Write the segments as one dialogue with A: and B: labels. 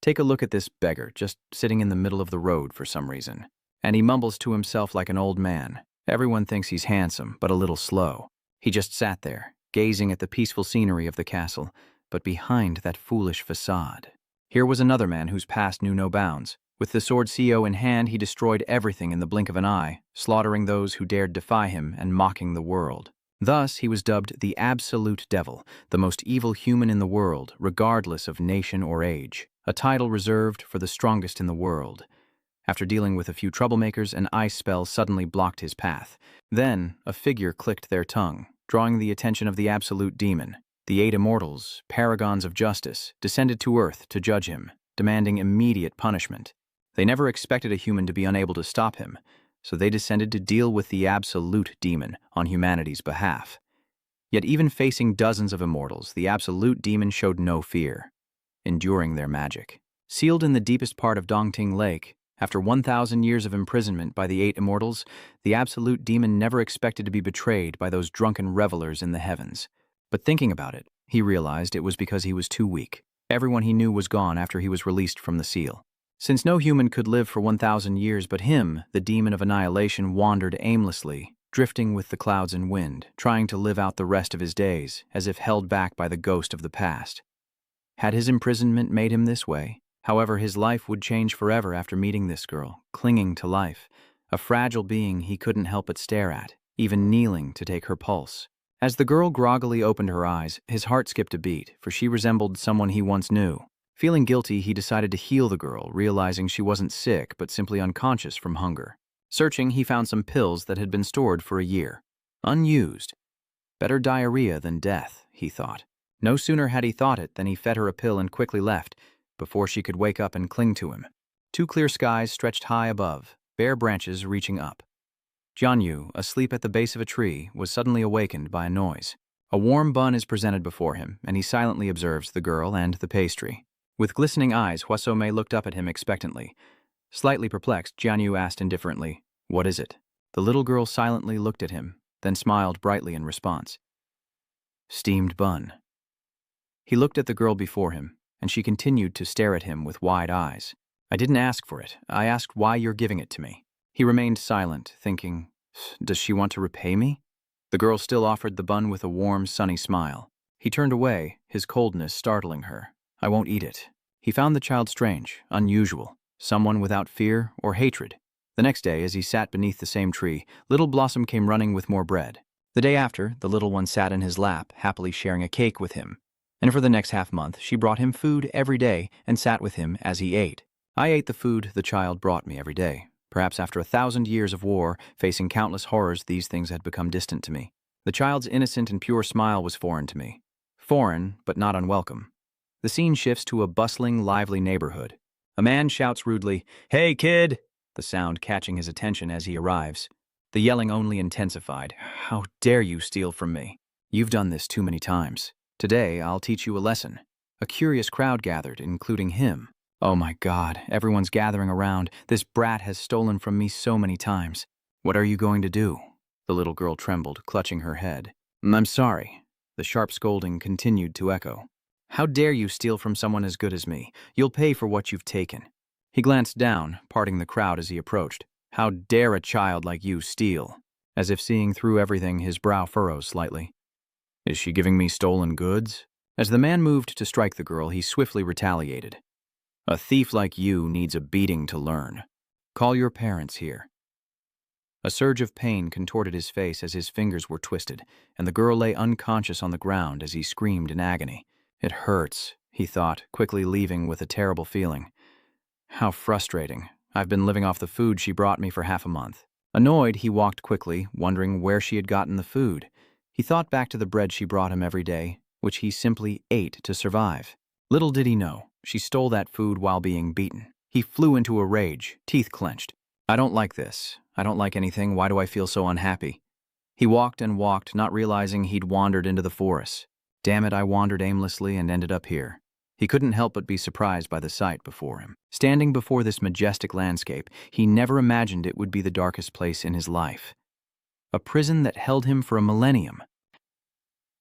A: Take a look at this beggar, just sitting in the middle of the road for some reason. And he mumbles to himself like an old man. Everyone thinks he's handsome, but a little slow. He just sat there, gazing at the peaceful scenery of the castle, but behind that foolish facade. Here was another man whose past knew no bounds. With the sword Co in hand, he destroyed everything in the blink of an eye, slaughtering those who dared defy him and mocking the world. Thus, he was dubbed the Absolute Devil, the most evil human in the world, regardless of nation or age, a title reserved for the strongest in the world. After dealing with a few troublemakers, an ice spell suddenly blocked his path. Then, a figure clicked their tongue, drawing the attention of the Absolute Demon. The 8 immortals, paragons of justice, descended to Earth to judge him, demanding immediate punishment. They never expected a human to be unable to stop him, so they descended to deal with the Absolute Demon on humanity's behalf. Yet even facing dozens of immortals, the Absolute Demon showed no fear, enduring their magic. Sealed in the deepest part of Dongting Lake, after 1,000 years of imprisonment by the 8 immortals, the Absolute Demon never expected to be betrayed by those drunken revelers in the heavens. But thinking about it, he realized it was because he was too weak. Everyone he knew was gone after he was released from the seal. Since no human could live for 1,000 years but him, the demon of annihilation wandered aimlessly, drifting with the clouds and wind, trying to live out the rest of his days, as if held back by the ghost of the past. Had his imprisonment made him this way? However, his life would change forever after meeting this girl, clinging to life, a fragile being he couldn't help but stare at, even kneeling to take her pulse. As the girl groggily opened her eyes, his heart skipped a beat, for she resembled someone he once knew. Feeling guilty, he decided to heal the girl, realizing she wasn't sick but simply unconscious from hunger. Searching, he found some pills that had been stored for a year. Unused. Better diarrhea than death, he thought. No sooner had he thought it than he fed her a pill and quickly left, before she could wake up and cling to him. 2 clear skies stretched high above, bare branches reaching up. Jianyu, asleep at the base of a tree, was suddenly awakened by a noise. A warm bun is presented before him, and he silently observes the girl and the pastry. With glistening eyes, Hosaomi looked up at him expectantly. Slightly perplexed, Jianyu asked indifferently, "What is it?" The little girl silently looked at him, then smiled brightly in response. "Steamed bun." He looked at the girl before him, and she continued to stare at him with wide eyes. "I didn't ask for it. I asked why you're giving it to me." He remained silent, thinking, does she want to repay me? The girl still offered the bun with a warm, sunny smile. He turned away, his coldness startling her. "I won't eat it." He found the child strange, unusual, someone without fear or hatred. The next day, as he sat beneath the same tree, Little Blossom came running with more bread. The day after, the little one sat in his lap, happily sharing a cake with him. And for the next half-month, she brought him food every day and sat with him as he ate. I ate the food the child brought me every day. Perhaps after 1,000 years of war, facing countless horrors, these things had become distant to me. The child's innocent and pure smile was foreign to me. Foreign, but not unwelcome. The scene shifts to a bustling, lively neighborhood. A man shouts rudely, "Hey, kid!" the sound catching his attention as he arrives. The yelling only intensified. "How dare you steal from me? You've done this too many times. Today, I'll teach you a lesson." A curious crowd gathered, including him. Oh my God, everyone's gathering around. This brat has stolen from me so many times. "What are you going to do?" The little girl trembled, clutching her head. "I'm sorry." The sharp scolding continued to echo. "How dare you steal from someone as good as me? You'll pay for what you've taken." He glanced down, parting the crowd as he approached. "How dare a child like you steal?" As if seeing through everything, his brow furrows slightly. "Is she giving me stolen goods?" As the man moved to strike the girl, he swiftly retaliated. "A thief like you needs a beating to learn. Call your parents here." A surge of pain contorted his face as his fingers were twisted, and the girl lay unconscious on the ground as he screamed in agony. "It hurts," he thought, quickly leaving with a terrible feeling. How frustrating. I've been living off the food she brought me for half a month. Annoyed, he walked quickly, wondering where she had gotten the food. He thought back to the bread she brought him every day, which he simply ate to survive. Little did he know, she stole that food while being beaten. He flew into a rage, teeth clenched. "I don't like this. I don't like anything. Why do I feel so unhappy?" He walked and walked, not realizing he'd wandered into the forest. Damn it, I wandered aimlessly and ended up here. He couldn't help but be surprised by the sight before him. Standing before this majestic landscape, he never imagined it would be the darkest place in his life. A prison that held him for a millennium.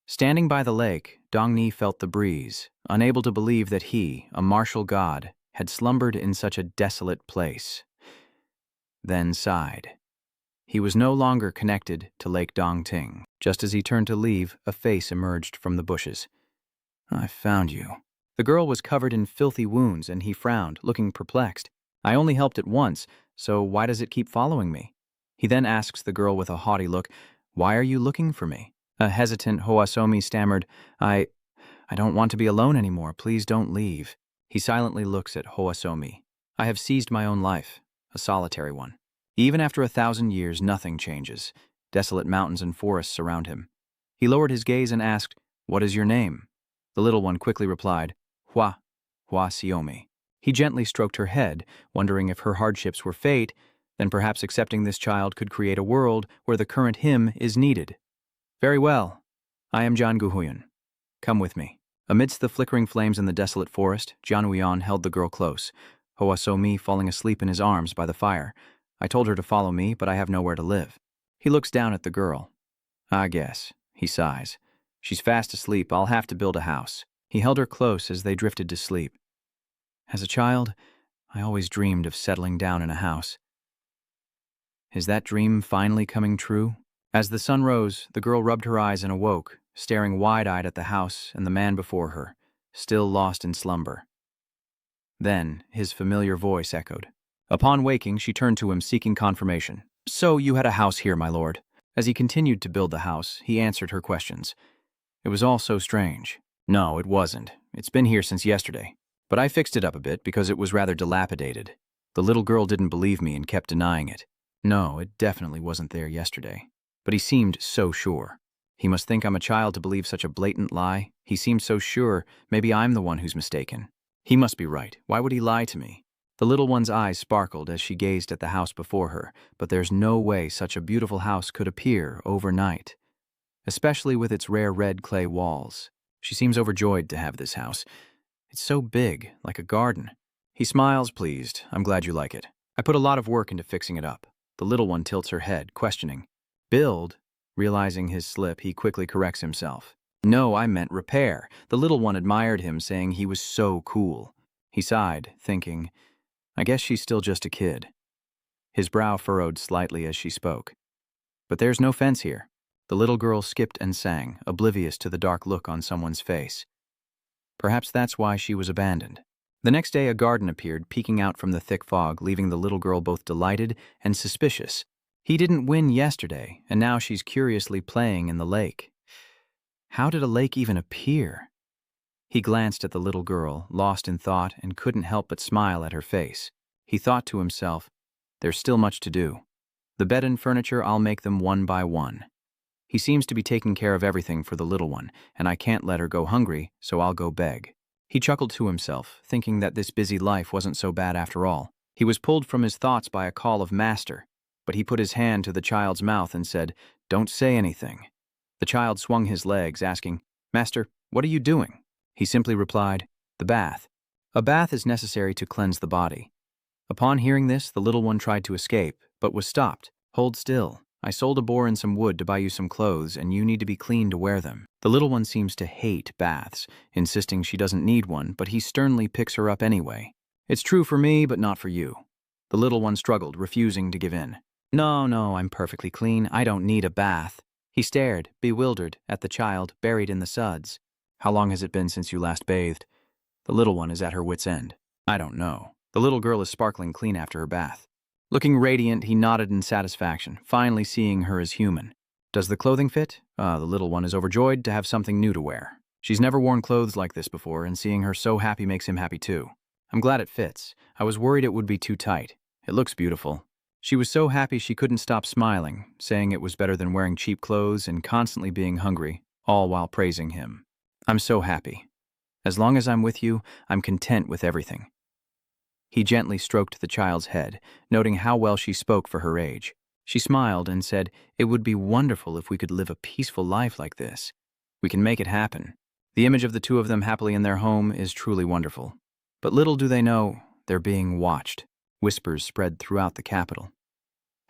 A: Standing by the lake, Dongni felt the breeze, unable to believe that he, a martial god, had slumbered in such a desolate place, then sighed. He was no longer connected to Lake Dongting. Just as he turned to leave, a face emerged from the bushes. "I found you." The girl was covered in filthy wounds, and he frowned, looking perplexed. "I only helped it once, so why does it keep following me?" He then asks the girl with a haughty look, "Why are you looking for me?" A hesitant Hosaomi stammered, I don't want to be alone anymore. Please don't leave." He silently looks at Hosaomi. "I have seized my own life, a solitary one." Even after 1,000 years, nothing changes. Desolate mountains and forests surround him. He lowered his gaze and asked, "What is your name?" The little one quickly replied, Hosaomi. He gently stroked her head, wondering if her hardships were fate, then perhaps accepting this child could create a world where the current him is needed. "Very well. I am John Guhuyan. Come with me." Amidst the flickering flames in the desolate forest, Jian Huyan held the girl close, Hosaomi falling asleep in his arms by the fire. "I told her to follow me, but I have nowhere to live." He looks down at the girl. "I guess," he sighs. "She's fast asleep. I'll have to build a house." He held her close as they drifted to sleep. "As a child, I always dreamed of settling down in a house. Is that dream finally coming true?" As the sun rose, the girl rubbed her eyes and awoke, staring wide-eyed at the house and the man before her, still lost in slumber. Then his familiar voice echoed. Upon waking, she turned to him, seeking confirmation. "So you had a house here, my lord." As he continued to build the house, he answered her questions. "It was all so strange." "No, it wasn't. It's been here since yesterday. But I fixed it up a bit because it was rather dilapidated. The little girl didn't believe me and kept denying it. No, it definitely wasn't there yesterday." But he seemed so sure. He must think I'm a child to believe such a blatant lie. He seemed so sure. Maybe I'm the one who's mistaken. He must be right. Why would he lie to me? The little one's eyes sparkled as she gazed at the house before her, but there's no way such a beautiful house could appear overnight, especially with its rare red clay walls. She seems overjoyed to have this house. It's so big, like a garden. He smiles, pleased. "I'm glad you like it. I put a lot of work into fixing it up." The little one tilts her head, questioning. "Build?" Realizing his slip, he quickly corrects himself. "No, I meant repair." The little one admired him, saying he was so cool. He sighed, thinking, I guess she's still just a kid. His brow furrowed slightly as she spoke. "But there's no fence here." The little girl skipped and sang, oblivious to the dark look on someone's face. Perhaps that's why she was abandoned. The next day, a garden appeared, peeking out from the thick fog, leaving the little girl both delighted and suspicious. He didn't win yesterday, and now she's curiously playing in the lake. How did a lake even appear? He glanced at the little girl, lost in thought, and couldn't help but smile at her face. He thought to himself, there's still much to do. The bed and furniture, I'll make them one by one. He seems to be taking care of everything for the little one, and I can't let her go hungry, so I'll go beg. He chuckled to himself, thinking that this busy life wasn't so bad after all. He was pulled from his thoughts by a call of master, but he put his hand to the child's mouth and said, "Don't say anything." The child swung his legs, asking, "Master, what are you doing?" He simply replied, "The bath." A bath is necessary to cleanse the body. Upon hearing this, the little one tried to escape, but was stopped. "Hold still. I sold a boar and some wood to buy you some clothes, and you need to be clean to wear them." The little one seems to hate baths, insisting she doesn't need one, but he sternly picks her up anyway. "It's true for me, but not for you." The little one struggled, refusing to give in. No, I'm perfectly clean. I don't need a bath." He stared, bewildered, at the child buried in the suds. "How long has it been since you last bathed?" The little one is at her wit's end. "I don't know." The little girl is sparkling clean after her bath. Looking radiant, he nodded in satisfaction, finally seeing her as human. "Does the clothing fit?" The little one is overjoyed to have something new to wear. She's never worn clothes like this before, and seeing her so happy makes him happy too. "I'm glad it fits. I was worried it would be too tight. It looks beautiful." She was so happy she couldn't stop smiling, saying it was better than wearing cheap clothes and constantly being hungry, all while praising him. "I'm so happy. As long as I'm with you, I'm content with everything." He gently stroked the child's head, noting how well she spoke for her age. She smiled and said, "It would be wonderful if we could live a peaceful life like this. We can make it happen." The image of the two of them happily in their home is truly wonderful. But little do they know, they're being watched. Whispers spread throughout the capital.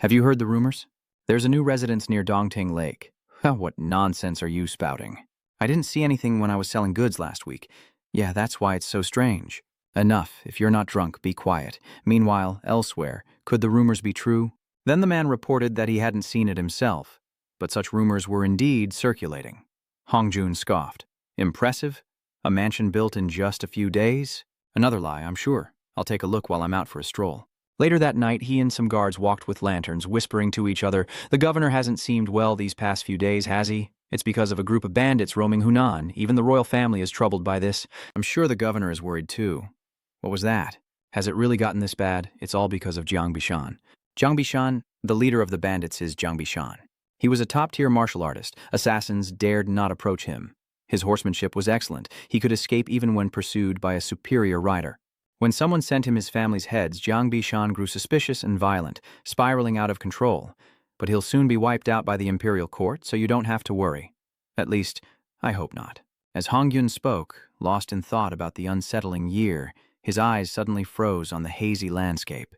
A: "Have you heard the rumors? There's a new residence near Dongting Lake." "What nonsense are you spouting?" "I didn't see anything when I was selling goods last week." "Yeah, that's why it's so strange." Enough. If you're not drunk, be quiet. Meanwhile, elsewhere, could the rumors be true? Then the man reported that he hadn't seen it himself, but such rumors were indeed circulating. Hongjun scoffed. Impressive? A mansion built in just a few days? Another lie, I'm sure. I'll take a look while I'm out for a stroll. Later that night, he and some guards walked with lanterns, whispering to each other, "The governor hasn't seemed well these past few days, has he? It's because of a group of bandits roaming Hunan. Even the royal family is troubled by this. I'm sure the governor is worried too." What was that? Has it really gotten this bad? It's all because of Jiang Bishan. Jiang Bishan, the leader of the bandits, is Jiang Bishan. He was a top-tier martial artist. Assassins dared not approach him. His horsemanship was excellent. He could escape even when pursued by a superior rider. When someone sent him his family's heads, Jiang Bishan grew suspicious and violent, spiraling out of control. But he'll soon be wiped out by the imperial court, so you don't have to worry. At least, I hope not. As Hongyun spoke, lost in thought about the unsettling year, his eyes suddenly froze on the hazy landscape.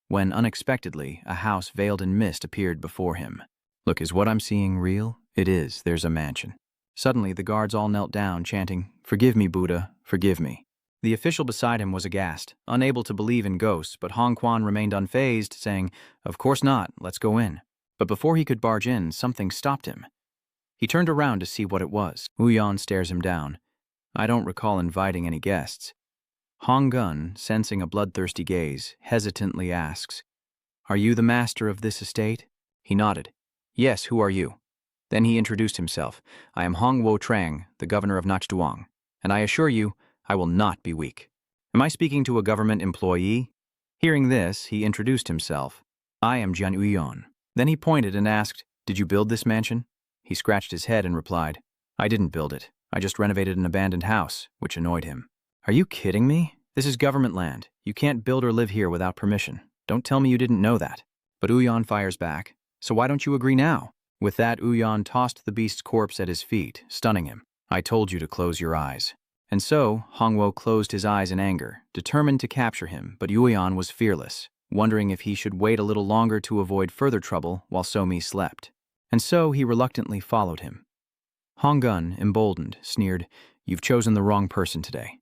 A: When, unexpectedly, a house veiled in mist appeared before him. Look, is what I'm seeing real? It is. There's a mansion. Suddenly, the guards all knelt down, chanting, "Forgive me, Buddha, forgive me." The official beside him was aghast, unable to believe in ghosts, but Hong Quan remained unfazed, saying, "Of course not, let's go in." But before he could barge in, something stopped him. He turned around to see what it was. Uyan stares him down. "I don't recall inviting any guests." Hong Gun, sensing a bloodthirsty gaze, hesitantly asks, "Are you the master of this estate?" He nodded. "Yes, who are you?" Then he introduced himself. "I am Hong Wo Trang, the governor of Nachduang, and I assure you, I will not be weak." "Am I speaking to a government employee?" Hearing this, he introduced himself. "I am Jian Uyan." Then he pointed and asked, "Did you build this mansion?" He scratched his head and replied, "I didn't build it. I just renovated an abandoned house," which annoyed him. "Are you kidding me? This is government land. You can't build or live here without permission. Don't tell me you didn't know that." But Uyan fires back, "So why don't you agree now?" With that, Uyan tossed the beast's corpse at his feet, stunning him. "I told you to close your eyes." And so, Hongwo closed his eyes in anger, determined to capture him, but Uyan was fearless, wondering if he should wait a little longer to avoid further trouble while Somi slept. And so he reluctantly followed him. Honggun, emboldened, sneered, "You've chosen the wrong person today.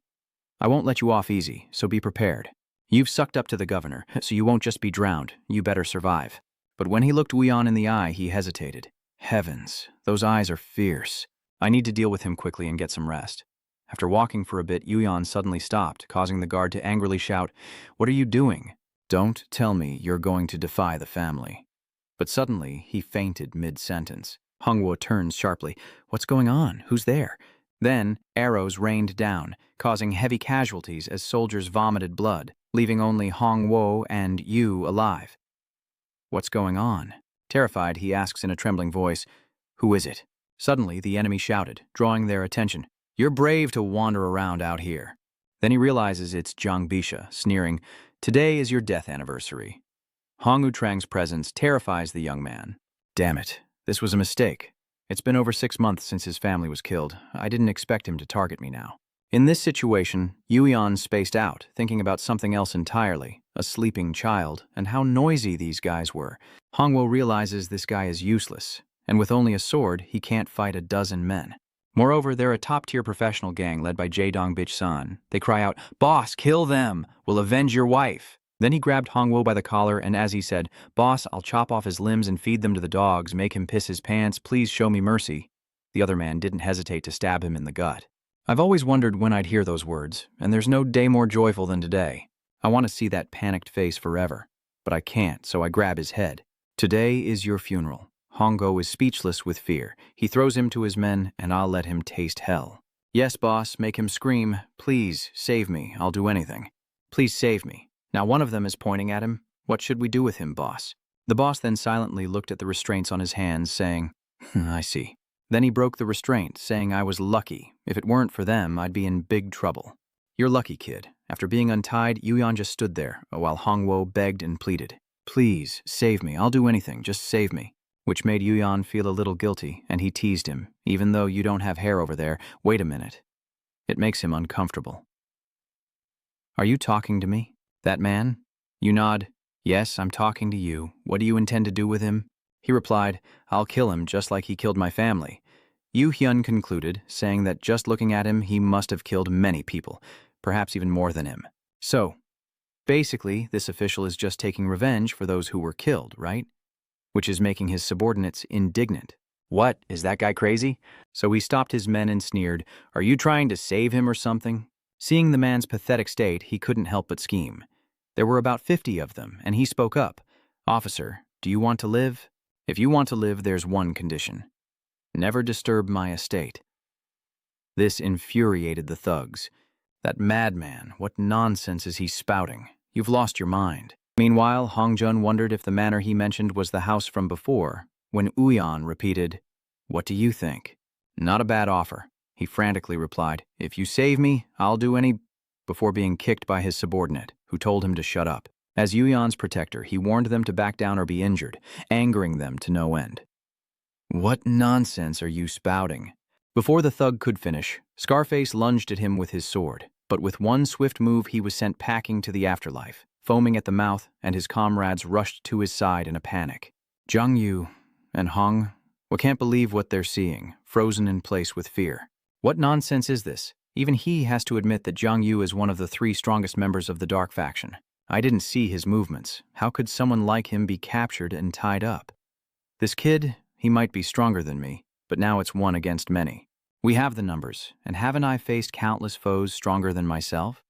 A: I won't let you off easy, so be prepared. You've sucked up to the governor, so you won't just be drowned, you better survive." But when he looked Uyan in the eye, he hesitated. Heavens, those eyes are fierce. I need to deal with him quickly and get some rest. After walking for a bit, Uyan suddenly stopped, causing the guard to angrily shout, "What are you doing? Don't tell me you're going to defy the family." But suddenly, he fainted mid-sentence. Hongwo turns sharply. "What's going on? Who's there?" Then, arrows rained down, causing heavy casualties as soldiers vomited blood, leaving only Hongwo and Yu alive. "What's going on?" Terrified, he asks in a trembling voice, "Who is it?" Suddenly, the enemy shouted, drawing their attention. "You're brave to wander around out here." Then he realizes it's Jiang Bisha, sneering, "Today is your death anniversary." Hong Utrang's presence terrifies the young man. "Damn it, this was a mistake. It's been over 6 months since his family was killed. I didn't expect him to target me now." In this situation, Uyan spaced out, thinking about something else entirely, a sleeping child, and how noisy these guys were. Hongwo realizes this guy is useless, and with only a sword, he can't fight a dozen men. Moreover, they're a top-tier professional gang led by Jaedong Bitch-san. They cry out, "Boss, kill them! We'll avenge your wife!" Then he grabbed Hongwo by the collar, and as he said, "Boss, I'll chop off his limbs and feed them to the dogs, make him piss his pants, please show me mercy." The other man didn't hesitate to stab him in the gut. I've always wondered when I'd hear those words, and there's no day more joyful than today. I want to see that panicked face forever, but I can't, so I grab his head. "Today is your funeral." Hongo is speechless with fear. He throws him to his men, and I'll let him taste hell. "Yes, boss, make him scream. Please, save me. I'll do anything. Please save me." Now one of them is pointing at him. "What should we do with him, boss?" The boss then silently looked at the restraints on his hands, saying, "I see." Then he broke the restraint, saying I was lucky. If it weren't for them, I'd be in big trouble. "You're lucky, kid." After being untied, Uyan just stood there, while Hongwo begged and pleaded. "Please, save me. I'll do anything. Just save me." Which made Uyan feel a little guilty, and he teased him. "Even though you don't have hair over there, wait a minute." It makes him uncomfortable. "Are you talking to me? That man?" You nod. "Yes, I'm talking to you. What do you intend to do with him?" He replied, "I'll kill him just like he killed my family." Yu Hyun concluded, saying that just looking at him, he must have killed many people. perhaps even more than him. So, basically, this official is just taking revenge for those who were killed, right? Which is making his subordinates indignant. What? Is that guy crazy? So he stopped his men and sneered, "Are you trying to save him or something?" Seeing the man's pathetic state, he couldn't help but scheme. There were about 50 of them, and he spoke up. "Officer, do you want to live? If you want to live, there's one condition. Never disturb my estate." This infuriated the thugs. That madman, what nonsense is he spouting? You've lost your mind. Meanwhile, Hongjun wondered if the manor he mentioned was the house from before, when Uyan repeated, "What do you think?" "Not a bad offer," he frantically replied. "If you save me, I'll do any—" before being kicked by his subordinate, who told him to shut up. As Uyan's protector, he warned them to back down or be injured, angering them to no end. "What nonsense are you spouting?" Before the thug could finish, Scarface lunged at him with his sword, but with one swift move he was sent packing to the afterlife, foaming at the mouth, and his comrades rushed to his side in a panic. Zhang Yu and Hong can't believe what they're seeing, frozen in place with fear. What nonsense is this? Even he has to admit that Zhang Yu is one of the 3 strongest members of the Dark Faction. I didn't see his movements. How could someone like him be captured and tied up? This kid, he might be stronger than me, but now it's one against many. We have the numbers, and haven't I faced countless foes stronger than myself?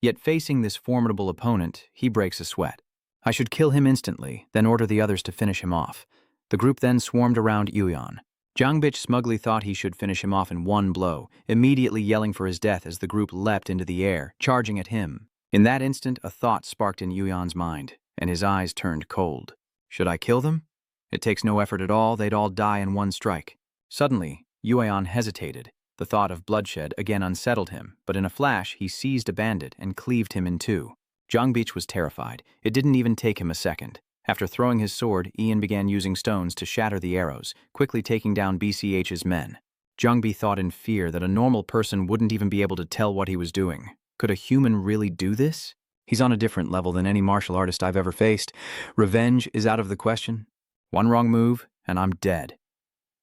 A: Yet facing this formidable opponent, he breaks a sweat. I should kill him instantly, then order the others to finish him off. The group then swarmed around Uyan. Zhang Bitch smugly thought he should finish him off in one blow, immediately yelling for his death as the group leapt into the air, charging at him. In that instant, a thought sparked in Uyan's mind, and his eyes turned cold. Should I kill them? It takes no effort at all, they'd all die in one strike. Suddenly, Uyan hesitated. The thought of bloodshed again unsettled him, but in a flash he seized a bandit and cleaved him in 2. Zhang Beach was terrified. It didn't even take him a second. After throwing his sword, Ian began using stones to shatter the arrows, quickly taking down BCH's men. Zhang Bi thought in fear that a normal person wouldn't even be able to tell what he was doing. Could a human really do this? He's on a different level than any martial artist I've ever faced. Revenge is out of the question. One wrong move, and I'm dead.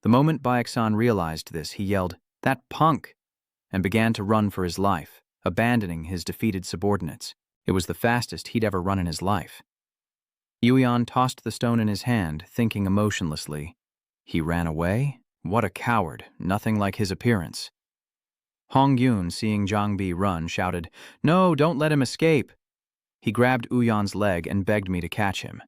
A: The moment Baeksan realized this, he yelled, "That punk!" and began to run for his life, abandoning his defeated subordinates. It was the fastest he'd ever run in his life. Uyan tossed the stone in his hand, thinking emotionlessly. He ran away? What a coward, nothing like his appearance. Hong Yun, seeing Zhang Bi run, shouted, "No, don't let him escape!" He grabbed Uyan's leg and begged me to catch him.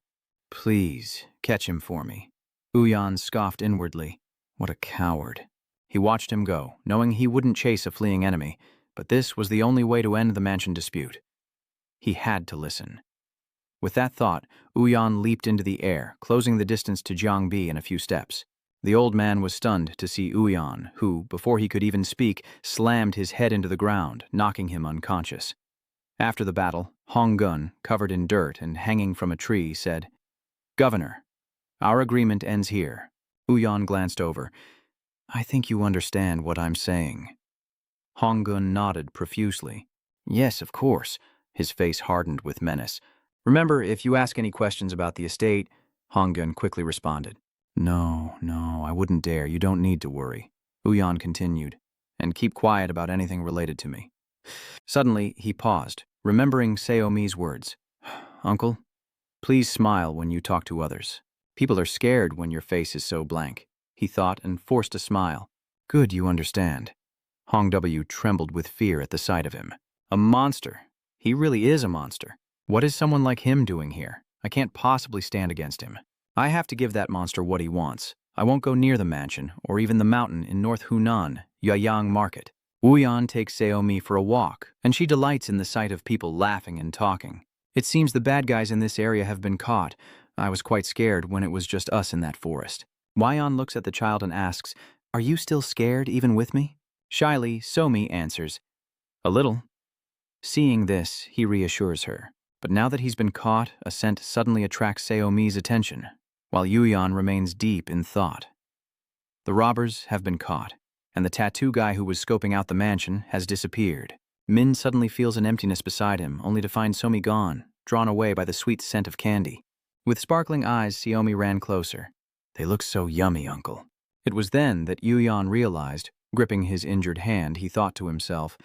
A: "Please, catch him for me." Uyan scoffed inwardly. What a coward. He watched him go, knowing he wouldn't chase a fleeing enemy, but this was the only way to end the mansion dispute. He had to listen. With that thought, Uyan leaped into the air, closing the distance to Zhang Bi in a few steps. The old man was stunned to see Uyan, who, before he could even speak, slammed his head into the ground, knocking him unconscious. After the battle, Hong Gun, covered in dirt and hanging from a tree, said, "Governor, our agreement ends here." Uyan glanced over. "I think you understand what I'm saying." Hong Gun nodded profusely. "Yes, of course." His face hardened with menace. "Remember, if you ask any questions about the estate," Hong Gun quickly responded. No, I wouldn't dare. You don't need to worry," Uyan continued, "and keep quiet about anything related to me." Suddenly, he paused, remembering Seomi's words. "Uncle, please smile when you talk to others. People are scared when your face is so blank," he thought and forced a smile. "Good, you understand." Hong W trembled with fear at the sight of him. A monster. He really is a monster. What is someone like him doing here? I can't possibly stand against him. I have to give that monster what he wants. I won't go near the mansion, or even the mountain in North Hunan, Yayang Market. Uyan takes Seomi for a walk, and she delights in the sight of people laughing and talking. It seems the bad guys in this area have been caught. I was quite scared when it was just us in that forest. Wyon looks at the child and asks, "Are you still scared, even with me?" Shyly, Somi answers, "A little." Seeing this, he reassures her. But now that he's been caught, a scent suddenly attracts Seomi's attention, while Uyan remains deep in thought. The robbers have been caught, and the tattoo guy who was scoping out the mansion has disappeared. Min suddenly feels an emptiness beside him, only to find Somi gone, drawn away by the sweet scent of candy. With sparkling eyes, Seomi ran closer. "They look so yummy, Uncle." It was then that Uyan realized, gripping his injured hand, he thought to himself,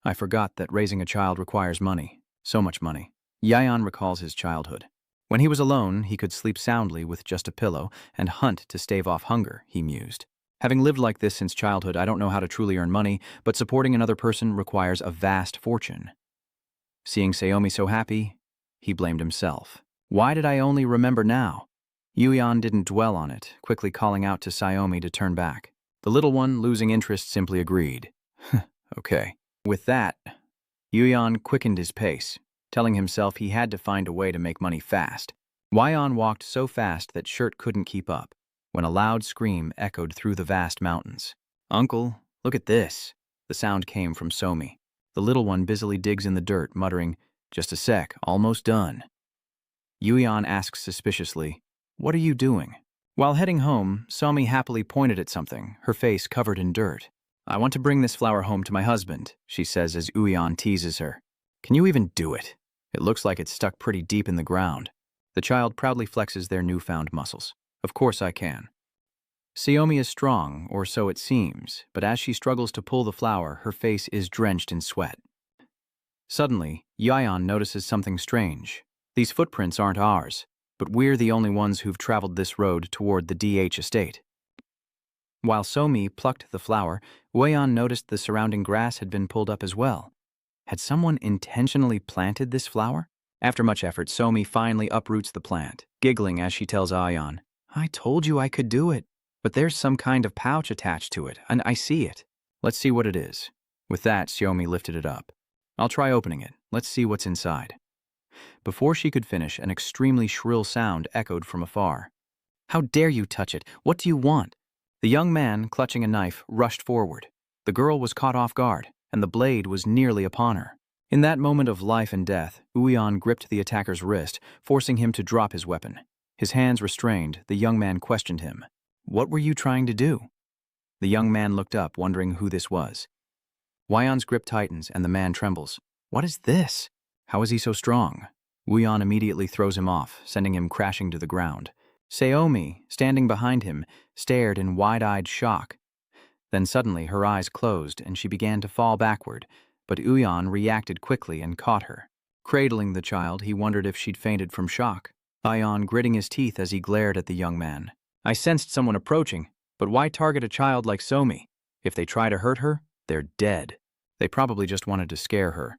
A: I forgot that raising a child requires money. So much money. Yayan recalls his childhood. When he was alone, he could sleep soundly with just a pillow and hunt to stave off hunger, he mused. Having lived like this since childhood, I don't know how to truly earn money, but supporting another person requires a vast fortune. Seeing Saomi so happy, he blamed himself. Why did I only remember now? Yuyan didn't dwell on it, quickly calling out to Saomi to turn back. The little one, losing interest, simply agreed. Okay. With that, Yuyan quickened his pace, telling himself he had to find a way to make money fast. Yuyan walked so fast that Shirt couldn't keep up, when a loud scream echoed through the vast mountains. Uncle, look at this. The sound came from Somi. The little one busily digs in the dirt, muttering, just a sec, almost done. Yuyan asks suspiciously, what are you doing? While heading home, Somi happily pointed at something, her face covered in dirt. I want to bring this flower home to my husband, she says as Yuyan teases her. Can you even do it? It looks like it's stuck pretty deep in the ground. The child proudly flexes their newfound muscles. Of course I can. Saomi is strong, or so it seems, but as she struggles to pull the flower, her face is drenched in sweat. Suddenly, Yayan notices something strange. These footprints aren't ours, but we're the only ones who've traveled this road toward the DH estate. While Somi plucked the flower, Yayan noticed the surrounding grass had been pulled up as well. Had someone intentionally planted this flower? After much effort, Somi finally uproots the plant, giggling as she tells Yayan, I told you I could do it, but there's some kind of pouch attached to it, and I see it. Let's see what it is. With that, Saomi lifted it up. I'll try opening it. Let's see what's inside. Before she could finish, an extremely shrill sound echoed from afar. How dare you touch it? What do you want? The young man, clutching a knife, rushed forward. The girl was caught off guard, and the blade was nearly upon her. In that moment of life and death, Yuyan gripped the attacker's wrist, forcing him to drop his weapon. His hands restrained, the young man questioned him. What were you trying to do? The young man looked up, wondering who this was. Yuyan's grip tightens, and the man trembles. What is this? How is he so strong? Yuyan immediately throws him off, sending him crashing to the ground. Saomi, standing behind him, stared in wide-eyed shock. Then suddenly her eyes closed and she began to fall backward, but Yuyan reacted quickly and caught her. Cradling the child, he wondered if she'd fainted from shock. Yuyan gritting his teeth as he glared at the young man. I sensed someone approaching, but why target a child like Somi? If they try to hurt her, they're dead. They probably just wanted to scare her.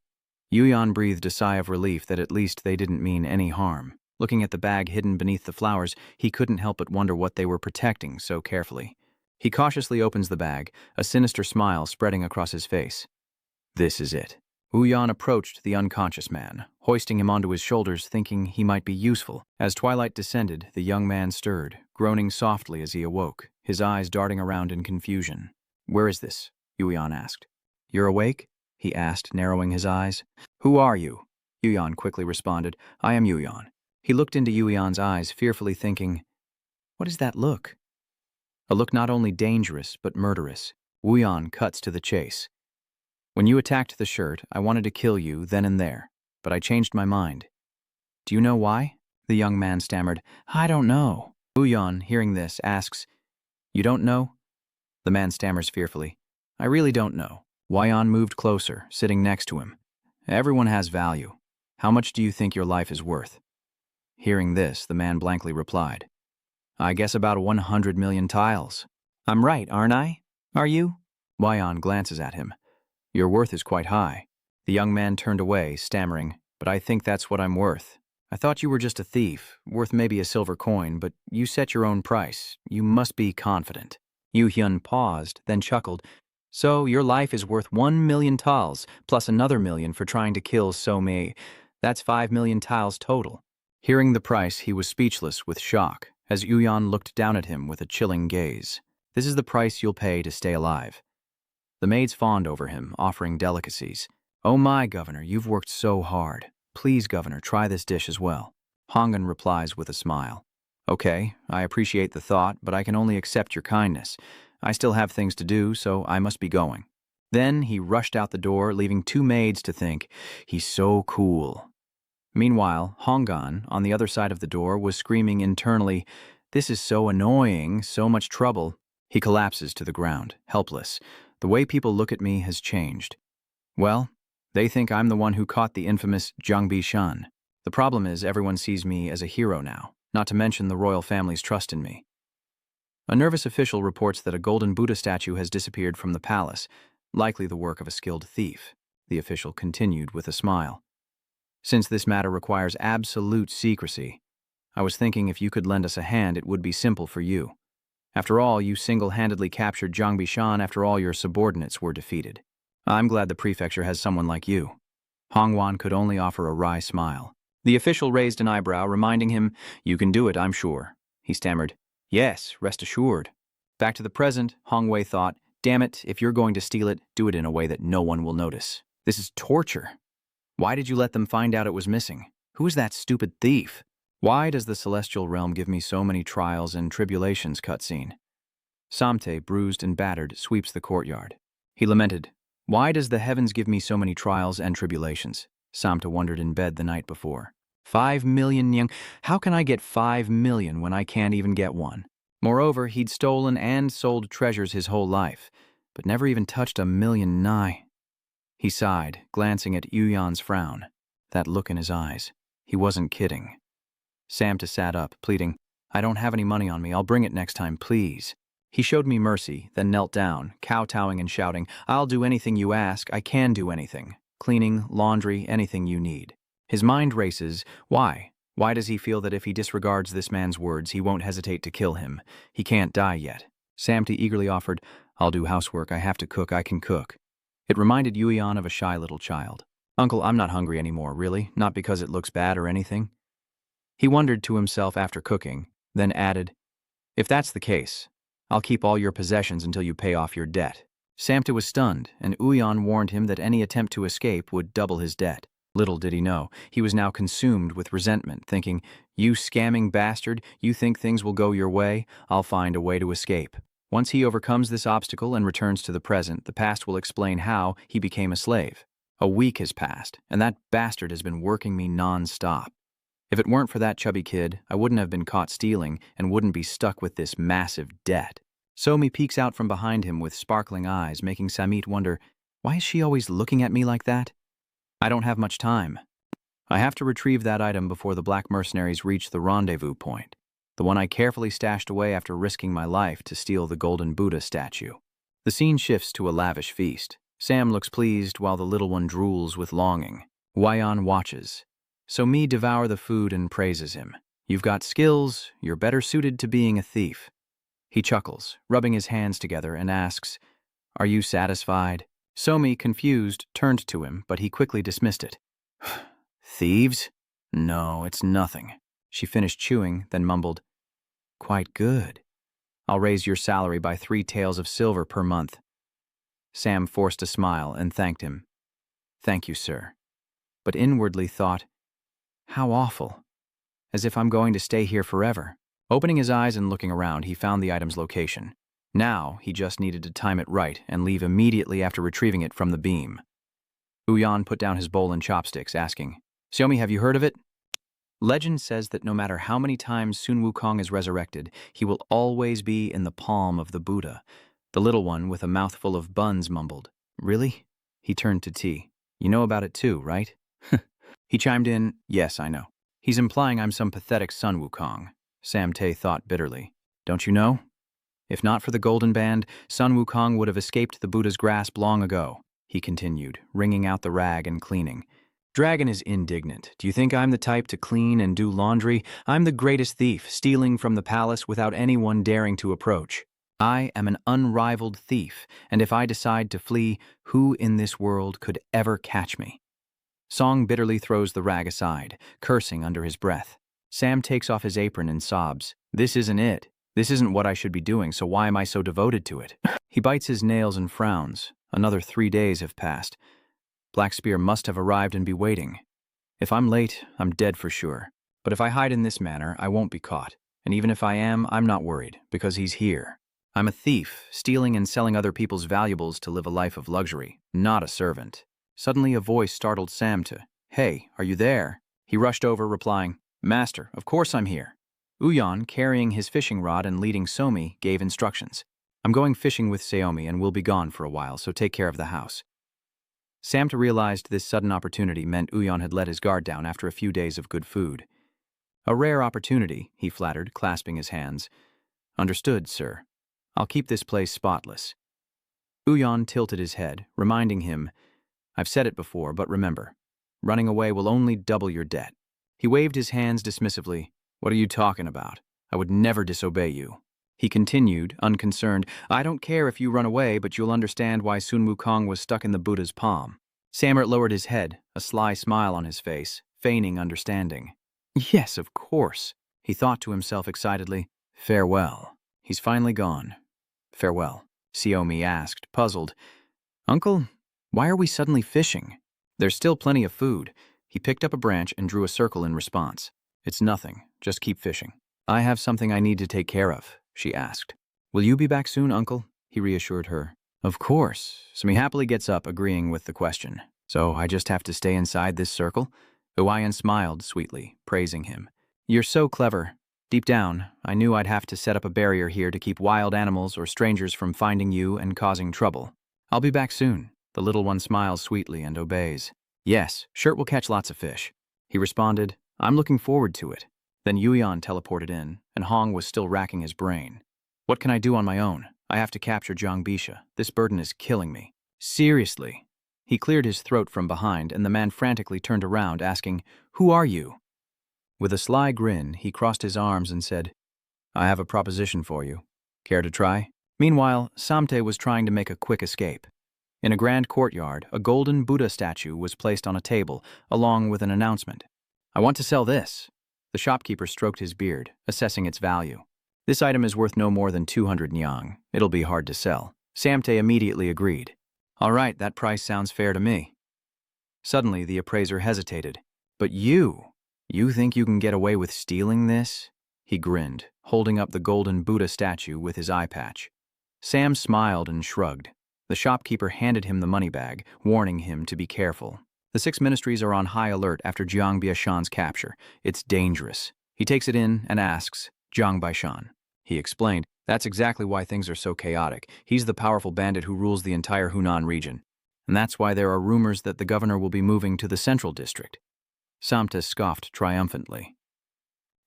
A: Yuyan breathed a sigh of relief that at least they didn't mean any harm. Looking at the bag hidden beneath the flowers, he couldn't help but wonder what they were protecting so carefully. He cautiously opens the bag, a sinister smile spreading across his face. This is it. Yuyan approached the unconscious man, hoisting him onto his shoulders, thinking he might be useful. As twilight descended, the young man stirred, groaning softly as he awoke, his eyes darting around in confusion. Where is this? Yuyan asked. You're awake? He asked, narrowing his eyes. Who are you? Yuyan quickly responded. I am Yuyan. He looked into Yuyan's eyes, fearfully thinking, what is that look? A look not only dangerous, but murderous. Yuyan cuts to the chase. When you attacked the shirt, I wanted to kill you then and there, but I changed my mind. Do you know why? The young man stammered. I don't know. Yuyan, hearing this, asks, You don't know? The man stammers fearfully. I really don't know. Yuyan moved closer, sitting next to him. Everyone has value. How much do you think your life is worth? Hearing this, the man blankly replied, I guess about 100 million tiles. I'm right, aren't I? Are you? Yuyan glances at him. Your worth is quite high. The young man turned away, stammering, but I think that's what I'm worth. I thought you were just a thief, worth maybe a silver coin, but you set your own price. You must be confident. Yu-hyun paused, then chuckled. So your life is worth 1 million tiles, plus another million for trying to kill So-mi. That's 5 million tiles total. Hearing the price, he was speechless with shock, as Yuyan looked down at him with a chilling gaze. This is the price you'll pay to stay alive. The maids fawned over him, offering delicacies. Oh my, Governor, you've worked so hard. Please, Governor, try this dish as well. Hongan replies with a smile. Okay, I appreciate the thought, but I can only accept your kindness. I still have things to do, so I must be going. Then he rushed out the door, leaving 2 maids to think, he's so cool. Meanwhile, Hongan, on the other side of the door, was screaming internally, This is so annoying, so much trouble. He collapses to the ground, helpless. The way people look at me has changed. Well, they think I'm the one who caught the infamous Zhang Bishan. The problem is everyone sees me as a hero now, not to mention the royal family's trust in me. A nervous official reports that a golden Buddha statue has disappeared from the palace, likely the work of a skilled thief. The official continued with a smile. Since this matter requires absolute secrecy, I was thinking if you could lend us a hand, it would be simple for you. After all, you single-handedly captured Zhang Bishan after all your subordinates were defeated. I'm glad the prefecture has someone like you. Hongwan could only offer a wry smile. The official raised an eyebrow, reminding him, "You can do it, I'm sure." He stammered, "Yes, rest assured." Back to the present, Hongwei thought, "Damn it, if you're going to steal it, do it in a way that no one will notice. This is torture. Why did you let them find out it was missing? Who is that stupid thief? Why does the celestial realm give me so many trials and tribulations?" Cutscene. Samte, bruised and battered, sweeps the courtyard. He lamented, "Why does the heavens give me so many trials and tribulations?" Samte wondered in bed the night before. 5 million yang. How can I get 5 million when I can't even get one? Moreover, he'd stolen and sold treasures his whole life, but never even touched a million nai. He sighed, glancing at Yuyan's frown. That look in his eyes. He wasn't kidding. Samte sat up, pleading, "I don't have any money on me. I'll bring it next time, please." He showed me mercy, then knelt down, kowtowing and shouting, "I'll do anything you ask. I can do anything. Cleaning, laundry, anything you need." His mind races. Why? Why does he feel that if he disregards this man's words, he won't hesitate to kill him? He can't die yet. Samte eagerly offered, "I'll do housework. I have to cook. I can cook." It reminded Yuyan of a shy little child. "Uncle, I'm not hungry anymore, really, not because it looks bad or anything." He wondered to himself after cooking, then added, "If that's the case, I'll keep all your possessions until you pay off your debt." Samte was stunned, and Yuyan warned him that any attempt to escape would double his debt. Little did he know, he was now consumed with resentment, thinking, "You scamming bastard, you think things will go your way? I'll find a way to escape." Once he overcomes this obstacle and returns to the present, the past will explain how he became a slave. A week has passed, and that bastard has been working me non-stop. If it weren't for that chubby kid, I wouldn't have been caught stealing and wouldn't be stuck with this massive debt. Somi peeks out from behind him with sparkling eyes, making Samit wonder, why is she always looking at me like that? I don't have much time. I have to retrieve that item before the black mercenaries reach the rendezvous point, the one I carefully stashed away after risking my life to steal the golden Buddha statue. The scene shifts to a lavish feast. Sam looks pleased while the little one drools with longing. Waiyan watches. Somi devour the food and praises him. "You've got skills, you're better suited to being a thief." He chuckles, rubbing his hands together, and asks, "Are you satisfied?" Somi, confused, turned to him, but he quickly dismissed it. "Thieves? No, it's nothing." She finished chewing, then mumbled, "Quite good. I'll raise your salary by 3 taels of silver per month." Sam forced a smile and thanked him. "Thank you, sir." But inwardly thought, how awful. As if I'm going to stay here forever. Opening his eyes and looking around, he found the item's location. Now, he just needed to time it right and leave immediately after retrieving it from the beam. Yuyan put down his bowl and chopsticks, asking, "Xiaomi, have you heard of it?" Legend says that no matter how many times Sun Wukong is resurrected, he will always be in the palm of the Buddha. The little one, with a mouthful of buns, mumbled, "Really?" He turned to T. "You know about it too, right?" He chimed in, "Yes, I know." He's implying I'm some pathetic Sun Wukong. Sam Te thought bitterly. "Don't you know? If not for the golden band, Sun Wukong would have escaped the Buddha's grasp long ago," he continued, wringing out the rag and cleaning. Dragon is indignant. "Do you think I'm the type to clean and do laundry? I'm the greatest thief, stealing from the palace without anyone daring to approach. I am an unrivaled thief, and if I decide to flee, who in this world could ever catch me?" Song bitterly throws the rag aside, cursing under his breath. Sam takes off his apron and sobs. "This isn't it. This isn't what I should be doing, so why am I so devoted to it?" He bites his nails and frowns. Another 3 days have passed. Black Spear must have arrived and be waiting. If I'm late, I'm dead for sure. But if I hide in this manner, I won't be caught. And even if I am, I'm not worried, because he's here. I'm a thief, stealing and selling other people's valuables to live a life of luxury, not a servant. Suddenly a voice startled Sam to, "Hey, are you there?" He rushed over, replying, "Master, of course I'm here." Yuyan, carrying his fishing rod and leading Somi, gave instructions. "I'm going fishing with Xiaomi and we'll be gone for a while, so take care of the house." Samta realized this sudden opportunity meant Uyon had let his guard down after a few days of good food. A rare opportunity, he flattered, clasping his hands. Understood, sir. I'll keep this place spotless. Uyon tilted his head, reminding him, I've said it before, but remember, running away will only double your debt. He waved his hands dismissively. What are you talking about? I would never disobey you. He continued, unconcerned, I don't care if you run away, but you'll understand why Sun Wukong was stuck in the Buddha's palm. Samart lowered his head, a sly smile on his face, feigning understanding. Yes, of course, he thought to himself excitedly. Farewell. He's finally gone. Farewell, Xiaomi asked, puzzled. Uncle, why are we suddenly fishing? There's still plenty of food. He picked up a branch and drew a circle in response. It's nothing. Just keep fishing. I have something I need to take care of, she asked. Will you be back soon, Uncle? He reassured her. Of course. Simi happily gets up, agreeing with the question. So I just have to stay inside this circle? Uayan smiled sweetly, praising him. You're so clever. Deep down, I knew I'd have to set up a barrier here to keep wild animals or strangers from finding you and causing trouble. I'll be back soon. The little one smiles sweetly and obeys. Yes, sure we'll catch lots of fish. He responded, I'm looking forward to it. Then Yuyan teleported in, and Hong was still racking his brain. What can I do on my own? I have to capture Jiang Bisha. This burden is killing me. Seriously? He cleared his throat from behind, and the man frantically turned around, asking, Who are you? With a sly grin, he crossed his arms and said, I have a proposition for you. Care to try? Meanwhile, Samte was trying to make a quick escape. In a grand courtyard, a golden Buddha statue was placed on a table, along with an announcement. I want to sell this. The shopkeeper stroked his beard, assessing its value. This item is worth no more than 200 nyang. It'll be hard to sell. Samte immediately agreed. All right, that price sounds fair to me. Suddenly, the appraiser hesitated. But you think you can get away with stealing this? He grinned, holding up the golden Buddha statue with his eye patch. Sam smiled and shrugged. The shopkeeper handed him the money bag, warning him to be careful. The 6 ministries are on high alert after Jiang Biashan's capture. It's dangerous. He takes it in and asks, Jiang Baishan. He explained, that's exactly why things are so chaotic. He's the powerful bandit who rules the entire Hunan region. And that's why there are rumors that the governor will be moving to the central district. Samta scoffed triumphantly.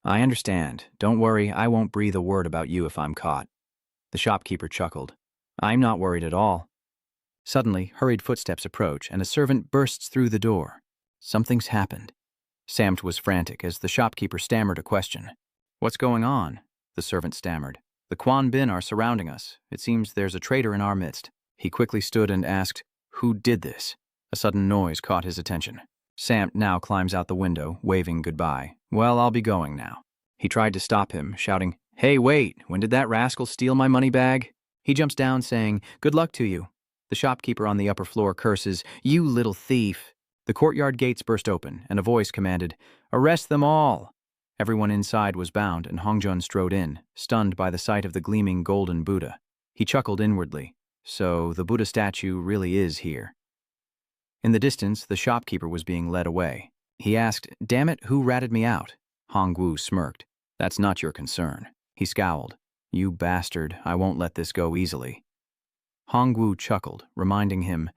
A: I understand. Don't worry, I won't breathe a word about you if I'm caught. The shopkeeper chuckled. I'm not worried at all. Suddenly, hurried footsteps approach, and a servant bursts through the door. Something's happened. Samt was frantic as the shopkeeper stammered a question. What's going on? The servant stammered. The Quan Bin are surrounding us. It seems there's a traitor in our midst. He quickly stood and asked, Who did this? A sudden noise caught his attention. Samt now climbs out the window, waving goodbye. Well, I'll be going now. He tried to stop him, shouting, Hey, wait! When did that rascal steal my money bag? He jumps down, saying, Good luck to you. The shopkeeper on the upper floor curses, You little thief. The courtyard gates burst open, and a voice commanded, Arrest them all! Everyone inside was bound, and Hongjun strode in, stunned by the sight of the gleaming golden Buddha. He chuckled inwardly. So, the Buddha statue really is here. In the distance, the shopkeeper was being led away. He asked, Damn it, who ratted me out? Hongwu smirked. That's not your concern. He scowled. You bastard, I won't let this go easily. Hongwu chuckled, reminding him,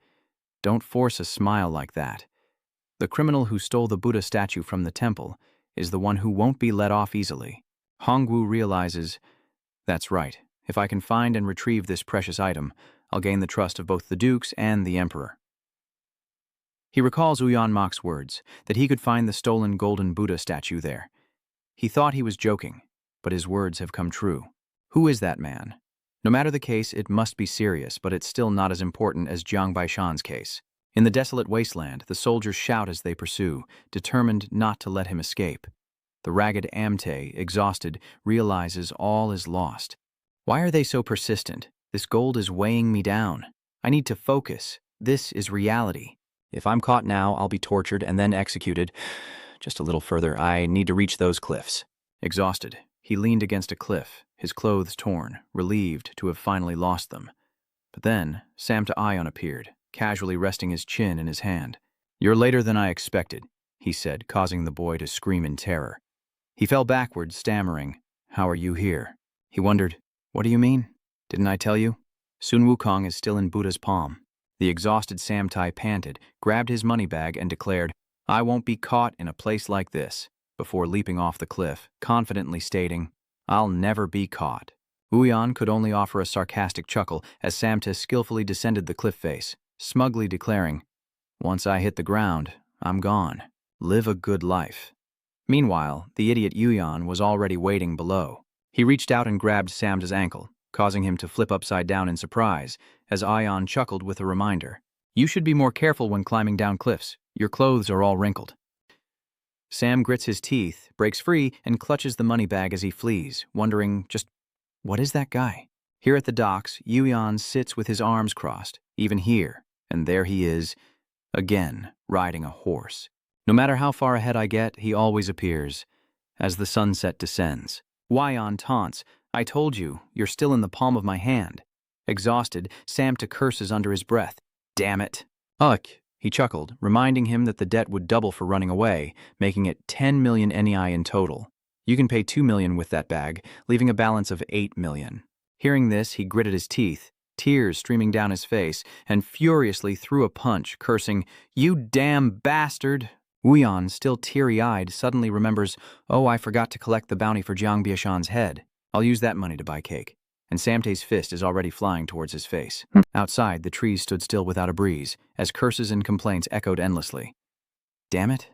A: Don't force a smile like that. The criminal who stole the Buddha statue from the temple is the one who won't be let off easily. Hongwu realizes, That's right. If I can find and retrieve this precious item, I'll gain the trust of both the dukes and the emperor. He recalls Uyan Mok's words, that he could find the stolen golden Buddha statue there. He thought he was joking, but his words have come true. Who is that man? No matter the case, it must be serious, but it's still not as important as Jiang Baishan's case. In the desolate wasteland, the soldiers shout as they pursue, determined not to let him escape. The ragged Amte, exhausted, realizes all is lost. Why are they so persistent? This gold is weighing me down. I need to focus. This is reality. If I'm caught now, I'll be tortured and then executed. Just a little further, I need to reach those cliffs. Exhausted, he leaned against a cliff, his clothes torn, relieved to have finally lost them. But then, Samta Ion appeared, casually resting his chin in his hand. You're later than I expected, he said, causing the boy to scream in terror. He fell backward, stammering, How are you here? He wondered, What do you mean? Didn't I tell you? Sun Wukong is still in Buddha's palm. The exhausted Samtai panted, grabbed his money bag, and declared, "I won't be caught in a place like this," before leaping off the cliff, confidently stating, "I'll never be caught." Uyan could only offer a sarcastic chuckle as Samta skillfully descended the cliff face, smugly declaring, "Once I hit the ground, I'm gone. Live a good life." Meanwhile, the idiot Uyan was already waiting below. He reached out and grabbed Samta's ankle, causing him to flip upside down in surprise, as Uyan chuckled with a reminder. "You should be more careful when climbing down cliffs. Your clothes are all wrinkled." Sam grits his teeth, breaks free, and clutches the money bag as he flees, wondering just, what is that guy? Here at the docks, Uyan sits with his arms crossed, even here, and there he is, again, riding a horse. No matter how far ahead I get, he always appears. As the sunset descends, Uyan taunts, "I told you, you're still in the palm of my hand." Exhausted, Samta curses under his breath. "Damn it." "Ugh," he chuckled, reminding him that the debt would double for running away, making it 10 million NEI in total. "You can pay 2 million with that bag, leaving a balance of 8 million. Hearing this, he gritted his teeth, tears streaming down his face, and furiously threw a punch, cursing, "You damn bastard!" Uyan, still teary-eyed, suddenly remembers, "Oh, I forgot to collect the bounty for Jiang Biashan's head. I'll use that money to buy cake." And Samtae's fist is already flying towards his face. Outside, the trees stood still without a breeze, as curses and complaints echoed endlessly. "Damn it,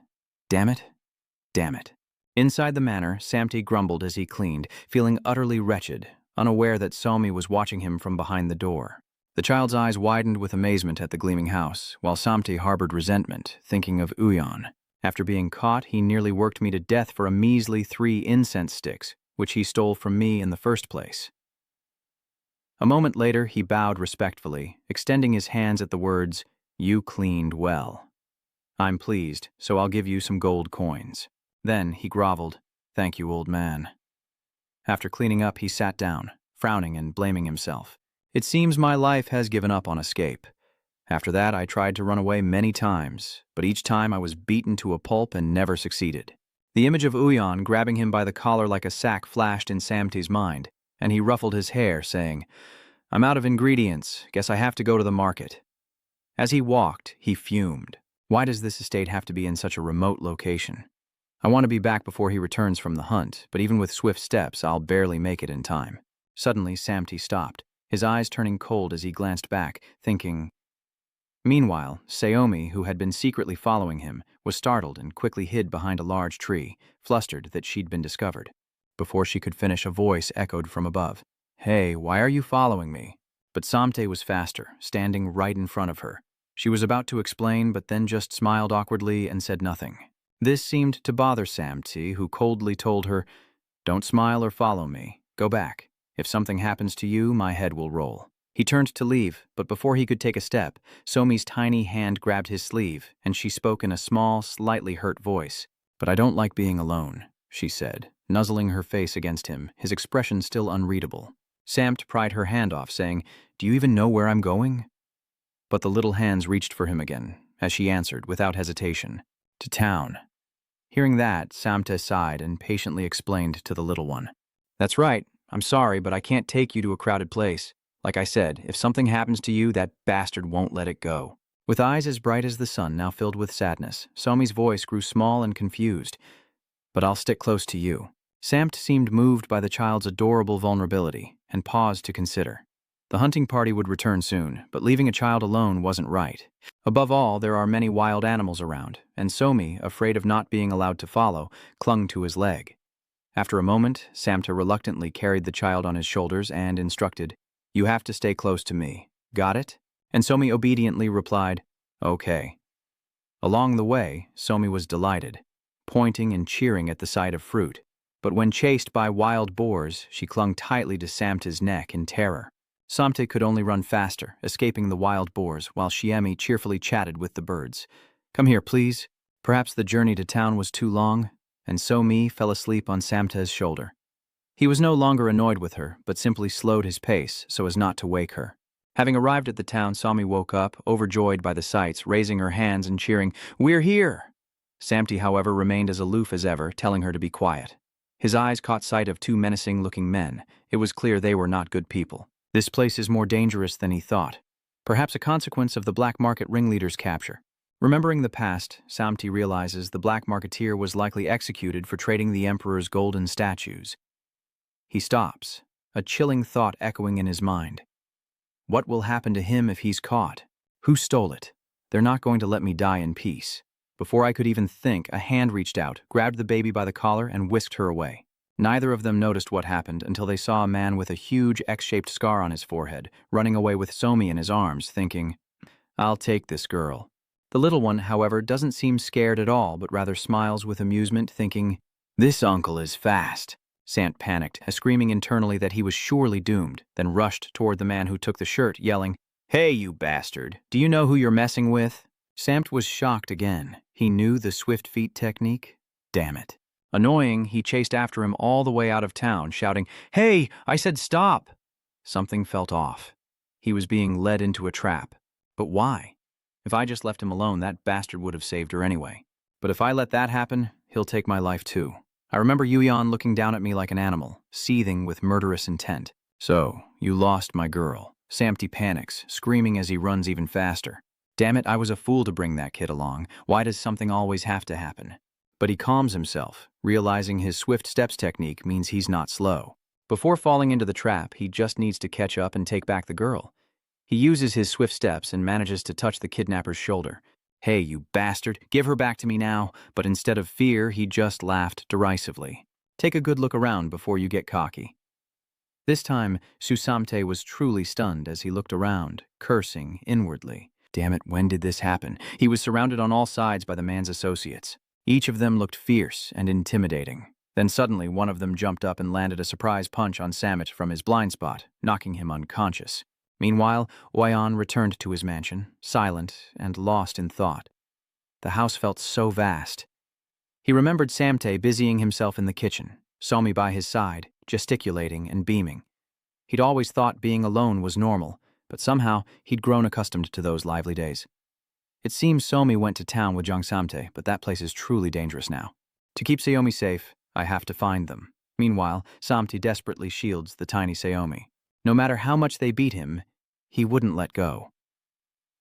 A: damn it, damn it." Inside the manor, Samtae grumbled as he cleaned, feeling utterly wretched, unaware that Somi was watching him from behind the door. The child's eyes widened with amazement at the gleaming house, while Samtae harbored resentment, thinking of Uyan. After being caught, he nearly worked me to death for a measly 3 incense sticks, which he stole from me in the first place. A moment later, he bowed respectfully, extending his hands at the words, "You cleaned well. I'm pleased, so I'll give you some gold coins." Then he groveled, "Thank you, old man." After cleaning up, he sat down, frowning and blaming himself. "It seems my life has given up on escape. After that, I tried to run away many times, but each time I was beaten to a pulp and never succeeded." The image of Uyan grabbing him by the collar like a sack flashed in Samtae's mind, and he ruffled his hair, saying, "I'm out of ingredients. Guess I have to go to the market." As he walked, he fumed. Why does this estate have to be in such a remote location? I want to be back before he returns from the hunt, but even with swift steps, I'll barely make it in time. Suddenly, Samtae stopped, his eyes turning cold as he glanced back, thinking. Meanwhile, Saomi, who had been secretly following him, was startled and quickly hid behind a large tree, flustered that she'd been discovered. Before she could finish, a voice echoed from above. "Hey, why are you following me?" But Samtae was faster, standing right in front of her. She was about to explain, but then just smiled awkwardly and said nothing. This seemed to bother Samtae, who coldly told her, "Don't smile or follow me. Go back. If something happens to you, my head will roll." He turned to leave, but before he could take a step, Somi's tiny hand grabbed his sleeve, and she spoke in a small, slightly hurt voice. "But I don't like being alone," she said, nuzzling her face against him, his expression still unreadable. Samt pried her hand off, saying, "Do you even know where I'm going?" But the little hands reached for him again, as she answered, without hesitation, "To town." Hearing that, Samta sighed and patiently explained to the little one. "That's right. I'm sorry, but I can't take you to a crowded place. Like I said, if something happens to you, that bastard won't let it go." With eyes as bright as the sun now filled with sadness, Somi's voice grew small and confused. "But I'll stick close to you." Samt seemed moved by the child's adorable vulnerability and paused to consider. The hunting party would return soon, but leaving a child alone wasn't right. Above all, there are many wild animals around, and Somi, afraid of not being allowed to follow, clung to his leg. After a moment, Samta reluctantly carried the child on his shoulders and instructed, "You have to stay close to me. Got it?" And Somi obediently replied, "Okay." Along the way, Somi was delighted, pointing and cheering at the sight of fruit. But when chased by wild boars, she clung tightly to Samta's neck in terror. Samta could only run faster, escaping the wild boars, while Shiemi cheerfully chatted with the birds. "Come here, please." Perhaps the journey to town was too long, and Somi fell asleep on Samta's shoulder. He was no longer annoyed with her, but simply slowed his pace so as not to wake her. Having arrived at the town, Somi woke up, overjoyed by the sights, raising her hands and cheering, "We're here!" Samti, however, remained as aloof as ever, telling her to be quiet. His eyes caught sight of 2 menacing-looking men. It was clear they were not good people. "This place is more dangerous than he thought." Perhaps a consequence of the black market ringleader's capture. Remembering the past, Samti realizes the black marketeer was likely executed for trading the emperor's golden statues. He stops, a chilling thought echoing in his mind. What will happen to him if he's caught? Who stole it? They're not going to let me die in peace. Before I could even think, a hand reached out, grabbed the baby by the collar, and whisked her away. Neither of them noticed what happened until they saw a man with a huge X-shaped scar on his forehead, running away with Somi in his arms, thinking, "I'll take this girl." The little one, however, doesn't seem scared at all, but rather smiles with amusement, thinking, "This uncle is fast." Sant panicked, screaming internally that he was surely doomed, then rushed toward the man who took the shirt, yelling, "Hey, you bastard! Do you know who you're messing with?" Samt was shocked again. He knew the swift feet technique. Damn it. Annoying, he chased after him all the way out of town, shouting, "Hey, I said stop!" Something felt off. He was being led into a trap. But why? If I just left him alone, that bastard would have saved her anyway. But if I let that happen, he'll take my life too. I remember Yuyan looking down at me like an animal, seething with murderous intent. "So, you lost my girl." Samti panics, screaming as he runs even faster. Damn it, I was a fool to bring that kid along. Why does something always have to happen? But he calms himself, realizing his swift steps technique means he's not slow. Before falling into the trap, he just needs to catch up and take back the girl. He uses his swift steps and manages to touch the kidnapper's shoulder. "Hey, you bastard, give her back to me now." But instead of fear, he just laughed derisively. Take a good look around before you get cocky. This time, Susamte was truly stunned as he looked around, cursing inwardly. Damn it, when did this happen? He was surrounded on all sides by the man's associates. Each of them looked fierce and intimidating. Then suddenly, one of them jumped up and landed a surprise punch on Samit from his blind spot, knocking him unconscious. Meanwhile, Oyan returned to his mansion, silent and lost in thought. The house felt so vast. He remembered Samte busying himself in the kitchen, Somi by his side, gesticulating and beaming. He'd always thought being alone was normal, but somehow he'd grown accustomed to those lively days. It seems Somi went to town with Jangsamte, but that place is truly dangerous now. To keep Sayomi safe, I have to find them. Meanwhile, Samti desperately shields the tiny Sayomi. No matter how much they beat him, he wouldn't let go.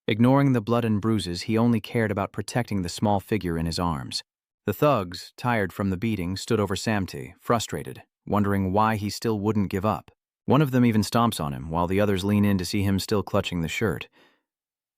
A: Ignoring the blood and bruises, he only cared about protecting the small figure in his arms. The thugs, tired from the beating, stood over Samti, frustrated, wondering why he still wouldn't give up. One of them even stomps on him, while the others lean in to see him still clutching the shirt.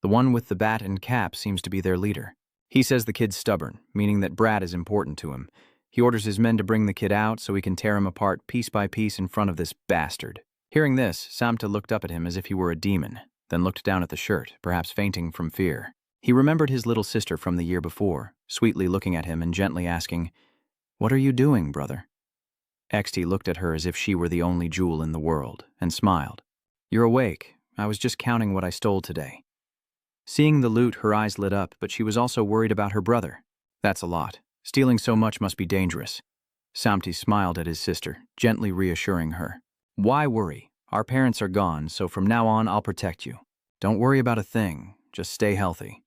A: The one with the bat and cap seems to be their leader. He says the kid's stubborn, meaning that Brad is important to him. He orders his men to bring the kid out so he can tear him apart piece by piece in front of this bastard. Hearing this, Samta looked up at him as if he were a demon, then looked down at the shirt, perhaps fainting from fear. He remembered his little sister from the year before, sweetly looking at him and gently asking, "What are you doing, brother?" XT looked at her as if she were the only jewel in the world, and smiled. "You're awake. I was just counting what I stole today." Seeing the loot, her eyes lit up, but she was also worried about her brother. "That's a lot. Stealing so much must be dangerous." Samti smiled at his sister, gently reassuring her. "Why worry? Our parents are gone, so from now on I'll protect you. Don't worry about a thing. Just stay healthy.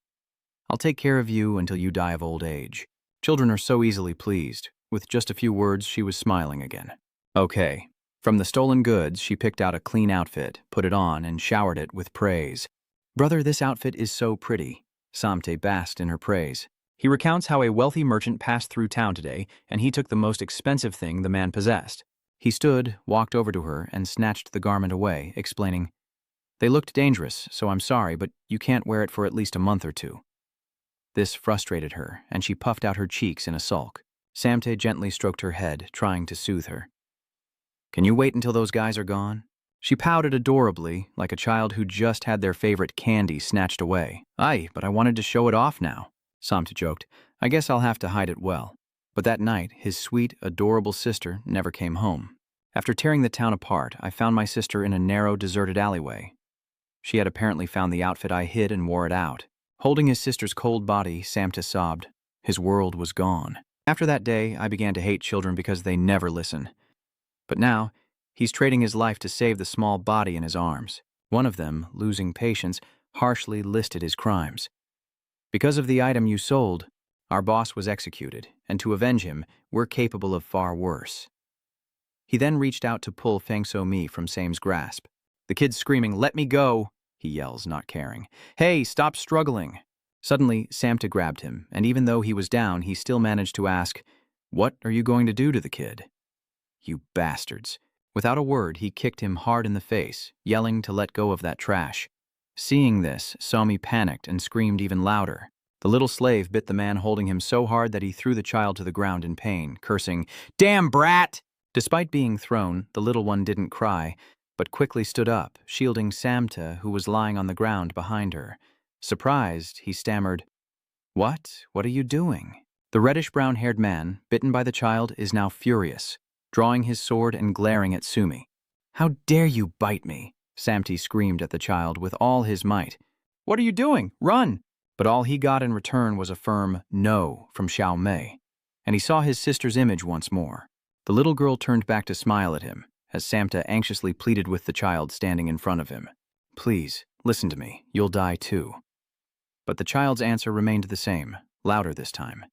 A: I'll take care of you until you die of old age." Children are so easily pleased. With just a few words, she was smiling again. Okay. From the stolen goods, she picked out a clean outfit, put it on, and showered it with praise. "Brother, this outfit is so pretty." Samte basked in her praise. He recounts how a wealthy merchant passed through town today, and he took the most expensive thing the man possessed. He stood, walked over to her, and snatched the garment away, explaining, "They looked dangerous, so I'm sorry, but you can't wear it for at least a month or two." This frustrated her, and she puffed out her cheeks in a sulk. Samte gently stroked her head, trying to soothe her. "Can you wait until those guys are gone?" She pouted adorably, like a child who just had their favorite candy snatched away. "Aye, but I wanted to show it off now," Samte joked. "I guess I'll have to hide it well." But that night, his sweet, adorable sister never came home. After tearing the town apart, I found my sister in a narrow, deserted alleyway. She had apparently found the outfit I hid and wore it out. Holding his sister's cold body, Samta sobbed. His world was gone. After that day, I began to hate children because they never listen. But now, he's trading his life to save the small body in his arms. One of them, losing patience, harshly listed his crimes. "Because of the item you sold, our boss was executed, and to avenge him, we're capable of far worse." He then reached out to pull Feng So Mi from Same's grasp. The kid's screaming, "Let me go!" he yells, not caring. Hey, stop struggling! Suddenly, Samta grabbed him, and even though he was down, he still managed to ask, "What are you going to do to the kid?" You bastards. Without a word, he kicked him hard in the face, yelling to let go of that trash. Seeing this, Somi panicked and screamed even louder. The little slave bit the man holding him so hard that he threw the child to the ground in pain, cursing, "Damn brat!" Despite being thrown, the little one didn't cry, but quickly stood up, shielding Samta, who was lying on the ground behind her. Surprised, he stammered, "What? What are you doing?" The reddish-brown-haired man, bitten by the child, is now furious, drawing his sword and glaring at Sumi. "How dare you bite me?" Samti screamed at the child with all his might. "What are you doing? Run!" But all he got in return was a firm "no" from Xiao Mei, and he saw his sister's image once more. The little girl turned back to smile at him, as Samta anxiously pleaded with the child standing in front of him. "Please, listen to me. You'll die too." But the child's answer remained the same, louder this time.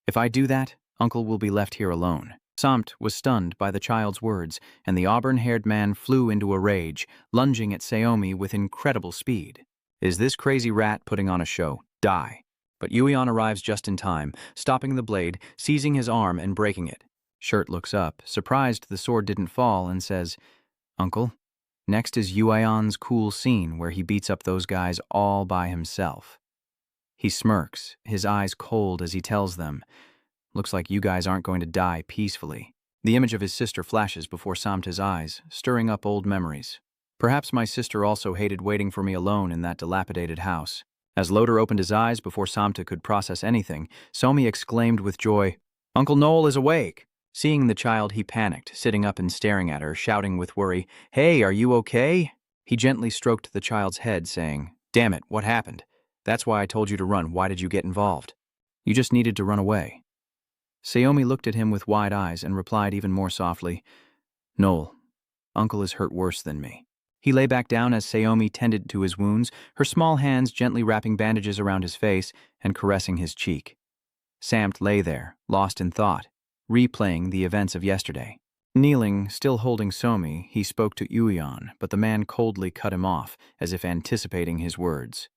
A: "If I do that, Uncle will be left here alone." Samt was stunned by the child's words, and the auburn-haired man flew into a rage, lunging at Saomi with incredible speed. Is this crazy rat putting on a show? Die. But Yuion arrives just in time, stopping the blade, seizing his arm and breaking it. Shirt looks up, surprised the sword didn't fall, and says, "Uncle, next is Yuion's cool scene where he beats up those guys all by himself." He smirks, his eyes cold as he tells them, "Looks like you guys aren't going to die peacefully." The image of his sister flashes before Samta's eyes, stirring up old memories. Perhaps my sister also hated waiting for me alone in that dilapidated house. As Loder opened his eyes before Samta could process anything, Somi exclaimed with joy, "Uncle Noel is awake!" Seeing the child, he panicked, sitting up and staring at her, shouting with worry, "Hey, are you okay?" He gently stroked the child's head, saying, "Damn it, what happened? That's why I told you to run. Why did you get involved? You just needed to run away." Saomi looked at him with wide eyes and replied even more softly, "Noel, Uncle is hurt worse than me." He lay back down as Saomi tended to his wounds, her small hands gently wrapping bandages around his face and caressing his cheek. Samt lay there, lost in thought, replaying the events of yesterday. Kneeling, still holding Somi, he spoke to Yuion, but the man coldly cut him off, as if anticipating his words.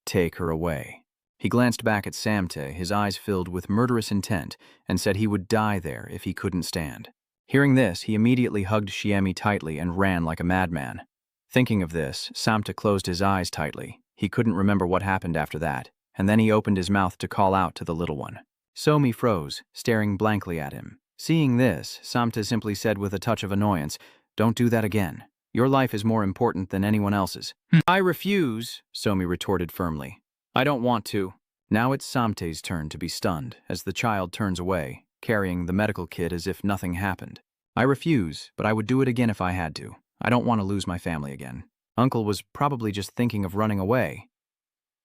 A: "Take her away." He glanced back at Samte, his eyes filled with murderous intent, and said he would die there if he couldn't stand. Hearing this, he immediately hugged Shiemi tightly and ran like a madman. Thinking of this, Samte closed his eyes tightly. He couldn't remember what happened after that, and then he opened his mouth to call out to the little one. Somi froze, staring blankly at him. Seeing this, Samte simply said with a touch of annoyance, "Don't do that again. Your life is more important than anyone else's." "I refuse," Somi retorted firmly. "I don't want to." Now it's Samte's turn to be stunned, as the child turns away, carrying the medical kit as if nothing happened. "I refuse, but I would do it again if I had to. I don't want to lose my family again. Uncle was probably just thinking of running away."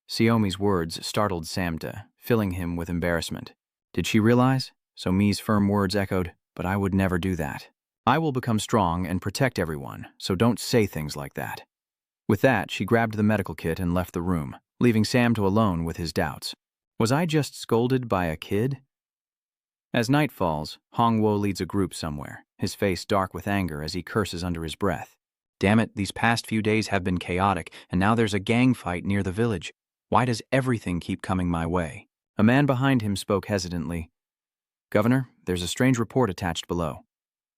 A: Siomi's words startled Samta, filling him with embarrassment. Did she realize? Somi's firm words echoed, "But I would never do that. I will become strong and protect everyone, so don't say things like that." With that, she grabbed the medical kit and left the room, leaving Samta alone with his doubts. Was I just scolded by a kid? As night falls, Hongwo leads a group somewhere, his face dark with anger as he curses under his breath. "Damn it, these past few days have been chaotic, and now there's a gang fight near the village. Why does everything keep coming my way?" A man behind him spoke hesitantly. "Governor, there's a strange report attached below."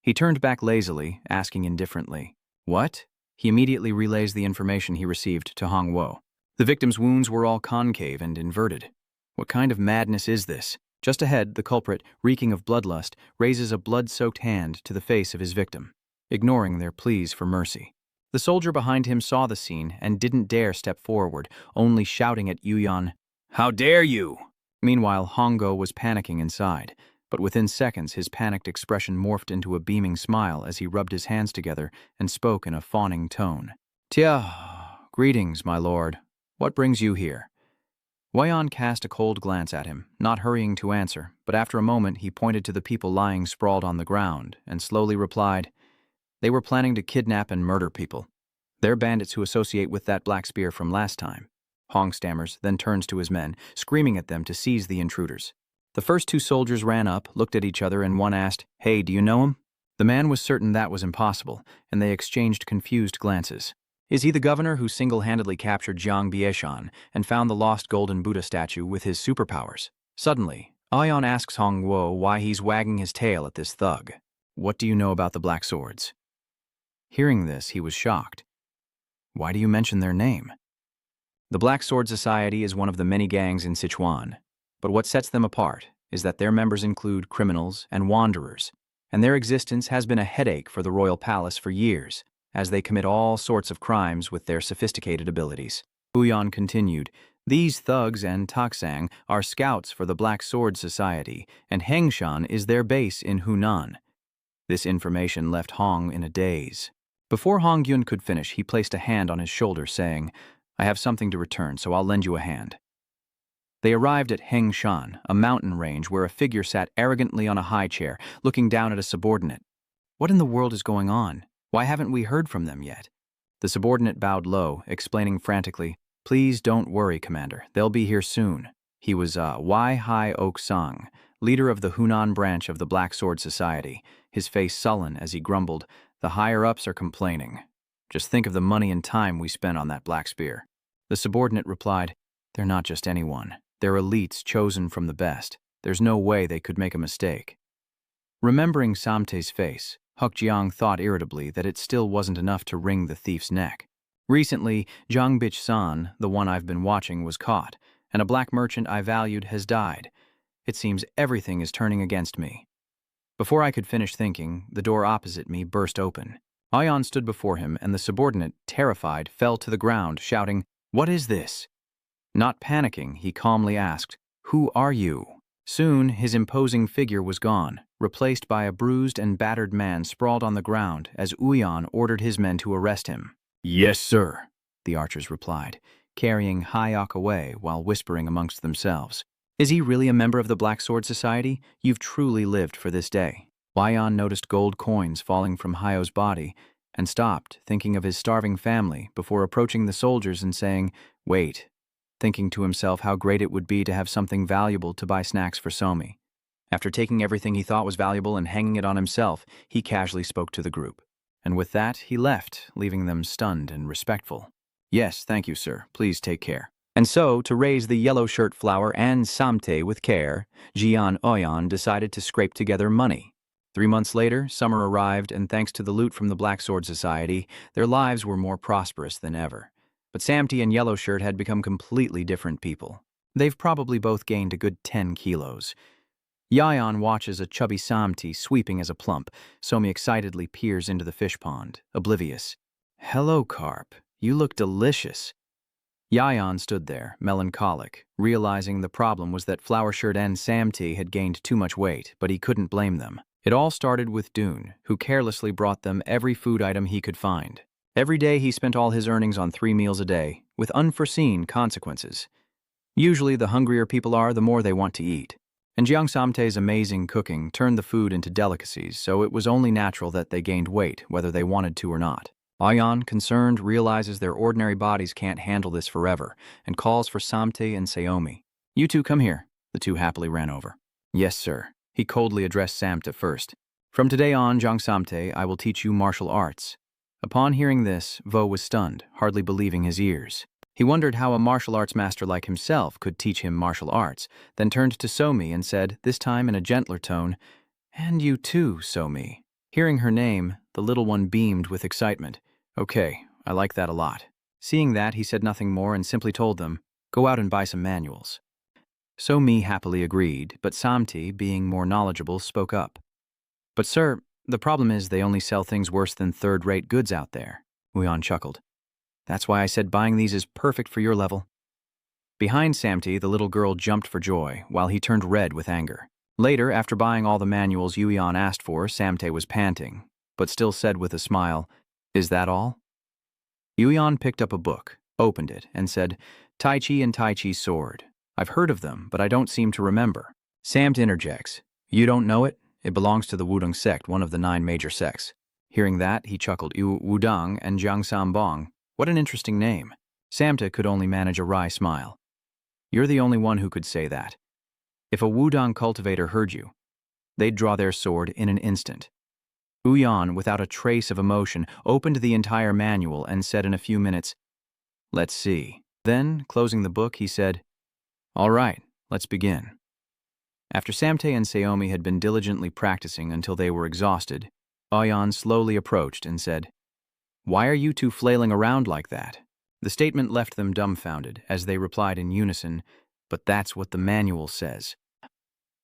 A: He turned back lazily, asking indifferently, "What?" He immediately relays the information he received to Hongwo. The victim's wounds were all concave and inverted. What kind of madness is this? Just ahead, the culprit, reeking of bloodlust, raises a blood-soaked hand to the face of his victim, ignoring their pleas for mercy. The soldier behind him saw the scene and didn't dare step forward, only shouting at Yuion, "How dare you!" Meanwhile, Hongo was panicking inside, but within seconds his panicked expression morphed into a beaming smile as he rubbed his hands together and spoke in a fawning tone. "Tia, greetings, my lord. What brings you here?" Weian cast a cold glance at him, not hurrying to answer, but after a moment he pointed to the people lying sprawled on the ground and slowly replied, "They were planning to kidnap and murder people. They're bandits who associate with that black spear from last time." Hong stammers, then turns to his men, screaming at them to seize the intruders. The first two soldiers ran up, looked at each other, and one asked, "Hey, do you know him?" The man was certain that was impossible, and they exchanged confused glances. Is he the governor who single-handedly captured Jiang Bieshan and found the lost golden Buddha statue with his superpowers? Suddenly, Ayan asks Hong Guo why he's wagging his tail at this thug. What do you know about the Black Swords? Hearing this, he was shocked. Why do you mention their name? The Black Sword Society is one of the many gangs in Sichuan, but what sets them apart is that their members include criminals and wanderers, and their existence has been a headache for the royal palace for years, as they commit all sorts of crimes with their sophisticated abilities. Huyan continued, these thugs and Taksang are scouts for the Black Sword Society, and Hengshan is their base in Hunan. This information left Hong in a daze. Before Hong Yun could finish, he placed a hand on his shoulder, saying, I have something to return, so I'll lend you a hand. They arrived at Hengshan, a mountain range where a figure sat arrogantly on a high chair, looking down at a subordinate. What in the world is going on? Why haven't we heard from them yet? The subordinate bowed low, explaining frantically, Please don't worry, Commander. They'll be here soon. He was Wai Hai Ok Sang, leader of the Hunan branch of the Black Sword Society, his face sullen as he grumbled, The higher-ups are complaining. Just think of the money and time we spent on that black spear. The subordinate replied, They're not just anyone. They're elites chosen from the best. There's no way they could make a mistake. Remembering Samte's face, Huk Jiang thought irritably that it still wasn't enough to wring the thief's neck. Recently, Zhang Bichsan, the one I've been watching, was caught, and a black merchant I valued has died. It seems everything is turning against me. Before I could finish thinking, the door opposite me burst open. Ayan stood before him, and the subordinate, terrified, fell to the ground, shouting, What is this? Not panicking, he calmly asked, Who are you? Soon, his imposing figure was gone, replaced by a bruised and battered man sprawled on the ground as Uyan ordered his men to arrest him. Yes, sir, the archers replied, carrying Hayok away while whispering amongst themselves. Is he really a member of the Black Sword Society? You've truly lived for this day. Wayan noticed gold coins falling from Hayo's body and stopped, thinking of his starving family, before approaching the soldiers and saying, Wait, thinking to himself how great it would be to have something valuable to buy snacks for Somi. After taking everything he thought was valuable and hanging it on himself, he casually spoke to the group. And with that, he left, leaving them stunned and respectful. Yes, thank you, sir. Please take care. And so, to raise the yellow shirt flower and Samte with care, Jian Oyan decided to scrape together money. 3 months later, summer arrived, and thanks to the loot from the Black Sword Society, their lives were more prosperous than ever. But Samte and Yellowshirt had become completely different people. They've probably both gained a good 10 kilos. Yayan watches a chubby Samte sweeping as a plump. Somi excitedly peers into the fish pond, oblivious. Hello, carp. You look delicious. Yayan stood there, melancholic, realizing the problem was that Flowershirt and Samte had gained too much weight, but he couldn't blame them. It all started with Dune, who carelessly brought them every food item he could find. Every day he spent all his earnings on 3 meals a day, with unforeseen consequences. Usually the hungrier people are, the more they want to eat. And Jiang Samte's amazing cooking turned the food into delicacies, so it was only natural that they gained weight, whether they wanted to or not. Ayan, concerned, realizes their ordinary bodies can't handle this forever, and calls for Samte and Saomi. You two come here. The two happily ran over. Yes, sir. He coldly addressed Samte first. From today on, Jiang Samte, I will teach you martial arts. Upon hearing this, Vo was stunned, hardly believing his ears. He wondered how a martial arts master like himself could teach him martial arts, then turned to Somi and said, this time in a gentler tone, And you too, Somi. Hearing her name, the little one beamed with excitement. Okay, I like that a lot. Seeing that, he said nothing more and simply told them, Go out and buy some manuals. Somi happily agreed, but Samte, being more knowledgeable, spoke up. But sir, the problem is they only sell things worse than third-rate goods out there. Uyan chuckled. That's why I said buying these is perfect for your level. Behind Samte, the little girl jumped for joy, while he turned red with anger. Later, after buying all the manuals Uyan asked for, Samte was panting, but still said with a smile, Is that all? Uyan picked up a book, opened it, and said, Tai Chi and Tai Chi Sword. I've heard of them, but I don't seem to remember. Samte interjects, You don't know it? It belongs to the Wudang sect, one of the 9 major sects. Hearing that, he chuckled, Wudang and Jiang Sambong. What an interesting name. Samte could only manage a wry smile. You're the only one who could say that. If a Wudang cultivator heard you, they'd draw their sword in an instant. Uyan, without a trace of emotion, opened the entire manual and said in a few minutes, "Let's see." Then, closing the book, he said, "All right, let's begin." After Samte and Saomi had been diligently practicing until they were exhausted, Uyan slowly approached and said, "Why are you two flailing around like that?" The statement left them dumbfounded, as they replied in unison, "But that's what the manual says."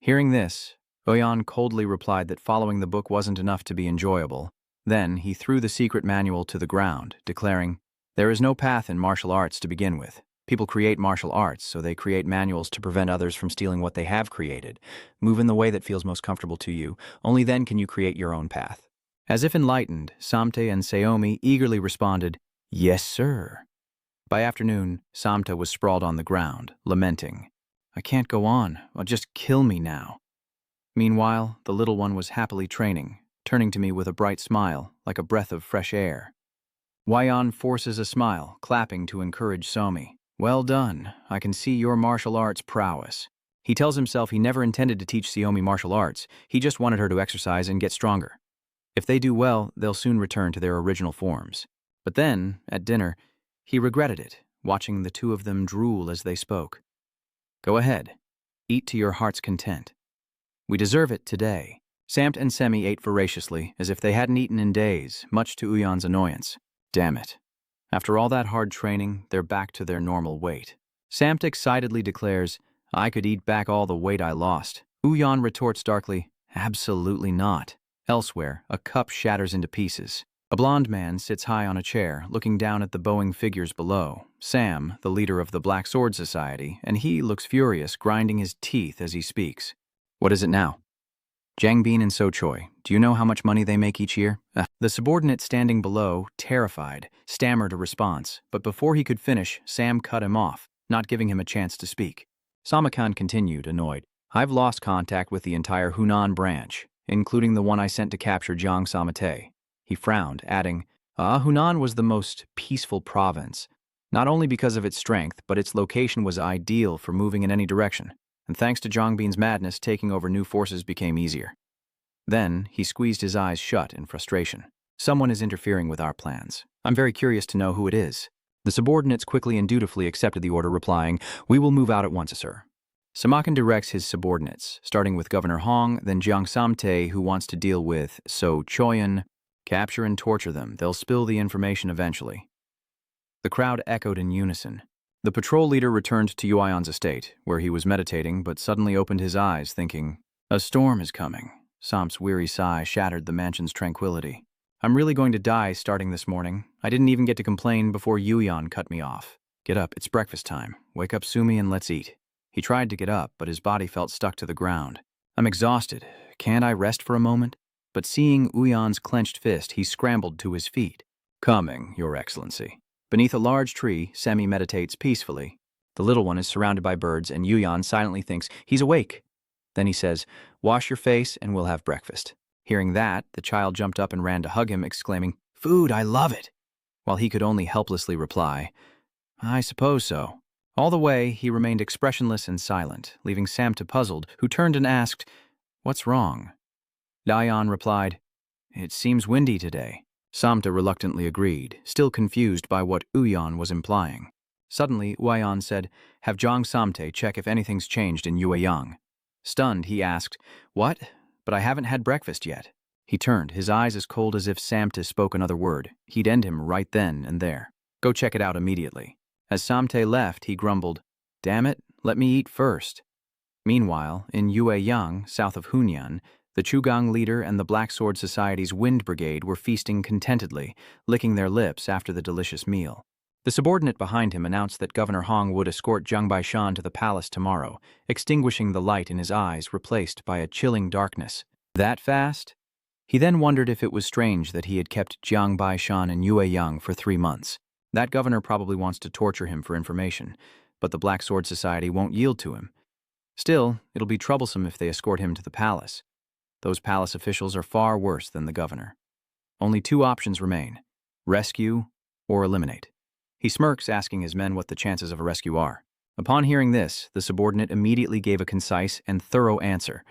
A: Hearing this, Uyan coldly replied that following the book wasn't enough to be enjoyable. Then he threw the secret manual to the ground, declaring, "There is no path in martial arts to begin with. People create martial arts, so they create manuals to prevent others from stealing what they have created. Move in the way that feels most comfortable to you. Only then can you create your own path." As if enlightened, Samte and Saomi eagerly responded, "Yes, sir." By afternoon, Samte was sprawled on the ground, lamenting, "I can't go on. Just kill me now." Meanwhile, the little one was happily training, turning to me with a bright smile, like a breath of fresh air. Uyan forces a smile, clapping to encourage Somi. "Well done. I can see your martial arts prowess." He tells himself he never intended to teach Saomi martial arts. He just wanted her to exercise and get stronger. If they do well, they'll soon return to their original forms. But then, at dinner, he regretted it, watching the two of them drool as they spoke. "Go ahead. Eat to your heart's content. We deserve it today." Samt and Semi ate voraciously, as if they hadn't eaten in days, much to Uyan's annoyance. Damn it. After all that hard training, they're back to their normal weight. Samt excitedly declares, "I could eat back all the weight I lost." Uyan retorts darkly, "Absolutely not." Elsewhere, a cup shatters into pieces. A blond man sits high on a chair, looking down at the bowing figures below. Sam, the leader of the Black Sword Society, and he looks furious, grinding his teeth as he speaks. "What is it now?" "Jangbin and Sochoi, do you know how much money they make each year?" The subordinate standing below, terrified, stammered a response, but before he could finish, Sam cut him off, not giving him a chance to speak. Samakan continued, annoyed. "I've lost contact with the entire Hunan branch, including the one I sent to capture Jiang Samate." He frowned, adding, Hunan was the most peaceful province, not only because of its strength, but its location was ideal for moving in any direction, and thanks to Zhongbin's madness, taking over new forces became easier. Then, he squeezed his eyes shut in frustration. "Someone is interfering with our plans. I'm very curious to know who it is." The subordinates quickly and dutifully accepted the order, replying, "We will move out at once, sir." Samakan directs his subordinates, starting with Governor Hong, then Jiang Samte, who wants to deal with So Choyan. Capture and torture them. They'll spill the information eventually. The crowd echoed in unison. The patrol leader returned to Uyan's estate, where he was meditating, but suddenly opened his eyes, thinking, "A storm is coming." Sam's weary sigh shattered the mansion's tranquility. "I'm really going to die starting this morning. I didn't even get to complain before Uyan cut me off. Get up, it's breakfast time. Wake up Sumi and let's eat." He tried to get up, but his body felt stuck to the ground. "I'm exhausted. Can't I rest for a moment?" But seeing Uyan's clenched fist, he scrambled to his feet. "Coming, Your Excellency." Beneath a large tree, Semi meditates peacefully. The little one is surrounded by birds, and Uyan silently thinks, he's awake. Then he says, "Wash your face and we'll have breakfast." Hearing that, the child jumped up and ran to hug him, exclaiming, "Food, I love it!" While he could only helplessly reply, "I suppose so." All the way, he remained expressionless and silent, leaving Samta puzzled, who turned and asked, "What's wrong?" Dayan replied, "It seems windy today." Samta reluctantly agreed, still confused by what Uyan was implying. Suddenly, Uyan said, "Have Jiang Samte check if anything's changed in Yueyang." Stunned, he asked, "What? But I haven't had breakfast yet." He turned, his eyes as cold as if Samte spoke another word. He'd end him right then and there. "Go check it out immediately." As Samte left, he grumbled, "Damn it, let me eat first." Meanwhile, in Yueyang, south of Hunyan, the Chugang leader and the Black Sword Society's Wind Brigade were feasting contentedly, licking their lips after the delicious meal. The subordinate behind him announced that Governor Hong would escort Jiang Baishan to the palace tomorrow, extinguishing the light in his eyes, replaced by a chilling darkness. That fast? He then wondered if it was strange that he had kept Jiang Baishan in Yueyang for 3 months. That governor probably wants to torture him for information, but the Black Sword Society won't yield to him. Still, it'll be troublesome if they escort him to the palace. Those palace officials are far worse than the governor. Only 2 options remain: rescue or eliminate. He smirks, asking his men what the chances of a rescue are. Upon hearing this, the subordinate immediately gave a concise and thorough answer.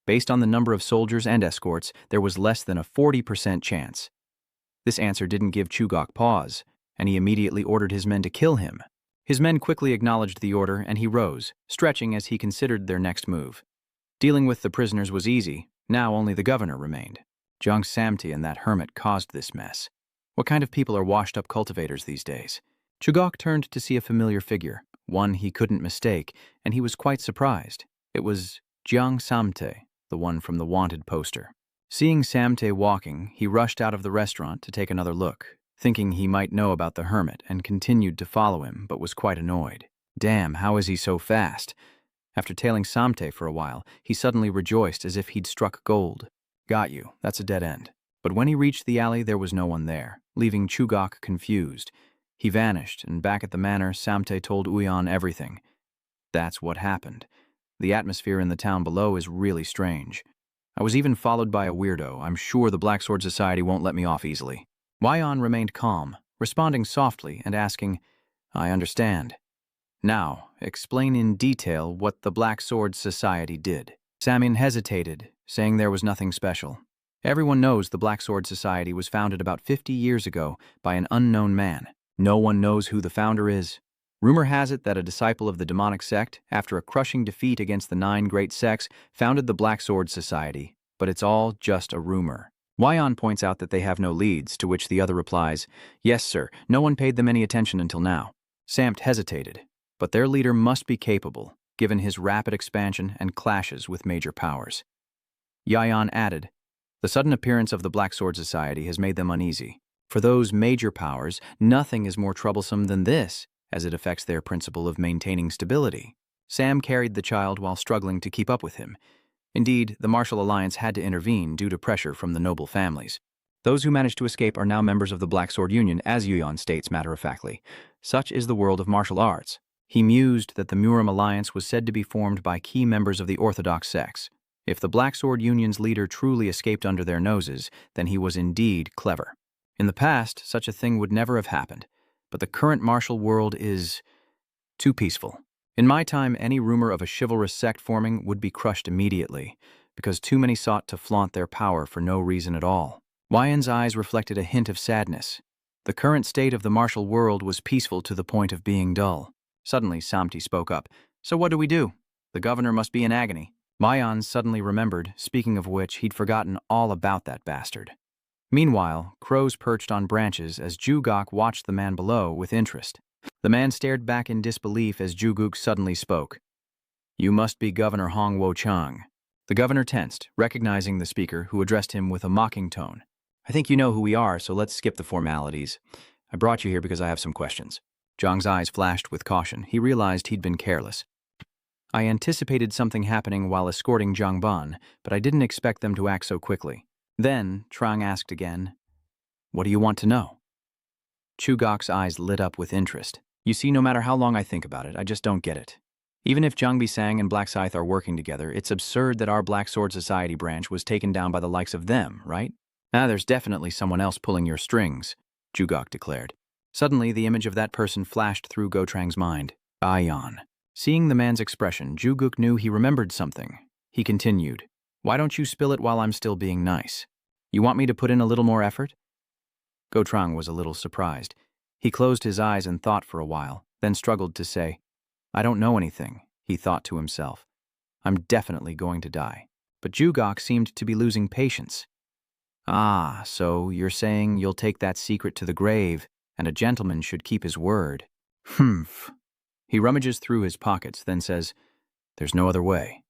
A: Based on the number of soldiers and escorts, there was less than a 40% chance. This answer didn't give Chugok pause, and he immediately ordered his men to kill him. His men quickly acknowledged the order, and he rose, stretching as he considered their next move. Dealing with the prisoners was easy. Now only the governor remained. Jung Samti and that hermit caused this mess. What kind of people are washed-up cultivators these days? Chugok turned to see a familiar figure, one he couldn't mistake, and he was quite surprised. It was Jung Samte, the one from the Wanted poster. Seeing Samte walking, he rushed out of the restaurant to take another look, thinking he might know about the hermit, and continued to follow him, but was quite annoyed. Damn, how is he so fast? After tailing Samte for a while, he suddenly rejoiced as if he'd struck gold. Got you, that's a dead end. But when he reached the alley, there was no one there, leaving Chugok confused. He vanished, and back at the manor, Samte told Uyan everything. That's what happened. The atmosphere in the town below is really strange. I was even followed by a weirdo. I'm sure the Black Sword Society won't let me off easily. Wyon remained calm, responding softly and asking, I understand. Now, explain in detail what the Black Sword Society did. Samin hesitated, saying there was nothing special. Everyone knows the Black Sword Society was founded about 50 years ago by an unknown man. No one knows who the founder is. Rumor has it that a disciple of the demonic sect, after a crushing defeat against the 9 great sects, founded the Black Sword Society, but it's all just a rumor. Wyon points out that they have no leads, to which the other replies, Yes, sir, no one paid them any attention until now. Samt hesitated, but their leader must be capable, given his rapid expansion and clashes with major powers. Yayan added, The sudden appearance of the Black Sword Society has made them uneasy. For those major powers, nothing is more troublesome than this, as it affects their principle of maintaining stability. Sam carried the child while struggling to keep up with him. Indeed, the martial alliance had to intervene due to pressure from the noble families. Those who managed to escape are now members of the Black Sword Union, as Yuyan states matter-of-factly. Such is the world of martial arts. He mused that the Murim alliance was said to be formed by key members of the Orthodox sects. If the Black Sword Union's leader truly escaped under their noses, then he was indeed clever. In the past, such a thing would never have happened, but the current martial world is too peaceful. In my time, any rumor of a chivalrous sect forming would be crushed immediately, because too many sought to flaunt their power for no reason at all. Wyon's eyes reflected a hint of sadness. The current state of the martial world was peaceful to the point of being dull. Suddenly, Samti spoke up. So what do we do? The governor must be in agony. Wyon suddenly remembered, speaking of which, he'd forgotten all about that bastard. Meanwhile, crows perched on branches as Jugok watched the man below with interest. The man stared back in disbelief as Juguk suddenly spoke. You must be Governor Hong Wo-chang. The governor tensed, recognizing the speaker, who addressed him with a mocking tone. I think you know who we are, so let's skip the formalities. I brought you here because I have some questions. Zhang's eyes flashed with caution. He realized he'd been careless. I anticipated something happening while escorting Zhang Ban, but I didn't expect them to act so quickly. Then, Trang asked again, What do you want to know? Chugok's eyes lit up with interest. You see, no matter how long I think about it, I just don't get it. Even if Zhang Bisang and Black Scythe are working together, it's absurd that our Black Sword Society branch was taken down by the likes of them, right? There's definitely someone else pulling your strings, Jugok declared. Suddenly, the image of that person flashed through Gotrang's mind. Ayan. Seeing the man's expression, Juguk knew he remembered something. He continued, Why don't you spill it while I'm still being nice? You want me to put in a little more effort? Gotrang was a little surprised. He closed his eyes and thought for a while, then struggled to say, I don't know anything, he thought to himself. I'm definitely going to die. But Jugok seemed to be losing patience. Ah, so you're saying you'll take that secret to the grave, and a gentleman should keep his word. Humph. He rummages through his pockets, then says, There's no other way.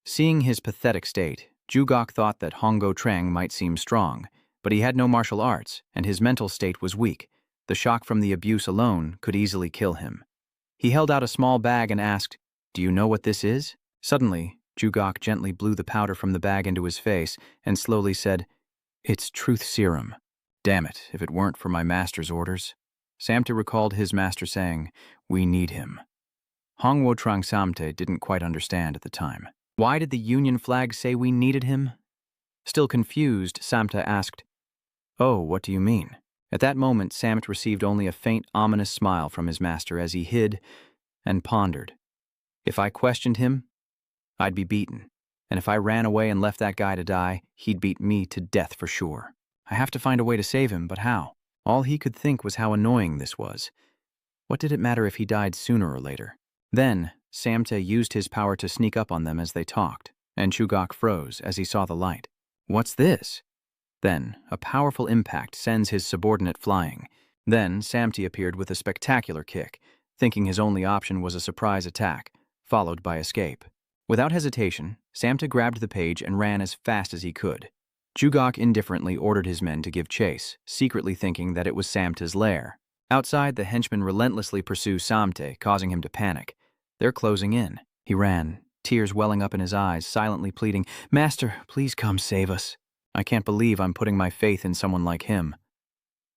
A: Seeing his pathetic state, Jugok thought that Hongo Trang might seem strong, but he had no martial arts, and his mental state was weak. The shock from the abuse alone could easily kill him. He held out a small bag and asked, Do you know what this is? Suddenly, Jugok gently blew the powder from the bag into his face and slowly said, It's truth serum. Damn it, if it weren't for my master's orders. Samte recalled his master saying, We need him. Hong Wo-Trang Samte didn't quite understand at the time. Why did the Union flag say we needed him? Still confused, Samte asked, Oh, what do you mean? At that moment, Samt received only a faint, ominous smile from his master as he hid and pondered. If I questioned him, I'd be beaten. And if I ran away and left that guy to die, he'd beat me to death for sure. I have to find a way to save him, but how? All he could think was how annoying this was. What did it matter if he died sooner or later? Then, Samte used his power to sneak up on them as they talked, and Chugak froze as he saw the light. What's this? Then, a powerful impact sends his subordinate flying. Then, Samte appeared with a spectacular kick, thinking his only option was a surprise attack, followed by escape. Without hesitation, Samte grabbed the page and ran as fast as he could. Chugak indifferently ordered his men to give chase, secretly thinking that it was Samte's lair. Outside, the henchmen relentlessly pursue Samte, causing him to panic. They're closing in. He ran, tears welling up in his eyes, silently pleading, "Master, please come save us. I can't believe I'm putting my faith in someone like him."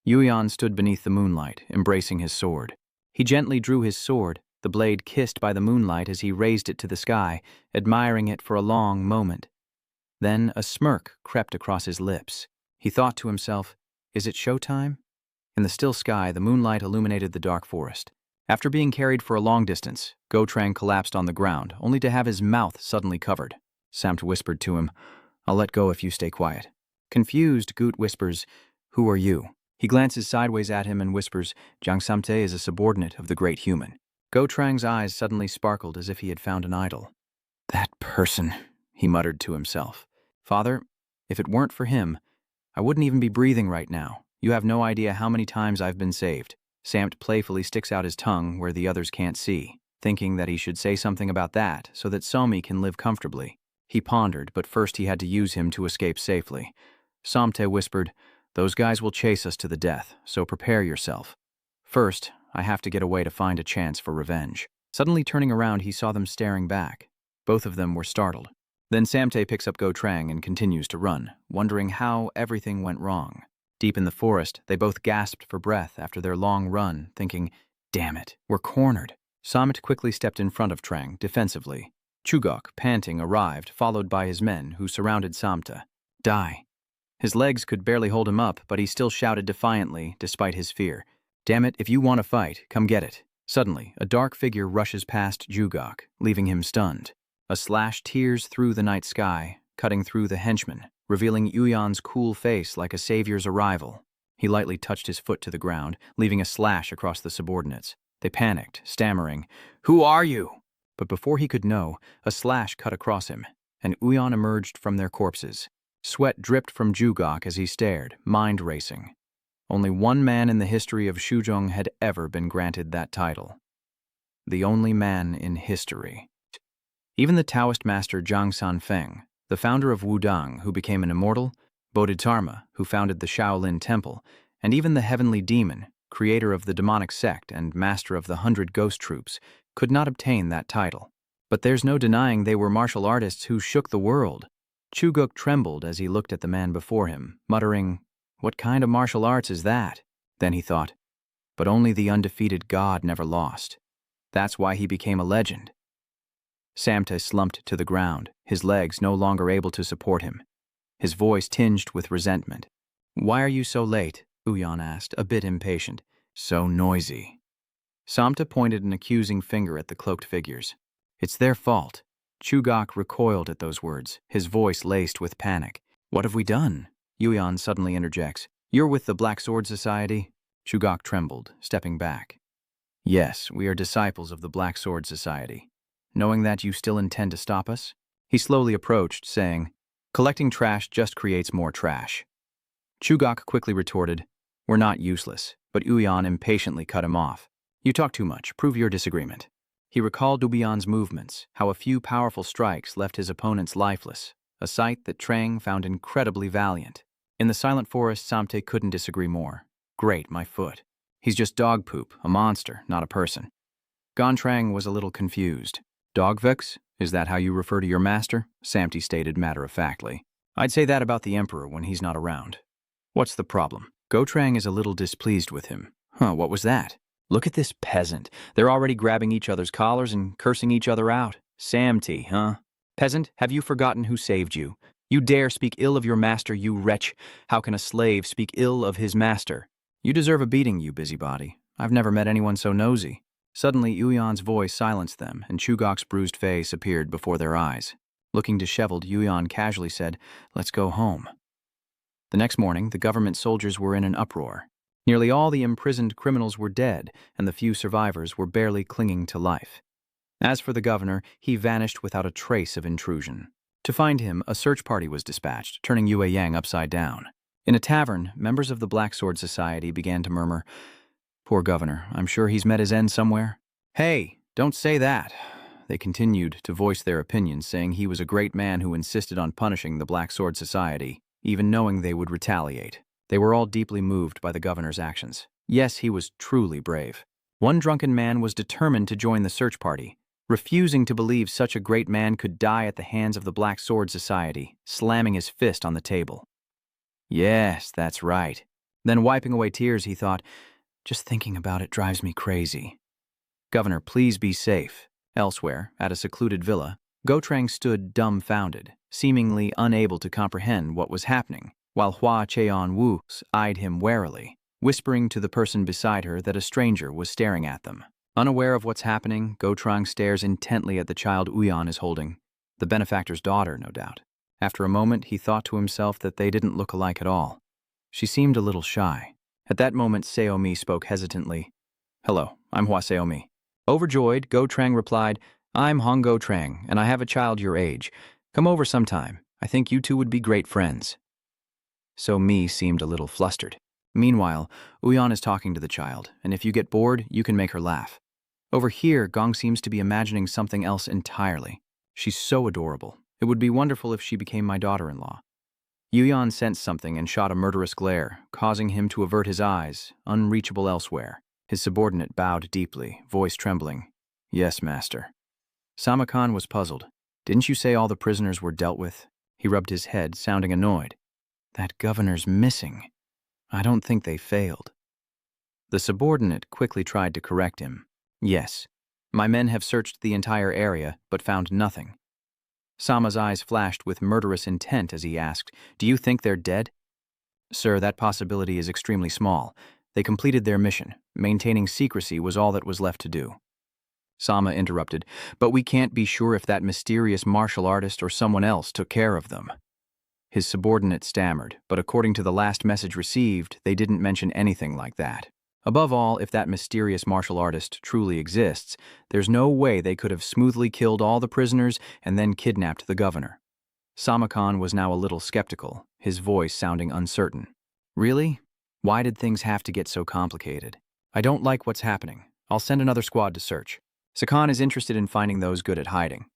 A: Yuyan stood beneath the moonlight, embracing his sword. He gently drew his sword, the blade kissed by the moonlight as he raised it to the sky, admiring it for a long moment. Then a smirk crept across his lips. He thought to himself, is it showtime? In the still sky, the moonlight illuminated the dark forest. After being carried for a long distance, Go Trang collapsed on the ground, only to have his mouth suddenly covered. Samt whispered to him, "I'll let go if you stay quiet." Confused, Gut whispers, "Who are you?" He glances sideways at him and whispers, "Jiang Samte is a subordinate of the great human." Go Trang's eyes suddenly sparkled as if he had found an idol. "That person," he muttered to himself. "Father, if it weren't for him, I wouldn't even be breathing right now. You have no idea how many times I've been saved." Samt playfully sticks out his tongue where the others can't see, thinking that he should say something about that so that Somi can live comfortably. He pondered, but first he had to use him to escape safely. Samte whispered, "Those guys will chase us to the death, so prepare yourself. First, I have to get away to find a chance for revenge." Suddenly turning around, he saw them staring back. Both of them were startled. Then Samte picks up Go Trang and continues to run, wondering how everything went wrong. Deep in the forest, they both gasped for breath after their long run, thinking, "Damn it, we're cornered." Samit quickly stepped in front of Trang, defensively. Chugak, panting, arrived, followed by his men, who surrounded Samte. "Die." His legs could barely hold him up, but he still shouted defiantly, despite his fear. "Damn it, if you want to fight, come get it." Suddenly, a dark figure rushes past Chugak, leaving him stunned. A slash tears through the night sky, cutting through the henchman, revealing Yuyan's cool face like a savior's arrival. He lightly touched his foot to the ground, leaving a slash across the subordinates. They panicked, stammering, "Who are you?" But before he could know, a slash cut across him, and Yuyan emerged from their corpses. Sweat dripped from Chugak as he stared, mind racing. Only one man in the history of Shuzhong had ever been granted that title. The only man in history. Even the Taoist master Zhang Sanfeng, the founder of Wudang, who became an immortal, Bodhidharma, who founded the Shaolin Temple, and even the heavenly demon, creator of the demonic sect and master of the 100 ghost troops, could not obtain that title. But there's no denying they were martial artists who shook the world. Chuguk trembled as he looked at the man before him, muttering, "What kind of martial arts is that?" Then he thought, but only the undefeated god never lost. That's why he became a legend. Samte slumped to the ground, his legs no longer able to support him. His voice tinged with resentment. "Why are you so late?" Yuyan asked, a bit impatient. "So noisy." Samte pointed an accusing finger at the cloaked figures. "It's their fault." Chugak recoiled at those words, his voice laced with panic. "What have we done?" Yuyan suddenly interjects. "You're with the Black Sword Society?" Chugak trembled, stepping back. "Yes, we are disciples of the Black Sword Society. Knowing that, you still intend to stop us?" He slowly approached, saying, "Collecting trash just creates more trash." Chugak quickly retorted, "We're not useless," but Yuyan impatiently cut him off. "You talk too much. Prove your disagreement." He recalled Dubian's movements, how a few powerful strikes left his opponents lifeless, a sight that Trang found incredibly valiant. In the silent forest, Samte couldn't disagree more. "Great, my foot. He's just dog poop, a monster, not a person." Trang was a little confused. "Dogvex? Is that how you refer to your master?" Samte stated matter-of-factly. "I'd say that about the Emperor when he's not around." "What's the problem?" Go Trang is a little displeased with him. What was that?" "Look at this peasant. They're already grabbing each other's collars and cursing each other out. Samte, huh? Peasant, have you forgotten who saved you? You dare speak ill of your master, you wretch. How can a slave speak ill of his master? You deserve a beating, you busybody. I've never met anyone so nosy." Suddenly, Yuyan's voice silenced them, and Chugak's bruised face appeared before their eyes. Looking disheveled, Yuyan casually said, "Let's go home." The next morning, the government soldiers were in an uproar. Nearly all the imprisoned criminals were dead, and the few survivors were barely clinging to life. As for the governor, he vanished without a trace of intrusion. To find him, a search party was dispatched, turning Yue Yang upside down. In a tavern, members of the Black Sword Society began to murmur, "Poor governor, I'm sure he's met his end somewhere." "Hey, don't say that." They continued to voice their opinions, saying he was a great man who insisted on punishing the Black Sword Society, even knowing they would retaliate. They were all deeply moved by the governor's actions. Yes, he was truly brave. One drunken man was determined to join the search party, refusing to believe such a great man could die at the hands of the Black Sword Society, slamming his fist on the table. "Yes, that's right." Then, wiping away tears, he thought, "Just thinking about it drives me crazy." "Governor, please be safe." Elsewhere, at a secluded villa, Gotrang stood dumbfounded, seemingly unable to comprehend what was happening, while Hua Cheon-woo eyed him warily, whispering to the person beside her that a stranger was staring at them. Unaware of what's happening, Gotrang stares intently at the child Uyan is holding, the benefactor's daughter, no doubt. After a moment, he thought to himself that they didn't look alike at all. She seemed a little shy. At that moment, Seomi spoke hesitantly. "Hello, I'm Hosaomi." Overjoyed, Gotrang replied, "I'm Hong Gotrang, and I have a child your age. Come over sometime. I think you two would be great friends." So Mi seemed a little flustered. Meanwhile, Uyan is talking to the child, and if you get bored, you can make her laugh. Over here, Gong seems to be imagining something else entirely. She's so adorable. It would be wonderful if she became my daughter-in-law. Yuyan sensed something and shot a murderous glare, causing him to avert his eyes, unreachable elsewhere. His subordinate bowed deeply, voice trembling. "Yes, master." Samakan was puzzled. "Didn't you say all the prisoners were dealt with?" He rubbed his head, sounding annoyed. "That governor's missing. I don't think they failed." The subordinate quickly tried to correct him. "Yes, my men have searched the entire area, but found nothing." Sama's eyes flashed with murderous intent as he asked, "Do you think they're dead?" "Sir, that possibility is extremely small. They completed their mission. Maintaining secrecy was all that was left to do." Sama interrupted, "But we can't be sure if that mysterious martial artist or someone else took care of them." His subordinate stammered, but according to the last message received, they didn't mention anything like that. Above all, if that mysterious martial artist truly exists, there's no way they could have smoothly killed all the prisoners and then kidnapped the governor. Samakan was now a little skeptical, his voice sounding uncertain. "Really? Why did things have to get so complicated? I don't like what's happening. I'll send another squad to search. Sakan is interested in finding those good at hiding.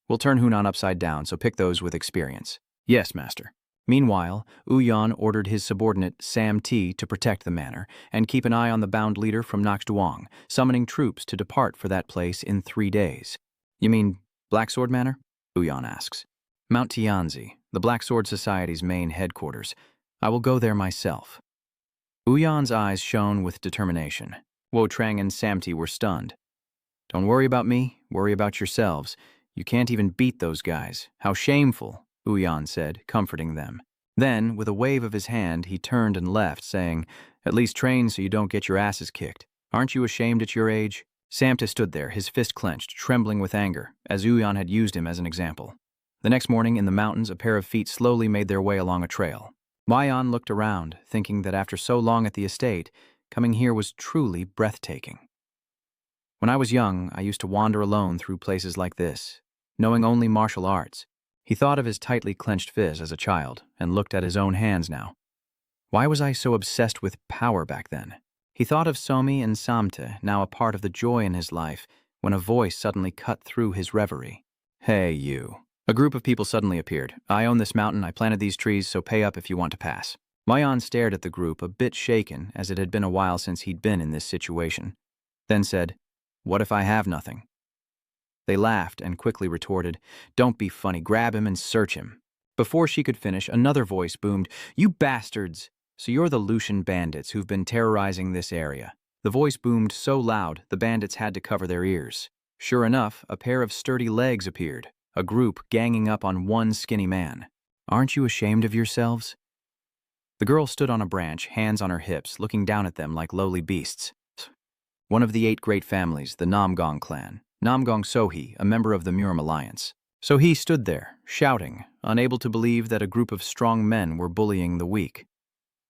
A: We'll turn Hunan upside down, so pick those with experience." "Yes, master." Meanwhile, Uyan ordered his subordinate Sam T to protect the manor and keep an eye on the bound leader from Nakduong, summoning troops to depart for that place in 3 days. "You mean Black Sword Manor?" Uyan asks. "Mount Tianzi, the Black Sword Society's main headquarters. I will go there myself." Uyan's eyes shone with determination. Wotrang and Samti were stunned. "Don't worry about me, worry about yourselves. You can't even beat those guys. How shameful," Uyan said, comforting them. Then, with a wave of his hand, he turned and left, saying, "At least train so you don't get your asses kicked. Aren't you ashamed at your age?" Samta stood there, his fist clenched, trembling with anger, as Uyan had used him as an example. The next morning, in the mountains, a pair of feet slowly made their way along a trail. Mayan looked around, thinking that after so long at the estate, coming here was truly breathtaking. "When I was young, I used to wander alone through places like this, knowing only martial arts." He thought of his tightly clenched fist as a child and looked at his own hands now. Why was I so obsessed with power back then? He thought of Somi and Samte, now a part of the joy in his life, when a voice suddenly cut through his reverie. "Hey, you." A group of people suddenly appeared. "I own this mountain, I planted these trees, so pay up if you want to pass." Mayan stared at the group, a bit shaken, as it had been a while since he'd been in this situation. Then said, "What if I have nothing?" They laughed and quickly retorted, "Don't be funny, grab him and search him." Before she could finish, another voice boomed, "You bastards! So you're the Lucian bandits who've been terrorizing this area." The voice boomed so loud, the bandits had to cover their ears. Sure enough, a pair of sturdy legs appeared, a group ganging up on one skinny man. "Aren't you ashamed of yourselves?" The girl stood on a branch, hands on her hips, looking down at them like lowly beasts. "One of the 8 great families, the Namgong clan. Gong Sohi, a member of the Murim Alliance." So he stood there, shouting, unable to believe that a group of strong men were bullying the weak.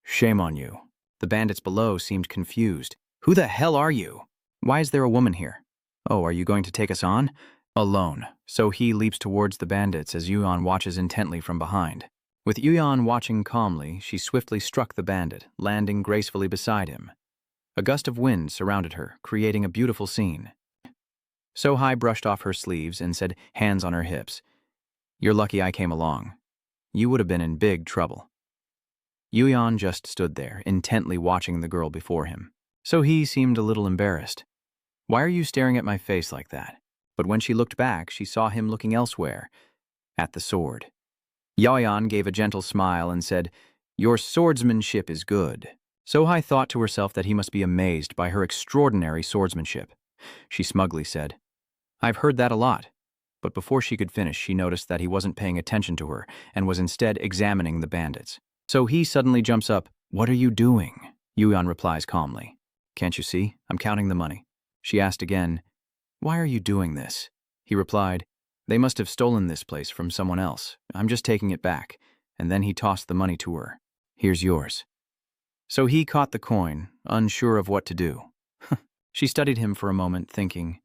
A: Shame on you. The bandits below seemed confused. Who the hell are you? Why is there a woman here? Oh, are you going to take us on? Alone. So he leaps towards the bandits as Yuan watches intently from behind. With Yuan watching calmly, she swiftly struck the bandit, landing gracefully beside him. A gust of wind surrounded her, creating a beautiful scene. Sohi brushed off her sleeves and said, hands on her hips, "You're lucky I came along. You would have been in big trouble." Yuan just stood there, intently watching the girl before him. So he seemed a little embarrassed. "Why are you staring at my face like that?" But when she looked back, she saw him looking elsewhere, at the sword. Yuan gave a gentle smile and said, "Your swordsmanship is good." Sohi thought to herself that he must be amazed by her extraordinary swordsmanship. She smugly said, "I've heard that a lot." But before she could finish, she noticed that he wasn't paying attention to her and was instead examining the bandits. So he suddenly jumps up. "What are you doing?" Yuan replies calmly. "Can't you see? I'm counting the money." She asked again, "Why are you doing this?" He replied, "They must have stolen this place from someone else. I'm just taking it back." And then he tossed the money to her. "Here's yours." So he caught the coin, unsure of what to do. She studied him for a moment, thinking,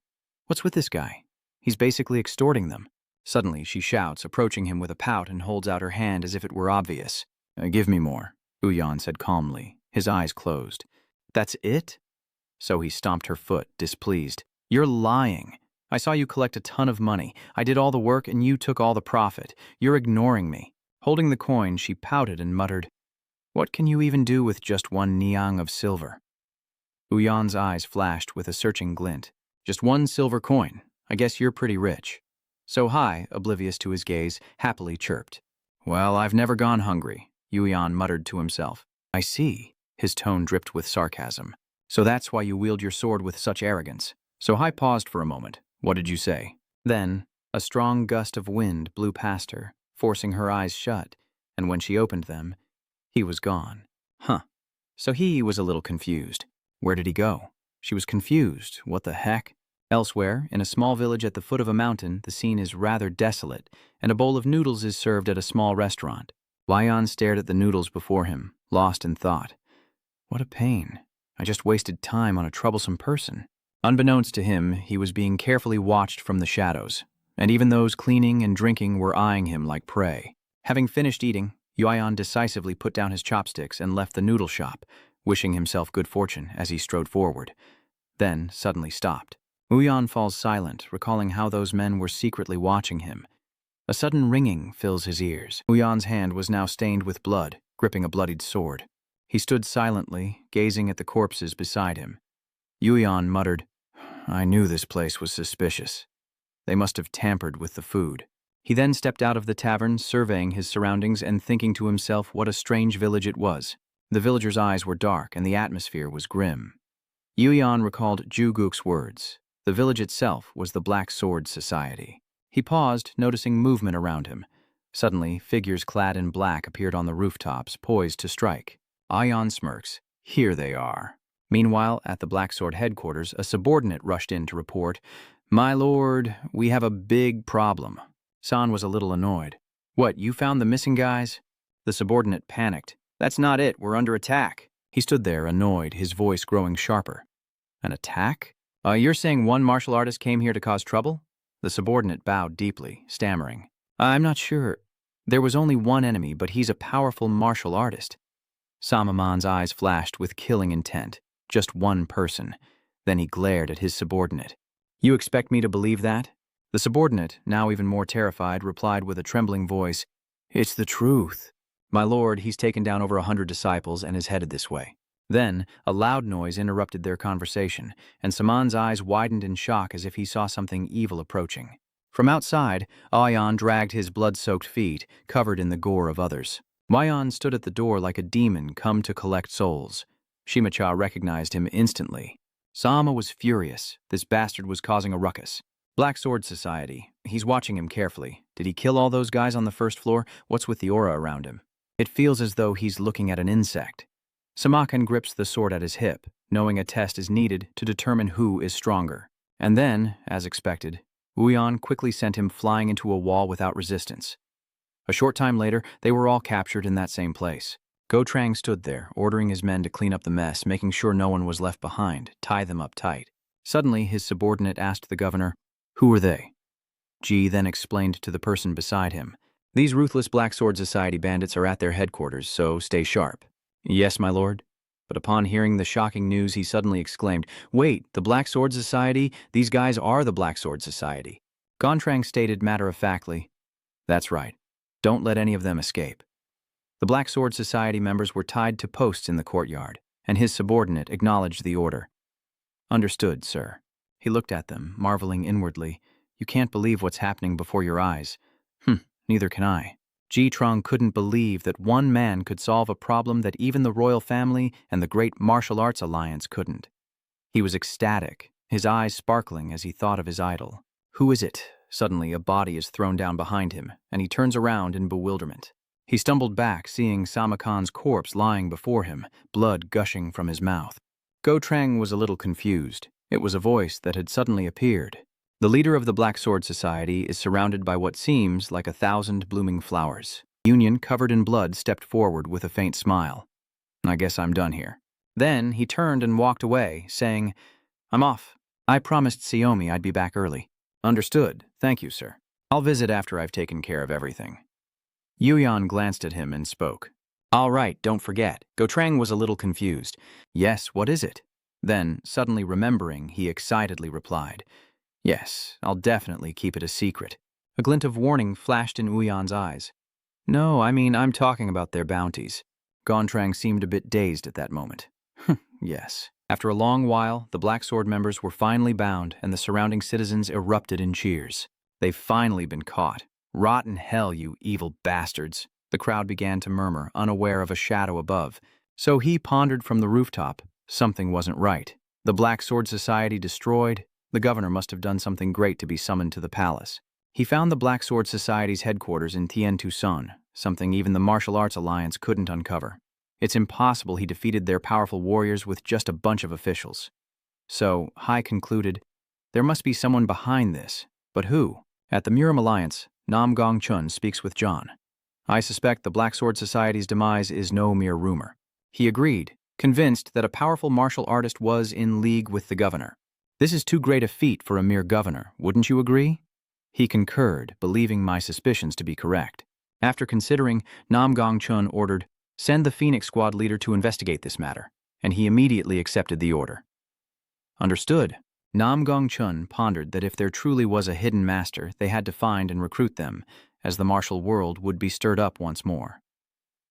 A: what's with this guy? He's basically extorting them. Suddenly, she shouts, approaching him with a pout, and holds out her hand as if it were obvious. Give me more," Yuan said calmly, his eyes closed. "That's it?" So he stomped her foot, displeased. "You're lying. I saw you collect a ton of money. I did all the work and you took all the profit. You're ignoring me." Holding the coin, she pouted and muttered, "What can you even do with just 1 niang of silver?" Yuan's eyes flashed with a searching glint. "Just 1 silver coin. I guess you're pretty rich." Sohi, oblivious to his gaze, happily chirped. "Well, I've never gone hungry," Yuan muttered to himself. "I see." His tone dripped with sarcasm. "So that's why you wield your sword with such arrogance." Sohi paused for a moment. "What did you say?" Then, a strong gust of wind blew past her, forcing her eyes shut, and when she opened them, he was gone. So he was a little confused. Where did he go? She was confused. What the heck? Elsewhere, in a small village at the foot of a mountain, the scene is rather desolate, and a bowl of noodles is served at a small restaurant. Yuan stared at the noodles before him, lost in thought. What a pain. I just wasted time on a troublesome person. Unbeknownst to him, he was being carefully watched from the shadows, and even those cleaning and drinking were eyeing him like prey. Having finished eating, Yuan decisively put down his chopsticks and left the noodle shop, wishing himself good fortune as he strode forward. Then suddenly stopped. Yuan falls silent, recalling how those men were secretly watching him. A sudden ringing fills his ears. Yuan's hand was now stained with blood, gripping a bloodied sword. He stood silently, gazing at the corpses beside him. Yuan muttered, "I knew this place was suspicious. They must have tampered with the food." He then stepped out of the tavern, surveying his surroundings and thinking to himself what a strange village it was. The villagers' eyes were dark and the atmosphere was grim. Yuan recalled Juguk's words. The village itself was the Black Sword Society. He paused, noticing movement around him. Suddenly, figures clad in black appeared on the rooftops, poised to strike. Yuan smirks. Here they are. Meanwhile, at the Black Sword headquarters, a subordinate rushed in to report, "My lord, we have a big problem." San was a little annoyed. "What, you found the missing guys?" The subordinate panicked. "That's not it, we're under attack." He stood there, annoyed, his voice growing sharper. "An attack? You're saying one martial artist came here to cause trouble?" The subordinate bowed deeply, stammering. "I'm not sure. There was only one enemy, but he's a powerful martial artist." Samamon's eyes flashed with killing intent. Just one person. Then he glared at his subordinate. "You expect me to believe that?" The subordinate, now even more terrified, replied with a trembling voice, "It's the truth. My lord, he's taken down over 100 disciples and is headed this way." Then, a loud noise interrupted their conversation, and Saman's eyes widened in shock as if he saw something evil approaching. From outside, Yuan dragged his blood-soaked feet, covered in the gore of others. Yuan stood at the door like a demon come to collect souls. Shimacha recognized him instantly. Sama was furious. This bastard was causing a ruckus. Black Sword Society. He's watching him carefully. Did he kill all those guys on the first floor? What's with the aura around him? It feels as though he's looking at an insect. Samakan grips the sword at his hip, knowing a test is needed to determine who is stronger. And then, as expected, Uyan quickly sent him flying into a wall without resistance. A short time later, they were all captured in that same place. Go Trang stood there, ordering his men to clean up the mess, making sure no one was left behind, tie them up tight. Suddenly, his subordinate asked the governor, "Who are they?" Ji then explained to the person beside him, "These ruthless Black Sword Society bandits are at their headquarters, so stay sharp." "Yes, my lord." But upon hearing the shocking news, he suddenly exclaimed, "Wait, the Black Sword Society? These guys are the Black Sword Society." Gontrang stated matter-of-factly, "That's right. Don't let any of them escape." The Black Sword Society members were tied to posts in the courtyard, and his subordinate acknowledged the order. "Understood, sir." He looked at them, marveling inwardly. "You can't believe what's happening before your eyes." Neither can I. Ji Trong couldn't believe that one man could solve a problem that even the royal family and the Great Martial Arts Alliance couldn't. He was ecstatic, his eyes sparkling as he thought of his idol. "Who is it?" Suddenly, a body is thrown down behind him, and he turns around in bewilderment. He stumbled back, seeing Samarkand's corpse lying before him, blood gushing from his mouth. Go Trang was a little confused. It was a voice that had suddenly appeared. The leader of the Black Sword Society is surrounded by what seems like 1,000 blooming flowers. Union, covered in blood, stepped forward with a faint smile. "I guess I'm done here." Then he turned and walked away, saying, "I'm off. I promised Xiaomi I'd be back early." "Understood. Thank you, sir. I'll visit after I've taken care of everything." Yuyan glanced at him and spoke. "All right, don't forget." Go Trang was a little confused. "Yes, what is it?" Then, suddenly remembering, he excitedly replied, "Yes, I'll definitely keep it a secret." A glint of warning flashed in Uyan's eyes. "No, I mean, I'm talking about their bounties." Gontrang seemed a bit dazed at that moment. Yes. After a long while, the Black Sword members were finally bound, and the surrounding citizens erupted in cheers. "They've finally been caught. Rotten hell, you evil bastards." The crowd began to murmur, unaware of a shadow above. So he pondered from the rooftop. Something wasn't right. The Black Sword Society destroyed. The governor must have done something great to be summoned to the palace. He found the Black Sword Society's headquarters in Tien Tucson, something even the Martial Arts Alliance couldn't uncover. It's impossible he defeated their powerful warriors with just a bunch of officials. So, Hai concluded, there must be someone behind this. But who? At the Murim Alliance, Nam Gong Chun speaks with John. "I suspect the Black Sword Society's demise is no mere rumor." He agreed, convinced that a powerful martial artist was in league with the governor. "This is too great a feat for a mere governor, wouldn't you agree?" He concurred, believing my suspicions to be correct. After considering, Nam Gong Chun ordered, "Send the Phoenix Squad leader to investigate this matter," and he immediately accepted the order. "Understood." Nam Gong Chun pondered that if there truly was a hidden master, they had to find and recruit them, as the martial world would be stirred up once more.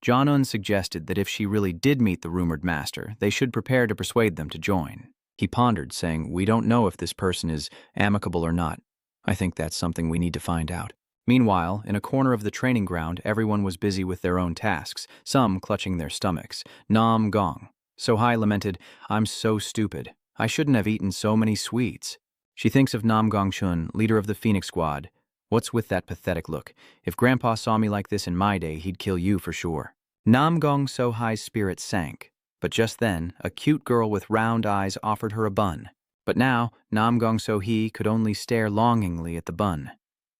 A: John-un suggested that if she really did meet the rumored master, they should prepare to persuade them to join. He pondered, saying, "We don't know if this person is amicable or not. I think that's something we need to find out." Meanwhile, in a corner of the training ground, everyone was busy with their own tasks, some clutching their stomachs. Nam Gong. Sohai lamented, "I'm so stupid. I shouldn't have eaten so many sweets." She thinks of Nam Gong Chun, leader of the Phoenix Squad. "What's with that pathetic look? If Grandpa saw me like this in my day, he'd kill you for sure." Nam Gong Sohai's spirit sank. But just then, a cute girl with round eyes offered her a bun. But now, Nam Gong Sohi could only stare longingly at the bun.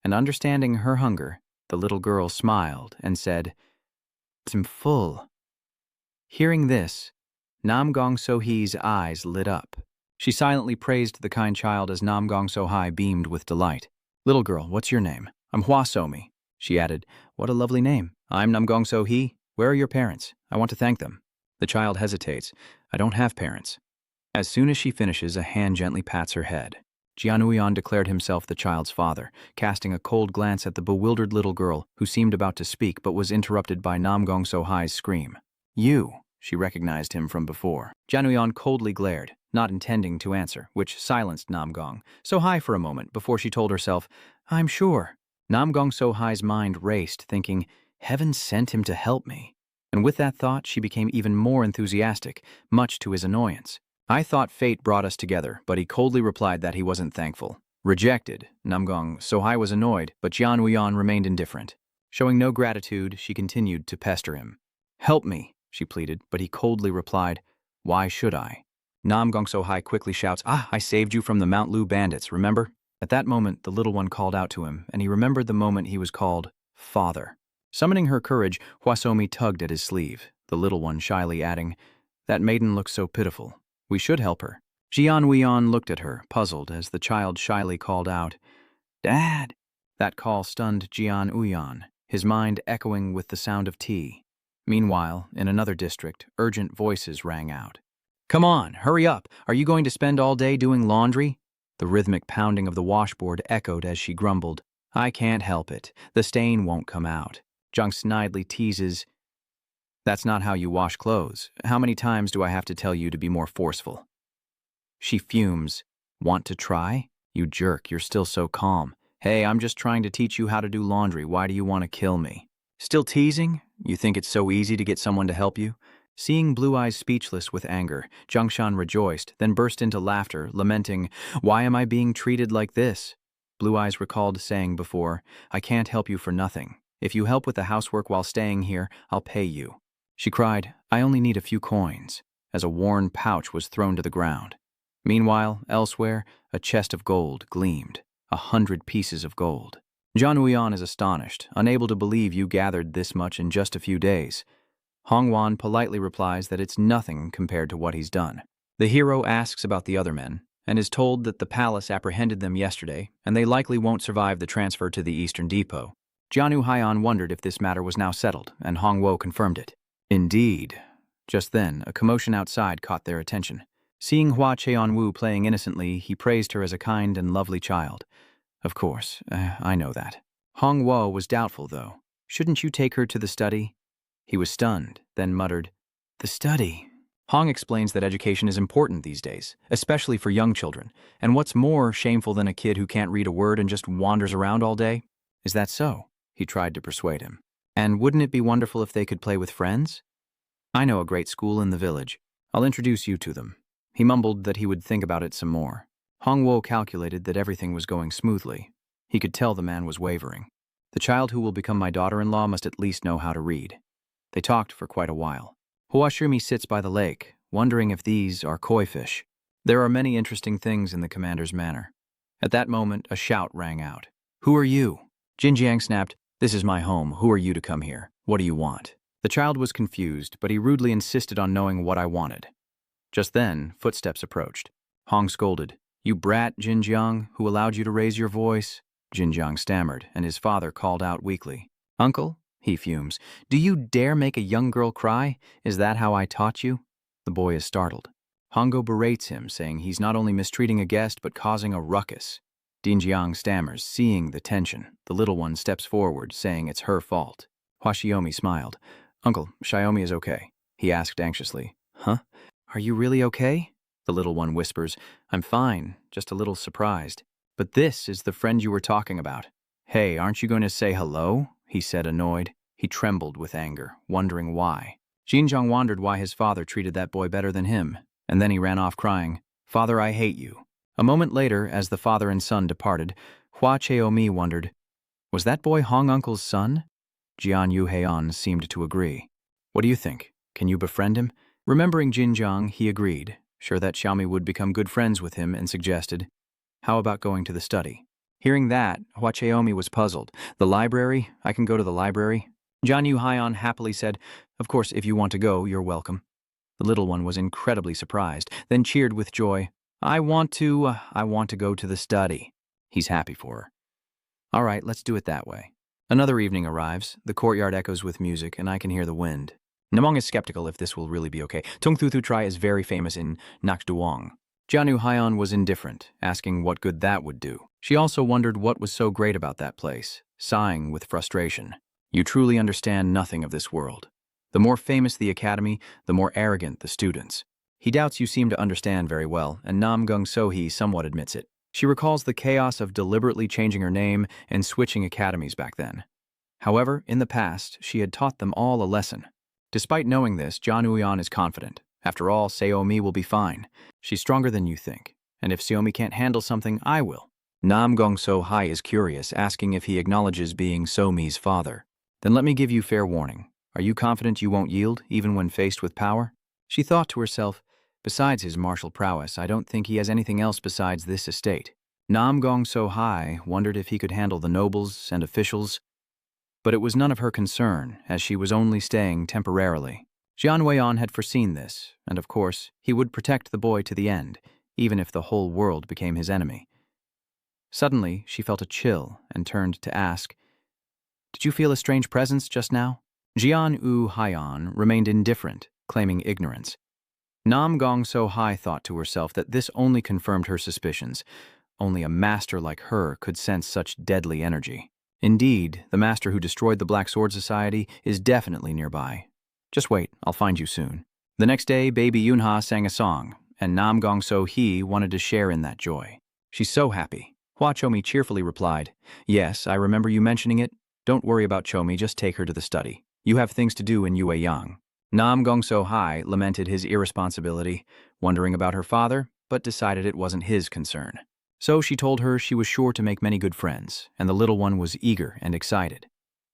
A: And understanding her hunger, the little girl smiled and said, "I'm full." Hearing this, Nam Gong Sohi's eyes lit up. She silently praised the kind child as Nam Gong Sohai beamed with delight. "Little girl, what's your name?" "I'm Hosaomi." She added, "What a lovely name." "I'm Nam Gong Sohi. Where are your parents? I want to thank them." The child hesitates. "I don't have parents." As soon as she finishes, a hand gently pats her head. Jianuyan declared himself the child's father, casting a cold glance at the bewildered little girl who seemed about to speak but was interrupted by Nam Gong Sohai's scream. "You!" She recognized him from before. Jianuyan coldly glared, not intending to answer, which silenced Nam Gong Sohai for a moment before she told herself, "I'm sure." Nam Gong Sohai's mind raced, thinking, "Heaven sent him to help me." And with that thought, she became even more enthusiastic, much to his annoyance. "I thought fate brought us together," but he coldly replied that he wasn't thankful. Rejected, Nam Gong Sohai was annoyed, but Jian Wuyan remained indifferent. Showing no gratitude, she continued to pester him. "Help me," she pleaded, but he coldly replied, "Why should I?" Nam Gong Sohai quickly shouts, "I saved you from the Mount Lu bandits, remember?" At that moment, the little one called out to him, and he remembered the moment he was called father. Summoning her courage, Hosaomi tugged at his sleeve, the little one shyly adding, "That maiden looks so pitiful. We should help her." Jian Huiyan looked at her, puzzled, as the child shyly called out, "Dad!" That call stunned Jian Huiyan, his mind echoing with the sound of tea. Meanwhile, in another district, urgent voices rang out. "Come on, hurry up! Are you going to spend all day doing laundry?" The rhythmic pounding of the washboard echoed as she grumbled, "I can't help it. The stain won't come out." Jung snidely teases, "That's not how you wash clothes. How many times do I have to tell you to be more forceful?" She fumes, "Want to try? You jerk, you're still so calm. Hey, I'm just trying to teach you how to do laundry. Why do you want to kill me?" Still teasing? You think it's so easy to get someone to help you? Seeing Blue Eyes speechless with anger, Zhongshan rejoiced, then burst into laughter, lamenting, "Why am I being treated like this?" Blue Eyes recalled saying before, "I can't help you for nothing. If you help with the housework while staying here, I'll pay you." She cried, "I only need a few coins," as a worn pouch was thrown to the ground. Meanwhile, elsewhere, a chest of gold gleamed, 100 pieces of gold. Jian Huiyan is astonished, unable to believe you gathered this much in just a few days. Hongwan politely replies that it's nothing compared to what he's done. The hero asks about the other men, and is told that the palace apprehended them yesterday, and they likely won't survive the transfer to the Eastern Depot. Jian Huiyan wondered if this matter was now settled, and Hongwo confirmed it. Indeed. Just then, a commotion outside caught their attention. Seeing Hua Cheonwu playing innocently, he praised her as a kind and lovely child. Of course, I know that. Hongwo was doubtful, though. Shouldn't you take her to the study? He was stunned, then muttered, "The study." Hong explains that education is important these days, especially for young children, and what's more shameful than a kid who can't read a word and just wanders around all day? Is that so? He tried to persuade him. And wouldn't it be wonderful if they could play with friends? I know a great school in the village. I'll introduce you to them. He mumbled that he would think about it some more. Hongwo calculated that everything was going smoothly. He could tell the man was wavering. The child who will become my daughter-in-law must at least know how to read. They talked for quite a while. Huashimi sits by the lake, wondering if these are koi fish. There are many interesting things in the commander's manner. At that moment, a shout rang out. "Who are you?" Jinjiang snapped, "This is my home. Who are you to come here? What do you want?" The child was confused, but he rudely insisted on knowing what I wanted. Just then, footsteps approached. Hong scolded, "You brat, Jinjiang, who allowed you to raise your voice?" Jinjiang stammered, and his father called out weakly, "Uncle?" He fumes, "Do you dare make a young girl cry? Is that how I taught you?" The boy is startled. Hongo berates him, saying he's not only mistreating a guest but causing a ruckus. Jinjiang stammers, seeing the tension. The little one steps forward, saying it's her fault. Huashiomi smiled. "Uncle, Xiaomi is okay," he asked anxiously. "Huh? Are you really okay?" The little one whispers, "I'm fine, just a little surprised." "But this is the friend you were talking about." "Hey, aren't you going to say hello?" he said, annoyed. He trembled with anger, wondering why. Jinjiang wondered why his father treated that boy better than him, and then he ran off crying, "Father, I hate you." A moment later, as the father and son departed, Hua Cheomi wondered, was that boy Hong Uncle's son? Jian Yuheon seemed to agree. "What do you think? Can you befriend him?" Remembering Jinjiang, he agreed, sure that Xiaomi would become good friends with him, and suggested, "How about going to the study?" Hearing that, Hua Cheomi was puzzled. "The library? I can go to the library?" Jian Yuheon happily said, "Of course, if you want to go, you're welcome." The little one was incredibly surprised, then cheered with joy, I want to go to the study." He's happy for her. "All right, let's do it that way." Another evening arrives. The courtyard echoes with music, and I can hear the wind. Namong is skeptical if this will really be okay. Tung Thu Thu Trai is very famous in Nakduong. Jianu Haiyan was indifferent, asking what good that would do. She also wondered what was so great about that place, sighing with frustration. You truly understand nothing of this world. The more famous the academy, the more arrogant the students. He doubts you seem to understand very well, and Gong Sohi somewhat admits it. She recalls the chaos of deliberately changing her name and switching academies back then. However, in the past, she had taught them all a lesson. Despite knowing this, John Uyan is confident. After all, Seomi will be fine. She's stronger than you think. And if Seomi can't handle something, I will. Gong Sohi is curious, asking if he acknowledges being Somi's father. Then let me give you fair warning. Are you confident you won't yield, even when faced with power? She thought to herself, besides his martial prowess, I don't think he has anything else besides this estate. Gong Sohi wondered if he could handle the nobles and officials, but it was none of her concern, as she was only staying temporarily. Jian Weian had foreseen this, and of course, he would protect the boy to the end, even if the whole world became his enemy. Suddenly, she felt a chill and turned to ask, "Did you feel a strange presence just now?" Jian Wu Haiyan remained indifferent, claiming ignorance. Gong Sohi thought to herself that this only confirmed her suspicions. Only a master like her could sense such deadly energy. Indeed, the master who destroyed the Black Sword Society is definitely nearby. Just wait, I'll find you soon. The next day, baby Yunha sang a song, and Gong Sohi wanted to share in that joy. She's so happy. Hua Chomi cheerfully replied, "Yes, I remember you mentioning it. Don't worry about Chomi, just take her to the study. You have things to do in Yueyang." Gong Sohi lamented his irresponsibility, wondering about her father, but decided it wasn't his concern. So she told her she was sure to make many good friends, and the little one was eager and excited.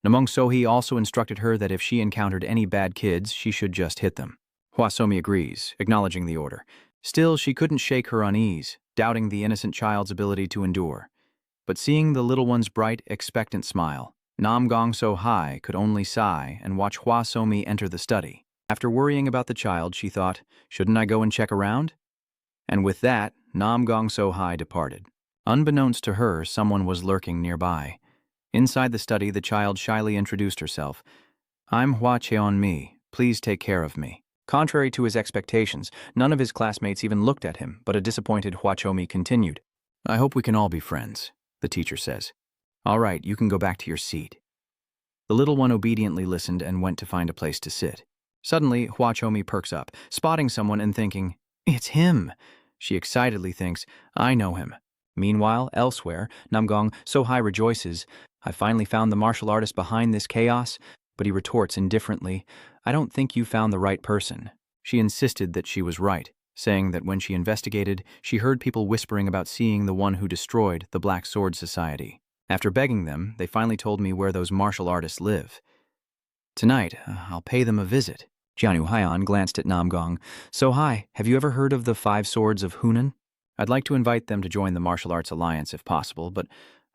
A: Namong Sohi also instructed her that if she encountered any bad kids, she should just hit them. Hosaomi agrees, acknowledging the order. Still, she couldn't shake her unease, doubting the innocent child's ability to endure. But seeing the little one's bright, expectant smile, Gong Sohi could only sigh and watch Hosaomi enter the study. After worrying about the child, she thought, shouldn't I go and check around? And with that, Gong Sohi departed. Unbeknownst to her, someone was lurking nearby. Inside the study, the child shyly introduced herself. "I'm Hua Cheon-mi. Please take care of me." Contrary to his expectations, none of his classmates even looked at him, but a disappointed Hua Chomi continued. "I hope we can all be friends," the teacher says. "All right, you can go back to your seat." The little one obediently listened and went to find a place to sit. Suddenly, Hua Chomi perks up, spotting someone and thinking, "It's him." She excitedly thinks, "I know him." Meanwhile, elsewhere, Gong Sohi rejoices, "I finally found the martial artist behind this chaos," but he retorts indifferently, "I don't think you found the right person." She insisted that she was right, saying that when she investigated, she heard people whispering about seeing the one who destroyed the Black Sword Society. After begging them, they finally told me where those martial artists live. Tonight, I'll pay them a visit. Jianu Haiyan glanced at Gong Sohi, "Have you ever heard of the 5 Swords of Hunan? I'd like to invite them to join the Martial Arts Alliance if possible, but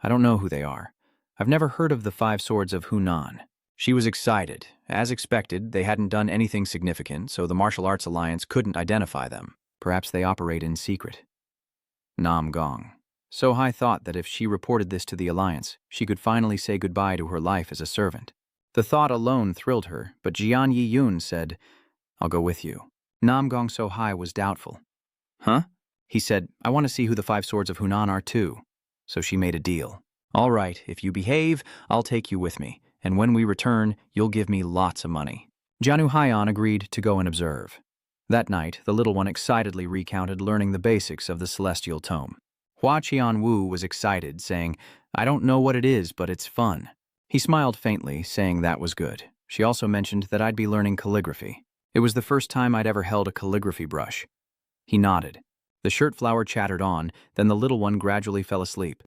A: I don't know who they are. I've never heard of the 5 Swords of Hunan." She was excited. As expected, they hadn't done anything significant, so the Martial Arts Alliance couldn't identify them. Perhaps they operate in secret. Gong Sohi thought that if she reported this to the Alliance, she could finally say goodbye to her life as a servant. The thought alone thrilled her, but Jian Yi-yun said, "I'll go with you." Gong Sohi was doubtful. "Huh?" He said, "I want to see who the 5 Swords of Hunan are too." So she made a deal. "All right, if you behave, I'll take you with me, and when we return, you'll give me lots of money." Jianu Haiyan agreed to go and observe. That night, the little one excitedly recounted learning the basics of the Celestial Tome. Hua Qian-wu was excited, saying, "I don't know what it is, but it's fun." He smiled faintly, saying that was good. She also mentioned that I'd be learning calligraphy. It was the first time I'd ever held a calligraphy brush. He nodded. The shirt flower chattered on, then the little one gradually fell asleep.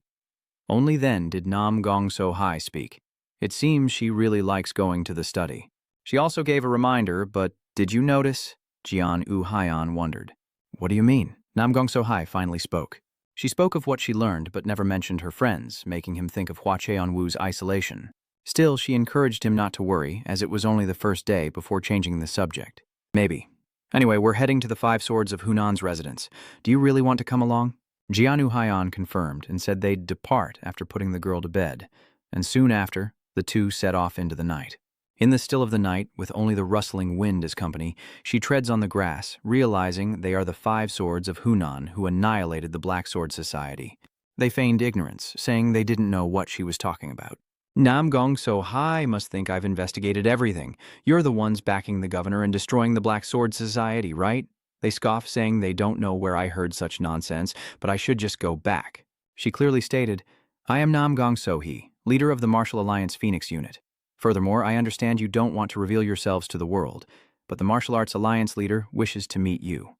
A: Only then did Gong Sohi speak. It seems she really likes going to the study. She also gave a reminder, but did you notice? Jian Wu Haiyan wondered. "What do you mean?" Gong Sohi finally spoke. She spoke of what she learned, but never mentioned her friends, making him think of Hua Cheon-wu's isolation. Still, she encouraged him not to worry, as it was only the first day before changing the subject. "Maybe. Anyway, we're heading to the 5 Swords of Hunan's residence. Do you really want to come along?" Jian Wu Haiyan confirmed and said they'd depart after putting the girl to bed, and soon after, the two set off into the night. In the still of the night, with only the rustling wind as company, she treads on the grass, realizing they are the 5 Swords of Hunan who annihilated the Black Sword Society. They feigned ignorance, saying they didn't know what she was talking about. "Gong Sohi must think I've investigated everything. You're the ones backing the governor and destroying the Black Sword Society, right?" They scoff, saying they don't know where I heard such nonsense, but I should just go back. She clearly stated, "I am Gong Sohi, leader of the Martial Alliance Phoenix Unit. Furthermore, I understand you don't want to reveal yourselves to the world, but the Martial Arts Alliance leader wishes to meet you."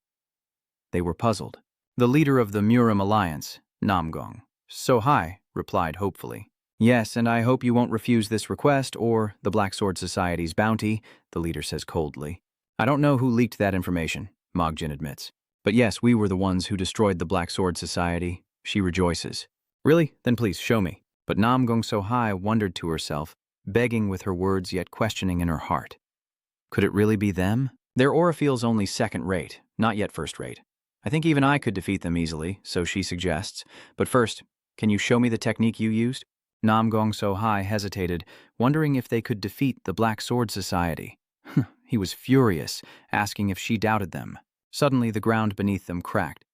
A: They were puzzled. The leader of the Murim Alliance, Gong Sohi, replied hopefully. "Yes, and I hope you won't refuse this request or the Black Sword Society's bounty," the leader says coldly. "I don't know who leaked that information," Mogjin admits. "But yes, we were the ones who destroyed the Black Sword Society. She rejoices. Really? Then please, show me. But Nam Gong Sohi wondered to herself, begging with her words yet questioning in her heart. Could it really be them? Their aura feels only second-rate, not yet first-rate. I think even I could defeat them easily, so she suggests. But first, can you show me the technique you used? Nam Gong Sohi hesitated, wondering if they could defeat the Black Sword Society. He was furious, asking if she doubted them. Suddenly, the ground beneath them cracked.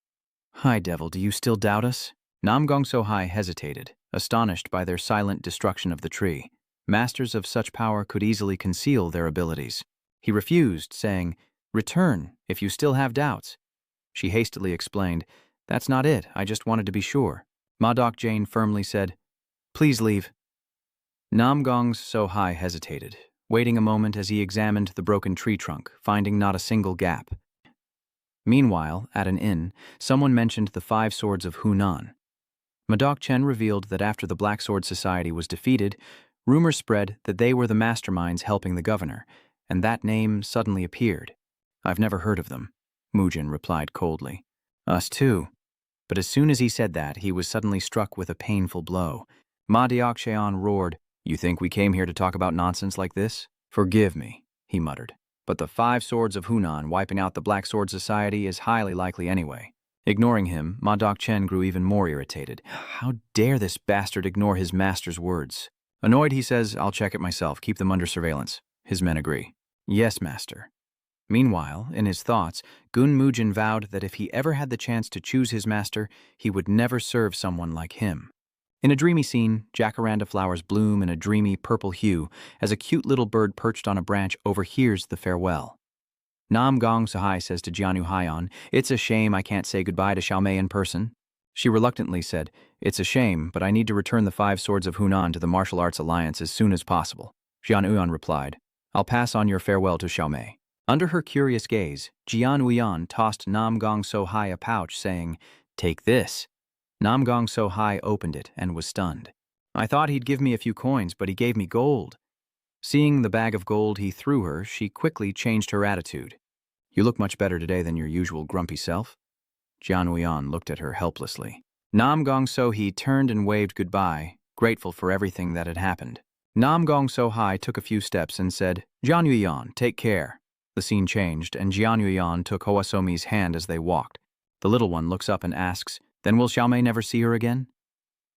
A: Hi, devil, do you still doubt us? Nam Gong Sohi hesitated, astonished by their silent destruction of the tree. Masters of such power could easily conceal their abilities. He refused, saying, "Return, if you still have doubts." She hastily explained, "That's not it, I just wanted to be sure." Madok Jane firmly said, "Please leave." Nam Gong Sohi hesitated, waiting a moment as he examined the broken tree trunk, finding not a single gap. Meanwhile, at an inn, someone mentioned the 5 swords of Hunan. Madok Chen revealed that after the Black Sword Society was defeated, rumors spread that they were the masterminds helping the governor, and that name suddenly appeared. "I've never heard of them," Mujin replied coldly. "Us too." But as soon as he said that, he was suddenly struck with a painful blow. Ma Diakshayan roared, "You think we came here to talk about nonsense like this? Forgive me," he muttered. "But the 5 swords of Hunan wiping out the Black Sword Society is highly likely anyway." Ignoring him, Ma Dok Chen grew even more irritated. How dare this bastard ignore his master's words? Annoyed, he says, "I'll check it myself, keep them under surveillance." His men agree. "Yes, master." Meanwhile, in his thoughts, Gun Mujin vowed that if he ever had the chance to choose his master, he would never serve someone like him. In a dreamy scene, jacaranda flowers bloom in a dreamy purple hue as a cute little bird perched on a branch overhears the farewell. Nam Gong Sohi says to Jianu Haiyan, "It's a shame I can't say goodbye to Xiaomei in person." She reluctantly said, "It's a shame, but I need to return the 5 swords of Hunan to the Martial Arts Alliance as soon as possible." Jian Uyan replied, "I'll pass on your farewell to Xiaomei." Under her curious gaze, Jian Uyan tossed Nam Gong Sohi a pouch, saying, "Take this." Nam Gong Sohi opened it and was stunned. "I thought he'd give me a few coins, but he gave me gold." Seeing the bag of gold he threw her, she quickly changed her attitude. "You look much better today than your usual grumpy self." Jian Uyan looked at her helplessly. Nam Gong Sohi turned and waved goodbye, grateful for everything that had happened. Nam Gong Sohi took a few steps and said, "Jian Uyan, take care." The scene changed, and Jian Uyan took Hosaomi's hand as they walked. The little one looks up and asks, "Then will Xiaomei never see her again?"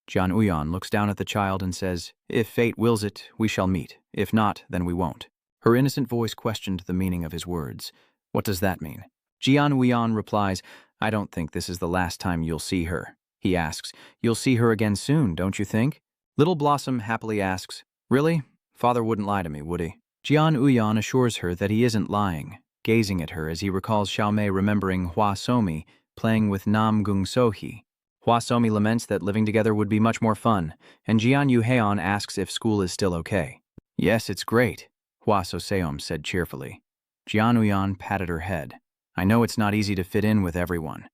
A: Jian Uyan looks down at the child and says, "If fate wills it, we shall meet. If not, then we won't." Her innocent voice questioned the meaning of his words. "What does that mean?" Jian Uyan replies, "I don't think this is the last time you'll see her." He asks, "You'll see her again soon, don't you think?" Little Blossom happily asks, "Really? Father wouldn't lie to me, would he?" Jian Uyan assures her that he isn't lying, gazing at her as he recalls Xiaomei remembering Hosaomi playing with Nam Gong Sohi. Hosaomi laments that living together would be much more fun, and Jian Yuhaeon asks if school is still okay. "Yes, it's great," Hosaomi said cheerfully. Jian Uyan patted her head. "I know it's not easy to fit in with everyone.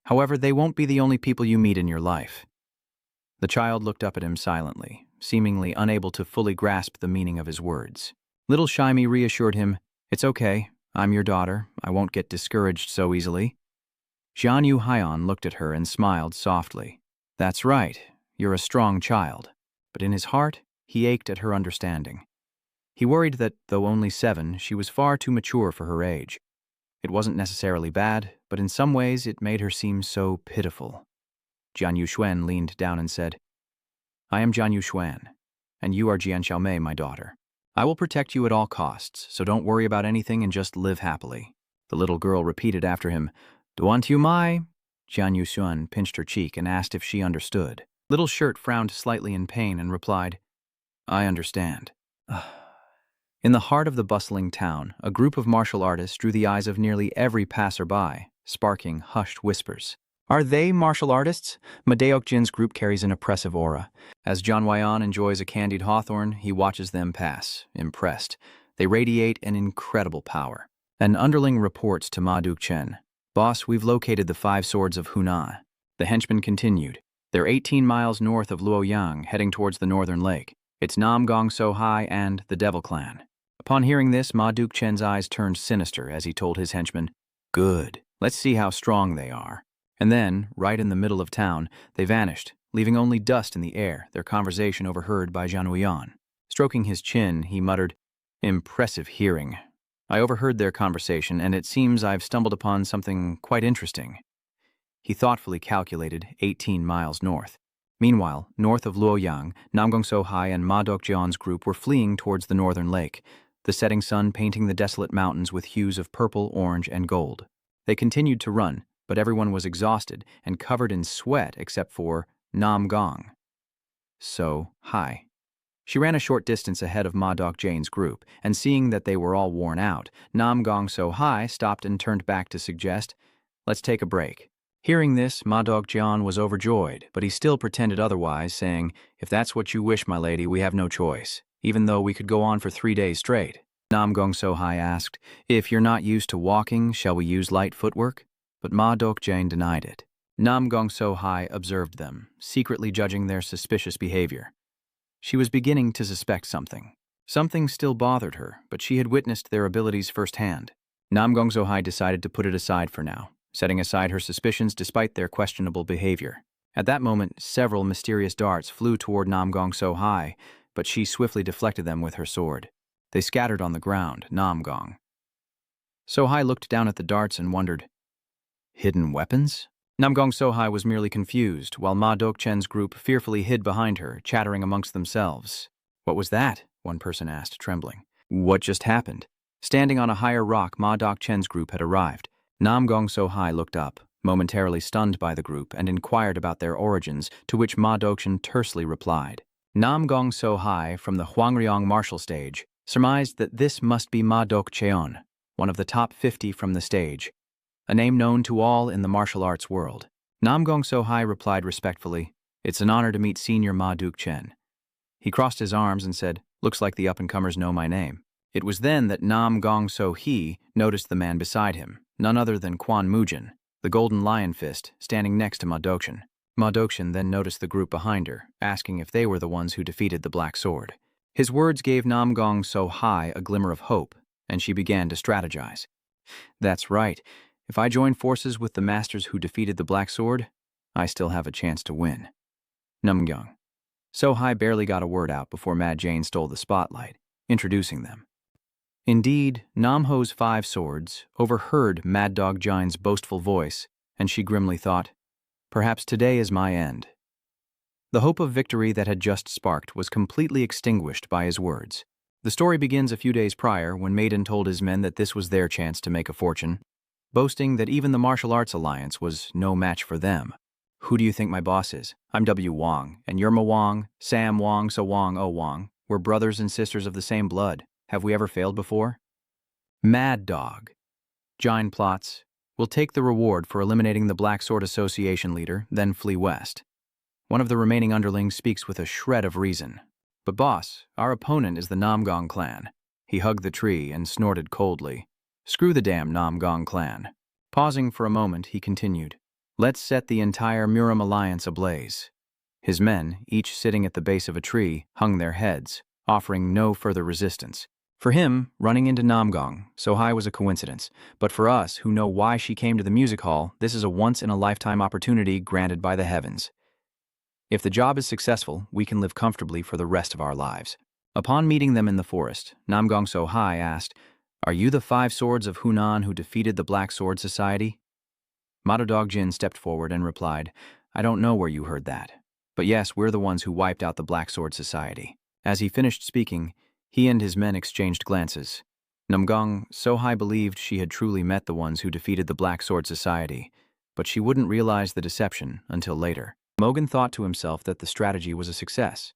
A: However, they won't be the only people you meet in your life." The child looked up at him silently, seemingly unable to fully grasp the meaning of his words. Little Shimei reassured him, "It's okay. I'm your daughter. I won't get discouraged so easily." Jian Yuhaeon looked at her and smiled softly. "That's right. You're a strong child." But in his heart, he ached at her understanding. He worried that, though only 7, she was far too mature for her age. It wasn't necessarily bad, but in some ways it made her seem so pitiful. Jian Yuxuan leaned down and said, "I am Jian Yuxuan, and you are Jian Xiaomei, my daughter. I will protect you at all costs, so don't worry about anything and just live happily." The little girl repeated after him, "Duan tu mai?" Jian Yuxuan pinched her cheek and asked if she understood. Little Shirt frowned slightly in pain and replied, "I understand." In the heart of the bustling town, a group of martial artists drew the eyes of nearly every passerby, sparking hushed whispers. Are they martial artists? Madeokjin's group carries an oppressive aura. As John Wyan enjoys a candied hawthorn, he watches them pass, impressed. They radiate an incredible power. An underling reports to Ma Dukchen, "Boss, we've located the 5 swords of Hunan." The henchman continued. "They're 18 miles north of Luoyang, heading towards the northern lake. It's Nam Gong Sohi and the Devil Clan." Upon hearing this, Ma Dukchen's eyes turned sinister as he told his henchmen, "Good. Let's see how strong they are." And then, right in the middle of town, they vanished, leaving only dust in the air, their conversation overheard by Zhang Huiyan. Stroking his chin, he muttered, "Impressive hearing. I overheard their conversation, and it seems I've stumbled upon something quite interesting." He thoughtfully calculated 18 miles north. Meanwhile, north of Luoyang, Gong Sohi and Ma Dokjeon's group were fleeing towards the northern lake, the setting sun painting the desolate mountains with hues of purple, orange, and gold. They continued to run, but everyone was exhausted and covered in sweat except for Nam Gong Sohi. She ran a short distance ahead of Ma Dokjeon's group, and seeing that they were all worn out, Nam Gong Sohi stopped and turned back to suggest, "Let's take a break." Hearing this, Ma Dokjeon was overjoyed, but he still pretended otherwise, saying, "If that's what you wish, my lady, we have no choice, even though we could go on for 3 days straight." Nam Gong Sohi asked, "If you're not used to walking, shall we use light footwork?" But Ma Dokjeon denied it. Nam Gong Sohi observed them, secretly judging their suspicious behavior. She was beginning to suspect something. Something still bothered her, but she had witnessed their abilities firsthand. Nam Gong Sohi decided to put it aside for now, setting aside her suspicions despite their questionable behavior. At that moment, several mysterious darts flew toward Nam Gong Sohi, but she swiftly deflected them with her sword. They scattered on the ground. Nam Gong Sohi looked down at the darts and wondered, "Hidden weapons?" Nam Gong Sohi was merely confused, while Ma Dokjeon's group fearfully hid behind her, chattering amongst themselves. "What was that?" one person asked, trembling. "What just happened?" Standing on a higher rock, Ma Dokjeon's group had arrived. Nam Gong Sohi looked up, momentarily stunned by the group, and inquired about their origins, to which Ma Dokjeon tersely replied. Nam Gong Sohi, from the Hwangryong martial stage, surmised that this must be Ma Dokjeon, one of the top 50 from the stage, a name known to all in the martial arts world. Nam Gong Sohi replied respectfully, "It's an honor to meet Senior Ma Dokjeon." He crossed his arms and said, "Looks like the up-and-comers know my name." It was then that Nam Gong Sohi noticed the man beside him, none other than Quan Mujin, the golden lion fist, standing next to Ma Dokjeon. Ma Dokjeon then noticed the group behind her, asking if they were the ones who defeated the Black Sword. His words gave Nam Gong Sohi a glimmer of hope, and she began to strategize. "That's right. If I join forces with the masters who defeated the Black Sword, I still have a chance to win." Nam Gong Sohi barely got a word out before Mad Jane stole the spotlight, introducing them. Indeed, Nam Ho's 5 swords overheard Mad Dog Jine's boastful voice, and she grimly thought, "Perhaps today is my end." The hope of victory that had just sparked was completely extinguished by his words. The story begins a few days prior when Maiden told his men that this was their chance to make a fortune, boasting that even the Martial Arts Alliance was no match for them. "Who do you think my boss is? I'm W. Wong, and you're Ma Wong, Sam Wong, So Wong, Oh Wong. We're brothers and sisters of the same blood. Have we ever failed before?" Mad Dog Jine plots, "We'll take the reward for eliminating the Black Sword Association leader, then flee west." One of the remaining underlings speaks with a shred of reason. "But boss, our opponent is the Nam Gong clan." He hugged the tree and snorted coldly. "Screw the damn Nam Gong clan." Pausing for a moment, he continued, "Let's set the entire Muram alliance ablaze." His men, each sitting at the base of a tree, hung their heads, offering no further resistance. For him, running into Nam Gong Sohi was a coincidence, but for us who know why she came to the music hall, this is a once-in-a-lifetime opportunity granted by the heavens. If the job is successful, we can live comfortably for the rest of our lives. Upon meeting them in the forest, Nam Gong Sohi asked, "Are you the 5 swords of Hunan who defeated the Black Sword Society?" Ma Dokjeon stepped forward and replied, "I don't know where you heard that. But yes, we're the ones who wiped out the Black Sword Society." As he finished speaking, he and his men exchanged glances. Nam Gong Sohi believed she had truly met the ones who defeated the Black Sword Society, but she wouldn't realize the deception until later. Mogan thought to himself that the strategy was a success.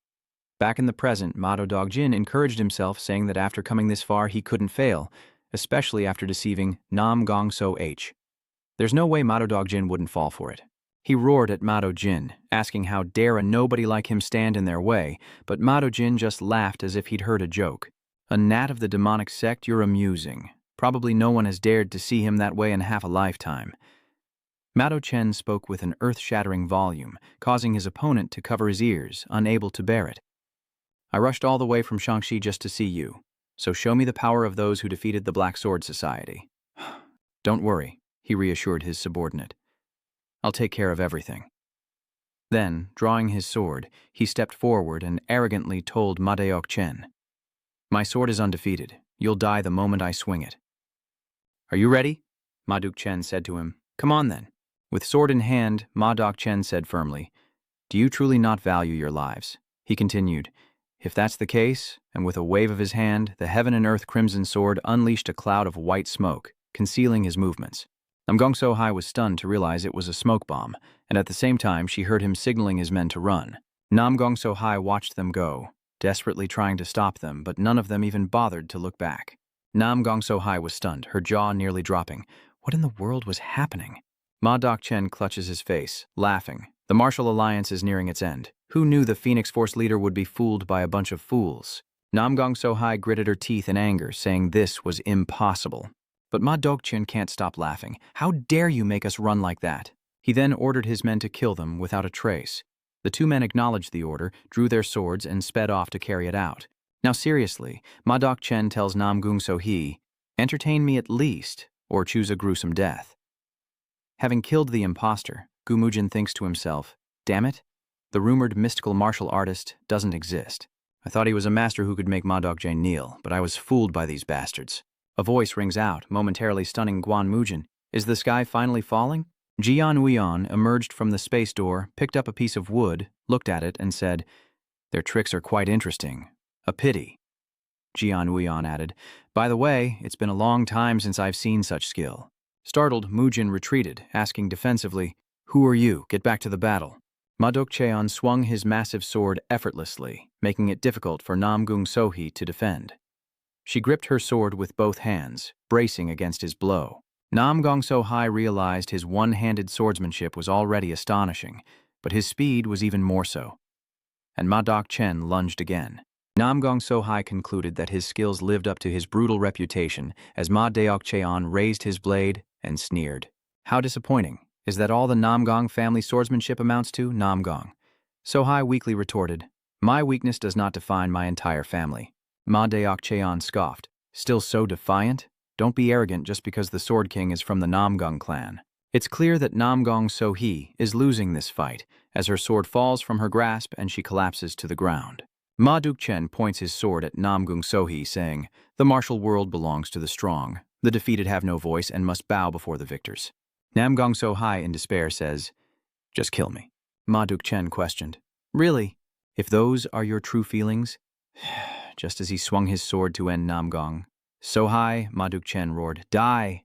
A: Back in the present, Ma Dokjeon encouraged himself, saying that after coming this far he couldn't fail, especially after deceiving Nam Gong Sohi. There's no way Ma Dokjeon wouldn't fall for it. He roared at Ma Dokjeon, asking how dare a nobody like him stand in their way, but Ma Dokjeon just laughed as if he'd heard a joke. "A gnat of the demonic sect, you're amusing. Probably no one has dared to see him that way in half a lifetime." Ma Dokjeon spoke with an earth-shattering volume, causing his opponent to cover his ears, unable to bear it. "I rushed all the way from Shaanxi just to see you, so show me the power of those who defeated the Black Sword Society." "Don't worry," he reassured his subordinate. I'll take care of everything." Then, drawing his sword, he stepped forward and arrogantly told Ma Deok-chen, "My sword is undefeated. You'll die the moment I swing it." "Are you ready?" Ma Deok-chen said to him. "Come on then." With sword in hand, Ma Deok-chen said firmly, "Do you truly not value your lives?" He continued, "If that's the case," and with a wave of his hand, the heaven and earth crimson sword unleashed a cloud of white smoke, concealing his movements. Gong Sohi was stunned to realize it was a smoke bomb, and at the same time she heard him signaling his men to run. Gong Sohi watched them go, desperately trying to stop them, but none of them even bothered to look back. Gong Sohi was stunned, her jaw nearly dropping. What in the world was happening? Ma Deok-chen clutches his face, laughing. The martial alliance is nearing its end. Who knew the Phoenix Force leader would be fooled by a bunch of fools? Gong Sohi gritted her teeth in anger, saying this was impossible. But Ma Deok-chen can't stop laughing. "How dare you make us run like that?" He then ordered his men to kill them without a trace. The two men acknowledged the order, drew their swords, and sped off to carry it out. Now seriously, Ma Deok-chen tells Gong Sohi, "Entertain me at least, or choose a gruesome death." Having killed the imposter, Gu Mujin thinks to himself, "Damn it, the rumored mystical martial artist doesn't exist. I thought he was a master who could make Ma Deok-chen kneel, but I was fooled by these bastards." A voice rings out, momentarily stunning Guan Mujin. Is the sky finally falling? Jian Uyan emerged from the space door, picked up a piece of wood, looked at it, and said, "Their tricks are quite interesting. A pity." Jian Uyan added, "By the way, it's been a long time since I've seen such skill." Startled, Mujin retreated, asking defensively, "Who are you? Get back to the battle." Ma Deok-chen swung his massive sword effortlessly, making it difficult for Gong Sohi to defend. She gripped her sword with both hands, bracing against his blow. Gong Sohi realized his one-handed swordsmanship was already astonishing, but his speed was even more so. And Ma Deok-chen lunged again. Gong Sohi concluded that his skills lived up to his brutal reputation as Ma Deok-chen raised his blade and sneered. "How disappointing. Is that all the Namgong family swordsmanship amounts to, Namgong?" Sohi weakly retorted, "My weakness does not define my entire family." Ma Deok-chen scoffed. "Still so defiant? Don't be arrogant just because the Sword King is from the Namgong clan." It's clear that Gong Sohi is losing this fight as her sword falls from her grasp and she collapses to the ground. Ma Deok-chen points his sword at Gong Sohi, saying, "The martial world belongs to the strong. The defeated have no voice and must bow before the victors." Gong Sohi, in despair, says, "Just kill me." Ma Deok-chen questioned, "Really? If those are your true feelings?" Just as he swung his sword to end Namgong Sohi, Ma Deok-chen roared, "Die!"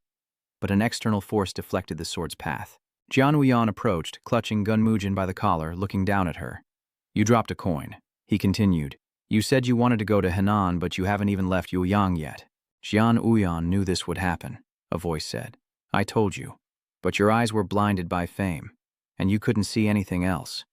A: But an external force deflected the sword's path. Jian Uyan approached, clutching Gun Mujin by the collar, looking down at her. "You dropped a coin." He continued, "You said you wanted to go to Henan, but you haven't even left Yueyang yet." Jian Uyan knew this would happen, a voice said. "I told you, but your eyes were blinded by fame, and you couldn't see anything else."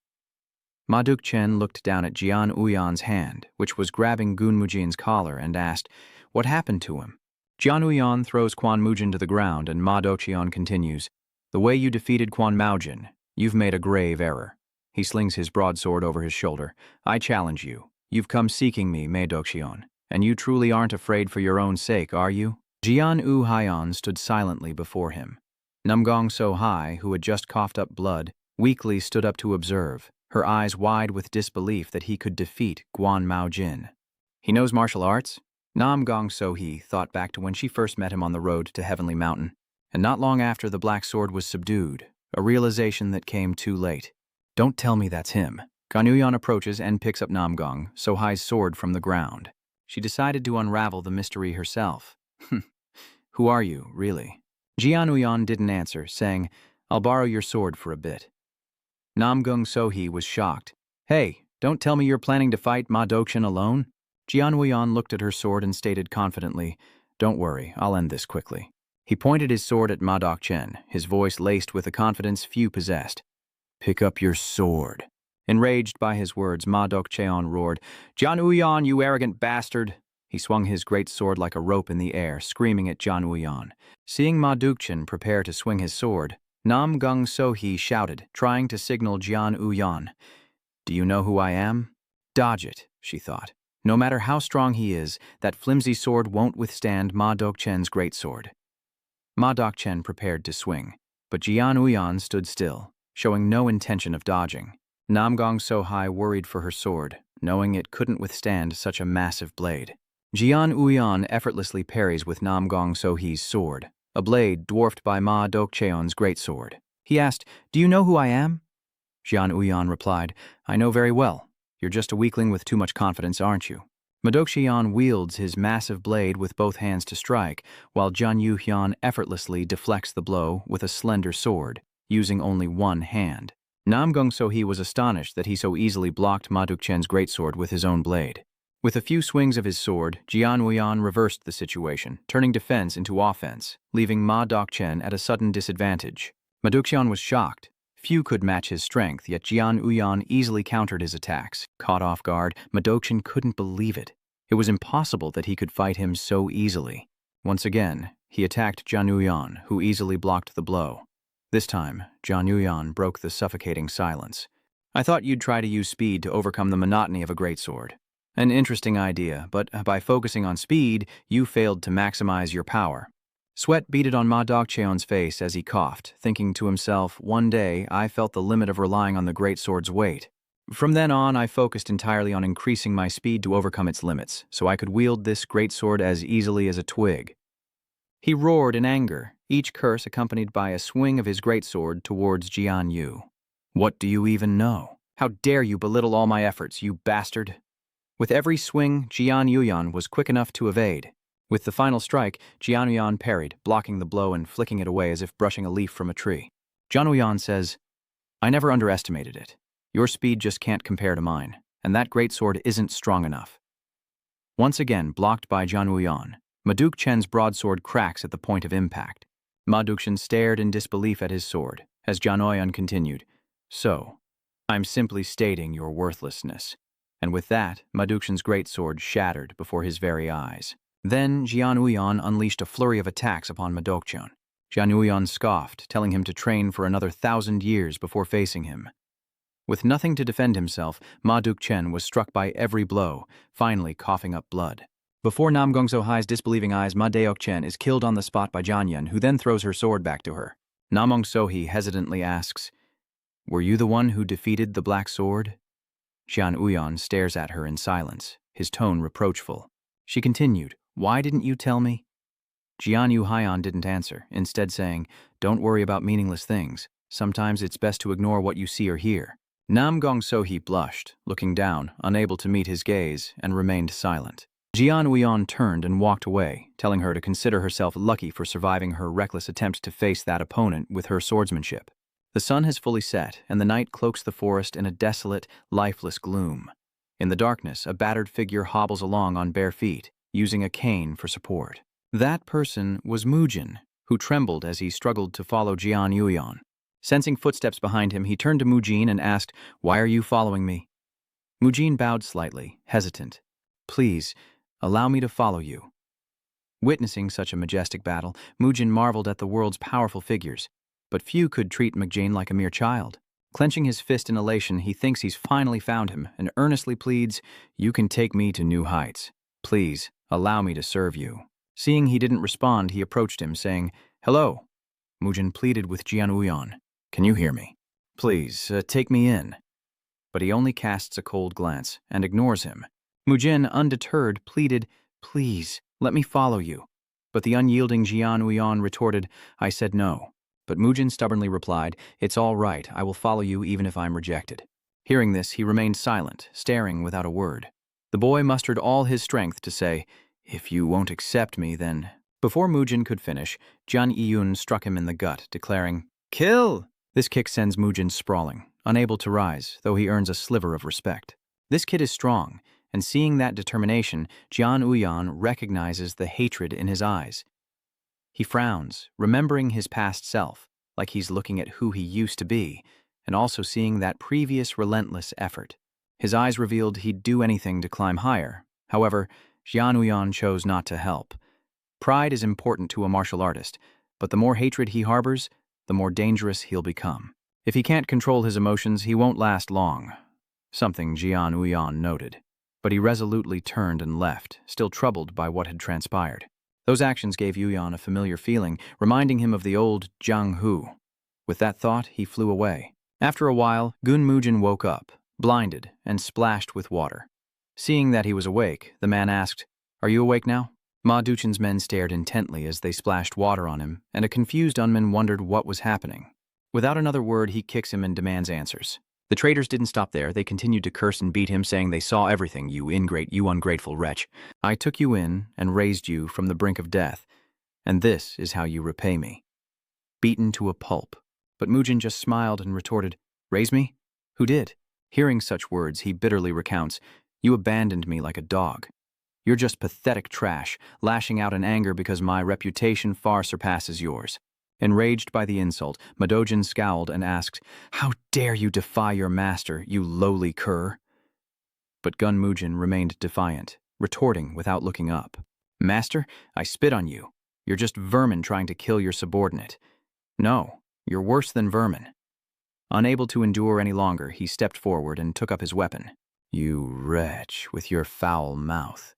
A: Ma Deok-chen looked down at Jian Uyan's hand, which was grabbing Gun Mujin's collar, and asked, "What happened to him?" Jian Uyan throws Quan Mujin to the ground, and Ma Deok-chen continues, "The way you defeated Quan Mujin, you've made a grave error." He slings his broadsword over his shoulder. "I challenge you. You've come seeking me, Ma Deok-chen, and you truly aren't afraid for your own sake, are you?" Jian Uyan stood silently before him. Gong Sohi, who had just coughed up blood, weakly stood up to observe, her eyes wide with disbelief that he could defeat Guan Mujin. "He knows martial arts?" Gong Sohi thought back to when she first met him on the road to Heavenly Mountain, and not long after the black sword was subdued, a realization that came too late. "Don't tell me that's him." Gan Uyan approaches and picks up Gong Sohi's sword from the ground. She decided to unravel the mystery herself. "Who are you, really?" Jian Uyan didn't answer, saying, "I'll borrow your sword for a bit." Gong Sohi was shocked. "Hey, don't tell me you're planning to fight Ma Deok-chen alone?" Jian Uyan looked at her sword and stated confidently, "Don't worry, I'll end this quickly." He pointed his sword at Ma Deok-chen, his voice laced with a confidence few possessed. "Pick up your sword." Enraged by his words, Ma Deok-chen roared, "Jian Uyan, you arrogant bastard!" He swung his great sword like a rope in the air, screaming at Jian Uyan. Seeing Ma Deok-chen prepare to swing his sword, Gong Sohi shouted, trying to signal Jian Uyan. "Do you know who I am?" "Dodge it," she thought. "No matter how strong he is, that flimsy sword won't withstand Ma Deok-chen's great sword." Ma Deok-chen prepared to swing, but Jian Uyan stood still, showing no intention of dodging. Gong Sohi worried for her sword, knowing it couldn't withstand such a massive blade. Jian Uyan effortlessly parries with Gong Sohi's sword, a blade dwarfed by Ma Dokcheon's greatsword. He asked, "Do you know who I am?" Jian Uyan replied, "I know very well. You're just a weakling with too much confidence, aren't you?" Ma Dokcheon wields his massive blade with both hands to strike, while Jian Yuhyun effortlessly deflects the blow with a slender sword, using only one hand. Gong Sohi was astonished that he so easily blocked Ma Dokchen's greatsword with his own blade. With a few swings of his sword, Jian Uyan reversed the situation, turning defense into offense, leaving Ma Dokchen at a sudden disadvantage. Ma Dokcheon was shocked. Few could match his strength, yet Jian Uyan easily countered his attacks. Caught off guard, Ma Dokchen couldn't believe it. It was impossible that he could fight him so easily. Once again, he attacked Jian Uyan, who easily blocked the blow. This time, Jian Uyan broke the suffocating silence. "I thought you'd try to use speed to overcome the monotony of a greatsword. An interesting idea, but by focusing on speed, you failed to maximize your power." Sweat beaded on Ma Dokcheon's face as he coughed, thinking to himself, "One day, I felt the limit of relying on the greatsword's weight. From then on, I focused entirely on increasing my speed to overcome its limits, so I could wield this greatsword as easily as a twig." He roared in anger, each curse accompanied by a swing of his greatsword towards Jian Yu. "What do you even know? How dare you belittle all my efforts, you bastard!" With every swing, Jian Yuyan was quick enough to evade. With the final strike, Jian Yuyan parried, blocking the blow and flicking it away as if brushing a leaf from a tree. Jian Yuyan says, "I never underestimated it. Your speed just can't compare to mine, and that greatsword isn't strong enough." Once again, blocked by Jian Yuyan, Ma Dokchen's broadsword cracks at the point of impact. Ma Dokchen stared in disbelief at his sword, as Jian Yuyan continued, "So, I'm simply stating your worthlessness." And with that, Ma Dokchen's greatsword shattered before his very eyes. Then Jian Yuyan unleashed a flurry of attacks upon Ma Dokchen. Jian Yuyan scoffed, telling him to train for another 1,000 years before facing him. With nothing to defend himself, Ma Dokchen was struck by every blow, finally coughing up blood. Before Gong Sohi's disbelieving eyes, Ma Dokchen is killed on the spot by Jian Yun, who then throws her sword back to her. Gong Sohi hesitantly asks, "Were you the one who defeated the Black Sword?" Jian Yuyan stares at her in silence, his tone reproachful. She continued, "Why didn't you tell me?" Jian Yuhyun didn't answer, instead saying, "Don't worry about meaningless things. Sometimes it's best to ignore what you see or hear." Gong Sohi blushed, looking down, unable to meet his gaze, and remained silent. Jian Yuyan turned and walked away, telling her to consider herself lucky for surviving her reckless attempt to face that opponent with her swordsmanship. The sun has fully set, and the night cloaks the forest in a desolate, lifeless gloom. In the darkness, a battered figure hobbles along on bare feet, using a cane for support. That person was Mujin, who trembled as he struggled to follow Jian Yuyan. Sensing footsteps behind him, he turned to Mujin and asked, "Why are you following me?" Mujin bowed slightly, hesitant. "Please, allow me to follow you." Witnessing such a majestic battle, Mujin marveled at the world's powerful figures. But few could treat Mujin like a mere child. Clenching his fist in elation, he thinks he's finally found him and earnestly pleads, "You can take me to new heights. Please, allow me to serve you." Seeing he didn't respond, he approached him, saying, "Hello." Mujin pleaded with Jian Yuyan, "Can you hear me? Please, take me in." But he only casts a cold glance and ignores him. Mujin, undeterred, pleaded, "Please, let me follow you." But the unyielding Jian Yuyan retorted, "I said no." But Mujin stubbornly replied, "It's all right, I will follow you even if I'm rejected." Hearing this, he remained silent, staring without a word. The boy mustered all his strength to say, "If you won't accept me, then—" Before Mujin could finish, Jian Yun struck him in the gut, declaring, "Kill!" This kick sends Mujin sprawling, unable to rise, though he earns a sliver of respect. This kid is strong, and seeing that determination, Jian Yuyan recognizes the hatred in his eyes. He frowns, remembering his past self, like he's looking at who he used to be, and also seeing that previous relentless effort. His eyes revealed he'd do anything to climb higher. However, Jian Yuyan chose not to help. Pride is important to a martial artist, but the more hatred he harbors, the more dangerous he'll become. If he can't control his emotions, he won't last long. Something Jian Yuyan noted. But he resolutely turned and left, still troubled by what had transpired. Those actions gave Yuyan a familiar feeling, reminding him of the old Jiang Hu. With that thought, he flew away. After a while, Gun Mujin woke up, blinded and splashed with water. Seeing that he was awake, the man asked, "Are you awake now?" Ma Duchen's men stared intently as they splashed water on him, and a confused Unman wondered what was happening. Without another word, he kicks him and demands answers. The traitors didn't stop there. They continued to curse and beat him, saying they saw everything, you ungrateful wretch. I took you in and raised you from the brink of death, and this is how you repay me. Beaten to a pulp. But Mujin just smiled and retorted, "Raise me? Who did?" Hearing such words, he bitterly recounts, "You abandoned me like a dog. You're just pathetic trash, lashing out in anger because my reputation far surpasses yours." Enraged by the insult, Madojin scowled and asked, "How dare you defy your master, you lowly cur?" But Gun Mujin remained defiant, retorting without looking up. "Master, I spit on you. You're just vermin trying to kill your subordinate. No, you're worse than vermin." Unable to endure any longer, he stepped forward and took up his weapon. "You wretch with your foul mouth."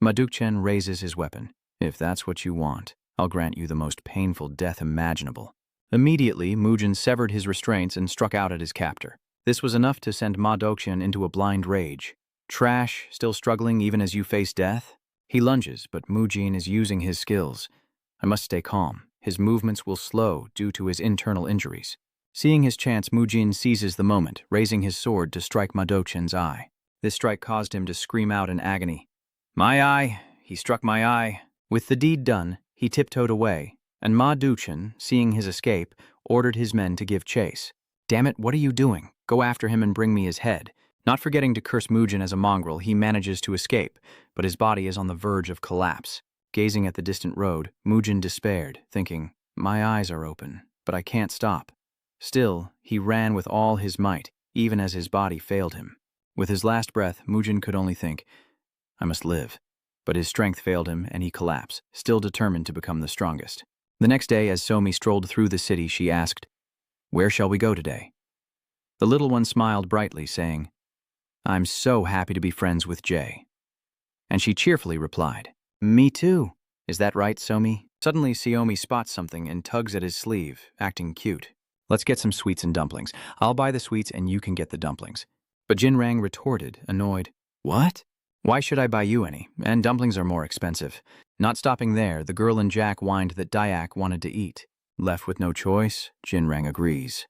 A: Madukchen raises his weapon. "If that's what you want, I'll grant you the most painful death imaginable." Immediately, Mujin severed his restraints and struck out at his captor. This was enough to send Ma Dokchen into a blind rage. "Trash, still struggling even as you face death?" He lunges, but Mujin is using his skills. I must stay calm. His movements will slow due to his internal injuries. Seeing his chance, Mujin seizes the moment, raising his sword to strike Ma Dokchen's eye. This strike caused him to scream out in agony. "My eye! He struck my eye!" With the deed done, he tiptoed away, and Ma Duchen, seeing his escape, ordered his men to give chase. "Damn it, what are you doing? Go after him and bring me his head." Not forgetting to curse Mujin as a mongrel, he manages to escape, but his body is on the verge of collapse. Gazing at the distant road, Mujin despaired, thinking, "My eyes are open, but I can't stop." Still, he ran with all his might, even as his body failed him. With his last breath, Mujin could only think, "I must live." But his strength failed him, and he collapsed, still determined to become the strongest. The next day, as Somi strolled through the city, she asked, "Where shall we go today?" The little one smiled brightly, saying, "I'm so happy to be friends with Jay." And she cheerfully replied, "Me too. Is that right, Somi?" Suddenly, Siomi spots something and tugs at his sleeve, acting cute. "Let's get some sweets and dumplings. I'll buy the sweets and you can get the dumplings." But Jinrang retorted, annoyed, "What? Why should I buy you any? And dumplings are more expensive." Not stopping there, the girl and Jack whined that Dayak wanted to eat. Left with no choice, Jinrang agrees.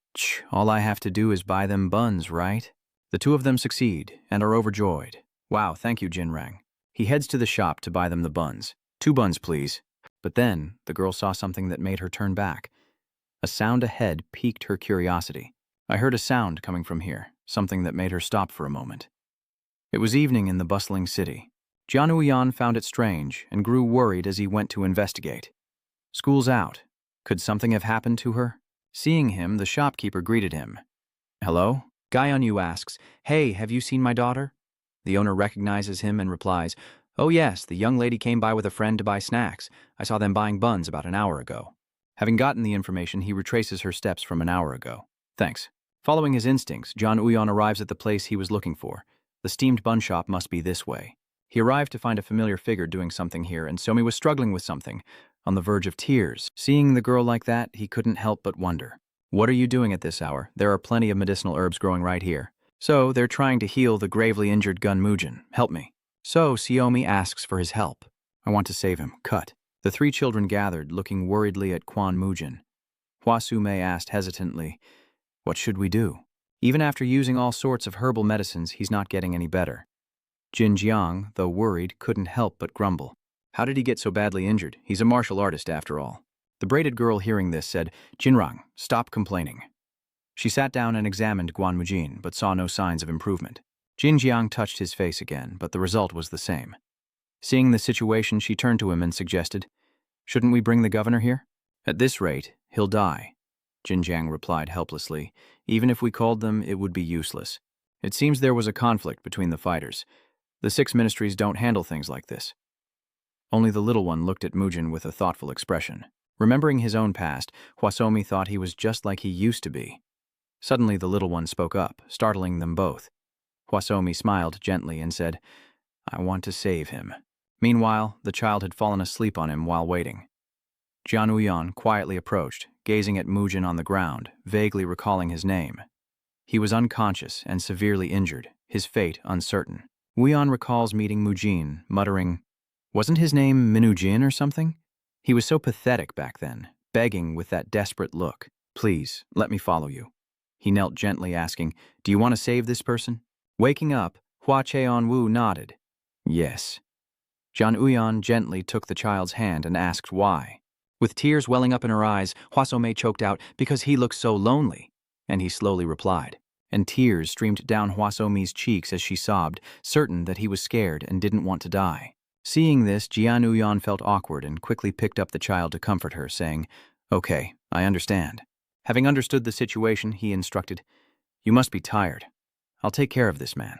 A: All I have to do is buy them buns, right? The two of them succeed and are overjoyed. "Wow, thank you, Jinrang." He heads to the shop to buy them the buns. "2 buns, please." But then, the girl saw something that made her turn back. A sound ahead piqued her curiosity. I heard a sound coming from here, something that made her stop for a moment. It was evening in the bustling city. Jian Uyan found it strange and grew worried as he went to investigate. School's out. Could something have happened to her? Seeing him, the shopkeeper greeted him. "Hello?" Gaianyu asks, "Hey, have you seen my daughter?" The owner recognizes him and replies, "Oh yes, the young lady came by with a friend to buy snacks. I saw them buying buns about an hour ago." Having gotten the information, he retraces her steps from an hour ago. "Thanks." Following his instincts, John Uyon arrives at the place he was looking for. The steamed bun shop must be this way. He arrived to find a familiar figure doing something here, and Somi was struggling with something, on the verge of tears. Seeing the girl like that, he couldn't help but wonder. "What are you doing at this hour? There are plenty of medicinal herbs growing right here." "So, they're trying to heal the gravely injured Gun Mujin. Help me." So, Siomi asks for his help. "I want to save him. Cut." The 3 children gathered, looking worriedly at Quan Mujin. Hua Sume asked hesitantly, "What should we do?" Even after using all sorts of herbal medicines, he's not getting any better. Jin Jiang, though worried, couldn't help but grumble. How did he get so badly injured? He's a martial artist after all. The braided girl, hearing this, said, "Jinrang, stop complaining." She sat down and examined Guan Mujin, but saw no signs of improvement. Jin Jiang touched his face again, but the result was the same. Seeing the situation, she turned to him and suggested, "Shouldn't we bring the governor here? At this rate, he'll die." Jin Jiang replied helplessly, "Even if we called them, it would be useless. It seems there was a conflict between the fighters. The 6 ministries don't handle things like this." Only the little one looked at Mujin with a thoughtful expression. Remembering his own past, Hosaomi thought he was just like he used to be. Suddenly the little one spoke up, startling them both. Hosaomi smiled gently and said, "I want to save him." Meanwhile, the child had fallen asleep on him while waiting. Jian Uyan quietly approached, gazing at Mujin on the ground, vaguely recalling his name. He was unconscious and severely injured, his fate uncertain. Uyan recalls meeting Mujin, muttering, "Wasn't his name Minujin or something?" He was so pathetic back then, begging with that desperate look, "Please, let me follow you." He knelt gently, asking, "Do you want to save this person?" Waking up, Hua Cheon-woo nodded. "Yes." Jian Uyan gently took the child's hand and asked why. With tears welling up in her eyes, Hosaomi choked out, "Because he looks so lonely." And he slowly replied. And tears streamed down Hosaomi's cheeks as she sobbed, certain that he was scared and didn't want to die. Seeing this, Jian Uyan felt awkward and quickly picked up the child to comfort her, saying, "Okay, I understand." Having understood the situation, he instructed, "You must be tired. I'll take care of this man.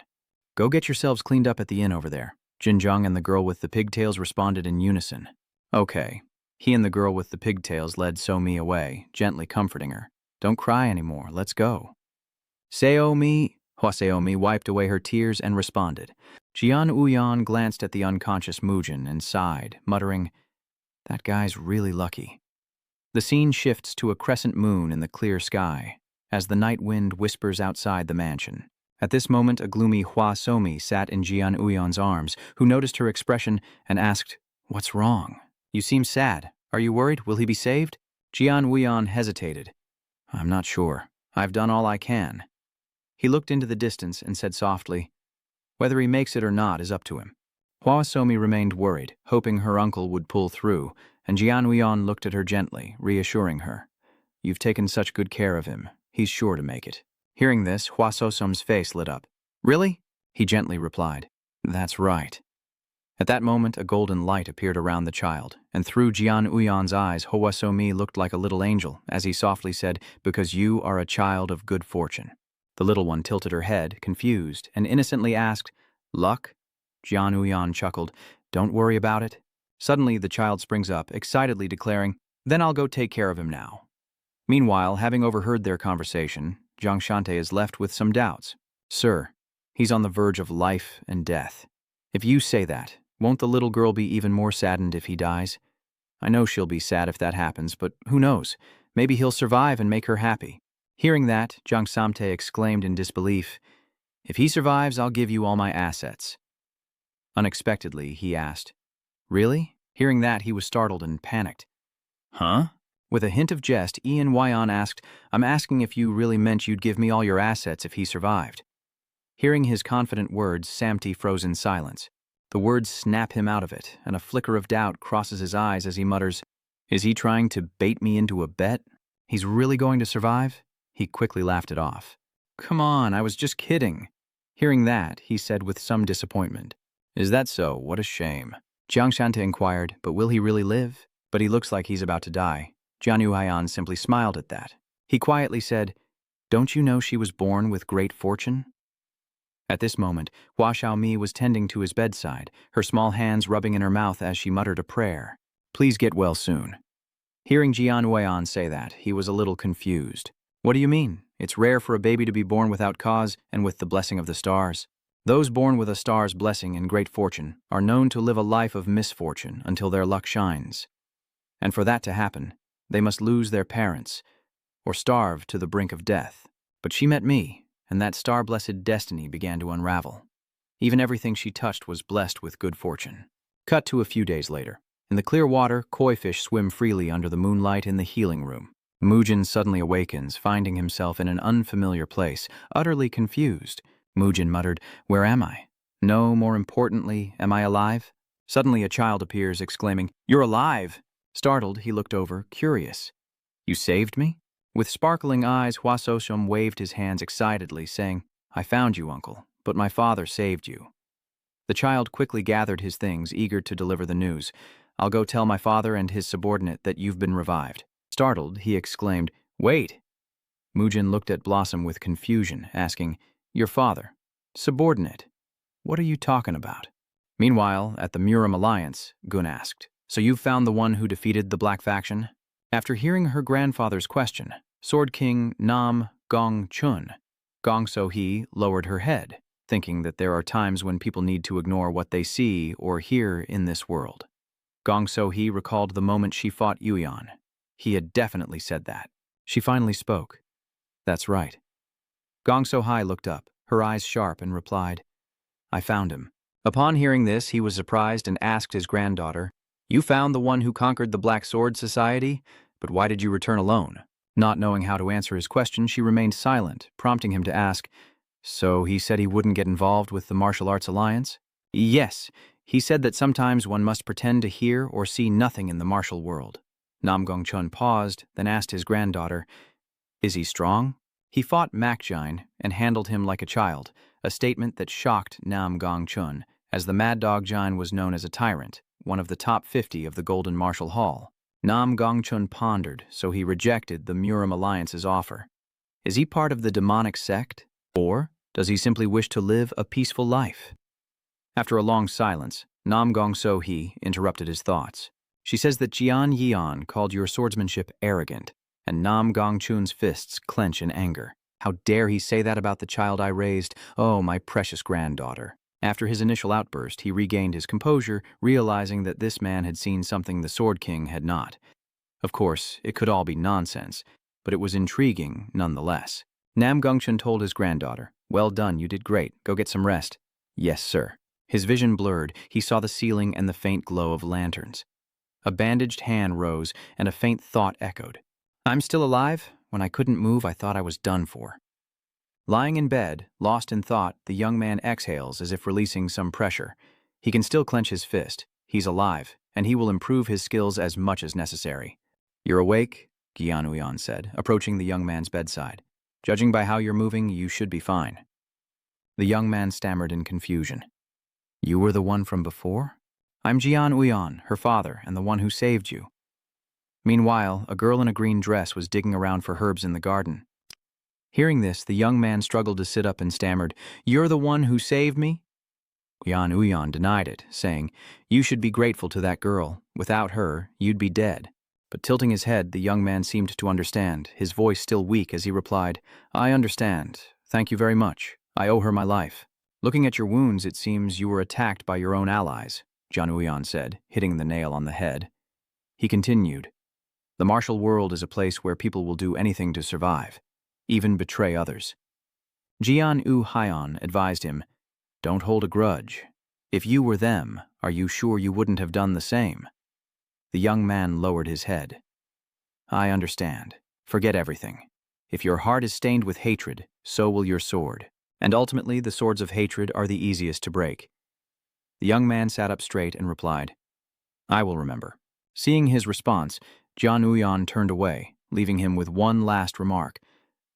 A: Go get yourselves cleaned up at the inn over there." Jinjong and the girl with the pigtails responded in unison. "Okay." He and the girl with the pigtails led So-mi away, gently comforting her. "Don't cry anymore, let's go." "Seo-mi," Hosaomi wiped away her tears and responded. Jian Uyan glanced at the unconscious Mujin and sighed, muttering, "That guy's really lucky." The scene shifts to a crescent moon in the clear sky, as the night wind whispers outside the mansion. At this moment, a gloomy Hosaomi sat in Jian Uyan's arms, who noticed her expression and asked, "What's wrong? You seem sad. Are you worried? Will he be saved?" Jian Uyan hesitated. "I'm not sure. I've done all I can." He looked into the distance and said softly, "Whether he makes it or not is up to him." Hosaomi remained worried, hoping her uncle would pull through, and Jian Uyan looked at her gently, reassuring her. "You've taken such good care of him. He's sure to make it." Hearing this, Hosaomi's face lit up. "Really?" He gently replied, "That's right." At that moment, a golden light appeared around the child, and through Jian Uyan's eyes, Hosaomi looked like a little angel, as he softly said, "Because you are a child of good fortune." The little one tilted her head, confused, and innocently asked, "Luck?" Jian Uyan chuckled, "Don't worry about it." Suddenly, the child springs up, excitedly declaring, "Then I'll go take care of him now." Meanwhile, having overheard their conversation, Zhang Shante is left with some doubts. "Sir, he's on the verge of life and death. If you say that, won't the little girl be even more saddened if he dies? I know she'll be sad if that happens, but who knows? Maybe he'll survive and make her happy." Hearing that, Zhang Samte exclaimed in disbelief, "If he survives, I'll give you all my assets." Unexpectedly, he asked, "Really?" Hearing that, he was startled and panicked. "Huh?" With a hint of jest, Ian Wyon asked, "I'm asking if you really meant you'd give me all your assets if he survived." Hearing his confident words, Samte froze in silence. The words snap him out of it, and a flicker of doubt crosses his eyes as he mutters, "Is he trying to bait me into a bet? He's really going to survive?" He quickly laughed it off. "Come on, I was just kidding." Hearing that, he said with some disappointment, "Is that so? What a shame." Jiang Shante inquired, "But will he really live?" "But he looks like he's about to die." Jian Yuhayan simply smiled at that. He quietly said, "Don't you know she was born with great fortune?" At this moment, Hua Xiaomi was tending to his bedside, her small hands rubbing in her mouth as she muttered a prayer. "Please get well soon." Hearing Jian Huiyan say that, he was a little confused. "What do you mean? It's rare for a baby to be born without cause and with the blessing of the stars. Those born with a star's blessing and great fortune are known to live a life of misfortune until their luck shines. And for that to happen, they must lose their parents or starve to the brink of death. But she met me, and that star-blessed destiny began to unravel. Even everything she touched was blessed with good fortune." Cut to a few days later. In the clear water, koi fish swim freely under the moonlight in the healing room. Mujin suddenly awakens, finding himself in an unfamiliar place, utterly confused. Mujin muttered, "Where am I? No, more importantly, am I alive?" Suddenly a child appears, exclaiming, "You're alive!" Startled, he looked over, curious. "You saved me?" With sparkling eyes, Hua Soshom waved his hands excitedly, saying, "I found you, uncle, but my father saved you." The child quickly gathered his things, eager to deliver the news. "I'll go tell my father and his subordinate that you've been revived." Startled, he exclaimed, "Wait!" Mujin looked at Blossom with confusion, asking, "Your father? Subordinate? What are you talking about?" Meanwhile, at the Muram Alliance, Gun asked, "So you've found the one who defeated the Black Faction?" After hearing her grandfather's question, Sword King Nam Gong Chun, Gong Sohi lowered her head, thinking that there are times when people need to ignore what they see or hear in this world. Gong Sohi recalled the moment she fought Yuyan. He had definitely said that. She finally spoke. That's right. Gong Sohi looked up, her eyes sharp, and replied, I found him. Upon hearing this, he was surprised and asked his granddaughter, You found the one who conquered the Black Sword Society? But why did you return alone? Not knowing how to answer his question, she remained silent, prompting him to ask, So he said he wouldn't get involved with the Martial Arts Alliance? Yes, he said that sometimes one must pretend to hear or see nothing in the martial world. Nam Gongchun paused, then asked his granddaughter, Is he strong? He fought Makjine and handled him like a child, a statement that shocked Nam Gongchun, as the Mad Dog Jine was known as a tyrant, one of the top 50 of the Golden Martial Hall. Nam Gongchun pondered, so he rejected the Murim Alliance's offer. Is he part of the demonic sect? Or does he simply wish to live a peaceful life? After a long silence, Nam Gong Sohi interrupted his thoughts. She says that Jian Yian called your swordsmanship arrogant, and Nam Gongchun's fists clench in anger. How dare he say that about the child I raised? Oh, my precious granddaughter. After his initial outburst, he regained his composure, realizing that this man had seen something the Sword King had not. Of course, it could all be nonsense, but it was intriguing nonetheless. Nam Gongchun told his granddaughter, Well done, you did great. Go get some rest. Yes, sir. His vision blurred. He saw the ceiling and the faint glow of lanterns. A bandaged hand rose, and a faint thought echoed. I'm still alive? When I couldn't move, I thought I was done for. Lying in bed, lost in thought, the young man exhales as if releasing some pressure. He can still clench his fist. He's alive, and he will improve his skills as much as necessary. You're awake? Gian Uyan said, approaching the young man's bedside. Judging by how you're moving, you should be fine. The young man stammered in confusion. You were the one from before? I'm Jian Uyan, her father, and the one who saved you. Meanwhile, a girl in a green dress was digging around for herbs in the garden. Hearing this, the young man struggled to sit up and stammered, You're the one who saved me? Jian Uyan denied it, saying, You should be grateful to that girl. Without her, you'd be dead. But tilting his head, the young man seemed to understand, his voice still weak as he replied, I understand. Thank you very much. I owe her my life. Looking at your wounds, it seems you were attacked by your own allies, Jian Uyan said, hitting the nail on the head. He continued, The martial world is a place where people will do anything to survive, even betray others. Jian U Haiyan advised him, Don't hold a grudge. If you were them, are you sure you wouldn't have done the same? The young man lowered his head. I understand. Forget everything. If your heart is stained with hatred, so will your sword. And ultimately, the swords of hatred are the easiest to break. The young man sat up straight and replied, I will remember. Seeing his response, Jian Uyan turned away, leaving him with one last remark.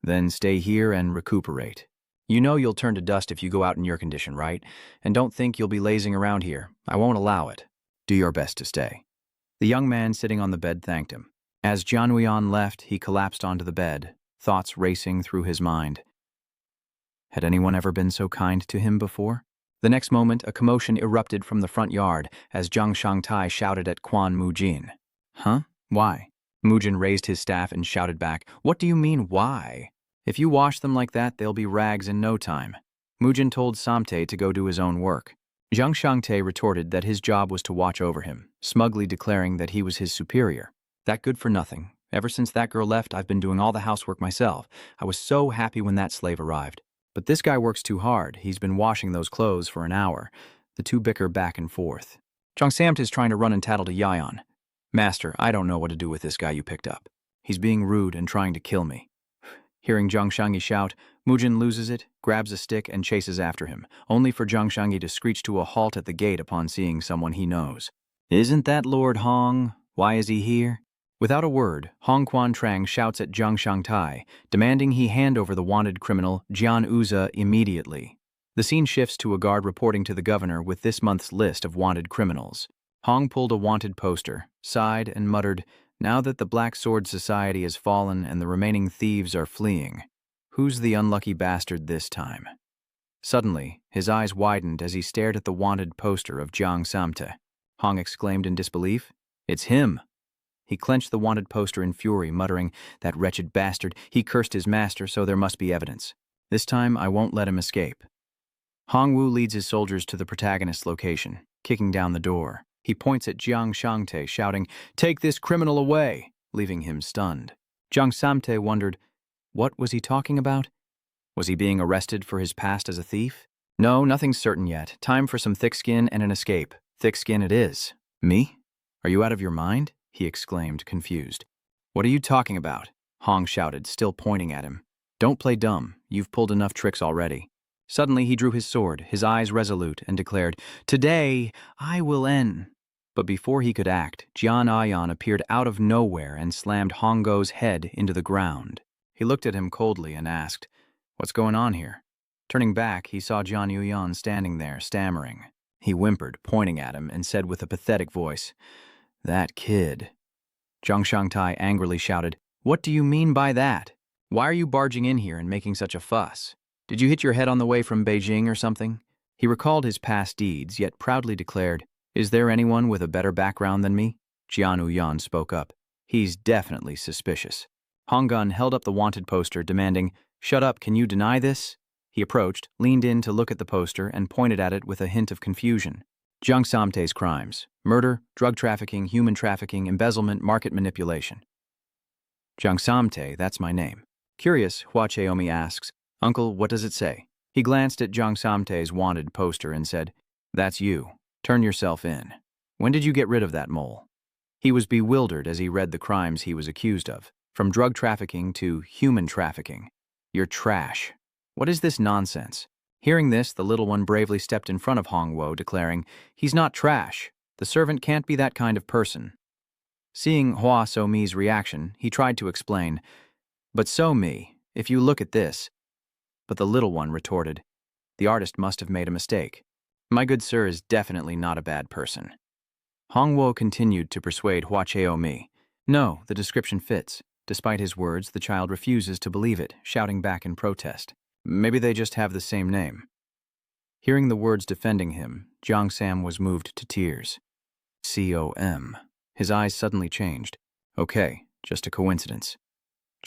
A: Then stay here and recuperate. You know you'll turn to dust if you go out in your condition, right? And don't think you'll be lazing around here. I won't allow it. Do your best to stay. The young man sitting on the bed thanked him. As Jian Uyan left, he collapsed onto the bed, thoughts racing through his mind. Had anyone ever been so kind to him before? The next moment, a commotion erupted from the front yard as Zhang Shangtai shouted at Quan Mujin. Huh? Why? Mujin raised his staff and shouted back, What do you mean, why? If you wash them like that, they'll be rags in no time. Mujin told Samte to go do his own work. Zhang Shangtai retorted that his job was to watch over him, smugly declaring that he was his superior. That good for nothing. Ever since that girl left, I've been doing all the housework myself. I was so happy when that slave arrived. But this guy works too hard. He's been washing those clothes for an hour. The two bicker back and forth. Zhang Samt is trying to run and tattle to Yayan. Master, I don't know what to do with this guy you picked up. He's being rude and trying to kill me. Hearing Zhang Shangi shout, Mujin loses it, grabs a stick, and chases after him, only for Zhang Shangi to screech to a halt at the gate upon seeing someone he knows. Isn't that Lord Hong? Why is he here? Without a word, Hong Quan Trang shouts at Zhang Shangtai, demanding he hand over the wanted criminal Jian Uza immediately. The scene shifts to a guard reporting to the governor with this month's list of wanted criminals. Hong pulled a wanted poster, sighed, and muttered, Now that the Black Sword Society has fallen and the remaining thieves are fleeing, who's the unlucky bastard this time? Suddenly, his eyes widened as he stared at the wanted poster of Jiang Samte. Hong exclaimed in disbelief, It's him! He clenched the wanted poster in fury, muttering, That wretched bastard, he cursed his master, so there must be evidence. This time, I won't let him escape. Hong Wu leads his soldiers to the protagonist's location, kicking down the door. He points at Jiang Shangte, shouting, "Take this criminal away," leaving him stunned. Jiang Samte wondered, what was he talking about? Was he being arrested for his past as a thief? No, nothing's certain yet. Time for some thick skin and an escape. Thick skin it is. Me? Are you out of your mind? He exclaimed, confused. What are you talking about? Hong shouted, still pointing at him. Don't play dumb. You've pulled enough tricks already. Suddenly he drew his sword, his eyes resolute, and declared, "Today I will end." But before he could act, Jian Ayan appeared out of nowhere and slammed Hongo's head into the ground. He looked at him coldly and asked, "What's going on here?" Turning back, he saw Jian Yuyan standing there, stammering. He whimpered, pointing at him, and said with a pathetic voice, "That kid." Zhang Shangtai angrily shouted, "What do you mean by that? Why are you barging in here and making such a fuss? Did you hit your head on the way from Beijing or something?" He recalled his past deeds, yet proudly declared, "Is there anyone with a better background than me?" Jian Yuyan spoke up. "He's definitely suspicious." Honggun held up the wanted poster, demanding, "Shut up, can you deny this?" He approached, leaned in to look at the poster, and pointed at it with a hint of confusion. Jiang Samte's crimes: murder, drug trafficking, human trafficking, embezzlement, market manipulation. Jiang Samte, that's my name. Curious, Hosaomi asks, "Uncle, what does it say?" He glanced at Jiang Samte's wanted poster and said, "That's you. Turn yourself in. When did you get rid of that mole?" He was bewildered as he read the crimes he was accused of, from drug trafficking to human trafficking. "You're trash. What is this nonsense?" Hearing this, the little one bravely stepped in front of Hongwo, declaring, "He's not trash. The servant can't be that kind of person." Seeing Hosaomi's reaction, he tried to explain, "But so me, if you look at this." But the little one retorted, "The artist must have made a mistake. My good sir is definitely not a bad person." Hongwo continued to persuade Hosaomi. "No, the description fits." Despite his words, the child refuses to believe it, shouting back in protest, "Maybe they just have the same name." Hearing the words defending him, Jiang Sam was moved to tears. "COM." His eyes suddenly changed. "Okay, just a coincidence."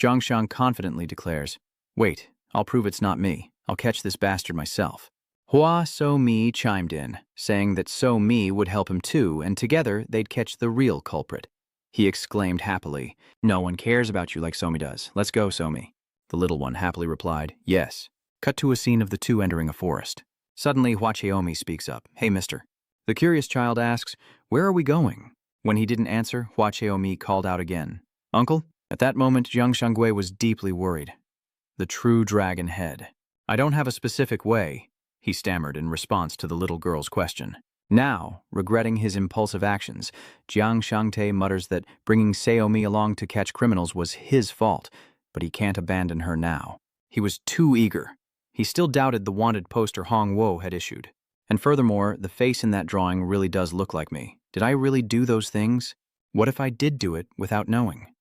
A: Jiang Shang confidently declares, "Wait, I'll prove it's not me. I'll catch this bastard myself." Hua So Mi chimed in, saying that So Mi would help him too, and together they'd catch the real culprit. He exclaimed happily, "No one cares about you like Somi does. Let's go, Somi." The little one happily replied, "Yes." Cut to a scene of the two entering a forest. Suddenly, Hosaomi speaks up, "Hey, mister." The curious child asks, "Where are we going?" When he didn't answer, Hosaomi called out again, "Uncle?" At that moment, Jiang Shangui was deeply worried. The true dragon head. "I don't have a specific way," he stammered in response to the little girl's question. Now, regretting his impulsive actions, Jiang Shangte mutters that bringing Seomi along to catch criminals was his fault, but he can't abandon her now. He was too eager. He still doubted the wanted poster Hong Wo had issued. And furthermore, the face in that drawing really does look like me. Did I really do those things? What if I did do it without knowing?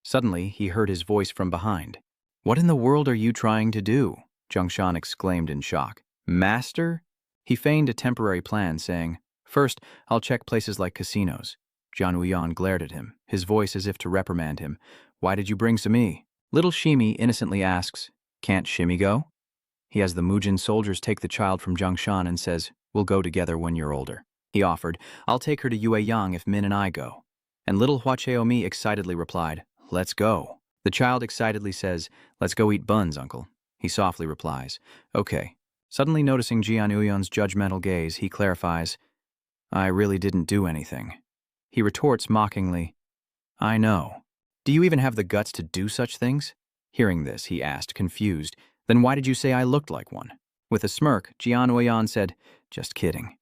A: Suddenly, he heard his voice from behind. "What in the world are you trying to do?" Zhongshan exclaimed in shock. "Master?" He feigned a temporary plan, saying, "First, I'll check places like casinos." Jian Wuyan glared at him, his voice as if to reprimand him. "Why did you bring Simi?" Little Shimi innocently asks, "Can't Shimi go?" He has the Mujin soldiers take the child from Zhongshan and says, "We'll go together when you're older." He offered, "I'll take her to Yueyang if Min and I go." And little Huacheomi excitedly replied, "Let's go." The child excitedly says, "Let's go eat buns, uncle." He softly replies, "Okay." Suddenly noticing Jian Uyon's judgmental gaze, he clarifies, "I really didn't do anything." He retorts mockingly, "I know. Do you even have the guts to do such things?" Hearing this, he asked, confused, "Then why did you say I looked like one?" With a smirk, Jian Uyan said, "Just kidding."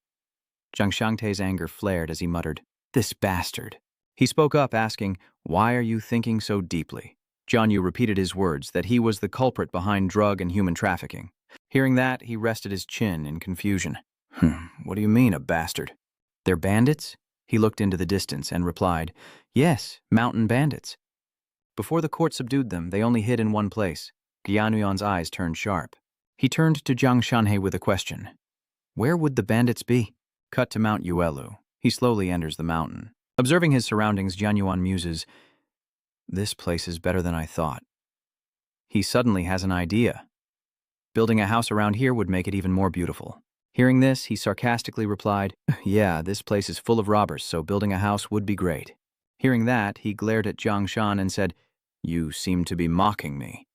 A: Zhang Shangte's anger flared as he muttered, "This bastard." He spoke up, asking, "Why are you thinking so deeply?" Jian Yu repeated his words, that he was the culprit behind drug and human trafficking. Hearing that, he rested his chin in confusion. What do you mean, a bastard? They're bandits?" He looked into the distance and replied, "Yes, mountain bandits." Before the court subdued them, they only hid in one place. Jianuyon's eyes turned sharp. He turned to Jiang Shanhe with a question. "Where would the bandits be?" Cut to Mount Yuelu. He slowly enters the mountain. Observing his surroundings, Jian Yuan muses, "This place is better than I thought." He suddenly has an idea. Building a house around here would make it even more beautiful. Hearing this, he sarcastically replied, "Yeah, this place is full of robbers, so building a house would be great." Hearing that, he glared at Jiang Shan and said, "You seem to be mocking me."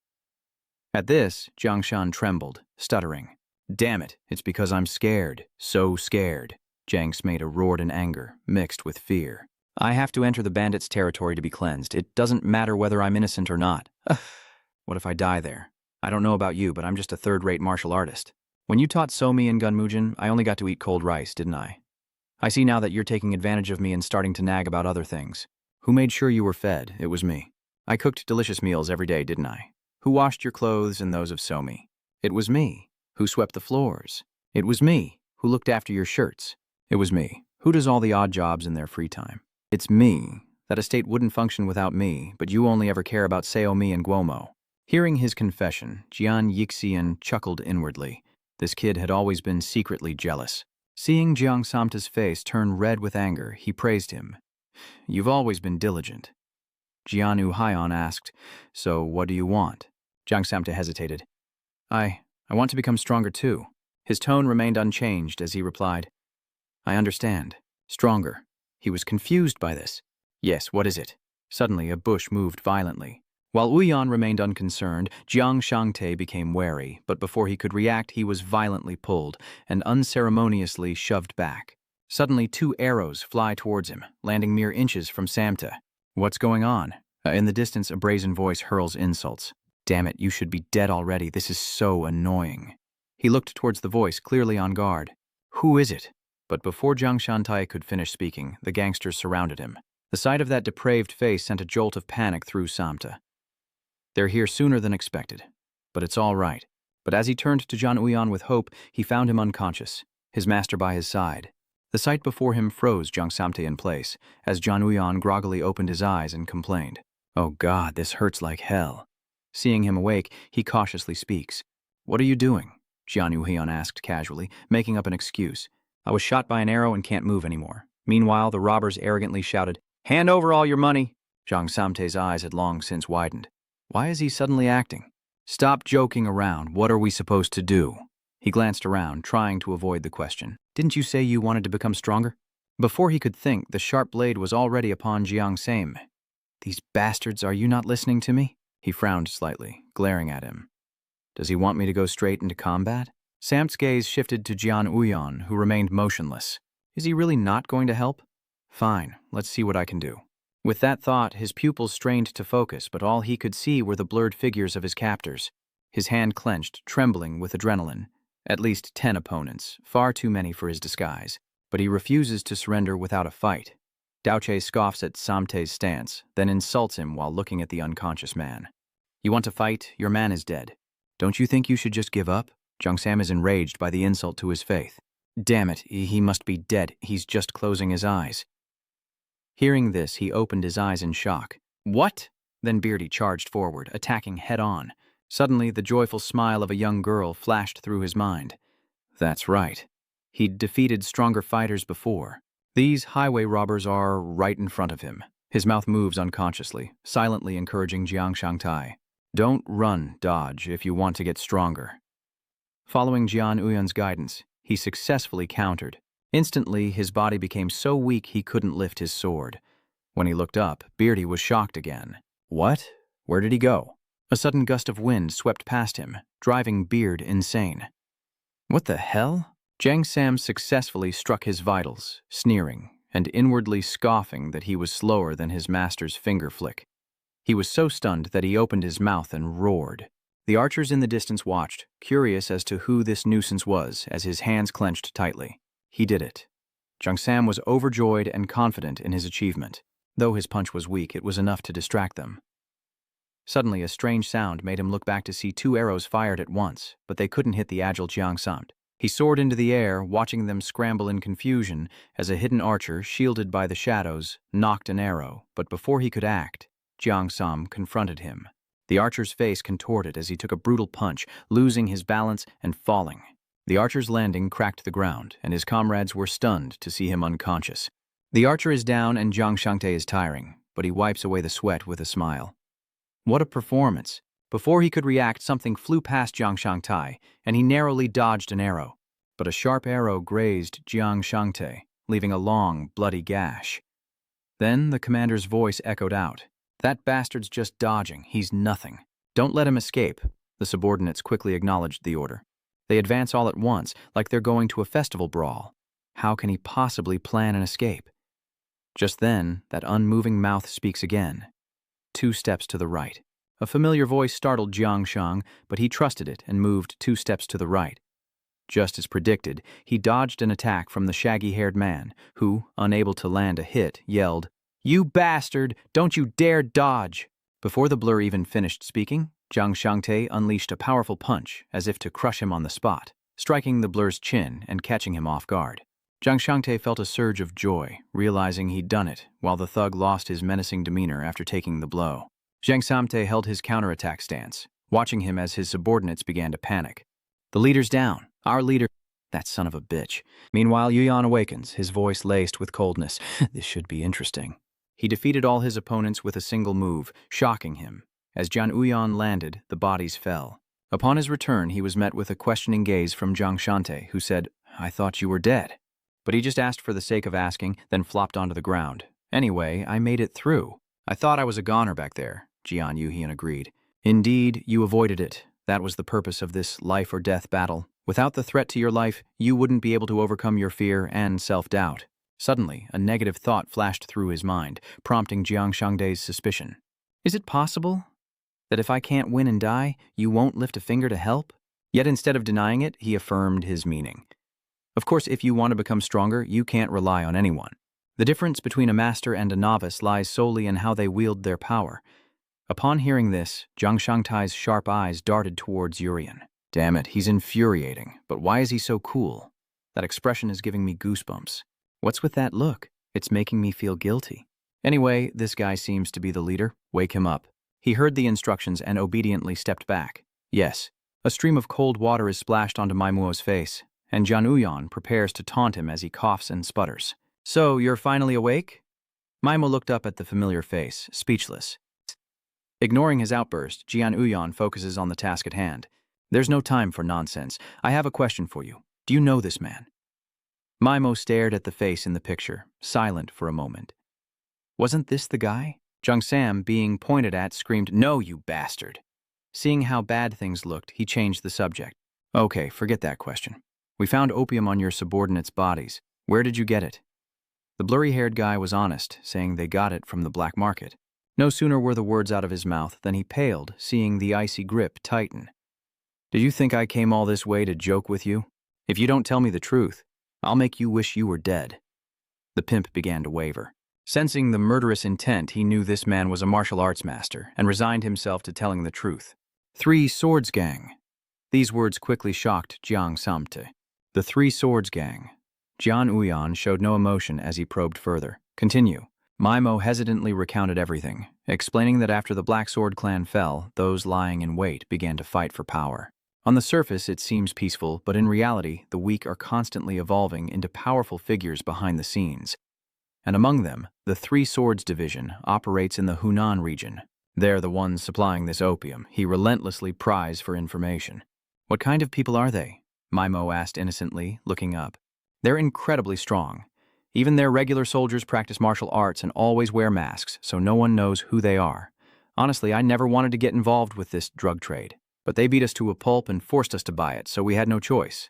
A: At this, Jiang Shan trembled, stuttering. "Damn it, it's because I'm scared, so scared." Jiang Smaita roared in anger, mixed with fear. "I have to enter the bandits' territory to be cleansed. It doesn't matter whether I'm innocent or not. What if I die there? I don't know about you, but I'm just a third-rate martial artist. When you taught Somi and Gunmujin, I only got to eat cold rice, didn't I? I see now that you're taking advantage of me and starting to nag about other things. Who made sure you were fed? It was me. I cooked delicious meals every day, didn't I? Who washed your clothes and those of Somi? It was me. Who swept the floors? It was me. Who looked after your shirts? It was me. Who does all the odd jobs in their free time? It's me. That estate wouldn't function without me, but you only ever care about Seomi and Guomo." Hearing his confession, Jian Yixian chuckled inwardly. This kid had always been secretly jealous. Seeing Jiang Samta's face turn red with anger, he praised him. "You've always been diligent." Jian Uhayan asked, "So what do you want?" Jiang Samta hesitated. I want to become stronger too." His tone remained unchanged as he replied, "I understand. Stronger." He was confused by this. "Yes, what is it?" Suddenly, a bush moved violently. While Uyan remained unconcerned, Jiang Shangte became wary, but before he could react, he was violently pulled and unceremoniously shoved back. Suddenly, 2 arrows fly towards him, landing mere inches from Samta. "What's going on?" In the distance, a brazen voice hurls insults. "Damn it, you should be dead already. This is so annoying." He looked towards the voice, clearly on guard. "Who is it?" But before Jiang Shantai could finish speaking, the gangsters surrounded him. The sight of that depraved face sent a jolt of panic through Samta. "They're here sooner than expected. But it's all right." But as he turned to Jian Uyan with hope, he found him unconscious, his master by his side. The sight before him froze Jiang Samte in place, as Jian Uyan groggily opened his eyes and complained, "Oh God, this hurts like hell." Seeing him awake, he cautiously speaks. "What are you doing?" Jian Uyan asked casually, making up an excuse. "I was shot by an arrow and can't move anymore." Meanwhile, the robbers arrogantly shouted, "Hand over all your money!" Jiang Samte's eyes had long since widened. Why is he suddenly acting? "Stop joking around. What are we supposed to do?" He glanced around, trying to avoid the question. "Didn't you say you wanted to become stronger?" Before he could think, the sharp blade was already upon Jiang Sam. "These bastards, are you not listening to me?" He frowned slightly, glaring at him. "Does he want me to go straight into combat?" Sam's gaze shifted to Jian Uyan, who remained motionless. Is he really not going to help? Fine, let's see what I can do. With that thought, his pupils strained to focus, but all he could see were the blurred figures of his captors. His hand clenched, trembling with adrenaline. At least 10 opponents, far too many for his disguise. But he refuses to surrender without a fight. Daoche scoffs at Samte's stance, then insults him while looking at the unconscious man. "You want to fight? Your man is dead. Don't you think you should just give up?" Jiang Sam is enraged by the insult to his faith. "Damn it, he must be dead. He's just closing his eyes." Hearing this, he opened his eyes in shock. "What?" Then Beardy charged forward, attacking head-on. Suddenly, the joyful smile of a young girl flashed through his mind. That's right. He'd defeated stronger fighters before. These highway robbers are right in front of him. His mouth moves unconsciously, silently encouraging Jiang Shangtai. "Don't run, dodge, if you want to get stronger." Following Jian Uyan's guidance, he successfully countered. Instantly, his body became so weak he couldn't lift his sword. When he looked up, Beardy was shocked again. What? Where did he go? A sudden gust of wind swept past him, driving Beard insane. What the hell? Jiang Sam successfully struck his vitals, sneering, and inwardly scoffing that he was slower than his master's finger flick. He was so stunned that he opened his mouth and roared. The archers in the distance watched, curious as to who this nuisance was, as his hands clenched tightly. He did it. Jiang Sam was overjoyed and confident in his achievement. Though his punch was weak, it was enough to distract them. Suddenly, a strange sound made him look back to see 2 arrows fired at once, but they couldn't hit the agile Jiang Sam. He soared into the air, watching them scramble in confusion as a hidden archer, shielded by the shadows, knocked an arrow, but before he could act, Jiang Sam confronted him. The archer's face contorted as he took a brutal punch, losing his balance and falling. The archer's landing cracked the ground, and his comrades were stunned to see him unconscious. The archer is down and Jiang Shangte is tiring, but he wipes away the sweat with a smile. What a performance! Before he could react, something flew past Jiang Shangtai, and he narrowly dodged an arrow. but a sharp arrow grazed Jiang Shangte, leaving a long, bloody gash. Then the commander's voice echoed out. "That bastard's just dodging. He's nothing. Don't let him escape." The subordinates quickly acknowledged the order. They advance all at once, like they're going to a festival brawl. How can he possibly plan an escape? Just then, that unmoving mouth speaks again. 2 steps to the right. A familiar voice startled Jiang Shang, but he trusted it and moved 2 steps to the right. Just as predicted, he dodged an attack from the shaggy-haired man, who, unable to land a hit, yelled, "You bastard! Don't you dare dodge!" Before the blur even finished speaking, Jiang Shangte unleashed a powerful punch, as if to crush him on the spot, striking the blur's chin and catching him off guard. Jiang Shangte felt a surge of joy, realizing he'd done it, while the thug lost his menacing demeanor after taking the blow. Jiang Samte held his counterattack stance, watching him as his subordinates began to panic. "The leader's down. Our leader—" That son of a bitch. Meanwhile, Yuyan awakens, his voice laced with coldness. This should be interesting. He defeated all his opponents with a single move, shocking him. As Jian Uyan landed, the bodies fell. Upon his return, he was met with a questioning gaze from Jiang Shante, who said, "I thought you were dead." But he just asked for the sake of asking, then flopped onto the ground. "Anyway, I made it through. I thought I was a goner back there," Jian Yuhian agreed. "Indeed, you avoided it. That was the purpose of this life-or-death battle. Without the threat to your life, you wouldn't be able to overcome your fear and self-doubt." Suddenly, a negative thought flashed through his mind, prompting Jiang Shangde's suspicion. "Is it possible that if I can't win and die, you won't lift a finger to help?" Yet instead of denying it, he affirmed his meaning. "Of course, if you want to become stronger, you can't rely on anyone. The difference between a master and a novice lies solely in how they wield their power." Upon hearing this, Jiang Shangtai's sharp eyes darted towards Urian. Damn it, he's infuriating, but why is he so cool? That expression is giving me goosebumps. What's with that look? It's making me feel guilty. Anyway, this guy seems to be the leader. Wake him up. He heard the instructions and obediently stepped back. Yes, a stream of cold water is splashed onto Maimuo's face, and Jian Uyan prepares to taunt him as he coughs and sputters. "So, you're finally awake?" Maimuo looked up at the familiar face, speechless. Ignoring his outburst, Jian Uyan focuses on the task at hand. "There's no time for nonsense. I have a question for you. Do you know this man?" Maimuo stared at the face in the picture, silent for a moment. Wasn't this the guy? Jung Sam, being pointed at, screamed, "No, you bastard!" Seeing how bad things looked, he changed the subject. "Okay, forget that question. We found opium on your subordinates' bodies. Where did you get it?" The blurry-haired guy was honest, saying they got it from the black market. No sooner were the words out of his mouth than he paled, seeing the icy grip tighten. "Did you think I came all this way to joke with you? If you don't tell me the truth, I'll make you wish you were dead." The pimp began to waver. Sensing the murderous intent, he knew this man was a martial arts master and resigned himself to telling the truth. "Three Swords Gang." These words quickly shocked Jiang Samte. The Three Swords Gang. Jian Uyan showed no emotion as he probed further. "Continue." Maimuo hesitantly recounted everything, explaining that after the Black Sword clan fell, those lying in wait began to fight for power. On the surface, it seems peaceful, but in reality, the weak are constantly evolving into powerful figures behind the scenes. And among them, the Three Swords Division operates in the Hunan region. They're the ones supplying this opium he relentlessly pries for information. "What kind of people are they?" Maimuo asked innocently, looking up. "They're incredibly strong. Even their regular soldiers practice martial arts and always wear masks, so no one knows who they are. Honestly, I never wanted to get involved with this drug trade, but they beat us to a pulp and forced us to buy it, so we had no choice.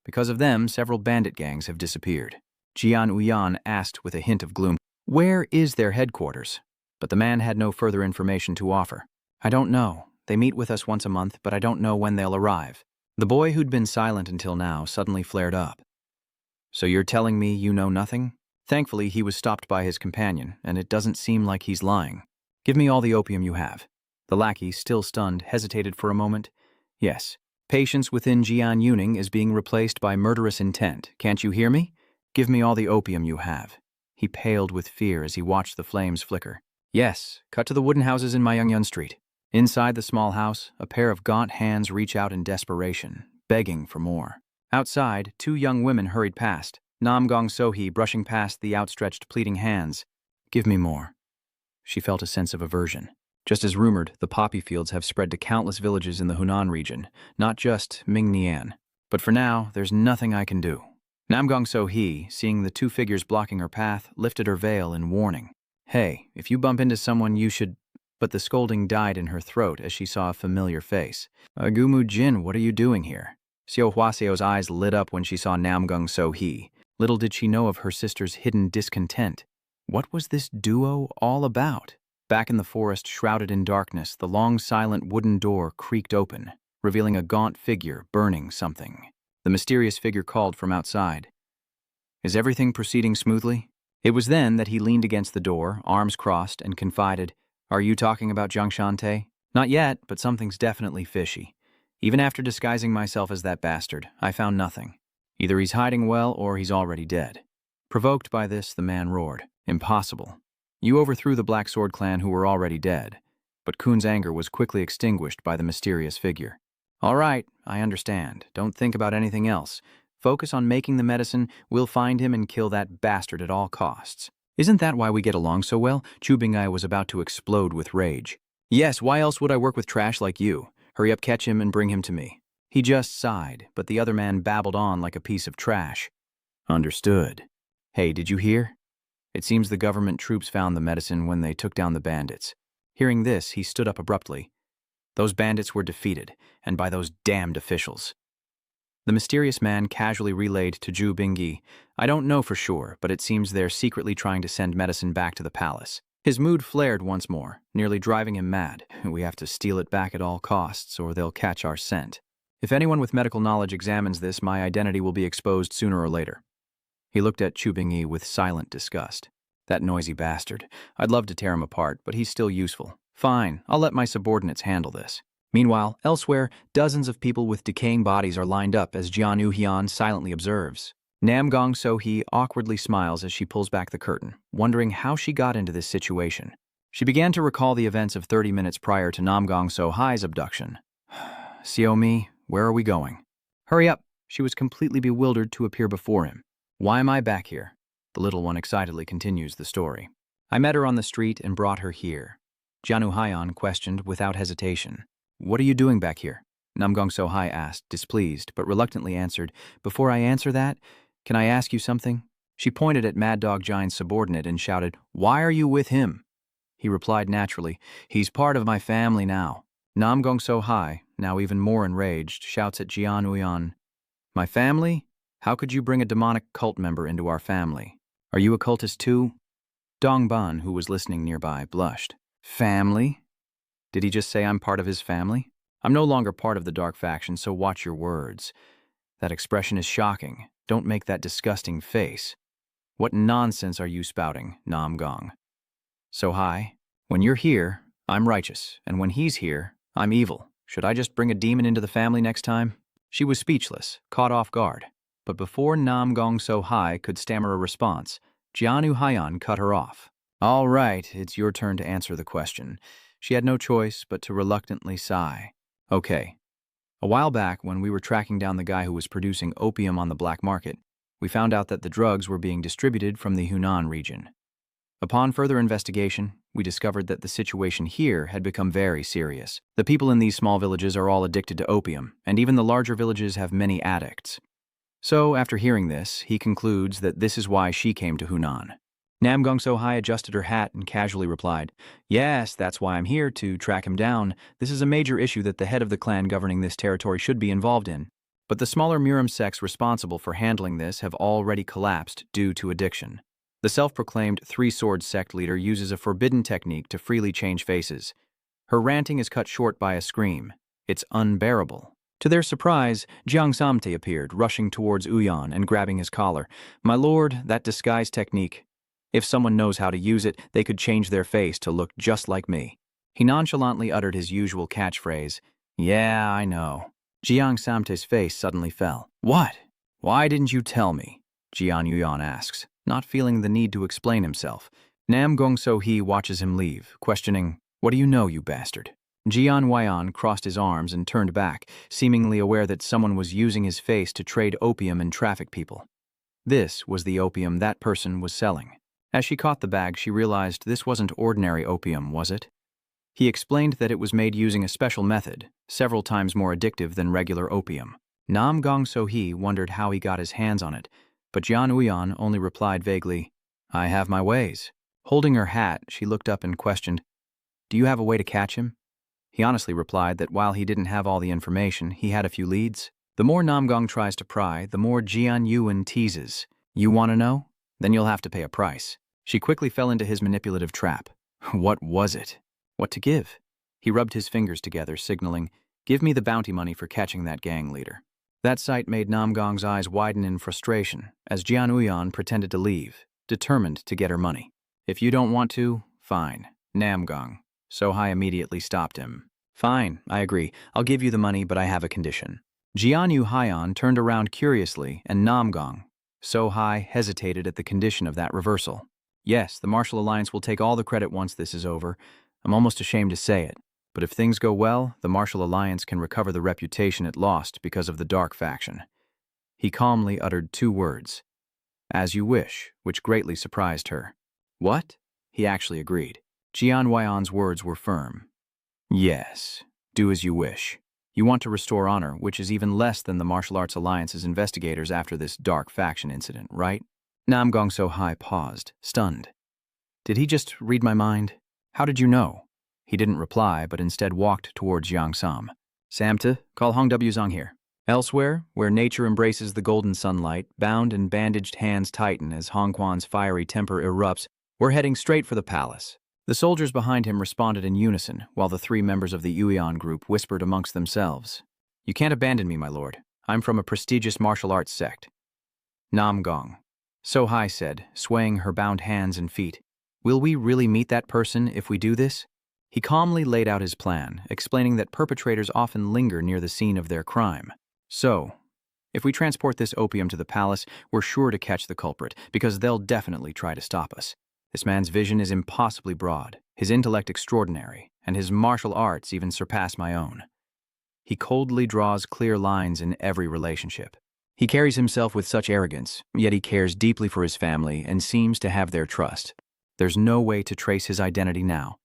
A: Because of them, several bandit gangs have disappeared." Jian Uyan asked with a hint of gloom, "Where is their headquarters?" But the man had no further information to offer. "I don't know. They meet with us once a month, but I don't know when they'll arrive." The boy who'd been silent until now suddenly flared up. "So you're telling me you know nothing?" Thankfully, he was stopped by his companion, and it doesn't seem like he's lying. "Give me all the opium you have." The lackey, still stunned, hesitated for a moment. "Yes. Patience within Jian Yuning is being replaced by murderous intent. Can't you hear me? Give me all the opium you have." He paled with fear as he watched the flames flicker. "Yes. Cut to the wooden houses in Myeongyun Street." Inside the small house, a pair of gaunt hands reach out in desperation, begging for more. Outside, 2 young women hurried past, Gong Sohi brushing past the outstretched pleading hands. "Give me more." She felt a sense of aversion. Just as rumored, the poppy fields have spread to countless villages in the Hunan region, not just Mingnian. But for now, there's nothing I can do. Gong Sohi, seeing the two figures blocking her path, lifted her veil in warning. Hey, if you bump into someone, you should... But the scolding died in her throat as she saw a familiar face. Agumu Jin, what are you doing here? Xiao Huaseo's eyes lit up when she saw Gong Sohi. Little did she know of her sister's hidden discontent. What was this duo all about? Back in the forest, shrouded in darkness, the long, silent wooden door creaked open, revealing a gaunt figure burning something. The mysterious figure called from outside. Is everything proceeding smoothly? It was then that he leaned against the door, arms crossed, and confided, Are you talking about Zhang Shante? Not yet, but something's definitely fishy. Even after disguising myself as that bastard, I found nothing. Either he's hiding well or he's already dead. Provoked by this, the man roared, Impossible. You overthrew the Black Sword clan who were already dead. But Kun's anger was quickly extinguished by the mysterious figure. All right, I understand. Don't think about anything else. Focus on making the medicine, we'll find him and kill that bastard at all costs. Isn't that why we get along so well? Chu Bingai was about to explode with rage. Yes, why else would I work with trash like you? Hurry up, catch him and bring him to me. He just sighed, but the other man babbled on like a piece of trash. Understood. Hey, did you hear? It seems the government troops found the medicine when they took down the bandits. Hearing this, he stood up abruptly. Those bandits were defeated, and by those damned officials. The mysterious man casually relayed to Zhu Bingyi, I don't know for sure, but it seems they're secretly trying to send medicine back to the palace. His mood flared once more, nearly driving him mad. We have to steal it back at all costs, or they'll catch our scent. If anyone with medical knowledge examines this, my identity will be exposed sooner or later. He looked at Chu Bingyi with silent disgust. That noisy bastard. I'd love to tear him apart, but he's still useful. Fine, I'll let my subordinates handle this. Meanwhile, elsewhere, dozens of people with decaying bodies are lined up as Jian Uhian silently observes. Gong Sohi awkwardly smiles as she pulls back the curtain, wondering how she got into this situation. She began to recall the events of 30 minutes prior to Gong Sohi's abduction. Xiaomi, where are we going? Hurry up! She was completely bewildered to appear before him. Why am I back here? The little one excitedly continues the story. I met her on the street and brought her here. Jian Uhian questioned without hesitation. What are you doing back here? Gong Sohi asked, displeased, but reluctantly answered, Before I answer that, can I ask you something? She pointed at Mad Dog Giant's subordinate and shouted, Why are you with him? He replied naturally, He's part of my family now. Gong Sohi, now even more enraged, shouts at Jian Uhian, My family? How could you bring a demonic cult member into our family? Are you a cultist too? Dong Ban, who was listening nearby, blushed. Family? Did he just say I'm part of his family? I'm no longer part of the dark faction, so watch your words. That expression is shocking. Don't make that disgusting face. What nonsense are you spouting, Nam Gong? Sohi, when you're here, I'm righteous, and when he's here, I'm evil. Should I just bring a demon into the family next time? She was speechless, caught off guard. But before Gong Sohi could stammer a response, Jian Uhian cut her off. All right, it's your turn to answer the question. She had no choice but to reluctantly sigh. Okay. A while back, when we were tracking down the guy who was producing opium on the black market, we found out that the drugs were being distributed from the Hunan region. Upon further investigation, we discovered that the situation here had become very serious. The people in these small villages are all addicted to opium, and even the larger villages have many addicts. So, after hearing this, he concludes that this is why she came to Hunan. Gong Sohi adjusted her hat and casually replied, Yes, that's why I'm here, to track him down. This is a major issue that the head of the clan governing this territory should be involved in. But the smaller Murim sects responsible for handling this have already collapsed due to addiction. The self-proclaimed Three-Sword sect leader uses a forbidden technique to freely change faces. Her ranting is cut short by a scream. It's unbearable. To their surprise, Jiang Samte appeared, rushing towards Uyan and grabbing his collar. My lord, that disguise technique. If someone knows how to use it, they could change their face to look just like me. He nonchalantly uttered his usual catchphrase, Yeah, I know. Jiang Samte's face suddenly fell. What? Why didn't you tell me? Jian Yuan asks, not feeling the need to explain himself. Gong Sohi watches him leave, questioning, What do you know, you bastard? Jian Huiyan crossed his arms and turned back, seemingly aware that someone was using his face to trade opium and traffic people. This was the opium that person was selling. As she caught the bag, she realized this wasn't ordinary opium, was it? He explained that it was made using a special method, several times more addictive than regular opium. Gong Sohi wondered how he got his hands on it, but Jian Uyan only replied vaguely, I have my ways. Holding her hat, she looked up and questioned, Do you have a way to catch him? He honestly replied that while he didn't have all the information, he had a few leads. The more Namgong tries to pry, the more Jian Yuan teases. You want to know? Then you'll have to pay a price. She quickly fell into his manipulative trap. What was it? What to give? He rubbed his fingers together, signaling, Give me the bounty money for catching that gang leader. That sight made Namgong's eyes widen in frustration as Jian Uyan pretended to leave, determined to get her money. If you don't want to, fine. Namgong. Sohai immediately stopped him. Fine, I agree. I'll give you the money, but I have a condition. Jian Uyan turned around curiously, and Namgong. Sohai hesitated at the condition of that reversal. Yes, the Martial Alliance will take all the credit once this is over. I'm almost ashamed to say it. But if things go well, the Martial Alliance can recover the reputation it lost because of the Dark Faction. He calmly uttered 2 words. As you wish, which greatly surprised her. What? He actually agreed. Jian Uyan's words were firm. Yes, do as you wish. You want to restore honor, which is even less than the Martial Arts Alliance's investigators after this Dark Faction incident, right? Namgong Sohai paused, stunned. Did he just read my mind? How did you know? He didn't reply, but instead walked towards Yang Sam. Samta, call Hong W. Zong here. Elsewhere, where nature embraces the golden sunlight, bound and bandaged hands tighten as Hong Quan's fiery temper erupts, we're heading straight for the palace. The soldiers behind him responded in unison, while the 3 members of the Yuan group whispered amongst themselves. You can't abandon me, my lord. I'm from a prestigious martial arts sect. Namgong. Sohai said, swaying her bound hands and feet. Will we really meet that person if we do this? He calmly laid out his plan, explaining that perpetrators often linger near the scene of their crime. So, if we transport this opium to the palace, we're sure to catch the culprit, because they'll definitely try to stop us. This man's vision is impossibly broad, his intellect extraordinary, and his martial arts even surpass my own. He coldly draws clear lines in every relationship. He carries himself with such arrogance, yet he cares deeply for his family and seems to have their trust. There's no way to trace his identity now.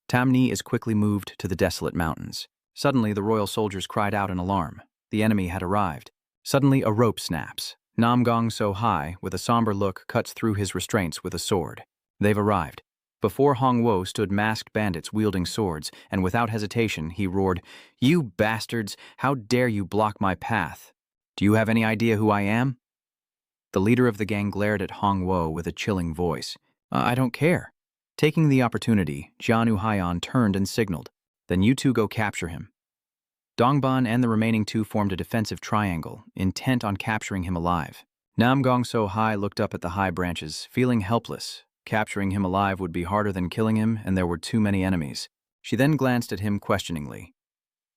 A: Tamni is quickly moved to the desolate mountains. Suddenly, the royal soldiers cried out in alarm. The enemy had arrived. Suddenly, a rope snaps. Namgong Sohai, with a somber look, cuts through his restraints with a sword. They've arrived. Before Hongwo stood masked bandits wielding swords, and without hesitation, he roared, You bastards! How dare you block my path? Do you have any idea who I am? The leader of the gang glared at Hongwo with a chilling voice. I don't care. Taking the opportunity, Jian Uyan turned and signaled. Then you 2 go capture him. Dongban and the remaining 2 formed a defensive triangle, intent on capturing him alive. Namgong Sohai looked up at the high branches, feeling helpless. Capturing him alive would be harder than killing him, and there were too many enemies. She then glanced at him questioningly.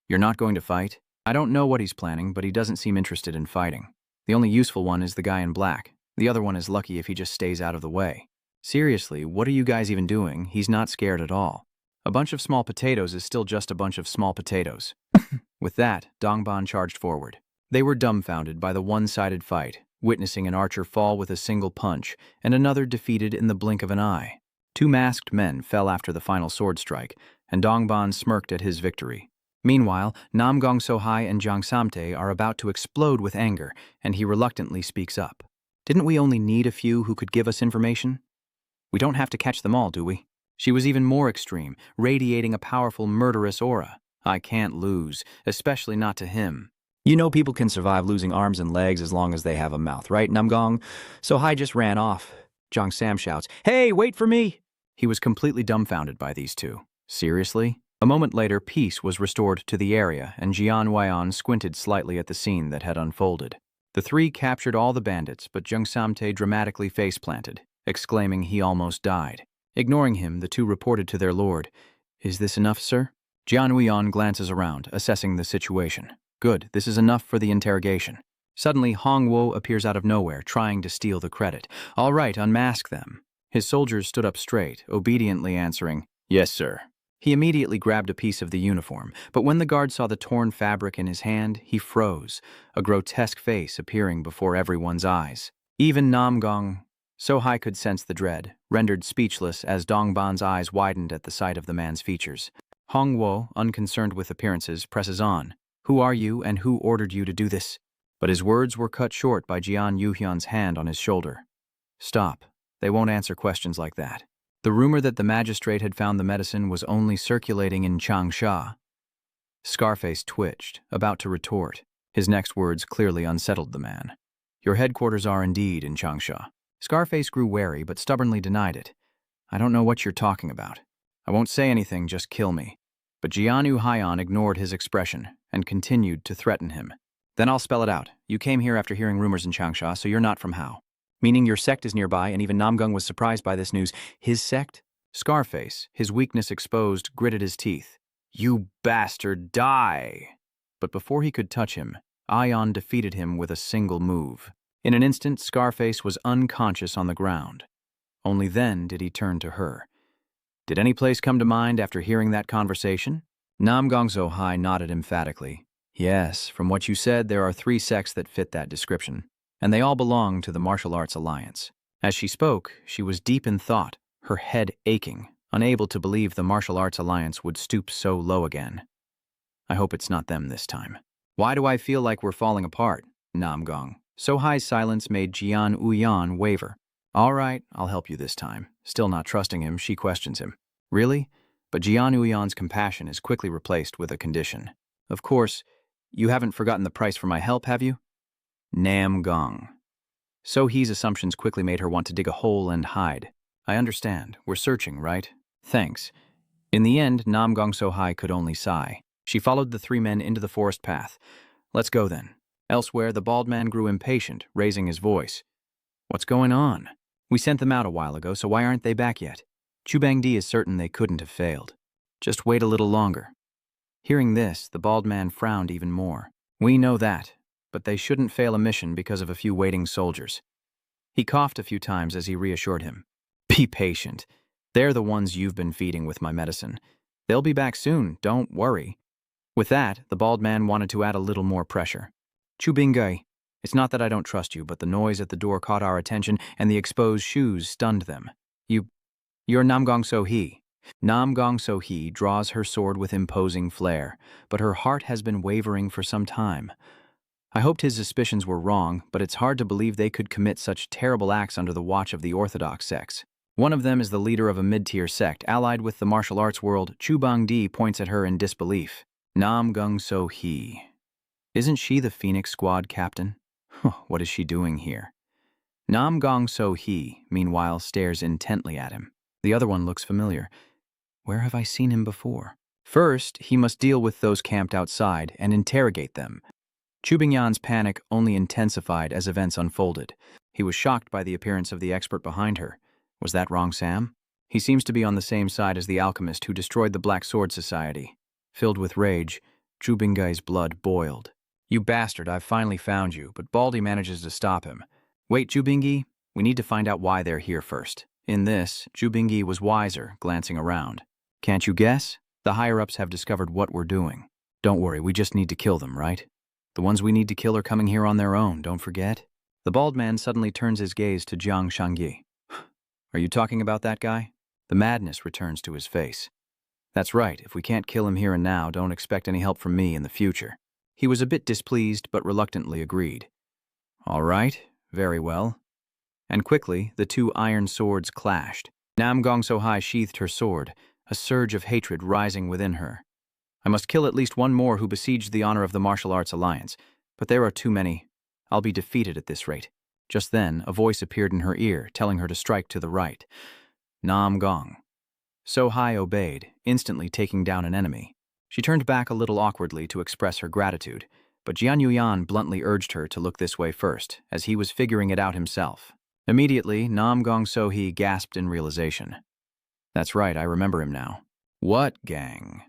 A: You're not going to fight? I don't know what he's planning, but he doesn't seem interested in fighting. The only useful one is the guy in black. The other one is lucky if he just stays out of the way. Seriously, what are you guys even doing? He's not scared at all. A bunch of small potatoes is still just a bunch of small potatoes. With that, Dongban charged forward. They were dumbfounded by the one-sided fight, witnessing an archer fall with a single punch and another defeated in the blink of an eye. 2 masked men fell after the final sword strike, and Dongban smirked at his victory. Meanwhile, Namgong Sohai and Jiang Samte are about to explode with anger, and he reluctantly speaks up. Didn't we only need a few who could give us information? We don't have to catch them all, do we? She was even more extreme, radiating a powerful, murderous aura. I can't lose, especially not to him. You know people can survive losing arms and legs as long as they have a mouth, right, Namgong? Sohai just ran off. Jiang Sam shouts, Hey, wait for me! He was completely dumbfounded by these 2. Seriously? A moment later, peace was restored to the area, and Jian Uyan squinted slightly at the scene that had unfolded. The 3 captured all the bandits, but Jiang Samte dramatically face-planted, exclaiming he almost died. Ignoring him, the 2 reported to their lord. Is this enough, sir? Jian Uyan glances around, assessing the situation. Good, this is enough for the interrogation. Suddenly, Hongwo appears out of nowhere, trying to steal the credit. All right, unmask them. His soldiers stood up straight, obediently answering, Yes, sir. He immediately grabbed a piece of the uniform, but when the guard saw the torn fabric in his hand, he froze, a grotesque face appearing before everyone's eyes. Even Namgong Sohai could sense the dread, rendered speechless as Dongban's eyes widened at the sight of the man's features. Hongwo, unconcerned with appearances, presses on. Who are you and who ordered you to do this? But his words were cut short by Jian Yuhyun's hand on his shoulder. Stop. They won't answer questions like that. The rumor that the magistrate had found the medicine was only circulating in Changsha. Scarface twitched, about to retort. His next words clearly unsettled the man. Your headquarters are indeed in Changsha. Scarface grew wary but stubbornly denied it. I don't know what you're talking about. I won't say anything, just kill me. But Jianu Hyon ignored his expression and continued to threaten him. Then I'll spell it out. You came here after hearing rumors in Changsha, so you're not from Hao. Meaning your sect is nearby, and even Namgung was surprised by this news. His sect? Scarface, his weakness exposed, gritted his teeth. You bastard, die! But before he could touch him, Ion defeated him with a single move. In an instant, Scarface was unconscious on the ground. Only then did he turn to her. Did any place come to mind after hearing that conversation? Nam Gong Sohi nodded emphatically. Yes, from what you said, there are 3 sects that fit that description, and they all belong to the Martial Arts Alliance. As she spoke, she was deep in thought, her head aching, unable to believe the Martial Arts Alliance would stoop so low again. I hope it's not them this time. Why do I feel like we're falling apart? Nam Gong. Sohi's silence made Jian Uyan waver. All right, I'll help you this time. Still not trusting him, she questions him. Really? But Jian Uyan's compassion is quickly replaced with a condition. Of course, you haven't forgotten the price for my help, have you? Nam Gong. Sohi's assumptions quickly made her want to dig a hole and hide. I understand. We're searching, right? Thanks. In the end, Nam Gong Sohi could only sigh. She followed the 3 men into the forest path. Let's go then. Elsewhere, the bald man grew impatient, raising his voice. What's going on? We sent them out a while ago, so why aren't they back yet? Chubangdi is certain they couldn't have failed. Just wait a little longer. Hearing this, the bald man frowned even more. We know that, but they shouldn't fail a mission because of a few waiting soldiers. He coughed a few times as he reassured him. Be patient. They're the ones you've been feeding with my medicine. They'll be back soon, don't worry. With that, the bald man wanted to add a little more pressure. Chubingay, it's not that I don't trust you, but the noise at the door caught our attention and the exposed shoes stunned them. You're Nam Gong Sohi. Nam Gong Sohi draws her sword with imposing flair, but her heart has been wavering for some time. I hoped his suspicions were wrong, but it's hard to believe they could commit such terrible acts under the watch of the Orthodox sects. One of them is the leader of a mid-tier sect, allied with the martial arts world. Chubangdi points at her in disbelief. Nam Gong Sohi. Isn't she the Phoenix Squad captain? What is she doing here? Nam Gong Sohi, meanwhile, stares intently at him. The other one looks familiar. Where have I seen him before? First, he must deal with those camped outside and interrogate them. Chubingyan's panic only intensified as events unfolded. He was shocked by the appearance of the expert behind her. Was that wrong, Sam? He seems to be on the same side as the alchemist who destroyed the Black Sword Society. Filled with rage, Chubingai's blood boiled. You bastard, I've finally found you, but Baldy manages to stop him. Wait, Chubingi, we need to find out why they're here first. In this, Chubingi was wiser, glancing around. Can't you guess? The higher-ups have discovered what we're doing. Don't worry, we just need to kill them, right? The ones we need to kill are coming here on their own, don't forget. The bald man suddenly turns his gaze to Jiang Shangyi. Are you talking about that guy? The madness returns to his face. That's right, if we can't kill him here and now, don't expect any help from me in the future. He was a bit displeased, but reluctantly agreed. All right, very well. And quickly, the 2 iron swords clashed. Nam Gong Sohi sheathed her sword, a surge of hatred rising within her. I must kill at least one more who besieged the honor of the Martial Arts Alliance, but there are too many. I'll be defeated at this rate. Just then, a voice appeared in her ear, telling her to strike to the right. Nam Gong. Sohi obeyed, instantly taking down an enemy. She turned back a little awkwardly to express her gratitude, but Jian Yuyan bluntly urged her to look this way first, as he was figuring it out himself. Immediately, Nam Gong Sohi gasped in realization. That's right, I remember him now. What gang?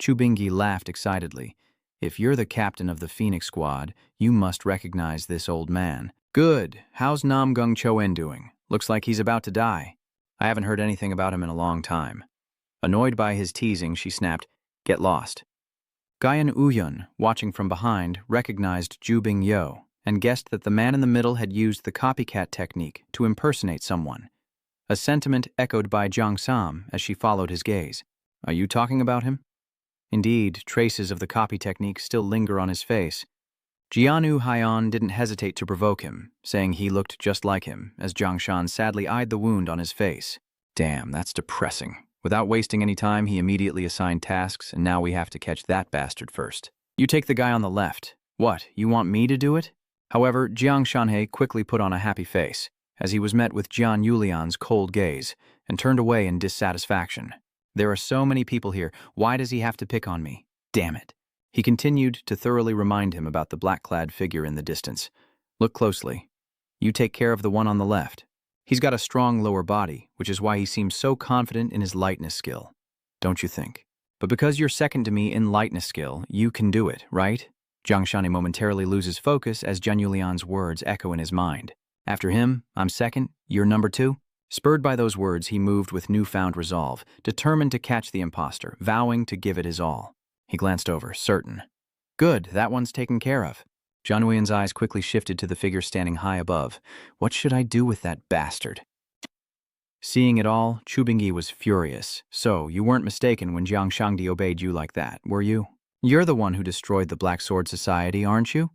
A: Chubingi laughed excitedly. If you're the captain of the Phoenix Squad, you must recognize this old man. Good. How's Nam Gong Choen doing? Looks like he's about to die. I haven't heard anything about him in a long time. Annoyed by his teasing, she snapped, Get lost. Guyan Uyun, watching from behind, recognized Ju Bing-yo and guessed that the man in the middle had used the copycat technique to impersonate someone. A sentiment echoed by Jiang Sam as she followed his gaze. Are you talking about him? Indeed, traces of the copy technique still linger on his face. Jianu Haiyan didn't hesitate to provoke him, saying he looked just like him, as Jiang Shan sadly eyed the wound on his face. Damn, that's depressing. Without wasting any time, he immediately assigned tasks, and now we have to catch that bastard first. You take the guy on the left. What, you want me to do it? However, Jiang Shanhe quickly put on a happy face, as he was met with Jian Yulian's cold gaze, and turned away in dissatisfaction. There are so many people here, why does he have to pick on me? Damn it. He continued to thoroughly remind him about the black-clad figure in the distance. Look closely. You take care of the one on the left. He's got a strong lower body, which is why he seems so confident in his lightness skill. Don't you think? But because you're second to me in lightness skill, you can do it, right? Jiang Shani momentarily loses focus as Jian Yulian's words echo in his mind. After him, I'm second, you're number 2? Spurred by those words, he moved with newfound resolve, determined to catch the imposter, vowing to give it his all. He glanced over, certain. Good, that one's taken care of. Jian Yulian's eyes quickly shifted to the figure standing high above. What should I do with that bastard? Seeing it all, Chu Bingyi was furious. So, you weren't mistaken when Jiang Shangdi obeyed you like that, were you? You're the one who destroyed the Black Sword Society, aren't you?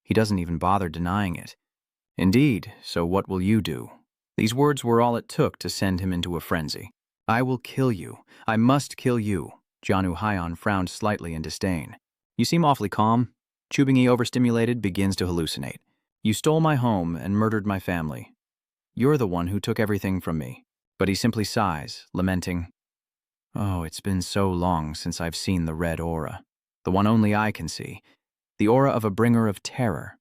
A: He doesn't even bother denying it. Indeed, so what will you do? These words were all it took to send him into a frenzy. I will kill you. I must kill you. Jianu Haiyan frowned slightly in disdain. You seem awfully calm. Chu Bingyi, overstimulated, begins to hallucinate. You stole my home and murdered my family. You're the one who took everything from me. But he simply sighs, lamenting, Oh, it's been so long since I've seen the red aura. The one only I can see. The aura of a bringer of terror.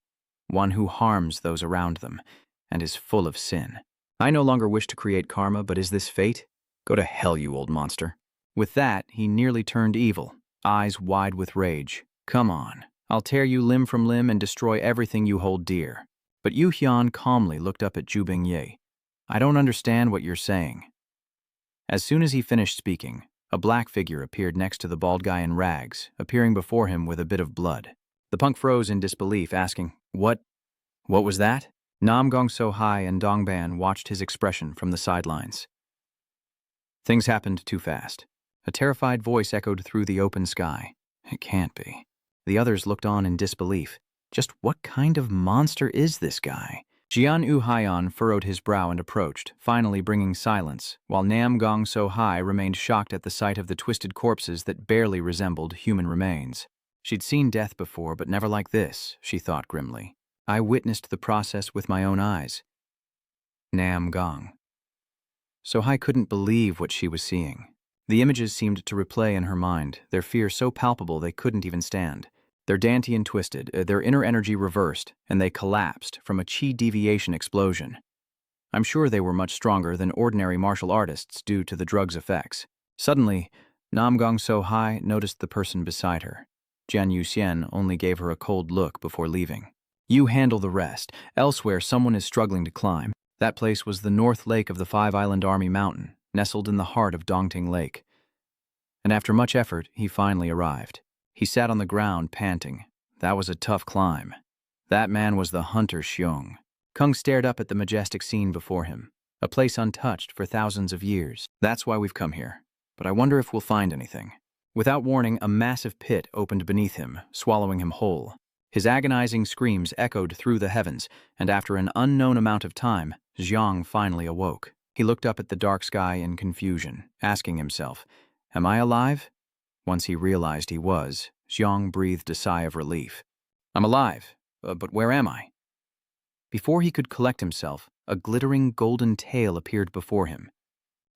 A: One who harms those around them, and is full of sin. I no longer wish to create karma, but is this fate? Go to hell, you old monster. With that, he nearly turned evil, eyes wide with rage. Come on. I'll tear you limb from limb and destroy everything you hold dear. But Yu Hyun calmly looked up at Zhu Bingyi. I don't understand what you're saying. As soon as he finished speaking, a black figure appeared next to the bald guy in rags, appearing before him with a bit of blood. The punk froze in disbelief, asking, What was that? Nam Gong Sohi and Dong Ban watched his expression from the sidelines. Things happened too fast. A terrified voice echoed through the open sky. It can't be. The others looked on in disbelief. Just what kind of monster is this guy? Jian Yu Haiyan furrowed his brow and approached, finally bringing silence, while Nam Gong Sohi remained shocked at the sight of the twisted corpses that barely resembled human remains. She'd seen death before, but never like this, she thought grimly. I witnessed the process with my own eyes. Nam Gong. Sohi couldn't believe what she was seeing. The images seemed to replay in her mind, their fear so palpable they couldn't even stand. Their dantian twisted, their inner energy reversed, and they collapsed from a chi deviation explosion. I'm sure they were much stronger than ordinary martial artists due to the drug's effects. Suddenly, Nam Gong Sohi noticed the person beside her. Jian Yuxian only gave her a cold look before leaving. You handle the rest. Elsewhere, someone is struggling to climb. That place was the North Lake of the Five Island Army Mountain, nestled in the heart of Dongting Lake. And after much effort, he finally arrived. He sat on the ground, panting. That was a tough climb. That man was the hunter Xiong. Kung stared up at the majestic scene before him, a place untouched for thousands of years. That's why we've come here. But I wonder if we'll find anything. Without warning, a massive pit opened beneath him, swallowing him whole. His agonizing screams echoed through the heavens, and after an unknown amount of time, Xiong finally awoke. He looked up at the dark sky in confusion, asking himself, Am I alive? Once he realized he was, Xiong breathed a sigh of relief. I'm alive, but where am I? Before he could collect himself, a glittering golden tail appeared before him.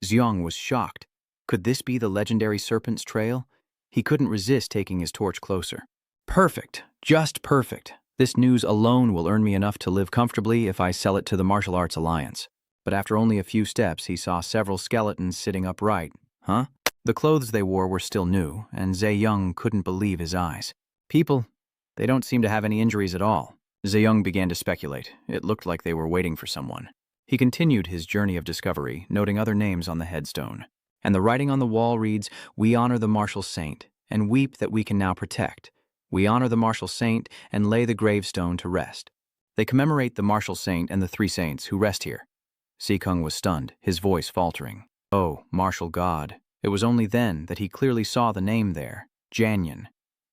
A: Xiong was shocked. Could this be the legendary serpent's trail? He couldn't resist taking his torch closer. Perfect, just perfect. This news alone will earn me enough to live comfortably if I sell it to the Martial Arts Alliance. But after only a few steps, he saw several skeletons sitting upright. Huh? The clothes they wore were still new, and Zhe-Young couldn't believe his eyes. People, they don't seem to have any injuries at all. Zhe-Young began to speculate. It looked like they were waiting for someone. He continued his journey of discovery, noting other names on the headstone. And the writing on the wall reads, We honor the martial saint, and weep that we can now protect. We honor the martial saint and lay the gravestone to rest. They commemorate the martial saint and the 3 saints who rest here. Si-Kung was stunned, his voice faltering. Oh, martial god. It was only then that he clearly saw the name there, Janyan.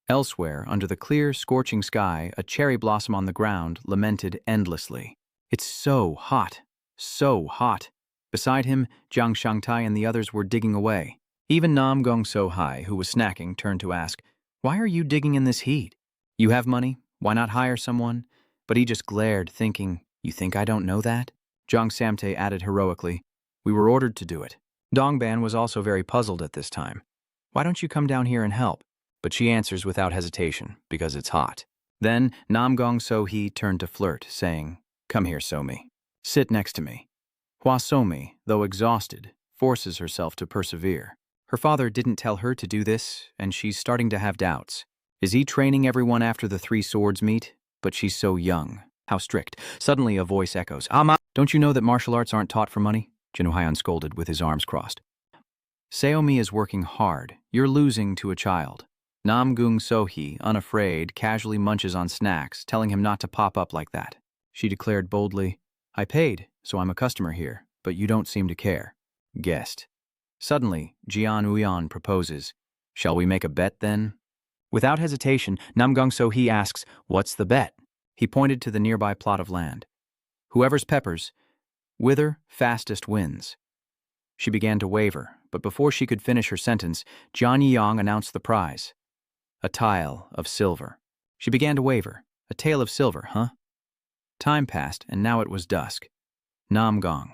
A: Elsewhere, under the clear, scorching sky, a cherry blossom on the ground lamented endlessly. It's so hot. So hot. Beside him, Jiang Shangtai and the others were digging away. Even Gong Sohi, who was snacking, turned to ask, "Why are you digging in this heat? You have money? Why not hire someone?" But he just glared, thinking, "You think I don't know that?" Jiang Samte added heroically, "We were ordered to do it." Dongban was also very puzzled at this time. "Why don't you come down here and help?" But she answers without hesitation, because it's hot. Then Gong Sohi turned to flirt, saying, "Come here, Somi. Sit next to me." Hosaomi, though exhausted, forces herself to persevere. Her father didn't tell her to do this, and she's starting to have doubts. Is he training everyone after the three swords meet? But she's so young. How strict. Suddenly a voice echoes, "Ama! Don't you know that martial arts aren't taught for money?" Jinuhyan scolded with his arms crossed. "Saomi is working hard. You're losing to a child." Gong Sohi, unafraid, casually munches on snacks, telling him not to pop up like that. She declared boldly, "I paid, so I'm a customer here, but you don't seem to care." Guest. Suddenly, Jian Uyan proposes, "Shall we make a bet then?" Without hesitation, Gong Sohi asks, "What's the bet?" He pointed to the nearby plot of land. "Whoever's peppers, whither fastest wins." She began to waver, but before she could finish her sentence, Jian Yang announced the prize. A tile of silver. She began to waver. A tale of silver, huh? Time passed, and now it was dusk. Gong.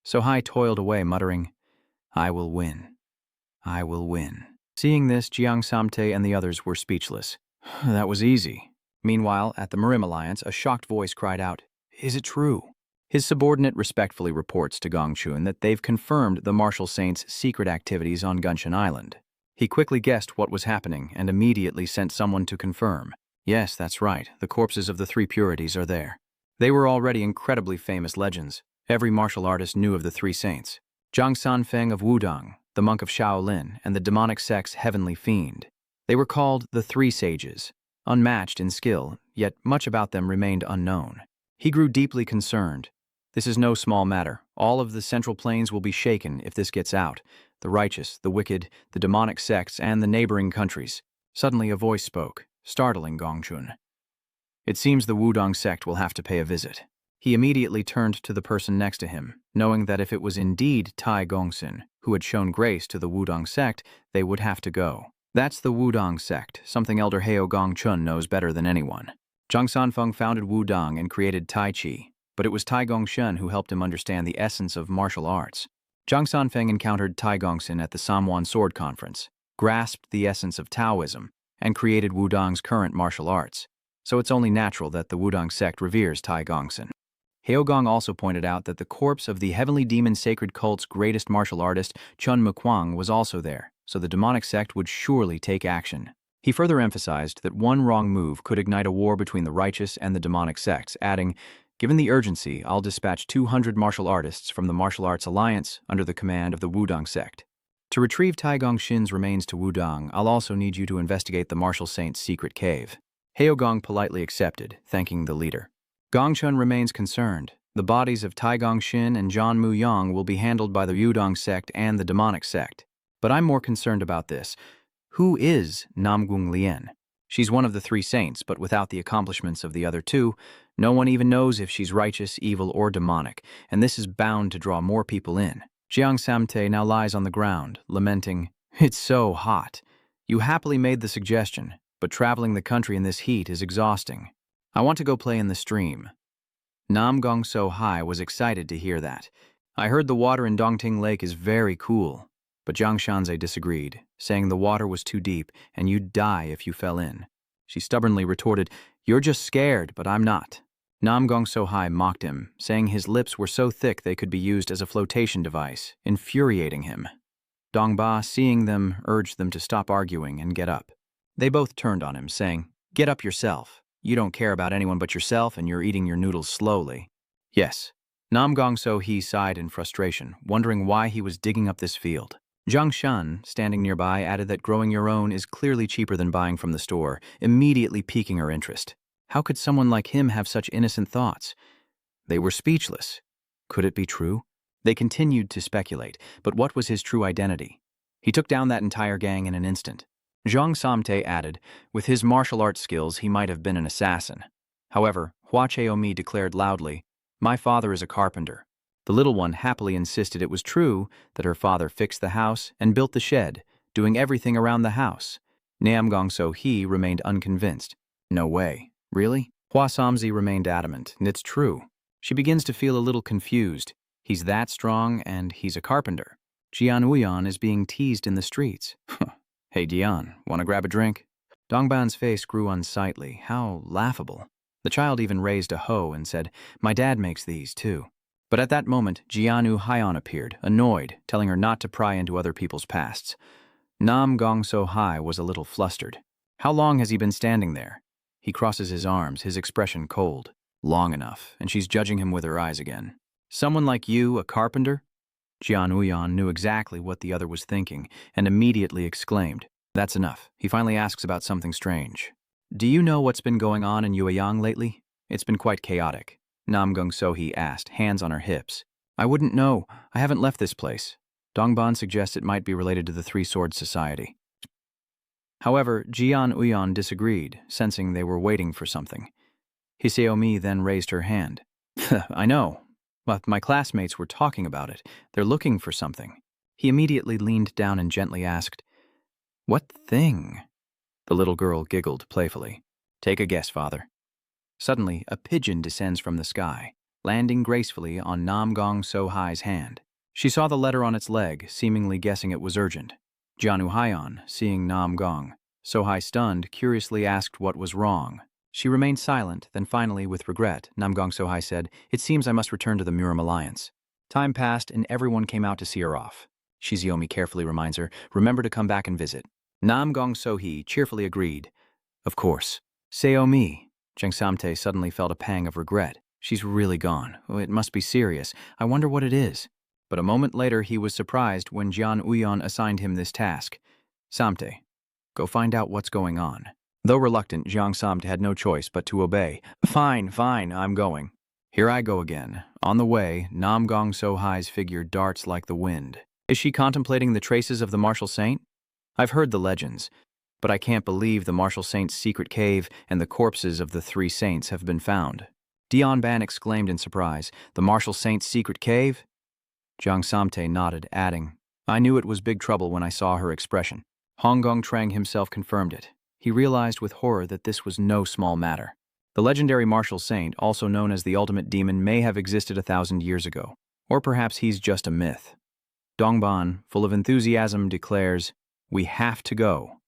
A: Sohi toiled away, muttering, "I will win. I will win." Seeing this, Jiang Samte and the others were speechless. That was easy. Meanwhile, at the Marim Alliance, a shocked voice cried out, "Is it true?" His subordinate respectfully reports to Gong Chun that they've confirmed the Martial Saints' secret activities on Gunshan Island. He quickly guessed what was happening and immediately sent someone to confirm. Yes, that's right, the corpses of the three purities are there. They were already incredibly famous legends. Every martial artist knew of the three saints. Zhang Sanfeng of Wudong, the monk of Shaolin, and the demonic sect's heavenly fiend. They were called the Three Sages, unmatched in skill, yet much about them remained unknown. He grew deeply concerned. This is no small matter. All of the Central Plains will be shaken if this gets out. The righteous, the wicked, the demonic sects, and the neighboring countries. Suddenly a voice spoke, startling Gong Chun. It seems the Wudong sect will have to pay a visit. He immediately turned to the person next to him, knowing that if it was indeed Tai Gongsun, who had shown grace to the Wudong sect, they would have to go. That's the Wudong sect, something Elder Heo Gong Chun knows better than anyone. Zhang Sanfeng founded Wudong and created Tai Chi, but it was Tai Gongsun who helped him understand the essence of martial arts. Zhang Sanfeng encountered Tai Gongsun at the Samwan Sword Conference, grasped the essence of Taoism, and created Wudong's current martial arts. So it's only natural that the Wudong sect reveres Tai Gongsun. Heogong also pointed out that the corpse of the Heavenly Demon Sacred Cult's greatest martial artist, Chun Mukwang, was also there, so the demonic sect would surely take action. He further emphasized that one wrong move could ignite a war between the righteous and the demonic sects, adding, "Given the urgency, I'll dispatch 200 martial artists from the Martial Arts Alliance under the command of the Wudong sect. To retrieve Tai Gongshin's remains to Wudong, I'll also need you to investigate the Martial Saint's secret cave." Heogong politely accepted, thanking the leader. Gongchun remains concerned. The bodies of Tai Gongshin and Zhan Muyang will be handled by the Wudong sect and the demonic sect. But I'm more concerned about this. Who is Namgung Lien? She's one of the three saints, but without the accomplishments of the other two, no one even knows if she's righteous, evil, or demonic, and this is bound to draw more people in. Jiang Samte now lies on the ground, lamenting, "It's so hot. You happily made the suggestion, but traveling the country in this heat is exhausting. I want to go play in the stream." Gong Sohi was excited to hear that. "I heard the water in Dongting Lake is very cool." But Jiang Shanzhe disagreed, saying the water was too deep and you'd die if you fell in. She stubbornly retorted, "You're just scared, but I'm not." Gong Sohi mocked him, saying his lips were so thick they could be used as a flotation device, infuriating him. Dongba, seeing them, urged them to stop arguing and get up. They both turned on him, saying, "Get up yourself. You don't care about anyone but yourself and you're eating your noodles slowly." Yes. Gong Sohi sighed in frustration, wondering why he was digging up this field. Zhang Shan, standing nearby, added that growing your own is clearly cheaper than buying from the store, immediately piquing her interest. How could someone like him have such innocent thoughts? They were speechless. Could it be true? They continued to speculate, but what was his true identity? He took down that entire gang in an instant. Zhang Samte added, with his martial arts skills, he might have been an assassin. However, Hosaomi declared loudly, "My father is a carpenter." The little one happily insisted it was true that her father fixed the house and built the shed, doing everything around the house. Gong Sohi remained unconvinced. "No way. Really?" Hosaomi remained adamant, and it's true. She begins to feel a little confused. He's that strong, and he's a carpenter. Jian Uyan is being teased in the streets. "Hey, Dian, want to grab a drink?" Dongban's face grew unsightly. How laughable. The child even raised a hoe and said, "My dad makes these, too." But at that moment, Jianu Hyon appeared, annoyed, telling her not to pry into other people's pasts. Gong Sohi was a little flustered. How long has he been standing there? He crosses his arms, his expression cold. Long enough, and she's judging him with her eyes again. "Someone like you, a carpenter?" Jian Uyan knew exactly what the other was thinking and immediately exclaimed, "That's enough." He finally asks about something strange. "Do you know what's been going on in Yueyang lately? It's been quite chaotic." Gong Sohi asked, hands on her hips. "I wouldn't know. I haven't left this place." Dongban suggests it might be related to the Three Swords Society. However, Jian Uyan disagreed, sensing they were waiting for something. Hosaomi then raised her hand. "I know. But my classmates were talking about it. They're looking for something." He immediately leaned down and gently asked, "What thing?" The little girl giggled playfully. "Take a guess, father." Suddenly, a pigeon descends from the sky, landing gracefully on Gong Sohi's hand. She saw the letter on its leg, seemingly guessing it was urgent. Jianu Hyon, seeing Gong Sohi stunned, curiously asked what was wrong. She remained silent, then finally, with regret, Gong Sohi said, "It seems I must return to the Murim Alliance." Time passed, and everyone came out to see her off. Shizuomi carefully reminds her, "Remember to come back and visit." Gong Sohi cheerfully agreed. "Of course." "Seomi." Zhang Samte suddenly felt a pang of regret. "She's really gone. Oh, it must be serious. I wonder what it is." But a moment later, he was surprised when Jian Uyan assigned him this task. "Samte, go find out what's going on." Though reluctant, Zhang Samte had no choice but to obey. Fine, I'm going." Here I go again. On the way, Gong Sohi's figure darts like the wind. Is she contemplating the traces of the martial saint? I've heard the legends, but I can't believe the martial saint's secret cave and the corpses of the three saints have been found. Dion Ban exclaimed in surprise, "The martial saint's secret cave?" Zhang Samte nodded, adding, "I knew it was big trouble when I saw her expression." Hong Gong Trang himself confirmed it. He realized with horror that this was no small matter. The legendary martial saint, also known as the ultimate demon, may have existed 1,000 years ago. Or perhaps he's just a myth. Dongban, full of enthusiasm, declares, "We have to go.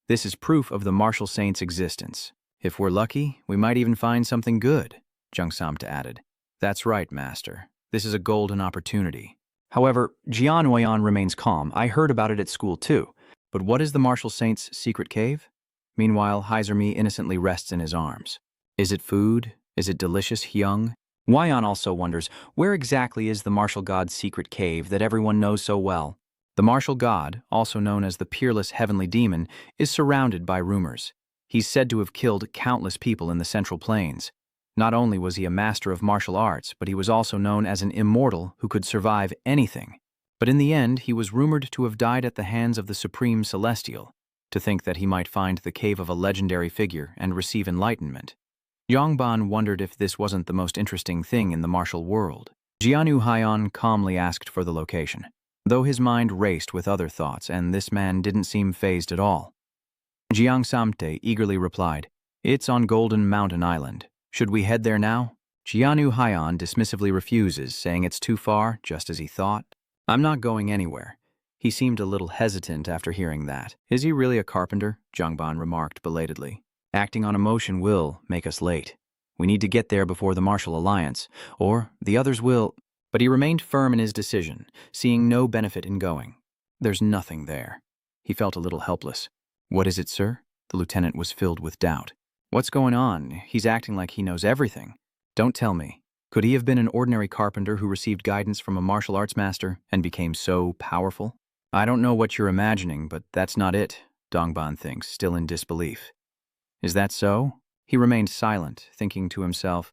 A: This is proof of the martial saint's existence. If we're lucky, we might even find something good," Zhang Samte added. "That's right, master. This is a golden opportunity." However, Jian Huiyan remains calm. "I heard about it at school too. But what is the martial saint's secret cave?" Meanwhile, Haizermi innocently rests in his arms. Is it food? Is it delicious hyung? Huiyan also wonders, where exactly is the martial god's secret cave that everyone knows so well? The martial god, also known as the peerless heavenly demon, is surrounded by rumors. He's said to have killed countless people in the Central Plains. Not only was he a master of martial arts, but he was also known as an immortal who could survive anything. But in the end, he was rumored to have died at the hands of the Supreme Celestial. To think that he might find the cave of a legendary figure and receive enlightenment. Yongban wondered if this wasn't the most interesting thing in the martial world. Jianu Hyon calmly asked for the location, though his mind raced with other thoughts, and this man didn't seem fazed at all. Jiang Samte eagerly replied, "It's on Golden Mountain Island. Should we head there now?" Jianu Hyon dismissively refuses, saying it's too far, just as he thought. "I'm not going anywhere." He seemed a little hesitant after hearing that. "Is he really a carpenter?" Zhangban remarked belatedly. "Acting on emotion will make us late. We need to get there before the Martial Alliance, or the others will—" But he remained firm in his decision, seeing no benefit in going. There's nothing there. He felt a little helpless. "What is it, sir?" The lieutenant was filled with doubt. "What's going on? He's acting like he knows everything." "Don't tell me. Could he have been an ordinary carpenter who received guidance from a martial arts master and became so powerful?" "I don't know what you're imagining, but that's not it," Dongban thinks, still in disbelief. "Is that so?" He remained silent, thinking to himself,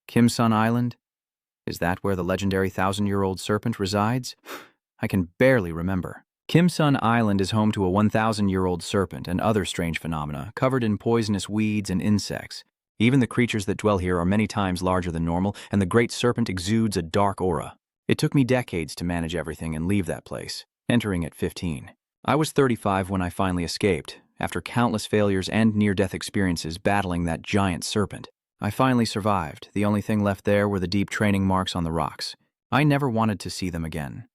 A: "Kim Sun Island? Is that where the legendary 1,000-year-old serpent resides? I can barely remember." Kim Sun Island is home to a 1,000-year-old serpent and other strange phenomena, covered in poisonous weeds and insects. Even the creatures that dwell here are many times larger than normal, and the great serpent exudes a dark aura. It took me decades to manage everything and leave that place, entering at 15. I was 35 when I finally escaped, after countless failures and near-death experiences battling that giant serpent. I finally survived. The only thing left there were the deep training marks on the rocks. I never wanted to see them again.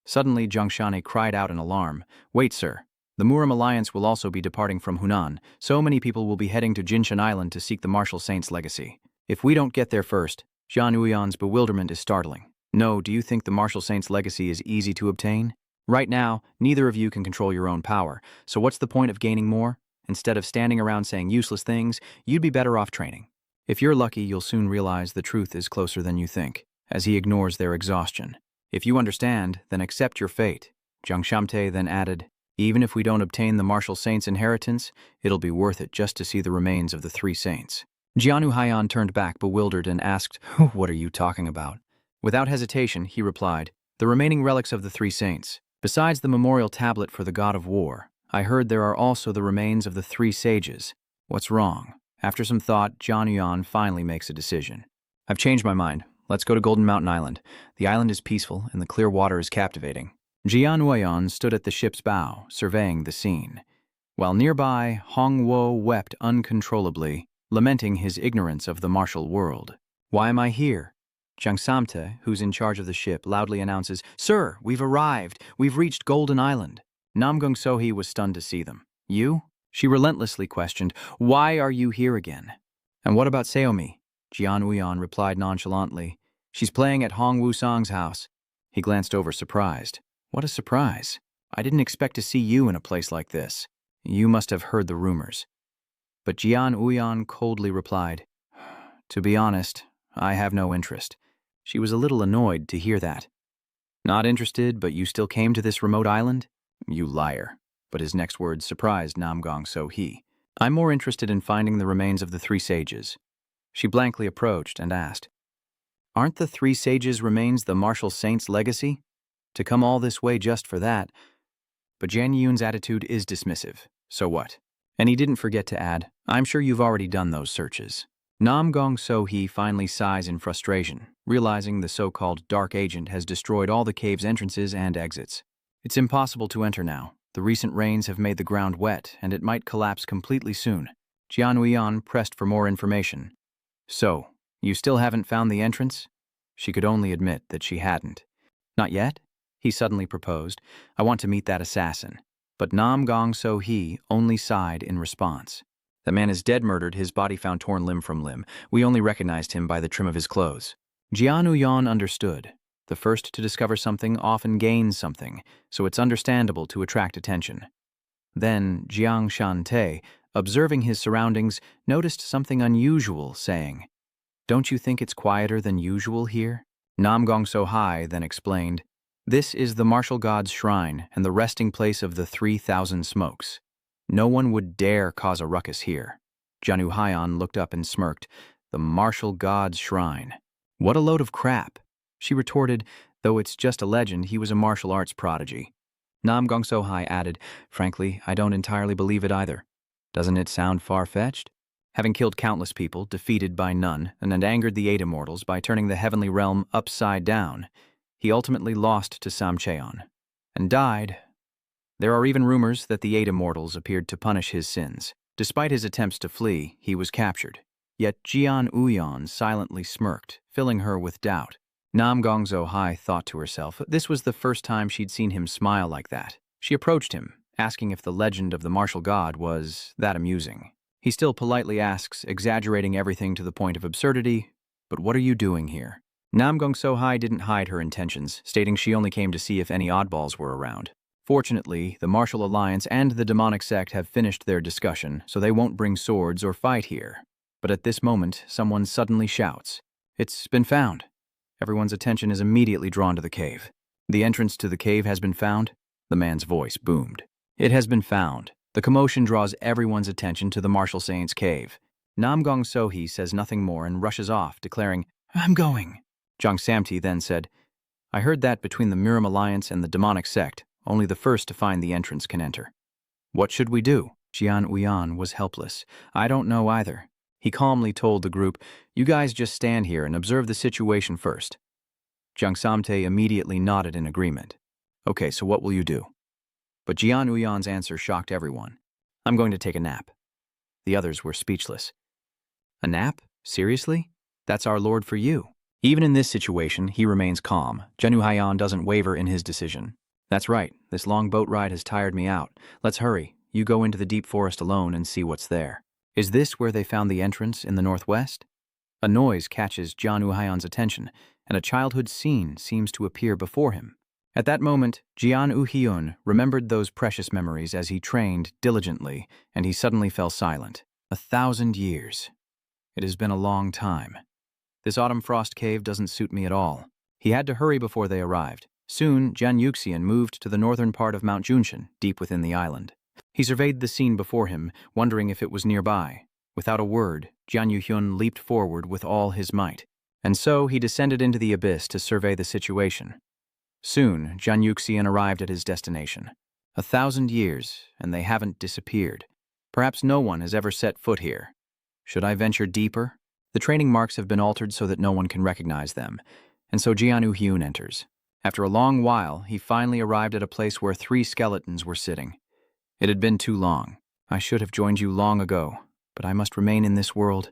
A: Suddenly, Zhangshane cried out in alarm. "Wait, sir. The Murim Alliance will also be departing from Hunan. So many people will be heading to Jinshan Island to seek the Martial Saint's legacy. If we don't get there first..." Jian Uyan's bewilderment is startling. "No, do you think the Martial Saint's legacy is easy to obtain? Right now, neither of you can control your own power, so what's the point of gaining more? Instead of standing around saying useless things, you'd be better off training. If you're lucky, you'll soon realize the truth is closer than you think," as he ignores their exhaustion. "If you understand, then accept your fate." Jiang Shamte then added, "Even if we don't obtain the Martial Saint's inheritance, it'll be worth it just to see the remains of the three saints." Jianu Haiyan turned back bewildered and asked, "What are you talking about?" Without hesitation, he replied, "The remaining relics of the three saints. Besides the memorial tablet for the god of war, I heard there are also the remains of the three sages. What's wrong?" After some thought, Jian Yuan finally makes a decision. "I've changed my mind. Let's go to Golden Mountain Island. The island is peaceful, and the clear water is captivating." Jian Huayan stood at the ship's bow, surveying the scene. While nearby, Hong Wo wept uncontrollably, lamenting his ignorance of the martial world. "Why am I here?" Jiang Samte, who's in charge of the ship, loudly announces, "Sir, we've arrived. We've reached Golden Island." Gong Sohi was stunned to see them. "You?" She relentlessly questioned, "Why are you here again?" "And what about Seomi?" Jian Uyan replied nonchalantly, "She's playing at Hong Wusong's house." He glanced over, surprised. "What a surprise. I didn't expect to see you in a place like this. You must have heard the rumors." But Jian Uyan coldly replied, "To be honest, I have no interest." She was a little annoyed to hear that. "Not interested, but you still came to this remote island? You liar." But his next words surprised Gong Sohi. "I'm more interested in finding the remains of the three sages." She blankly approached and asked, "Aren't the three sages' remains the Martial Saint's legacy? To come all this way just for that?" But Jian Yun's attitude is dismissive. "So what?" And he didn't forget to add, "I'm sure you've already done those searches." Gong Sohi finally sighs in frustration, realizing the so-called dark agent has destroyed all the cave's entrances and exits. It's impossible to enter now. The recent rains have made the ground wet, and it might collapse completely soon. Jian Uyan pressed for more information. "So, you still haven't found the entrance?" She could only admit that she hadn't. "Not yet?" he suddenly proposed. "I want to meet that assassin." But Gong Sohi only sighed in response. "The man is dead, murdered, his body found torn limb from limb. We only recognized him by the trim of his clothes." Jian Uyan understood. The first to discover something often gains something, so it's understandable to attract attention. Then Jiang Shante, observing his surroundings, noticed something unusual, saying, "Don't you think it's quieter than usual here?" Gong Sohi then explained, "This is the martial god's shrine and the resting place of the 3,000 smokes. No one would dare cause a ruckus here." Jianu Haiyan looked up and smirked. "The martial god's shrine. What a load of crap." She retorted, "Though it's just a legend, he was a martial arts prodigy." Gong Sohi added, "Frankly, I don't entirely believe it either. Doesn't it sound far-fetched?" Having killed countless people, defeated by none, and angered the eight immortals by turning the heavenly realm upside down, he ultimately lost to Samcheon and died. There are even rumors that the eight immortals appeared to punish his sins. Despite his attempts to flee, he was captured. Yet Jian Uyan silently smirked, filling her with doubt. Gong Sohi thought to herself, this was the first time she'd seen him smile like that. She approached him, asking if the legend of the martial god was that amusing. He still politely asks, exaggerating everything to the point of absurdity, "But what are you doing here?" Gong Sohi didn't hide her intentions, stating she only came to see if any oddballs were around. Fortunately, the Martial Alliance and the demonic sect have finished their discussion, so they won't bring swords or fight here. But at this moment, someone suddenly shouts, "It's been found!" Everyone's attention is immediately drawn to the cave. "The entrance to the cave has been found?" The man's voice boomed. "It has been found." The commotion draws everyone's attention to the Martial Saint's cave. Gong Sohi says nothing more and rushes off, declaring, "I'm going." Jiang Samti then said, "I heard that between the Murim Alliance and the demonic sect, Only the first to find the entrance can enter. What should we do? Jian Uyan was helpless. I don't know either. He calmly told the group, you guys just stand here and observe the situation first. Jiang Samte immediately nodded in agreement. Okay, so what will you do? But Jian Uyan's answer shocked everyone. I'm going to take a nap. The others were speechless. A nap? Seriously? That's our lord for you. Even in this situation, he remains calm. Zhen Huaiyan doesn't waver in his decision. That's right, this long boat ride has tired me out. Let's hurry. You go into the deep forest alone and see what's there. Is this where they found the entrance in the northwest? A noise catches Jian Huaiyan's attention, and a childhood scene seems to appear before him. At that moment, Jian Uhyun remembered those precious memories as he trained diligently, and he suddenly fell silent. 1,000 years. It has been a long time. This autumn frost cave doesn't suit me at all. He had to hurry before they arrived. Soon, Jian Yuxian moved to the northern part of Mount Junshan, deep within the island. He surveyed the scene before him, wondering if it was nearby. Without a word, Jian Yuhyun leaped forward with all his might. And so he descended into the abyss to survey the situation. Soon, Jian Yuxian arrived at his destination. 1,000 years, and they haven't disappeared. Perhaps no one has ever set foot here. Should I venture deeper? The training marks have been altered so that no one can recognize them, and so Jian Uhyun enters. After a long while, he finally arrived at a place where 3 skeletons were sitting. It had been too long. I should have joined you long ago, but I must remain in this world.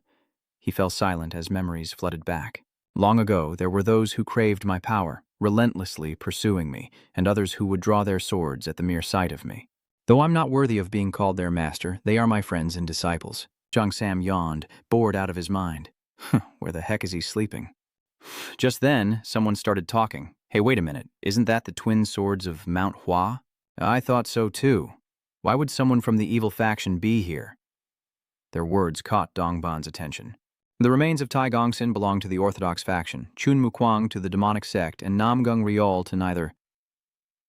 A: He fell silent as memories flooded back. Long ago, there were those who craved my power, relentlessly pursuing me, and others who would draw their swords at the mere sight of me. Though I'm not worthy of being called their master, they are my friends and disciples. Zhang Sam yawned, bored out of his mind. Where the heck is he sleeping? Just then, someone started talking. Hey, wait a minute, isn't that the twin swords of Mount Hua? I thought so too. Why would someone from the evil faction be here? Their words caught Dongban's attention. The remains of Tai Gongsin belong to the Orthodox faction, Chun Mukwang to the demonic sect, and Namgung Riol to neither.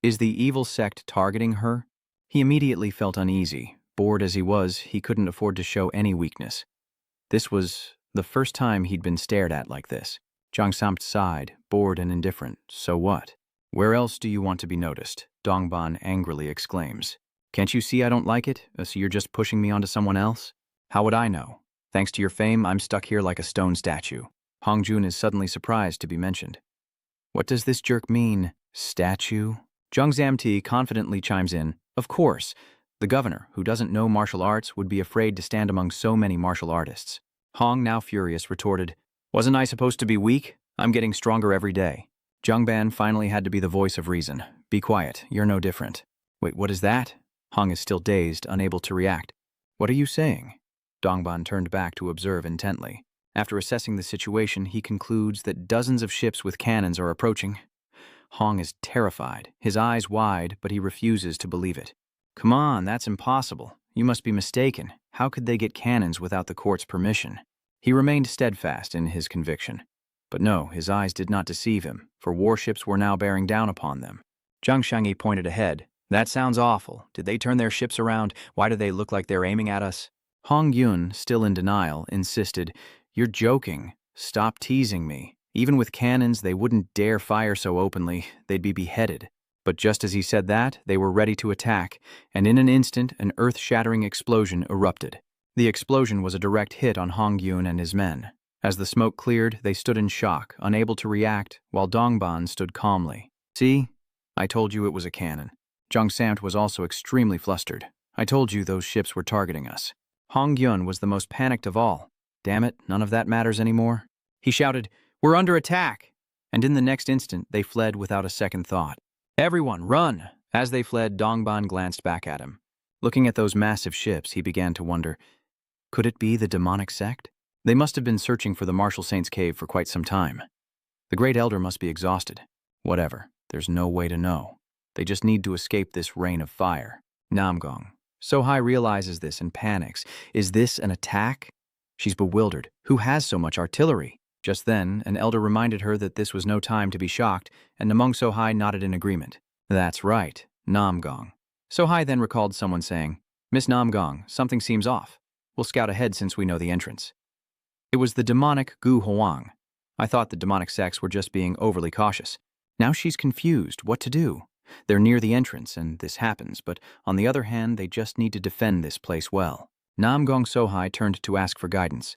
A: Is the evil sect targeting her? He immediately felt uneasy. Bored as he was, he couldn't afford to show any weakness. This was the first time he'd been stared at like this. Zhang Samt sighed, bored and indifferent. So what? Where else do you want to be noticed? Dongban angrily exclaims. Can't you see I don't like it? So you're just pushing me onto someone else? How would I know? Thanks to your fame, I'm stuck here like a stone statue. Hong Jun is suddenly surprised to be mentioned. What does this jerk mean? Statue? Zhang Zamti confidently chimes in. Of course. The governor, who doesn't know martial arts, would be afraid to stand among so many martial artists. Hong, now furious, retorted, Wasn't I supposed to be weak? I'm getting stronger every day. Zhangban finally had to be the voice of reason. Be quiet, you're no different. Wait, what is that? Hong is still dazed, unable to react. What are you saying? Dongban turned back to observe intently. After assessing the situation, he concludes that dozens of ships with cannons are approaching. Hong is terrified, his eyes wide, but he refuses to believe it. Come on, that's impossible. You must be mistaken. How could they get cannons without the court's permission? He remained steadfast in his conviction. But no, his eyes did not deceive him, for warships were now bearing down upon them. Zhang Shangyi pointed ahead. That sounds awful. Did they turn their ships around? Why do they look like they're aiming at us? Hong Yun, still in denial, insisted, You're joking. Stop teasing me. Even with cannons, they wouldn't dare fire so openly. They'd be beheaded. But just as he said that, they were ready to attack, and in an instant, an earth-shattering explosion erupted. The explosion was a direct hit on Hong Yun and his men. As the smoke cleared, they stood in shock, unable to react, while Dongban stood calmly. See? I told you it was a cannon. Zhang Samt was also extremely flustered. I told you those ships were targeting us. Hong Yun was the most panicked of all. Damn it, none of that matters anymore. He shouted, We're under attack! And in the next instant, they fled without a second thought. Everyone, run! As they fled, Dongban glanced back at him. Looking at those massive ships, he began to wonder, could it be the demonic sect? They must have been searching for the Martial Saints' cave for quite some time. The Great Elder must be exhausted. Whatever, there's no way to know. They just need to escape this rain of fire. Namgong. Sohai realizes this and panics. Is this an attack? She's bewildered. Who has so much artillery? Just then, an elder reminded her that this was no time to be shocked, and Namong Sohai nodded in agreement. That's right, Namgong. Sohai then recalled someone saying, Miss Namgong, something seems off. We'll scout ahead since we know the entrance. It was the demonic Gu Huang. I thought the demonic sects were just being overly cautious. Now she's confused. What to do? They're near the entrance, and this happens, but on the other hand, they just need to defend this place well. Gong Sohi turned to ask for guidance.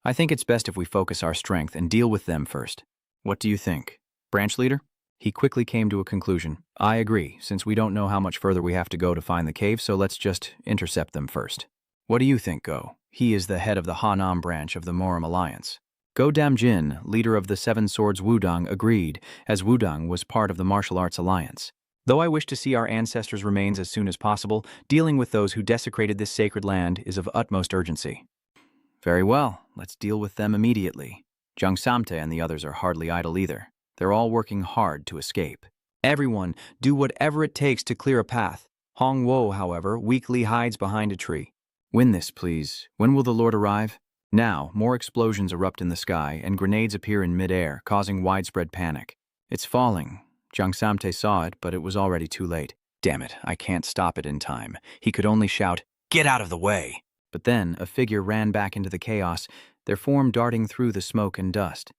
A: I think it's best if we focus our strength and deal with them first. What do you think? Branch leader? He quickly came to a conclusion. I agree, since we don't know how much further we have to go to find the cave, so let's just intercept them first. What do you think, Go? He is the head of the Hanam branch of the Moram Alliance. Go Damjin, leader of the Seven Swords Wudang, agreed, as Wudang was part of the Martial Arts Alliance. Though I wish to see our ancestors' remains as soon as possible, dealing with those who desecrated this sacred land is of utmost urgency. Very well, let's deal with them immediately. Jiang Samte and the others are hardly idle either. They're all working hard to escape. Everyone, do whatever it takes to clear a path. Hong Wo, however, weakly hides behind a tree. Win this, please. When will the Lord arrive? Now, more explosions erupt in the sky, and grenades appear in mid-air, causing widespread panic. It's falling. Jiang Samte saw it, but it was already too late. Damn it, I can't stop it in time. He could only shout, "Get out of the way!" But then, a figure ran back into the chaos, their form darting through the smoke and dust.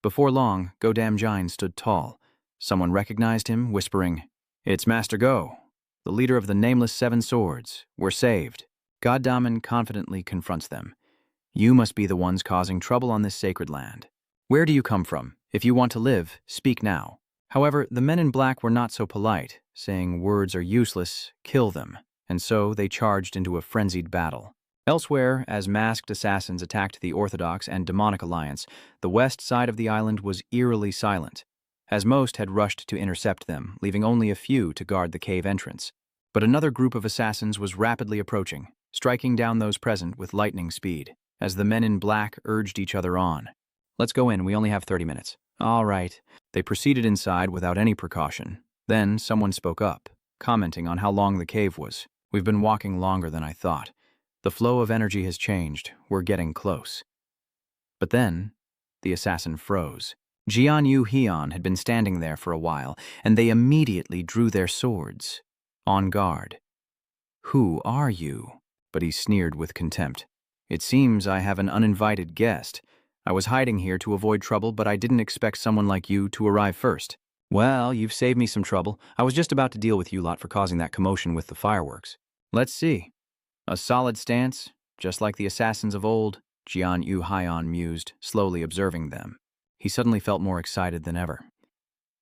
A: Before long, Go Damjin stood tall. Someone recognized him, whispering, "It's Master Go, the leader of the nameless Seven Swords. We're saved." God Daman confidently confronts them. You must be the ones causing trouble on this sacred land. Where do you come from? If you want to live, speak now. However, the men in black were not so polite, saying words are useless, kill them, and so they charged into a frenzied battle. Elsewhere, as masked assassins attacked the Orthodox and Demonic Alliance, the west side of the island was eerily silent, as most had rushed to intercept them, leaving only a few to guard the cave entrance. But another group of assassins was rapidly approaching, striking down those present with lightning speed, as the men in black urged each other on. Let's go in, we only have 30 minutes. All right. They proceeded inside without any precaution. Then someone spoke up, commenting on how long the cave was. We've been walking longer than I thought. The flow of energy has changed. We're getting close. But then, the assassin froze. Jian Yu Hian had been standing there for a while, and they immediately drew their swords, on guard. Who are you? But he sneered with contempt. It seems I have an uninvited guest. I was hiding here to avoid trouble, but I didn't expect someone like you to arrive first. Well, you've saved me some trouble. I was just about to deal with you lot for causing that commotion with the fireworks. Let's see. A solid stance, just like the assassins of old, Jian Yu Hian mused, slowly observing them. He suddenly felt more excited than ever.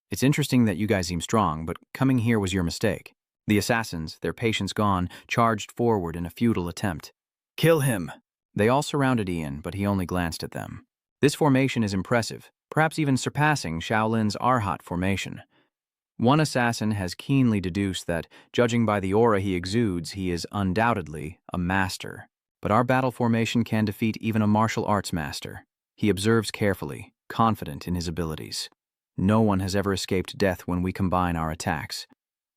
A: It's interesting that you guys seem strong, but coming here was your mistake. The assassins, their patience gone, charged forward in a futile attempt. Kill him! They all surrounded Ian, but he only glanced at them. This formation is impressive, perhaps even surpassing Shaolin's Arhat formation. One assassin has keenly deduced that, judging by the aura he exudes, he is undoubtedly a master. But our battle formation can defeat even a martial arts master. He observes carefully, confident in his abilities. No one has ever escaped death when we combine our attacks.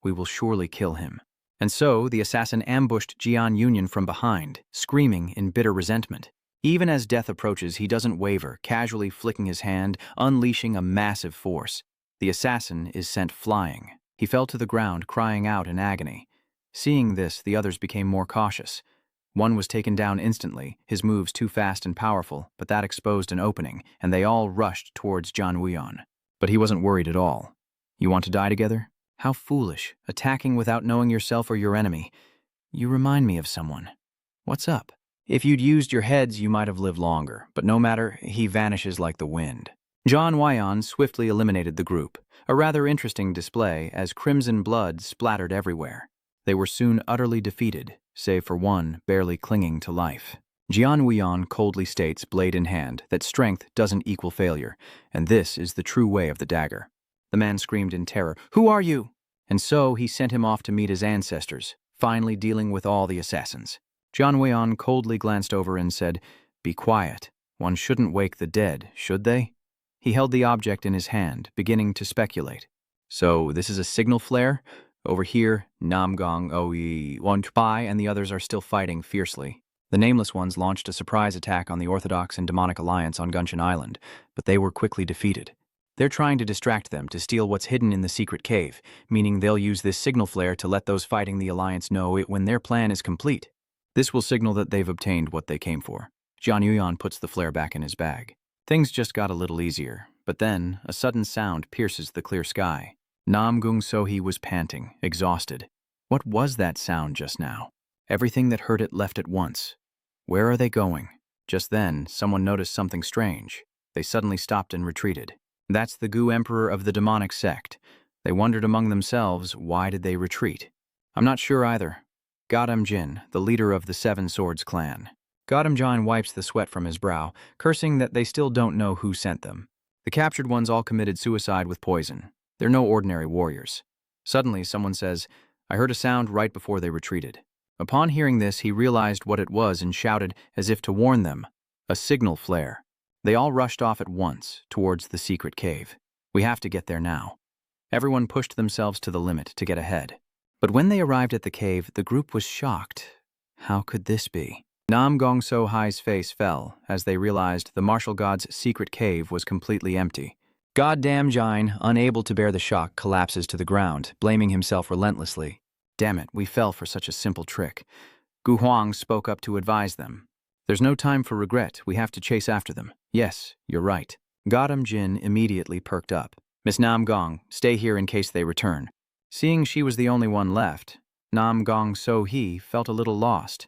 A: We will surely kill him. And so, the assassin ambushed Jian Union from behind, screaming in bitter resentment. Even as death approaches, he doesn't waver, casually flicking his hand, unleashing a massive force. The assassin is sent flying. He fell to the ground, crying out in agony. Seeing this, the others became more cautious. One was taken down instantly, his moves too fast and powerful, but that exposed an opening, and they all rushed towards Jian Wuyan. But he wasn't worried at all. You want to die together? How foolish, attacking without knowing yourself or your enemy. You remind me of someone. What's up? If you'd used your heads, you might have lived longer, but no matter, he vanishes like the wind. Jian Wuyan swiftly eliminated the group, a rather interesting display as crimson blood splattered everywhere. They were soon utterly defeated, save for one barely clinging to life. Jian Wuyan coldly states, blade in hand, that strength doesn't equal failure, and this is the true way of the dagger. The man screamed in terror, "Who are you?" And so he sent him off to meet his ancestors, finally dealing with all the assassins. Jian Wuyan coldly glanced over and said, "Be quiet. One shouldn't wake the dead, should they?" He held the object in his hand, beginning to speculate. So this is a signal flare? Over here, Namgong Oi Wontupai and the others are still fighting fiercely. The Nameless Ones launched a surprise attack on the Orthodox and Demonic Alliance on Gunshan Island, but they were quickly defeated. They're trying to distract them to steal what's hidden in the secret cave, meaning they'll use this signal flare to let those fighting the Alliance know it when their plan is complete. This will signal that they've obtained what they came for. Jian Yuan puts the flare back in his bag. Things just got a little easier, but then a sudden sound pierces the clear sky. Gong Sohi was panting, exhausted. What was that sound just now? Everything that heard it left at once. Where are they going? Just then, someone noticed something strange. They suddenly stopped and retreated. That's the Gu Emperor of the demonic sect. They wondered among themselves, why did they retreat? I'm not sure either. Godam Jin, the leader of the Seven Swords clan. Godam Jin wipes the sweat from his brow, cursing that they still don't know who sent them. The captured ones all committed suicide with poison. They're no ordinary warriors. Suddenly, someone says, I heard a sound right before they retreated. Upon hearing this, he realized what it was and shouted as if to warn them. A signal flare. They all rushed off at once, towards the secret cave. We have to get there now. Everyone pushed themselves to the limit to get ahead. But when they arrived at the cave, the group was shocked. How could this be? Gong Sohi's face fell as they realized the martial god's secret cave was completely empty. Goddamn Jin, unable to bear the shock, collapses to the ground, blaming himself relentlessly. Damn it, we fell for such a simple trick. Gu Huang spoke up to advise them. There's no time for regret, we have to chase after them. Yes, you're right. Godam Jin immediately perked up. Miss Nam Gong, stay here in case they return. Seeing she was the only one left, Gong Sohi felt a little lost.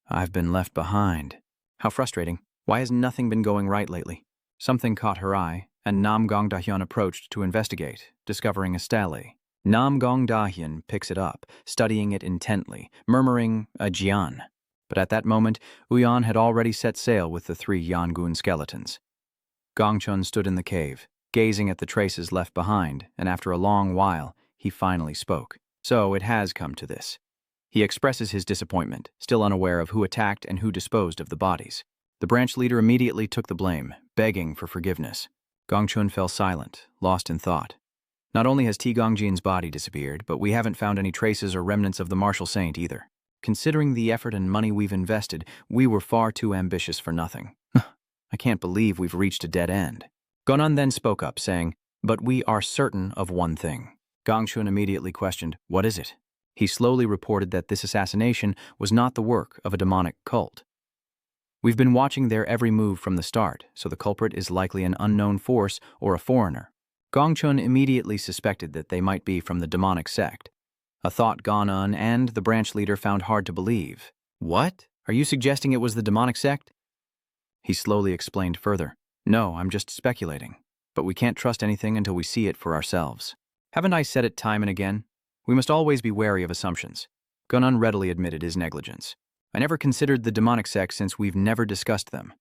A: I've been left behind. How frustrating. Why has nothing been going right lately? Something caught her eye, and Gong Dahyun approached to investigate, discovering a stele. Gong Dahyun picks it up, studying it intently, murmuring a jian. But at that moment, Uyan had already set sail with the 3 Yangun skeletons. Gongchun stood in the cave, gazing at the traces left behind, and after a long while, he finally spoke. So it has come to this. He expresses his disappointment, still unaware of who attacked and who disposed of the bodies. The branch leader immediately took the blame, begging for forgiveness. Gongchun fell silent, lost in thought. Not only has T. Gongjin's body disappeared, but we haven't found any traces or remnants of the martial saint either. Considering the effort and money we've invested, we were far too ambitious for nothing. I can't believe we've reached a dead end. Gonan then spoke up, saying, but we are certain of one thing. Gongchun immediately questioned, what is it? He slowly reported that this assassination was not the work of a demonic cult. We've been watching their every move from the start, so the culprit is likely an unknown force or a foreigner. Gongchun immediately suspected that they might be from the demonic sect. A thought Gonan and the branch leader found hard to believe. What? Are you suggesting it was the demonic sect? He slowly explained further. No, I'm just speculating. But we can't trust anything until we see it for ourselves. Haven't I said it time and again? We must always be wary of assumptions. Gonan readily admitted his negligence. I never considered the demonic sect since we've never discussed them.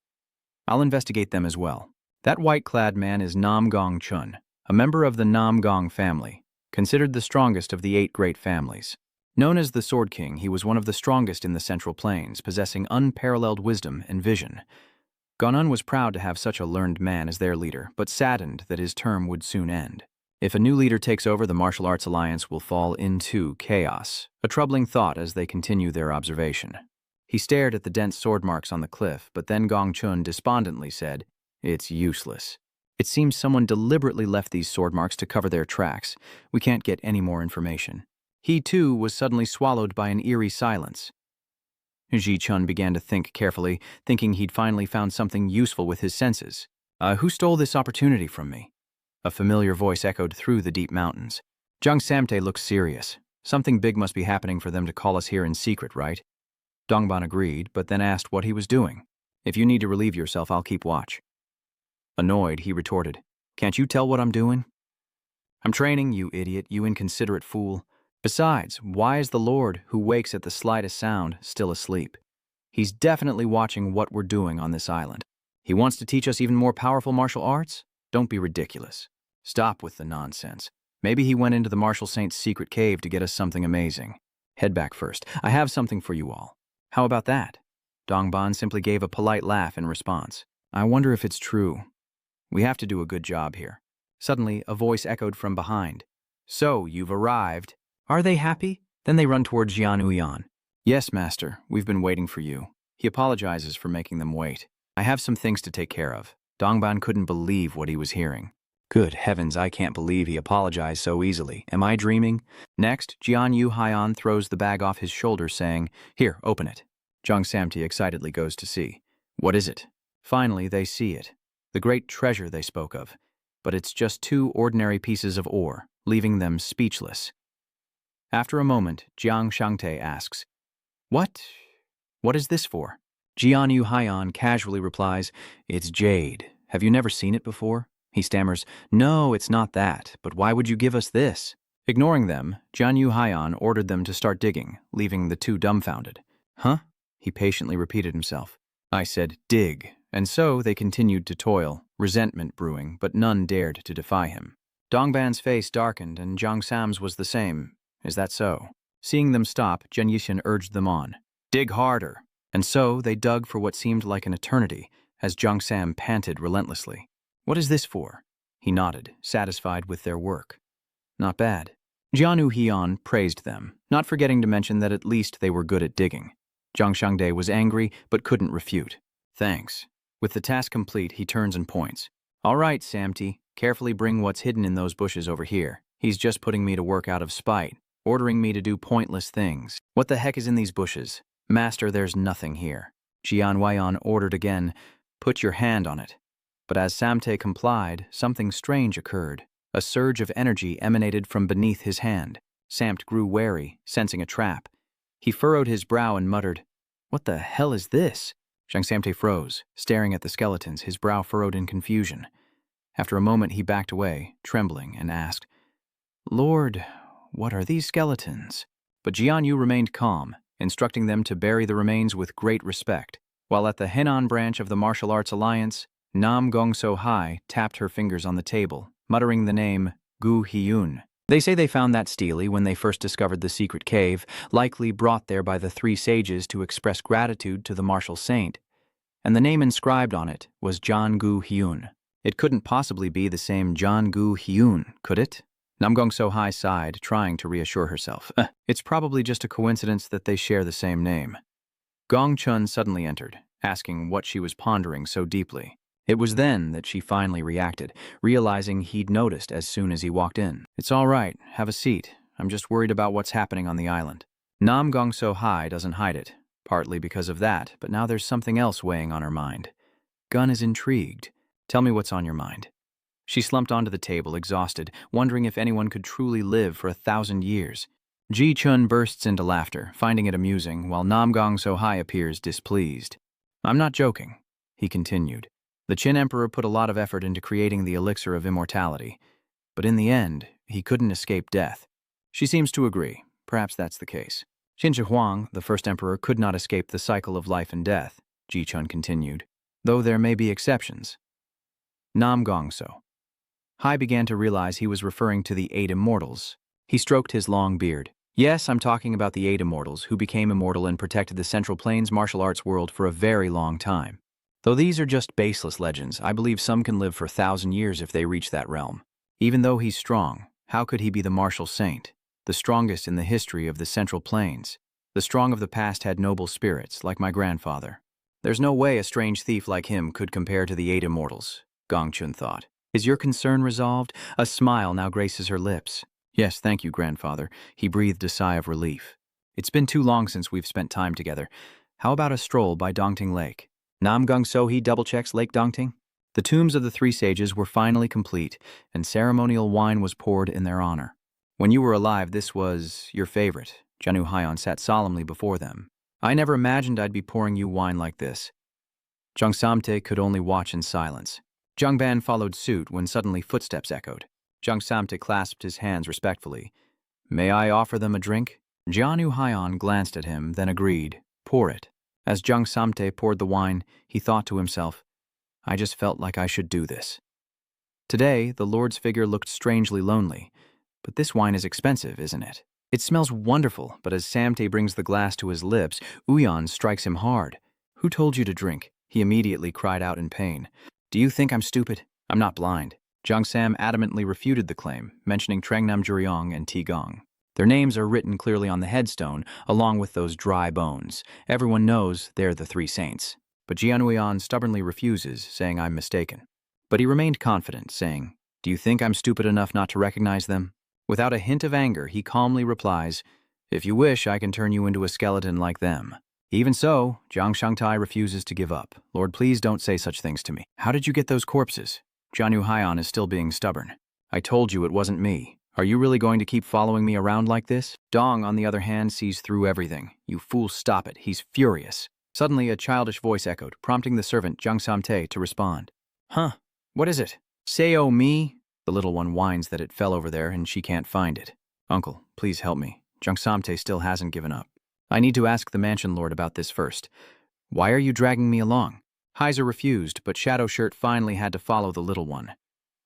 A: I'll investigate them as well. That white-clad man is Nam Gong Chun, a member of the Nam Gong family, considered the strongest of the 8 great families. Known as the Sword King, he was one of the strongest in the Central Plains, possessing unparalleled wisdom and vision. Gonan was proud to have such a learned man as their leader, but saddened that his term would soon end. If a new leader takes over, the martial arts alliance will fall into chaos, a troubling thought as they continue their observation. He stared at the dense sword marks on the cliff, but then Gongchun despondently said, it's useless. It seems someone deliberately left these sword marks to cover their tracks. We can't get any more information. He, too, was suddenly swallowed by an eerie silence. Ji Chun began to think carefully, thinking he'd finally found something useful with his senses. Who stole this opportunity from me? A familiar voice echoed through the deep mountains. Zhang Samte looked serious. Something big must be happening for them to call us here in secret, right? Dongban agreed, but then asked what he was doing. If you need to relieve yourself, I'll keep watch. Annoyed, he retorted, can't you tell what I'm doing? I'm training, you idiot, you inconsiderate fool. Besides, why is the Lord, who wakes at the slightest sound, still asleep? He's definitely watching what we're doing on this island. He wants to teach us even more powerful martial arts? Don't be ridiculous. Stop with the nonsense. Maybe he went into the martial saint's secret cave to get us something amazing. Head back first. I have something for you all. How about that? Dongban simply gave a polite laugh in response. I wonder if it's true. We have to do a good job here. Suddenly, a voice echoed from behind. So, you've arrived. Are they happy? Then they run towards Jian Uyan. Yes, master, we've been waiting for you. He apologizes for making them wait. I have some things to take care of. Dongban couldn't believe what he was hearing. Good heavens, I can't believe he apologized so easily. Am I dreaming? Next, Jian Yu Haiyan throws the bag off his shoulder, saying, Here, open it. Zhang Samti excitedly goes to see. What is it? Finally, they see it. The great treasure they spoke of. but it's just two ordinary pieces of ore, leaving them speechless. After a moment, Jiang Shangte asks, What? What is this for? Jian Yu Haiyan casually replies, It's jade. Have you never seen it before? He stammers, No, it's not that, but why would you give us this? Ignoring them, Jian Yu Haiyan ordered them to start digging, leaving the two dumbfounded. Huh? He patiently repeated himself. I said, dig, and so they continued to toil, resentment brewing, but none dared to defy him. Dongban's face darkened, and Zhang Sam's was the same. Is that so? Seeing them stop, Zhen Yixin urged them on. Dig harder! And so they dug for what seemed like an eternity, as Zhang Sam panted relentlessly. What is this for? He nodded, satisfied with their work. Not bad. Jianu Heian praised them, not forgetting to mention that at least they were good at digging. Zhang Shangde was angry, but couldn't refute. Thanks. With the task complete, he turns and points. All right, Samti, carefully bring what's hidden in those bushes over here. He's just putting me to work out of spite, ordering me to do pointless things. What the heck is in these bushes? Master, there's nothing here. Jian Weian ordered again, put your hand on it. But as Samte complied, something strange occurred. A surge of energy emanated from beneath his hand. Samt grew wary, sensing a trap. He furrowed his brow and muttered, What the hell is this? Zhang Samte froze, staring at the skeletons, his brow furrowed in confusion. After a moment he backed away, trembling, and asked, Lord, what are these skeletons? But Jian Yu remained calm, instructing them to bury the remains with great respect, while at the Henan branch of the Martial Arts Alliance, Nam Gong Sohi tapped her fingers on the table, muttering the name Gu Hiyun. They say they found that stele when they first discovered the secret cave, likely brought there by the three sages to express gratitude to the martial saint, and the name inscribed on it was John Gu Hyun. It couldn't possibly be the same John Gu Hyun, could it? Namgong Sohai sighed, trying to reassure herself. It's probably just a coincidence that they share the same name. Gong Chun suddenly entered, asking what she was pondering so deeply. It was then that she finally reacted, realizing he'd noticed as soon as he walked in. It's all right, have a seat. I'm just worried about what's happening on the island. Nam Gong Sohai doesn't hide it, partly because of that, but now there's something else weighing on her mind. Gun is intrigued. Tell me what's on your mind. She slumped onto the table, exhausted, wondering if anyone could truly live for 1,000 years. Ji Chun bursts into laughter, finding it amusing, while Nam Gong Sohai appears displeased. I'm not joking, he continued. The Qin Emperor put a lot of effort into creating the elixir of immortality, but in the end, he couldn't escape death. She seems to agree. Perhaps that's the case. Qin Shi Huang, the first emperor, could not escape the cycle of life and death, Ji Chun continued, though there may be exceptions. Nam Gong So. Hai began to realize he was referring to the 8 immortals. He stroked his long beard. Yes, I'm talking about the 8 immortals who became immortal and protected the Central Plains martial arts world for a very long time. Though these are just baseless legends, I believe some can live for 1,000 years if they reach that realm. Even though he's strong, how could he be the martial saint, the strongest in the history of the Central Plains? The strong of the past had noble spirits, like my grandfather. There's no way a strange thief like him could compare to the 8 immortals, Gong Chun thought. Is your concern resolved? A smile now graces her lips. Yes, thank you, grandfather. He breathed a sigh of relief. It's been too long since we've spent time together. How about a stroll by Dongting Lake? Nam Gong Sohi double-checks Lake Dongting. The tombs of the 3 sages were finally complete, and ceremonial wine was poured in their honor. When you were alive, this was your favorite. Jianu Haiyan sat solemnly before them. I never imagined I'd be pouring you wine like this. Zhang Samte could only watch in silence. Zhang Ban followed suit when suddenly footsteps echoed. Zhang Samte clasped his hands respectfully. May I offer them a drink? Jianu Haiyan glanced at him, then agreed. Pour it. As Zhang Samte poured the wine, he thought to himself, I just felt like I should do this. Today, the Lord's figure looked strangely lonely. But this wine is expensive, isn't it? It smells wonderful, but as Samte brings the glass to his lips, Uyan strikes him hard. Who told you to drink? He immediately cried out in pain. Do you think I'm stupid? I'm not blind. Zhang Sam adamantly refuted the claim, mentioning Trengnam Juryong and Ti Gong. Their names are written clearly on the headstone, along with those dry bones. Everyone knows they're the 3 saints. But Jianuyan stubbornly refuses, saying I'm mistaken. But he remained confident, saying, Do you think I'm stupid enough not to recognize them? Without a hint of anger, he calmly replies, If you wish, I can turn you into a skeleton like them. Even so, Jiang Shangtai refuses to give up. Lord, please don't say such things to me. How did you get those corpses? Jianyu Haiyan is still being stubborn. I told you it wasn't me. Are you really going to keep following me around like this? Dong, on the other hand, sees through everything. You fool, stop it. He's furious. Suddenly, a childish voice echoed, prompting the servant Jiang Samte to respond. Huh? What is it? Say-oh me? The little one whines that it fell over there and she can't find it. Uncle, please help me. Jiang Samte still hasn't given up. I need to ask the mansion lord about this first. Why are you dragging me along? Heiser refused, but Shadow Shirt finally had to follow the little one.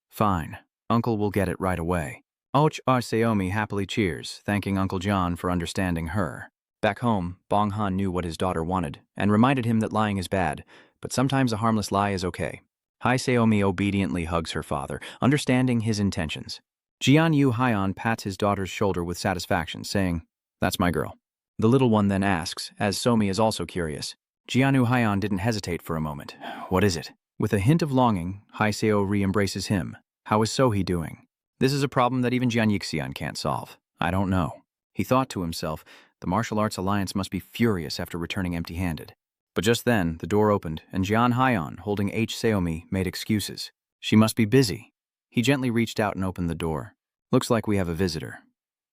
A: Fine. Uncle will get it right away. Hosaomi happily cheers, thanking Uncle John for understanding her. Back home, Bong Han knew what his daughter wanted and reminded him that lying is bad, but sometimes a harmless lie is okay. Hosaomi obediently hugs her father, understanding his intentions. Jianyu Haiyan pats his daughter's shoulder with satisfaction, saying, "That's my girl." The little one then asks, as Somi is also curious. Jianyu Haiyan didn't hesitate for a moment. What is it? With a hint of longing, Haiseo re-embraces him. How is Sohi doing? This is a problem that even Jian Yixian can't solve. I don't know. He thought to himself, the martial arts alliance must be furious after returning empty-handed. But just then, the door opened, and Jian Haiyan, holding H. Seomi, made excuses. She must be busy. He gently reached out and opened the door. Looks like we have a visitor.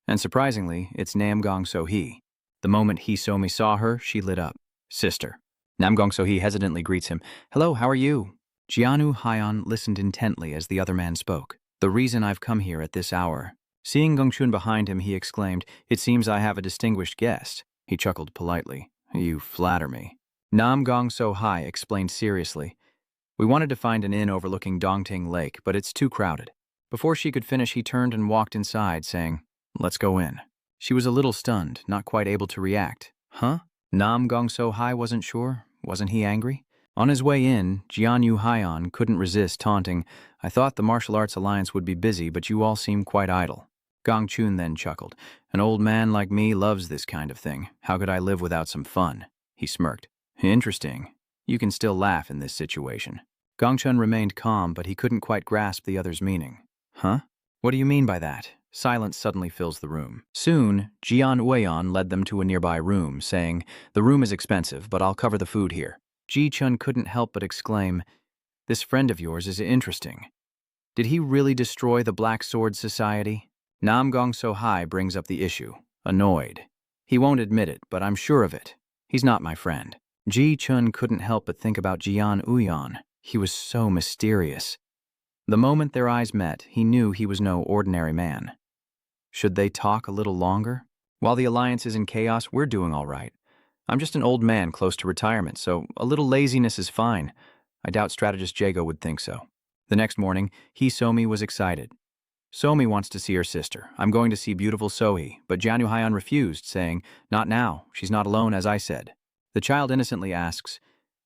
A: And surprisingly, it's Gong Sohi. The moment Somi saw her, she lit up. Sister. Gong Sohi hesitantly greets him. Hello, how are you? Jianyu Haiyan listened intently as the other man spoke. The reason I've come here at this hour. Seeing Gongchun behind him, he exclaimed, It seems I have a distinguished guest. He chuckled politely. You flatter me. Gong Sohi explained seriously. We wanted to find an inn overlooking Dongting Lake, but it's too crowded. Before she could finish, he turned and walked inside, saying, Let's go in. She was a little stunned, not quite able to react. Huh? Gong Sohi wasn't sure. Wasn't he angry? On his way in, Jianyu Haiyan couldn't resist taunting, I thought the martial arts alliance would be busy, but you all seem quite idle. Gongchun then chuckled. An old man like me loves this kind of thing. How could I live without some fun? He smirked. Interesting. You can still laugh in this situation. Gongchun remained calm, but he couldn't quite grasp the other's meaning. Huh? What do you mean by that? Silence suddenly fills the room. Soon, Jian Weian led them to a nearby room, saying, The room is expensive, but I'll cover the food here. Ji Chun couldn't help but exclaim, This friend of yours is interesting. Did he really destroy the Black Sword Society? Gong Sohi brings up the issue, annoyed. He won't admit it, but I'm sure of it. He's not my friend. Ji Chun couldn't help but think about Jian Uyan. He was so mysterious. The moment their eyes met, he knew he was no ordinary man. Should they talk a little longer? While the alliance is in chaos, we're doing all right. I'm just an old man close to retirement, so a little laziness is fine. I doubt strategist Jago would think so. The next morning, Somi was excited. Somi wants to see her sister. I'm going to see beautiful Sohi, but Jianyu Haiyan refused, saying, Not now. She's not alone, as I said. The child innocently asks,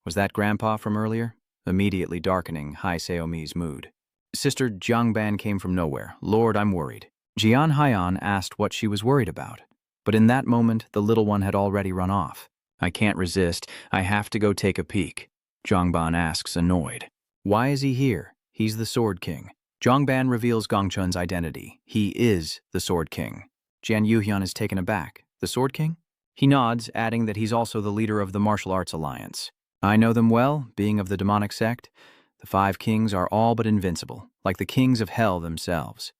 A: Was that Grandpa from earlier? Immediately darkening Seomi's mood. Sister Jiangban came from nowhere. Lord, I'm worried. Jian Haiyan asked what she was worried about. But in that moment, the little one had already run off. I can't resist. I have to go take a peek. Jiangban asks, annoyed. Why is he here? He's the Sword King. Jiangban reveals Gongchun's identity. He is the Sword King. Jian Yuhyun is taken aback. The Sword King? He nods, adding that he's also the leader of the Martial Arts Alliance. I know them well, being of the demonic sect. The 5 kings are all but invincible, like the kings of hell themselves.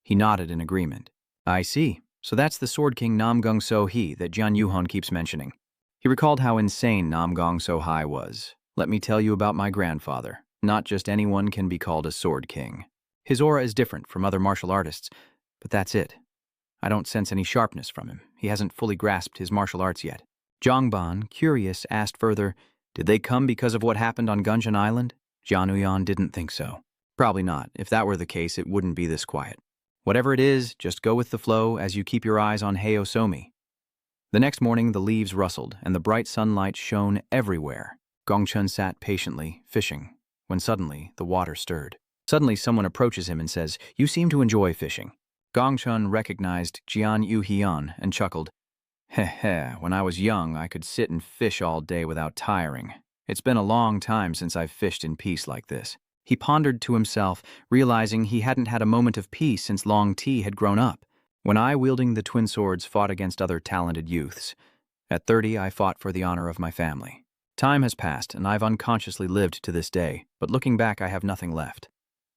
A: He nodded in agreement. I see. So that's the Sword King Gong Sohi that Jian Yuhyun keeps mentioning. He recalled how insane Gong Sohi was. Let me tell you about my grandfather. Not just anyone can be called a Sword King. His aura is different from other martial artists, but that's it. I don't sense any sharpness from him. He hasn't fully grasped his martial arts yet. Jiangban, curious, asked further, Did they come because of what happened on Gungeon Island? Jian Yuhyun didn't think so. Probably not. If that were the case, it wouldn't be this quiet. Whatever it is, just go with the flow as you keep your eyes on Hosaomi. The next morning, the leaves rustled, and the bright sunlight shone everywhere. Gongchun sat patiently, fishing, when suddenly the water stirred. Suddenly, someone approaches him and says, You seem to enjoy fishing. Gongchun recognized Jian Yuhyun and chuckled. Heh, when I was young, I could sit and fish all day without tiring. It's been a long time since I've fished in peace like this. He pondered to himself, realizing he hadn't had a moment of peace since Long T had grown up. When I, wielding the twin swords, fought against other talented youths. At 30, I fought for the honor of my family. Time has passed, and I've unconsciously lived to this day, but looking back, I have nothing left.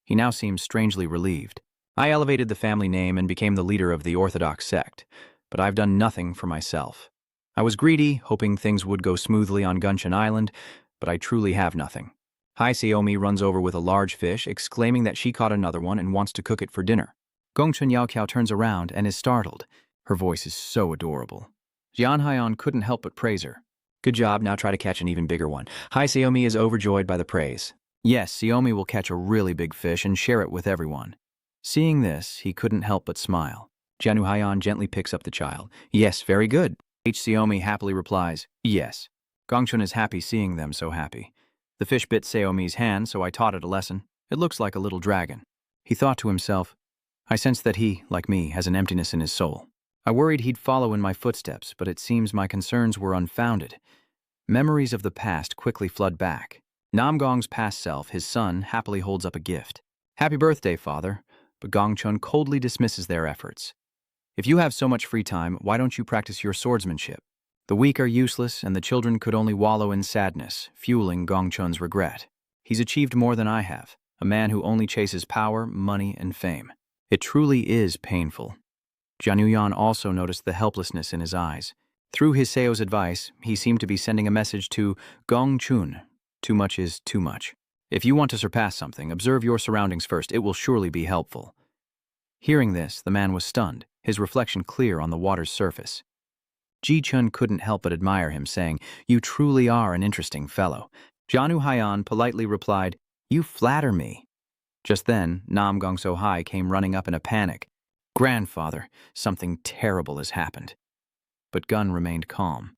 A: He now seemed strangely relieved. I elevated the family name and became the leader of the Orthodox sect, but I've done nothing for myself. I was greedy, hoping things would go smoothly on Gunshin Island, but I truly have nothing. Hosaomi runs over with a large fish, exclaiming that she caught another one and wants to cook it for dinner. Gongchun Yaoqiao turns around and is startled. Her voice is so adorable. Jian Haiyan couldn't help but praise her. Good job, now try to catch an even bigger one. Hosaomi is overjoyed by the praise. Yes, Xiaomi will catch a really big fish and share it with everyone. Seeing this, he couldn't help but smile. Jianu Haiyan gently picks up the child. Yes, very good. Xiaomi happily replies, yes. Gongchun is happy seeing them so happy. The fish bit Xiaomi's hand, so I taught it a lesson. It looks like a little dragon. He thought to himself, I sense that he, like me, has an emptiness in his soul. I worried he'd follow in my footsteps, but it seems my concerns were unfounded. Memories of the past quickly flood back. Namgong's past self, his son, happily holds up a gift. Happy birthday, father. But Gongchun coldly dismisses their efforts. If you have so much free time, why don't you practice your swordsmanship? The weak are useless, and the children could only wallow in sadness, fueling Gongchun's regret. He's achieved more than I have, a man who only chases power, money, and fame. It truly is painful. Jian Yuyan also noticed the helplessness in his eyes. Through his Seo's advice, he seemed to be sending a message to Gongchun. Too much is too much. If you want to surpass something, observe your surroundings first. It will surely be helpful. Hearing this, the man was stunned, his reflection clear on the water's surface. Ji Chun couldn't help but admire him, saying, You truly are an interesting fellow. Jianu Haiyan politely replied, You flatter me. Just then, Nam Gong Sohi came running up in a panic. Grandfather, something terrible has happened. But Gun remained calm.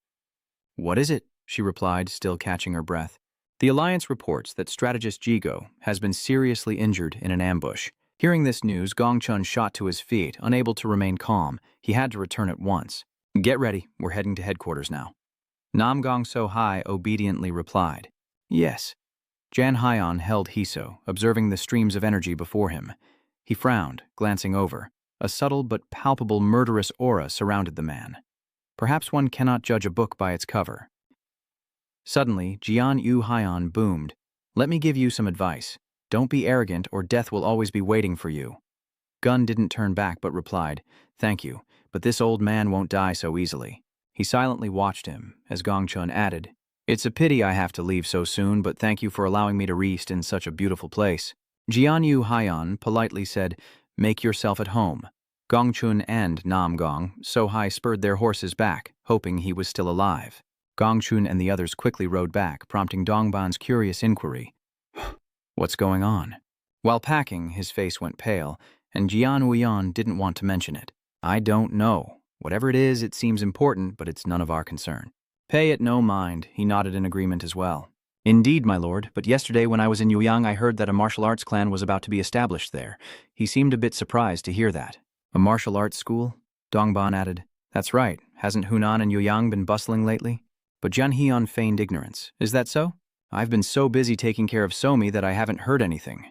A: What is it? She replied, still catching her breath. The Alliance reports that strategist Jigo has been seriously injured in an ambush. Hearing this news, Gongchun shot to his feet, unable to remain calm. He had to return at once. Get ready, we're heading to headquarters now. Nam Gong Sohi obediently replied. Yes. Jan Haiyan held Hiso, observing the streams of energy before him. He frowned, glancing over. A subtle but palpable murderous aura surrounded the man. Perhaps one cannot judge a book by its cover. Suddenly, Jian Yu Haiyan boomed. Let me give you some advice. Don't be arrogant or death will always be waiting for you. Gun didn't turn back but replied, Thank you, but this old man won't die so easily. He silently watched him, as Gongchun added, It's a pity I have to leave so soon, but thank you for allowing me to rest in such a beautiful place. Jian Yu Haiyan politely said, Make yourself at home. Gongchun and Nam Gong Sohi spurred their horses back, hoping he was still alive. Gongchun and the others quickly rode back, prompting Dongban's curious inquiry. What's going on? While packing, his face went pale, and Jian Wuyan didn't want to mention it. I don't know. Whatever it is, it seems important, but it's none of our concern. Pay it no mind, he nodded in agreement as well. Indeed, my lord, but yesterday when I was in Yueyang I heard that a martial arts clan was about to be established there. He seemed a bit surprised to hear that. A martial arts school? Dongban added. That's right. Hasn't Hunan and Yueyang been bustling lately? But Jian Hian feigned ignorance. Is that so? I've been so busy taking care of Somi that I haven't heard anything.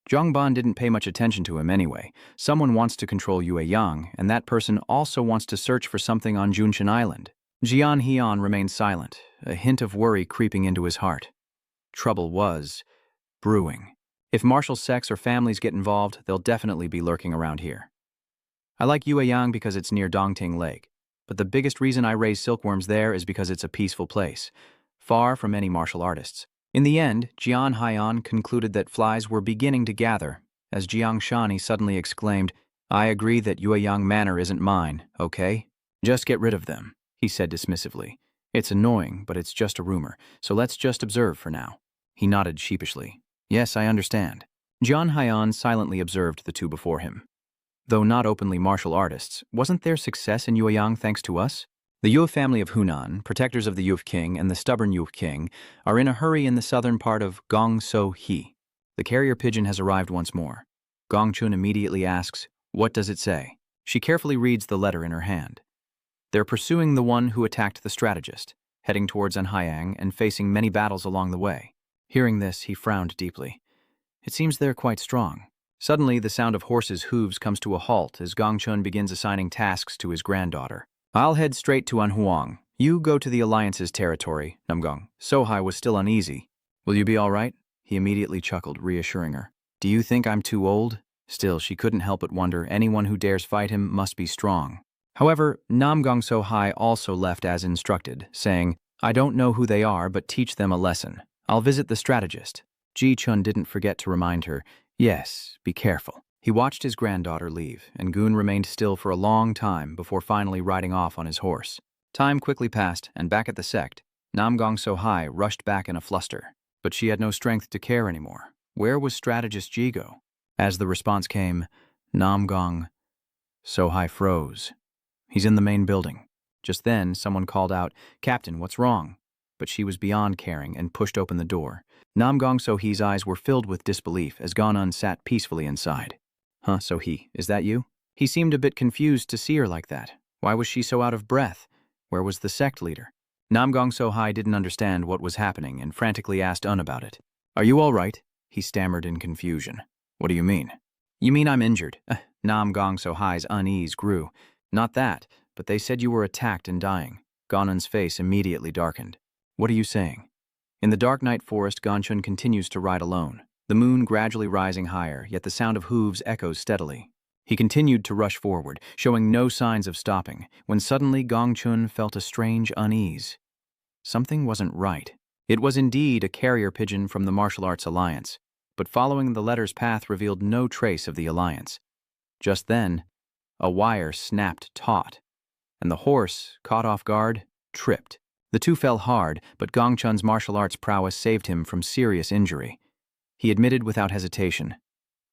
A: Zhongban didn't pay much attention to him anyway. Someone wants to control Yueyang, and that person also wants to search for something on Junshan Island. Jian Hian remained silent, a hint of worry creeping into his heart. Trouble was brewing. If martial sects or families get involved, they'll definitely be lurking around here. I like Yueyang because it's near Dongting Lake, but the biggest reason I raise silkworms there is because it's a peaceful place, far from any martial artists. In the end, Jian Haiyan concluded that flies were beginning to gather, as Jiang Shani suddenly exclaimed, I agree that Yueyang Manor isn't mine, okay? Just get rid of them, he said dismissively. It's annoying, but it's just a rumor, so let's just observe for now. He nodded sheepishly. Yes, I understand. Jian Haiyan silently observed the two before him. Though not openly martial artists, wasn't their success in Yueyang thanks to us? The Yu family of Hunan, protectors of the Yu king and the stubborn Yu king, are in a hurry in the southern part of Gong Sohi. The carrier pigeon has arrived once more. Gongchun immediately asks, What does it say? She carefully reads the letter in her hand. They're pursuing the one who attacked the strategist, heading towards Anhaiyang and facing many battles along the way. Hearing this, he frowned deeply. It seems they're quite strong. Suddenly, the sound of horses' hooves comes to a halt as Gongchun begins assigning tasks to his granddaughter. I'll head straight to Anhuang. You go to the Alliance's territory, Namgong. Sohi was still uneasy. Will you be all right? He immediately chuckled, reassuring her. Do you think I'm too old? Still, she couldn't help but wonder anyone who dares fight him must be strong. However, Gong Sohi also left as instructed, saying, I don't know who they are, but teach them a lesson. I'll visit the strategist. Ji Chun didn't forget to remind her, yes, be careful. He watched his granddaughter leave, and Goon remained still for a long time before finally riding off on his horse. Time quickly passed, and back at the sect, Gong Sohi rushed back in a fluster. But she had no strength to care anymore. Where was strategist Jigo? As the response came, Gong Sohi froze. He's in the main building. Just then, someone called out, Captain, what's wrong? But she was beyond caring and pushed open the door. Gong Sohi's eyes were filled with disbelief as Ganon sat peacefully inside. Huh, Sohi, is that you? He seemed a bit confused to see her like that. Why was she so out of breath? Where was the sect leader? Gong Sohi didn't understand what was happening and frantically asked about it. Are you all right? He stammered in confusion. What do you mean? You mean I'm injured? Gong Sohi's unease grew. Not that, but they said you were attacked and dying. Ganon's face immediately darkened. What are you saying? In the dark night forest, Ganchun continues to ride alone, the moon gradually rising higher, yet the sound of hooves echoes steadily. He continued to rush forward, showing no signs of stopping, when suddenly Gongchun felt a strange unease. Something wasn't right. It was indeed a carrier pigeon from the Martial Arts Alliance, but following the letter's path revealed no trace of the Alliance. Just then, a wire snapped taut, and the horse, caught off guard, tripped. The two fell hard, but Gongchun's martial arts prowess saved him from serious injury. He admitted without hesitation,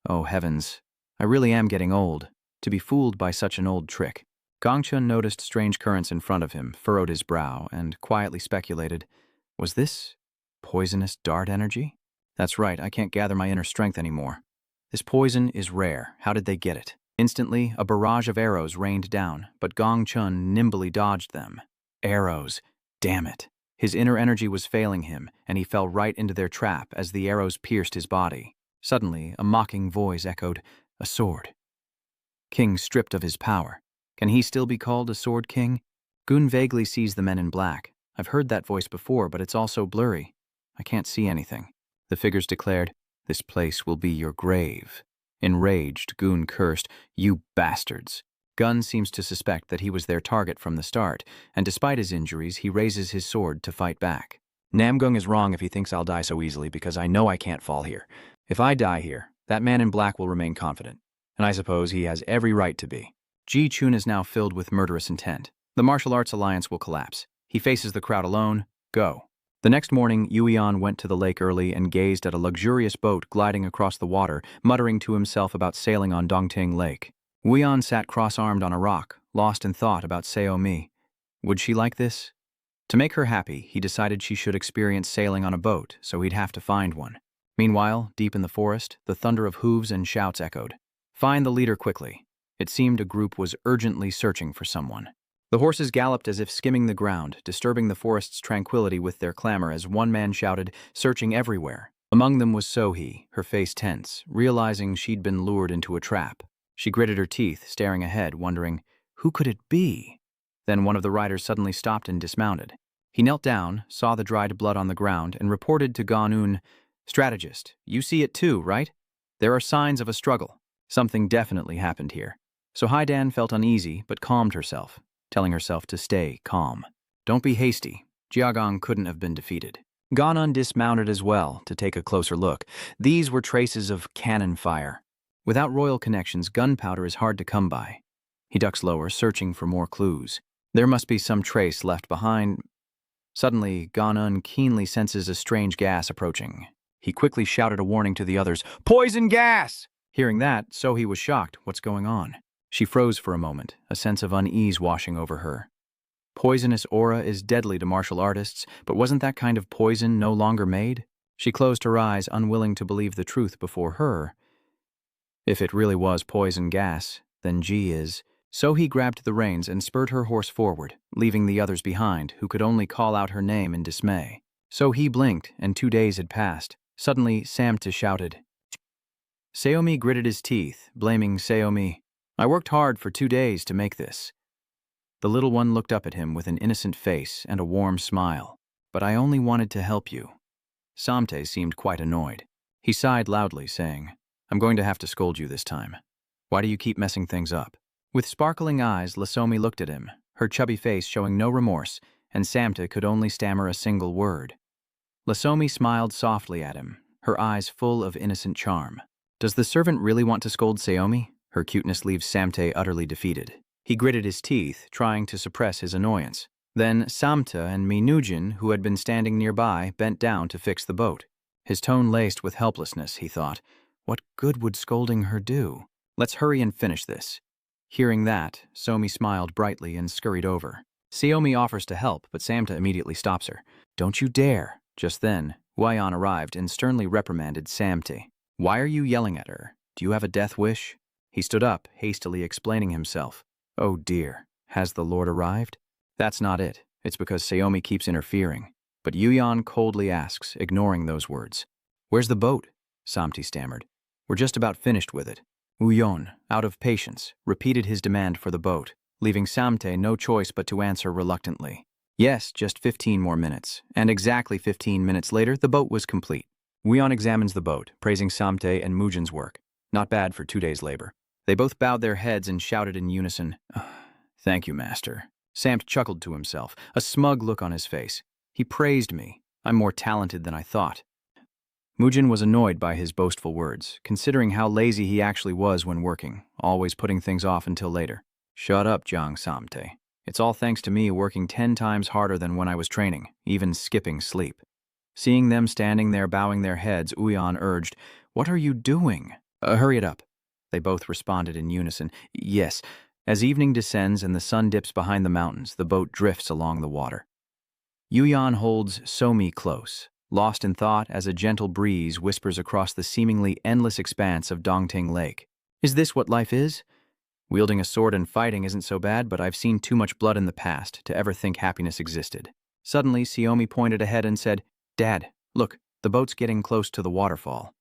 A: Oh heavens, I really am getting old, to be fooled by such an old trick. Gongchun noticed strange currents in front of him, furrowed his brow, and quietly speculated, was this poisonous dart energy? That's right, I can't gather my inner strength anymore. This poison is rare. How did they get it? Instantly, a barrage of arrows rained down, but Gongchun nimbly dodged them. Arrows. Damn it. His inner energy was failing him, and he fell right into their trap as the arrows pierced his body. Suddenly, a mocking voice echoed, a sword. King stripped of his power. Can he still be called a sword king? Gun vaguely sees the men in black. I've heard that voice before, but it's all so blurry. I can't see anything. The figures declared, This place will be your grave. Enraged, Gun cursed, You bastards. Gun seems to suspect that he was their target from the start, and despite his injuries, he raises his sword to fight back. Namgung is wrong if he thinks I'll die so easily because I know I can't fall here. If I die here, that man in black will remain confident, and I suppose he has every right to be. Ji Chun is now filled with murderous intent. The Martial Arts Alliance will collapse. He faces the crowd alone. Go. The next morning, Yuian went to the lake early and gazed at a luxurious boat gliding across the water, muttering to himself about sailing on Dongting Lake. Wuyan sat cross-armed on a rock, lost in thought about Saomi. Would she like this? To make her happy, he decided she should experience sailing on a boat, so he'd have to find one. Meanwhile, deep in the forest, the thunder of hooves and shouts echoed. Find the leader quickly. It seemed a group was urgently searching for someone. The horses galloped as if skimming the ground, disturbing the forest's tranquility with their clamor as one man shouted, searching everywhere. Among them was Sohi, her face tense, realizing she'd been lured into a trap. She gritted her teeth, staring ahead, wondering, who could it be? Then one of the riders suddenly stopped and dismounted. He knelt down, saw the dried blood on the ground, and reported to Ganun, Strategist, you see it too, right? There are signs of a struggle. Something definitely happened here. So Haidan felt uneasy, but calmed herself, telling herself to stay calm. Don't be hasty. Jiagong couldn't have been defeated. Ganun dismounted as well to take a closer look. These were traces of cannon fire. Without royal connections, gunpowder is hard to come by. He ducks lower, searching for more clues. There must be some trace left behind. Suddenly, Ganun keenly senses a strange gas approaching. He quickly shouted a warning to the others, Poison gas! Hearing that, Sohi was shocked. What's going on? She froze for a moment, a sense of unease washing over her. Poisonous aura is deadly to martial artists, but wasn't that kind of poison no longer made? She closed her eyes, unwilling to believe the truth before her. If it really was poison gas, then G is. So he grabbed the reins and spurred her horse forward, leaving the others behind, who could only call out her name in dismay. So he blinked, and 2 days had passed. Suddenly, Samta shouted. Saomi gritted his teeth, blaming Saomi. I worked hard for 2 days to make this. The little one looked up at him with an innocent face and a warm smile. But I only wanted to help you. Samte seemed quite annoyed. He sighed loudly, saying, I'm going to have to scold you this time. Why do you keep messing things up? With sparkling eyes, Hosaomi looked at him, her chubby face showing no remorse, and Samte could only stammer a single word. Hosaomi smiled softly at him, her eyes full of innocent charm. Does the servant really want to scold Saomi? Her cuteness leaves Samte utterly defeated. He gritted his teeth, trying to suppress his annoyance. Then Samte and Minujin, who had been standing nearby, bent down to fix the boat. His tone laced with helplessness, he thought. What good would scolding her do? Let's hurry and finish this. Hearing that, Somi smiled brightly and scurried over. Saomi offers to help, but Samte immediately stops her. Don't you dare. Just then, Huayan arrived and sternly reprimanded Samte. Why are you yelling at her? Do you have a death wish? He stood up, hastily explaining himself. Oh dear, has the Lord arrived? That's not it. It's because Saomi keeps interfering. But Yuyan coldly asks, ignoring those words. Where's the boat? Samte stammered. We're just about finished with it. Uyon, out of patience, repeated his demand for the boat, leaving Samte no choice but to answer reluctantly. Yes, just 15 more minutes. And exactly 15 minutes later, the boat was complete. Uyon examines the boat, praising Samte and Mujin's work. Not bad for 2 days' labor. They both bowed their heads and shouted in unison, Thank you, master. Samt chuckled to himself, a smug look on his face. He praised me. I'm more talented than I thought. Mujin was annoyed by his boastful words, considering how lazy he actually was when working, always putting things off until later. Shut up, Jiang Samte. It's all thanks to me working 10 times harder than when I was training, even skipping sleep. Seeing them standing there bowing their heads, Uyan urged, What are you doing? Hurry it up. They both responded in unison, Yes. As evening descends and the sun dips behind the mountains, the boat drifts along the water. Yuyan holds Somi close, lost in thought as a gentle breeze whispers across the seemingly endless expanse of Dongting Lake. Is this what life is? Wielding a sword and fighting isn't so bad, but I've seen too much blood in the past to ever think happiness existed. Suddenly, Saomi pointed ahead and said, Dad, look, the boat's getting close to the waterfall.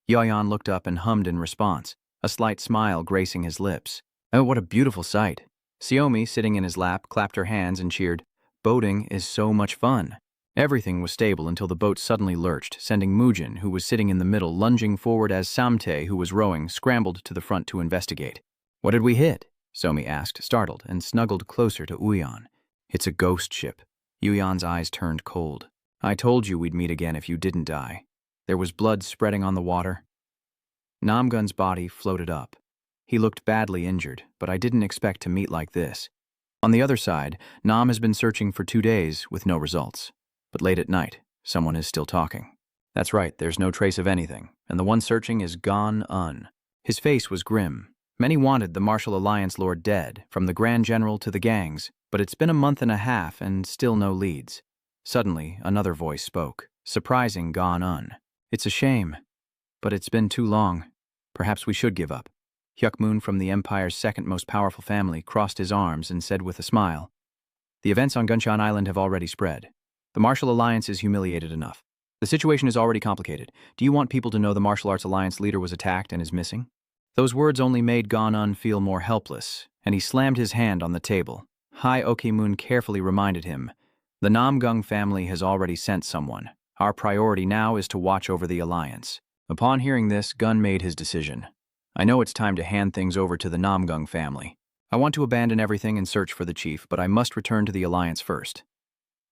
A: Yuyan looked up and hummed in response, a slight smile gracing his lips. Oh, what a beautiful sight. Saomi, sitting in his lap, clapped her hands and cheered, Boating is so much fun. Everything was stable until the boat suddenly lurched, sending Mujin, who was sitting in the middle, lunging forward as Samte, who was rowing, scrambled to the front to investigate. What did we hit? Somi asked, startled, and snuggled closer to Uyan. It's a ghost ship. Yuyan's eyes turned cold. I told you we'd meet again if you didn't die. There was blood spreading on the water. Namgun's body floated up. He looked badly injured, but I didn't expect to meet like this. On the other side, Nam has been searching for 2 days with no results. But late at night, someone is still talking. That's right, there's no trace of anything, and the one searching is Gong Un. His face was grim. Many wanted the Martial Alliance Lord dead, from the Grand General to the gangs, but it's been a month and a half and still no leads. Suddenly, another voice spoke, surprising Gong Un. It's a shame, but it's been too long. Perhaps we should give up. Hyukmun from the Empire's second most powerful family crossed his arms and said with a smile, The events on Gunshan Island have already spread. The Martial Alliance is humiliated enough. The situation is already complicated. Do you want people to know the Martial Arts Alliance leader was attacked and is missing? Those words only made Gong Un feel more helpless, and he slammed his hand on the table. Hai Okimun carefully reminded him, The Namgung family has already sent someone. Our priority now is to watch over the Alliance. Upon hearing this, Gun made his decision. I know it's time to hand things over to the Namgung family. I want to abandon everything and search for the chief, but I must return to the Alliance first.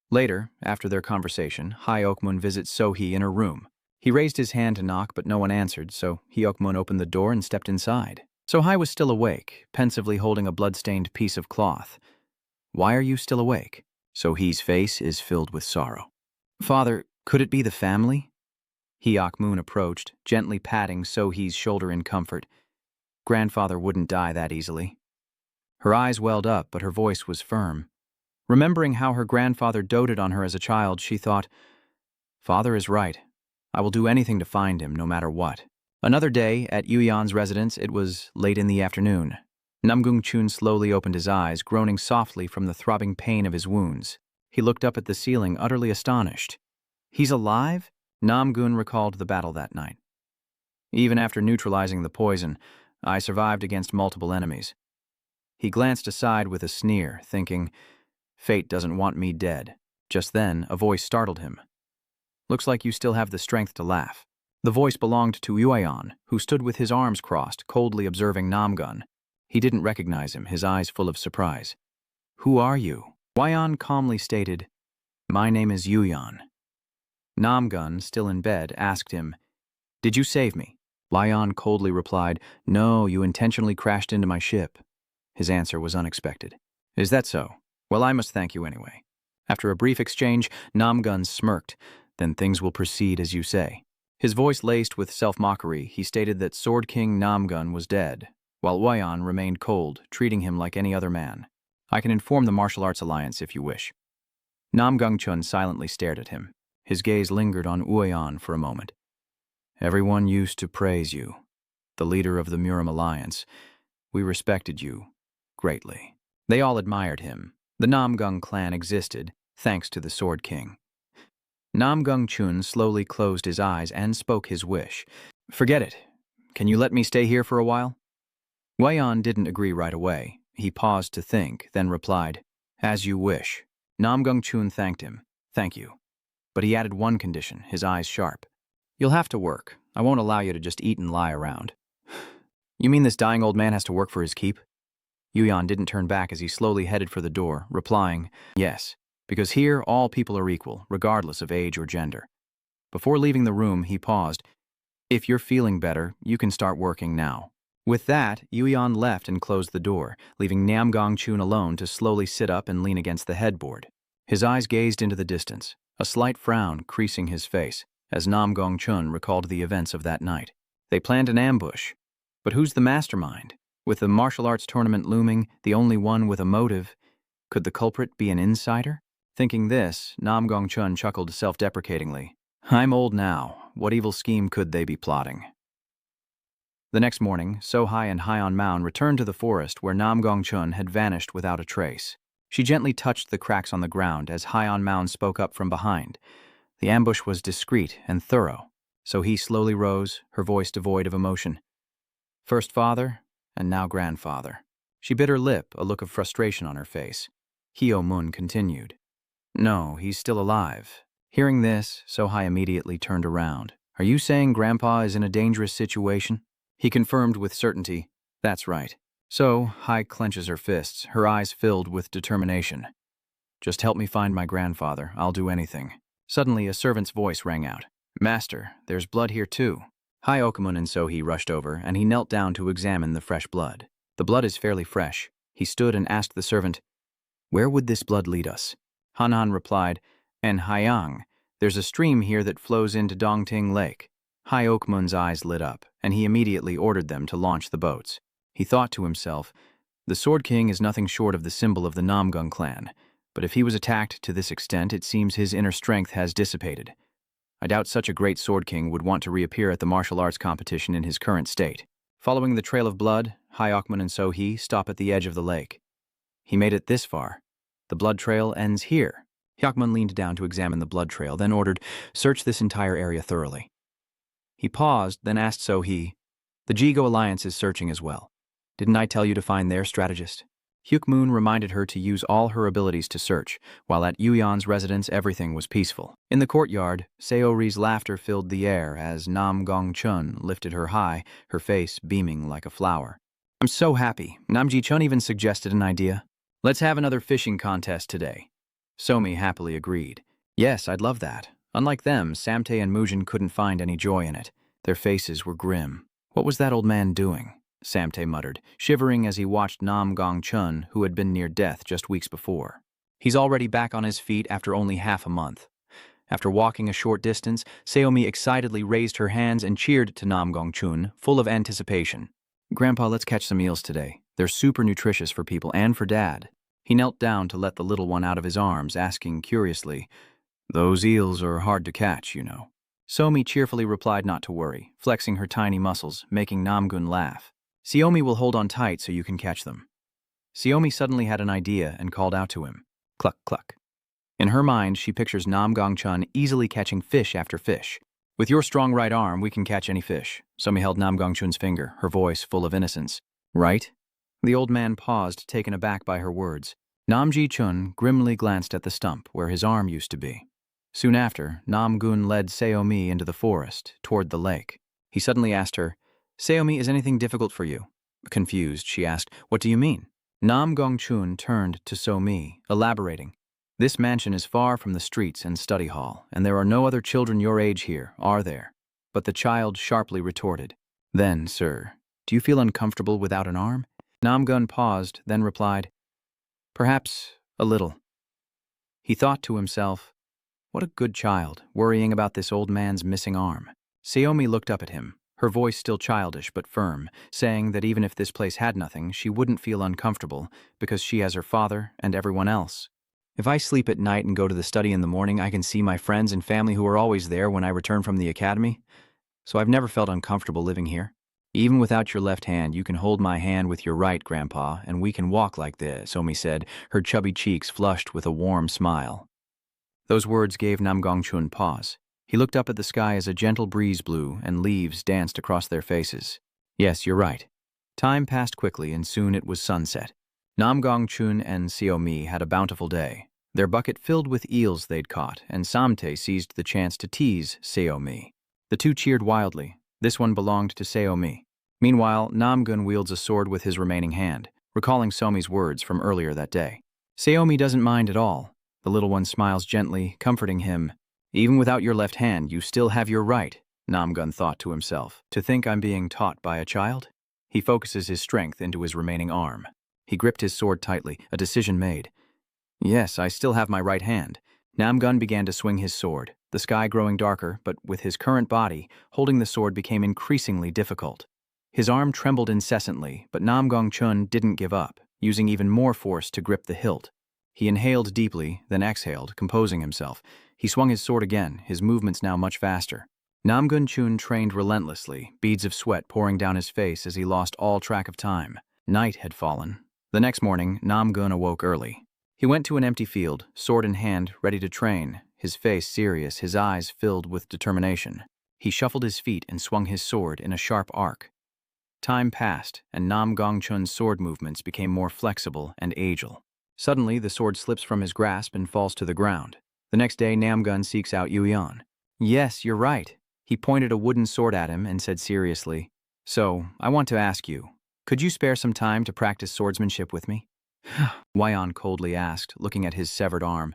A: Later, after their conversation, Hyokmun visits Sohi in her room. He raised his hand to knock, but no one answered, so Hyokmun opened the door and stepped inside. Sohi was still awake, pensively holding a blood-stained piece of cloth. Why are you still awake? Sohi's face is filled with sorrow. Father, could it be the family? Hyokmun approached, gently patting Sohi's shoulder in comfort. Grandfather wouldn't die that easily. Her eyes welled up, but her voice was firm. Remembering how her grandfather doted on her as a child, she thought, Father is right. I will do anything to find him, no matter what. Another day, at Yuyan's residence, it was late in the afternoon. Namgung Chun slowly opened his eyes, groaning softly from the throbbing pain of his wounds. He looked up at the ceiling, utterly astonished. He's alive? Namgun recalled the battle that night. Even after neutralizing the poison, I survived against multiple enemies. He glanced aside with a sneer, thinking, Fate doesn't want me dead. Just then, a voice startled him. Looks like you still have the strength to laugh. The voice belonged to Yueon, who stood with his arms crossed, coldly observing Namgun. He didn't recognize him, his eyes full of surprise. "Who are you?" Yueon calmly stated, "My name is Yueon." Namgun, still in bed, asked him, "Did you save me?" Yueon coldly replied, "No, you intentionally crashed into my ship." His answer was unexpected. "Is that so? Well, I must thank you anyway." After a brief exchange, Namgun smirked. "Then things will proceed as you say." His voice laced with self-mockery, he stated that Sword King Namgun was dead, while Yueon remained cold, treating him like any other man. "I can inform the Martial Arts Alliance if you wish." Namgung Chun silently stared at him. His gaze lingered on Yueon for a moment. "Everyone used to praise you, the leader of the Murim Alliance. We respected you greatly." They all admired him. The Namgung clan existed, thanks to the Sword King. Namgung Chun slowly closed his eyes and spoke his wish. "Forget it. Can you let me stay here for a while?" Yueon didn't agree right away. He paused to think, then replied, "As you wish." Namgung Chun thanked him. "Thank you." But he added one condition, his eyes sharp. "You'll have to work. I won't allow you to just eat and lie around." "You mean this dying old man has to work for his keep?" Yueon didn't turn back as he slowly headed for the door, replying, "Yes, because here all people are equal, regardless of age or gender." Before leaving the room, he paused. "If you're feeling better, you can start working now." With that, Yueon left and closed the door, leaving Namgung Chun alone to slowly sit up and lean against the headboard. His eyes gazed into the distance, a slight frown creasing his face, as Namgung Chun recalled the events of that night. They planned an ambush. But who's the mastermind? With the martial arts tournament looming, the only one with a motive, could the culprit be an insider? Thinking this, Namgung Chun chuckled self-deprecatingly. "I'm old now. What evil scheme could they be plotting?" The next morning, Sohai and Hyeon Maun returned to the forest where Namgung Chun had vanished without a trace. She gently touched the cracks on the ground as Hyeon Maun spoke up from behind. The ambush was discreet and thorough, so he slowly rose, her voice devoid of emotion. "First father, and now grandfather." She bit her lip, a look of frustration on her face. Hyo-mun continued, "No, he's still alive." Hearing this, Sohai immediately turned around. "Are you saying Grandpa is in a dangerous situation?" He confirmed with certainty, "That's right." So, Hai clenches her fists, her eyes filled with determination. "Just help me find my grandfather. I'll do anything." Suddenly, a servant's voice rang out. "Master, there's blood here too." Hai Okamun and Sohi rushed over, and he knelt down to examine the fresh blood. "The blood is fairly fresh." He stood and asked the servant, "Where would this blood lead us?" Hanhan replied, "En Haiyang, there's a stream here that flows into Dongting Lake." Hai Okmun's eyes lit up, and he immediately ordered them to launch the boats. He thought to himself, the Sword King is nothing short of the symbol of the Namgung clan, but if he was attacked to this extent, it seems his inner strength has dissipated. I doubt such a great Sword King would want to reappear at the martial arts competition in his current state. Following the trail of blood, Hai Okmun and Sohi stop at the edge of the lake. He made it this far. The blood trail ends here. Hyakmun leaned down to examine the blood trail, then ordered, "Search this entire area thoroughly." He paused, then asked Sohi, "The Jigo Alliance is searching as well. Didn't I tell you to find their strategist?" Hyukmun reminded her to use all her abilities to search, while at Yuyeon's residence everything was peaceful. In the courtyard, Seori's laughter filled the air as Namgung Chun lifted her high, her face beaming like a flower. "I'm so happy. Namji Chun even suggested an idea. Let's have another fishing contest today." Somi happily agreed. "Yes, I'd love that." Unlike them, Samtae and Mujin couldn't find any joy in it. Their faces were grim. "What was that old man doing?" Samtae muttered, shivering as he watched Namgung Chun, who had been near death just weeks before. "He's already back on his feet after only half a month." After walking a short distance, Seomi excitedly raised her hands and cheered to Namgung Chun, full of anticipation. "Grandpa, let's catch some eels today. They're super nutritious for people and for Dad." He knelt down to let the little one out of his arms, asking curiously, "Those eels are hard to catch, you know." Somi cheerfully replied not to worry, flexing her tiny muscles, making Namgun laugh. "Seomi will hold on tight so you can catch them." Seomi suddenly had an idea and called out to him, "Cluck, cluck." In her mind, she pictures Namgung Chun easily catching fish after fish. "With your strong right arm, we can catch any fish." Somi held Namgung Chun's finger, her voice full of innocence. "Right?" The old man paused, taken aback by her words. Namji Chun grimly glanced at the stump where his arm used to be. Soon after, Nam-gun led Seomi into the forest, toward the lake. He suddenly asked her, "Seomi, is anything difficult for you?" Confused, she asked, "What do you mean?" Nam-gong-chun turned to So-mi, elaborating, "This mansion is far from the streets and study hall, and there are no other children your age here, are there?" But the child sharply retorted, "Then, sir, do you feel uncomfortable without an arm?" Nam-gun paused, then replied, "Perhaps a little." He thought to himself, what a good child, worrying about this old man's missing arm. Seomi looked up at him, her voice still childish but firm, saying that even if this place had nothing, she wouldn't feel uncomfortable because she has her father and everyone else. "If I sleep at night and go to the study in the morning, I can see my friends and family who are always there when I return from the academy. So I've never felt uncomfortable living here. Even without your left hand, you can hold my hand with your right, Grandpa, and we can walk like this," Omi said, her chubby cheeks flushed with a warm smile. Those words gave Nam-gong-chun pause. He looked up at the sky as a gentle breeze blew and leaves danced across their faces. "Yes, you're right." Time passed quickly and soon it was sunset. Nam-gong-chun and Seomi had a bountiful day, their bucket filled with eels they'd caught, and Samte seized the chance to tease Seomi. The two cheered wildly. This one belonged to Seomi. Meanwhile, Nam-gun wields a sword with his remaining hand, recalling Somi's words from earlier that day. Seomi doesn't mind at all. The little one smiles gently, comforting him. "Even without your left hand, you still have your right," Nam-gun thought to himself. "To think I'm being taught by a child?" He focuses his strength into his remaining arm. He gripped his sword tightly, a decision made. "Yes, I still have my right hand." Nam-gun began to swing his sword, the sky growing darker, but with his current body, holding the sword became increasingly difficult. His arm trembled incessantly, but Nam-gong-chun didn't give up, using even more force to grip the hilt. He inhaled deeply, then exhaled, composing himself. He swung his sword again, his movements now much faster. Nam-gun-chun trained relentlessly, beads of sweat pouring down his face as he lost all track of time. Night had fallen. The next morning, Nam-gun awoke early. He went to an empty field, sword in hand, ready to train, his face serious, his eyes filled with determination. He shuffled his feet and swung his sword in a sharp arc. Time passed, and Nam-gong-chun's sword movements became more flexible and agile. Suddenly, the sword slips from his grasp and falls to the ground. The next day, Nam-gun seeks out Yuyan. "Yes, you're right." He pointed a wooden sword at him and said seriously, "So, I want to ask you, could you spare some time to practice swordsmanship with me?" Yuyan coldly asked, looking at his severed arm.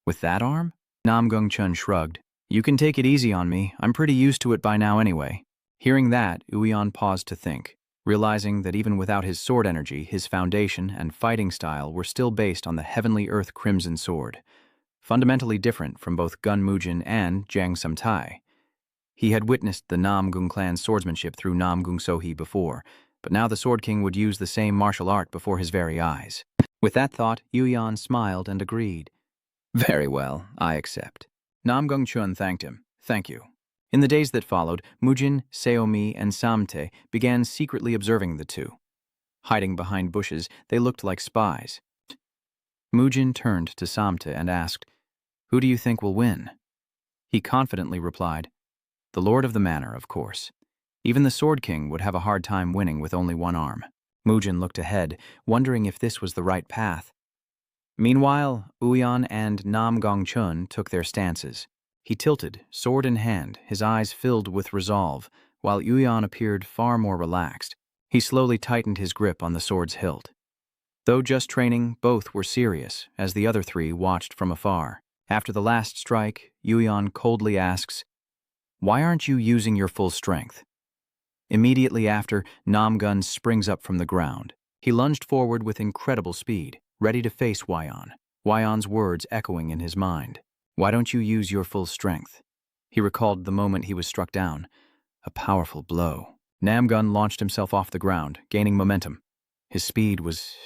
A: "With that arm?" Nam-gong-chun shrugged. "You can take it easy on me. I'm pretty used to it by now anyway." Hearing that, Yuyan paused to think, realizing that even without his sword energy, his foundation and fighting style were still based on the Heavenly Earth Crimson Sword, fundamentally different from both Gun Mujin and Jang Samtai. He had witnessed the Nam-gung clan's swordsmanship through Gong Sohi before, but now the Sword King would use the same martial art before his very eyes. With that thought, Yuyan smiled and agreed. "Very well, I accept." Nam-gong-chun thanked him. "Thank you." In the days that followed, Mujin, Seomi, and Samte began secretly observing the two. Hiding behind bushes, they looked like spies. Mujin turned to Samte and asked, "Who do you think will win?" He confidently replied, "The Lord of the Manor, of course. Even the Sword King would have a hard time winning with only one arm." Mujin looked ahead, wondering if this was the right path. Meanwhile, Yuyan and Nam-gong-chun took their stances. He tilted, sword in hand, his eyes filled with resolve, while Yuyan appeared far more relaxed. He slowly tightened his grip on the sword's hilt. Though just training, both were serious, as the other three watched from afar. After the last strike, Yuyan coldly asks, "Why aren't you using your full strength?" Immediately after, Nam-gun springs up from the ground. He lunged forward with incredible speed, ready to face Yuyan. Yuyan's words echoing in his mind. "Why don't you use your full strength?" He recalled the moment he was struck down. A powerful blow. Nam-gun launched himself off the ground, gaining momentum. His speed was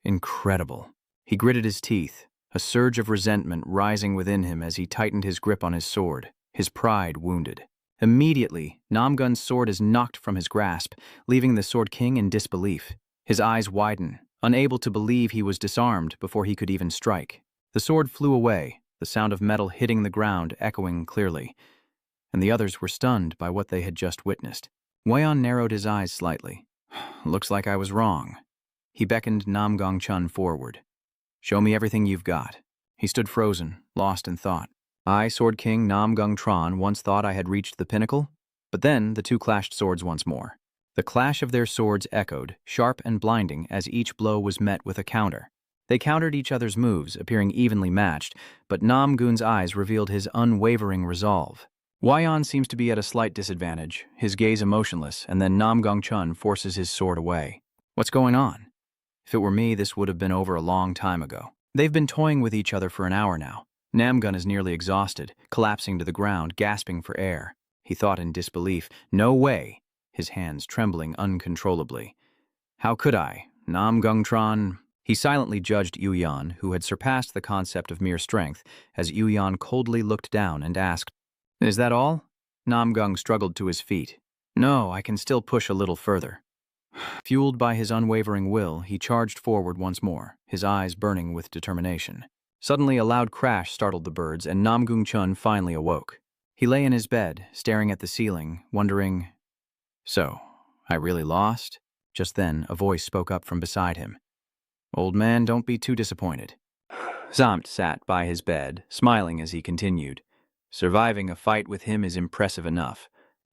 A: incredible. He gritted his teeth, a surge of resentment rising within him as he tightened his grip on his sword, his pride wounded. Immediately, Nam-gun's sword is knocked from his grasp, leaving the Sword King in disbelief. His eyes widen, unable to believe he was disarmed before he could even strike. The sword flew away, the sound of metal hitting the ground echoing clearly, and the others were stunned by what they had just witnessed. Yuyan narrowed his eyes slightly. "Looks like I was wrong." He beckoned Nam-gong-chun forward. "Show me everything you've got." He stood frozen, lost in thought. I, Sword King Nam Gung Tron, once thought I had reached the pinnacle, but then the two clashed swords once more. The clash of their swords echoed, sharp and blinding, as each blow was met with a counter. They countered each other's moves, appearing evenly matched, but Nam Gun's eyes revealed his unwavering resolve. Wyon seems to be at a slight disadvantage, his gaze emotionless, and then Nam Gung Chun forces his sword away. What's going on? If it were me, this would have been over a long time ago. They've been toying with each other for an hour now. Namgun is nearly exhausted, collapsing to the ground, gasping for air. He thought in disbelief, no way, his hands trembling uncontrollably. How could I? Nam Gung Tron. He silently judged Yuyan, who had surpassed the concept of mere strength, as Yuyan coldly looked down and asked, "Is that all?" Nam Gung struggled to his feet. "No, I can still push a little further." Fueled by his unwavering will, he charged forward once more, his eyes burning with determination. Suddenly, a loud crash startled the birds, and Nam Gung Chun finally awoke. He lay in his bed, staring at the ceiling, wondering, "So, I really lost?" Just then, a voice spoke up from beside him. "Old man, don't be too disappointed." Samt sat by his bed, smiling as he continued. "Surviving a fight with him is impressive enough."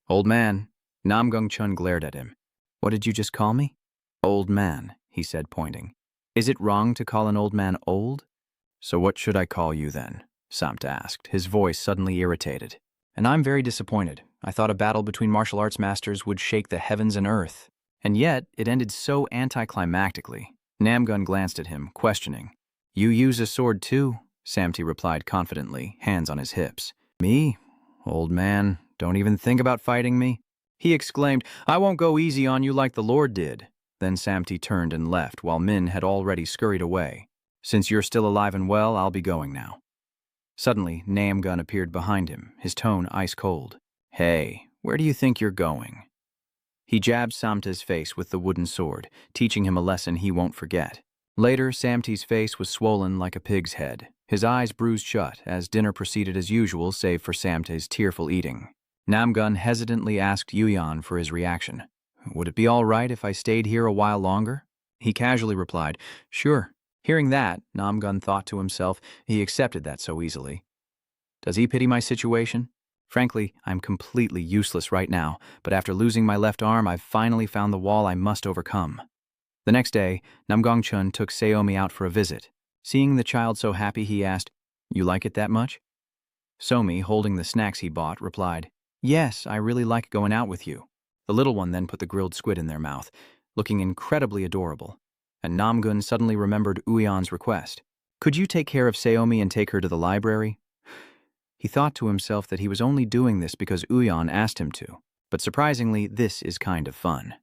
A: "Old man," Nam Gung Chun glared at him. "What did you just call me?" "Old man," he said, pointing. "Is it wrong to call an old man old?" "So what should I call you then?" Samt asked, his voice suddenly irritated. "And I'm very disappointed. I thought a battle between martial arts masters would shake the heavens and earth. And yet, it ended so anticlimactically." Namgun glanced at him, questioning. "You use a sword too?" Samti replied confidently, hands on his hips. "Me? Old man, don't even think about fighting me." He exclaimed, "I won't go easy on you like the Lord did." Then Samti turned and left, while Min had already scurried away. "Since you're still alive and well, I'll be going now." Suddenly, Namgun appeared behind him, his tone ice-cold. "Hey, where do you think you're going?" He jabbed Samti's face with the wooden sword, teaching him a lesson he won't forget. Later, Samti's face was swollen like a pig's head, his eyes bruised shut as dinner proceeded as usual save for Samti's tearful eating. Namgun hesitantly asked Yuyan for his reaction. "Would it be all right if I stayed here a while longer?" He casually replied, "Sure." Hearing that, Namgun thought to himself, he accepted that so easily. Does he pity my situation? Frankly, I'm completely useless right now, but after losing my left arm, I've finally found the wall I must overcome. The next day, Namgong Chun took Saomi out for a visit. Seeing the child so happy, he asked, "You like it that much?" Somi, holding the snacks he bought, replied, "Yes, I really like going out with you." The little one then put the grilled squid in their mouth, looking incredibly adorable. And Namgun suddenly remembered Uyan's request. "Could you take care of Saomi and take her to the library?" He thought to himself that he was only doing this because Uyan asked him to, but surprisingly, this is kind of fun.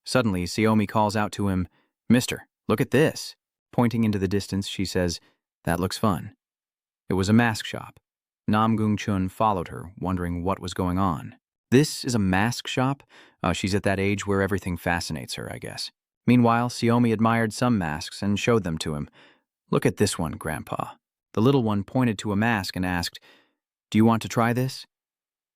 A: Suddenly, Saomi calls out to him, "Mister, look at this." Pointing into the distance, she says, "That looks fun." It was a mask shop. Namgung Chun followed her, wondering what was going on. This is a mask shop? She's at that age where everything fascinates her, I guess. Meanwhile, Saomi admired some masks and showed them to him. "Look at this one, Grandpa." The little one pointed to a mask and asked, "Do you want to try this?"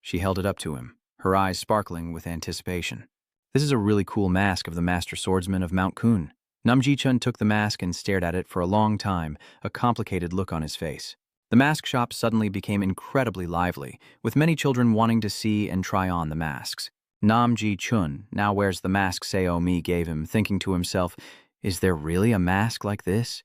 A: She held it up to him, her eyes sparkling with anticipation. "This is a really cool mask of the Master Swordsman of Mount Kun." Namji Chun took the mask and stared at it for a long time, a complicated look on his face. The mask shop suddenly became incredibly lively, with many children wanting to see and try on the masks. Namji Chun now wears the mask Saomi gave him, thinking to himself, "Is there really a mask like this?"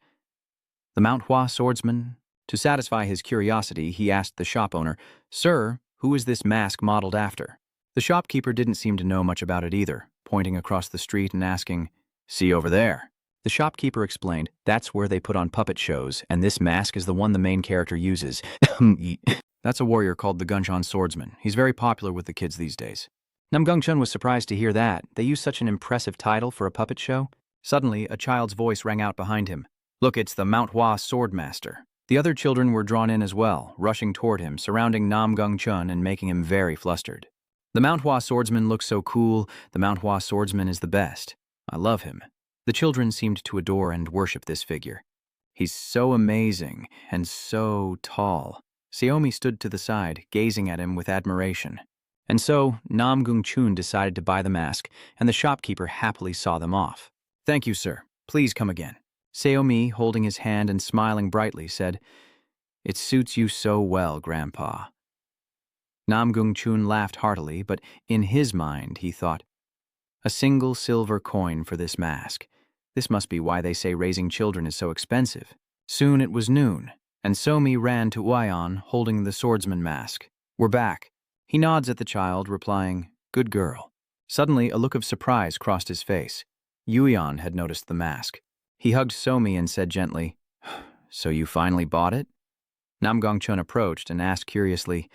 A: The Manhwa swordsman. To satisfy his curiosity, he asked the shop owner, "Sir, who is this mask modeled after?" The shopkeeper didn't seem to know much about it either, pointing across the street and asking, "See over there." The shopkeeper explained, "That's where they put on puppet shows, and this mask is the one the main character uses." "That's a warrior called the Gunshan Swordsman. He's very popular with the kids these days." Namgung Chun was surprised to hear that. They used such an impressive title for a puppet show. Suddenly, a child's voice rang out behind him. "Look, it's the Manhwa Swordmaster." The other children were drawn in as well, rushing toward him, surrounding Namgung Chun and making him very flustered. "The Manhwa Swordsman looks so cool. The Manhwa Swordsman is the best. I love him." The children seemed to adore and worship this figure. "He's so amazing and so tall." Saomi stood to the side, gazing at him with admiration. And so, Namgung Chun decided to buy the mask, and the shopkeeper happily saw them off. "Thank you, sir. Please come again." Saomi, holding his hand and smiling brightly, said, It suits you so well, Grandpa. Nam Gung-chun laughed heartily, but in his mind he thought, a single silver coin for this mask. This must be why they say raising children is so expensive. Soon it was noon, and Somi ran to Uyan holding the swordsman mask. We're back. He nods at the child, replying, good girl. Suddenly, a look of surprise crossed his face. Uyan had noticed the mask. He hugged Somi and said gently, so you finally bought it? Nam Gong-chun approached and asked curiously,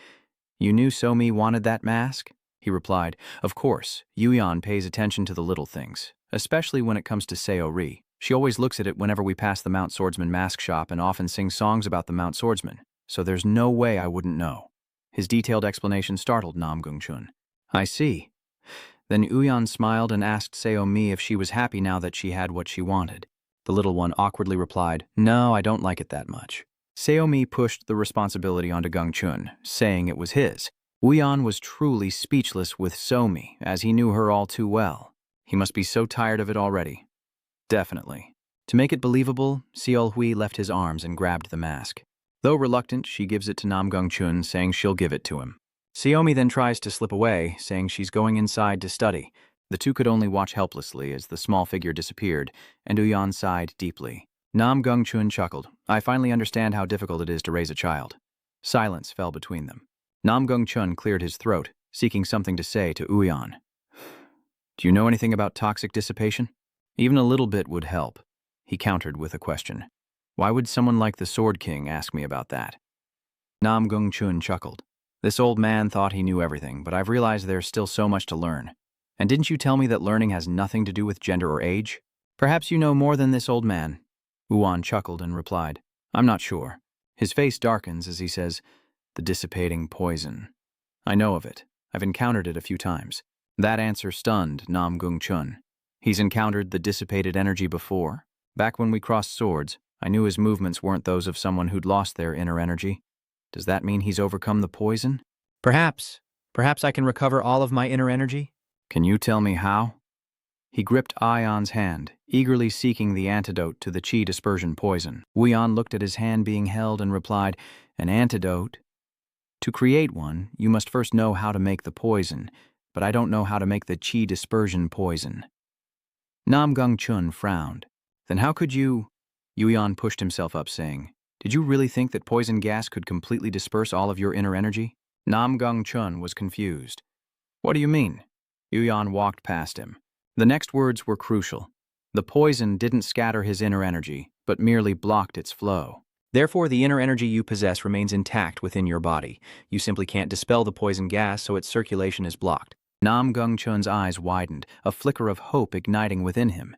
A: you knew Somi wanted that mask? He replied, of course, Uyan pays attention to the little things, especially when it comes to Seori. She always looks at it whenever we pass the Mount Swordsman mask shop and often sings songs about the Mount Swordsman, so there's no way I wouldn't know. His detailed explanation startled Nam Gung-chun. I see. Then Uyan smiled and asked Seomi if she was happy now that she had what she wanted. The little one awkwardly replied, no, I don't like it that much. Seomi pushed the responsibility onto Gung-chun, saying it was his. Uyan was truly speechless with Somi, as he knew her all too well. He must be so tired of it already. Definitely. To make it believable, Seol-hui left his arms and grabbed the mask. Though reluctant, she gives it to Nam Gung-chun, saying she'll give it to him. Seomi then tries to slip away, saying she's going inside to study. The two could only watch helplessly as the small figure disappeared, and Uyan sighed deeply. Nam Gung-chun chuckled. I finally understand how difficult it is to raise a child. Silence fell between them. Nam Gung-chun cleared his throat, seeking something to say to Uyan. Do you know anything about toxic dissipation? Even a little bit would help. He countered with a question. Why would someone like the Sword King ask me about that? Nam Gung-chun chuckled. This old man thought he knew everything, but I've realized there's still so much to learn. And didn't you tell me that learning has nothing to do with gender or age? Perhaps you know more than this old man. Uyan chuckled and replied, I'm not sure. His face darkens as he says, the dissipating poison. I know of it. I've encountered it a few times. That answer stunned Nam Gung-chun. He's encountered the dissipated energy before. Back when we crossed swords, I knew his movements weren't those of someone who'd lost their inner energy. Does that mean he's overcome the poison? Perhaps. Perhaps I can recover all of my inner energy? Can you tell me how? He gripped Uyan's hand, eagerly seeking the antidote to the chi dispersion poison. Uyan looked at his hand being held and replied, an antidote? To create one, you must first know how to make the poison, but I don't know how to make the chi dispersion poison. Nam Gung-chun frowned. Then how could you? Uyan pushed himself up, saying, did you really think that poison gas could completely disperse all of your inner energy? Nam Gung-chun was confused. What do you mean? Uyan walked past him. The next words were crucial. The poison didn't scatter his inner energy, but merely blocked its flow. Therefore, the inner energy you possess remains intact within your body. You simply can't dispel the poison gas, so its circulation is blocked. Nam Gung-chun's eyes widened, a flicker of hope igniting within him.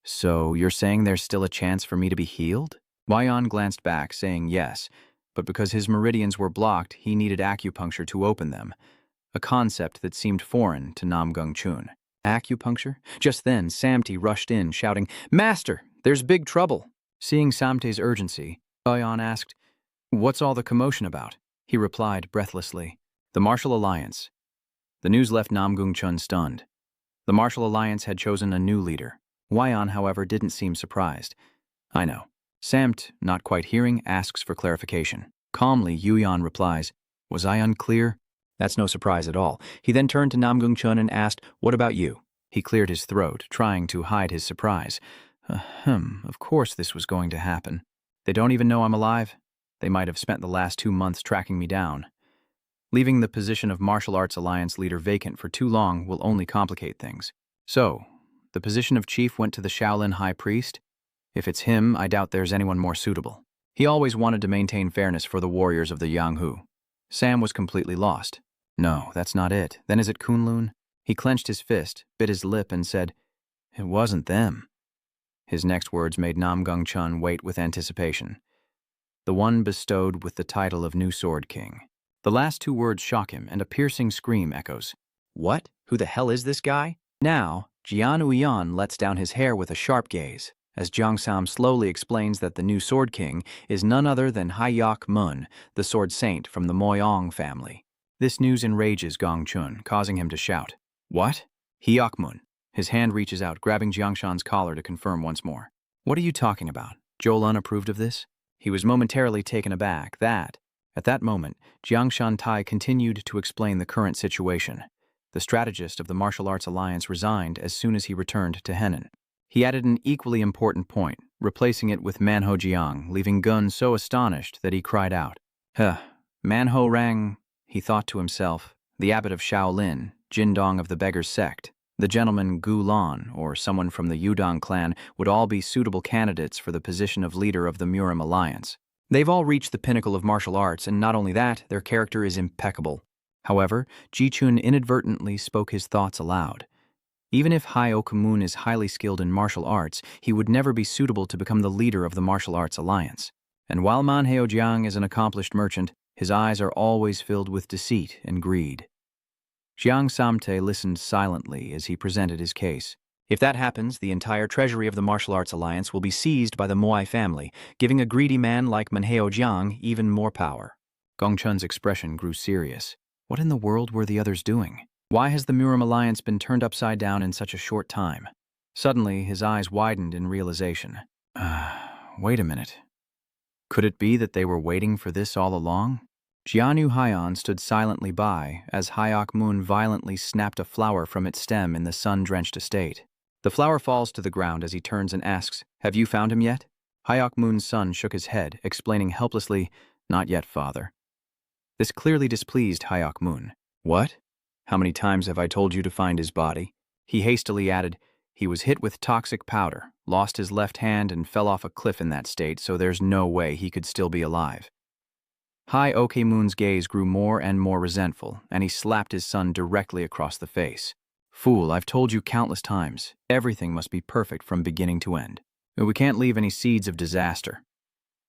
A: So, you're saying there's still a chance for me to be healed? Uyan glanced back, saying yes, but because his meridians were blocked, he needed acupuncture to open them, a concept that seemed foreign to Nam Gung-chun. Acupuncture? Just then, Samte rushed in, shouting, Master, there's big trouble. Seeing Samte's urgency, Uyan asked, what's all the commotion about? He replied breathlessly, the Martial Alliance. The news left Nam Gung-chun stunned. The Martial Alliance had chosen a new leader. Uyan, however, didn't seem surprised. I know. Samt, not quite hearing, asks for clarification. Calmly, Uyan replies, was I unclear? That's no surprise at all. He then turned to Nam Gung-chun and asked, what about you? He cleared his throat, trying to hide his surprise. Of course this was going to happen. They don't even know I'm alive. They might have spent the last 2 months tracking me down. Leaving the position of Martial Arts Alliance leader vacant for too long will only complicate things. So, the position of chief went to the Shaolin High Priest? If it's him, I doubt there's anyone more suitable. He always wanted to maintain fairness for the warriors of the Yanghu. Sam was completely lost. No, that's not it. Then is it Kunlun? He clenched his fist, bit his lip, and said, it wasn't them. His next words made Nam Gung-chun wait with anticipation. The one bestowed with the title of New Sword King. The last 2 words shock him, and a piercing scream echoes. What? Who the hell is this guy? Now, Jian Uyan lets down his hair with a sharp gaze, as Jiang Sam slowly explains that the New Sword King is none other than Hayok Mun, the Sword Saint from the Moyong family. This news enrages Gong-chun, causing him to shout, what? Hayok Mun. His hand reaches out, grabbing Jiangshan's collar to confirm once more. What are you talking about? Jolun approved of this? He was momentarily taken aback that, at that moment, Jiang Shantai continued to explain the current situation. The strategist of the Martial Arts Alliance resigned as soon as he returned to Henan. He added an equally important point, replacing it with Manho Jiang, leaving Gun so astonished that he cried out. Manho Rang, he thought to himself, the abbot of Shaolin, Jindong of the Beggar's Sect, the gentleman Gu Lan, or someone from the Yudong clan would all be suitable candidates for the position of leader of the Murim Alliance. They've all reached the pinnacle of martial arts, and not only that, their character is impeccable. However, Ji-chun inadvertently spoke his thoughts aloud. Even if Hosaomi is highly skilled in martial arts, he would never be suitable to become the leader of the Martial Arts Alliance. And while Manhwa Jiang is an accomplished merchant, his eyes are always filled with deceit and greed. Jiang Samte listened silently as he presented his case. If that happens, the entire treasury of the Martial Arts Alliance will be seized by the Moai family, giving a greedy man like Manhwa Jiang even more power. Gong Chun's expression grew serious. What in the world were the others doing? Why has the Murim Alliance been turned upside down in such a short time? Suddenly, his eyes widened in realization. Wait a minute. Could it be that they were waiting for this all along? Jianu Haiyan stood silently by as Hyok-moon violently snapped a flower from its stem in the sun-drenched estate. The flower falls to the ground as he turns and asks, "Have you found him yet?" Hyok-moon's son shook his head, explaining helplessly, "Not yet, father." This clearly displeased Hyok-moon. "What? How many times have I told you to find his body?" He hastily added, "He was hit with toxic powder, lost his left hand, and fell off a cliff in that state, so there's no way he could still be alive." Hyok-moon's gaze grew more and more resentful, and he slapped his son directly across the face. "Fool, I've told you countless times, everything must be perfect from beginning to end. We can't leave any seeds of disaster."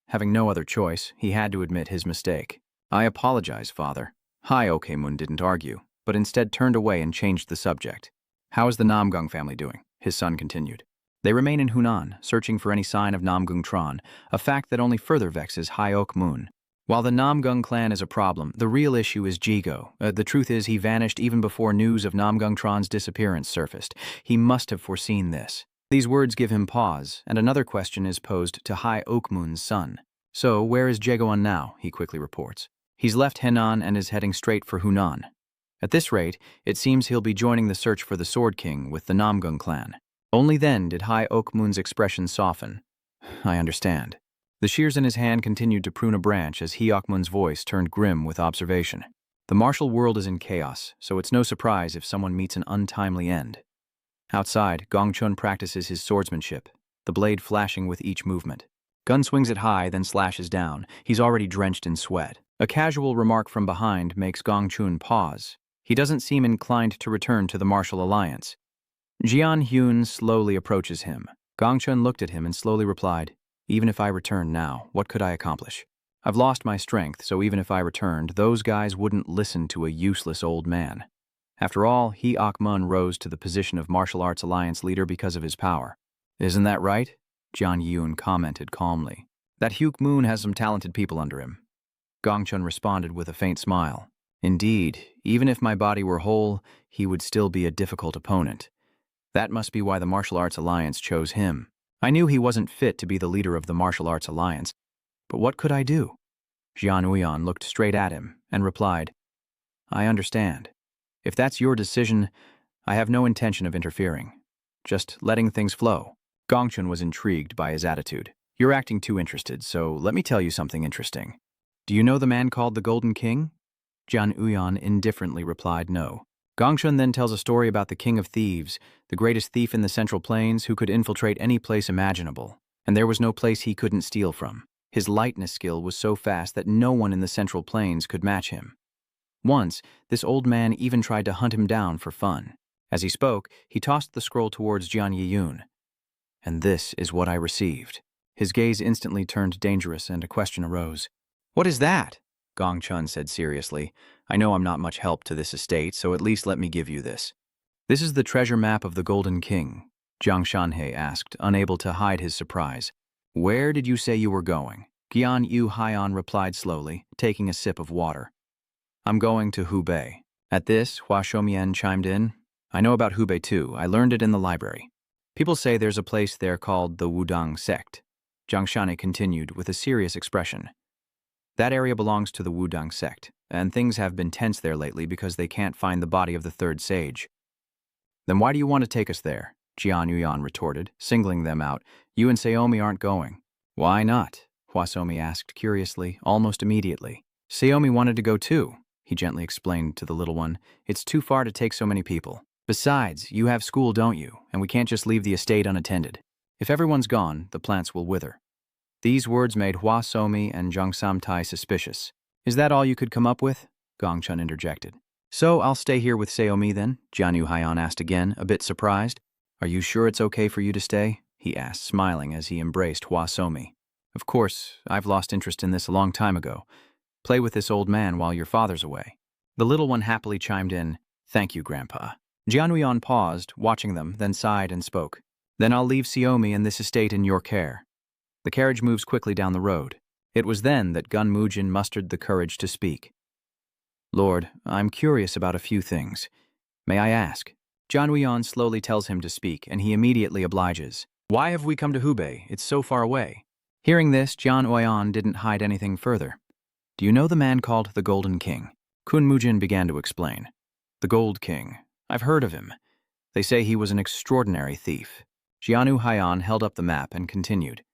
A: Having no other choice, he had to admit his mistake. "I apologize, father." Hyok-moon didn't argue, but instead turned away and changed the subject. "How is the Namgung family doing?" his son continued. "They remain in Hunan, searching for any sign of Namgung Tron, a fact that only further vexes Hyok-moon. While the Namgung clan is a problem, the real issue is Jigo. The truth is he vanished even before news of Namgung Tron's disappearance surfaced. He must have foreseen this." These words give him pause, and another question is posed to Hyok-moon's son. "So, where is Jaegoan now?" he quickly reports. "He's left Henan and is heading straight for Hunan. At this rate, it seems he'll be joining the search for the Sword King with the Namgung clan." Only then did Hyok-moon's expression soften. "I understand." The shears in his hand continued to prune a branch as Hyok-moon's voice turned grim with observation. "The martial world is in chaos, so it's no surprise if someone meets an untimely end." Outside, Gong Chun practices his swordsmanship, the blade flashing with each movement. Gun swings it high, then slashes down. He's already drenched in sweat. A casual remark from behind makes Gong Chun pause. He doesn't seem inclined to return to the Martial Alliance. Jian Hyun slowly approaches him. Gong Chun looked at him and slowly replied, "Even if I return now, what could I accomplish? I've lost my strength, so even if I returned, those guys wouldn't listen to a useless old man. After all, Hyok-moon rose to the position of Martial Arts Alliance leader because of his power." "Isn't that right?" Jian Hyun commented calmly. "That Hyuk-moon has some talented people under him." Gong Chun responded with a faint smile. "Indeed, even if my body were whole, he would still be a difficult opponent. That must be why the Martial Arts Alliance chose him. I knew he wasn't fit to be the leader of the Martial Arts Alliance, but what could I do?" Jian Uyan looked straight at him and replied, "I understand. If that's your decision, I have no intention of interfering. Just letting things flow." Gongchun was intrigued by his attitude. "You're acting too interested, so let me tell you something interesting. Do you know the man called the Golden King?" Jian Uyan indifferently replied no. Gongchun then tells a story about the King of Thieves, the greatest thief in the Central Plains who could infiltrate any place imaginable, and there was no place he couldn't steal from. His lightness skill was so fast that no one in the Central Plains could match him. Once, this old man even tried to hunt him down for fun. As he spoke, he tossed the scroll towards Jian Yiyun. "And this is what I received." His gaze instantly turned dangerous and a question arose. "What is that?" Gong Chun said seriously. "I know I'm not much help to this estate, so at least let me give you this." "This is the treasure map of the Golden King," Jiang Shanhe asked, unable to hide his surprise. "Where did you say you were going?" Gian Yu Haiyan replied slowly, taking a sip of water. "I'm going to Hubei." At this, Hua Shoumian chimed in. "I know about Hubei too. I learned it in the library. People say there's a place there called the Wudang sect." Jiang Shani continued with a serious expression. That area belongs to the Wudang sect, and things have been tense there lately because they can't find the body of the third sage. Then why do you want to take us there? Jian Yuyan retorted, singling them out. You and Saomi aren't going. Why not? Hosaomi asked curiously, almost immediately. Saomi wanted to go too, he gently explained to the little one. It's too far to take so many people. Besides, you have school, don't you? And we can't just leave the estate unattended. If everyone's gone, the plants will wither. These words made Hosaomi and Zhang Samtai suspicious. Is that all you could come up with? Gongchun interjected. So I'll stay here with Saomi then? Jianyu Haiyan asked again, a bit surprised. Are you sure it's okay for you to stay? He asked, smiling as he embraced Hosaomi. Of course, I've lost interest in this a long time ago. Play with this old man while your father's away. The little one happily chimed in, Thank you, Grandpa. Jianhuyan paused, watching them, then sighed and spoke. Then I'll leave Saomi and this estate in your care. The carriage moves quickly down the road. It was then that Gun Mujin mustered the courage to speak. Lord, I'm curious about a few things. May I ask? Jianhuyan slowly tells him to speak, and he immediately obliges. Why have we come to Hubei? It's so far away. Hearing this, Jianhuyan didn't hide anything further. Do you know the man called the Golden King? Kun Mujin began to explain. The Gold King. I've heard of him. They say he was an extraordinary thief. Jianu Haiyan held up the map and continued.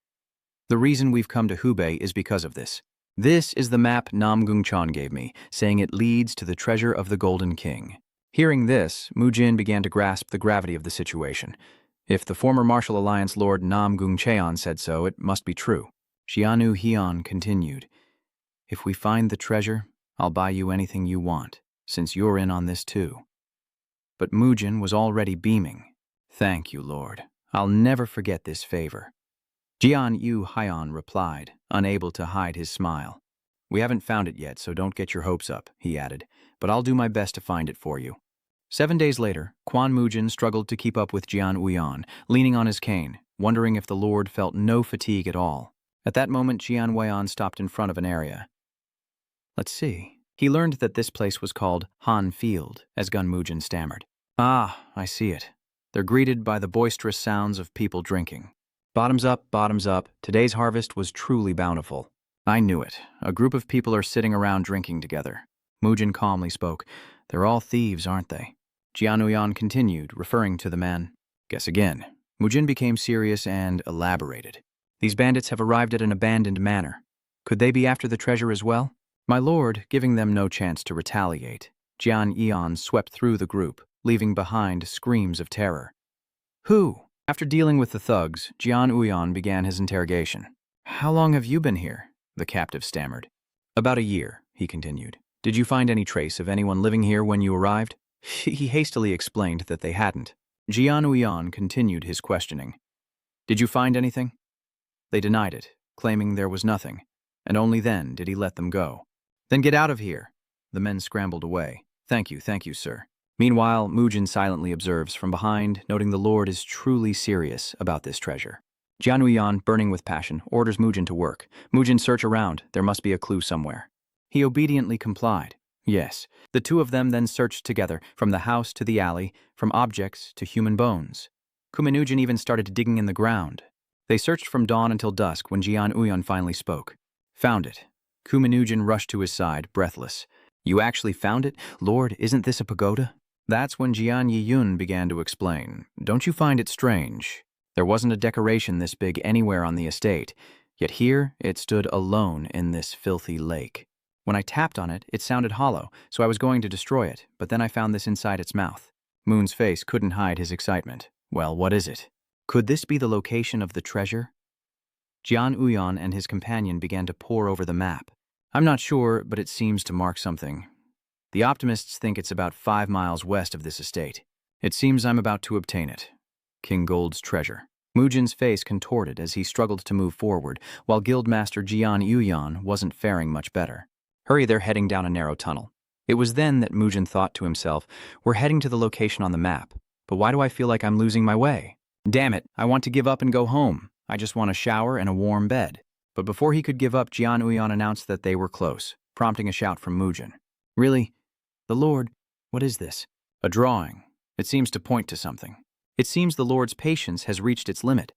A: The reason we've come to Hubei is because of this. This is the map Nam Gungchan gave me, saying it leads to the treasure of the Golden King. Hearing this, Mujin began to grasp the gravity of the situation. If the former Martial Alliance Lord Nam Gungcheon said so, it must be true. Jianu Haiyan continued. If we find the treasure, I'll buy you anything you want, since you're in on this too. But Mujin was already beaming. Thank you, Lord. I'll never forget this favor. Jian Yu Haiyan replied, unable to hide his smile. We haven't found it yet, so don't get your hopes up, he added, but I'll do my best to find it for you. 7 days later, Quan Mujin struggled to keep up with Jian Uyan, leaning on his cane, wondering if the Lord felt no fatigue at all. At that moment, Jian Weian stopped in front of an area. Let's see. He learned that this place was called Han Field, as Gun Mujin stammered. Ah, I see it. They're greeted by the boisterous sounds of people drinking. Bottoms up, today's harvest was truly bountiful. I knew it. A group of people are sitting around drinking together. Mujin calmly spoke. They're all thieves, aren't they? Jianuyan continued, referring to the man. Guess again. Mujin became serious and elaborated. These bandits have arrived at an abandoned manor. Could they be after the treasure as well? My lord, giving them no chance to retaliate, Jian Yian swept through the group, leaving behind screams of terror. Who? After dealing with the thugs, Jian Uyan began his interrogation. How long have you been here? The captive stammered. About a year, he continued. Did you find any trace of anyone living here when you arrived? He hastily explained that they hadn't. Jian Uyan continued his questioning. Did you find anything? They denied it, claiming there was nothing, and only then did he let them go. Then get out of here. The men scrambled away. Thank you, sir. Meanwhile, Mujin silently observes from behind, noting the Lord is truly serious about this treasure. Jianuyan, burning with passion, orders Mujin to work. Mujin, search around. There must be a clue somewhere. He obediently complied. Yes. The two of them then searched together, from the house to the alley, from objects to human bones. Kuminujin even started digging in the ground. They searched from dawn until dusk when Jian Uyan finally spoke. Found it. Kuminujin rushed to his side, breathless. You actually found it? Lord, isn't this a pagoda? That's when Jian Yiyun began to explain. Don't you find it strange? There wasn't a decoration this big anywhere on the estate, yet here it stood alone in this filthy lake. When I tapped on it, it sounded hollow, so I was going to destroy it, but then I found this inside its mouth. Moon's face couldn't hide his excitement. Well, what is it? Could this be the location of the treasure? Jian Uyan and his companion began to pore over the map. I'm not sure, but it seems to mark something. The optimists think it's about 5 miles west of this estate. It seems I'm about to obtain it. King Gold's treasure. Mujin's face contorted as he struggled to move forward, while Guildmaster Jian Yuyan wasn't faring much better. Hurry, they're heading down a narrow tunnel. It was then that Mujin thought to himself, we're heading to the location on the map, but why do I feel like I'm losing my way? Damn it, I want to give up and go home. I just want a shower and a warm bed. But before he could give up, Jian Uyan announced that they were close, prompting a shout from Mujin. Really? The Lord? What is this? A drawing. It seems to point to something. It seems the Lord's patience has reached its limit.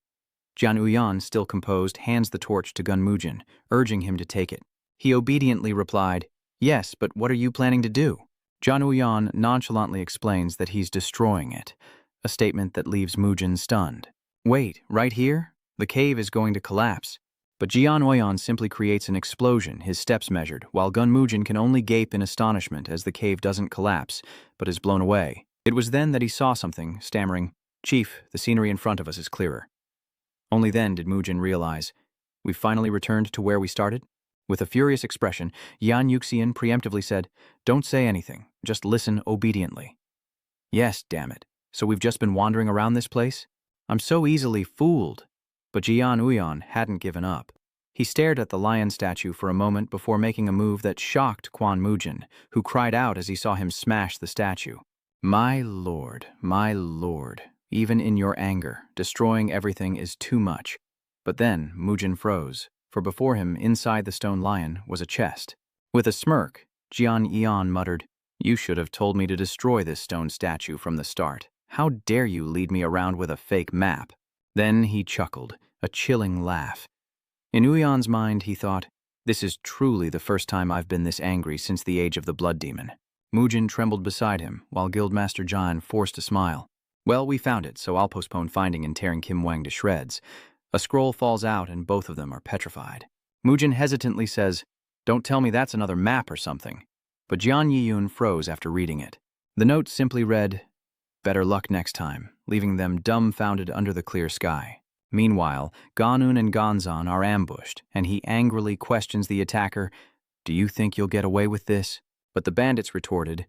A: Jian Uyan, still composed, hands the torch to Gun Mujin, urging him to take it. He obediently replied, "Yes, but what are you planning to do?" Jian Uyan nonchalantly explains that he's destroying it, a statement that leaves Mujin stunned. "Wait, right here? The cave is going to collapse." But Jian Uyan simply creates an explosion, his steps measured, while Gun Mujin can only gape in astonishment as the cave doesn't collapse, but is blown away. It was then that he saw something, stammering, "Chief, the scenery in front of us is clearer." Only then did Mujin realize, "We've finally returned to where we started?" With a furious expression, Yan Yuxian preemptively said, "Don't say anything, just listen obediently." "Yes, damn it. So we've just been wandering around this place? I'm so easily fooled." But Jian Uyan hadn't given up. He stared at the lion statue for a moment before making a move that shocked Quan Mujin, who cried out as he saw him smash the statue. My lord, even in your anger, destroying everything is too much." But then Mujin froze, for before him, inside the stone lion, was a chest. With a smirk, Jian Yan muttered, "You should have told me to destroy this stone statue from the start. How dare you lead me around with a fake map?" Then he chuckled, a chilling laugh. In Uyan's mind, he thought, "This is truly the first time I've been this angry since the age of the blood demon." Mujin trembled beside him, while Guildmaster Jian forced a smile. "Well, we found it, so I'll postpone finding and tearing Kim Wang to shreds." A scroll falls out and both of them are petrified. Mujin hesitantly says, "Don't tell me that's another map or something." But Jian Yiyun froze after reading it. The note simply read, "Better luck next time," leaving them dumbfounded under the clear sky. Meanwhile, Ganun and Ganzan are ambushed, and he angrily questions the attacker, "Do you think you'll get away with this?" But the bandits retorted,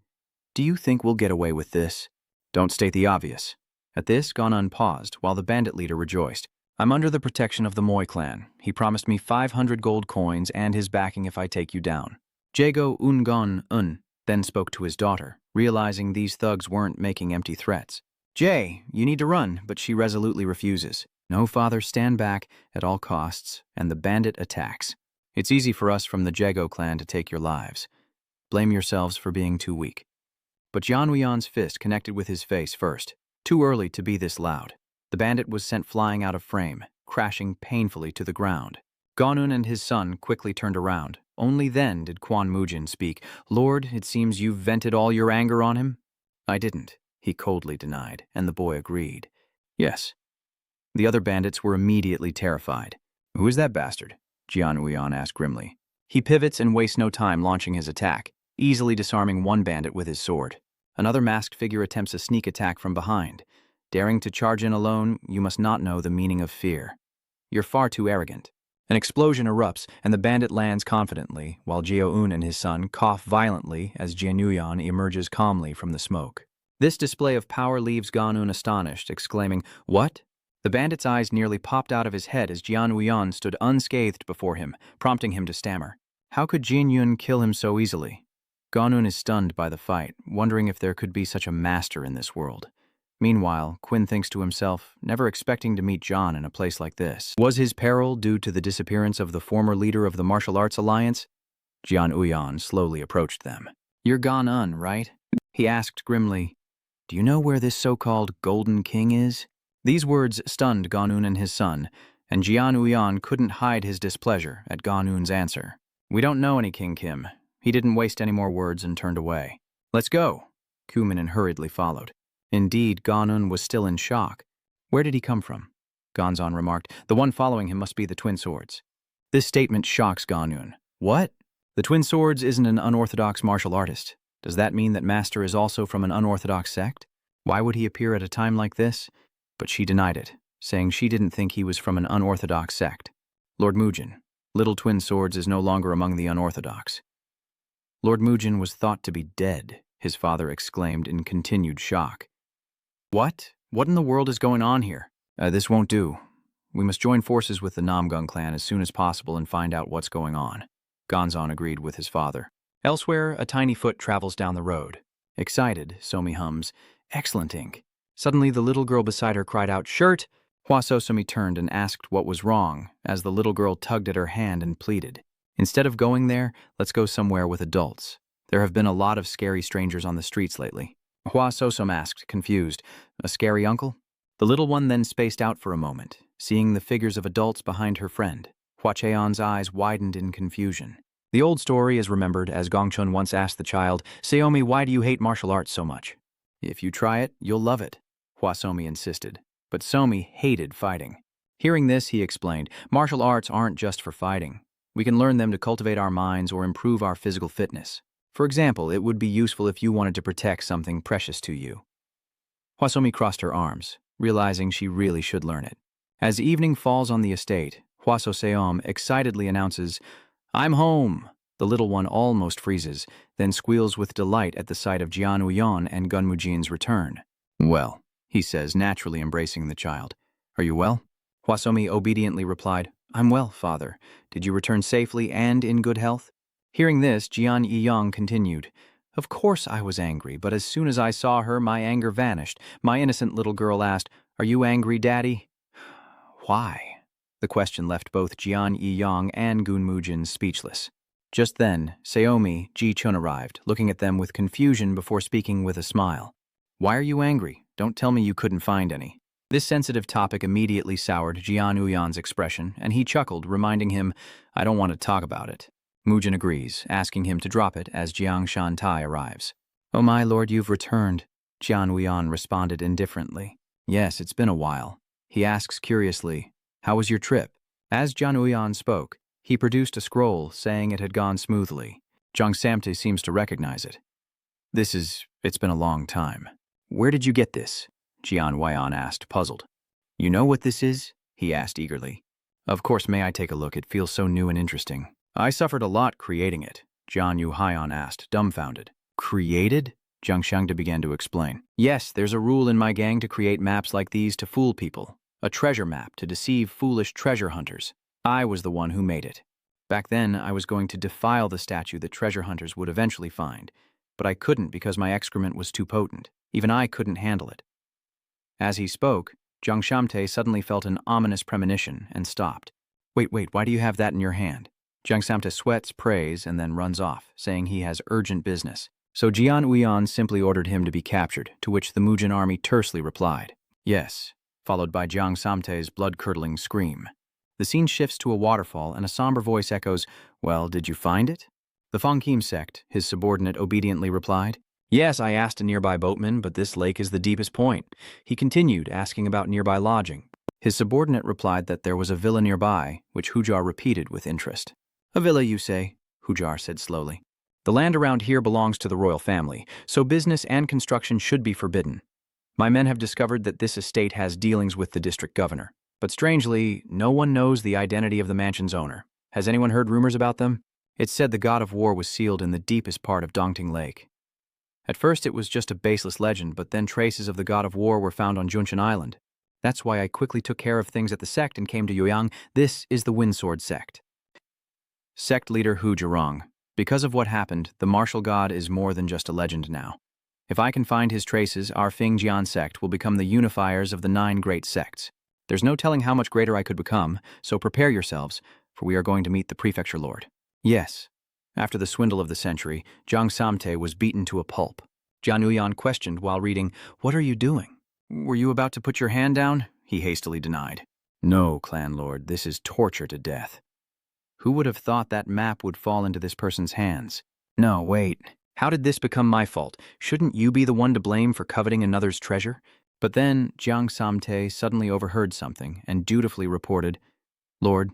A: "Do you think we'll get away with this? Don't state the obvious." At this, Ganun paused, while the bandit leader rejoiced. "I'm under the protection of the Moi clan. He promised me 500 gold coins and his backing if I take you down." Jago Ungon then spoke to his daughter, realizing these thugs weren't making empty threats. "Jay, you need to run," but she resolutely refuses. "No, father, stand back at all costs," and the bandit attacks. "It's easy for us from the Jago clan to take your lives. Blame yourselves for being too weak." But Jian Uyan's fist connected with his face first. Too early to be this loud. The bandit was sent flying out of frame, crashing painfully to the ground. Ganun and his son quickly turned around. Only then did Quan Mujin speak. "Lord, it seems you've vented all your anger on him?" "I didn't," he coldly denied, and the boy agreed. "Yes." The other bandits were immediately terrified. "Who is that bastard?" Jian Uyan asked grimly. He pivots and wastes no time launching his attack, easily disarming one bandit with his sword. Another masked figure attempts a sneak attack from behind. Daring to charge in alone, you must not know the meaning of fear. You're far too arrogant. An explosion erupts, and the bandit lands confidently, while Jio-un and his son cough violently as Jianuyan emerges calmly from the smoke. This display of power leaves Ganun astonished, exclaiming, "What?" The bandit's eyes nearly popped out of his head as Jianuyan stood unscathed before him, prompting him to stammer. How could Jianyun kill him so easily? Ganun is stunned by the fight, wondering if there could be such a master in this world. Meanwhile, Quinn thinks to himself, never expecting to meet John in a place like this. Was his peril due to the disappearance of the former leader of the Martial Arts Alliance? Jian Uyan slowly approached them. "You're Ganun, right?" he asked grimly. "Do you know where this so-called Golden King is?" These words stunned Ganun and his son, and Jian Uyan couldn't hide his displeasure at Ganun's answer. "We don't know any King Kim." He didn't waste any more words and turned away. "Let's go." Kuminen hurriedly followed. Indeed, Ganun was still in shock. "Where did he come from?" Gonzan remarked. "The one following him must be the Twin Swords." This statement shocks Ganun. "What? The Twin Swords isn't an unorthodox martial artist. Does that mean that Master is also from an unorthodox sect? Why would he appear at a time like this?" But she denied it, saying she didn't think he was from an unorthodox sect. "Lord Mujin, Little Twin Swords is no longer among the unorthodox." Lord Mujin was thought to be dead, his father exclaimed in continued shock. "What? What in the world is going on here?" This won't do. We must join forces with the Namgung clan as soon as possible and find out what's going on." Gonzan agreed with his father. Elsewhere, a tiny foot travels down the road. Excited, Somi hums, "Excellent ink." Suddenly, the little girl beside her cried out, "Shirt!" Hosaomi turned and asked what was wrong, as the little girl tugged at her hand and pleaded, "Instead of going there, let's go somewhere with adults. There have been a lot of scary strangers on the streets lately." Hosaomi asked, confused, "A scary uncle?" The little one then spaced out for a moment, seeing the figures of adults behind her friend. Hua Cheon's eyes widened in confusion. The old story is remembered as Gongchun once asked the child, "Saomi, why do you hate martial arts so much?" "If you try it, you'll love it," Hosaomi insisted. But Somi hated fighting. Hearing this, he explained, "Martial arts aren't just for fighting. We can learn them to cultivate our minds or improve our physical fitness. For example, it would be useful if you wanted to protect something precious to you." Hosaomi crossed her arms, realizing she really should learn it. As evening falls on the estate, Hwaseom excitedly announces, "I'm home!" The little one almost freezes, then squeals with delight at the sight of Jian Uyan and Gunmujin's return. "Well," he says, naturally embracing the child. "Are you well?" Hwaseomi obediently replied, "I'm well, father. Did you return safely and in good health?" Hearing this, Jian Yiyang continued, "Of course I was angry, but as soon as I saw her, my anger vanished. My innocent little girl asked, 'Are you angry, Daddy?'" "Why?" The question left both Jian Yiyang and Gunmujin speechless. Just then, Saomi, Ji Chun arrived, looking at them with confusion before speaking with a smile. "Why are you angry? Don't tell me you couldn't find any." This sensitive topic immediately soured Jian Uyan's expression, and he chuckled, reminding him, "I don't want to talk about it." Mujin agrees, asking him to drop it as Jiang Shantai arrives. "Oh my lord, you've returned," Jian Uyan responded indifferently. "Yes, it's been a while." He asks curiously, "How was your trip?" As Jian Uyan spoke, he produced a scroll saying it had gone smoothly. Jiang Samte seems to recognize it. It's been a long time. "Where did you get this?" Jian Weian asked, puzzled. "You know what this is?" he asked eagerly. "Of course, may I take a look? It feels so new and interesting." "I suffered a lot creating it," Jian Yu Haiyan asked, dumbfounded. "Created?" Jiang Shangde began to explain. "Yes, there's a rule in my gang to create maps like these to fool people. A treasure map to deceive foolish treasure hunters. I was the one who made it. Back then, I was going to defile the statue that treasure hunters would eventually find, but I couldn't because my excrement was too potent. Even I couldn't handle it." As he spoke, Jiang Shamte suddenly felt an ominous premonition and stopped. Wait, why do you have that in your hand?" Jiang Shamte sweats praise and then runs off, saying he has urgent business. So Jian Uyan simply ordered him to be captured, to which the Mujin army tersely replied, "Yes," followed by Jiang Samte's blood-curdling scream. The scene shifts to a waterfall and a somber voice echoes, "Well, did you find it?" "The Fangkim sect," his subordinate obediently replied. "Yes, I asked a nearby boatman, but this lake is the deepest point." He continued, asking about nearby lodging. His subordinate replied that there was a villa nearby, which Hujar repeated with interest. "A villa, you say?" Hujar said slowly. "The land around here belongs to the royal family, so business and construction should be forbidden. My men have discovered that this estate has dealings with the district governor. But strangely, no one knows the identity of the mansion's owner. Has anyone heard rumors about them? It's said the god of war was sealed in the deepest part of Dongting Lake. At first it was just a baseless legend, but then traces of the god of war were found on Junshan Island. That's why I quickly took care of things at the sect and came to Yoyang. This is the Windsword sect." Sect leader Hu Zhirong. "Because of what happened, the martial god is more than just a legend now. If I can find his traces, our Fingjian sect will become the unifiers of the 9 great sects. There's no telling how much greater I could become, so prepare yourselves, for we are going to meet the prefecture lord." Yes. After the swindle of the century, Jiang Samte was beaten to a pulp. Jian Uyan questioned while reading, "What are you doing? Were you about to put your hand down?" He hastily denied. "No, clan lord, this is torture to death." Who would have thought that map would fall into this person's hands? No, wait. How did this become my fault? Shouldn't you be the one to blame for coveting another's treasure? But then Jiang Samte suddenly overheard something and dutifully reported, "Lord,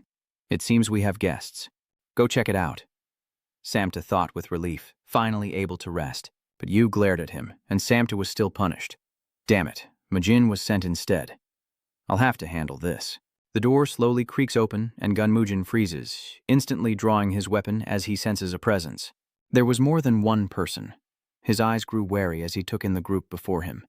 A: it seems we have guests. Go check it out." Samta thought with relief, finally able to rest. But Yu glared at him, and Samta was still punished. Damn it, Majin was sent instead. I'll have to handle this. The door slowly creaks open, and Gunmujin freezes, instantly drawing his weapon as he senses a presence. There was more than one person. His eyes grew wary as he took in the group before him.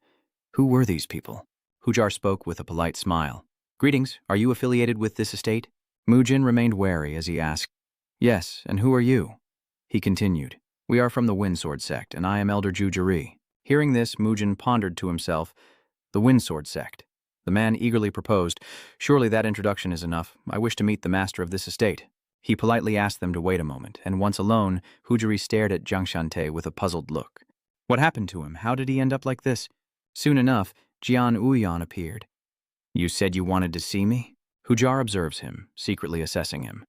A: Who were these people? Hujar spoke with a polite smile. "Greetings, are you affiliated with this estate?" Mujin remained wary as he asked, "Yes, and who are you?" He continued, "We are from the Windsword sect, and I am Elder Ju Jiri." Hearing this, Mujin pondered to himself, "The Windsword sect." The man eagerly proposed, "Surely that introduction is enough. I wish to meet the master of this estate." He politely asked them to wait a moment, and once alone, Hujiri stared at Jiang Shante with a puzzled look. What happened to him? How did he end up like this? Soon enough, Jian Uyan appeared. "You said you wanted to see me?" Hujar observes him, secretly assessing him.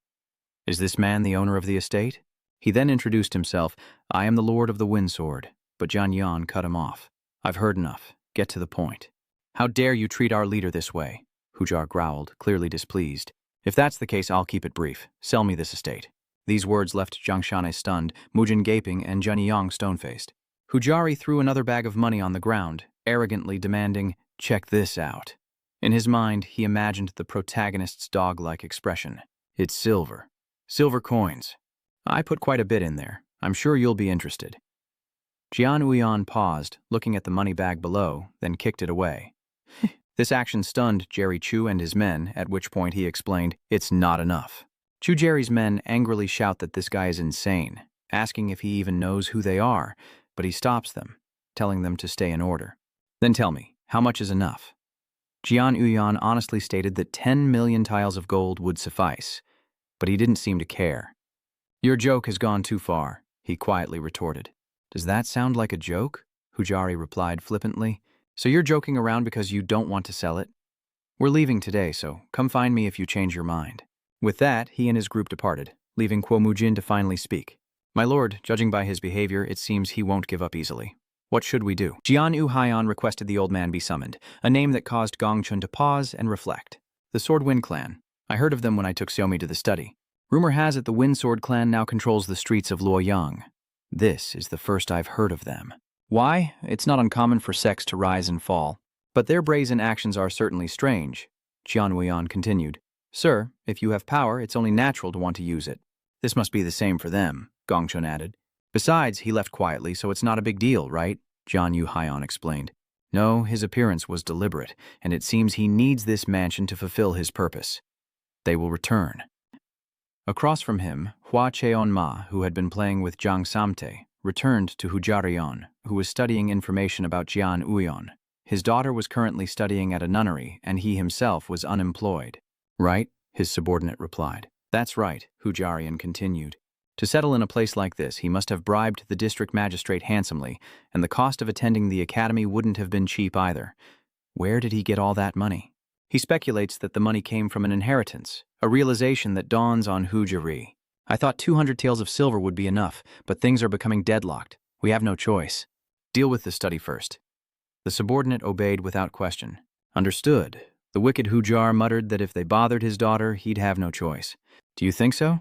A: Is this man the owner of the estate? He then introduced himself. I am the Lord of the Windsword, but Jian Yan cut him off. I've heard enough. Get to the point. How dare you treat our leader this way? Hujar growled, clearly displeased. If that's the case, I'll keep it brief. Sell me this estate. These words left Jiang Shanai stunned, Mujin gaping, and Jian Yang stone-faced. Hujari threw another bag of money on the ground, arrogantly demanding, check this out. In his mind, he imagined the protagonist's dog-like expression. It's silver. Silver coins. I put quite a bit in there. I'm sure you'll be interested. Jian Uyan paused, looking at the money bag below, then kicked it away. This action stunned Jerry Chu and his men, at which point he explained, it's not enough. Chu Jerry's men angrily shout that this guy is insane, asking if he even knows who they are, but he stops them, telling them to stay in order. Then tell me, how much is enough? Jian Uyan honestly stated that 10 million tiles of gold would suffice, but he didn't seem to care. Your joke has gone too far, he quietly retorted. Does that sound like a joke? Hujari replied flippantly. So you're joking around because you don't want to sell it? We're leaving today, so come find me if you change your mind. With that, he and his group departed, leaving Kuo Mujin to finally speak. My lord, judging by his behavior, it seems he won't give up easily. What should we do? Jian Yu Haiyan requested the old man be summoned, a name that caused Gong Chun to pause and reflect. The Swordwind clan. I heard of them when I took Xiaomi to the study. Rumor has it the Windsword clan now controls the streets of Luoyang. This is the first I've heard of them. Why? It's not uncommon for sects to rise and fall. But their brazen actions are certainly strange. Jian Wuyan continued. Sir, if you have power, it's only natural to want to use it. This must be the same for them, Gong Chun added. Besides, he left quietly, so it's not a big deal, right? Jian Yu Haiyan explained. No, his appearance was deliberate, and it seems he needs this mansion to fulfill his purpose. They will return. Across from him, Hua Cheon Ma, who had been playing with Zhang Samte, returned to Hujarion, who was studying information about Jian Uyon. His daughter was currently studying at a nunnery, and he himself was unemployed. Right? His subordinate replied. That's right, Hujarion continued. To settle in a place like this, he must have bribed the district magistrate handsomely, and the cost of attending the academy wouldn't have been cheap either. Where did he get all that money? He speculates that the money came from an inheritance, a realization that dawns on Hujari. I thought 200 taels of silver would be enough, but things are becoming deadlocked. We have no choice. Deal with the study first. The subordinate obeyed without question. Understood. The wicked Hujar muttered that if they bothered his daughter, he'd have no choice. Do you think so?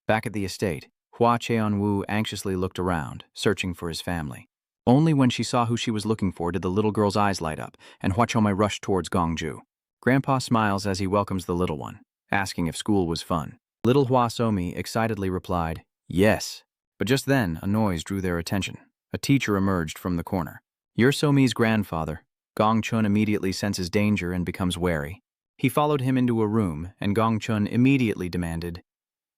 A: Back at the estate, Hua Cheon-woo anxiously looked around, searching for his family. Only when she saw who she was looking for did the little girl's eyes light up, and Hua Chomai rushed towards Gongju. Grandpa smiles as he welcomes the little one, asking if school was fun. Little Hosaomi excitedly replied, yes. But just then, a noise drew their attention. A teacher emerged from the corner. You're Somi's grandfather. Gong Chun immediately senses danger and becomes wary. He followed him into a room, and Gong Chun immediately demanded,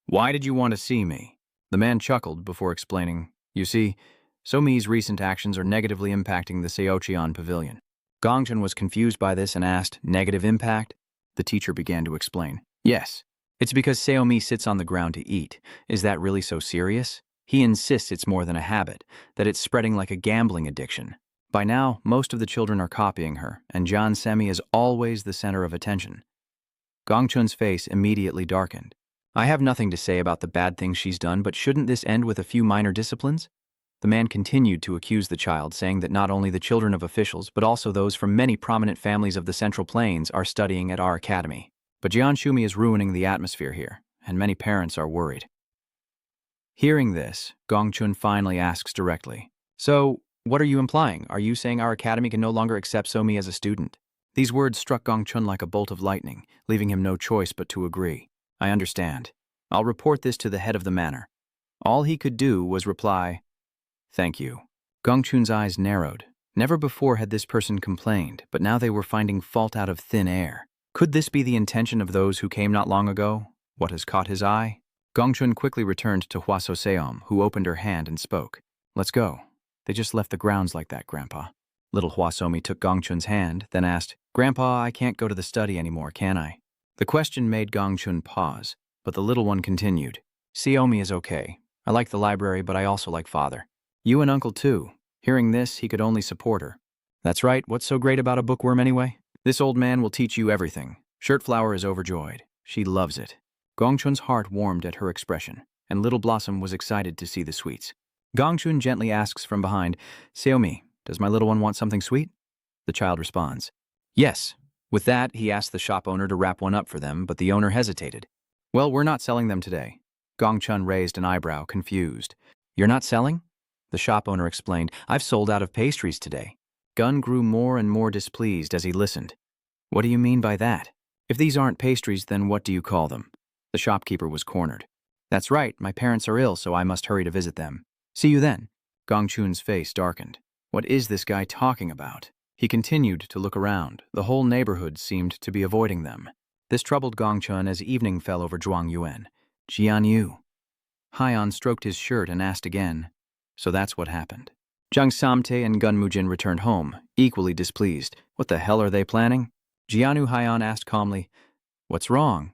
A: why did you want to see me? The man chuckled before explaining, you see, Somi's recent actions are negatively impacting the Seocheon Pavilion. Gong Chun was confused by this and asked, negative impact? The teacher began to explain. Yes. It's because Seomi sits on the ground to eat. Is that really so serious? He insists it's more than a habit, that it's spreading like a gambling addiction. By now, most of the children are copying her, and John Semi is always the center of attention. Gong Chun's face immediately darkened. I have nothing to say about the bad things she's done, but shouldn't this end with a few minor disciplines? The man continued to accuse the child, saying that not only the children of officials, but also those from many prominent families of the Central Plains are studying at our academy. But Jian Shumi is ruining the atmosphere here, and many parents are worried. Hearing this, Gong Chun finally asks directly, so, what are you implying? Are you saying our academy can no longer accept Somi as a student? These words struck Gong Chun like a bolt of lightning, leaving him no choice but to agree. I understand. I'll report this to the head of the manor. All he could do was reply, thank you. Gong Chun's eyes narrowed. Never before had this person complained, but now they were finding fault out of thin air. Could this be the intention of those who came not long ago? What has caught his eye? Gong Chun quickly returned to Hua So-seom, who opened her hand and spoke. Let's go. They just left the grounds like that, Grandpa. Little Hosaomi took Gong Chun's hand, then asked, Grandpa, I can't go to the study anymore, can I? The question made Gong Chun pause, but the little one continued. Seomi is okay. I like the library, but I also like Father. You and Uncle too. Hearing this, he could only support her. That's right, what's so great about a bookworm anyway? This old man will teach you everything. Shirt Flower is overjoyed. She loves it. Gongchun's heart warmed at her expression, and Little Blossom was excited to see the sweets. Gongchun gently asks from behind, Seomi, does my little one want something sweet? The child responds, yes. With that, he asked the shop owner to wrap one up for them, but the owner hesitated. Well, we're not selling them today. Gongchun raised an eyebrow, confused. You're not selling? The shop owner explained, I've sold out of pastries today. Gun grew more and more displeased as he listened. What do you mean by that? If these aren't pastries, then what do you call them? The shopkeeper was cornered. That's right, my parents are ill, so I must hurry to visit them. See you then. Gongchun's face darkened. What is this guy talking about? He continued to look around. The whole neighborhood seemed to be avoiding them. This troubled Gongchun as evening fell over Zhuang Yuan. Jian Yu. Haiyan stroked his shirt and asked again. So that's what happened. Jiang Samte and Gun Mujin returned home, equally displeased. What the hell are they planning? Jianu Haiyan asked calmly, what's wrong?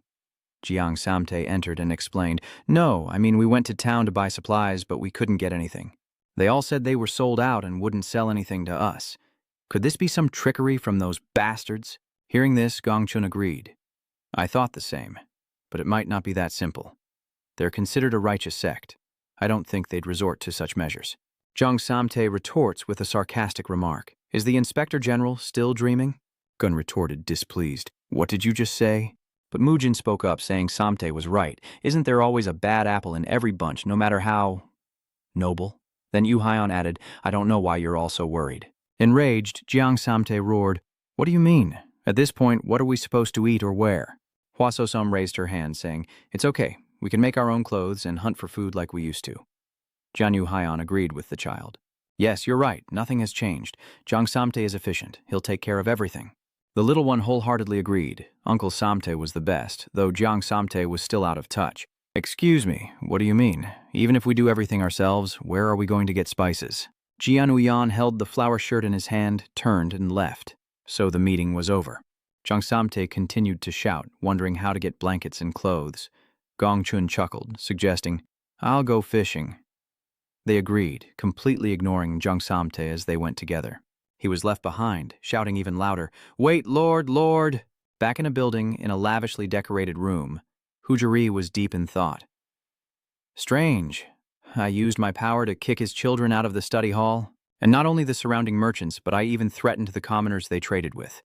A: Jiang Samte entered and explained, no, I mean we went to town to buy supplies, but we couldn't get anything. They all said they were sold out and wouldn't sell anything to us. Could this be some trickery from those bastards? Hearing this, Gongchun agreed. I thought the same, but it might not be that simple. They're considered a righteous sect. I don't think they'd resort to such measures. Jiang Samte retorts with a sarcastic remark. Is the Inspector General still dreaming? Gun retorted, displeased. What did you just say? But Mujin spoke up, saying Samte was right. Isn't there always a bad apple in every bunch, no matter how noble? Then Yu Haiyan added, I don't know why you're all so worried. Enraged, Jiang Samte roared, what do you mean? At this point, what are we supposed to eat or wear? Hua Sosum raised her hand, saying, it's okay. We can make our own clothes and hunt for food like we used to. Jian Yu Haiyan agreed with the child. Yes, you're right. Nothing has changed. Jiang Samte is efficient. He'll take care of everything. The little one wholeheartedly agreed. Uncle Samte was the best, though Jiang Samte was still out of touch. Excuse me, what do you mean? Even if we do everything ourselves, where are we going to get spices? Jian Uyan held the flower shirt in his hand, turned, and left. So the meeting was over. Jiang Samte continued to shout, wondering how to get blankets and clothes. Gongchun chuckled, suggesting, I'll go fishing. They agreed, completely ignoring Jiang Samte as they went together. He was left behind, shouting even louder, Wait, Lord, Lord! Back in a building, in a lavishly decorated room, Hujiri was deep in thought. Strange. I used my power to kick his children out of the study hall, and not only the surrounding merchants, but I even threatened the commoners they traded with.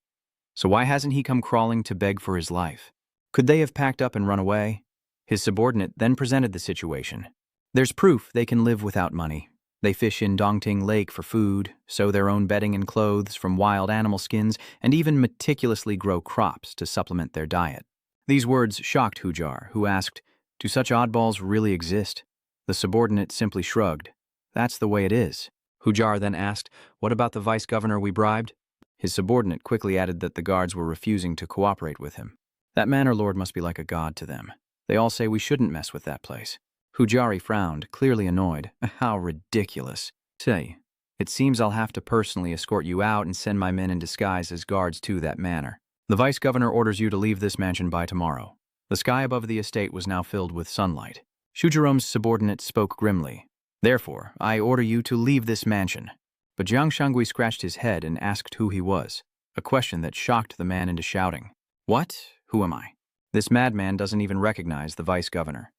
A: So why hasn't he come crawling to beg for his life? Could they have packed up and run away? His subordinate then presented the situation. There's proof they can live without money. They fish in Dongting Lake for food, sew their own bedding and clothes from wild animal skins, and even meticulously grow crops to supplement their diet. These words shocked Hujar, who asked, do such oddballs really exist? The subordinate simply shrugged. That's the way it is. Hujar then asked, what about the vice governor we bribed? His subordinate quickly added that the guards were refusing to cooperate with him. That manor lord must be like a god to them. They all say we shouldn't mess with that place. Hujari frowned, clearly annoyed. How ridiculous. Say, it seems I'll have to personally escort you out and send my men in disguise as guards to that manor. The vice governor orders you to leave this mansion by tomorrow. The sky above the estate was now filled with sunlight. Shujirome's subordinate spoke grimly. Therefore, I order you to leave this mansion. But Jiang Shangui scratched his head and asked who he was, a question that shocked the man into shouting. What? Who am I? This madman doesn't even recognize the vice governor.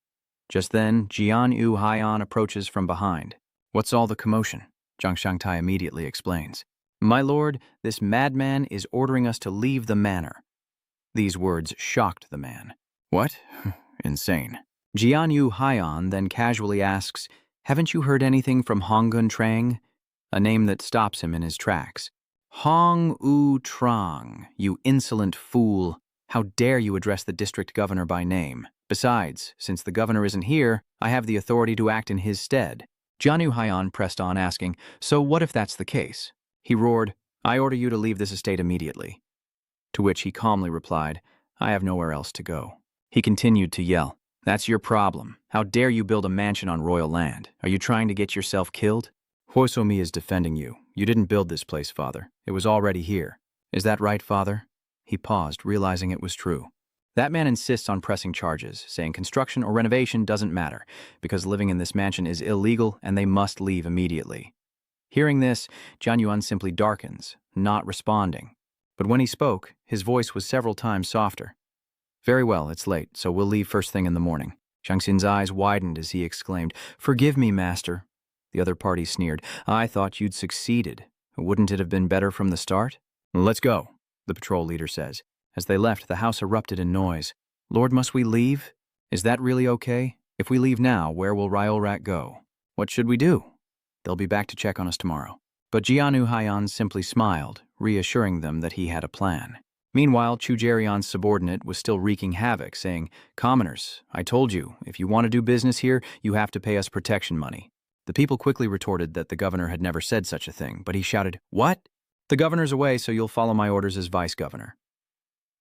A: Just then, Jian Yu Haiyan approaches from behind. What's all the commotion? Zhang Shangtai immediately explains. My lord, this madman is ordering us to leave the manor. These words shocked the man. What? Insane. Jian Yu Haiyan then casually asks, haven't you heard anything from Honggun Trang? A name that stops him in his tracks. Hong U Trang, you insolent fool. How dare you address the district governor by name? Besides, since the governor isn't here, I have the authority to act in his stead. Jianu Haiyan pressed on, asking, so what if that's the case? He roared, I order you to leave this estate immediately. To which he calmly replied, I have nowhere else to go. He continued to yell, that's your problem. How dare you build a mansion on royal land? Are you trying to get yourself killed? Hosaomi is defending you. You didn't build this place, father. It was already here. Is that right, father? He paused, realizing it was true. That man insists on pressing charges, saying construction or renovation doesn't matter, because living in this mansion is illegal and they must leave immediately. Hearing this, Jian Yuan simply darkens, not responding. But when he spoke, his voice was several times softer. Very well, it's late, so we'll leave first thing in the morning. Jiang Xin's eyes widened as he exclaimed, Forgive me, master. The other party sneered. I thought you'd succeeded. Wouldn't it have been better from the start? Let's go, the patrol leader says. As they left, the house erupted in noise. Lord, must we leave? Is that really okay? If we leave now, where will Ryolrak go? What should we do? They'll be back to check on us tomorrow. But Jianu Haiyan simply smiled, reassuring them that he had a plan. Meanwhile, Chu Jerion's subordinate was still wreaking havoc, saying, Commoners, I told you, if you want to do business here, you have to pay us protection money. The people quickly retorted that the governor had never said such a thing, but he shouted, What? The governor's away, so you'll follow my orders as vice-governor.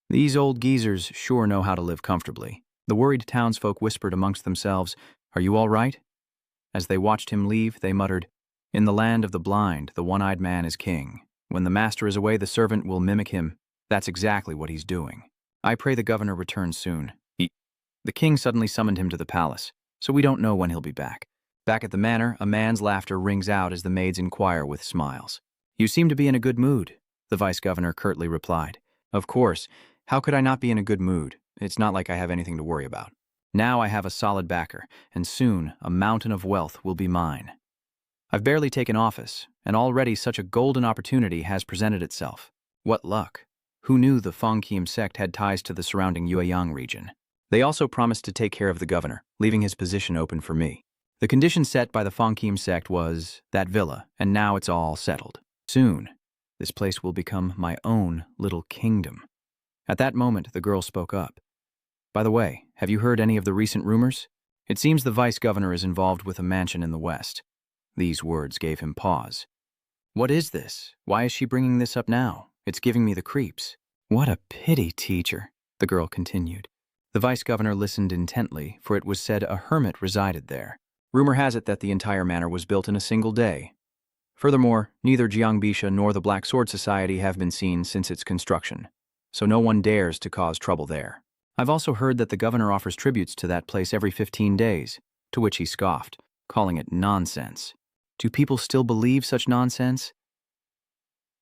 A: These old geezers sure know how to live comfortably. The worried townsfolk whispered amongst themselves, Are you all right? As they watched him leave, they muttered, In the land of the blind, the one-eyed man is king. When the master is away, the servant will mimic him. That's exactly what he's doing. I pray the governor returns soon. The king suddenly summoned him to the palace, so we don't know when he'll be back. Back at the manor, a man's laughter rings out as the maids inquire with smiles. You seem to be in a good mood, the vice-governor curtly replied. Of course. How could I not be in a good mood? It's not like I have anything to worry about. Now I have a solid backer, and soon a mountain of wealth will be mine. I've barely taken office, and already such a golden opportunity has presented itself. What luck. Who knew the Fangkim sect had ties to the surrounding Yueyang region? They also promised to take care of the governor, leaving his position open for me. The condition set by the Fangkim sect was that villa, and now it's all settled. Soon, this place will become my own little kingdom. At that moment, the girl spoke up. By the way, have you heard any of the recent rumors? It seems the vice-governor is involved with a mansion in the west. These words gave him pause. What is this? Why is she bringing this up now? It's giving me the creeps. What a pity, teacher, the girl continued. The vice-governor listened intently, for it was said a hermit resided there. Rumor has it that the entire manor was built in a single day. Furthermore, neither Jiangbisha nor the Black Sword Society have been seen since its construction, so no one dares to cause trouble there. I've also heard that the governor offers tributes to that place every 15 days, to which he scoffed, calling it nonsense. Do people still believe such nonsense?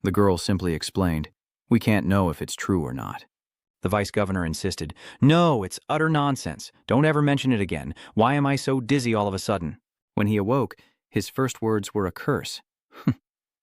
A: The girl simply explained, We can't know if it's true or not. The vice-governor insisted, No, it's utter nonsense. Don't ever mention it again. Why am I so dizzy all of a sudden? When he awoke, his first words were a curse.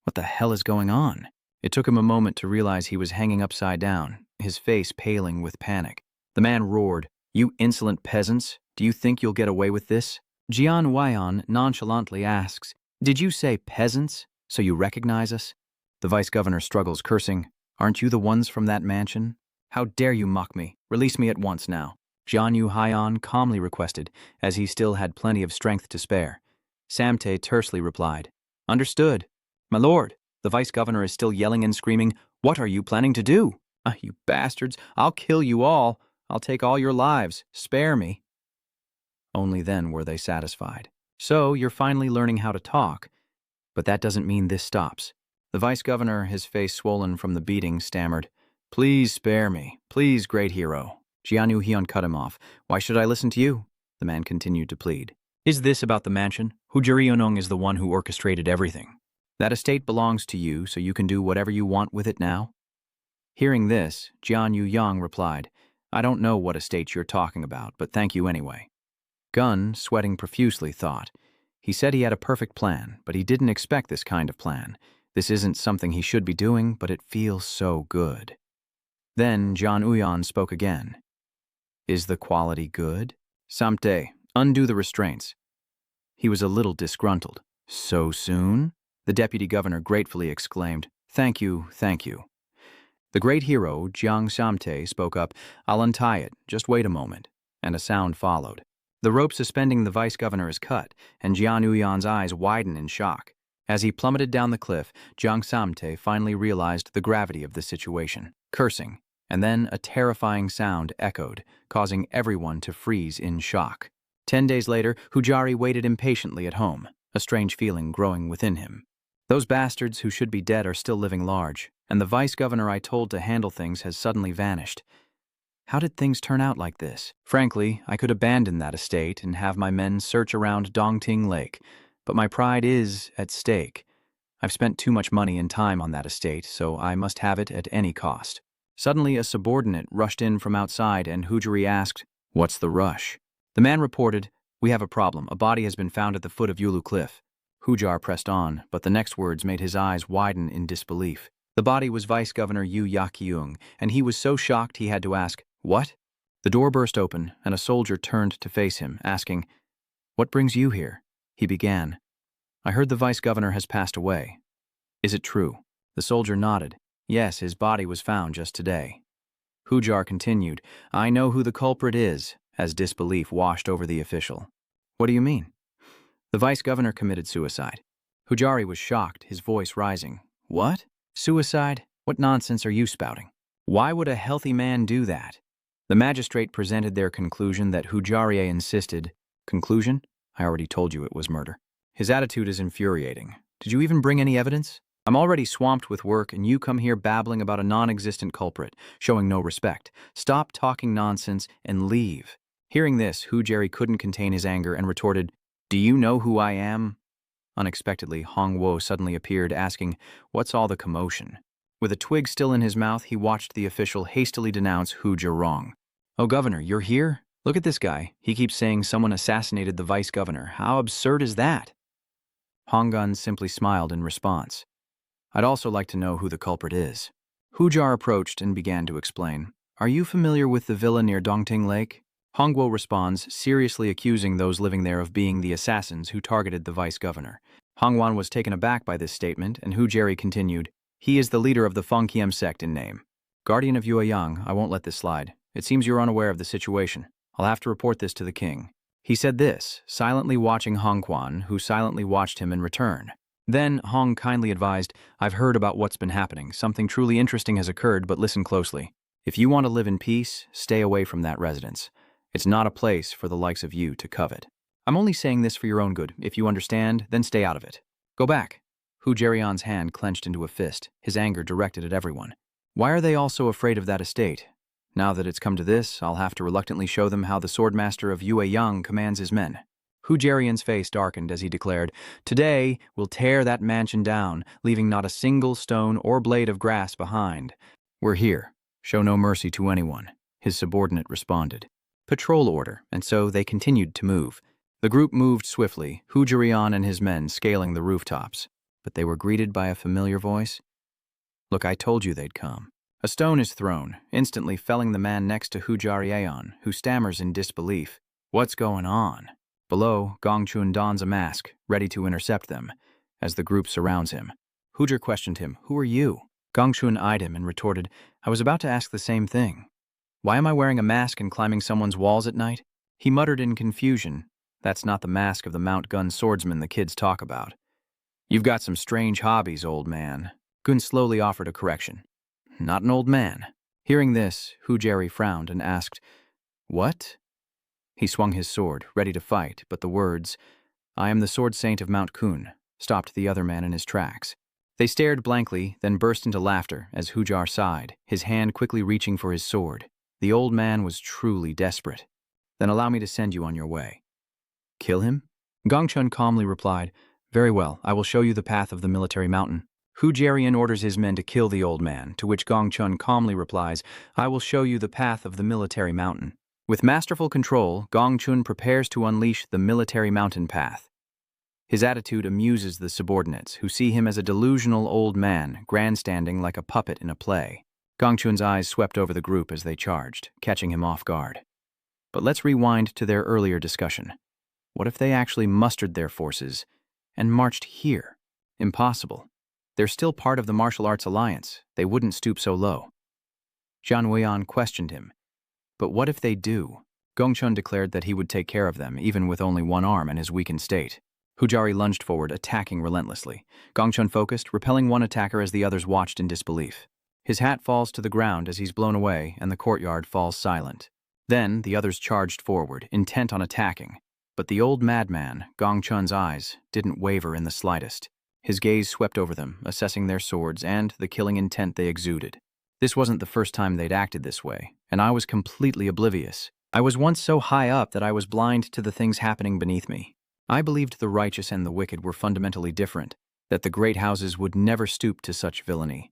A: What the hell is going on? It took him a moment to realize he was hanging upside down, his face paling with panic. The man roared, You insolent peasants, do you think you'll get away with this? Jian Huaiyan nonchalantly asks, Did you say peasants, so you recognize us? The vice-governor struggles, cursing, Aren't you the ones from that mansion? How dare you mock me? Release me at once now. Jianyu Haiyan calmly requested, as he still had plenty of strength to spare. Samte tersely replied, Understood. My lord, the vice-governor is still yelling and screaming, What are you planning to do? You bastards, I'll kill you all. I'll take all your lives. Spare me. Only then were they satisfied. So, you're finally learning how to talk. But that doesn't mean this stops. The vice-governor, his face swollen from the beating, stammered, Please spare me. Please, great hero. Jianu Haiyan cut him off. Why should I listen to you? The man continued to plead. Is this about the mansion? Hujurionong is the one who orchestrated everything. That estate belongs to you, so you can do whatever you want with it now? Hearing this, Jian Yuyang replied, I don't know what estate you're talking about, but thank you anyway. Gun, sweating profusely, thought. He said he had a perfect plan, but he didn't expect this kind of plan. This isn't something he should be doing, but it feels so good. Then Jian Uyan spoke again. Is the quality good? Samte, undo the restraints. He was a little disgruntled. So soon? The deputy governor gratefully exclaimed, Thank you, thank you. The great hero, Jiang Samte, spoke up, I'll untie it, just wait a moment. And a sound followed. The rope suspending the vice-governor is cut, and Jian Uyan's eyes widen in shock. As he plummeted down the cliff, Jiang Samte finally realized the gravity of the situation, cursing, and then a terrifying sound echoed, causing everyone to freeze in shock. 10 days later, Hujari waited impatiently at home, a strange feeling growing within him. Those bastards who should be dead are still living large, and the vice-governor I told to handle things has suddenly vanished. How did things turn out like this? Frankly, I could abandon that estate and have my men search around Dongting Lake, but my pride is at stake. I've spent too much money and time on that estate, so I must have it at any cost. Suddenly, a subordinate rushed in from outside, and Hujari asked, "What's the rush?" The man reported, "We have a problem. A body has been found at the foot of Yulu Cliff." Hujar pressed on, but the next words made his eyes widen in disbelief. The body was Vice Governor Yu Yakyung, and he was so shocked he had to ask, "What?" The door burst open, and a soldier turned to face him, asking, "What brings you here?" He began, "I heard the Vice Governor has passed away. Is it true?" The soldier nodded. "Yes, his body was found just today." Hujar continued, "I know who the culprit is," as disbelief washed over the official. "What do you mean?" "The Vice Governor committed suicide." Hujari was shocked, his voice rising. "What? Suicide? What nonsense are you spouting? Why would a healthy man do that?" The magistrate presented their conclusion that Hujari insisted. "Conclusion? I already told you it was murder." His attitude is infuriating. "Did you even bring any evidence? I'm already swamped with work, and you come here babbling about a non-existent culprit, showing no respect. Stop talking nonsense and leave." Hearing this, Hujari couldn't contain his anger and retorted, "Do you know who I am?" Unexpectedly, Hongwo suddenly appeared, asking, "What's all the commotion?" With a twig still in his mouth, he watched the official hastily denounce Huja wrong. "Oh, Governor, you're here? Look at this guy. He keeps saying someone assassinated the Vice Governor. How absurd is that?" Honggun simply smiled in response. "I'd also like to know who the culprit is." Hujar approached and began to explain. "Are you familiar with the villa near Dongting Lake?" Hongwo responds, seriously accusing those living there of being the assassins who targeted the Vice Governor. Hongwan was taken aback by this statement, and Hujari continued, "He is the leader of the Fengkiem sect in name. Guardian of Yueyang, I won't let this slide. It seems you're unaware of the situation. I'll have to report this to the king." He said this, silently watching Hongquan, who silently watched him in return. Then Hong kindly advised, "I've heard about what's been happening. Something truly interesting has occurred, but listen closely. If you want to live in peace, stay away from that residence. It's not a place for the likes of you to covet. I'm only saying this for your own good. If you understand, then stay out of it. Go back." Hujarion's hand clenched into a fist, his anger directed at everyone. Why are they all so afraid of that estate? Now that it's come to this, I'll have to reluctantly show them how the swordmaster of Yueyang commands his men. Hujarion's face darkened as he declared, "Today, we'll tear that mansion down, leaving not a single stone or blade of grass behind." "We're here. Show no mercy to anyone," his subordinate responded. Patrol order, and so they continued to move. The group moved swiftly, Hujarion and his men scaling the rooftops. But they were greeted by a familiar voice. "Look, I told you they'd come." A stone is thrown, instantly felling the man next to Hujarion, who stammers in disbelief. "What's going on?" Below, Gongchun dons a mask, ready to intercept them, as the group surrounds him. Hujar questioned him, "Who are you?" Gongchun eyed him and retorted, "I was about to ask the same thing. Why am I wearing a mask and climbing someone's walls at night?" He muttered in confusion, "That's not the mask of the Mount Gun swordsman the kids talk about." "You've got some strange hobbies, old man." Gun slowly offered a correction. "Not an old man." Hearing this, Hujari frowned and asked, "What?" He swung his sword, ready to fight, but the words, "I am the sword saint of Mount Kun," stopped the other man in his tracks. They stared blankly, then burst into laughter as Hujar sighed, his hand quickly reaching for his sword. The old man was truly desperate. "Then allow me to send you on your way." "Kill him?" Gongchun calmly replied, "Very well, I will show you the path of the military mountain." Hujarian orders his men to kill the old man, to which Gongchun calmly replies, "I will show you the path of the military mountain." With masterful control, Gongchun prepares to unleash the military mountain path. His attitude amuses the subordinates, who see him as a delusional old man, grandstanding like a puppet in a play. Gongchun's eyes swept over the group as they charged, catching him off guard. But let's rewind to their earlier discussion. What if they actually mustered their forces and marched here? Impossible. They're still part of the martial arts alliance. They wouldn't stoop so low. Zhang Weian questioned him. But what if they do? Gongchun declared that he would take care of them, even with only one arm and his weakened state. Hujari lunged forward, attacking relentlessly. Gongchun focused, repelling one attacker as the others watched in disbelief. His hat falls to the ground as he's blown away, and the courtyard falls silent. Then the others charged forward, intent on attacking. But the old madman, Gongchun's eyes, didn't waver in the slightest. His gaze swept over them, assessing their swords and the killing intent they exuded. This wasn't the first time they'd acted this way, and I was completely oblivious. I was once so high up that I was blind to the things happening beneath me. I believed the righteous and the wicked were fundamentally different, that the great houses would never stoop to such villainy.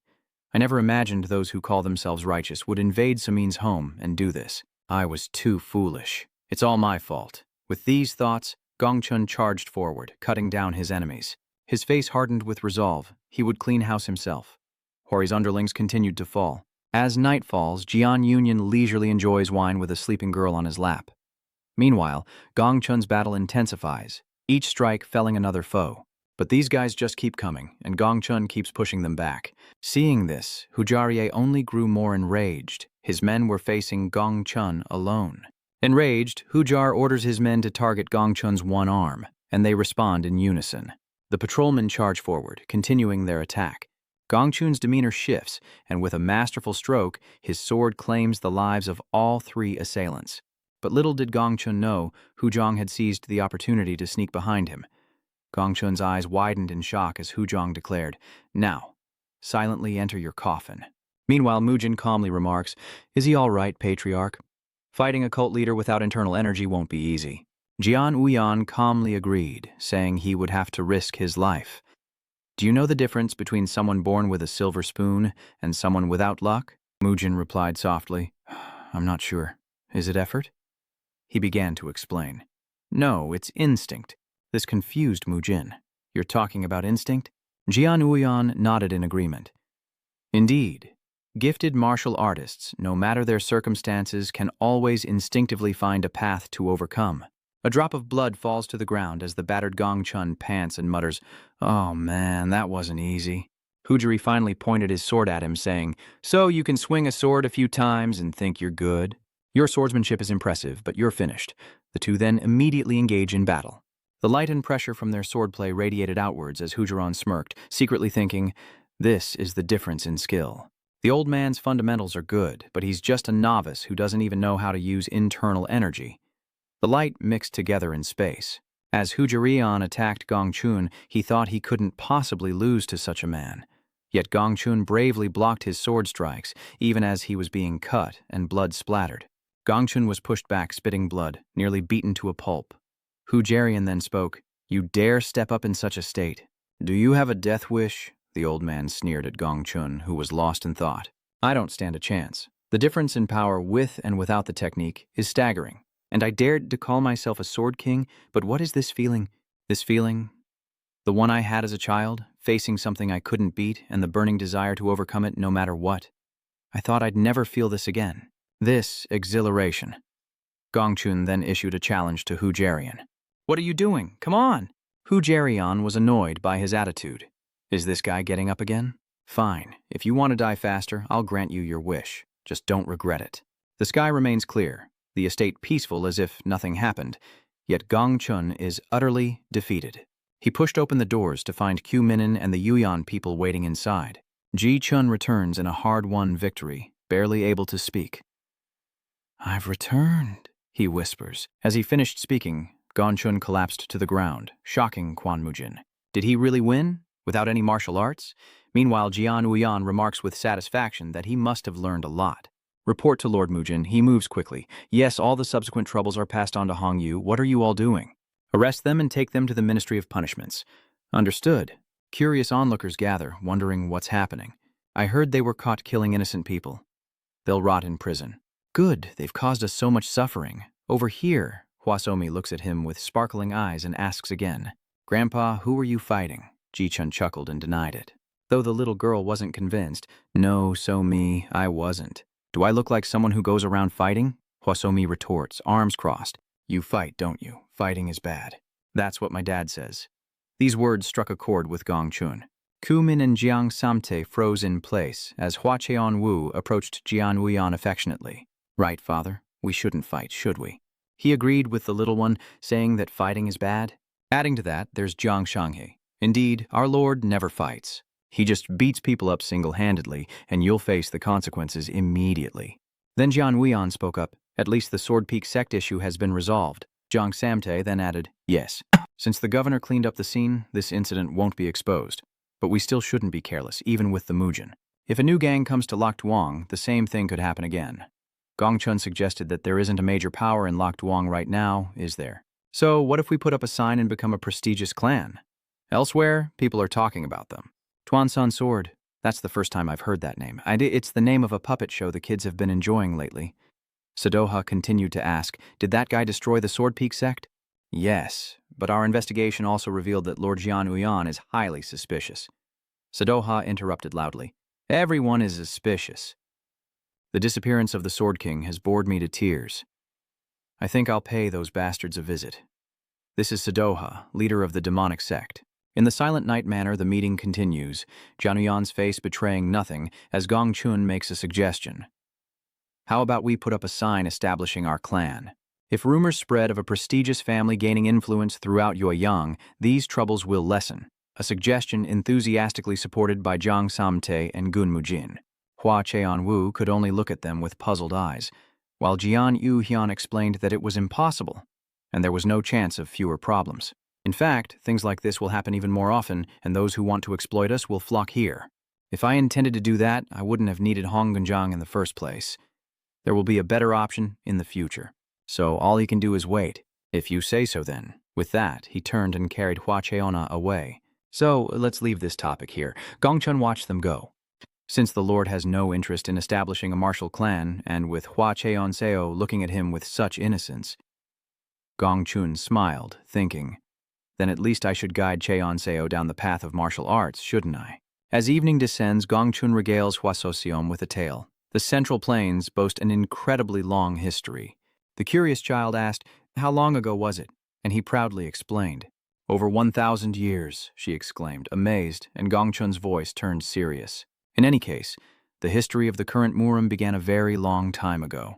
A: I never imagined those who call themselves righteous would invade Samin's home and do this. I was too foolish. It's all my fault. With these thoughts, Gongchun charged forward, cutting down his enemies. His face hardened with resolve. He would clean house himself. Hori's underlings continued to fall. As night falls, Jian Union leisurely enjoys wine with a sleeping girl on his lap. Meanwhile, Gongchun's battle intensifies, each strike felling another foe. But these guys just keep coming, and Gongchun keeps pushing them back. Seeing this, Hujarie only grew more enraged. His men were facing Gongchun alone. Enraged, Hujar orders his men to target Gongchun's one arm, and they respond in unison. The patrolmen charge forward, continuing their attack. Gongchun's demeanor shifts, and with a masterful stroke, his sword claims the lives of all three assailants. But little did Gongchun know, Hujong had seized the opportunity to sneak behind him. Gongchun's eyes widened in shock as Hujong declared, "Now, silently enter your coffin." Meanwhile, Mujin calmly remarks, "Is he all right, Patriarch? Fighting a cult leader without internal energy won't be easy." Jian Uyan calmly agreed, saying he would have to risk his life. "Do you know the difference between someone born with a silver spoon and someone without luck?" Mujin replied softly, "I'm not sure. Is it effort?" He began to explain. "No, it's instinct." This confused Mujin. "You're talking about instinct?" Jian Uyan nodded in agreement. "Indeed. Gifted martial artists, no matter their circumstances, can always instinctively find a path to overcome." A drop of blood falls to the ground as the battered Gongchun pants and mutters, "Oh man, that wasn't easy." Hujari finally pointed his sword at him, saying, "So you can swing a sword a few times and think you're good? Your swordsmanship is impressive, but you're finished." The two then immediately engage in battle. The light and pressure from their swordplay radiated outwards as Hujaran smirked, secretly thinking, "This is the difference in skill. The old man's fundamentals are good, but he's just a novice who doesn't even know how to use internal energy." The light mixed together in space. As Hujarian attacked Gongchun, he thought he couldn't possibly lose to such a man. Yet Gongchun bravely blocked his sword strikes, even as he was being cut and blood splattered. Gongchun was pushed back, spitting blood, nearly beaten to a pulp. Hujarian then spoke, "You dare step up in such a state? Do you have a death wish?" The old man sneered at Gongchun, who was lost in thought. "I don't stand a chance. The difference in power with and without the technique is staggering. And I dared to call myself a sword king, but what is this feeling? This feeling, the one I had as a child, facing something I couldn't beat and the burning desire to overcome it no matter what. I thought I'd never feel this again. This exhilaration." Gongchun then issued a challenge to Hujarian. "What are you doing? Come on!" Hujarian was annoyed by his attitude. "Is this guy getting up again? Fine. If you want to die faster, I'll grant you your wish. Just don't regret it." The sky remains clear, the estate peaceful as if nothing happened, yet Gongchun is utterly defeated. He pushed open the doors to find Q Minin and the Yuyan people waiting inside. Ji Chun returns in a hard-won victory, barely able to speak. "I've returned," he whispers. As he finished speaking, Gongchun collapsed to the ground, shocking Quan Mujin. Did he really win, without any martial arts? Meanwhile, Jian Uyan remarks with satisfaction that he must have learned a lot. Report to Lord Mujin. He moves quickly. "Yes, all the subsequent troubles are passed on to Hong Yu. What are you all doing?" "Arrest them and take them to the Ministry of Punishments." "Understood." Curious onlookers gather, wondering what's happening. "I heard they were caught killing innocent people. They'll rot in prison." "Good, they've caused us so much suffering. Over here." Hosaomi looks at him with sparkling eyes and asks again, "Grandpa, who were you fighting?" Ji-chun chuckled and denied it. Though the little girl wasn't convinced, "No, so me, I wasn't." "Do I look like someone who goes around fighting?" Hosaomi retorts, arms crossed. "You fight, don't you? Fighting is bad." "That's what my dad says." These words struck a chord with Gongchun. Kumin and Jiang Samte froze in place as Hua Cheon-woo approached Jian Wuyan affectionately. "Right, father. We shouldn't fight, should we?" He agreed with the little one, saying that fighting is bad. Adding to that, there's Jiang Shanghe. "Indeed, our Lord never fights. He just beats people up single-handedly, and you'll face the consequences immediately." Then Jian Wuyan spoke up. "At least the Sword Peak sect issue has been resolved." Jiang Samte then added, "Yes. Since the governor cleaned up the scene, this incident won't be exposed. But we still shouldn't be careless, even with the Mujin. If a new gang comes to Lac Duong, the same thing could happen again." Gongchun suggested that there isn't a major power in Lac Duong right now, is there? "So what if we put up a sign and become a prestigious clan?" Elsewhere, people are talking about them. Tuansan Sword. That's the first time I've heard that name. It's the name of a puppet show the kids have been enjoying lately. Sadoha continued to ask, did that guy destroy the Sword Peak sect? Yes, but our investigation also revealed that Lord Jian Uyan is highly suspicious. Sadoha interrupted loudly. Everyone is suspicious. The disappearance of the Sword King has bored me to tears. I think I'll pay those bastards a visit. This is Sadoha, leader of the demonic sect. In the silent night manner, the meeting continues, Jianuyan's face betraying nothing as Gong Chun makes a suggestion. How about we put up a sign establishing our clan? If rumors spread of a prestigious family gaining influence throughout Yueyang, these troubles will lessen. A suggestion enthusiastically supported by Jiang Samte and Gun Mujin. Hua Cheonwu could only look at them with puzzled eyes, while Jian Yuhyun explained that it was impossible, and there was no chance of fewer problems. In fact, things like this will happen even more often, and those who want to exploit us will flock here. If I intended to do that, I wouldn't have needed Honggenjiang in the first place. There will be a better option in the future. So all he can do is wait. If you say so then. With that, he turned and carried Hua Cheona away. So let's leave this topic here. Gongchun watched them go. Since the Lord has no interest in establishing a martial clan, and with Hua Cheonseo looking at him with such innocence, Gongchun smiled, thinking, then at least I should guide Cheonseo down the path of martial arts, shouldn't I? As evening descends, Gongchun regales Hwasosiom with a tale. The Central Plains boast an incredibly long history. The curious child asked, how long ago was it? And he proudly explained. Over 1,000 years, she exclaimed, amazed, and Gongchun's voice turned serious. In any case, the history of the current Murim began a very long time ago.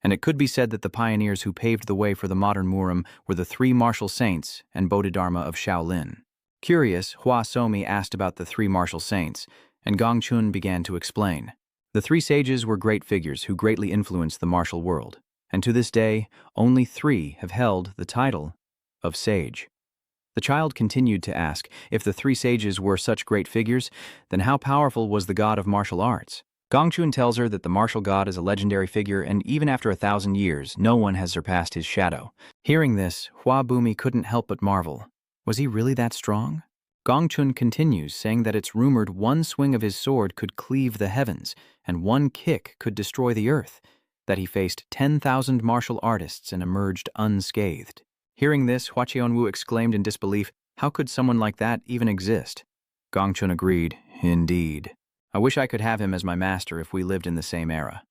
A: And it could be said that the pioneers who paved the way for the modern Murim were the three martial saints and Bodhidharma of Shaolin. Curious, Hosaomi asked about the three martial saints, and Gongchun began to explain. The three sages were great figures who greatly influenced the martial world, and to this day, only 3 have held the title of sage. The child continued to ask, if the 3 sages were such great figures, then how powerful was the god of martial arts? Gongchun tells her that the martial god is a legendary figure, and even after 1,000 years, no one has surpassed his shadow. Hearing this, Hua Bumi couldn't help but marvel. Was he really that strong? Gongchun continues, saying that it's rumored one swing of his sword could cleave the heavens, and one kick could destroy the earth, that he faced 10,000 martial artists and emerged unscathed. Hearing this, Hua Cheonwu exclaimed in disbelief, how could someone like that even exist? Gongchun agreed, indeed. I wish I could have him as my master if we lived in the same era.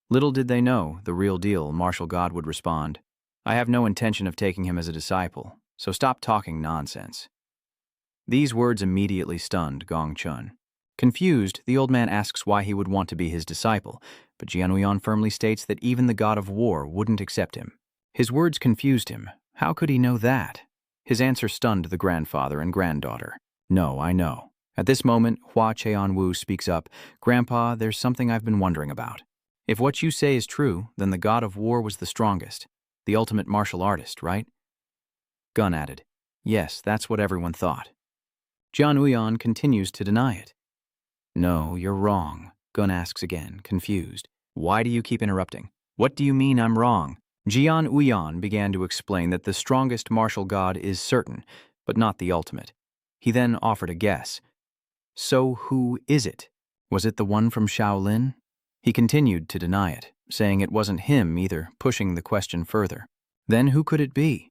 A: Little did they know, the real deal, martial god would respond. I have no intention of taking him as a disciple, so stop talking nonsense. These words immediately stunned Gongchun. Confused, the old man asks why he would want to be his disciple, but Jianuyan firmly states that even the god of war wouldn't accept him. His words confused him. How could he know that? His answer stunned the grandfather and granddaughter. No, I know. At this moment, Hua Cheonwu speaks up. Grandpa, there's something I've been wondering about. If what you say is true, then the god of war was the strongest, the ultimate martial artist, right? Gun added. Yes, that's what everyone thought. Jian Uyan continues to deny it. No, you're wrong, Gun asks again, confused. Why do you keep interrupting? What do you mean I'm wrong? Jian Uyan began to explain that the strongest martial god is certain, but not the ultimate. He then offered a guess. So who is it? Was it the one from Shaolin? He continued to deny it, saying it wasn't him either, pushing the question further. Then who could it be?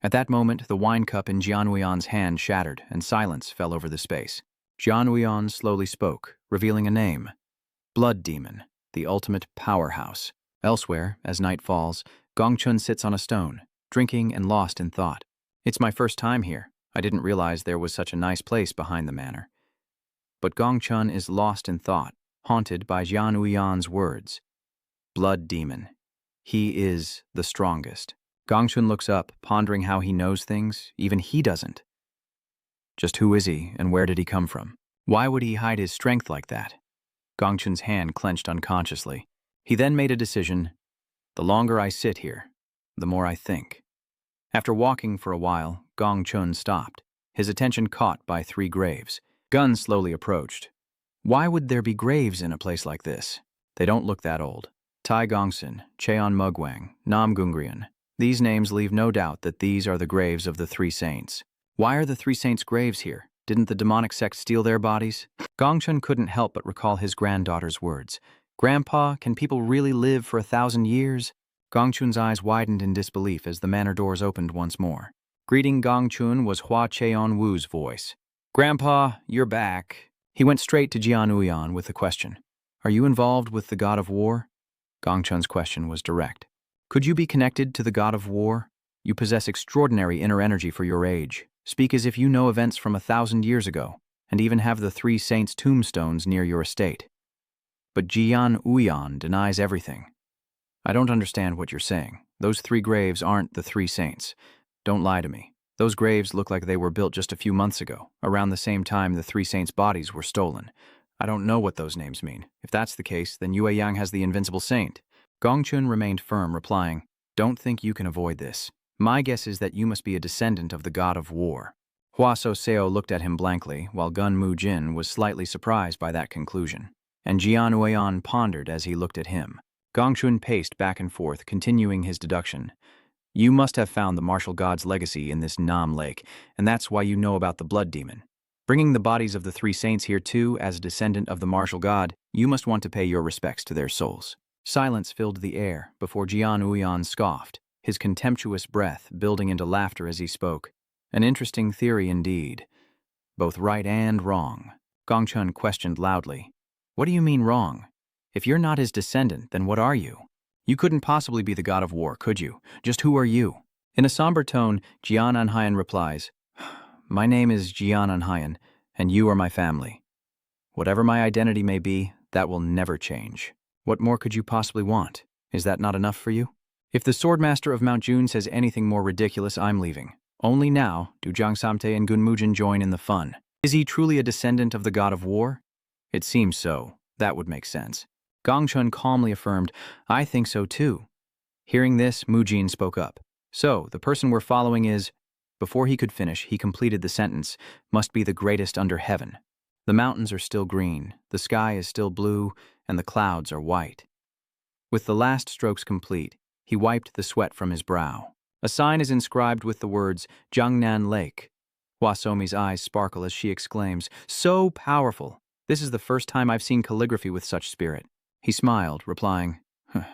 A: At that moment, the wine cup in Jian Uyan's hand shattered, and silence fell over the space. Jian Uyan slowly spoke, revealing a name. Blood Demon, the ultimate powerhouse. Elsewhere, as night falls, Gongchun sits on a stone, drinking and lost in thought. It's my first time here. I didn't realize there was such a nice place behind the manor. But Gongchun is lost in thought, haunted by Jian Uyan's words. Blood Demon. He is the strongest. Gongchun looks up, pondering how he knows things. Even he doesn't. Just who is he, and where did he come from? Why would he hide his strength like that? Gongchun's hand clenched unconsciously. He then made a decision. The longer I sit here, the more I think. After walking for a while, Gongchun stopped, his attention caught by 3 graves. Gun slowly approached. Why would there be graves in a place like this? They don't look that old. Tai Gongsun, Cheon Mugwang, Nam Gungrian. These names leave no doubt that these are the graves of the 3 saints. Why are the three saints' graves here? Didn't the demonic sect steal their bodies? Gongchun couldn't help but recall his granddaughter's words. Grandpa, can people really live for 1,000 years? Gongchun's eyes widened in disbelief as the manor doors opened once more. Greeting Gongchun was Hua Cheon-woo's voice. Grandpa, you're back. He went straight to Jian Uyan with the question. Are you involved with the god of war? Gongchun's question was direct. Could you be connected to the god of war? You possess extraordinary inner energy for your age. Speak as if you know events from 1,000 years ago, and even have the three saints' tombstones near your estate. But Jian Uyan denies everything. I don't understand what you're saying. Those three graves aren't the three saints. Don't lie to me. Those graves look like they were built just a few months ago, around the same time the three saints' bodies were stolen. I don't know what those names mean. If that's the case, then Yue Yang has the invincible saint. Gongchun remained firm, replying, Don't think you can avoid this. My guess is that you must be a descendant of the god of war. Hua So-seo looked at him blankly, while Gun Mu-jin was slightly surprised by that conclusion. And Jian Uyan pondered as he looked at him. Gongchun paced back and forth, continuing his deduction. You must have found the martial god's legacy in this Nam Lake, and that's why you know about the blood demon. Bringing the bodies of the three saints here too, as a descendant of the martial god, you must want to pay your respects to their souls. Silence filled the air before Jian Uyan scoffed, his contemptuous breath building into laughter as he spoke. An interesting theory indeed. Both right and wrong. Gongchun questioned loudly. What do you mean wrong? If you're not his descendant, then what are you? You couldn't possibly be the god of war, could you? Just who are you? In a somber tone, Jian Anhayan replies, My name is Jian Anhayan, and you are my family. Whatever my identity may be, that will never change. What more could you possibly want? Is that not enough for you? If the Swordmaster of Mount June says anything more ridiculous, I'm leaving. Only now do Jiang Samte and Gun Mujin join in the fun. Is he truly a descendant of the god of war? It seems so. That would make sense. Gongchun calmly affirmed, I think so too. Hearing this, Mujin spoke up. So, the person we're following is... Before he could finish, he completed the sentence, must be the greatest under heaven. The mountains are still green, the sky is still blue, and the clouds are white. With the last strokes complete, he wiped the sweat from his brow. A sign is inscribed with the words, Jiangnan Lake. Hosaomi's eyes sparkle as she exclaims, So powerful! This is the first time I've seen calligraphy with such spirit. He smiled, replying,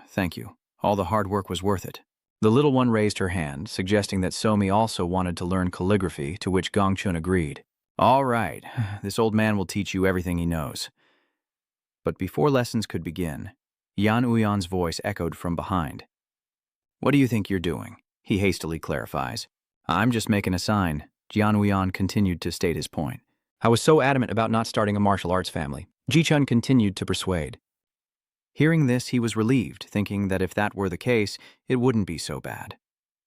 A: Thank you. All the hard work was worth it. The little one raised her hand, suggesting that Somi also wanted to learn calligraphy, to which Gongchun agreed. All right, this old man will teach you everything he knows. But before lessons could begin, Yan Uyan's voice echoed from behind. What do you think you're doing? He hastily clarifies. I'm just making a sign. Jian Uyan continued to state his point. I was so adamant about not starting a martial arts family. Ji-chun continued to persuade. Hearing this, he was relieved, thinking that if that were the case, it wouldn't be so bad.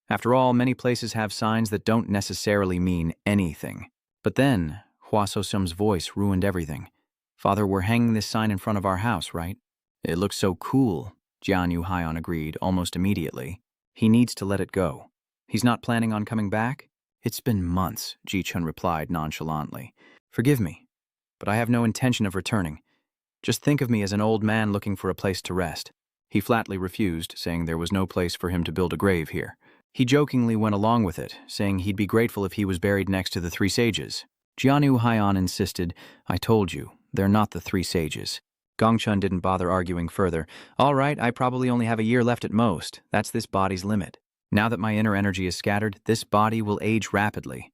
A: After all, many places have signs that don't necessarily mean anything. But then, Hua So-seom's voice ruined everything. Father, we're hanging this sign in front of our house, right? It looks so cool, Jian Yu-hyan agreed almost immediately. He needs to let it go. He's not planning on coming back? It's been months, Ji-chun replied nonchalantly. Forgive me, but I have no intention of returning. Just think of me as an old man looking for a place to rest. He flatly refused, saying there was no place for him to build a grave here. He jokingly went along with it, saying he'd be grateful if he was buried next to the three sages. Jian Yu-hyan insisted, I told you, they're not the three sages. Gongchun didn't bother arguing further. All right, I probably only have a year left at most. That's this body's limit. Now that my inner energy is scattered, this body will age rapidly.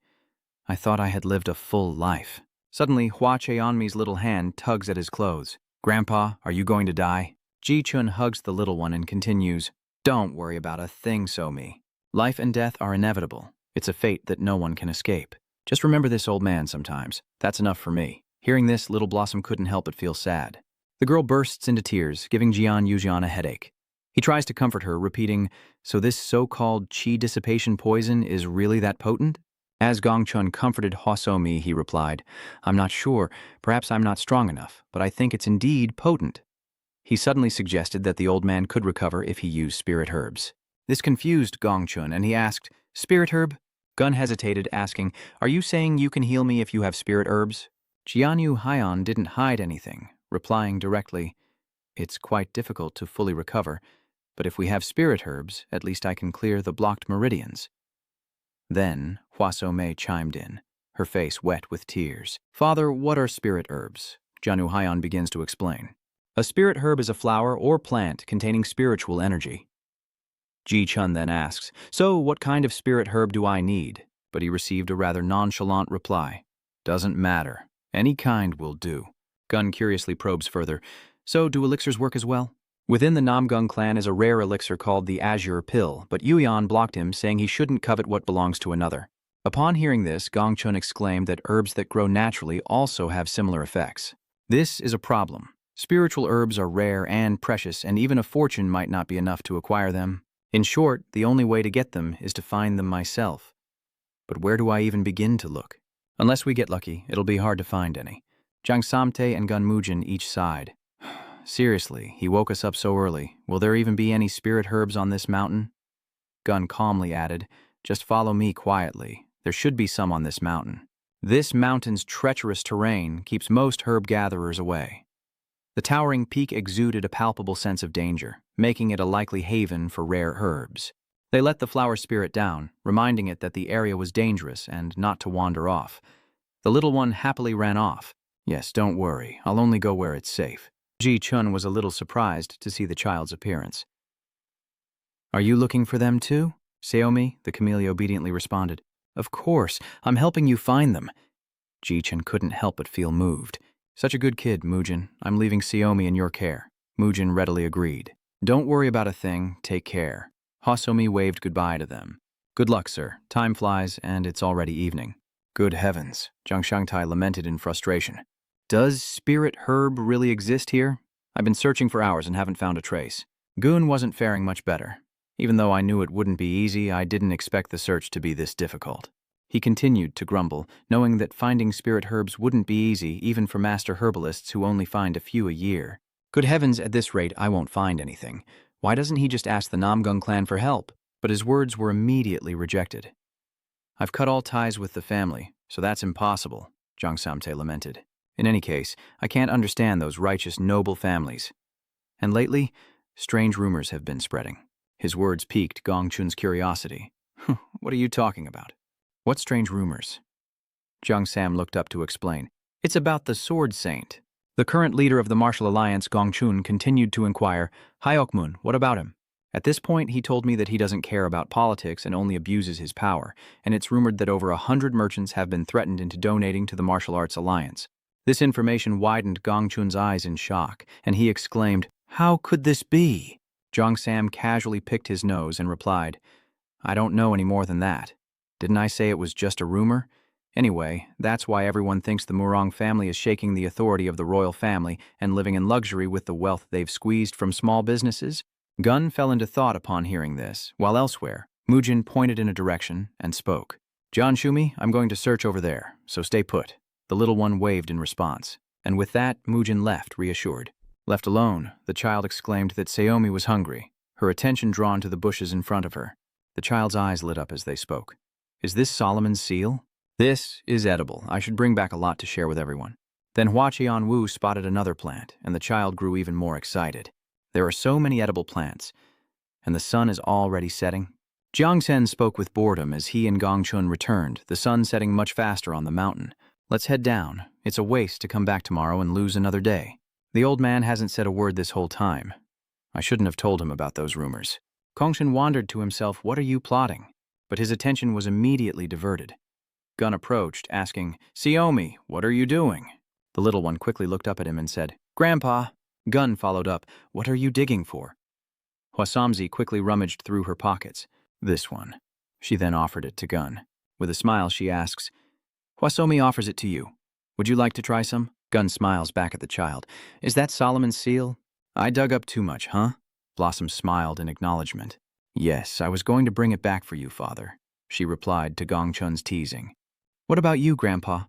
A: I thought I had lived a full life. Suddenly, Hua Cheonmi's little hand tugs at his clothes. Grandpa, are you going to die? Ji-chun hugs the little one and continues, Don't worry about a thing, So-mi. Life and death are inevitable. It's a fate that no one can escape. Just remember this old man sometimes. That's enough for me. Hearing this, Little Blossom couldn't help but feel sad. The girl bursts into tears, giving Jian Yujian a headache. He tries to comfort her, repeating, So this so-called chi dissipation poison is really that potent? As Gongchun comforted Hosaomi, he replied, I'm not sure, perhaps I'm not strong enough, but I think it's indeed potent. He suddenly suggested that the old man could recover if he used spirit herbs. This confused Gongchun, and he asked, Spirit herb? Gun hesitated, asking, Are you saying you can heal me if you have spirit herbs? Jian Yu-hyan didn't hide anything, replying directly, It's quite difficult to fully recover, but if we have spirit herbs, at least I can clear the blocked meridians. Then, Hosaomi chimed in, her face wet with tears. 'Hosaomi chimed in, her face wet with tears. "Father, what are spirit herbs?" Janu Hyan begins to explain. "A spirit herb is a flower or plant containing spiritual energy." Ji Chun then asks, "So, what kind of spirit herb do I need?" But he received a rather nonchalant reply. "Doesn't matter. Any kind will do." Gun curiously probes further, "So, do elixirs work as well?" Within the Namgung clan is a rare elixir called the Azure Pill, but Yuyan blocked him, saying he shouldn't covet what belongs to another. Upon hearing this, Gong Chun exclaimed that herbs that grow naturally also have similar effects. This is a problem. Spiritual herbs are rare and precious, and even a fortune might not be enough to acquire them. In short, the only way to get them is to find them myself. But where do I even begin to look? Unless we get lucky, it'll be hard to find any. Jiang Samte and Gun Mujin each sighed. Seriously, he woke us up so early. Will there even be any spirit herbs on this mountain? Gun calmly added, "Just follow me quietly. There should be some on this mountain." This mountain's treacherous terrain keeps most herb gatherers away. The towering peak exuded a palpable sense of danger, making it a likely haven for rare herbs. They let the flower spirit down, reminding it that the area was dangerous and not to wander off. The little one happily ran off. "Yes, don't worry. I'll only go where it's safe." Ji Chun was a little surprised to see the child's appearance. "Are you looking for them too?" Hosaomi, the chameleon, obediently responded. "Of course. I'm helping you find them." Ji Chun couldn't help but feel moved. "Such a good kid, Mujin. I'm leaving Hosaomi in your care." Mujin readily agreed. "Don't worry about a thing. Take care." Hosaomi waved goodbye to them. "Good luck, sir. Time flies, and it's already evening." "Good heavens," Zhang Shangtai lamented in frustration. "Does spirit herb really exist here? I've been searching for hours and haven't found a trace." Goon wasn't faring much better. Even though I knew it wouldn't be easy, I didn't expect the search to be this difficult. He continued to grumble, knowing that finding spirit herbs wouldn't be easy even for master herbalists who only find a few a year. Good heavens, at this rate I won't find anything. Why doesn't he just ask the Namgung clan for help? But his words were immediately rejected. "I've cut all ties with the family, so that's impossible," Zhang Samte lamented. "In any case, I can't understand those righteous, noble families. And lately, strange rumors have been spreading." His words piqued Gong Chun's curiosity. "What are you talking about?" "What strange rumors?" Zhang Sam looked up to explain. "It's about the Sword Saint." The current leader of the Martial Alliance, Gong Chun, continued to inquire, "Hyokmun, what about him?" At this point, he told me that he doesn't care about politics and only abuses his power, and it's rumored that over 100 merchants have been threatened into donating to the Martial Arts Alliance. This information widened Gong Chun's eyes in shock, and he exclaimed, "How could this be?" Zhang Sam casually picked his nose and replied, "I don't know any more than that. Didn't I say it was just a rumor? Anyway, that's why everyone thinks the Murong family is shaking the authority of the royal family and living in luxury with the wealth they've squeezed from small businesses." Gun fell into thought upon hearing this, while elsewhere, Mujin pointed in a direction and spoke. "John Shumi, I'm going to search over there, so stay put." The little one waved in response, and with that, Mujin left, reassured. Left alone, the child exclaimed that Hosaomi was hungry, her attention drawn to the bushes in front of her. The child's eyes lit up as they spoke. "Is this Solomon's seal?" "This is edible. I should bring back a lot to share with everyone." Then Hua Qianwu spotted another plant, and the child grew even more excited. "There are so many edible plants, and the sun is already setting." Jiang Sen spoke with boredom as he and Gong Chun returned, the sun setting much faster on the mountain. "Let's head down. It's a waste to come back tomorrow and lose another day." The old man hasn't said a word this whole time. I shouldn't have told him about those rumors. Kongshin wondered to himself, "What are you plotting?" But his attention was immediately diverted. Gun approached, asking, "Hosaomi, what are you doing?" The little one quickly looked up at him and said, "Grandpa." Gun followed up, "What are you digging for?" Hwasamzi quickly rummaged through her pockets. "This one." She then offered it to Gun. With a smile, she asks, "Hwasomi offers it to you. Would you like to try some?" Gun smiles back at the child. "Is that Solomon's seal?" "I dug up too much, huh?" Blossom smiled in acknowledgement. "Yes, I was going to bring it back for you, father," she replied to Gong Chun's teasing. "What about you, Grandpa?"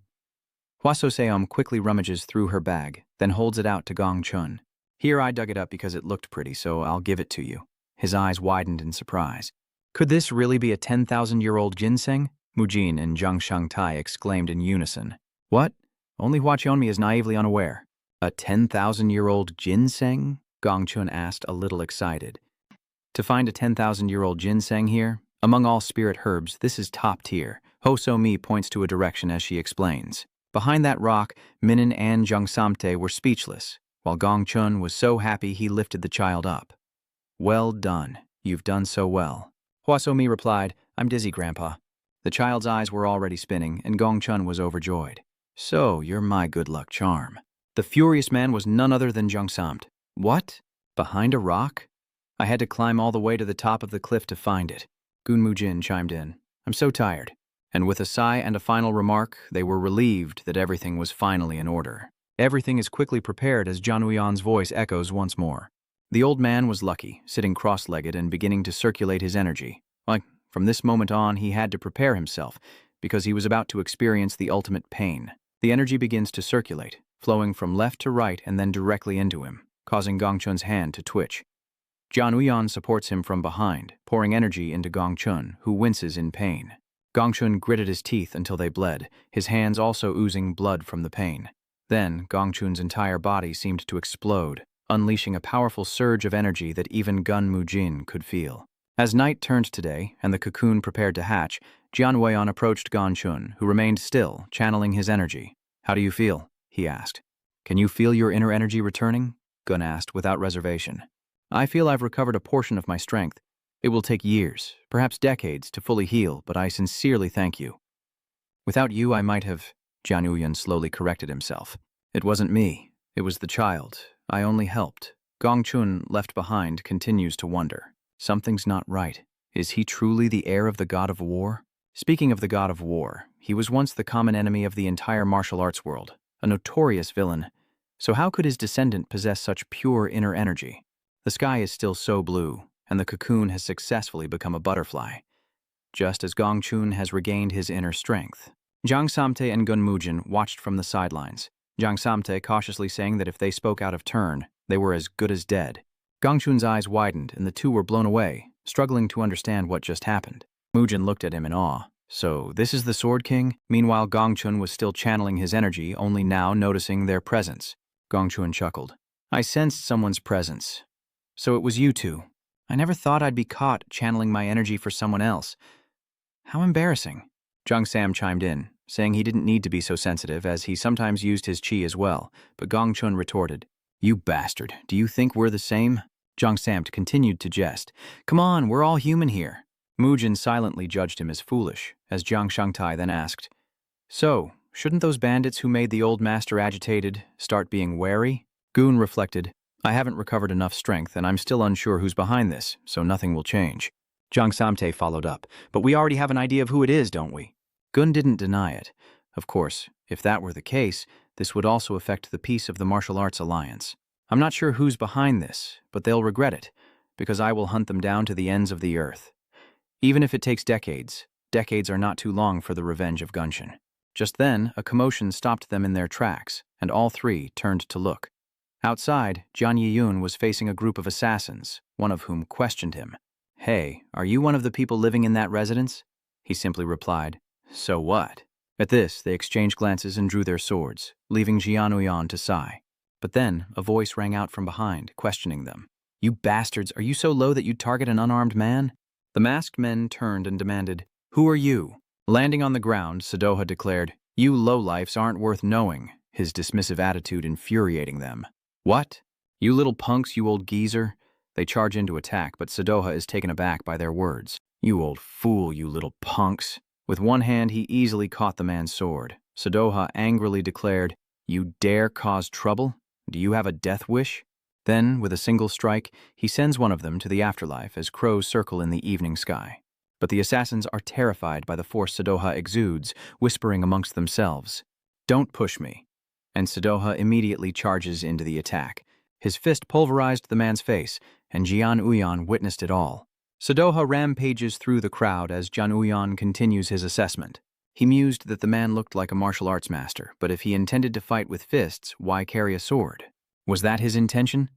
A: Hwasoseom quickly rummages through her bag, then holds it out to Gong Chun. "Here, I dug it up because it looked pretty, so I'll give it to you." His eyes widened in surprise. "Could this really be a 10,000-year-old ginseng?" Mujin and Zhang Shangtai exclaimed in unison. "What?" Only Hua Qianmi is naively unaware. "A 10,000-year-old ginseng?" Gong Chun asked, a little excited. "To find a 10,000-year-old ginseng here, Among all spirit herbs, this is top tier. Hosaomi points to a direction as she explains. Behind that rock, Minin and Jungsamte were speechless, while Gongchun was so happy he lifted the child up. Well done. You've done so well. Hosaomi replied, I'm dizzy, Grandpa. The child's eyes were already spinning, and Gongchun was overjoyed. So, you're my good luck charm. The furious man was none other than Jungsamt. What? Behind a rock? I had to climb all the way to the top of the cliff to find it. Gunmujin chimed in. I'm so tired. And with a sigh and a final remark, they were relieved that everything was finally in order. Everything is quickly prepared as Januyan's voice echoes once more. The old man was lucky, sitting cross-legged and beginning to circulate his energy. Like, from this moment on, he had to prepare himself, because he was about to experience the ultimate pain. The energy begins to circulate, flowing from left to right and then directly into him, causing Gongchun's hand to twitch. Januyan supports him from behind, pouring energy into Gongchun, who winces in pain. Gongchun gritted his teeth until they bled, his hands also oozing blood from the pain. Then, Gongchun's entire body seemed to explode, unleashing a powerful surge of energy that even Gunmujin could feel. As night turned today, and the cocoon prepared to hatch, Jianweyan approached Gongchun, who remained still, channeling his energy. How do you feel? He asked. Can you feel your inner energy returning? Gun asked without reservation. I feel I've recovered a portion of my strength. It will take years, perhaps decades, to fully heal, but I sincerely thank you. Without you, I might have... Jianweyan slowly corrected himself. It wasn't me. It was the child. I only helped. Gongchun, left behind, continues to wonder. Something's not right. Is he truly the heir of the god of war? Speaking of the god of war, he was once the common enemy of the entire martial arts world, a notorious villain. So how could his descendant possess such pure inner energy? The sky is still so blue, and the cocoon has successfully become a butterfly, just as Gongchun has regained his inner strength. Jungsamte and Gunmujin watched from the sidelines, Jungsamte cautiously saying that if they spoke out of turn, they were as good as dead. Gongchun's eyes widened, and the two were blown away, struggling to understand what just happened. Mujin looked at him in awe. So, this is the Sword King? Meanwhile, Gongchun was still channeling his energy, only now noticing their presence. Gongchun chuckled. I sensed someone's presence. So it was you two. I never thought I'd be caught channeling my energy for someone else. How embarrassing. Jungsam chimed in, saying he didn't need to be so sensitive as he sometimes used his chi as well, but Gongchun retorted, You bastard, do you think we're the same? Jungsamt continued to jest. Come on, we're all human here. Mujin silently judged him as foolish, as Jiang Shangtai then asked, So, shouldn't those bandits who made the old master agitated start being wary? Goon reflected, I haven't recovered enough strength and I'm still unsure who's behind this, so nothing will change. Jiang Samte followed up, but we already have an idea of who it is, don't we? Gun didn't deny it. Of course, if that were the case, this would also affect the peace of the martial arts alliance. I'm not sure who's behind this, but they'll regret it, because I will hunt them down to the ends of the earth. Even if it takes decades, decades are not too long for the revenge of Gunshin. Just then, a commotion stopped them in their tracks, and all three turned to look. Outside, Jian Yiyun was facing a group of assassins, one of whom questioned him. Hey, are you one of the people living in that residence? He simply replied, So what? At this, they exchanged glances and drew their swords, leaving Jianuyan to sigh. But then, a voice rang out from behind, questioning them. You bastards, are you so low that you'd target an unarmed man? The masked men turned and demanded, Who are you? Landing on the ground, Sadoha declared, You lowlifes aren't worth knowing, his dismissive attitude infuriating them. What? You little punks, you old geezer? They charge in to attack, but Sadoha is taken aback by their words. You old fool, you little punks. With one hand, he easily caught the man's sword. Sadoha angrily declared, You dare cause trouble? Do you have a death wish? Then, with a single strike, he sends one of them to the afterlife as crows circle in the evening sky. But the assassins are terrified by the force Sadoha exudes, whispering amongst themselves, Don't push me. And Sadoha immediately charges into the attack. His fist pulverized the man's face, and Jian Uyan witnessed it all. Sadoha rampages through the crowd as Jian Uyan continues his assessment. He mused that the man looked like a martial arts master, but if he intended to fight with fists, why carry a sword? Was that his intention?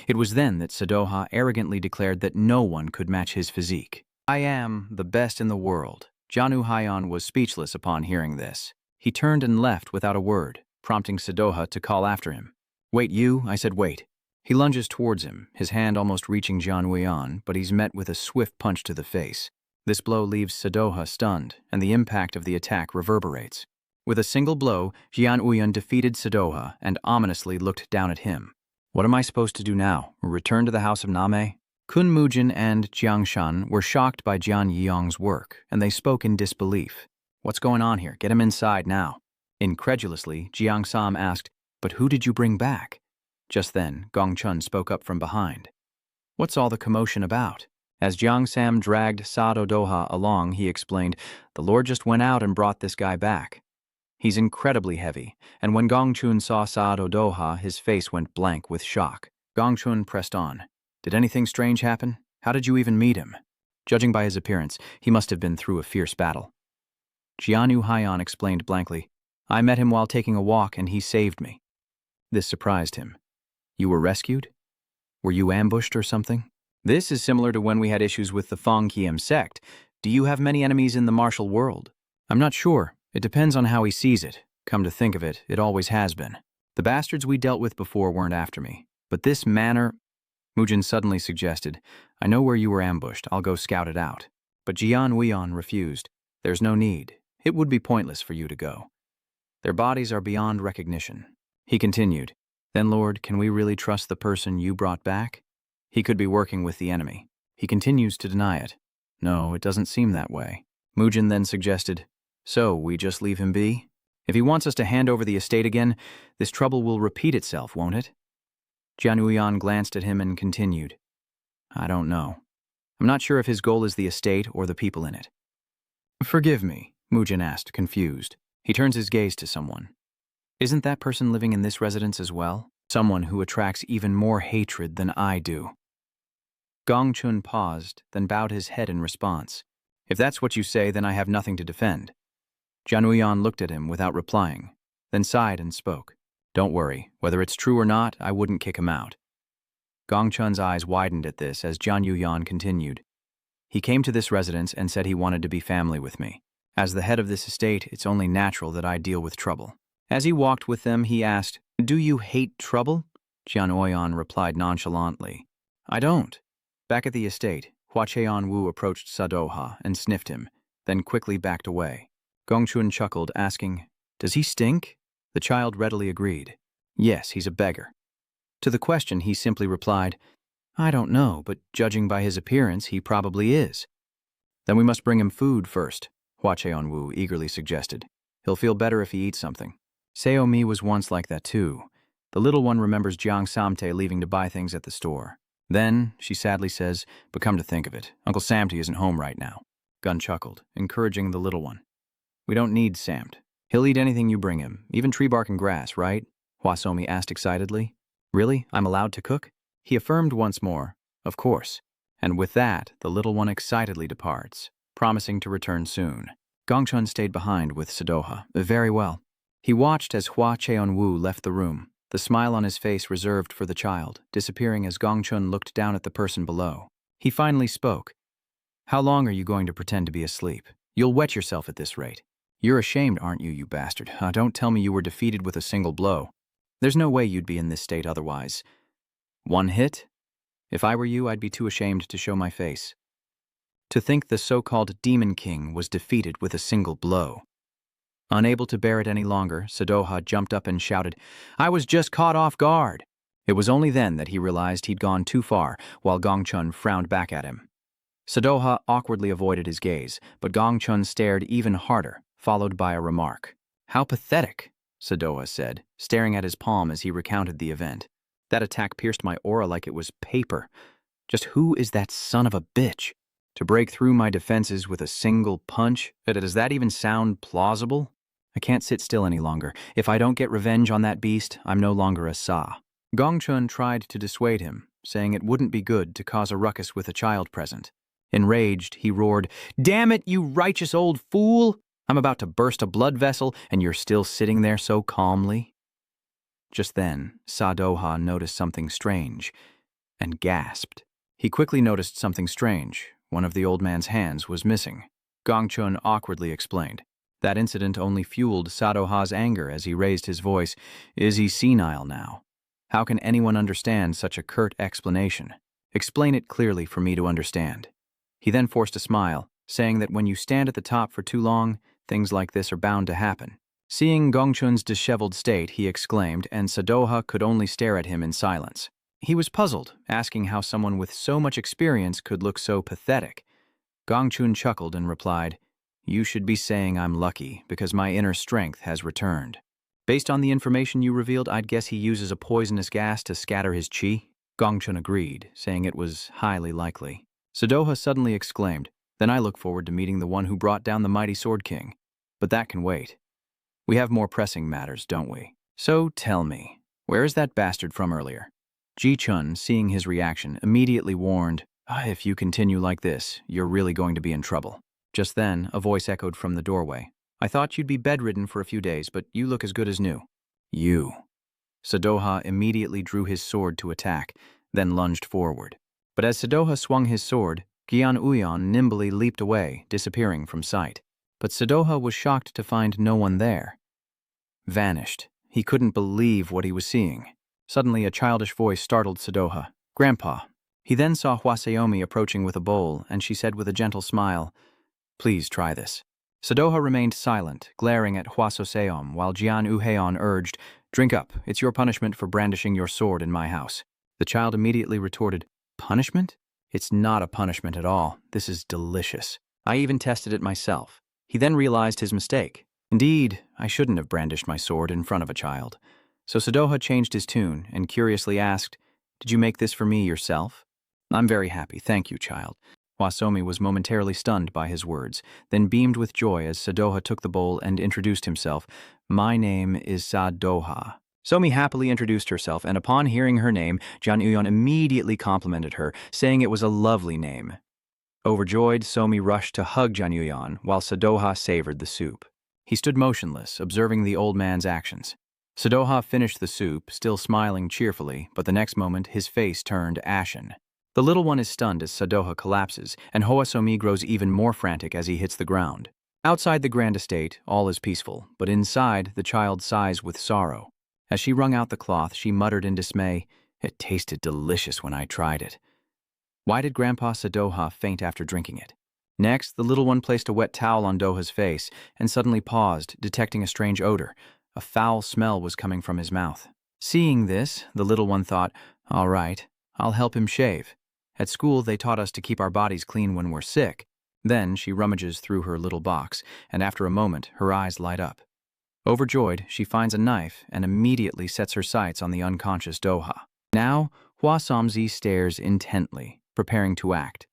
A: It was then that Sadoha arrogantly declared that no one could match his physique. I am the best in the world. Janu Hayan was speechless upon hearing this. He turned and left without a word, prompting Sadoha to call after him. Wait, you, I said wait. He lunges towards him, his hand almost reaching Jian Wuyan, but he's met with a swift punch to the face. This blow leaves Sadoha stunned, and the impact of the attack reverberates. With a single blow, Jian Uyan defeated Sadoha and ominously looked down at him. What am I supposed to do now? Return to the house of Name? Kun Mujin and Jiang Shan were shocked by Jian Yiyong's work, and they spoke in disbelief. What's going on here? Get him inside now. Incredulously, Jiang Sam asked, but who did you bring back? Just then, Gong Chun spoke up from behind. What's all the commotion about? As Jiang Sam dragged Sadoha along, he explained, the Lord just went out and brought this guy back. He's incredibly heavy, and when Gong Chun saw Sadoha, his face went blank with shock. Gong Chun pressed on. Did anything strange happen? How did you even meet him? Judging by his appearance, he must have been through a fierce battle. Jianu Haiyan explained blankly, I met him while taking a walk and he saved me. This surprised him. You were rescued? Were you ambushed or something? This is similar to when we had issues with the Fong Kiem sect. Do you have many enemies in the martial world? I'm not sure. It depends on how he sees it. Come to think of it, it always has been. The bastards we dealt with before weren't after me. But this manner... Mujin suddenly suggested, I know where you were ambushed, I'll go scout it out. But Jian Uyan refused. There's no need. It would be pointless for you to go. Their bodies are beyond recognition. He continued, then Lord, can we really trust the person you brought back? He could be working with the enemy. He continues to deny it. No, it doesn't seem that way. Mujin then suggested, so we just leave him be? If he wants us to hand over the estate again, this trouble will repeat itself, won't it? Jian Uyan glanced at him and continued, I don't know. I'm not sure if his goal is the estate or the people in it. Forgive me, Mujin asked, confused. He turns his gaze to someone. Isn't that person living in this residence as well? Someone who attracts even more hatred than I do. Gong Chun paused, then bowed his head in response. If that's what you say, then I have nothing to defend. Jian Uyan looked at him without replying, then sighed and spoke. Don't worry, whether it's true or not, I wouldn't kick him out. Gong Chun's eyes widened at this as Jian Uyan continued. He came to this residence and said he wanted to be family with me. As the head of this estate, it's only natural that I deal with trouble. As he walked with them, he asked, Do you hate trouble? Jian Uyan replied nonchalantly, I don't. Back at the estate, Hua Cheon-woo approached Sadoha and sniffed him, then quickly backed away. Gong Chun chuckled, asking, Does he stink? The child readily agreed. Yes, he's a beggar. To the question, he simply replied, I don't know, but judging by his appearance, he probably is. Then we must bring him food first, Hua Cheon-woo eagerly suggested. He'll feel better if he eats something. Seomi was once like that too. The little one remembers Jiang Samte leaving to buy things at the store. Then, she sadly says, but come to think of it, Uncle Samte isn't home right now. Gun chuckled, encouraging the little one. We don't need Samt. He'll eat anything you bring him, even tree bark and grass, right? Hosaomi asked excitedly. Really? I'm allowed to cook? He affirmed once more, of course. And with that, the little one excitedly departs, promising to return soon. Gongchun stayed behind with Sadoha. Very well. He watched as Hua Cheon-woo left the room, the smile on his face reserved for the child, disappearing as Gongchun looked down at the person below. He finally spoke. How long are you going to pretend to be asleep? You'll wet yourself at this rate. You're ashamed, aren't you, you bastard? Don't tell me you were defeated with a single blow. There's no way you'd be in this state otherwise. One hit? If I were you, I'd be too ashamed to show my face. To think the so-called Demon King was defeated with a single blow. Unable to bear it any longer, Sadoha jumped up and shouted, I was just caught off guard. It was only then that he realized he'd gone too far, while Gongchun frowned back at him. Sadoha awkwardly avoided his gaze, but Gongchun stared even harder, followed by a remark. How pathetic, Sadoha said, staring at his palm as he recounted the event. That attack pierced my aura like it was paper. Just who is that son of a bitch? To break through my defenses with a single punch? Does that even sound plausible? I can't sit still any longer. If I don't get revenge on that beast, I'm no longer a Sa. Gongchun tried to dissuade him, saying it wouldn't be good to cause a ruckus with a child present. Enraged, he roared, Damn it, you righteous old fool! I'm about to burst a blood vessel, and you're still sitting there so calmly. Just then, Sadoha noticed something strange, and gasped. He quickly noticed something strange. One of the old man's hands was missing. Gongchun awkwardly explained. That incident only fueled Sadoha's anger as he raised his voice. Is he senile now? How can anyone understand such a curt explanation? Explain it clearly for me to understand. He then forced a smile. saying that when you stand at the top for too long, things like this are bound to happen. Seeing Gongchun's disheveled state, he exclaimed, and Sadoha could only stare at him in silence. He was puzzled, asking how someone with so much experience could look so pathetic. Gongchun chuckled and replied, "You should be saying I'm lucky, because my inner strength has returned. Based on the information you revealed, I'd guess he uses a poisonous gas to scatter his chi?" Gongchun agreed, saying it was highly likely. Sadoha suddenly exclaimed, "Then I look forward to meeting the one who brought down the mighty Sword King. But that can wait. We have more pressing matters, don't we? So tell me, where is that bastard from earlier?" Ji-chun, seeing his reaction, immediately warned, "If you continue like this, you're really going to be in trouble." Just then, a voice echoed from the doorway. "I thought you'd be bedridden for a few days, but you look as good as new." "You." Sadoha immediately drew his sword to attack, then lunged forward. But as Sadoha swung his sword, Gian Uyon nimbly leaped away, disappearing from sight. But Sadoha was shocked to find no one there. Vanished. He couldn't believe what he was seeing. Suddenly, a childish voice startled Sadoha. "Grandpa." He then saw Hosaomi approaching with a bowl, and she said with a gentle smile, "Please try this." Sadoha remained silent, glaring at Hosaomi, while Jian Uheon urged, "Drink up. It's your punishment for brandishing your sword in my house." The child immediately retorted, "Punishment? It's not a punishment at all. This is delicious. I even tested it myself." He then realized his mistake. Indeed, I shouldn't have brandished my sword in front of a child. So Sadoha changed his tune and curiously asked, "Did you make this for me yourself?" "I'm very happy, thank you, child." Hosaomi was momentarily stunned by his words, then beamed with joy as Sadoha took the bowl and introduced himself. "My name is Sadoha." Somi happily introduced herself, and upon hearing her name, Jan Uyon immediately complimented her, saying it was a lovely name. Overjoyed, Somi rushed to hug Jan Uyon, while Sadoha savored the soup. He stood motionless, observing the old man's actions. Sadoha finished the soup, still smiling cheerfully, but the next moment his face turned ashen. The little one is stunned as Sadoha collapses, and Hosaomi grows even more frantic as he hits the ground. Outside the grand estate, all is peaceful, but inside, the child sighs with sorrow. As she wrung out the cloth, she muttered in dismay, "It tasted delicious when I tried it." Why did Grandpa Sadoha faint after drinking it? Next, the little one placed a wet towel on Doha's face and suddenly paused, detecting a strange odor. A foul smell was coming from his mouth. Seeing this, the little one thought, "All right, I'll help him shave. At school, they taught us to keep our bodies clean when we're sick." Then she rummages through her little box, and after a moment, her eyes light up. Overjoyed, she finds a knife and immediately sets her sights on the unconscious Doha. Now, Hosaomi stares intently, preparing to act.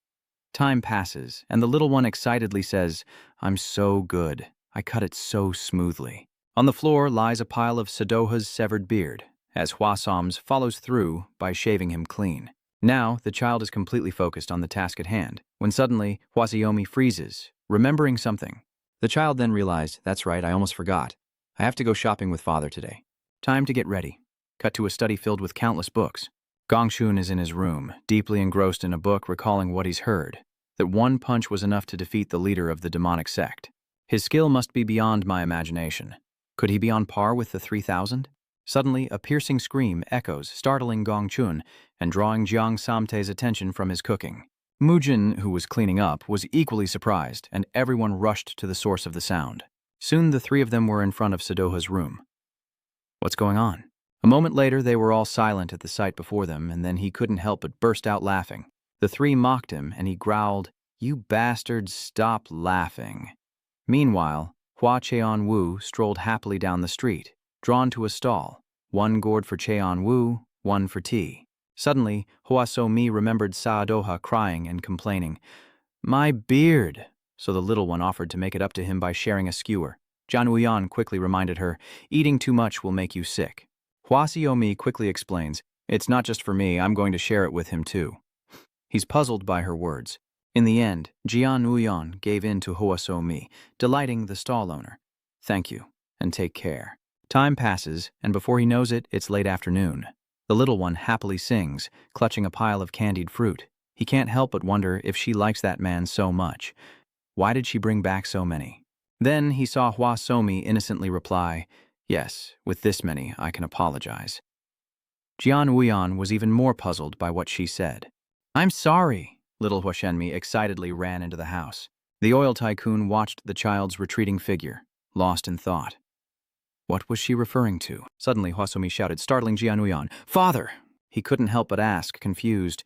A: Time passes, and the little one excitedly says, "I'm so good. I cut it so smoothly." On the floor lies a pile of Sadoha's severed beard, as Hosaomi follows through by shaving him clean. Now, the child is completely focused on the task at hand, when suddenly, Hosaomi freezes, remembering something. The child then realized, "That's right, I almost forgot. I have to go shopping with father today. Time to get ready." Cut to a study filled with countless books. Gongchun is in his room, deeply engrossed in a book, recalling what he's heard, that one punch was enough to defeat the leader of the demonic sect. His skill must be beyond my imagination. Could he be on par with the 3,000? Suddenly, a piercing scream echoes, startling Gongchun and drawing Jiang Samte's attention from his cooking. Mujin, who was cleaning up, was equally surprised, and everyone rushed to the source of the sound. Soon the three of them were in front of Sadoha's room. What's going on? A moment later, they were all silent at the sight before them, and then he couldn't help but burst out laughing. The three mocked him, and he growled, "You bastards, stop laughing." Meanwhile, Hua Cheon-woo strolled happily down the street, drawn to a stall, one gourd for Cheon-woo, one for tea. Suddenly, Hosaomi remembered Sadoha crying and complaining, "My beard!" So the little one offered to make it up to him by sharing a skewer. Jan Uyan quickly reminded her, "Eating too much will make you sick." Hosaomi quickly explains, "It's not just for me, I'm going to share it with him too." He's puzzled by her words. In the end, Jian Uyan gave in to Hosaomi, delighting the stall owner. "Thank you, and take care." Time passes, and before he knows it, it's late afternoon. The little one happily sings, clutching a pile of candied fruit. He can't help but wonder if she likes that man so much. Why did she bring back so many? Then he saw Hosaomi innocently reply, "Yes, with this many, I can apologize." Jian Uyan was even more puzzled by what she said. "I'm sorry." Little Huashenmi excitedly ran into the house. The oil tycoon watched the child's retreating figure, lost in thought. What was she referring to? Suddenly, Hosaomi shouted, startling Jianuyan. "Father!" He couldn't help but ask, confused,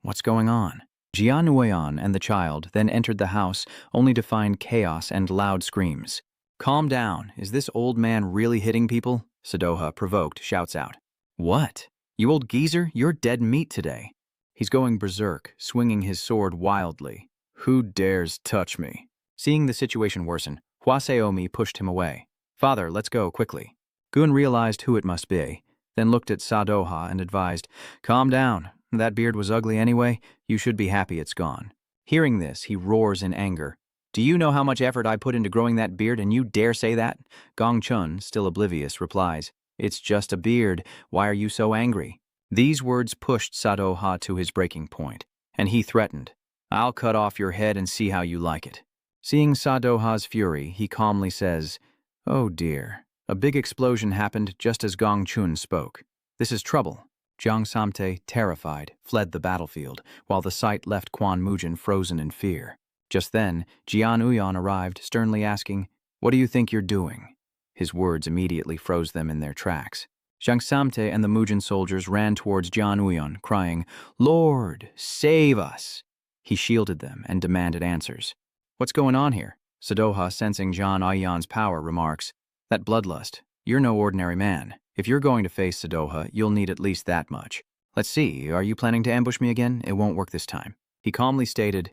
A: "What's going on?" Jianuyan and the child then entered the house, only to find chaos and loud screams. "Calm down. Is this old man really hitting people?" Sadoha, provoked, shouts out. "What? You old geezer, you're dead meat today." He's going berserk, swinging his sword wildly. "Who dares touch me?" Seeing the situation worsen, Hosaomi pushed him away. "Father, let's go, quickly." Gun realized who it must be, then looked at Sadoha and advised, "Calm down. That beard was ugly anyway. You should be happy it's gone." Hearing this, he roars in anger. "Do you know how much effort I put into growing that beard, and you dare say that?" Gong Chun, still oblivious, replies, "It's just a beard. Why are you so angry?" These words pushed Sadoha to his breaking point, and he threatened, "I'll cut off your head and see how you like it." Seeing Sadoha's fury, he calmly says, "Oh dear." A big explosion happened just as Gong Chun spoke. "This is trouble." Jiang Samte, terrified, fled the battlefield, while the sight left Quan Mujin frozen in fear. Just then, Jian Uyan arrived, sternly asking, "What do you think you're doing?" His words immediately froze them in their tracks. Jiang Samte and the Mujin soldiers ran towards Jian Uyan, crying, "Lord, save us!" He shielded them and demanded answers. "What's going on here?" Sadoha, sensing Jian Uyan's power, remarks, "That bloodlust. You're no ordinary man. If you're going to face Sadoha, you'll need at least that much. Let's see, are you planning to ambush me again? It won't work this time." He calmly stated,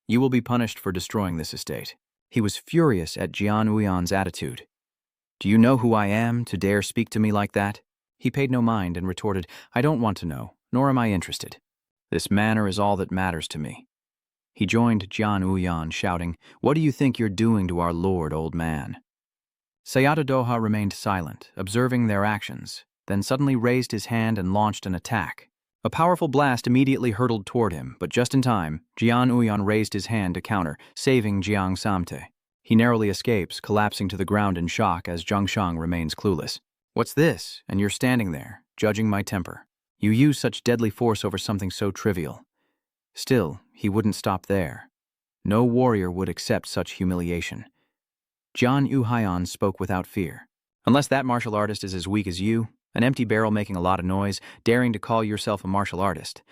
A: "You will be punished for destroying this estate." He was furious at Jian Uyan's attitude. "Do you know who I am to dare speak to me like that?" He paid no mind and retorted, "I don't want to know, nor am I interested. This manner is all that matters to me." He joined Jian Uyan, shouting, "What do you think you're doing to our lord, old man?" Sayadaw Doha remained silent, observing their actions, then suddenly raised his hand and launched an attack. A powerful blast immediately hurtled toward him, but just in time, Jian Uyan raised his hand to counter, saving Jiang Samte. He narrowly escapes, collapsing to the ground in shock as Zhang Shang remains clueless. "What's this? And you're standing there, judging my temper. You use such deadly force over something so trivial." Still, he wouldn't stop there. No warrior would accept such humiliation. Jian Uhayan spoke without fear. "Unless that martial artist is as weak as you, an empty barrel making a lot of noise, daring to call yourself a martial artist.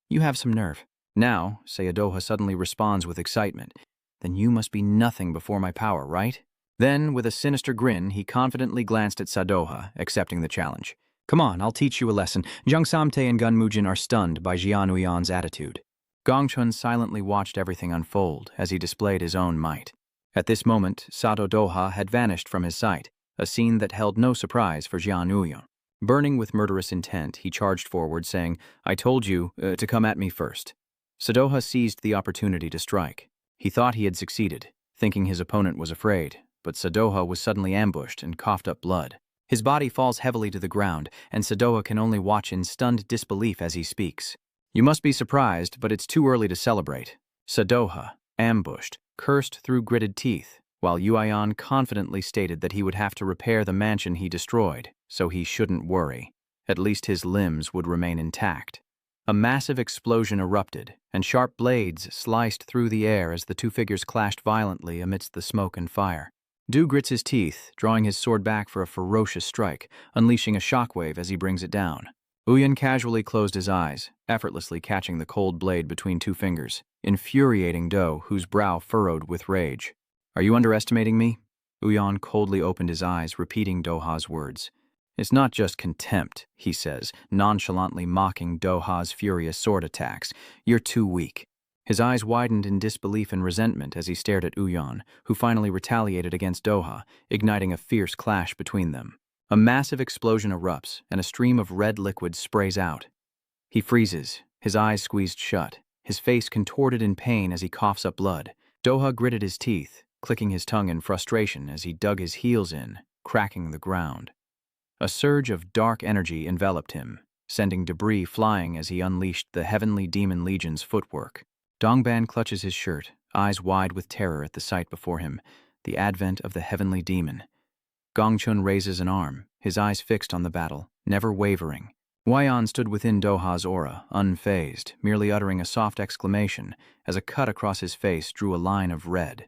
A: You have some nerve." Now, Sayadoha suddenly responds with excitement. "Then you must be nothing before my power, right?" Then, with a sinister grin, he confidently glanced at Sadoha, accepting the challenge. "Come on, I'll teach you a lesson." Jiang Samte and Gun Mujin are stunned by Jian Uyan's attitude. Gong Chun silently watched everything unfold as he displayed his own might. At this moment, Sato Doha had vanished from his sight, a scene that held no surprise for Jian Uyan. Burning with murderous intent, he charged forward, saying, "I told you to come at me first." Sadoha seized the opportunity to strike. He thought he had succeeded, thinking his opponent was afraid, but Sadoha was suddenly ambushed and coughed up blood. His body falls heavily to the ground, and Sadoha can only watch in stunned disbelief as he speaks. "You must be surprised, but it's too early to celebrate." Sadoha, ambushed, cursed through gritted teeth, while Uayan confidently stated that he would have to repair the mansion he destroyed, so he shouldn't worry. At least his limbs would remain intact. A massive explosion erupted, and sharp blades sliced through the air as the two figures clashed violently amidst the smoke and fire. Du grits his teeth, drawing his sword back for a ferocious strike, unleashing a shockwave as he brings it down. Uyan casually closed his eyes, effortlessly catching the cold blade between two fingers, infuriating Do, whose brow furrowed with rage. "Are you underestimating me?" Uyan coldly opened his eyes, repeating Doha's words. "It's not just contempt," he says, nonchalantly mocking Doha's furious sword attacks. "You're too weak." His eyes widened in disbelief and resentment as he stared at Uyan, who finally retaliated against Doha, igniting a fierce clash between them. A massive explosion erupts, and a stream of red liquid sprays out. He freezes, his eyes squeezed shut, his face contorted in pain as he coughs up blood. Doha gritted his teeth, clicking his tongue in frustration as he dug his heels in, cracking the ground. A surge of dark energy enveloped him, sending debris flying as he unleashed the Heavenly Demon Legion's footwork. Dongban clutches his shirt, eyes wide with terror at the sight before him, the advent of the Heavenly Demon. Gong Chun raises an arm, his eyes fixed on the battle, never wavering. Wyon stood within Doha's aura, unfazed, merely uttering a soft exclamation as a cut across his face drew a line of red.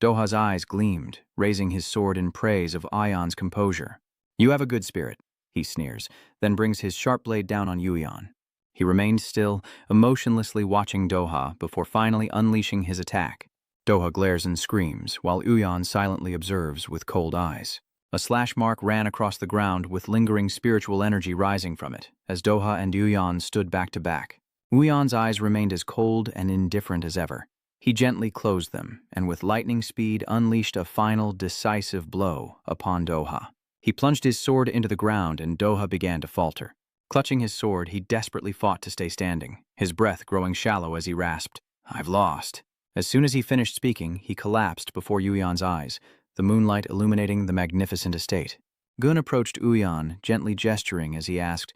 A: Doha's eyes gleamed, raising his sword in praise of Ion's composure. "You have a good spirit," he sneers, then brings his sharp blade down on Yuyan. He remained still, emotionlessly watching Doha before finally unleashing his attack. Doha glares and screams, while Yuyan silently observes with cold eyes. A slash mark ran across the ground with lingering spiritual energy rising from it, as Doha and Yuyan stood back to back. Yuyan's eyes remained as cold and indifferent as ever. He gently closed them, and with lightning speed unleashed a final, decisive blow upon Doha. He plunged his sword into the ground, and Doha began to falter. Clutching his sword, he desperately fought to stay standing, his breath growing shallow as he rasped, "I've lost." As soon as he finished speaking, he collapsed before Yuyan's eyes, the moonlight illuminating the magnificent estate. Gun approached Yuyan, gently gesturing as he asked,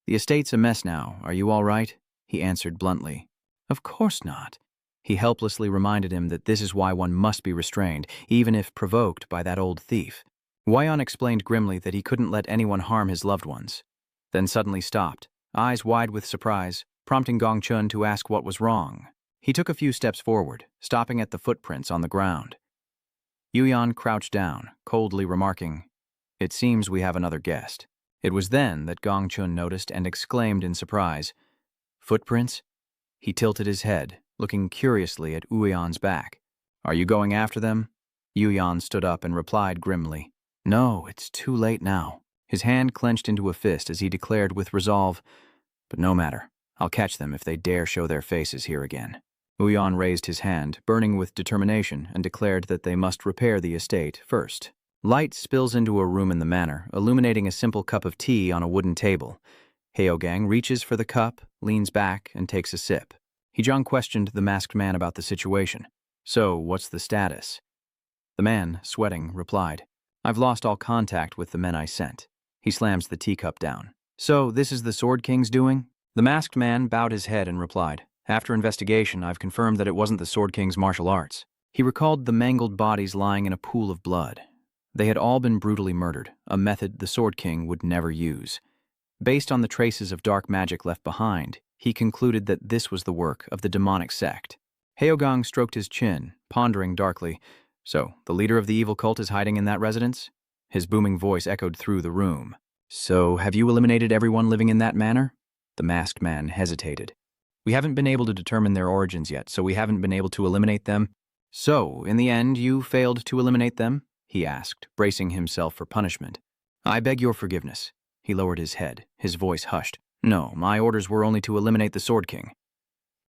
A: "The estate's a mess now. Are you all right?" He answered bluntly, "Of course not." He helplessly reminded him that this is why one must be restrained, even if provoked by that old thief. Wyon explained grimly that he couldn't let anyone harm his loved ones, then suddenly stopped, eyes wide with surprise, prompting Gong Chun to ask what was wrong. He took a few steps forward, stopping at the footprints on the ground. Yuyan crouched down, coldly remarking, "It seems we have another guest." It was then that Gong Chun noticed and exclaimed in surprise, "Footprints?" He tilted his head, looking curiously at Yuyan's back. "Are you going after them?" Yuyan stood up and replied grimly, "No, it's too late now." His hand clenched into a fist as he declared with resolve, "But no matter, I'll catch them if they dare show their faces here again." Yuyan raised his hand, burning with determination, and declared that they must repair the estate first. Light spills into a room in the manor, illuminating a simple cup of tea on a wooden table. Heogang reaches for the cup, leans back, and takes a sip. Hee-jong questioned the masked man about the situation. "So, what's the status?" The man, sweating, replied, "I've lost all contact with the men I sent." He slams the teacup down. "So, this is the Sword King's doing?" The masked man bowed his head and replied, "After investigation, I've confirmed that it wasn't the Sword King's martial arts." He recalled the mangled bodies lying in a pool of blood. They had all been brutally murdered, a method the Sword King would never use. Based on the traces of dark magic left behind, he concluded that this was the work of the demonic sect. Heogang stroked his chin, pondering darkly, "So, the leader of the evil cult is hiding in that residence?" His booming voice echoed through the room. "So, have you eliminated everyone living in that manor?" The masked man hesitated. "We haven't been able to determine their origins yet, so we haven't been able to eliminate them." "So, in the end, you failed to eliminate them?" he asked, bracing himself for punishment. "I beg your forgiveness." He lowered his head, his voice hushed. "No, my orders were only to eliminate the Sword King."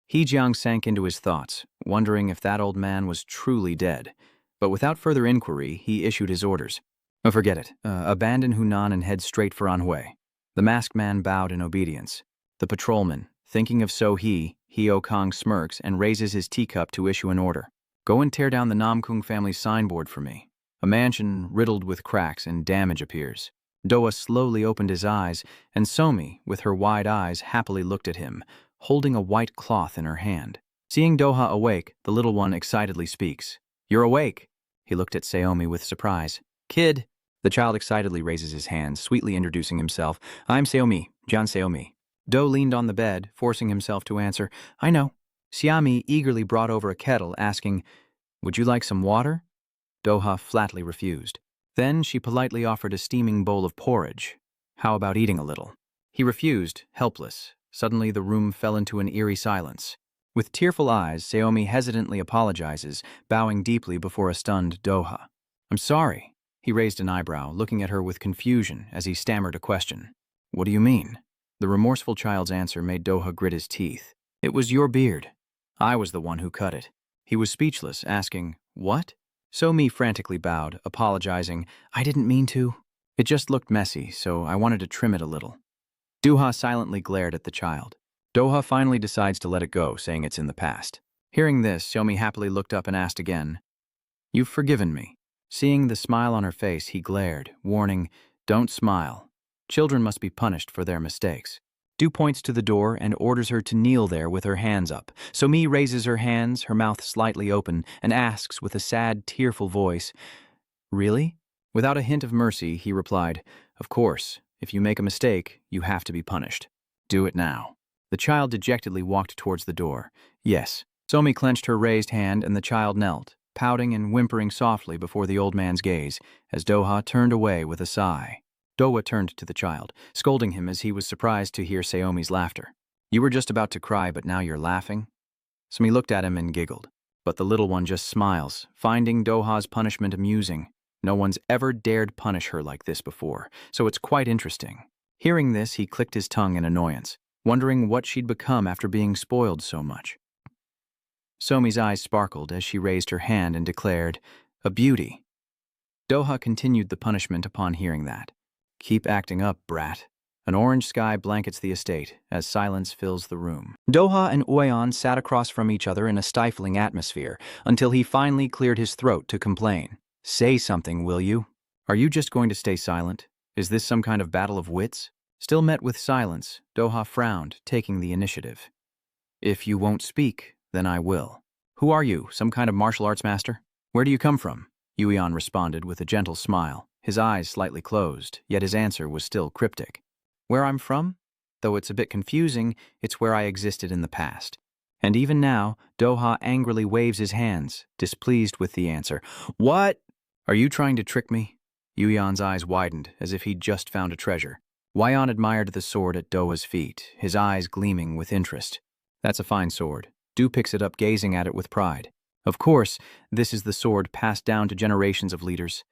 A: Hee-jiang sank into his thoughts, wondering if that old man was truly dead. But without further inquiry, he issued his orders. "Oh, forget it. Abandon Hunan and head straight for Anhui." The masked man bowed in obedience. The patrolman, thinking of So-hee, Heo-kang smirks and raises his teacup to issue an order. "Go and tear down the Namkung family signboard for me." A mansion riddled with cracks and damage appears. Doa slowly opened his eyes, and Somi, with her wide eyes, happily looked at him, holding a white cloth in her hand. Seeing Doha awake, the little one excitedly speaks. "You're awake." He looked at Seomi with surprise. "Kid." The child excitedly raises his hand, sweetly introducing himself. "I'm Seomi, John Seomi." Do leaned on the bed, forcing himself to answer, "I know." Siami eagerly brought over a kettle, asking, "Would you like some water?" Doha flatly refused. Then she politely offered a steaming bowl of porridge. "How about eating a little?" He refused, helpless. Suddenly the room fell into an eerie silence. With tearful eyes, Seomi hesitantly apologizes, bowing deeply before a stunned Doha. "I'm sorry." He raised an eyebrow, looking at her with confusion as he stammered a question. "What do you mean?" The remorseful child's answer made Doha grit his teeth. "It was your beard. I was the one who cut it." He was speechless, asking, "What?" Somi frantically bowed, apologizing, "I didn't mean to. It just looked messy, so I wanted to trim it a little." Doha silently glared at the child. Doha finally decides to let it go, saying it's in the past. Hearing this, Somi happily looked up and asked again, "You've forgiven me?" Seeing the smile on her face, he glared, warning, "Don't smile. Children must be punished for their mistakes." Du points to the door and orders her to kneel there with her hands up. Somi raises her hands, her mouth slightly open, and asks with a sad, tearful voice, "Really?" Without a hint of mercy, he replied, "Of course. If you make a mistake, you have to be punished. Do it now. The child dejectedly walked towards the door. Yes. Somi clenched her raised hand and the child knelt, pouting and whimpering softly before the old man's gaze, as Doha turned away with a sigh. Doha turned to the child, scolding him as he was surprised to hear Saomi's laughter. You were just about to cry, but now you're laughing? Somi looked at him and giggled, but the little one just smiles, finding Doha's punishment amusing. No one's ever dared punish her like this before, so it's quite interesting. Hearing this, he clicked his tongue in annoyance, wondering what she'd become after being spoiled so much. Somi's eyes sparkled as she raised her hand and declared, "A beauty." Doha continued the punishment upon hearing that. Keep acting up, brat. An orange sky blankets the estate as silence fills the room. Doha and Oyan sat across from each other in a stifling atmosphere until he finally cleared his throat to complain. Say something, will you? Are you just going to stay silent? Is this some kind of battle of wits? Still met with silence, Doha frowned, taking the initiative. If you won't speak, then I will. Who are you, some kind of martial arts master? Where do you come from? Yuyan responded with a gentle smile, his eyes slightly closed, yet his answer was still cryptic. Where I'm from? Though it's a bit confusing, it's where I existed in the past. And even now, Doha angrily waves his hands, displeased with the answer. What? Are you trying to trick me? Yuyan's eyes widened, as if he'd just found a treasure. Wyon admired the sword at Doha's feet, his eyes gleaming with interest. That's a fine sword. Du picks it up, gazing at it with pride. Of course, this is the sword passed down to generations of leaders.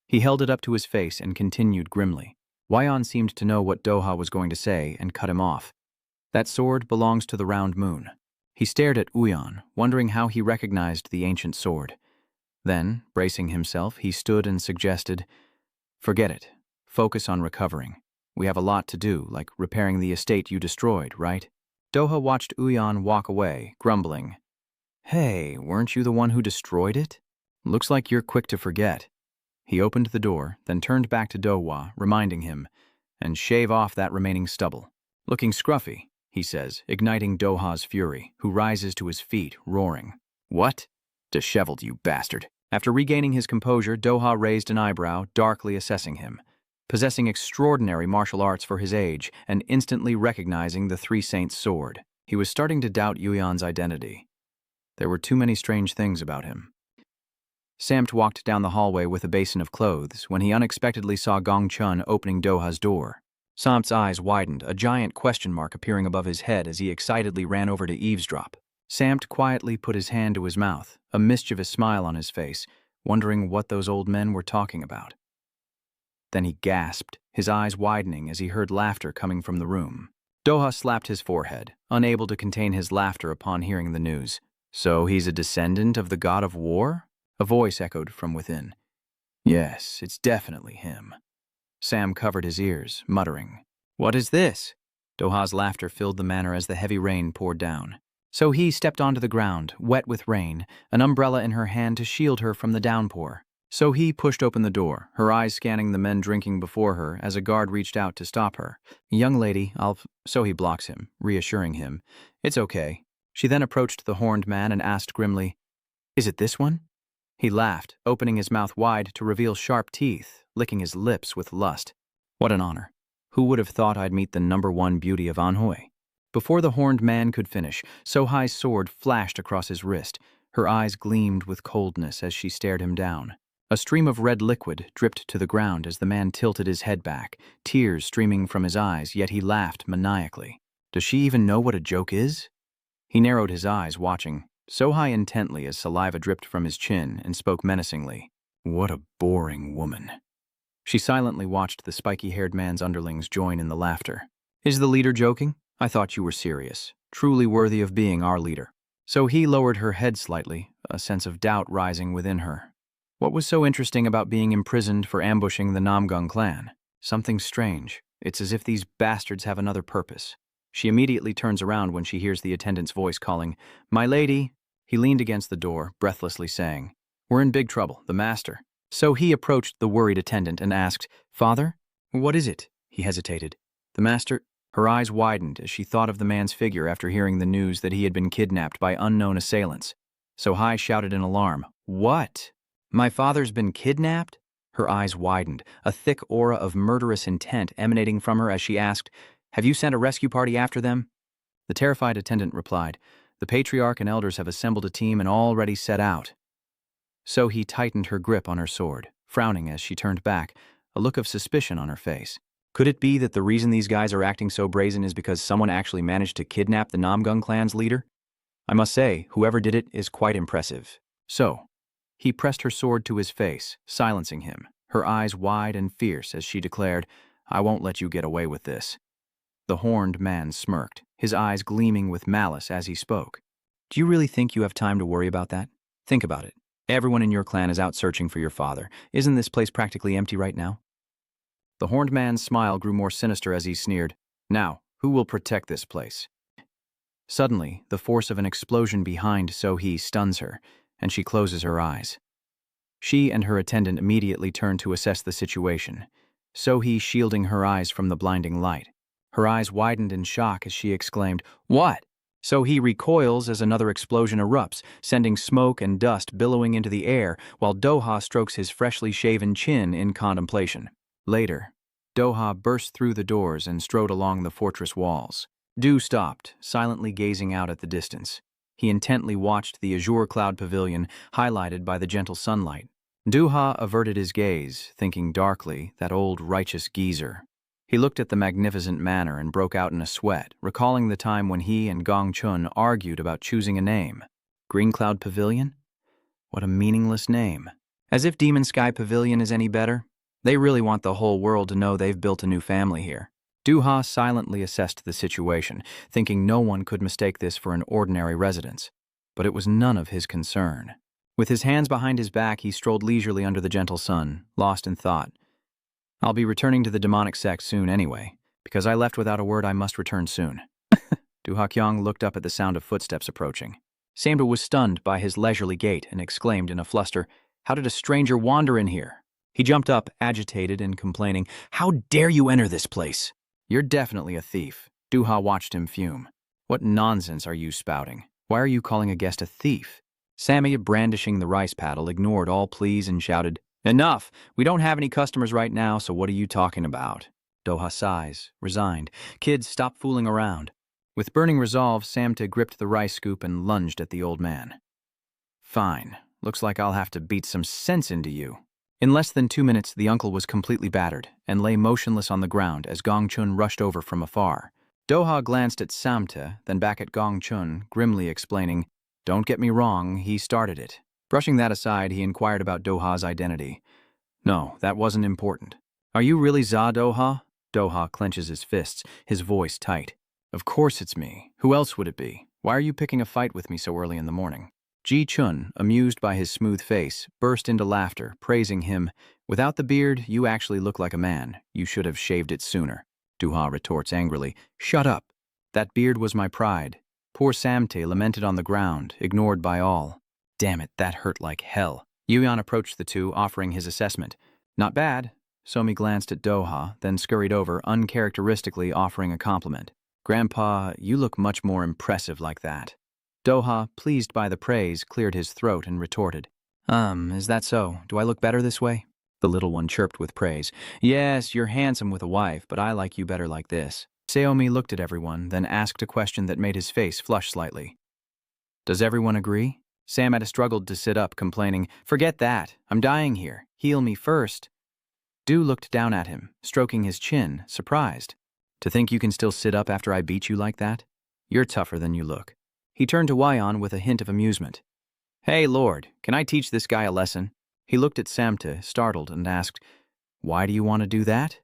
A: He held it up to his face and continued grimly. Wyon seemed to know what Doha was going to say and cut him off. That sword belongs to the round moon. He stared at Uyan, wondering how he recognized the ancient sword. Then, bracing himself, he stood and suggested, Forget it. Focus on recovering. We have a lot to do, like repairing the estate you destroyed, right? Doha watched Uyan walk away, grumbling. Hey, weren't you the one who destroyed it? Looks like you're quick to forget. He opened the door, then turned back to Doha, reminding him, and shave off that remaining stubble. Looking scruffy, he says, igniting Doha's fury, who rises to his feet, roaring. What? Disheveled, you bastard. After regaining his composure, Doha raised an eyebrow, darkly assessing him, possessing extraordinary martial arts for his age and instantly recognizing the Three Saints' sword. He was starting to doubt Yuyan's identity. There were too many strange things about him. Samt walked down the hallway with a basin of clothes when he unexpectedly saw Gong Chun opening Doha's door. Samt's eyes widened, a giant question mark appearing above his head as he excitedly ran over to eavesdrop. Samt quietly put his hand to his mouth, a mischievous smile on his face, wondering what those old men were talking about. Then he gasped, his eyes widening as he heard laughter coming from the room. Doha slapped his forehead, unable to contain his laughter upon hearing the news. So he's a descendant of the god of war? A voice echoed from within. Yes, it's definitely him. Sam covered his ears, muttering, What is this? Doha's laughter filled the manor as the heavy rain poured down. So he stepped onto the ground, wet with rain, an umbrella in her hand to shield her from the downpour. So he pushed open the door, her eyes scanning the men drinking before her as a guard reached out to stop her. Young lady, So he blocks him, reassuring him. It's okay. She then approached the horned man and asked grimly, Is it this one? He laughed, opening his mouth wide to reveal sharp teeth, licking his lips with lust. What an honor. Who would have thought I'd meet the #1 beauty of Anhui? Before the horned man could finish, Sohai's sword flashed across his wrist. Her eyes gleamed with coldness as she stared him down. A stream of red liquid dripped to the ground as the man tilted his head back, tears streaming from his eyes, yet he laughed maniacally. Does she even know what a joke is? He narrowed his eyes, watching Sohai intently as saliva dripped from his chin and spoke menacingly. What a boring woman. She silently watched the spiky-haired man's underlings join in the laughter. Is the leader joking? I thought you were serious, truly worthy of being our leader. So he lowered her head slightly, a sense of doubt rising within her. What was so interesting about being imprisoned for ambushing the Namgung clan? Something strange. It's as if these bastards have another purpose. She immediately turns around when she hears the attendant's voice calling, My lady. He leaned against the door, breathlessly saying, We're in big trouble, the master. So he approached the worried attendant and asked, Father? What is it? He hesitated. The master. Her eyes widened as she thought of the man's figure after hearing the news that he had been kidnapped by unknown assailants. Sohai shouted in alarm, What? My father's been kidnapped? Her eyes widened, a thick aura of murderous intent emanating from her as she asked, "Have you sent a rescue party after them?" The terrified attendant replied, "The patriarch and elders have assembled a team and already set out." So he tightened her grip on her sword, frowning as she turned back, a look of suspicion on her face. Could it be that the reason these guys are acting so brazen is because someone actually managed to kidnap the Namgung clan's leader? I must say, whoever did it is quite impressive. So, he pressed her sword to his face, silencing him, her eyes wide and fierce as she declared, "I won't let you get away with this." The horned man smirked, his eyes gleaming with malice as he spoke. "Do you really think you have time to worry about that? Think about it. Everyone in your clan is out searching for your father. Isn't this place practically empty right now?" The horned man's smile grew more sinister as he sneered, "Now, who will protect this place?" Suddenly, the force of an explosion behind Sohi stuns her, and she closes her eyes. She and her attendant immediately turn to assess the situation, Sohi shielding her eyes from the blinding light. Her eyes widened in shock as she exclaimed, "What?" Sohi recoils as another explosion erupts, sending smoke and dust billowing into the air, while Doha strokes his freshly shaven chin in contemplation. Later, Doha burst through the doors and strode along the fortress walls. Du stopped, silently gazing out at the distance. He intently watched the azure cloud pavilion, highlighted by the gentle sunlight. Duha averted his gaze, thinking darkly, that old righteous geezer. He looked at the magnificent manor and broke out in a sweat, recalling the time when he and Gong Chun argued about choosing a name. Green Cloud Pavilion? What a meaningless name. As if Demon Sky Pavilion is any better. They really want the whole world to know they've built a new family here. Duha silently assessed the situation, thinking no one could mistake this for an ordinary residence. But it was none of his concern. With his hands behind his back, he strolled leisurely under the gentle sun, lost in thought. "I'll be returning to the demonic sect soon anyway. Because I left without a word, I must return soon." Du Hakyong looked up at the sound of footsteps approaching. Sambo was stunned by his leisurely gait and exclaimed in a fluster, "How did a stranger wander in here?" He jumped up, agitated and complaining, "How dare you enter this place?" "You're definitely a thief." Duha watched him fume. "What nonsense are you spouting? Why are you calling a guest a thief?" Sammy, brandishing the rice paddle, ignored all pleas and shouted, "Enough! We don't have any customers right now, so what are you talking about?" Doha sighs, resigned. "Kids, stop fooling around." With burning resolve, Samte gripped the rice scoop and lunged at the old man. "Fine. Looks like I'll have to beat some sense into you." In less than 2 minutes, the uncle was completely battered and lay motionless on the ground as Gong Chun rushed over from afar. Doha glanced at Samte, then back at Gong Chun, grimly explaining, "Don't get me wrong, he started it." Brushing that aside, he inquired about Doha's identity. "No, that wasn't important." "Are you really Za Doha?" Doha clenches his fists, his voice tight. "Of course it's me. Who else would it be? Why are you picking a fight with me so early in the morning?" Ji Chun, amused by his smooth face, burst into laughter, praising him. "Without the beard, you actually look like a man. You should have shaved it sooner." Duha retorts angrily, "Shut up. That beard was my pride." Poor Samte lamented on the ground, ignored by all. Damn it, that hurt like hell. Yuan approached the two, offering his assessment. "Not bad." Somi glanced at Doha, then scurried over, uncharacteristically offering a compliment. "Grandpa, you look much more impressive like that." Doha, pleased by the praise, cleared his throat and retorted, Is that so? Do I look better this way?" The little one chirped with praise. "Yes, you're handsome with a wife, but I like you better like this." Saomi looked at everyone, then asked a question that made his face flush slightly. "Does everyone agree?" Samata struggled to sit up, complaining, "Forget that. I'm dying here. Heal me first." Du looked down at him, stroking his chin, surprised. "To think you can still sit up after I beat you like that? You're tougher than you look." He turned to Wyon with a hint of amusement. "Hey, Lord, can I teach this guy a lesson?" He looked at Samte, startled, and asked, "Why do you want to do that?"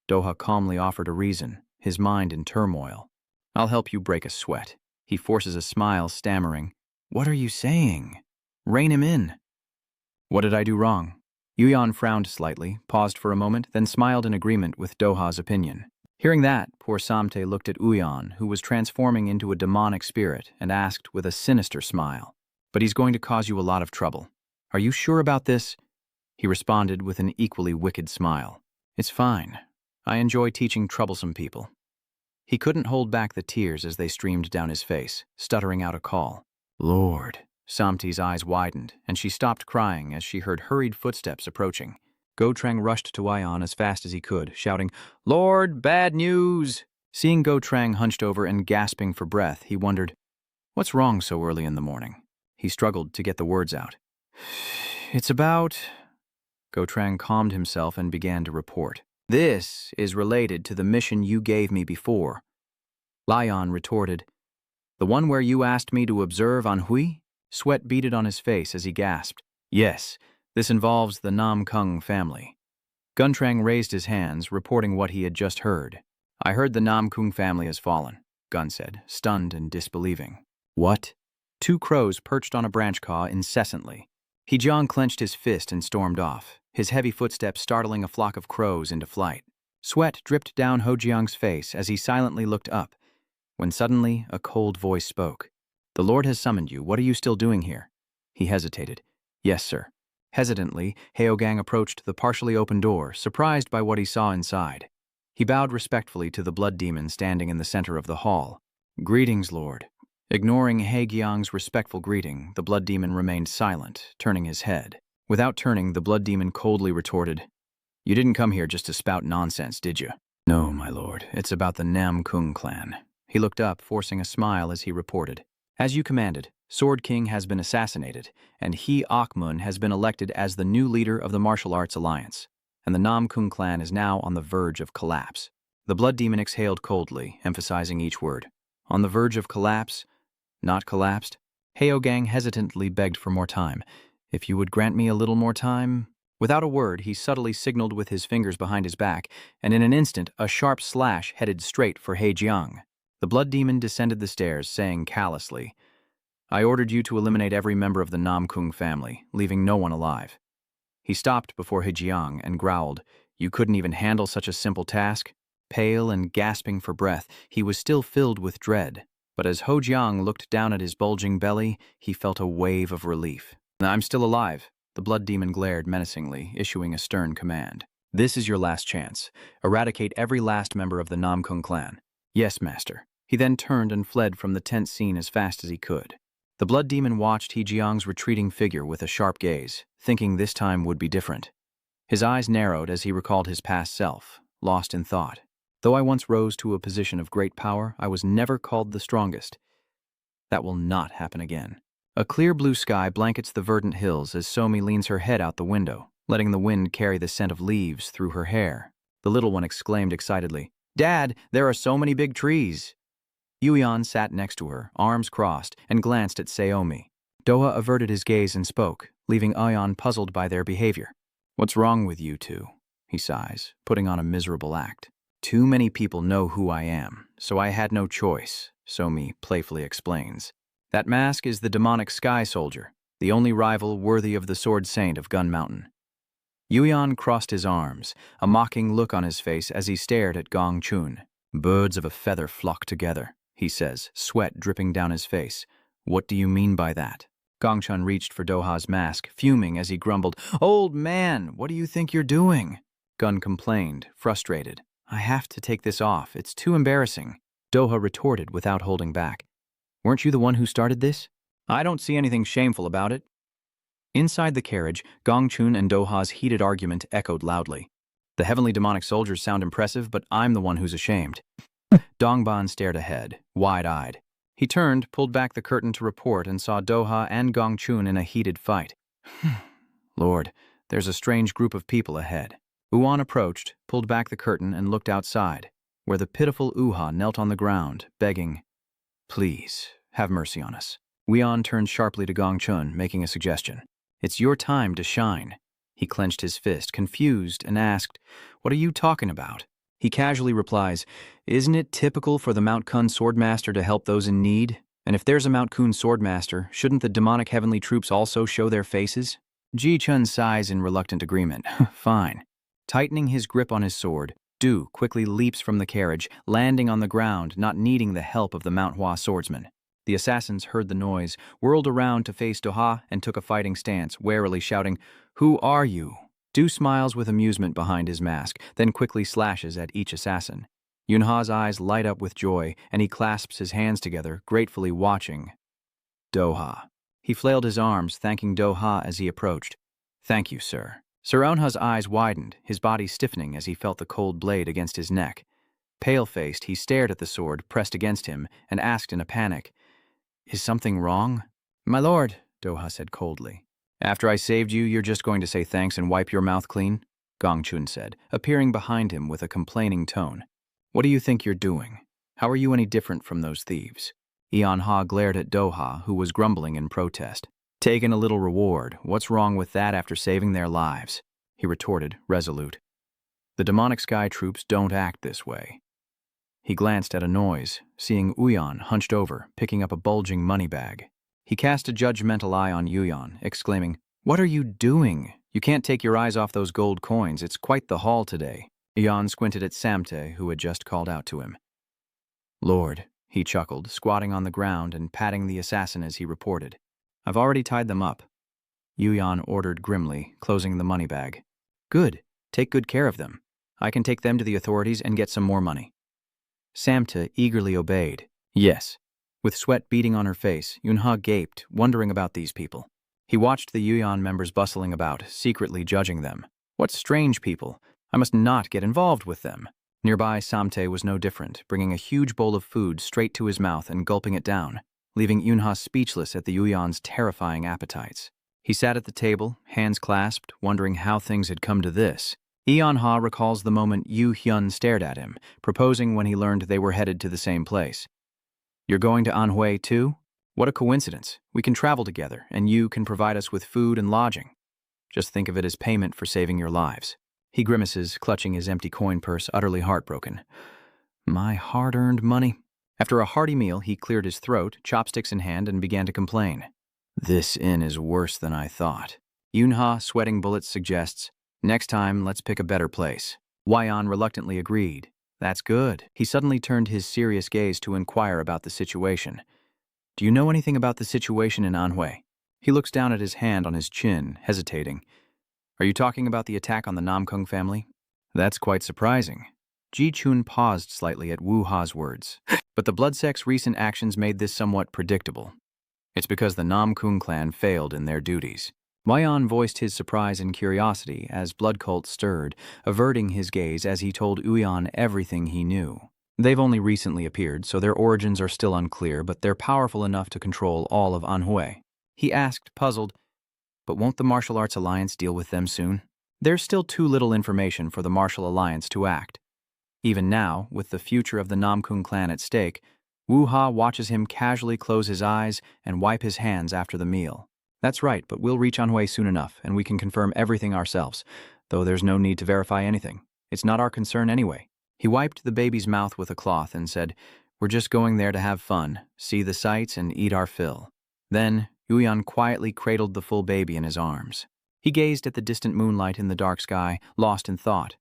A: Doha calmly offered a reason, his mind in turmoil. "I'll help you break a sweat." He forces a smile, stammering, "What are you saying?" "Rein him in." "What did I do wrong?" Yuan frowned slightly, paused for a moment, then smiled in agreement with Doha's opinion. Hearing that, poor Samte looked at Uyan, who was transforming into a demonic spirit, and asked with a sinister smile, "But he's going to cause you a lot of trouble. Are you sure about this?" He responded with an equally wicked smile. "It's fine. I enjoy teaching troublesome people." He couldn't hold back the tears as they streamed down his face, stuttering out a call. "Lord." Samte's eyes widened, and she stopped crying as she heard hurried footsteps approaching. Go Trang rushed to Ion as fast as he could, shouting, "Lord, bad news!" Seeing Go Trang hunched over and gasping for breath, he wondered, what's wrong so early in the morning? He struggled to get the words out. It's about... Go Trang calmed himself and began to report. This is related to the mission you gave me before. Lion retorted, the one where you asked me to observe Anhui? Sweat beaded on his face as he gasped. Yes, this involves the Nam Kung family. Gun Trang raised his hands, reporting what he had just heard. I heard the Nam Kung family has fallen, Gun said, stunned and disbelieving. What? Two crows perched on a branch caw incessantly. Hejiang clenched his fist and stormed off, his heavy footsteps startling a flock of crows into flight. Sweat dripped down Hojiang's face as he silently looked up, when suddenly a cold voice spoke. The Lord has summoned you. What are you still doing here? He hesitated. Yes, sir. Hesitantly, Heogang approached the partially open door, surprised by what he saw inside. He bowed respectfully to the blood demon standing in the center of the hall. Greetings, Lord. Ignoring Heogyang's respectful greeting, the blood demon remained silent, turning his head. Without turning, the blood demon coldly retorted, You didn't come here just to spout nonsense, did you? No, my lord. It's about the Nam Kung clan. He looked up, forcing a smile as he reported. As you commanded, Sword King has been assassinated, and He Akmun has been elected as the new leader of the Martial Arts Alliance, and the Nam Kung clan is now on the verge of collapse. The blood demon exhaled coldly, emphasizing each word. On the verge of collapse? Not collapsed? Heogang hesitantly begged for more time. If you would grant me a little more time? Without a word, he subtly signaled with his fingers behind his back, and in an instant, a sharp slash headed straight for Hejiang. The blood demon descended the stairs, saying callously, I ordered you to eliminate every member of the Nam Kung family, leaving no one alive. He stopped before Hejiang and growled, You couldn't even handle such a simple task? Pale and gasping for breath, he was still filled with dread. But as Hejiang looked down at his bulging belly, he felt a wave of relief. I'm still alive. The blood demon glared menacingly, issuing a stern command. This is your last chance. Eradicate every last member of the Nam Kung clan. Yes, master. He then turned and fled from the tense scene as fast as he could. The blood demon watched Hejiang's retreating figure with a sharp gaze, thinking this time would be different. His eyes narrowed as he recalled his past self, lost in thought. Though I once rose to a position of great power, I was never called the strongest. That will not happen again. A clear blue sky blankets the verdant hills as Somi leans her head out the window, letting the wind carry the scent of leaves through her hair. The little one exclaimed excitedly, Dad, there are so many big trees. Yuyan sat next to her, arms crossed, and glanced at Saomi. Doha averted his gaze and spoke, leaving Ayan puzzled by their behavior. What's wrong with you two? He sighs, putting on a miserable act. Too many people know who I am, so I had no choice, Somi playfully explains. That mask is the demonic Sky Soldier, the only rival worthy of the Sword Saint of Gun Mountain. Yuyan crossed his arms, a mocking look on his face as he stared at Gong Chun. Birds of a feather flock together, he says, sweat dripping down his face. What do you mean by that? Gong Chun reached for Doha's mask, fuming as he grumbled, Old man, what do you think you're doing? Gun complained, frustrated. I have to take this off. It's too embarrassing. Doha retorted without holding back. Weren't you the one who started this? I don't see anything shameful about it. Inside the carriage, Gong Chun and Doha's heated argument echoed loudly. The heavenly demonic soldiers sound impressive, but I'm the one who's ashamed. Dongban stared ahead, wide-eyed. He turned, pulled back the curtain to report, and saw Doha and Gong Chun in a heated fight. Lord, there's a strange group of people ahead. Uan approached, pulled back the curtain, and looked outside, where the pitiful Uha knelt on the ground, begging, Please, have mercy on us. Uan turned sharply to Gong Chun, making a suggestion. It's your time to shine. He clenched his fist, confused, and asked, What are you talking about? He casually replies, Isn't it typical for the Mount Kun Swordmaster to help those in need? And if there's a Mount Kun Swordmaster, shouldn't the demonic heavenly troops also show their faces? Ji Chun sighs in reluctant agreement. Fine. Tightening his grip on his sword, Du quickly leaps from the carriage, landing on the ground, not needing the help of the Manhwa swordsman. The assassins heard the noise, whirled around to face Doha, and took a fighting stance, warily shouting, Who are you? Du smiles with amusement behind his mask, then quickly slashes at each assassin. Yunha's eyes light up with joy, and he clasps his hands together, gratefully watching Doha. He flailed his arms, thanking Doha as he approached. Thank you, sir. Sir Onha's eyes widened, his body stiffening as he felt the cold blade against his neck. Pale-faced, he stared at the sword pressed against him and asked in a panic, "Is something wrong?" "My lord," Doha said coldly. "After I saved you, you're just going to say thanks and wipe your mouth clean?" Gong Chun said, appearing behind him with a complaining tone. "What do you think you're doing? How are you any different from those thieves?" Ha glared at Doha, who was grumbling in protest. "Taking a little reward. What's wrong with that after saving their lives?" he retorted, resolute. "The demonic sky troops don't act this way." He glanced at a noise, seeing Uyan hunched over, picking up a bulging money bag. He cast a judgmental eye on Uyan, exclaiming, "What are you doing? You can't take your eyes off those gold coins. It's quite the haul today." Uyan squinted at Samte, who had just called out to him. "Lord," he chuckled, squatting on the ground and patting the assassin as he reported. "I've already tied them up." Uyan ordered grimly, closing the money bag. "Good. Take good care of them. I can take them to the authorities and get some more money." Samte eagerly obeyed. "Yes." With sweat beading on her face, Yunha gaped, wondering about these people. He watched the Yuan members bustling about, secretly judging them. What strange people. I must not get involved with them. Nearby, Samte was no different, bringing a huge bowl of food straight to his mouth and gulping it down, leaving Yunha speechless at the Yuyan's terrifying appetites. He sat at the table, hands clasped, wondering how things had come to this. Ha recalls the moment Yu Hyun stared at him, proposing when he learned they were headed to the same place. "You're going to Anhui too? What a coincidence. We can travel together, and you can provide us with food and lodging. Just think of it as payment for saving your lives." He grimaces, clutching his empty coin purse, utterly heartbroken. My hard-earned money. After a hearty meal, he cleared his throat, chopsticks in hand, and began to complain. "This inn is worse than I thought." Yunha, sweating bullets, suggests, "Next time, let's pick a better place." Wyan reluctantly agreed. "That's good." He suddenly turned his serious gaze to inquire about the situation. "Do you know anything about the situation in Anhui?" He looks down at his hand on his chin, hesitating. "Are you talking about the attack on the Namkung family?" "That's quite surprising." Ji Chun paused slightly at Wu Ha's words. But the Bloodsek's recent actions made this somewhat predictable. "It's because the Namkung clan failed in their duties." Wyan voiced his surprise and curiosity as Blood Cult stirred, averting his gaze as he told Uyan everything he knew. They've only recently appeared, so their origins are still unclear, but they're powerful enough to control all of Anhui. He asked, puzzled, "But won't the Martial Arts Alliance deal with them soon?" There's still too little information for the Martial Alliance to act. Even now, with the future of the Namkung clan at stake, Wu Ha watches him casually close his eyes and wipe his hands after the meal. "That's right, but we'll reach Anhui soon enough, and we can confirm everything ourselves, though there's no need to verify anything. It's not our concern anyway." He wiped the baby's mouth with a cloth and said, "We're just going there to have fun, see the sights, and eat our fill." Then, Yuyan quietly cradled the full baby in his arms. He gazed at the distant moonlight in the dark sky, lost in thought.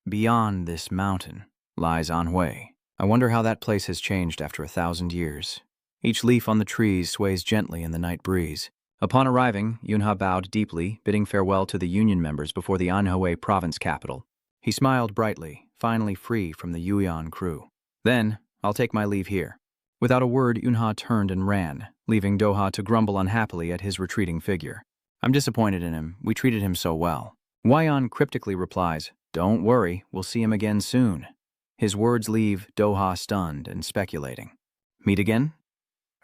A: Beyond this mountain lies Anhui. I wonder how that place has changed after 1,000 years. Each leaf on the trees sways gently in the night breeze. Upon arriving, Yunha bowed deeply, bidding farewell to the Union members before the Anhui province capital. He smiled brightly, finally free from the Yuyan crew. "Then, I'll take my leave here." Without a word, Yunha turned and ran, leaving Doha to grumble unhappily at his retreating figure. "I'm disappointed in him. We treated him so well." Wyan cryptically replies, "Don't worry, we'll see him again soon." His words leave Doha stunned and speculating. "Meet again?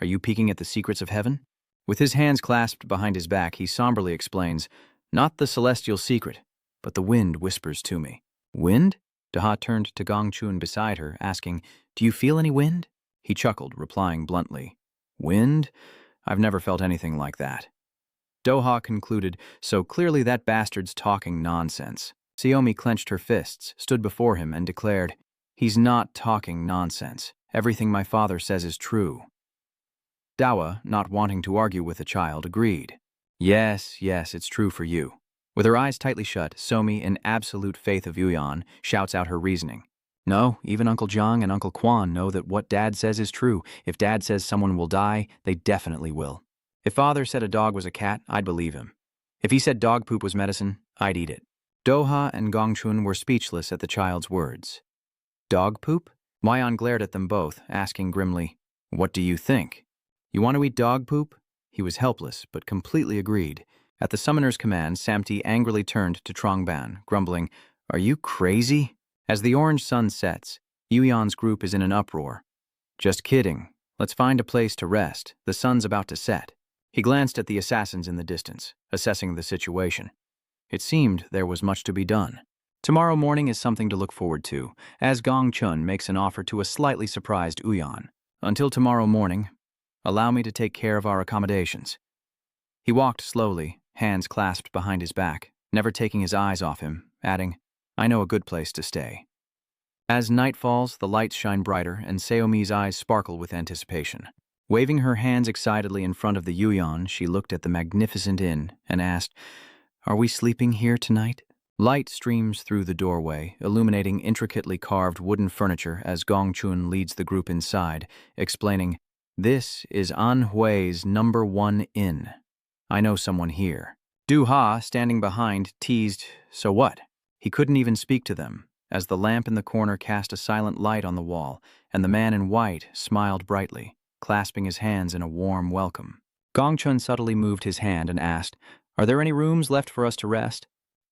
A: Are you peeking at the secrets of heaven?" With his hands clasped behind his back, he somberly explains, "Not the celestial secret, but the wind whispers to me." "Wind?" Doha turned to Gong Chun beside her, asking, "Do you feel any wind?" He chuckled, replying bluntly, "Wind? I've never felt anything like that." Doha concluded, "So clearly that bastard's talking nonsense." Xiaomi clenched her fists, stood before him, and declared, "He's not talking nonsense. Everything my father says is true." Dawa, not wanting to argue with the child, agreed. Yes, it's true for you." With her eyes tightly shut, Somi, in absolute faith of Yuyan, shouts out her reasoning. "No, even Uncle Jiang and Uncle Quan know that what Dad says is true. If Dad says someone will die, they definitely will. If Father said a dog was a cat, I'd believe him. If he said dog poop was medicine, I'd eat it." Doha and Gongchun were speechless at the child's words. "Dog poop?" Wyan glared at them both, asking grimly, "What do you think? You want to eat dog poop?" He was helpless, but completely agreed, At the summoner's command, Samti angrily turned to Trongban, grumbling, "Are you crazy?" As the orange sun sets, Yuyan's group is in an uproar. "Just kidding. Let's find a place to rest. The sun's about to set." He glanced at the assassins in the distance, assessing the situation. It seemed there was much to be done. Tomorrow morning is something to look forward to, as Gong Chun makes an offer to a slightly surprised Uyan. "Until tomorrow morning, allow me to take care of our accommodations." He walked slowly, hands clasped behind his back, never taking his eyes off him, adding, "I know a good place to stay." As night falls, the lights shine brighter, and Seomi's eyes sparkle with anticipation. Waving her hands excitedly in front of the Yuyan, she looked at the magnificent inn and asked, "Are we sleeping here tonight?" Light streams through the doorway, illuminating intricately carved wooden furniture as Gong Chun leads the group inside, explaining, "This is An Hui's #1 inn. I know someone here." Du Ha, standing behind, teased, "So what?" He couldn't even speak to them, as the lamp in the corner cast a silent light on the wall, and the man in white smiled brightly, clasping his hands in a warm welcome. Gong Chun subtly moved his hand and asked, "Are there any rooms left for us to rest?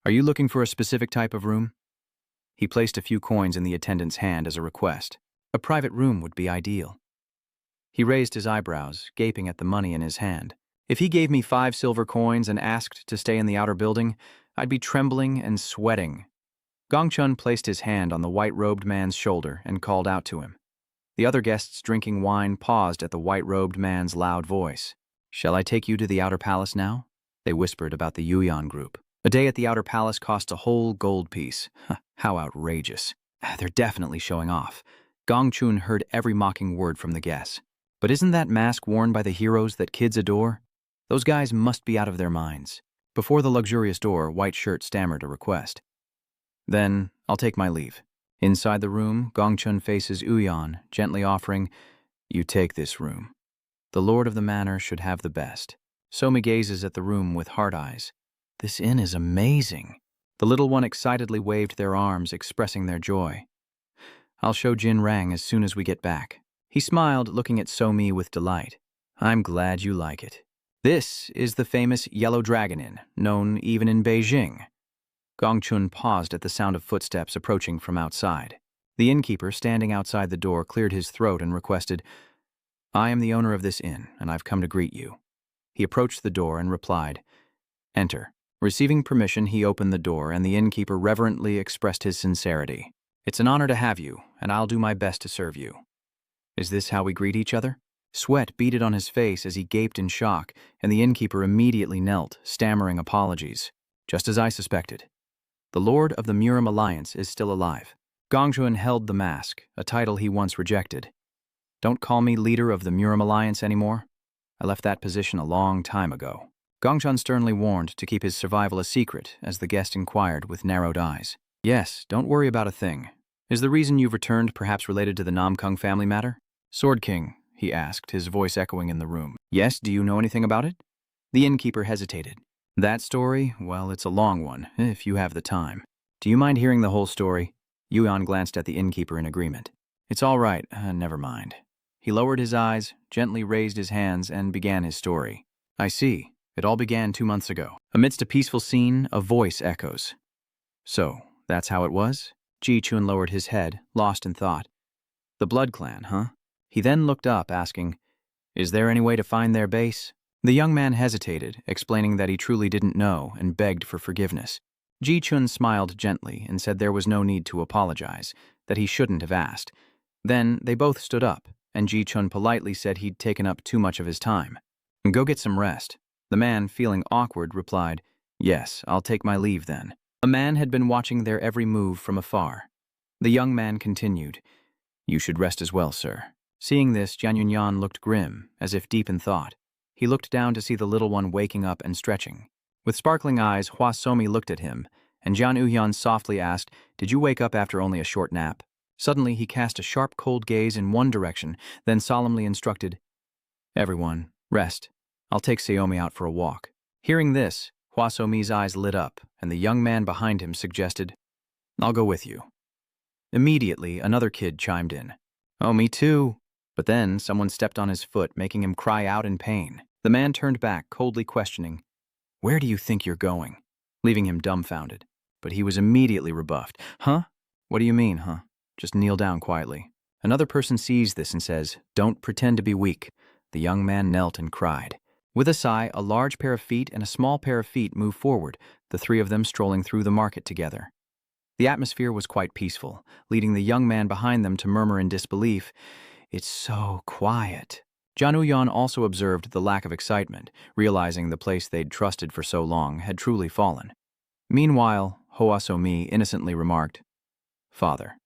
A: Are you looking for a specific type of room?" He placed a few coins in the attendant's hand as a request. A private room would be ideal. He raised his eyebrows, gaping at the money in his hand. "If he gave me 5 silver coins and asked to stay in the outer building, I'd be trembling and sweating." Gong Chun placed his hand on the white-robed man's shoulder and called out to him. The other guests drinking wine paused at the white-robed man's loud voice. "Shall I take you to the outer palace now?" They whispered about the Yuyan group. A day at the outer palace cost a whole gold piece. How outrageous. They're definitely showing off. Gong Chun heard every mocking word from the guests. But isn't that mask worn by the heroes that kids adore? Those guys must be out of their minds. Before the luxurious door, White Shirt stammered a request. "Then I'll take my leave." Inside the room, Gong Chun faces Uyan, gently offering, "You take this room. The lord of the manor should have the best." Somi gazes at the room with hard eyes. "This inn is amazing." The little one excitedly waved their arms, expressing their joy. "I'll show Jin Rang as soon as we get back." He smiled, looking at Somi with delight. "I'm glad you like it. This is the famous Yellow Dragon Inn, known even in Beijing." Gong Chun paused at the sound of footsteps approaching from outside. The innkeeper, standing outside the door, cleared his throat and requested, "I am the owner of this inn, and I've come to greet you." He approached the door and replied, "Enter." Receiving permission, he opened the door, and the innkeeper reverently expressed his sincerity. "It's an honor to have you, and I'll do my best to serve you." "Is this how we greet each other?" Sweat beaded on his face as he gaped in shock, and the innkeeper immediately knelt, stammering apologies. "Just as I suspected. The Lord of the Murim Alliance is still alive." Gong Chun held the mask, a title he once rejected. "Don't call me leader of the Murim Alliance anymore. I left that position a long time ago." Gong Chun sternly warned to keep his survival a secret as the guest inquired with narrowed eyes. "Yes, don't worry about a thing. Is the reason you've returned perhaps related to the Namkung family matter?" "Sword King," he asked, his voice echoing in the room. "Yes, do you know anything about it?" The innkeeper hesitated. "That story? Well, it's a long one, if you have the time. Do you mind hearing the whole story?" Yuan glanced at the innkeeper in agreement. "It's all right, never mind." He lowered his eyes, gently raised his hands, and began his story. "I see. It all began 2 months ago. Amidst a peaceful scene, a voice echoes." "So, that's how it was?" Ji Chun lowered his head, lost in thought. "The Blood Clan, huh?" He then looked up, asking, "Is there any way to find their base?" The young man hesitated, explaining that he truly didn't know and begged for forgiveness. Ji Chun smiled gently and said there was no need to apologize, that he shouldn't have asked. Then they both stood up, and Ji Chun politely said he'd taken up too much of his time. "Go get some rest." The man, feeling awkward, replied, "Yes, I'll take my leave then." A man had been watching their every move from afar. The young man continued, "You should rest as well, sir." Seeing this, Jian Yunyan looked grim, as if deep in thought. He looked down to see the little one waking up and stretching. With sparkling eyes, Hosaomi looked at him, and Jian Yunyan softly asked, "Did you wake up after only a short nap?" Suddenly, he cast a sharp, cold gaze in one direction, then solemnly instructed, "Everyone, rest. I'll take Seomi out for a walk." Hearing this, Hosaomi's eyes lit up, and the young man behind him suggested, "I'll go with you." Immediately, another kid chimed in, "Oh, me too." But then someone stepped on his foot, making him cry out in pain. The man turned back, coldly questioning, "Where do you think you're going?" leaving him dumbfounded. But he was immediately rebuffed. "Huh? What do you mean, huh?" "Just kneel down quietly." Another person sees this and says, "Don't pretend to be weak." The young man knelt and cried. With a sigh, a large pair of feet and a small pair of feet moved forward, the three of them strolling through the market together. The atmosphere was quite peaceful, leading the young man behind them to murmur in disbelief, "It's so quiet." John Uyon also observed the lack of excitement, realizing the place they'd trusted for so long had truly fallen. Meanwhile, Hosaomi innocently remarked, "Father,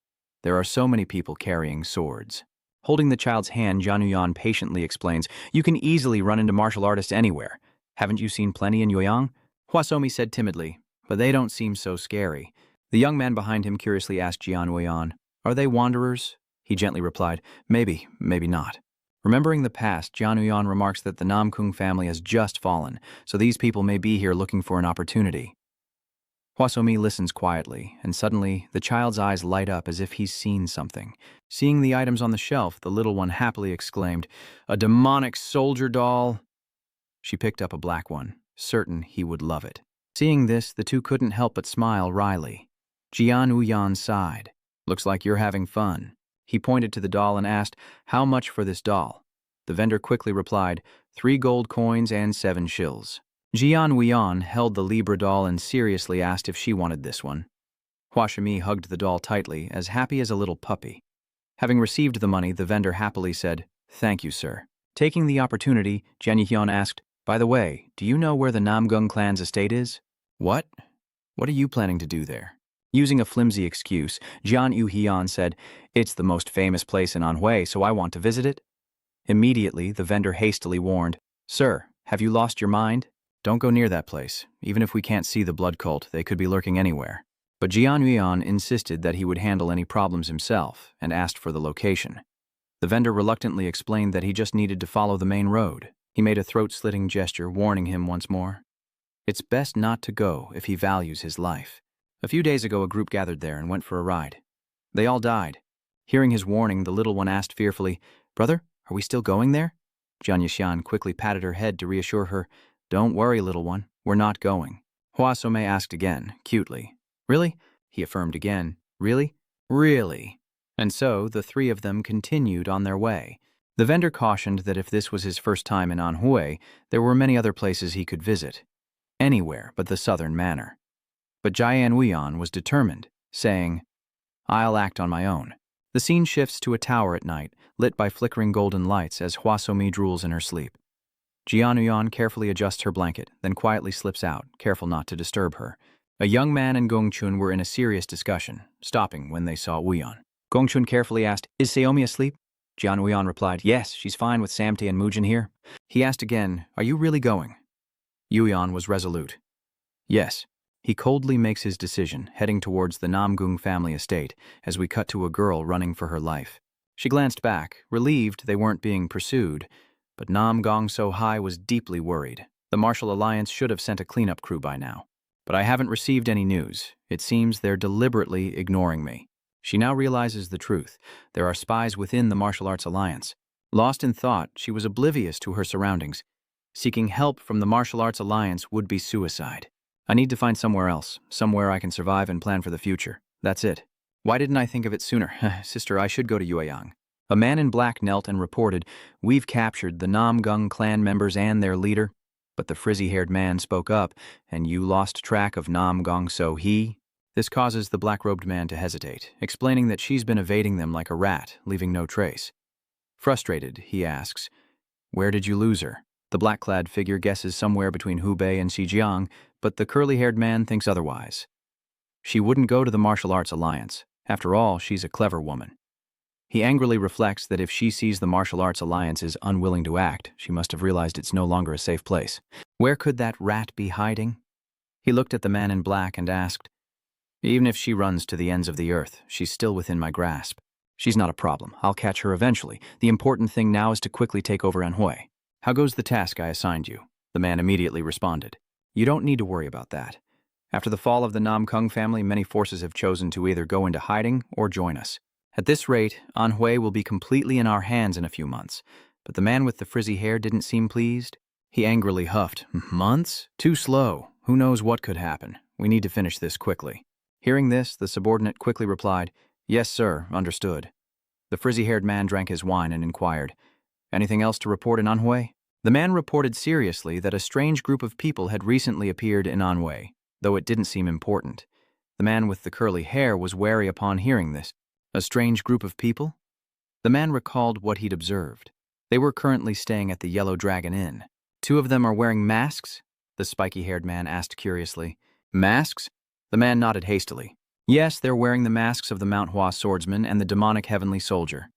A: there are so many people carrying swords." Holding the child's hand, John Uyon patiently explains, "You can easily run into martial artists anywhere. Haven't you seen plenty in Yoyang?" Hosaomi said timidly, "But they don't seem so scary." The young man behind him curiously asked Jian Weyan, "Are they wanderers?" He gently replied, "Maybe, maybe not." Remembering the past, Jian Uyan remarks that the Namkung family has just fallen, so these people may be here looking for an opportunity. Hosaomi listens quietly, and suddenly the child's eyes light up as if he's seen something. Seeing the items on the shelf, the little one happily exclaimed, "A demonic soldier doll!" She picked up a black one, certain he would love it. Seeing this, the two couldn't help but smile wryly. Jian Uyan sighed. "Looks like you're having fun." He pointed to the doll and asked, "How much for this doll?" The vendor quickly replied, 3 gold coins and 7 shills. Jian Uyan held the Libra doll and seriously asked if she wanted this one. Hosaomi hugged the doll tightly, as happy as a little puppy. Having received the money, the vendor happily said, "Thank you, sir." Taking the opportunity, Jian Yihyun asked, "By the way, do you know where the Namgung clan's estate is?" "What? What are you planning to do there?" Using a flimsy excuse, Jian Yuhyun said, "It's the most famous place in Anhui, so I want to visit it." Immediately, the vendor hastily warned, "Sir, have you lost your mind? Don't go near that place. Even if we can't see the blood cult, they could be lurking anywhere." But Jian Yuan insisted that he would handle any problems himself and asked for the location. The vendor reluctantly explained that he just needed to follow the main road. He made a throat-slitting gesture, warning him once more. It's best not to go if he values his life. A few days ago, a group gathered there and went for a ride. They all died. Hearing his warning, the little one asked fearfully, "Brother, are we still going there?" Jian Yishan quickly patted her head to reassure her, "Don't worry, little one, we're not going." Hosaomi asked again, cutely, "Really?" He affirmed again, "Really? Really?" And so the three of them continued on their way. The vendor cautioned that if this was his first time in Anhui, there were many other places he could visit. Anywhere but the southern manor. But Jian Uyan was determined, saying, "I'll act on my own." The scene shifts to a tower at night, lit by flickering golden lights as Hosaomi drools in her sleep. Jian Uyan carefully adjusts her blanket, then quietly slips out, careful not to disturb her. A young man and Gongchun were in a serious discussion, stopping when they saw Uyan. Gongchun carefully asked, "Is Saomi asleep?" Jian Uyan replied, "Yes, she's fine with Samte and Mujin here." He asked again, "Are you really going?" Uyan was resolute. "Yes." He coldly makes his decision, heading towards the Namgung family estate, as we cut to a girl running for her life. She glanced back, relieved they weren't being pursued, but Nam Gong Sohi was deeply worried. The Martial Alliance should have sent a cleanup crew by now. But I haven't received any news. It seems they're deliberately ignoring me. She now realizes the truth. There are spies within the Martial Arts Alliance. Lost in thought, she was oblivious to her surroundings. Seeking help from the Martial Arts Alliance would be suicide. I need to find somewhere else, somewhere I can survive and plan for the future. That's it. Why didn't I think of it sooner? Sister, I should go to Yueyang. A man in black knelt and reported, "We've captured the Namgung clan members and their leader." But the frizzy-haired man spoke up, "And you lost track of Nam Gong Sohi?" This causes the black-robed man to hesitate, explaining that she's been evading them like a rat, leaving no trace. Frustrated, he asks, "Where did you lose her?" The black-clad figure guesses somewhere between Hubei and Xinjiang, but the curly-haired man thinks otherwise. She wouldn't go to the Martial Arts Alliance. After all, she's a clever woman. He angrily reflects that if she sees the Martial Arts Alliance is unwilling to act, she must have realized it's no longer a safe place. Where could that rat be hiding? He looked at the man in black and asked, "Even if she runs to the ends of the earth, she's still within my grasp. She's not a problem. I'll catch her eventually. The important thing now is to quickly take over Anhui." "How goes the task I assigned you?" The man immediately responded. "You don't need to worry about that. After the fall of the Namkung family, many forces have chosen to either go into hiding or join us. At this rate, Anhui will be completely in our hands in a few months." But the man with the frizzy hair didn't seem pleased. He angrily huffed. Months? Too slow. Who knows what could happen? We need to finish this quickly. Hearing this, the subordinate quickly replied, Yes, sir, understood. The frizzy-haired man drank his wine and inquired, Anything else to report in Anhui? The man reported seriously that a strange group of people had recently appeared in Anhui, though it didn't seem important. The man with the curly hair was wary upon hearing this. A strange group of people? The man recalled what he'd observed. They were currently staying at the Yellow Dragon Inn. 2 of them are wearing masks? The spiky-haired man asked curiously. Masks? The man nodded hastily. Yes, they're wearing the masks of the Manhwa swordsman and the demonic heavenly soldier.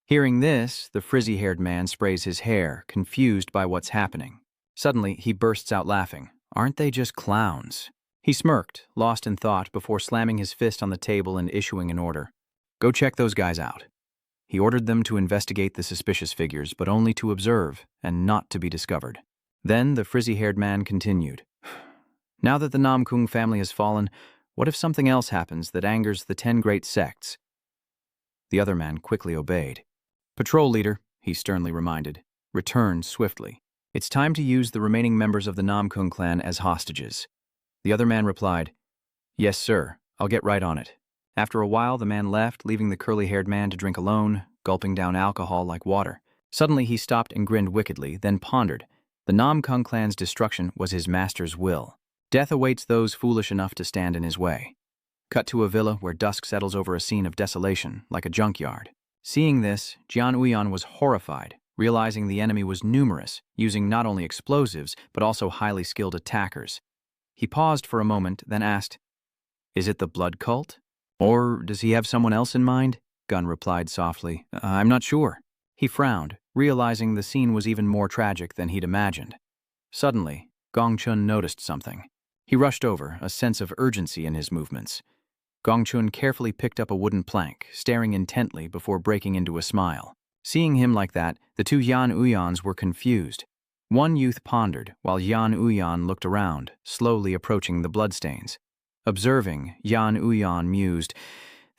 A: Hearing this, the frizzy-haired man sprays his hair, confused by what's happening. Suddenly, he bursts out laughing. Aren't they just clowns? He smirked, lost in thought, before slamming his fist on the table and issuing an order. Go check those guys out. He ordered them to investigate the suspicious figures, but only to observe and not to be discovered. Then the frizzy-haired man continued. Now that the Namkung family has fallen, what if something else happens that angers the 10 great sects? The other man quickly obeyed. Patrol leader, he sternly reminded, return swiftly. It's time to use the remaining members of the Namkung clan as hostages. The other man replied, Yes, sir, I'll get right on it. After a while, the man left, leaving the curly-haired man to drink alone, gulping down alcohol like water. Suddenly, he stopped and grinned wickedly, then pondered. The Namkung clan's destruction was his master's will. Death awaits those foolish enough to stand in his way. Cut to a villa where dusk settles over a scene of desolation, like a junkyard. Seeing this, Jian Uyan was horrified, realizing the enemy was numerous, using not only explosives, but also highly skilled attackers. He paused for a moment, then asked, Is it the blood cult? Or does he have someone else in mind? Gun replied softly, I'm not sure. He frowned, realizing the scene was even more tragic than he'd imagined. Suddenly, Gongchun noticed something. He rushed over, a sense of urgency in his movements. Gongchun carefully picked up a wooden plank, staring intently before breaking into a smile. Seeing him like that, the 2 Yan Uyans were confused. One youth pondered, while Yan Uyan looked around, slowly approaching the bloodstains. Observing, Yan Uyan mused,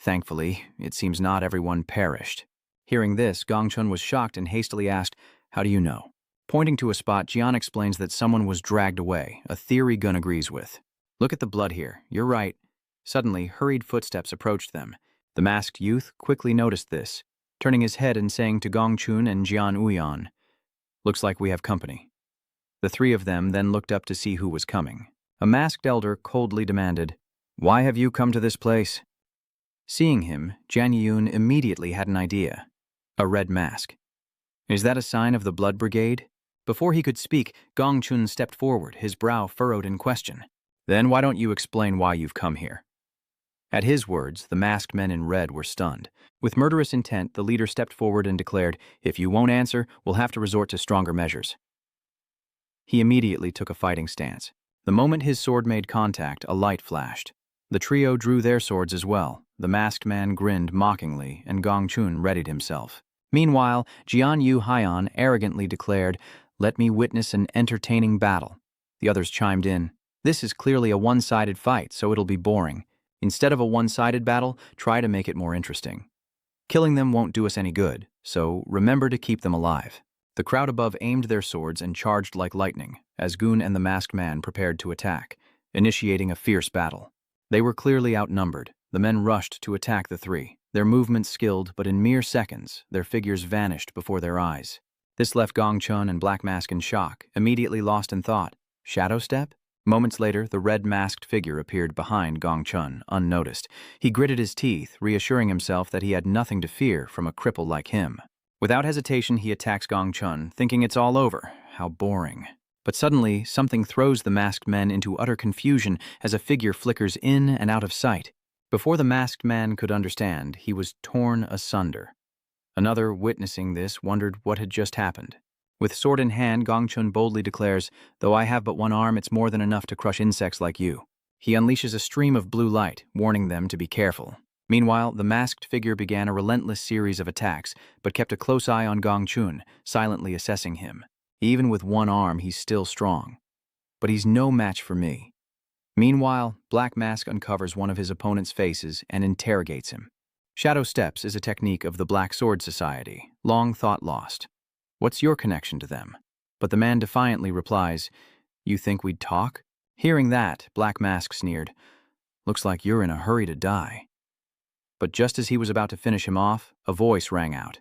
A: Thankfully, it seems not everyone perished. Hearing this, Gongchun was shocked and hastily asked, How do you know? Pointing to a spot, Jian explains that someone was dragged away, a theory Gun agrees with. Look at the blood here, you're right. Suddenly, hurried footsteps approached them. The masked youth quickly noticed this, turning his head and saying to Gongchun and Jian Uyan, Looks like we have company. The 3 of them then looked up to see who was coming. A masked elder coldly demanded, Why have you come to this place? Seeing him, Jian Yun immediately had an idea. A red mask. Is that a sign of the Blood Brigade? Before he could speak, Gongchun stepped forward, his brow furrowed in question. Then why don't you explain why you've come here? At his words, the masked men in red were stunned. With murderous intent, the leader stepped forward and declared, If you won't answer, we'll have to resort to stronger measures. He immediately took a fighting stance. The moment his sword made contact, a light flashed. The trio drew their swords as well. The masked man grinned mockingly, and Gongchun readied himself. Meanwhile, Jian Yu Haiyan arrogantly declared, Let me witness an entertaining battle. The others chimed in, This is clearly a one-sided fight, so it'll be boring. Instead of a one-sided battle, try to make it more interesting. Killing them won't do us any good, so remember to keep them alive. The crowd above aimed their swords and charged like lightning, as Gun and the masked man prepared to attack, initiating a fierce battle. They were clearly outnumbered. The men rushed to attack the 3. Their movements skilled, but in mere seconds, their figures vanished before their eyes. This left Gongchun and Black Mask in shock, immediately lost in thought. Shadow step? Moments later, the red-masked figure appeared behind Gongchun, unnoticed. He gritted his teeth, reassuring himself that he had nothing to fear from a cripple like him. Without hesitation, he attacks Gongchun, thinking it's all over. How boring. But suddenly, something throws the masked men into utter confusion as a figure flickers in and out of sight. Before the masked man could understand, he was torn asunder. Another, witnessing this, wondered what had just happened. With sword in hand, Gongchun boldly declares, Though I have but one arm, it's more than enough to crush insects like you. He unleashes a stream of blue light, warning them to be careful. Meanwhile, the masked figure began a relentless series of attacks, but kept a close eye on Gongchun, silently assessing him. Even with one arm, he's still strong. But he's no match for me. Meanwhile, Black Mask uncovers one of his opponent's faces and interrogates him. Shadow steps is a technique of the Black Sword Society, long thought lost. What's your connection to them? But the man defiantly replies, "You think we'd talk?" Hearing that, Black Mask sneered, "Looks like you're in a hurry to die." But just as he was about to finish him off, a voice rang out.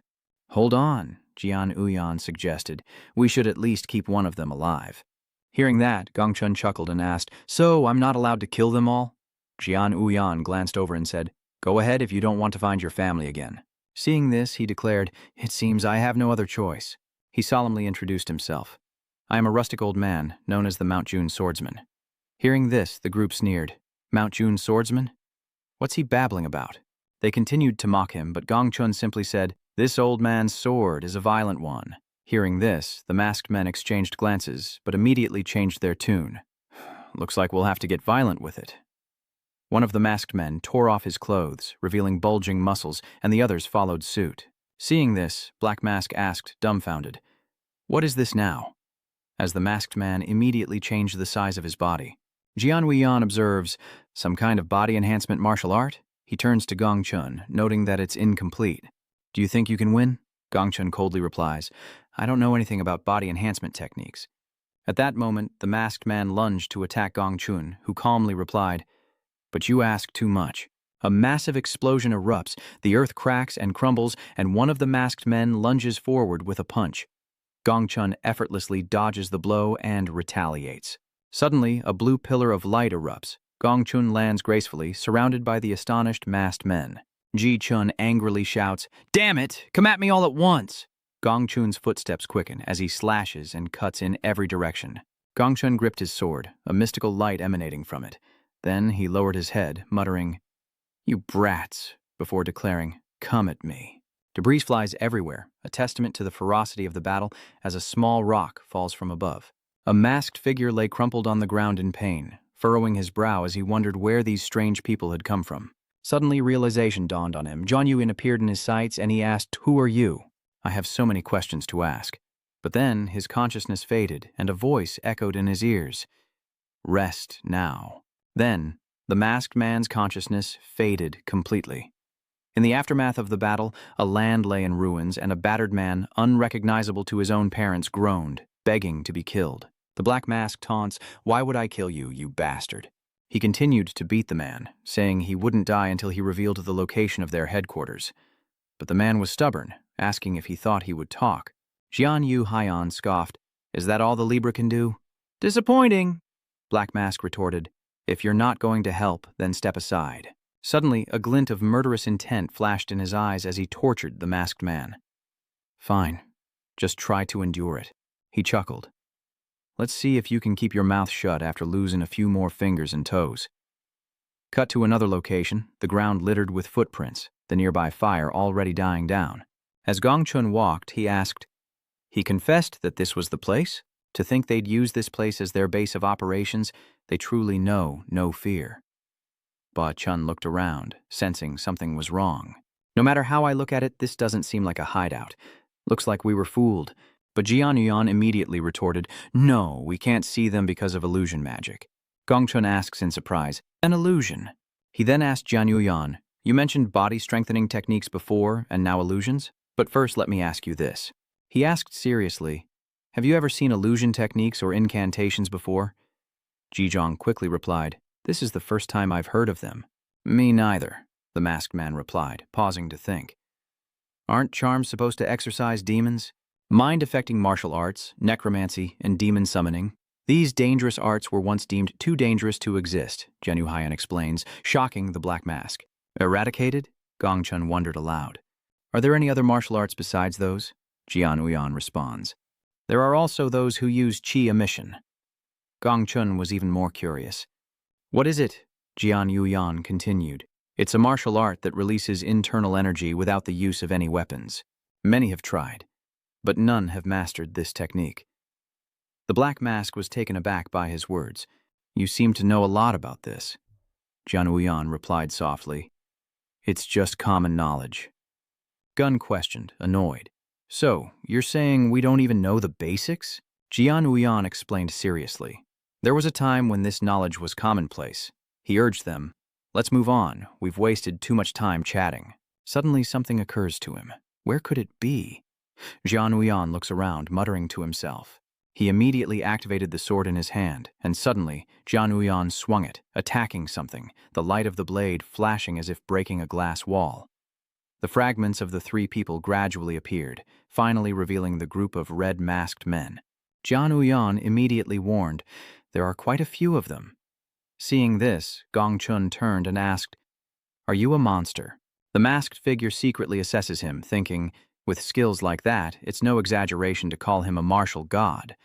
A: "Hold on," Jian Uyan suggested. "We should at least keep one of them alive." Hearing that, Gongchun chuckled and asked, "So I'm not allowed to kill them all?" Jian Uyan glanced over and said, "Go ahead if you don't want to find your family again." Seeing this, he declared, "It seems I have no other choice." He solemnly introduced himself. "I am a rustic old man, known as the Mount June Swordsman." Hearing this, the group sneered. "Mount June Swordsman? What's he babbling about?" They continued to mock him, but Gongchun simply said, "This old man's sword is a violent one." Hearing this, the masked men exchanged glances, but immediately changed their tune. "Looks like we'll have to get violent with it." One of the masked men tore off his clothes, revealing bulging muscles, and the others followed suit. Seeing this, Black Mask asked, dumbfounded, "What is this now?" As the masked man immediately changed the size of his body. Jian Weiyan observes, "Some kind of body enhancement martial art?" He turns to Gongchun, noting that it's incomplete. "Do you think you can win?" Gongchun coldly replies, "I don't know anything about body enhancement techniques." At that moment, the masked man lunged to attack Gongchun, who calmly replied, "But you ask too much." A massive explosion erupts, the earth cracks and crumbles, and one of the masked men lunges forward with a punch. Gongchun effortlessly dodges the blow and retaliates. Suddenly, a blue pillar of light erupts. Gongchun lands gracefully, surrounded by the astonished masked men. Ji-chun angrily shouts, "Damn it! Come at me all at once!" Gongchun's footsteps quicken as he slashes and cuts in every direction. Gongchun gripped his sword, a mystical light emanating from it. Then he lowered his head, muttering, "You brats," before declaring, "Come at me." Debris flies everywhere, a testament to the ferocity of the battle as a small rock falls from above. A masked figure lay crumpled on the ground in pain, furrowing his brow as he wondered where these strange people had come from. Suddenly, realization dawned on him. John Yuan appeared in his sights, and he asked, "Who are you?" "I have so many questions to ask." But then his consciousness faded, and a voice echoed in his ears. "Rest now." Then, the masked man's consciousness faded completely. In the aftermath of the battle, a land lay in ruins, and a battered man, unrecognizable to his own parents, groaned, begging to be killed. The Black Mask taunts, "Why would I kill you, you bastard?" He continued to beat the man, saying he wouldn't die until he revealed the location of their headquarters. But the man was stubborn, asking if he thought he would talk. Jian Yu Haiyan scoffed, "Is that all the Libra can do?" "Disappointing," Black Mask retorted. "If you're not going to help, then step aside." Suddenly, a glint of murderous intent flashed in his eyes as he tortured the masked man. "Fine. Just try to endure it." He chuckled. "Let's see if you can keep your mouth shut after losing a few more fingers and toes." Cut to another location, the ground littered with footprints, the nearby fire already dying down. As Gongchun walked, he asked, "He confessed that this was the place? To think they'd use this place as their base of operations, they truly know no fear." Ba Chun looked around, sensing something was wrong. "No matter how I look at it, this doesn't seem like a hideout. Looks like we were fooled." But Jian Yuan immediately retorted, "No, we can't see them because of illusion magic." Gongchun asks in surprise, "An illusion?" He then asked Jian Yuan, "You mentioned body strengthening techniques before and now illusions? But first let me ask you this." He asked seriously, "Have you ever seen illusion techniques or incantations before?" Jijong quickly replied, "This is the first time I've heard of them." "Me neither," the masked man replied, pausing to think. "Aren't charms supposed to exorcise demons? Mind-affecting martial arts, necromancy, and demon summoning. These dangerous arts were once deemed too dangerous to exist," Zhenu Haiyan explains, shocking the Black Mask. "Eradicated?" Gongchun wondered aloud. "Are there any other martial arts besides those?" Jian Uyan responds. "There are also those who use qi emission." Gongchun was even more curious. "What is it?" Jian Yuyan continued. "It's a martial art that releases internal energy without the use of any weapons. Many have tried, but none have mastered this technique." The Black Mask was taken aback by his words. "You seem to know a lot about this." Jian Uyan replied softly, "It's just common knowledge." Gun questioned, annoyed. "So, you're saying we don't even know the basics?" Jian Uyan explained seriously. "There was a time when this knowledge was commonplace." He urged them, "Let's move on. We've wasted too much time chatting." Suddenly something occurs to him. Where could it be? Jian Uyan looks around, muttering to himself. He immediately activated the sword in his hand, and suddenly, Jian Uyan swung it, attacking something, the light of the blade flashing as if breaking a glass wall. The fragments of the three people gradually appeared, finally revealing the group of red-masked men. Jian Uyan immediately warned, "There are quite a few of them." Seeing this, Gong Chun turned and asked, "Are you a monster?" The masked figure secretly assesses him, thinking, with skills like that, it's no exaggeration to call him a martial god.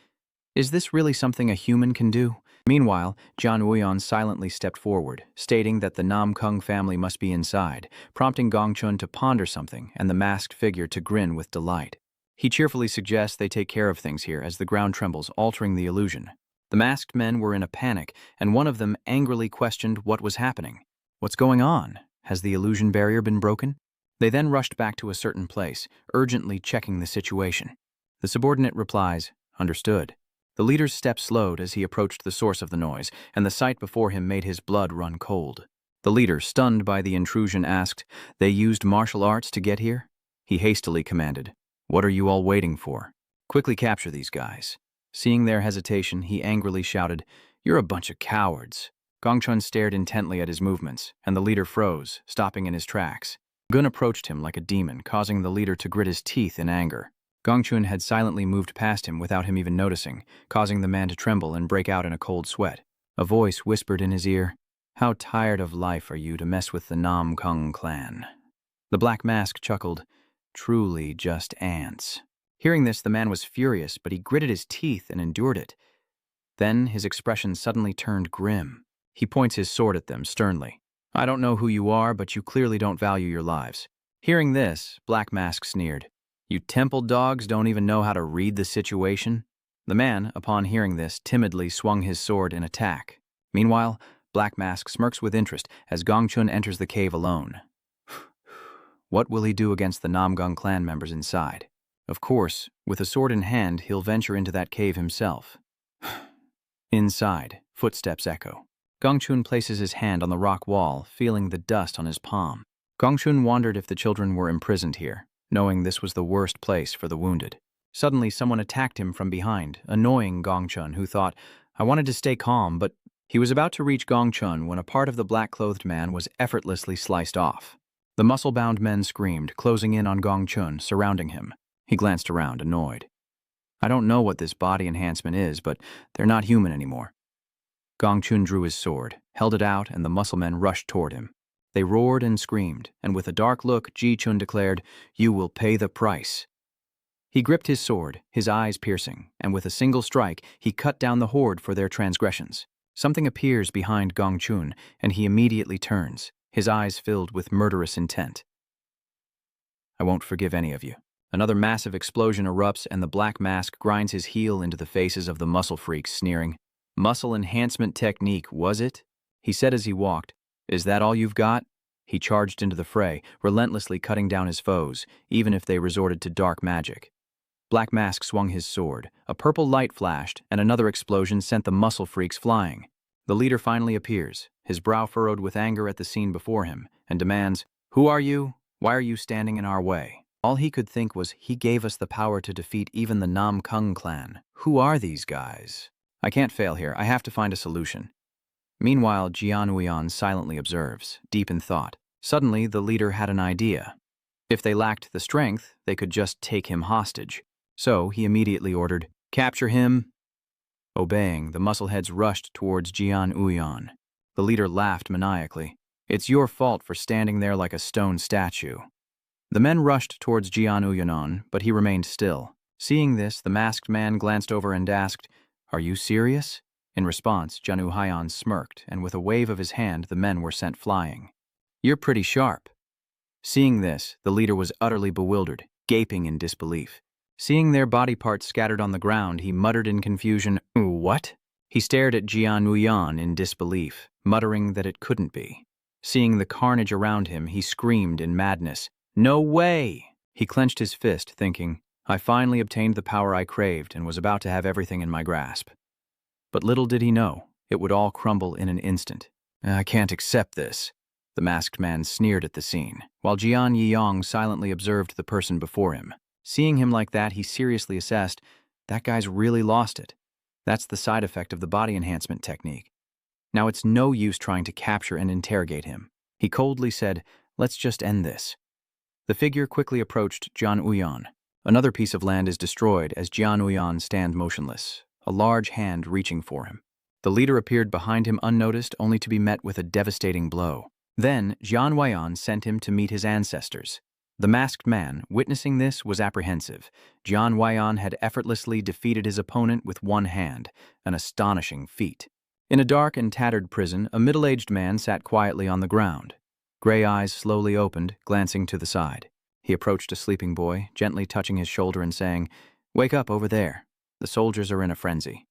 A: Is this really something a human can do? Meanwhile, Jian Uyan silently stepped forward, stating that the Nam Kung family must be inside, prompting Gong Chun to ponder something and the masked figure to grin with delight. He cheerfully suggests they take care of things here as the ground trembles, altering the illusion. The masked men were in a panic, and one of them angrily questioned what was happening. "What's going on? Has the illusion barrier been broken?" They then rushed back to a certain place, urgently checking the situation. The subordinate replies, "Understood." The leader's step slowed as he approached the source of the noise, and the sight before him made his blood run cold. The leader, stunned by the intrusion, asked, "They used martial arts to get here?" He hastily commanded, "What are you all waiting for? Quickly capture these guys." Seeing their hesitation, he angrily shouted, "You're a bunch of cowards." Gong Chun stared intently at his movements, and the leader froze, stopping in his tracks. Gun approached him like a demon, causing the leader to grit his teeth in anger. Gong Chun had silently moved past him without him even noticing, causing the man to tremble and break out in a cold sweat. A voice whispered in his ear, "How tired of life are you to mess with the Nam Kung clan?" The black mask chuckled, "Truly just ants." Hearing this, the man was furious, but he gritted his teeth and endured it. Then his expression suddenly turned grim. He points his sword at them sternly. "I don't know who you are, but you clearly don't value your lives." Hearing this, Black Mask sneered, "You temple dogs don't even know how to read the situation?" The man, upon hearing this, timidly swung his sword in attack. Meanwhile, Black Mask smirks with interest as Gong Chun enters the cave alone. What will he do against the Namgung clan members inside? Of course, with a sword in hand, he'll venture into that cave himself. Inside, footsteps echo. Gong Chun places his hand on the rock wall, feeling the dust on his palm. Gong Chun wondered if the children were imprisoned here, knowing this was the worst place for the wounded. Suddenly, someone attacked him from behind, annoying Gong Chun, who thought, "I wanted to stay calm," but he was about to reach Gong Chun when a part of the black-clothed man was effortlessly sliced off. The muscle-bound men screamed, closing in on Gong Chun, surrounding him. He glanced around, annoyed. "I don't know what this body enhancement is, but they're not human anymore." Gong Chun drew his sword, held it out, and the muscle men rushed toward him. They roared and screamed, and with a dark look, Ji Chun declared, "You will pay the price." He gripped his sword, his eyes piercing, and with a single strike, he cut down the horde for their transgressions. Something appears behind Gong Chun, and he immediately turns, his eyes filled with murderous intent. "I won't forgive any of you." Another massive explosion erupts, and the black mask grinds his heel into the faces of the muscle freaks, sneering. "Muscle enhancement technique, was it?" he said as he walked. "Is that all you've got?" He charged into the fray, relentlessly cutting down his foes, even if they resorted to dark magic. Black Mask swung his sword, a purple light flashed, and another explosion sent the muscle freaks flying. The leader finally appears, his brow furrowed with anger at the scene before him, and demands, "Who are you? Why are you standing in our way?" All he could think was, "He gave us the power to defeat even the Nam Kung clan. Who are these guys? I can't fail here. I have to find a solution." Meanwhile, Jian Uyan silently observes, deep in thought. Suddenly, the leader had an idea. If they lacked the strength, they could just take him hostage. So he immediately ordered, "Capture him." Obeying, the muscleheads rushed towards Jian Uyan. The leader laughed maniacally. "It's your fault for standing there like a stone statue." The men rushed towards Jian Uyan, but he remained still. Seeing this, the masked man glanced over and asked, "Are you serious?" In response, Jian Uyan smirked, and with a wave of his hand, the men were sent flying. "You're pretty sharp." Seeing this, the leader was utterly bewildered, gaping in disbelief. Seeing their body parts scattered on the ground, he muttered in confusion, "What?" He stared at Jian Uyan in disbelief, muttering that it couldn't be. Seeing the carnage around him, he screamed in madness, "No way!" He clenched his fist, thinking, "I finally obtained the power I craved and was about to have everything in my grasp." But little did he know, it would all crumble in an instant. "I can't accept this." The masked man sneered at the scene, while Jian Yiyong silently observed the person before him. Seeing him like that, he seriously assessed, That guy's really lost it. That's the side effect of the body enhancement technique. Now it's no use trying to capture and interrogate him. He coldly said, "Let's just end this." The figure quickly approached Jian Uyan. Another piece of land is destroyed as Jian Uyan stands motionless, a large hand reaching for him. The leader appeared behind him unnoticed, only to be met with a devastating blow. Then Jian Uyan sent him to meet his ancestors. The masked man, witnessing this, was apprehensive. Jian Uyan had effortlessly defeated his opponent with one hand, an astonishing feat. In a dark and tattered prison, a middle-aged man sat quietly on the ground. Gray eyes slowly opened, glancing to the side. He approached a sleeping boy, gently touching his shoulder and saying, "Wake up over there. The soldiers are in a frenzy."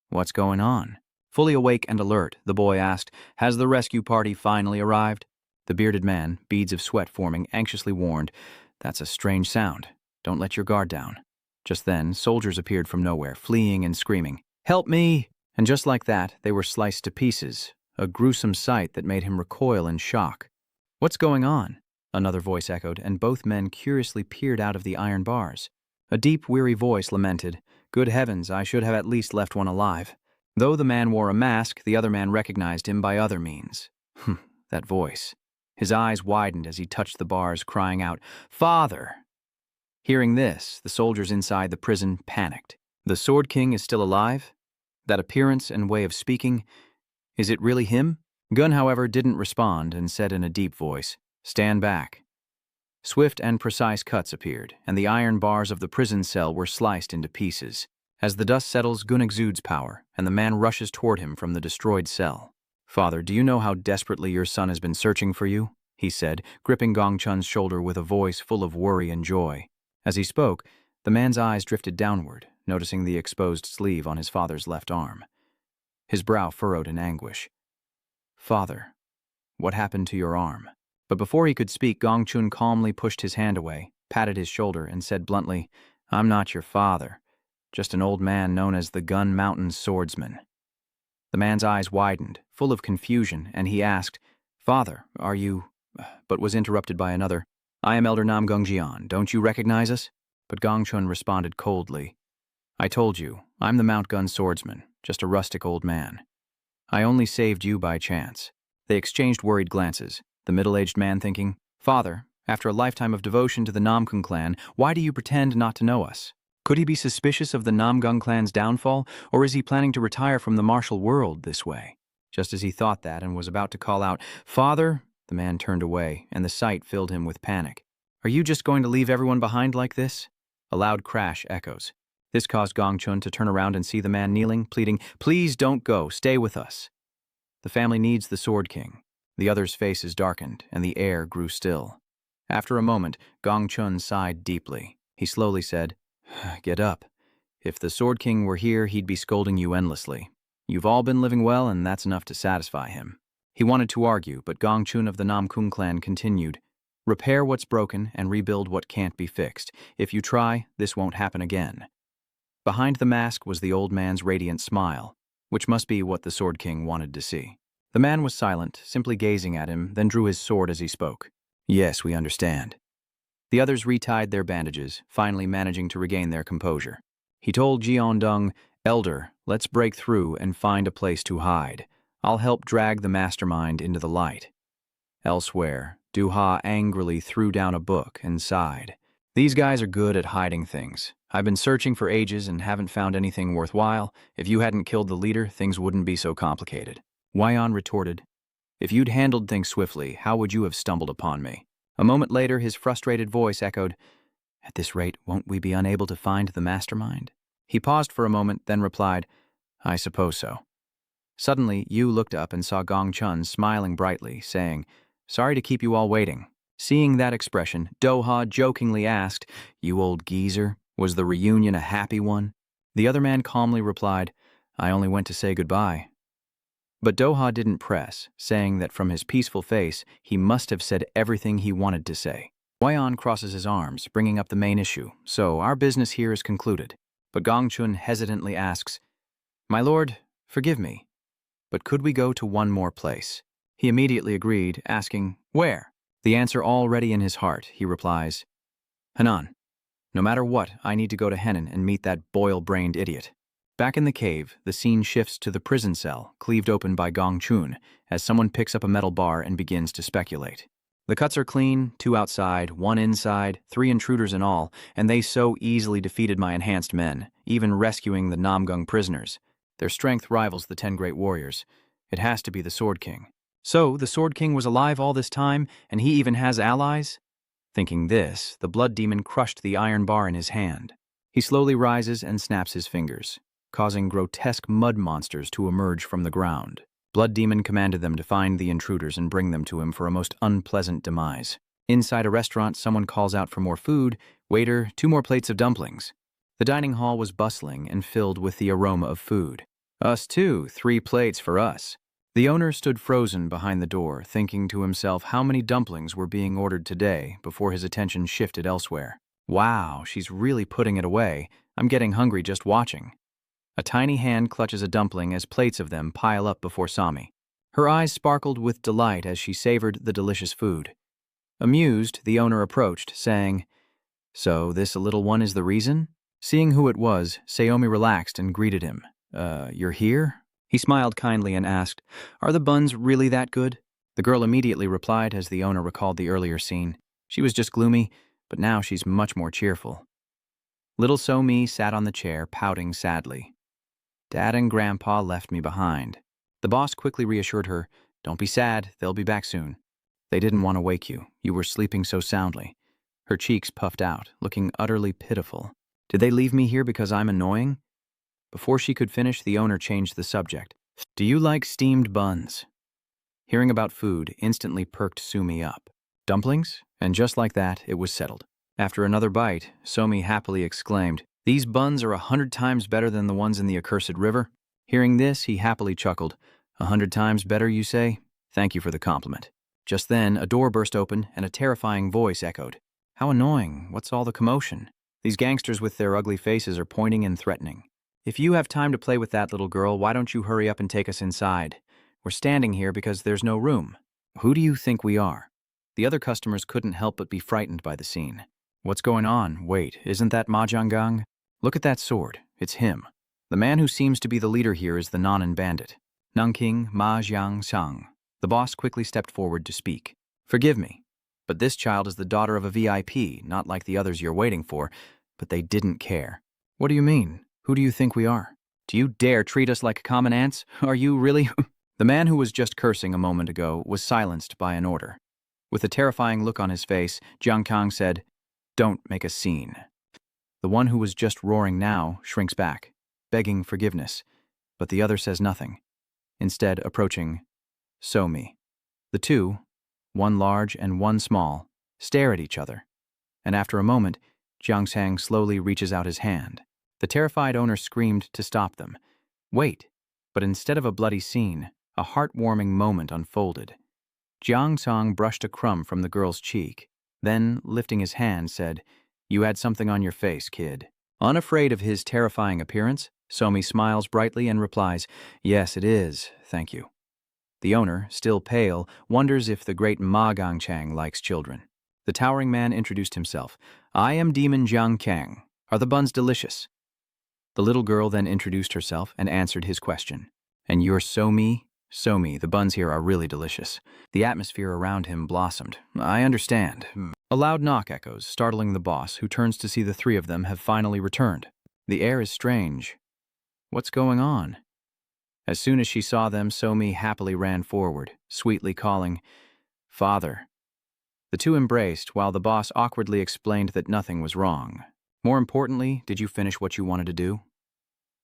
A: "What's going on?" Fully awake and alert, the boy asked, "Has the rescue party finally arrived?" The bearded man, beads of sweat forming, anxiously warned, "That's a strange sound. Don't let your guard down." Just then, soldiers appeared from nowhere, fleeing and screaming, "Help me!" And just like that, they were sliced to pieces, a gruesome sight that made him recoil in shock. "What's going on?" another voice echoed, and both men curiously peered out of the iron bars. A deep, weary voice lamented, "Good heavens, I should have at least left one alive." Though the man wore a mask, the other man recognized him by other means. That voice. His eyes widened as he touched the bars, crying out, "Father!" Hearing this, the soldiers inside the prison panicked. The Sword King is still alive? That appearance and way of speaking, is it really him? Gun, however, didn't respond and said in a deep voice, "Stand back." Swift and precise cuts appeared, and the iron bars of the prison cell were sliced into pieces. As the dust settles, Gun exudes power, and the man rushes toward him from the destroyed cell. "Father, do you know how desperately your son has been searching for you?" he said, gripping Gong Chun's shoulder with a voice full of worry and joy. As he spoke, the man's eyes drifted downward, noticing the exposed sleeve on his father's left arm. His brow furrowed in anguish. "Father, what happened to your arm?" But before he could speak, Gong Chun calmly pushed his hand away, patted his shoulder, and said bluntly, "I'm not your father, just an old man known as the Gun Mountain Swordsman." The man's eyes widened, full of confusion, and he asked, "Father, are you—" but was interrupted by another, "I am Elder Nam Gongjian. Don't you recognize us?" But Gong Chun responded coldly, "I told you, I'm the Mount Gun Swordsman, just a rustic old man. I only saved you by chance." They exchanged worried glances, the middle-aged man thinking, "Father, after a lifetime of devotion to the Namkung clan, why do you pretend not to know us? Could he be suspicious of the Namgung clan's downfall, or is he planning to retire from the martial world this way?" Just as he thought that and was about to call out, "Father," the man turned away, and the sight filled him with panic. "Are you just going to leave everyone behind like this?" A loud crash echoes. This caused Gong Chun to turn around and see the man kneeling, pleading, "Please don't go, stay with us." The family needs the Sword King. The other's faces darkened, and the air grew still. After a moment, Gong Chun sighed deeply. He slowly said, "Get up. If the Sword King were here, he'd be scolding you endlessly. You've all been living well, and that's enough to satisfy him." He wanted to argue, but Gong Chun of the Namkung clan continued, "Repair what's broken and rebuild what can't be fixed. If you try, this won't happen again." Behind the mask was the old man's radiant smile, which must be what the Sword King wanted to see. The man was silent, simply gazing at him, then drew his sword as he spoke. "Yes, we understand." The others retied their bandages, finally managing to regain their composure. He told Jiandong, "Elder, let's break through and find a place to hide. I'll help drag the mastermind into the light." Elsewhere, Duha angrily threw down a book and sighed. "These guys are good at hiding things. I've been searching for ages and haven't found anything worthwhile. If you hadn't killed the leader, things wouldn't be so complicated." Waion retorted, "If you'd handled things swiftly, how would you have stumbled upon me?" A moment later, his frustrated voice echoed, "At this rate, won't we be unable to find the mastermind?" He paused for a moment, then replied, "I suppose so." Suddenly, Yu looked up and saw Gong Chun smiling brightly, saying, "Sorry to keep you all waiting." Seeing that expression, Doha jokingly asked, "You old geezer, was the reunion a happy one?" The other man calmly replied, "I only went to say goodbye." But Doha didn't press, saying that from his peaceful face, he must have said everything he wanted to say. Waion crosses his arms, bringing up the main issue, "So our business here is concluded." But Gong Chun hesitantly asks, "My lord, forgive me, but could we go to one more place?" He immediately agreed, asking, "Where?" The answer already in his heart, he replies, "Hanan." No matter what, I need to go to Henan and meet that boil-brained idiot. Back in the cave, the scene shifts to the prison cell, cleaved open by Gong Chun, as someone picks up a metal bar and begins to speculate. The cuts are clean, 2 outside, 1 inside, 3 intruders in all, and they so easily defeated my enhanced men, even rescuing the Namgung prisoners. Their strength rivals the 10 great warriors. It has to be the Sword King. So, the Sword King was alive all this time, and he even has allies? Thinking this, the blood demon crushed the iron bar in his hand. He slowly rises and snaps his fingers, causing grotesque mud monsters to emerge from the ground. Blood Demon commanded them to find the intruders and bring them to him for a most unpleasant demise. Inside a restaurant, someone calls out for more food. Waiter, 2 more plates of dumplings. The dining hall was bustling and filled with the aroma of food. Us too, 3 plates for us. The owner stood frozen behind the door, thinking to himself how many dumplings were being ordered today before his attention shifted elsewhere. Wow, she's really putting it away. I'm getting hungry just watching. A tiny hand clutches a dumpling as plates of them pile up before Sami. Her eyes sparkled with delight as she savored the delicious food. Amused, the owner approached, saying, "So this little one is the reason?" Seeing who it was, Saomi relaxed and greeted him. You're here?" He smiled kindly and asked, "Are the buns really that good?" The girl immediately replied as the owner recalled the earlier scene. She was just gloomy, but now she's much more cheerful. Little Somi sat on the chair, pouting sadly. "Dad and Grandpa left me behind." The boss quickly reassured her, "Don't be sad, they'll be back soon." "They didn't want to wake you. You were sleeping so soundly." Her cheeks puffed out, looking utterly pitiful. "Did they leave me here because I'm annoying?" Before she could finish, the owner changed the subject. "Do you like steamed buns?" Hearing about food instantly perked Sumi up. "Dumplings?" And just like that, it was settled. After another bite, Somi happily exclaimed, "These buns are 100 times better than the ones in the accursed river." Hearing this, he happily chuckled. 100 times better, you say? Thank you for the compliment." Just then, a door burst open and a terrifying voice echoed. "How annoying. What's all the commotion? These gangsters with their ugly faces are pointing and threatening. If you have time to play with that little girl, why don't you hurry up and take us inside? We're standing here because there's no room." "Who do you think we are?" The other customers couldn't help but be frightened by the scene. "What's going on? Wait, isn't that Ma Jianggang? Look at that sword. It's him. The man who seems to be the leader here is the Nonan bandit. Nanking Ma Jiangxiang." The boss quickly stepped forward to speak. "Forgive me, but this child is the daughter of a VIP, not like the others you're waiting for," but they didn't care. "What do you mean? Who do you think we are? Do you dare treat us like common ants? Are you really?" The man who was just cursing a moment ago was silenced by an order. With a terrifying look on his face, Jiang Kang said, "Don't make a scene." The one who was just roaring now shrinks back, begging forgiveness, but the other says nothing, instead approaching Somi. The two, one large and one small, stare at each other, and after a moment, Jiang Sang slowly reaches out his hand. The terrified owner screamed to stop them. Wait, but instead of a bloody scene, a heartwarming moment unfolded. Jiang Sang brushed a crumb from the girl's cheek, then, lifting his hand, said, "You had something on your face, kid." Unafraid of his terrifying appearance, Somi smiles brightly and replies, "Yes, it is, thank you." The owner, still pale, wonders if the great Ma Gangchang likes children. The towering man introduced himself. "I am Demon Jiang Kang. Are the buns delicious?" The little girl then introduced herself and answered his question. "And you're Somi?" "Somi, the buns here are really delicious." The atmosphere around him blossomed. "I understand." A loud knock echoes, startling the boss, who turns to see the 3 of them have finally returned. The air is strange. What's going on? As soon as she saw them, Somi happily ran forward, sweetly calling, "Father." The 2 embraced, while the boss awkwardly explained that nothing was wrong. "More importantly, did you finish what you wanted to do?"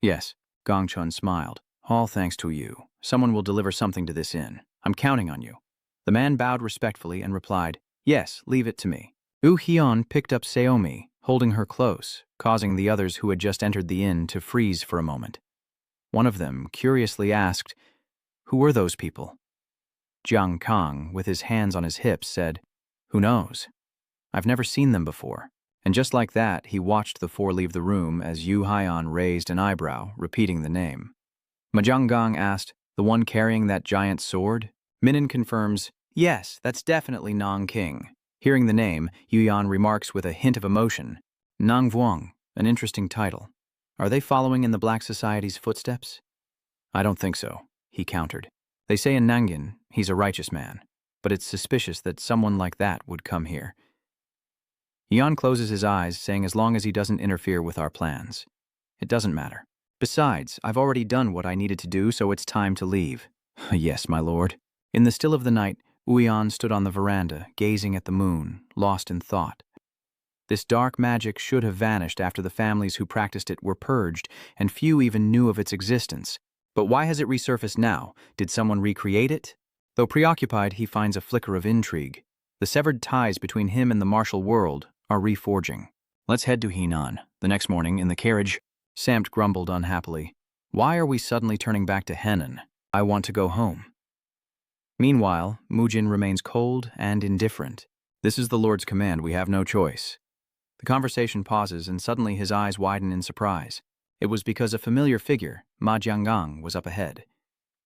A: "Yes," Gongchun smiled. "All thanks to you. Someone will deliver something to this inn. I'm counting on you." The man bowed respectfully and replied, "Yes, leave it to me." Wu Hyun picked up Saomi, holding her close, causing the others who had just entered the inn to freeze for a moment. One of them curiously asked, "Who were those people?" Jiang Kang, with his hands on his hips, said, "Who knows? I've never seen them before." And just like that, he watched the 4 leave the room as Yu Haiyan raised an eyebrow, repeating the name. Majianggang asked, "The one carrying that giant sword?" Minin confirms, "Yes, that's definitely Nong King." Hearing the name, Yuyan remarks with a hint of emotion, Nang Vuong, an interesting title. Are they following in the Black Society's footsteps? I don't think so, he countered. They say in Nangin he's a righteous man, but it's suspicious that someone like that would come here. Yan closes his eyes, saying as long as he doesn't interfere with our plans. It doesn't matter. Besides, I've already done what I needed to do, so it's time to leave. Yes, my lord. In the still of the night, Uyan stood on the veranda, gazing at the moon, lost in thought. This dark magic should have vanished after the families who practiced it were purged, and few even knew of its existence. But why has it resurfaced now? Did someone recreate it? Though preoccupied, he finds a flicker of intrigue. The severed ties between him and the martial world are reforging. Let's head to Henan. The next morning, in the carriage, Samt grumbled unhappily. Why are we suddenly turning back to Henan? I want to go home. Meanwhile, Mujin remains cold and indifferent. This is the Lord's command, we have no choice. The conversation pauses and suddenly his eyes widen in surprise. It was because a familiar figure, Ma Jiangang, was up ahead.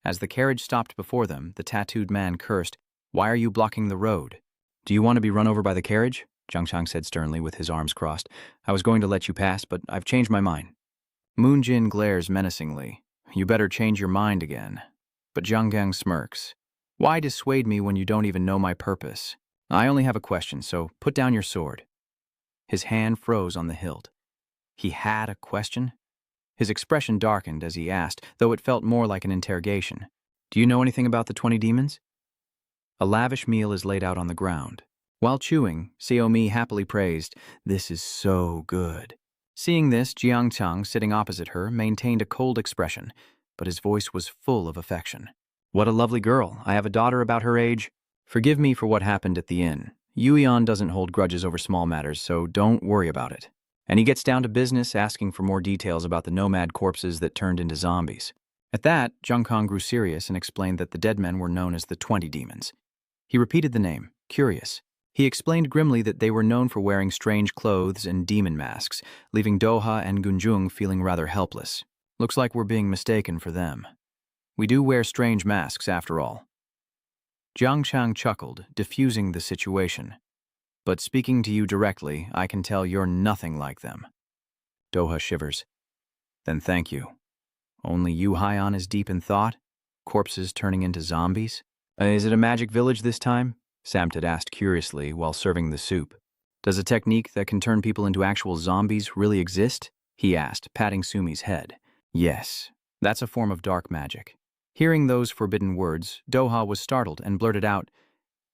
A: As the carriage stopped before them, the tattooed man cursed, "Why are you blocking the road?" "Do you want to be run over by the carriage?" Zhang Chang said sternly with his arms crossed. "I was going to let you pass, but I've changed my mind." Moon Jin glares menacingly. "You better change your mind again." But Zhang Gang smirks. "Why dissuade me when you don't even know my purpose? I only have a question, so put down your sword." His hand froze on the hilt. He had a question? His expression darkened as he asked, though it felt more like an interrogation. "Do you know anything about the 20 demons?" A lavish meal is laid out on the ground. While chewing, Xiaomi happily praised, "This is so good." Seeing this, Jiang Chang, sitting opposite her, maintained a cold expression, but his voice was full of affection. "What a lovely girl. I have a daughter about her age. Forgive me for what happened at the inn. Yuyan doesn't hold grudges over small matters, so don't worry about it." And he gets down to business, asking for more details about the nomad corpses that turned into zombies. At that, Zhang Kong grew serious and explained that the dead men were known as the 20 demons. He repeated the name, curious. He explained grimly that they were known for wearing strange clothes and demon masks, leaving Doha and Gunjung feeling rather helpless. "Looks like we're being mistaken for them. We do wear strange masks, after all." Jiang Chang chuckled, diffusing the situation. "But speaking to you directly, I can tell you're nothing like them." Doha shivers. "Then thank you. Only Yu Haiyan is deep in thought? Corpses turning into zombies? Is it a magic village this time?" Samt had asked curiously while serving the soup. "Does a technique that can turn people into actual zombies really exist?" he asked, patting Sumi's head. "Yes, that's a form of dark magic." Hearing those forbidden words, Doha was startled and blurted out,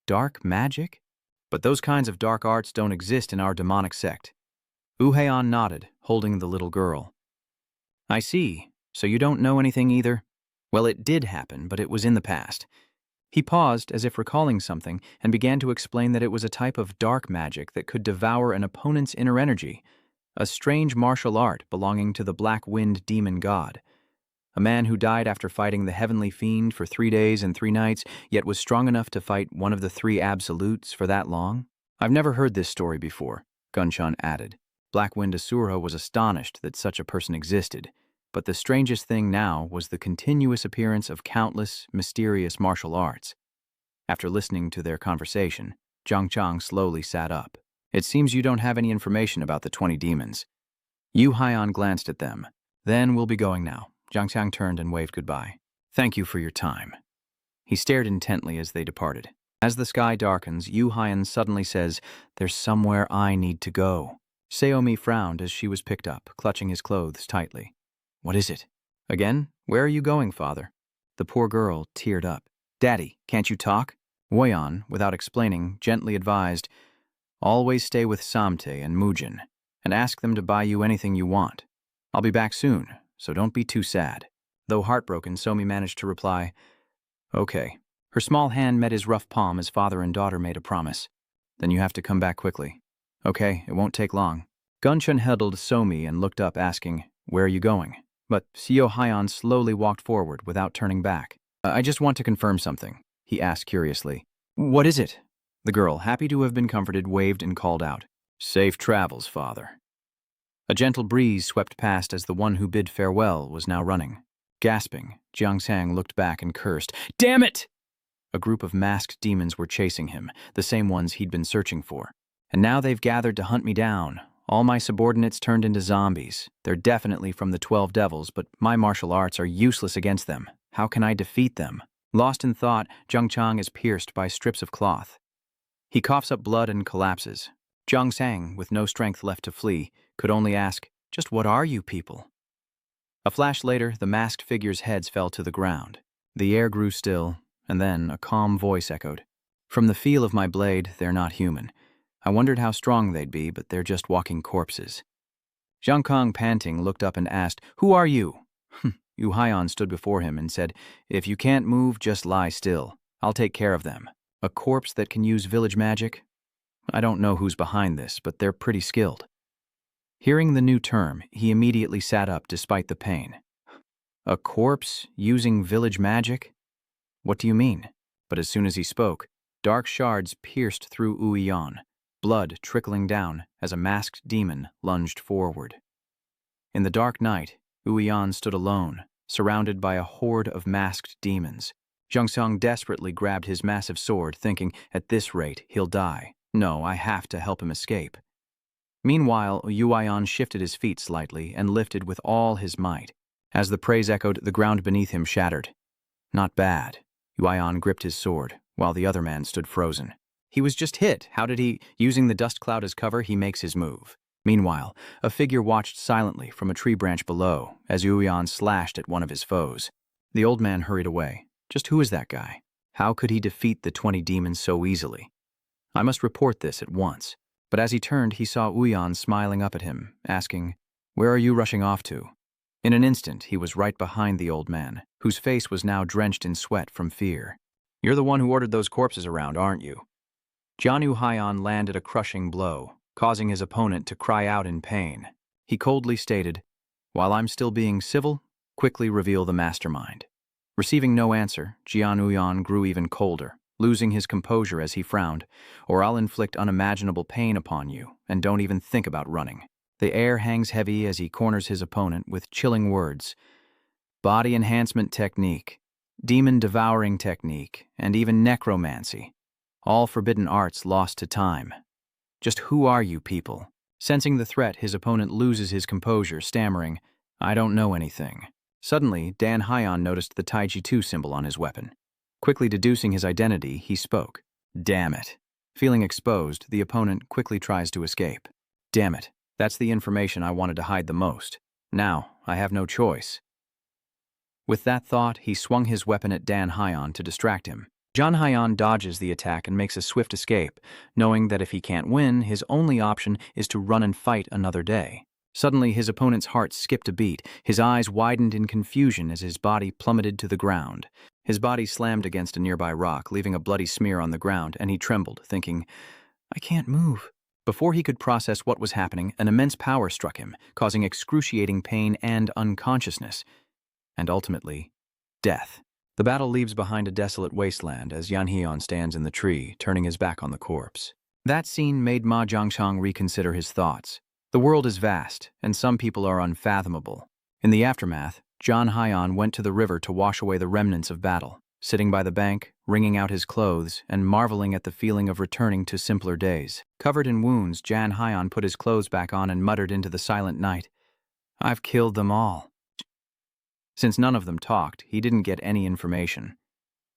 A: "Dark magic? But those kinds of dark arts don't exist in our demonic sect." Uhaeon nodded, holding the little girl. "I see. So you don't know anything either?" "Well, it did happen, but it was in the past." He paused as if recalling something and began to explain that it was a type of dark magic that could devour an opponent's inner energy, a strange martial art belonging to the Black Wind demon god. A man who died after fighting the heavenly fiend for 3 days and 3 nights, yet was strong enough to fight one of the 3 absolutes for that long? "I've never heard this story before," Gunshan added. Black Wind Asura was astonished that such a person existed, but the strangest thing now was the continuous appearance of countless, mysterious martial arts. After listening to their conversation, Zhang Chang slowly sat up. "It seems you don't have any information about the 20 demons." Yu Haiyan glanced at them. "Then we'll be going now." Zhang Chang turned and waved goodbye. "Thank you for your time." He stared intently as they departed. As the sky darkens, Yu Haiyan suddenly says, "There's somewhere I need to go." Xiaomi frowned as she was picked up, clutching his clothes tightly. "What is it?" "Again? Where are you going, father?" The poor girl teared up. "Daddy, can't you talk?" Woyan, without explaining, gently advised, "Always stay with Samte and Mujin, and ask them to buy you anything you want. I'll be back soon, so don't be too sad." Though heartbroken, Somi managed to reply, "Okay." Her small hand met his rough palm as father and daughter made a promise. "Then you have to come back quickly." "Okay, it won't take long." Gunchun huddled Somi and looked up, asking, "Where are you going?" But Seo Haiyan slowly walked forward without turning back. "I just want to confirm something," he asked curiously. "What is it?" The girl, happy to have been comforted, waved and called out, "Safe travels, father." A gentle breeze swept past as the one who bid farewell was now running. Gasping, Jiang Sang looked back and cursed, "Damn it!" A group of masked demons were chasing him, the same ones he'd been searching for. "And now they've gathered to hunt me down. All my subordinates turned into zombies. They're definitely from the 12 devils, but my martial arts are useless against them. How can I defeat them? Lost in thought, Zheng Chang is pierced by strips of cloth. He coughs up blood and collapses. Zhang Sang, with no strength left to flee, could only ask, "Just what are you people?" A flash later, the masked figures' heads fell to the ground. The air grew still, and then a calm voice echoed. "From the feel of my blade, they're not human. I wondered how strong they'd be, but they're just walking corpses." Zhang Kong, panting, looked up and asked, "Who are you?" Yu Haiyan stood before him and said, "If you can't move, just lie still. I'll take care of them. A corpse that can use village magic? I don't know who's behind this, but they're pretty skilled." Hearing the new term, he immediately sat up despite the pain. "A corpse using village magic? What do you mean?" But as soon as he spoke, dark shards pierced through Uiyan, blood trickling down as a masked demon lunged forward. In the dark night, Uiyan stood alone, surrounded by a horde of masked demons. Zhang Xiang desperately grabbed his massive sword, thinking, at this rate, he'll die. No, I have to help him escape. Meanwhile, Uiyan shifted his feet slightly and lifted with all his might. As the praise echoed, the ground beneath him shattered. Not bad. Uiyan gripped his sword, while the other man stood frozen. He was just hit. How did he? Using the dust cloud as cover, he makes his move. Meanwhile, a figure watched silently from a tree branch below as Uiyan slashed at one of his foes. The old man hurried away. Just who is that guy? How could he defeat the 20 demons so easily? I must report this at once. But as he turned, he saw Uiyan smiling up at him, asking, "Where are you rushing off to?" In an instant, he was right behind the old man, whose face was now drenched in sweat from fear. "You're the one who ordered those corpses around, aren't you?" Jian Yu Haiyan landed a crushing blow, causing his opponent to cry out in pain. He coldly stated, "While I'm still being civil, quickly reveal the mastermind." Receiving no answer, Jian Uyan grew even colder, losing his composure as he frowned, "Or I'll inflict unimaginable pain upon you, and don't even think about running." The air hangs heavy as he corners his opponent with chilling words. Body enhancement technique, demon devouring technique, and even necromancy. All forbidden arts lost to time. Just who are you people? Sensing the threat, his opponent loses his composure, stammering, "I don't know anything." Suddenly, Dan Haiyan noticed the Taiji 2 symbol on his weapon. Quickly deducing his identity, he spoke. "Damn it." Feeling exposed, the opponent quickly tries to escape. "Damn it. That's the information I wanted to hide the most. Now, I have no choice." With that thought, he swung his weapon at Dan Haiyan to distract him. Zhang Haiyan dodges the attack and makes a swift escape, knowing that if he can't win, his only option is to run and fight another day. Suddenly, his opponent's heart skipped a beat. His eyes widened in confusion as his body plummeted to the ground. His body slammed against a nearby rock, leaving a bloody smear on the ground, and he trembled, thinking, "I can't move." Before he could process what was happening, an immense power struck him, causing excruciating pain and unconsciousness. And ultimately, death. The battle leaves behind a desolate wasteland as Yan Hieon stands in the tree, turning his back on the corpse. That scene made Ma Jiangshang reconsider his thoughts. The world is vast, and some people are unfathomable. In the aftermath, Zhang Haiyan went to the river to wash away the remnants of battle. Sitting by the bank, wringing out his clothes, and marveling at the feeling of returning to simpler days. Covered in wounds, Zhang Haiyan put his clothes back on and muttered into the silent night, "I've killed them all." Since none of them talked, he didn't get any information.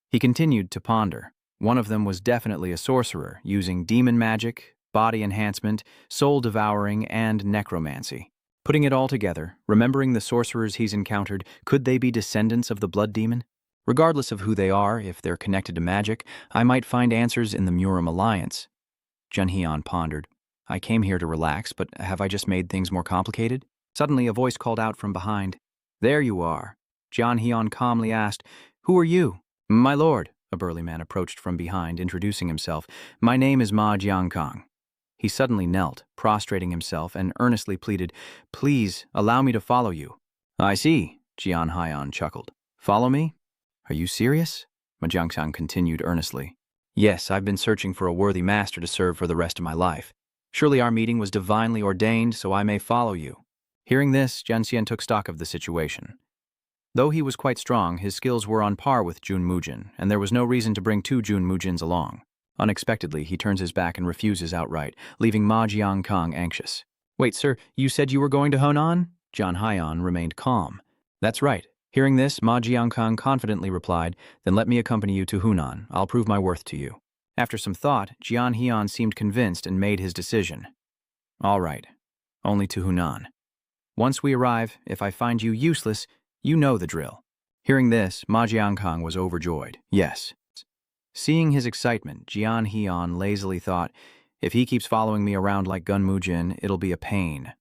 A: He continued to ponder. One of them was definitely a sorcerer, using demon magic, body enhancement, soul devouring, and necromancy. Putting it all together, remembering the sorcerers he's encountered, could they be descendants of the blood demon? Regardless of who they are, if they're connected to magic, I might find answers in the Murim Alliance. Jun Hyeon pondered. I came here to relax, but have I just made things more complicated? Suddenly, a voice called out from behind. There you are. Jun Hyeon calmly asked, Who are you? My lord, a burly man approached from behind, introducing himself. My name is Ma Jiangkang. He suddenly knelt, prostrating himself, and earnestly pleaded, Please, allow me to follow you. I see, Jian Hyeon chuckled. Follow me? Are you serious? Ma Jiangkang continued earnestly. Yes, I've been searching for a worthy master to serve for the rest of my life. Surely our meeting was divinely ordained, so I may follow you. Hearing this, Jian Xian took stock of the situation. Though he was quite strong, his skills were on par with Jun Mujin, and there was no reason to bring two Jun Mujins along. Unexpectedly, he turns his back and refuses outright, leaving Ma Jiangkang anxious. Wait, sir, you said you were going to Honan? John Hyon remained calm. That's right. Hearing this, Ma Jiankang confidently replied, Then let me accompany you to Hunan. I'll prove my worth to you. After some thought, Jian Hian seemed convinced and made his decision. All right. Only to Hunan. Once we arrive, if I find you useless, you know the drill. Hearing this, Ma Jiankang was overjoyed. Yes. Seeing his excitement, Jian Hian lazily thought, if he keeps following me around like Gun Mujin, it'll be a pain.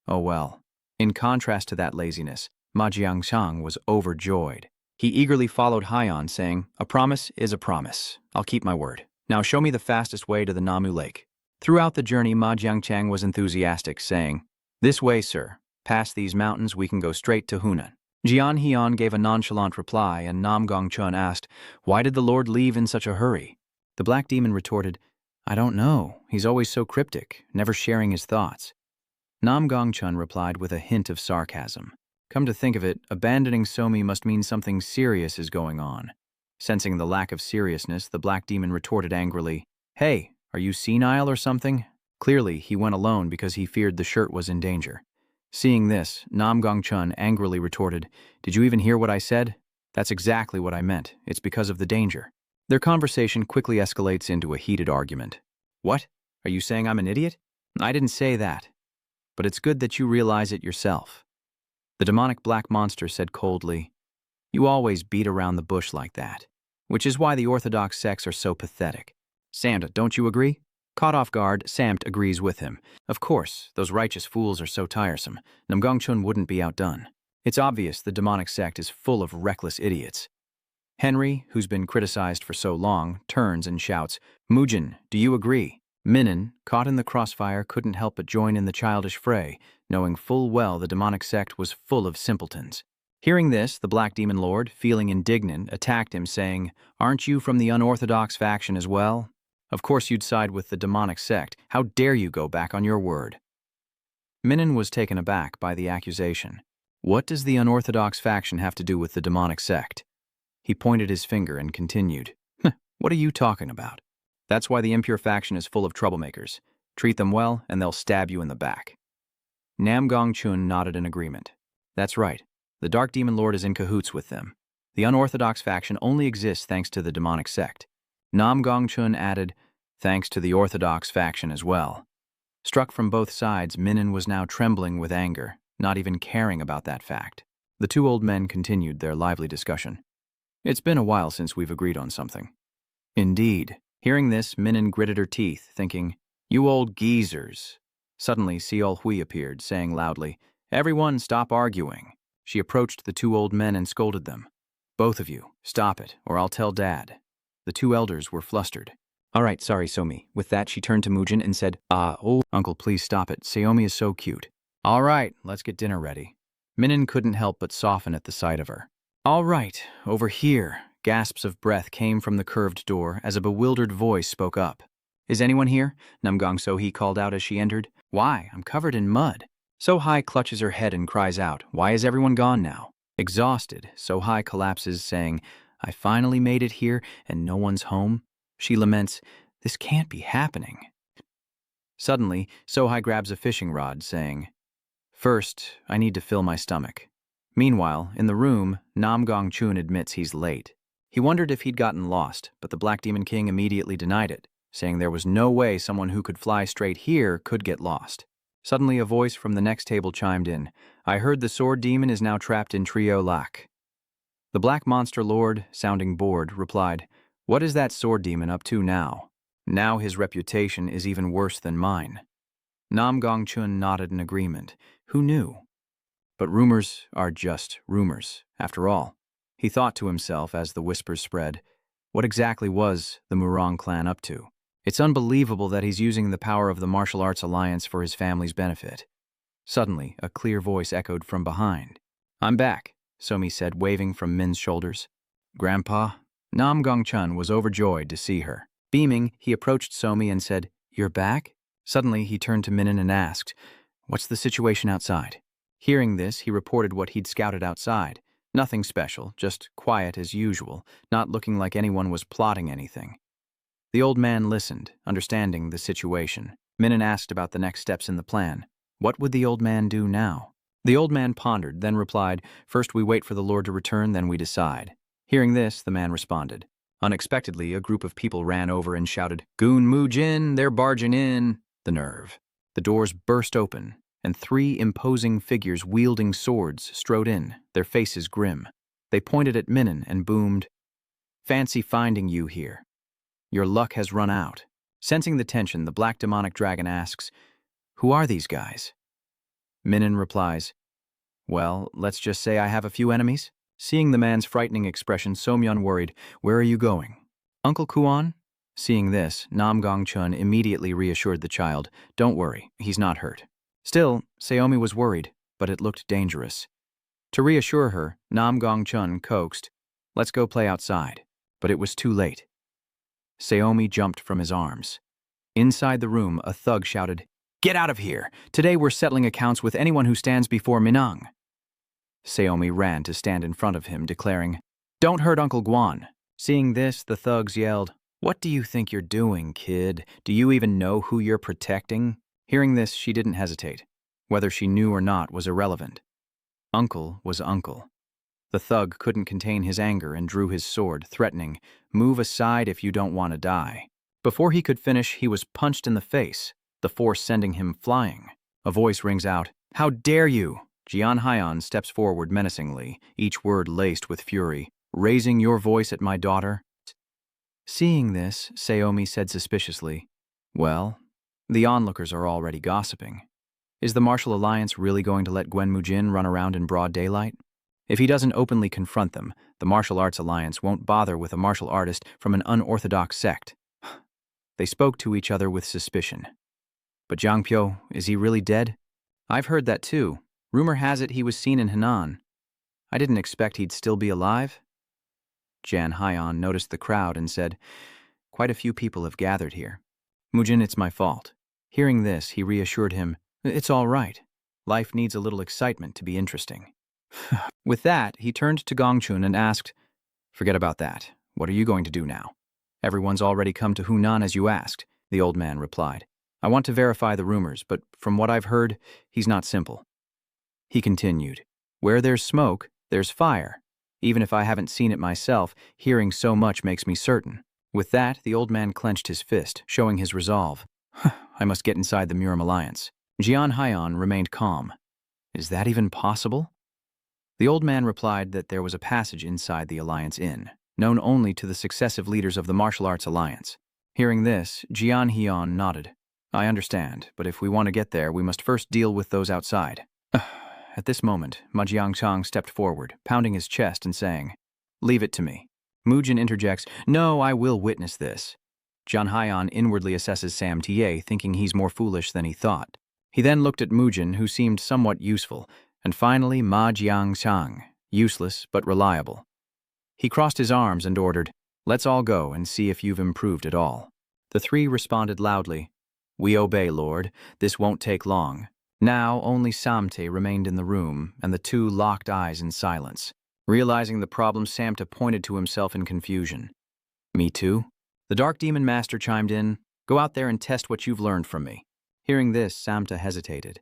A: Oh well. In contrast to that laziness, Ma Jiangshang was overjoyed. He eagerly followed Haiyan, saying, A promise is a promise. I'll keep my word. Now show me the fastest way to the Namu Lake. Throughout the journey, Ma Jiangchang was enthusiastic, saying, This way, sir. Past these mountains, we can go straight to Hunan. Jian Hian gave a nonchalant reply, and Nam Gongchun asked, Why did the Lord leave in such a hurry? The black demon retorted, I don't know. He's always so cryptic, never sharing his thoughts. Nam Gongchun replied with a hint of sarcasm. Come to think of it, abandoning Somi must mean something serious is going on. Sensing the lack of seriousness, the black demon retorted angrily, Hey, are you senile or something? Clearly, he went alone because he feared the shirt was in danger. Seeing this, Nam Gongchun angrily retorted, Did you even hear what I said? That's exactly what I meant. It's because of the danger. Their conversation quickly escalates into a heated argument. What? Are you saying I'm an idiot? I didn't say that. But it's good that you realize it yourself. The demonic black monster said coldly, You always beat around the bush like that, which is why the Orthodox sects are so pathetic. Samda, don't you agree? Caught off guard, Samt agrees with him. Of course, those righteous fools are so tiresome. Namgongchun wouldn't be outdone. It's obvious the demonic sect is full of reckless idiots. Henry, who's been criticized for so long, turns and shouts, Mujin, do you agree? Minin, caught in the crossfire, couldn't help but join in the childish fray, knowing full well the demonic sect was full of simpletons. Hearing this, the Black Demon Lord, feeling indignant, attacked him, saying, Aren't you from the unorthodox faction as well? Of course you'd side with the demonic sect. How dare you go back on your word? Minin was taken aback by the accusation. What does the unorthodox faction have to do with the demonic sect? He pointed his finger and continued, What are you talking about? That's why the impure faction is full of troublemakers. Treat them well, and they'll stab you in the back. Nam Gongchun nodded in agreement. That's right. The Dark Demon Lord is in cahoots with them. The unorthodox faction only exists thanks to the demonic sect. Nam Gongchun added, thanks to the orthodox faction as well. Struck from both sides, Minin was now trembling with anger, not even caring about that fact. The two old men continued their lively discussion. It's been a while since we've agreed on something. Indeed. Hearing this, Minin gritted her teeth, thinking, You old geezers. Suddenly, Seol Hui appeared, saying loudly, Everyone stop arguing. She approached the two old men and scolded them. Both of you, stop it, or I'll tell Dad. The two elders were flustered. All right, sorry, Somi. With that, she turned to Mujin and said, Uncle, please stop it. Seomi is so cute. All right, let's get dinner ready. Minin couldn't help but soften at the sight of her. All right, over here. Gasps of breath came from the curved door as a bewildered voice spoke up. Is anyone here? Gong Sohi called out as she entered. Why? I'm covered in mud. Sohai clutches her head and cries out, Why is everyone gone now? Exhausted, Sohai collapses, saying, I finally made it here and no one's home. She laments, This can't be happening. Suddenly, Sohai grabs a fishing rod, saying, First, I need to fill my stomach. Meanwhile, in the room, Nam Gongchun admits he's late. He wondered if he'd gotten lost, but the Black Demon King immediately denied it, saying there was no way someone who could fly straight here could get lost. Suddenly, a voice from the next table chimed in. I heard the sword demon is now trapped in Trio Lac. The Black Monster Lord, sounding bored, replied, What is that sword demon up to now? Now his reputation is even worse than mine. Nam Gongchun nodded in agreement. Who knew? But rumors are just rumors, after all. He thought to himself as the whispers spread, what exactly was the Murong clan up to? It's unbelievable that he's using the power of the martial arts alliance for his family's benefit. Suddenly, a clear voice echoed from behind. I'm back, Somi said, waving from Min's shoulders. Grandpa? Nam Gongchun was overjoyed to see her. Beaming, he approached Somi and said, You're back? Suddenly, he turned to Minin and asked, What's the situation outside? Hearing this, he reported what he'd scouted outside. Nothing special, just quiet as usual, not looking like anyone was plotting anything. The old man listened, understanding the situation. Minin asked about the next steps in the plan. What would the old man do now? The old man pondered, then replied, "First we wait for the Lord to return, then we decide." Hearing this, the man responded. Unexpectedly, a group of people ran over and shouted, "Goon Mujin, they're barging in!" The nerve. The doors burst open, and 3 imposing figures wielding swords strode in, their faces grim. They pointed at Minnan and boomed, "Fancy finding you here. Your luck has run out." Sensing the tension, the black demonic dragon asks, "Who are these guys?" Minnan replies, "Well, let's just say I have a few enemies." Seeing the man's frightening expression, Somyeon worried, "Where are you going?" "Uncle Kuan?" Seeing this, Nam Gongchun immediately reassured the child, "Don't worry, he's not hurt." Still, Seomi was worried, but it looked dangerous. To reassure her, Nam Gongchun coaxed, "Let's go play outside." But it was too late. Seomi jumped from his arms. Inside the room, a thug shouted, "Get out of here! Today we're settling accounts with anyone who stands before Minang." Seomi ran to stand in front of him, declaring, "Don't hurt Uncle Guan." Seeing this, the thugs yelled, "What do you think you're doing, kid? Do you even know who you're protecting?" Hearing this, she didn't hesitate. Whether she knew or not was irrelevant. Uncle was uncle. The thug couldn't contain his anger and drew his sword, threatening, "Move aside if you don't want to die." Before he could finish, he was punched in the face, the force sending him flying. A voice rings out, "How dare you!" Jian Haiyan steps forward menacingly, each word laced with fury, "Raising your voice at my daughter?" Seeing this, Seomi said suspiciously, "Well, the onlookers are already gossiping. Is the Martial Alliance really going to let Gwen Mujin run around in broad daylight? If he doesn't openly confront them, the Martial Arts Alliance won't bother with a martial artist from an unorthodox sect." They spoke to each other with suspicion. "But Jiang Pyo, is he really dead?" "I've heard that too. Rumor has it he was seen in Henan. I didn't expect he'd still be alive." Jan Haiyan noticed the crowd and said, "Quite a few people have gathered here. Mujin, it's my fault." Hearing this, he reassured him, "It's all right. Life needs a little excitement to be interesting." With that, he turned to Gongchun and asked, "Forget about that. What are you going to do now?" "Everyone's already come to Hunan as you asked," the old man replied. "I want to verify the rumors, but from what I've heard, he's not simple." He continued, "Where there's smoke, there's fire. Even if I haven't seen it myself, hearing so much makes me certain." With that, the old man clenched his fist, showing his resolve. "I must get inside the Murim Alliance." Jian Haiyan remained calm. "Is that even possible?" The old man replied that there was a passage inside the Alliance Inn, known only to the successive leaders of the Martial Arts Alliance. Hearing this, Jian Haiyan nodded. "I understand, but if we want to get there, we must first deal with those outside." At this moment, Ma Jiangchang stepped forward, pounding his chest and saying, "Leave it to me." Mujin interjects, "No, I will witness this." Jian Haiyan inwardly assesses Sam Ta, thinking he's more foolish than he thought. He then looked at Mujin, who seemed somewhat useful, and finally Ma Jiangchang, useless but reliable. He crossed his arms and ordered, "Let's all go and see if you've improved at all." The 3 responded loudly, "We obey, Lord. This won't take long." Now only Samte remained in the room, and the 2 locked eyes in silence. Realizing the problem, Samte pointed to himself in confusion. "Me too?" The Dark Demon Master chimed in, "Go out there and test what you've learned from me." Hearing this, Samte hesitated.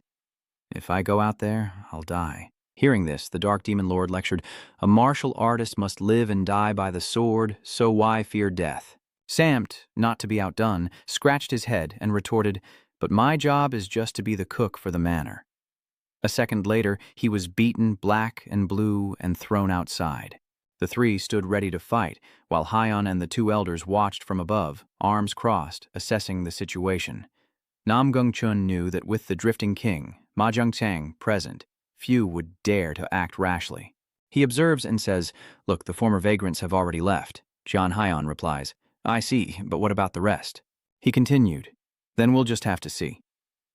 A: "If I go out there, I'll die." Hearing this, the Dark Demon Lord lectured, "A martial artist must live and die by the sword, so why fear death?" Samt, not to be outdone, scratched his head and retorted, "But my job is just to be the cook for the manor." A second later, he was beaten black and blue and thrown outside. The 3 stood ready to fight, while Haiyan and the 2 elders watched from above, arms crossed, assessing the situation. Nam Gongchun knew that with the Drifting King, Ma Jiangchang, present, few would dare to act rashly. He observes and says, "Look, the former vagrants have already left." Jian Haiyan replies, "I see, but what about the rest?" He continued, "Then we'll just have to see."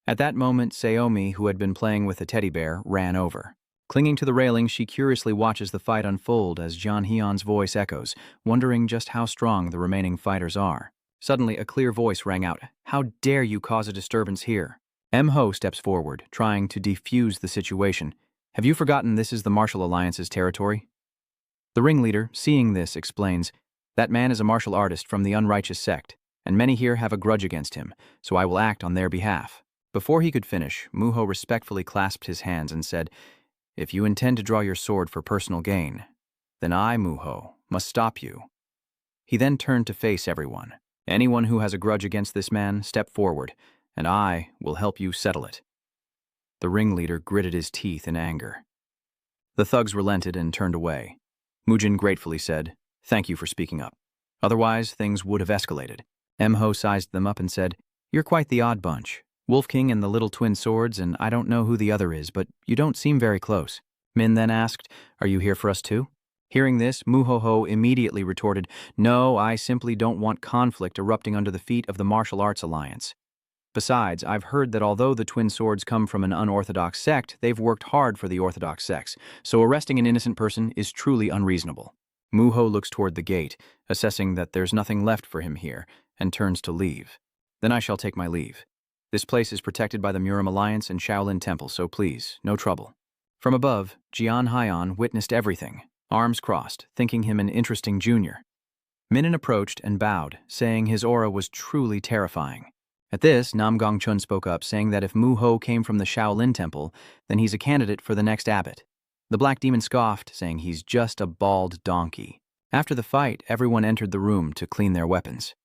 A: At that moment, Seomi, who had been playing with a teddy bear, ran over. Clinging to the railing, she curiously watches the fight unfold as Jian Haiyan's voice echoes, wondering just how strong the remaining fighters are. Suddenly, a clear voice rang out, "How dare you cause a disturbance here?" M. Ho steps forward, trying to defuse the situation. "Have you forgotten this is the Martial Alliance's territory?" The ringleader, seeing this, explains, "That man is a martial artist from the unrighteous sect, and many here have a grudge against him, so I will act on their behalf." Before he could finish, Muho respectfully clasped his hands and said, "If you intend to draw your sword for personal gain, then I, Muho, must stop you." He then turned to face everyone. "Anyone who has a grudge against this man, step forward, and I will help you settle it." The ringleader gritted his teeth in anger. The thugs relented and turned away. Mujin gratefully said, "Thank you for speaking up. Otherwise, things would have escalated." Emho sized them up and said, "You're quite the odd bunch. Wolf King and the little twin swords, and I don't know who the other is, but you don't seem very close." Min then asked, "Are you here for us too?" Hearing this, Muho immediately retorted, "No, I simply don't want conflict erupting under the feet of the martial arts alliance. Besides, I've heard that although the twin swords come from an unorthodox sect, they've worked hard for the orthodox sects, so arresting an innocent person is truly unreasonable." Muho looks toward the gate, assessing that there's nothing left for him here, and turns to leave. "Then I shall take my leave. This place is protected by the Murim Alliance and Shaolin Temple, so please, no trouble." From above, Jian Haiyan witnessed everything, arms crossed, thinking him an interesting junior. Minnan approached and bowed, saying his aura was truly terrifying. At this, Nam Gongchun spoke up, saying that if Muho came from the Shaolin Temple, then he's a candidate for the next abbot. The Black Demon scoffed, saying he's just a bald donkey. After the fight, everyone entered the room to clean their weapons.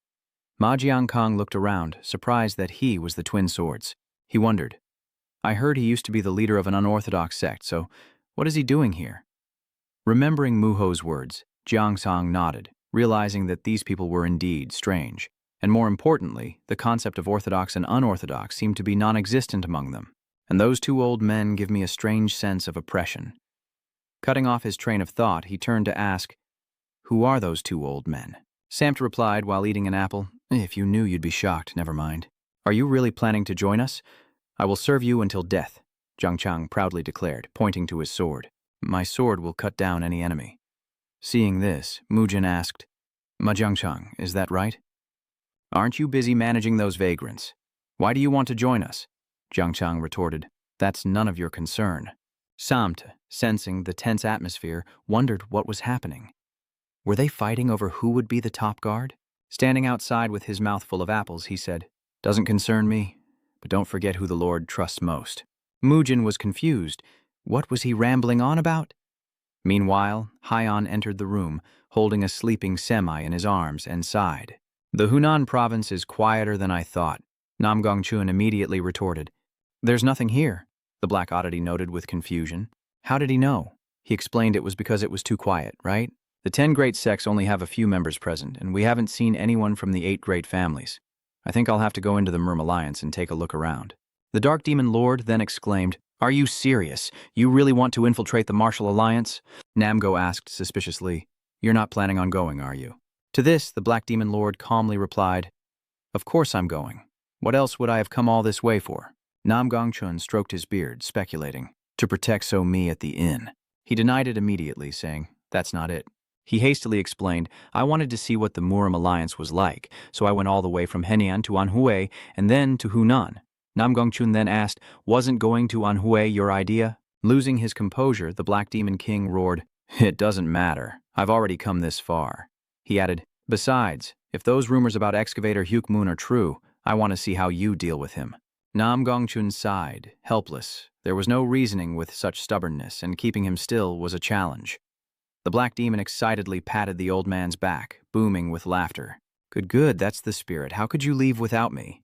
A: Ma Jiankong looked around, surprised that he was the twin swords. He wondered, "I heard he used to be the leader of an unorthodox sect, so what is he doing here?" Remembering Muho's words, Jiang Song nodded, realizing that these people were indeed strange. And more importantly, the concept of orthodox and unorthodox seemed to be non-existent among them. And those two old men give me a strange sense of oppression. Cutting off his train of thought, he turned to ask, "Who are those two old men?" Samt replied while eating an apple, "If you knew, you'd be shocked, never mind. Are you really planning to join us? I will serve you until death," Zhang Chang proudly declared, pointing to his sword. "My sword will cut down any enemy." Seeing this, Mujin asked, "Ma Jiangchang, is that right? Aren't you busy managing those vagrants? Why do you want to join us?" Jiang Chang retorted, "That's none of your concern." Samt, sensing the tense atmosphere, wondered what was happening. Were they fighting over who would be the top guard? Standing outside with his mouth full of apples, he said, "Doesn't concern me, but don't forget who the Lord trusts most." Mujin was confused. What was he rambling on about? Meanwhile, Haiyan entered the room, holding a sleeping semi in his arms, and sighed. "The Hunan province is quieter than I thought," Nam Gongchun immediately retorted. "There's nothing here," the Black Oddity noted with confusion. How did he know? He explained it was because it was too quiet, right? The 10 great sects only have a few members present, and we haven't seen anyone from the 8 great families. I think I'll have to go into the Murim Alliance and take a look around. The Dark Demon Lord then exclaimed, "Are you serious? You really want to infiltrate the Martial Alliance?" Namgo asked suspiciously, "You're not planning on going, are you?" To this, the Black Demon Lord calmly replied, "Of course I'm going. What else would I have come all this way for?" Nam Gongchun stroked his beard, speculating, "To protect So-mi at the inn." He denied it immediately, saying, "That's not it." He hastily explained, "I wanted to see what the Murim Alliance was like, so I went all the way from Henian to Anhui and then to Hunan." Nam Gongchun then asked, "Wasn't going to Anhui your idea?" Losing his composure, the Black Demon King roared, "It doesn't matter. I've already come this far." He added, "Besides, if those rumors about excavator Hyuk-moon are true, I want to see how you deal with him." Nam Gongchun sighed, helpless. There was no reasoning with such stubbornness, and keeping him still was a challenge. The Black Demon excitedly patted the old man's back, booming with laughter. Good, that's the spirit. How could you leave without me?"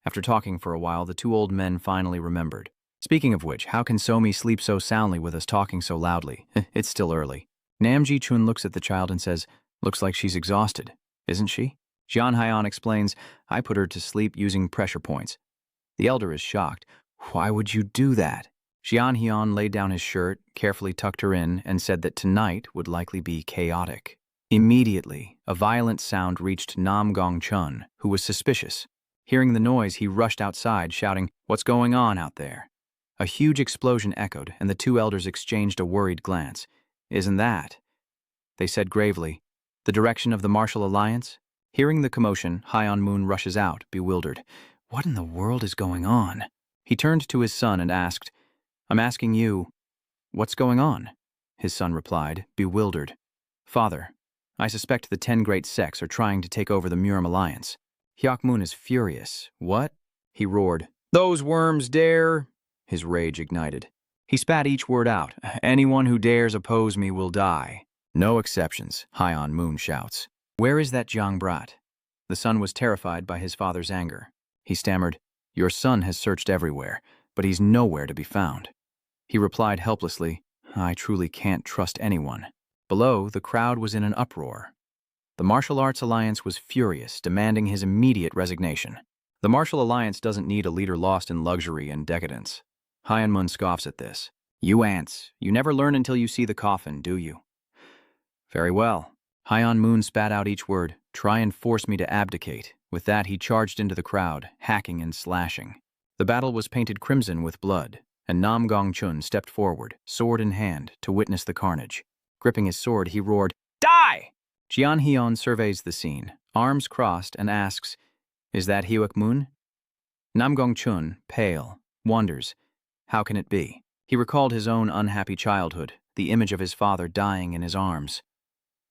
A: After talking for a while, the two old men finally remembered. "Speaking of which, how can So-mi sleep so soundly with us talking so loudly? It's still early." Namji Chun looks at the child and says, "Looks like she's exhausted, isn't she?" Jian Haiyan explains, "I put her to sleep using pressure points." The elder is shocked. "Why would you do that?" Jian Haiyan laid down his shirt, carefully tucked her in, and said that tonight would likely be chaotic. Immediately, a violent sound reached Nam Gongchun, who was suspicious. Hearing the noise, he rushed outside, shouting, "What's going on out there?" A huge explosion echoed, and the two elders exchanged a worried glance. "Isn't that," they said gravely, "the direction of the Martial Alliance?" Hearing the commotion, Haiyan Moon rushes out, bewildered. What in the world is going on? He turned to his son and asked, "I'm asking you, what's going on?" His son replied, bewildered, "Father, I suspect the 10 great sects are trying to take over the Murim Alliance." Hyuk-moon is furious. "What?" he roared. Those worms dare. His rage ignited. He spat each word out. Anyone who dares oppose me will die. No exceptions, High Moon shouts. Where is that Jiang brat? The son was terrified by his father's anger. He stammered, Your son has searched everywhere, but he's nowhere to be found. He replied helplessly, I truly can't trust anyone. Below, the crowd was in an uproar. The Martial Arts Alliance was furious, demanding his immediate resignation. The Martial Alliance doesn't need a leader lost in luxury and decadence. Hyanmun scoffs at this. You ants, you never learn until you see the coffin, do you? Very well. Hyanmun spat out each word, try and force me to abdicate. With that, he charged into the crowd, hacking and slashing. The battle was painted crimson with blood, and Nam Gongchun stepped forward, sword in hand, to witness the carnage. Gripping his sword, he roared, Die! Jian Hyun surveys the scene, arms crossed, and asks, Is that Hyuk Moon? Nam Gongchun, pale, wonders, How can it be? He recalled his own unhappy childhood, the image of his father dying in his arms.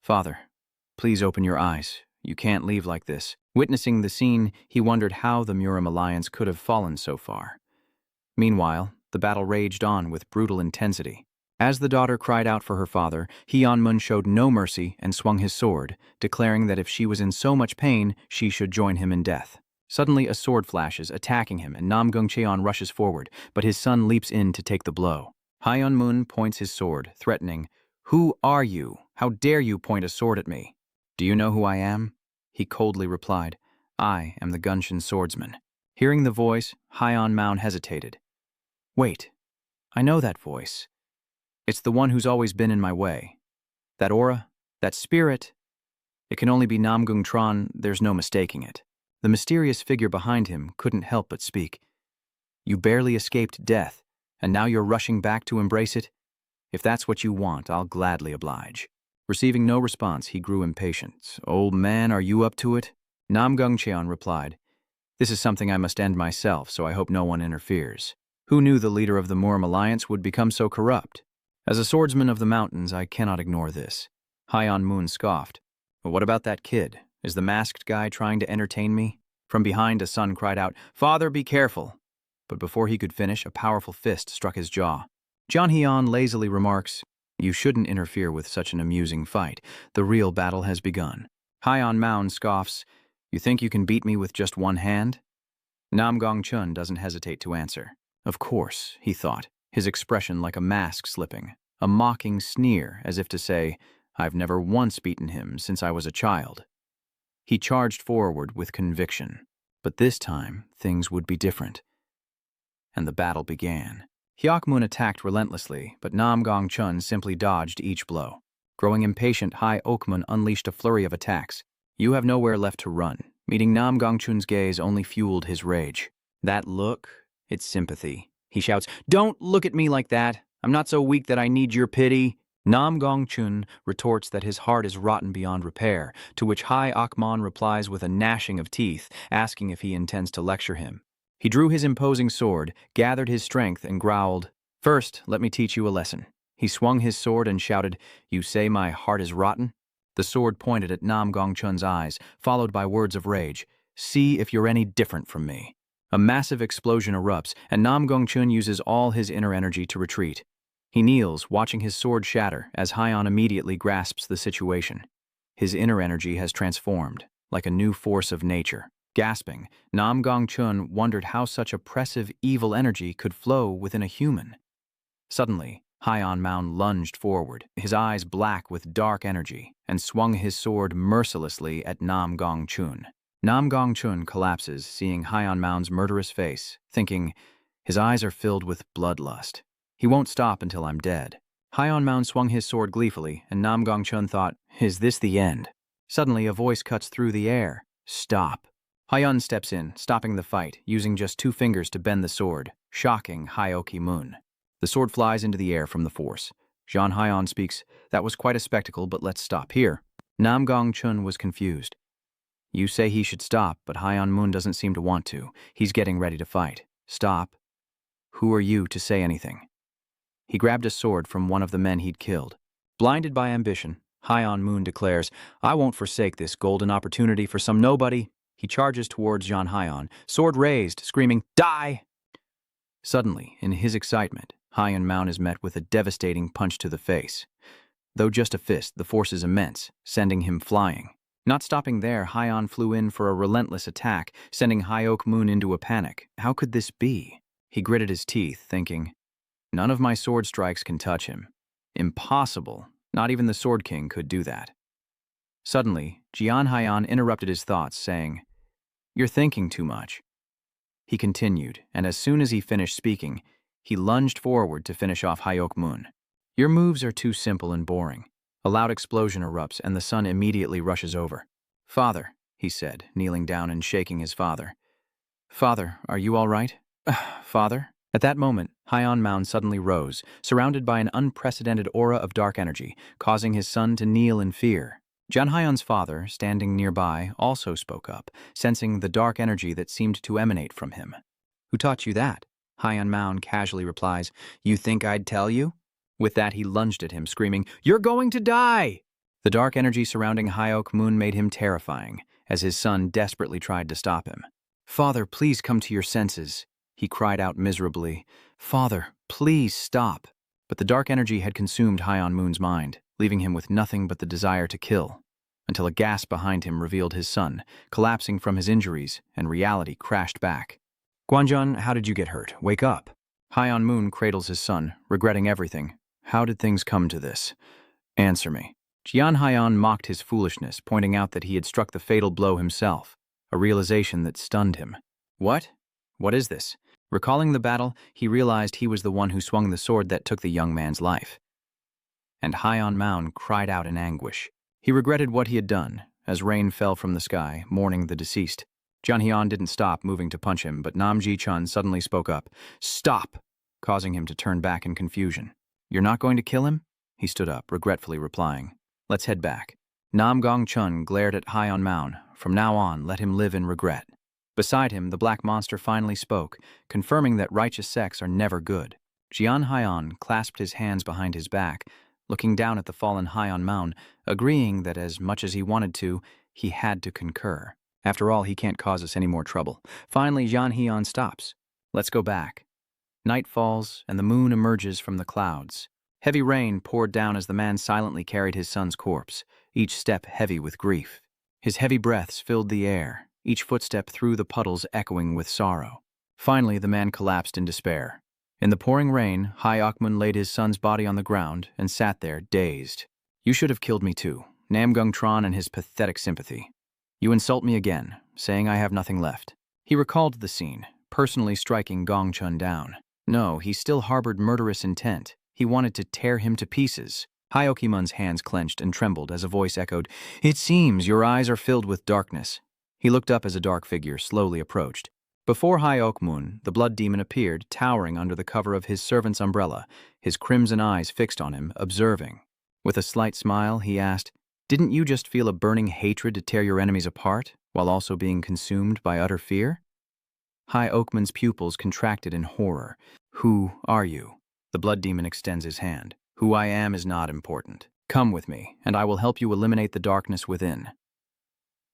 A: Father, please open your eyes. You can't leave like this. Witnessing the scene, he wondered how the Murim alliance could have fallen so far. Meanwhile, the battle raged on with brutal intensity. As the daughter cried out for her father, Hyanmun showed no mercy and swung his sword, declaring that if she was in so much pain, she should join him in death. Suddenly, a sword flashes, attacking him, and Nam Gongcheon rushes forward, but his son leaps in to take the blow. Hyanmun points his sword, threatening, Who are you? How dare you point a sword at me? Do you know who I am? He coldly replied, I am the Gunshin swordsman. Hearing the voice, Hyanmun hesitated. Wait, I know that voice. It's the one who's always been in my way. That aura, that spirit. It can only be Nam Gungtran, there's no mistaking it. The mysterious figure behind him couldn't help but speak. You barely escaped death, and now you're rushing back to embrace it? If that's what you want, I'll gladly oblige. Receiving no response, he grew impatient. Old man, are you up to it? Nam Gongcheon replied, This is something I must end myself, so I hope no one interferes. Who knew the leader of the Murim alliance would become so corrupt? As a swordsman of the mountains, I cannot ignore this. Hyanmun scoffed. But what about that kid? Is the masked guy trying to entertain me? From behind, a son cried out, Father, be careful! But before he could finish, a powerful fist struck his jaw. John Hyun lazily remarks, You shouldn't interfere with such an amusing fight. The real battle has begun. Hyanmun scoffs, You think you can beat me with just one hand? Nam Gongchun doesn't hesitate to answer. Of course, he thought, his expression like a mask slipping, a mocking sneer as if to say, I've never once beaten him since I was a child. He charged forward with conviction, but this time things would be different. And the battle began. Hyuk-moon attacked relentlessly, but Nam Gongchun simply dodged each blow. Growing impatient, Hyuk-moon unleashed a flurry of attacks. You have nowhere left to run. Meeting Nam Gongchun's gaze only fueled his rage. That look, it's sympathy. He shouts, Don't look at me like that. I'm not so weak that I need your pity. Nam Gongchun retorts that his heart is rotten beyond repair, to which Hyuk-moon replies with a gnashing of teeth, asking if he intends to lecture him. He drew his imposing sword, gathered his strength, and growled, First, let me teach you a lesson. He swung his sword and shouted, You say my heart is rotten? The sword pointed at Nam Gongchun's eyes, followed by words of rage. See if you're any different from me. A massive explosion erupts, and Nam Gongchun uses all his inner energy to retreat. He kneels, watching his sword shatter, as Hyun immediately grasps the situation. His inner energy has transformed, like a new force of nature. Gasping, Nam Gongchun wondered how such oppressive, evil energy could flow within a human. Suddenly, Hyanmun lunged forward, his eyes black with dark energy, and swung his sword mercilessly at Nam Gongchun. Nam Gongchun collapses, seeing Hyanmun's murderous face, thinking, His eyes are filled with bloodlust. He won't stop until I'm dead. Hyanmun swung his sword gleefully, and Nam Gongchun thought, Is this the end? Suddenly, a voice cuts through the air. Stop. Hyun steps in, stopping the fight, using just 2 fingers to bend the sword, shocking Hyuk-moon. The sword flies into the air from the force. Jean Hyun speaks, That was quite a spectacle, but let's stop here. Nam Gongchun was confused. You say he should stop, but Hyanmun doesn't seem to want to. He's getting ready to fight. Stop. Who are you to say anything? He grabbed a sword from one of the men he'd killed. Blinded by ambition, Hyanmun declares, I won't forsake this golden opportunity for some nobody. He charges towards Jean Hyun, sword raised, screaming, Die! Suddenly, in his excitement, Haiyan Maun is met with a devastating punch to the face. Though just a fist, the force is immense, sending him flying. Not stopping there, Haiyan flew in for a relentless attack, sending Hyok Moon into a panic. How could this be? He gritted his teeth, thinking, none of my sword strikes can touch him. Impossible. Not even the Sword King could do that. Suddenly, Jian Haiyan interrupted his thoughts, saying, you're thinking too much. He continued, and as soon as he finished speaking, he lunged forward to finish off Hyok Moon. Your moves are too simple and boring. A loud explosion erupts, and the sun immediately rushes over. Father, he said, kneeling down and shaking his father. Father, are you all right? Father? At that moment, Haiyan Maun suddenly rose, surrounded by an unprecedented aura of dark energy, causing his son to kneel in fear. Jian Haiyan's father, standing nearby, also spoke up, sensing the dark energy that seemed to emanate from him. Who taught you that? Haiyan Maun casually replies, you think I'd tell you? With that, he lunged at him, screaming, you're going to die! The dark energy surrounding Hyok Moon made him terrifying, as his son desperately tried to stop him. Father, please come to your senses, he cried out miserably. Father, please stop. But the dark energy had consumed Haiyan Moon's mind, leaving him with nothing but the desire to kill, until a gasp behind him revealed his son, collapsing from his injuries, and reality crashed back. Guanjun, how did you get hurt? Wake up. Haiyan Moon cradles his son, regretting everything. How did things come to this? Answer me. Jian Haiyan mocked his foolishness, pointing out that he had struck the fatal blow himself, a realization that stunned him. What? What is this? Recalling the battle, he realized he was the one who swung the sword that took the young man's life. And Haiyan Maun cried out in anguish. He regretted what he had done, as rain fell from the sky, mourning the deceased. Jian Haiyan didn't stop moving to punch him, but Nam Ji-chun suddenly spoke up. Stop! Causing him to turn back in confusion. You're not going to kill him? He stood up, regretfully replying. Let's head back. Nam Gong-chun glared at Haiyan Maun. From now on, let him live in regret. Beside him, the black monster finally spoke, confirming that righteous sects are never good. Jian Haiyan clasped his hands behind his back, looking down at the fallen Haiyan Maun, agreeing that as much as he wanted to, he had to concur. After all, he can't cause us any more trouble. Finally, Jian Haiyan stops. Let's go back. Night falls, and the moon emerges from the clouds. Heavy rain poured down as the man silently carried his son's corpse, each step heavy with grief. His heavy breaths filled the air, each footstep through the puddles echoing with sorrow. Finally, the man collapsed in despair. In the pouring rain, Hyok Moon laid his son's body on the ground and sat there, dazed. You should have killed me too, Nam Gung Tran and his pathetic sympathy. You insult me again, saying I have nothing left. He recalled the scene, personally striking Gong Chun down. No, he still harbored murderous intent. He wanted to tear him to pieces. Hyokimun's hands clenched and trembled as a voice echoed, It seems your eyes are filled with darkness. He looked up as a dark figure slowly approached. Before Hyok-moon, the blood demon appeared, towering under the cover of his servant's umbrella, his crimson eyes fixed on him, observing. With a slight smile, he asked, Didn't you just feel a burning hatred to tear your enemies apart, while also being consumed by utter fear? Hyok-moon's pupils contracted in horror. Who are you? The blood demon extends his hand. Who I am is not important. Come with me, and I will help you eliminate the darkness within.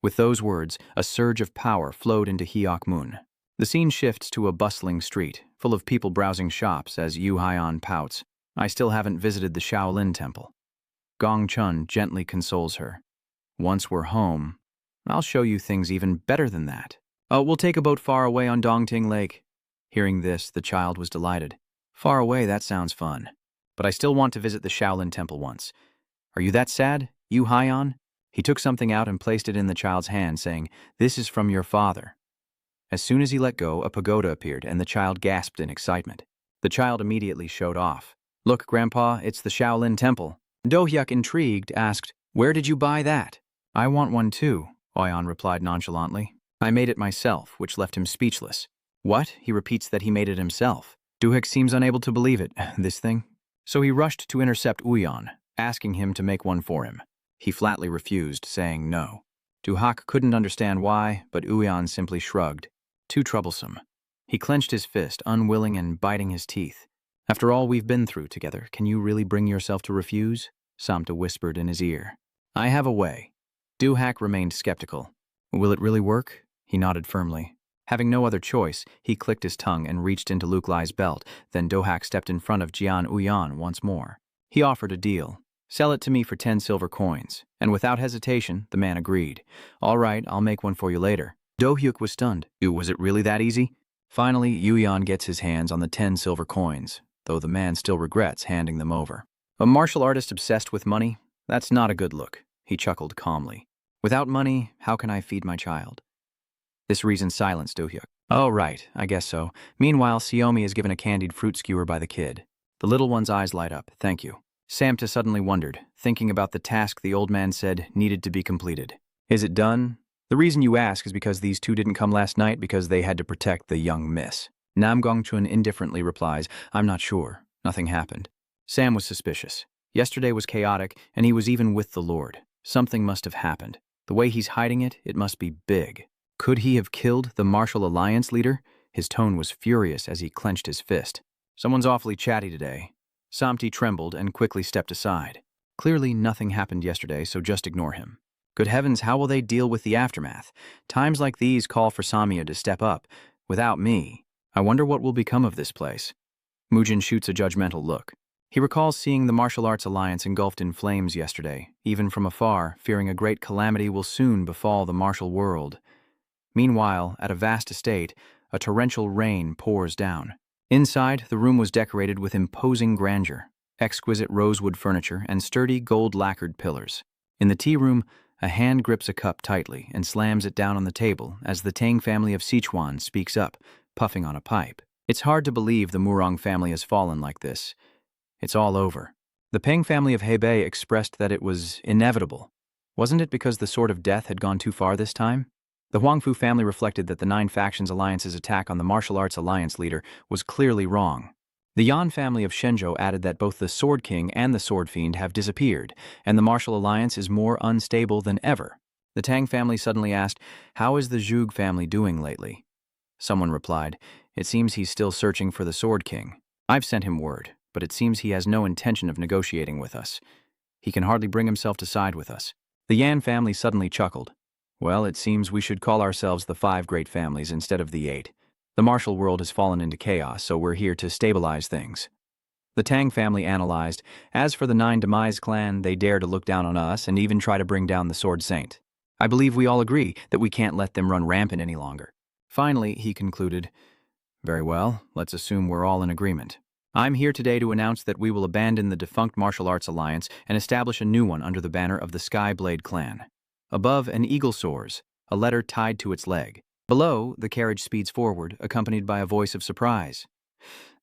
A: With those words, a surge of power flowed into Hyok-moon. The scene shifts to a bustling street, full of people browsing shops as Yu Haiyan pouts. I still haven't visited the Shaolin Temple. Gong Chun gently consoles her. Once we're home, I'll show you things even better than that. Oh, we'll take a boat far away on Dongting Lake. Hearing this, the child was delighted. Far away, that sounds fun. But I still want to visit the Shaolin Temple once. Are you that sad, Yu Haiyan? He took something out and placed it in the child's hand, saying, This is from your father. As soon as he let go, a pagoda appeared, and the child gasped in excitement. The child immediately showed off. Look, Grandpa, it's the Shaolin Temple. Do-hyuk, intrigued, asked, Where did you buy that? I want one too, Oyan replied nonchalantly. I made it myself, which left him speechless. What? He repeats that he made it himself. Do-hyuk seems unable to believe it, this thing. So he rushed to intercept Uyan, asking him to make one for him. He flatly refused, saying no. Do-hyuk couldn't understand why, but Uyan simply shrugged. Too troublesome. He clenched his fist, unwilling and biting his teeth. After all we've been through together, can you really bring yourself to refuse? Samta whispered in his ear. I have a way. Do-hyuk remained skeptical. Will it really work? He nodded firmly. Having no other choice, he clicked his tongue and reached into Luke Lai's belt, then Do-hak stepped in front of Jian Uyan once more. He offered a deal. "Sell it to me for 10 silver coins." And without hesitation, the man agreed. "All right, I'll make one for you later." Do-hyuk was stunned. Was it really that easy? Finally, Uyan gets his hands on the 10 silver coins, though the man still regrets handing them over. A martial artist obsessed with money? That's not a good look, he chuckled calmly. Without money, how can I feed my child? This reason silenced Do-hyuk. Oh, right, I guess so. Meanwhile, Xiaomi is given a candied fruit skewer by the kid. The little one's eyes light up. Thank you. Samta suddenly wondered, thinking about the task the old man said needed to be completed. Is it done? The reason you ask is because these two didn't come last night because they had to protect the young miss. Nam Gongchun indifferently replies, I'm not sure. Nothing happened. Sam was suspicious. Yesterday was chaotic, and he was even with the Lord. Something must have happened. The way he's hiding it, it must be big. Could he have killed the Martial Alliance leader? His tone was furious as he clenched his fist. Someone's awfully chatty today. Samti trembled and quickly stepped aside. Clearly nothing happened yesterday, so just ignore him. Good heavens, how will they deal with the aftermath? Times like these call for Samya to step up. Without me, I wonder what will become of this place. Mujin shoots a judgmental look. He recalls seeing the Martial Arts Alliance engulfed in flames yesterday, even from afar, fearing a great calamity will soon befall the martial world. Meanwhile, at a vast estate, a torrential rain pours down. Inside, the room was decorated with imposing grandeur, exquisite rosewood furniture, and sturdy gold-lacquered pillars. In the tea room, a hand grips a cup tightly and slams it down on the table as the Tang family of Sichuan speaks up, puffing on a pipe. It's hard to believe the Murong family has fallen like this. It's all over. The Peng family of Hebei expressed that it was inevitable. Wasn't it because the sword of death had gone too far this time? The Huangfu family reflected that the Nine Factions Alliance's attack on the Martial Arts Alliance leader was clearly wrong. The Yan family of Shenzhou added that both the Sword King and the Sword Fiend have disappeared, and the Martial Alliance is more unstable than ever. The Tang family suddenly asked, how is the Zhuge family doing lately? Someone replied, it seems he's still searching for the Sword King. I've sent him word, but it seems he has no intention of negotiating with us. He can hardly bring himself to side with us. The Yan family suddenly chuckled. Well, it seems we should call ourselves the 5 great families instead of the 8. The martial world has fallen into chaos, so we're here to stabilize things. The Tang family analyzed. As for the 9 Demise clan, they dare to look down on us and even try to bring down the Sword Saint. I believe we all agree that we can't let them run rampant any longer. Finally, he concluded, very well, let's assume we're all in agreement. I'm here today to announce that we will abandon the defunct Martial Arts Alliance and establish a new one under the banner of the Skyblade clan. Above, an eagle soars, a letter tied to its leg. Below, the carriage speeds forward, accompanied by a voice of surprise.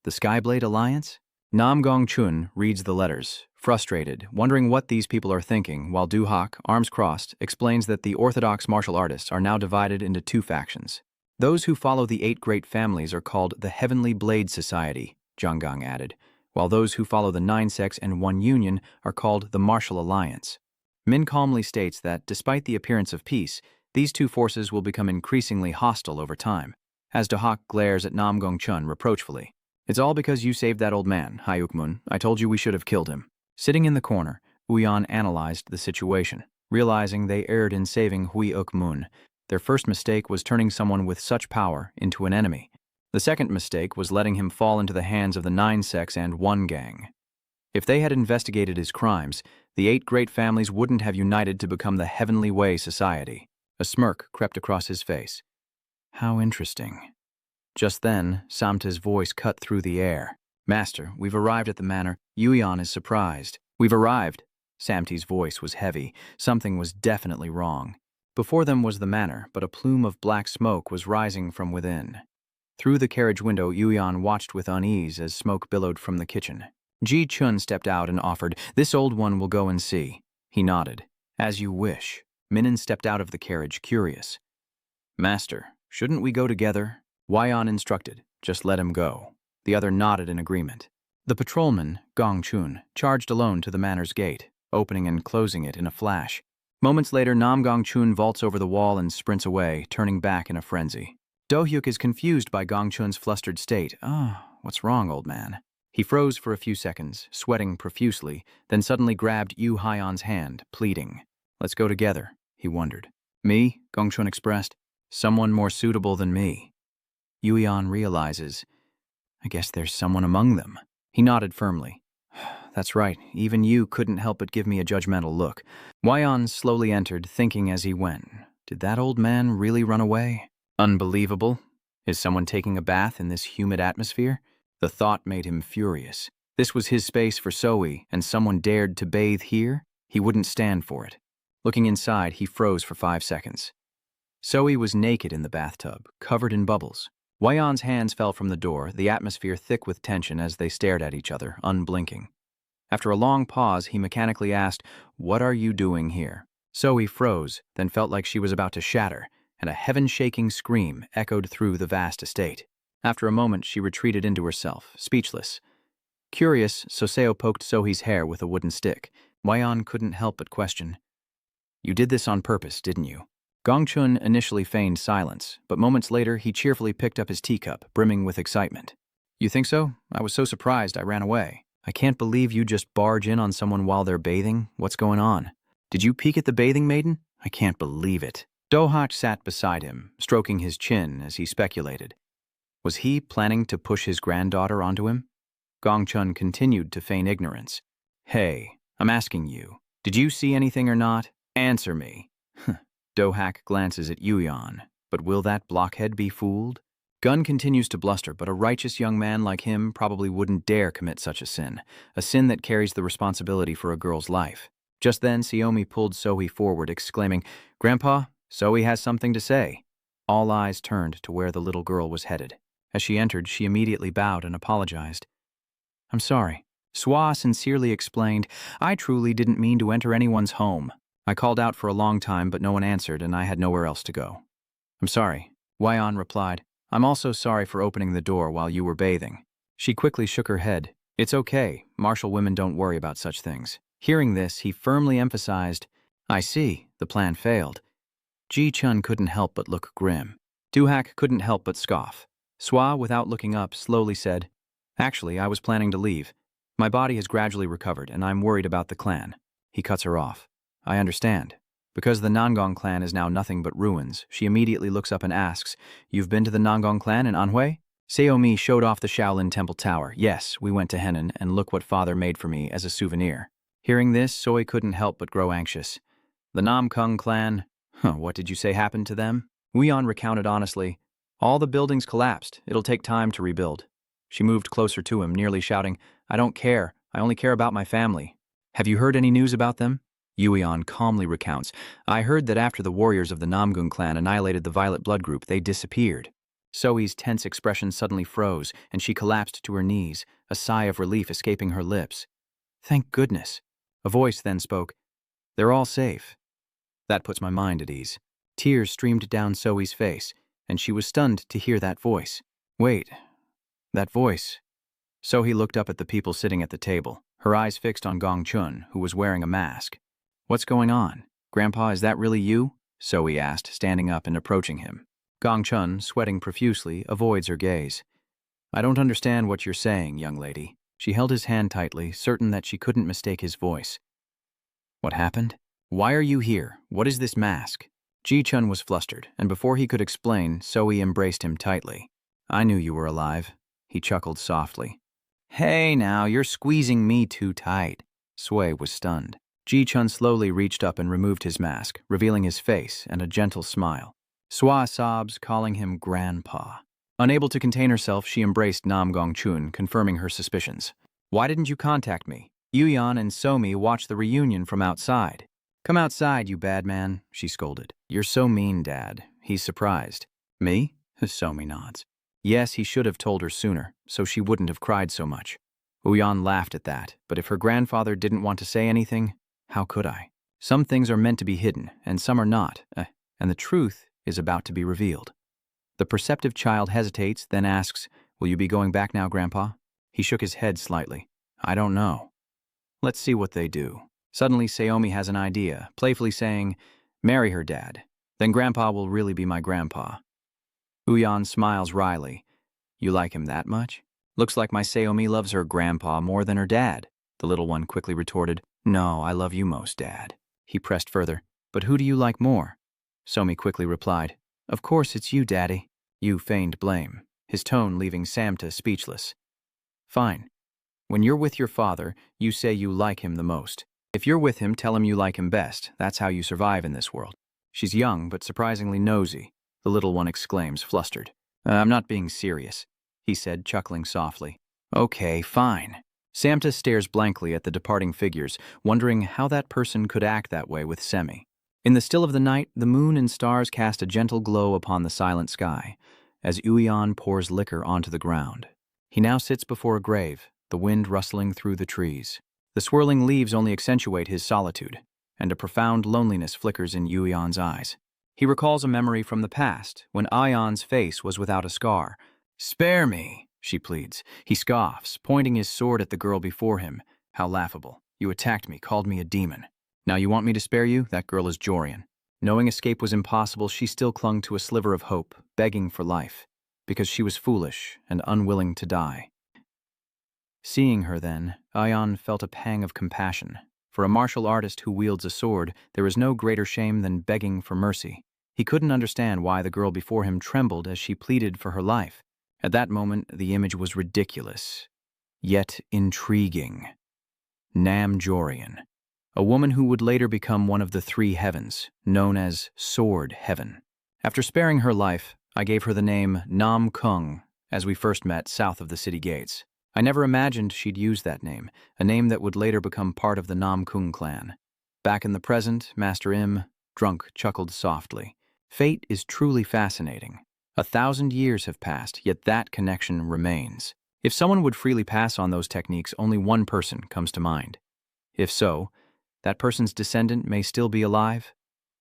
A: The Skyblade Alliance? Nam Gongchun reads the letters, frustrated, wondering what these people are thinking, while Du-hak, arms crossed, explains that the orthodox martial artists are now divided into 2 factions. Those who follow the 8 great families are called the Heavenly Blade Society, Zhang Gang added, while those who follow the 9 sects and 1 union are called the Martial Alliance. Min calmly states that, despite the appearance of peace, these 2 forces will become increasingly hostile over time, as Du-hak glares at Nam Gongchun reproachfully. It's all because you saved that old man, Hyuk-mun. I told you we should have killed him. Sitting in the corner, Uyan analyzed the situation, realizing they erred in saving Hyuk-mun. Their first mistake was turning someone with such power into an enemy. The second mistake was letting him fall into the hands of the 9 sects and 1 gang. If they had investigated his crimes, the 8 great families wouldn't have united to become the Heavenly Way Society. A smirk crept across his face. How interesting. Just then, Samta's voice cut through the air. Master, we've arrived at the manor. Yuyan is surprised. We've arrived. Samti's voice was heavy. Something was definitely wrong. Before them was the manor, but a plume of black smoke was rising from within. Through the carriage window, Yuyan watched with unease as smoke billowed from the kitchen. Ji Chun stepped out and offered, this old one will go and see. He nodded. As you wish. Minin stepped out of the carriage, curious. Master, shouldn't we go together? Waiyan instructed, just let him go. The other nodded in agreement. The patrolman, Gong Chun, charged alone to the manor's gate, opening and closing it in a flash. Moments later, Nam Gong Chun vaults over the wall and sprints away, turning back in a frenzy. Do-hyuk is confused by Gong Chun's flustered state. What's wrong, old man? He froze for a few seconds, sweating profusely, then suddenly grabbed Yu Haion's hand, pleading. Let's go together, he wondered. Me? Gong Chun expressed. Someone more suitable than me. Yuyan realizes, I guess there's someone among them. He nodded firmly. That's right, even you couldn't help but give me a judgmental look. Wyon slowly entered, thinking as he went, did that old man really run away? Unbelievable. Is someone taking a bath in this humid atmosphere? The thought made him furious. This was his space for Sohi, and someone dared to bathe here? He wouldn't stand for it. Looking inside, he froze for 5 seconds. Sohi was naked in the bathtub, covered in bubbles. Wyon's hands fell from the door, the atmosphere thick with tension as they stared at each other, unblinking. After a long pause, he mechanically asked, What are you doing here? Sohi froze, then felt like she was about to shatter, and a heaven-shaking scream echoed through the vast estate. After a moment, she retreated into herself, speechless. Curious, Soseo poked Sohi's hair with a wooden stick. Wyon couldn't help but question, You did this on purpose, didn't you? Gongchun initially feigned silence, but moments later he cheerfully picked up his teacup, brimming with excitement. You think so? I was so surprised I ran away. I can't believe you just barge in on someone while they're bathing. What's going on? Did you peek at the bathing maiden? I can't believe it. Dohak sat beside him, stroking his chin as he speculated. Was he planning to push his granddaughter onto him? Gongchun continued to feign ignorance. Hey, I'm asking you, did you see anything or not? Answer me. Dohak glances at Yuyan, but will that blockhead be fooled? Gun continues to bluster, but a righteous young man like him probably wouldn't dare commit such a sin that carries the responsibility for a girl's life. Just then, Xiaomi pulled Sohi forward, exclaiming, Grandpa, Sohi has something to say. All eyes turned to where the little girl was headed. As she entered, she immediately bowed and apologized. I'm sorry. Swa sincerely explained, I truly didn't mean to enter anyone's home. I called out for a long time, but no one answered, and I had nowhere else to go. I'm sorry. Wyon replied, I'm also sorry for opening the door while you were bathing. She quickly shook her head. It's okay. Martial women don't worry about such things. Hearing this, he firmly emphasized, I see. The plan failed. Ji-chun couldn't help but look grim. Dohak couldn't help but scoff. Swa, without looking up, slowly said, Actually, I was planning to leave. My body has gradually recovered, and I'm worried about the clan. He cuts her off. I understand. Because the Nangong clan is now nothing but ruins, she immediately looks up and asks, You've been to the Nangong clan in Anhui? Seomi showed off the Shaolin Temple Tower. Yes, we went to Henan, and look what father made for me as a souvenir. Hearing this, Soy couldn't help but grow anxious. The Namkung clan, what did you say happened to them? Wyon recounted honestly, All the buildings collapsed. It'll take time to rebuild. She moved closer to him, nearly shouting, I don't care. I only care about my family. Have you heard any news about them? Yuyan calmly recounts, I heard that after the warriors of the Namgung clan annihilated the Violet Blood Group, they disappeared. Soi's tense expression suddenly froze, and she collapsed to her knees, a sigh of relief escaping her lips. Thank goodness. A voice then spoke, They're all safe. That puts my mind at ease. Tears streamed down Soi's face, and she was stunned to hear that voice. Wait, that voice. Sohi looked up at the people sitting at the table, her eyes fixed on Gong Chun, who was wearing a mask. What's going on? Grandpa, is that really you? Sohi asked, standing up and approaching him. Gong Chun, sweating profusely, avoids her gaze. I don't understand what you're saying, young lady. She held his hand tightly, certain that she couldn't mistake his voice. What happened? Why are you here? What is this mask? Ji-chun was flustered, and before he could explain, Sohi embraced him tightly. I knew you were alive. He chuckled softly. Hey now, you're squeezing me too tight. Sui was stunned. Ji-chun slowly reached up and removed his mask, revealing his face and a gentle smile. Swa sobs, calling him Grandpa. Unable to contain herself, she embraced Nam Gong-chun, confirming her suspicions. Why didn't you contact me? Yuyan and Somi watched the reunion from outside. Come outside, you bad man, she scolded. You're so mean, Dad. He's surprised. Me? Somi nods. Yes, he should have told her sooner, so she wouldn't have cried so much. Uyan laughed at that, but if her grandfather didn't want to say anything, how could I? Some things are meant to be hidden, and some are not, and the truth is about to be revealed. The perceptive child hesitates, then asks, Will you be going back now, Grandpa? He shook his head slightly. I don't know. Let's see what they do. Suddenly, Seomi has an idea, playfully saying, Marry her, Dad. Then Grandpa will really be my grandpa. Uyan smiles wryly. You like him that much? Looks like my Seomi loves her grandpa more than her dad. The little one quickly retorted, No, I love you most, Dad. He pressed further, But who do you like more? Somi quickly replied, Of course it's you, Daddy. You feigned blame. his tone leaving Samta speechless. Fine. When you're with your father, you say you like him the most. If you're with him, tell him you like him best. That's how you survive in this world. She's young, but surprisingly nosy, the little one exclaims, flustered. I'm not being serious, he said, chuckling softly. Okay, fine. Samta stares blankly at the departing figures, wondering how that person could act that way with Semi. In the still of the night, the moon and stars cast a gentle glow upon the silent sky, as Uyan pours liquor onto the ground. He now sits before a grave, the wind rustling through the trees. The swirling leaves only accentuate his solitude, and a profound loneliness flickers in Uyan's eyes. He recalls a memory from the past, when Ayan's face was without a scar. Spare me, she pleads. He scoffs, pointing his sword at the girl before him. How laughable. You attacked me, called me a demon. Now you want me to spare you? That girl is Jorian. Knowing escape was impossible, she still clung to a sliver of hope, begging for life, because she was foolish and unwilling to die. Seeing her then, Ayan felt a pang of compassion. For a martial artist who wields a sword, there is no greater shame than begging for mercy. He couldn't understand why the girl before him trembled as she pleaded for her life. At that moment, the image was ridiculous, yet intriguing. Nam Jorian, a woman who would later become one of the three heavens, known as Sword Heaven. After sparing her life, I gave her the name Nam Kung as we first met south of the city gates. I never imagined she'd use that name, a name that would later become part of the Nam Kung clan. Back in the present, Master Im, drunk, chuckled softly. Fate is truly fascinating. 1,000 years have passed, yet that connection remains. If someone would freely pass on those techniques, only one person comes to mind. If so, that person's descendant may still be alive.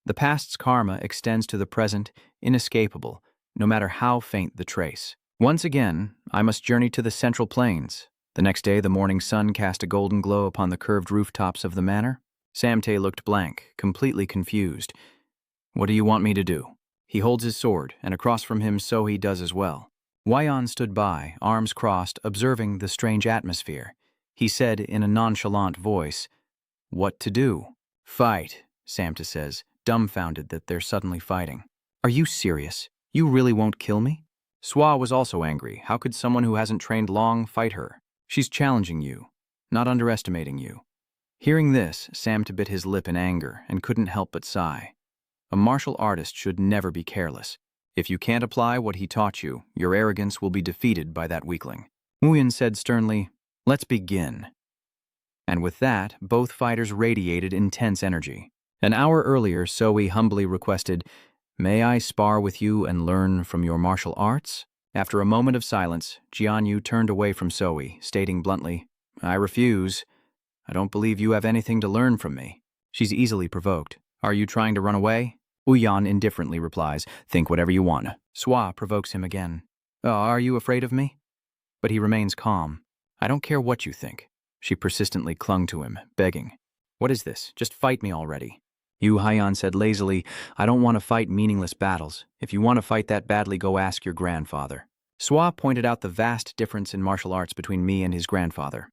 A: The past's karma extends to the present, inescapable, no matter how faint the trace. Once again, I must journey to the central plains. The next day, the morning sun cast a golden glow upon the curved rooftops of the manor. Samte looked blank, completely confused. What do you want me to do? He holds his sword, and across from him Sohi does as well. Wayan stood by, arms crossed, observing the strange atmosphere. He said in a nonchalant voice, "What to do?" "Fight," Samta says, dumbfounded that they're suddenly fighting. "Are you serious? You really won't kill me?" Swa was also angry. How could someone who hasn't trained long fight her? She's challenging you, not underestimating you. Hearing this, Samta bit his lip in anger and couldn't help but sigh. A martial artist should never be careless. If you can't apply what he taught you, your arrogance will be defeated by that weakling. Muyan said sternly, "Let's begin." And with that, both fighters radiated intense energy. An hour earlier, Sohi humbly requested, "May I spar with you and learn from your martial arts?" After a moment of silence, Jianyu turned away from Sohi, stating bluntly, "I refuse. I don't believe you have anything to learn from me." She's easily provoked. "Are you trying to run away?" Uyan indifferently replies, "Think whatever you want." Swa provokes him again. "Are you afraid of me?" But he remains calm. "I don't care what you think." She persistently clung to him, begging, "What is this? Just fight me already." Yu Haiyan said lazily, "I don't want to fight meaningless battles. If you want to fight that badly, go ask your grandfather." Swa pointed out the vast difference in martial arts between me and his grandfather.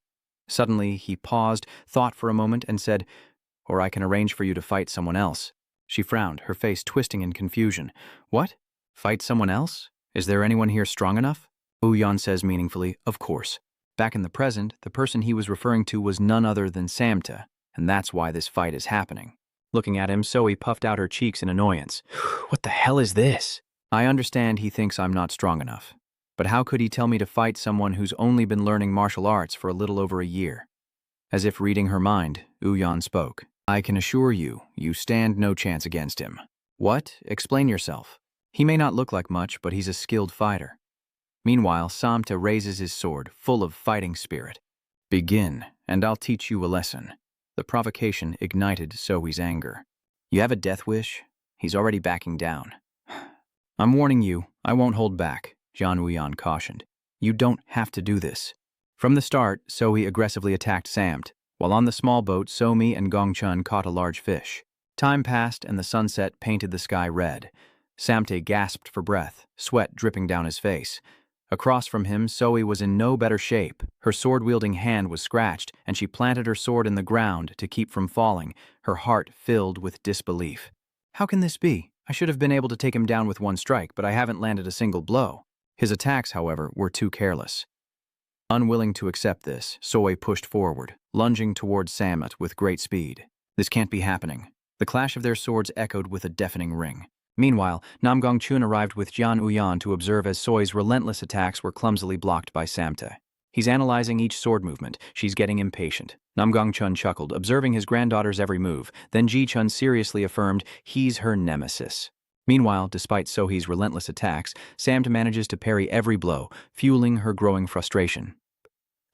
A: Suddenly, he paused, thought for a moment, and said, "Or I can arrange for you to fight someone else." She frowned, her face twisting in confusion. "What? Fight someone else? Is there anyone here strong enough?" Uyan says meaningfully, "Of course." Back in the present, the person he was referring to was none other than Samta, and that's why this fight is happening. Looking at him, Sohi puffed out her cheeks in annoyance. "What the hell is this?" "I understand he thinks I'm not strong enough. But how could he tell me to fight someone who's only been learning martial arts for a little over a year?" As if reading her mind, Uyan spoke. "I can assure you, you stand no chance against him." "What? Explain yourself." "He may not look like much, but he's a skilled fighter." Meanwhile, Samta raises his sword, full of fighting spirit. "Begin, and I'll teach you a lesson." The provocation ignited Sohi's anger. "You have a death wish?" He's already backing down. "I'm warning you, I won't hold back," Jian Wuyan cautioned. "You don't have to do this." From the start, Sohi aggressively attacked Samt, while on the small boat, Somi and Gongchun caught a large fish. Time passed and the sunset painted the sky red. Samte gasped for breath, sweat dripping down his face. Across from him, Sohi was in no better shape. Her sword-wielding hand was scratched, and she planted her sword in the ground to keep from falling, her heart filled with disbelief. "How can this be? I should have been able to take him down with one strike, but I haven't landed a single blow." His attacks, however, were too careless. Unwilling to accept this, Soy pushed forward, lunging towards Samut with great speed. This can't be happening. The clash of their swords echoed with a deafening ring. Meanwhile, Nam Gongchun arrived with Jian Uyan to observe as Soy's relentless attacks were clumsily blocked by Samte. He's analyzing each sword movement. She's getting impatient. Nam Gongchun chuckled, observing his granddaughter's every move. Then Ji Chun seriously affirmed he's her nemesis. Meanwhile, despite Sohi's relentless attacks, Samte manages to parry every blow, fueling her growing frustration.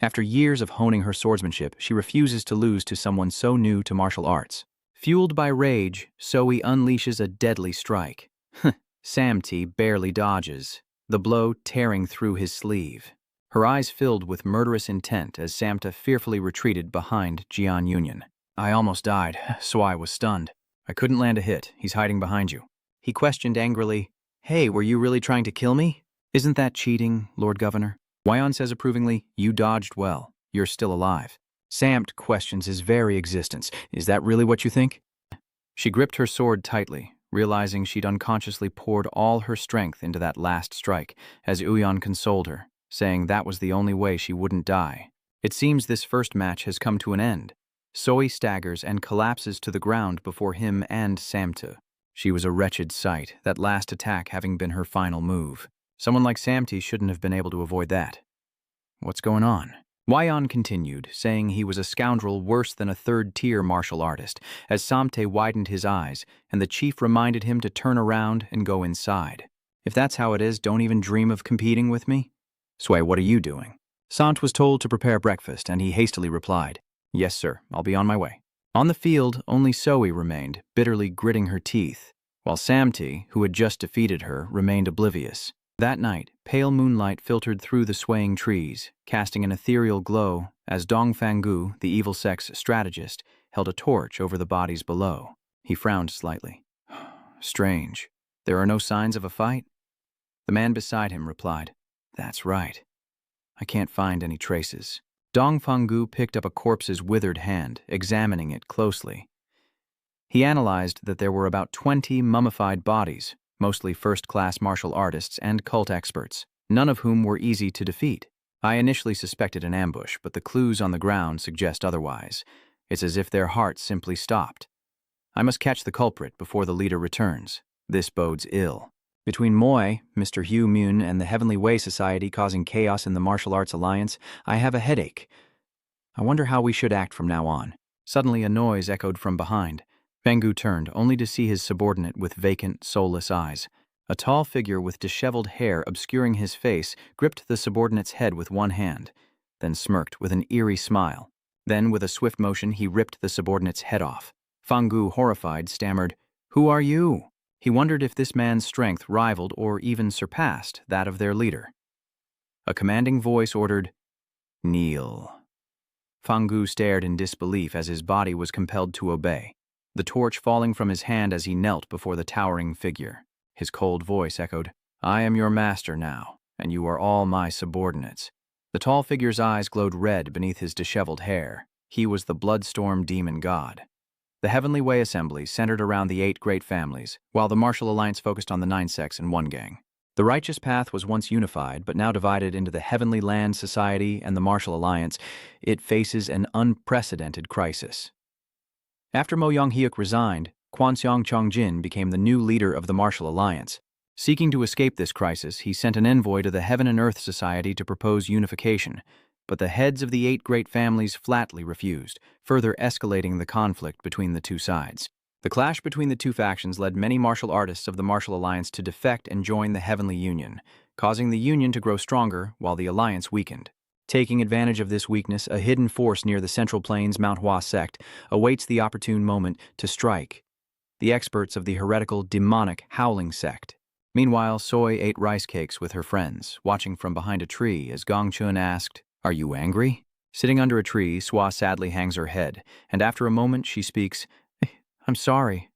A: After years of honing her swordsmanship, she refuses to lose to someone so new to martial arts. Fueled by rage, Sohi unleashes a deadly strike. Samte barely dodges, the blow tearing through his sleeve. Her eyes filled with murderous intent as Samte fearfully retreated behind Jian Union. I almost died, so I was stunned. I couldn't land a hit. He's hiding behind you. He questioned angrily, Hey, were you really trying to kill me? Isn't that cheating, Lord Governor? Wyon says approvingly, You dodged well. You're still alive. Samte questions his very existence. Is that really what you think? She gripped her sword tightly, realizing she'd unconsciously poured all her strength into that last strike, as Uyan consoled her, saying that was the only way she wouldn't die. It seems this first match has come to an end. Sohi staggers and collapses to the ground before him and Samte. She was a wretched sight, that last attack having been her final move. Someone like Samte shouldn't have been able to avoid that. What's going on? Wyon continued, saying he was a scoundrel worse than a third-tier martial artist, as Samte widened his eyes, and the chief reminded him to turn around and go inside. If that's how it is, don't even dream of competing with me? Sway, what are you doing? Sant was told to prepare breakfast, and he hastily replied, Yes, sir, I'll be on my way. On the field, only Sohi remained, bitterly gritting her teeth, while Samte, who had just defeated her, remained oblivious. That night, pale moonlight filtered through the swaying trees, casting an ethereal glow as Dong Fangu, the evil sex strategist, held a torch over the bodies below. He frowned slightly. Strange. There are no signs of a fight? The man beside him replied, That's right. I can't find any traces. Dong Fangu picked up a corpse's withered hand, examining it closely. He analyzed that there were about 20 mummified bodies, mostly first-class martial artists and cult experts, none of whom were easy to defeat. I initially suspected an ambush, but the clues on the ground suggest otherwise. It's as if their hearts simply stopped. I must catch the culprit before the leader returns. This bodes ill. Between Moy, Mr. Hugh Moon, and the Heavenly Way Society causing chaos in the Martial Arts Alliance, I have a headache. I wonder how we should act from now on. Suddenly a noise echoed from behind. Fangu turned, only to see his subordinate with vacant, soulless eyes. A tall figure with disheveled hair obscuring his face gripped the subordinate's head with one hand, then smirked with an eerie smile. Then, with a swift motion, he ripped the subordinate's head off. Fangu, horrified, stammered, Who are you? He wondered if this man's strength rivaled or even surpassed that of their leader. A commanding voice ordered, Kneel. Fangu stared in disbelief as his body was compelled to obey, the torch falling from his hand as he knelt before the towering figure. His cold voice echoed, I am your master now, and you are all my subordinates. The tall figure's eyes glowed red beneath his disheveled hair. He was the Bloodstorm demon god. The Heavenly Way Assembly centered around the 8 great families, while the Martial Alliance focused on the 9 sects and 1 gang. The Righteous Path was once unified, but now divided into the Heavenly Land Society and the Martial Alliance. It faces an unprecedented crisis. After Mo Yong-hyuk resigned, Kwanseong Chongjin became the new leader of the Martial Alliance. Seeking to escape this crisis, he sent an envoy to the Heaven and Earth Society to propose unification, but the heads of the 8 great families flatly refused, further escalating the conflict between the two sides. The clash between the two factions led many martial artists of the Martial Alliance to defect and join the Heavenly Union, causing the Union to grow stronger while the Alliance weakened. Taking advantage of this weakness, a hidden force near the Central Plains Manhwa sect awaits the opportune moment to strike. The experts of the heretical, demonic Howling sect. Meanwhile, Soy ate rice cakes with her friends, watching from behind a tree as Gongchun asked, Are you angry? Sitting under a tree, Swa sadly hangs her head, and after a moment she speaks, I'm sorry.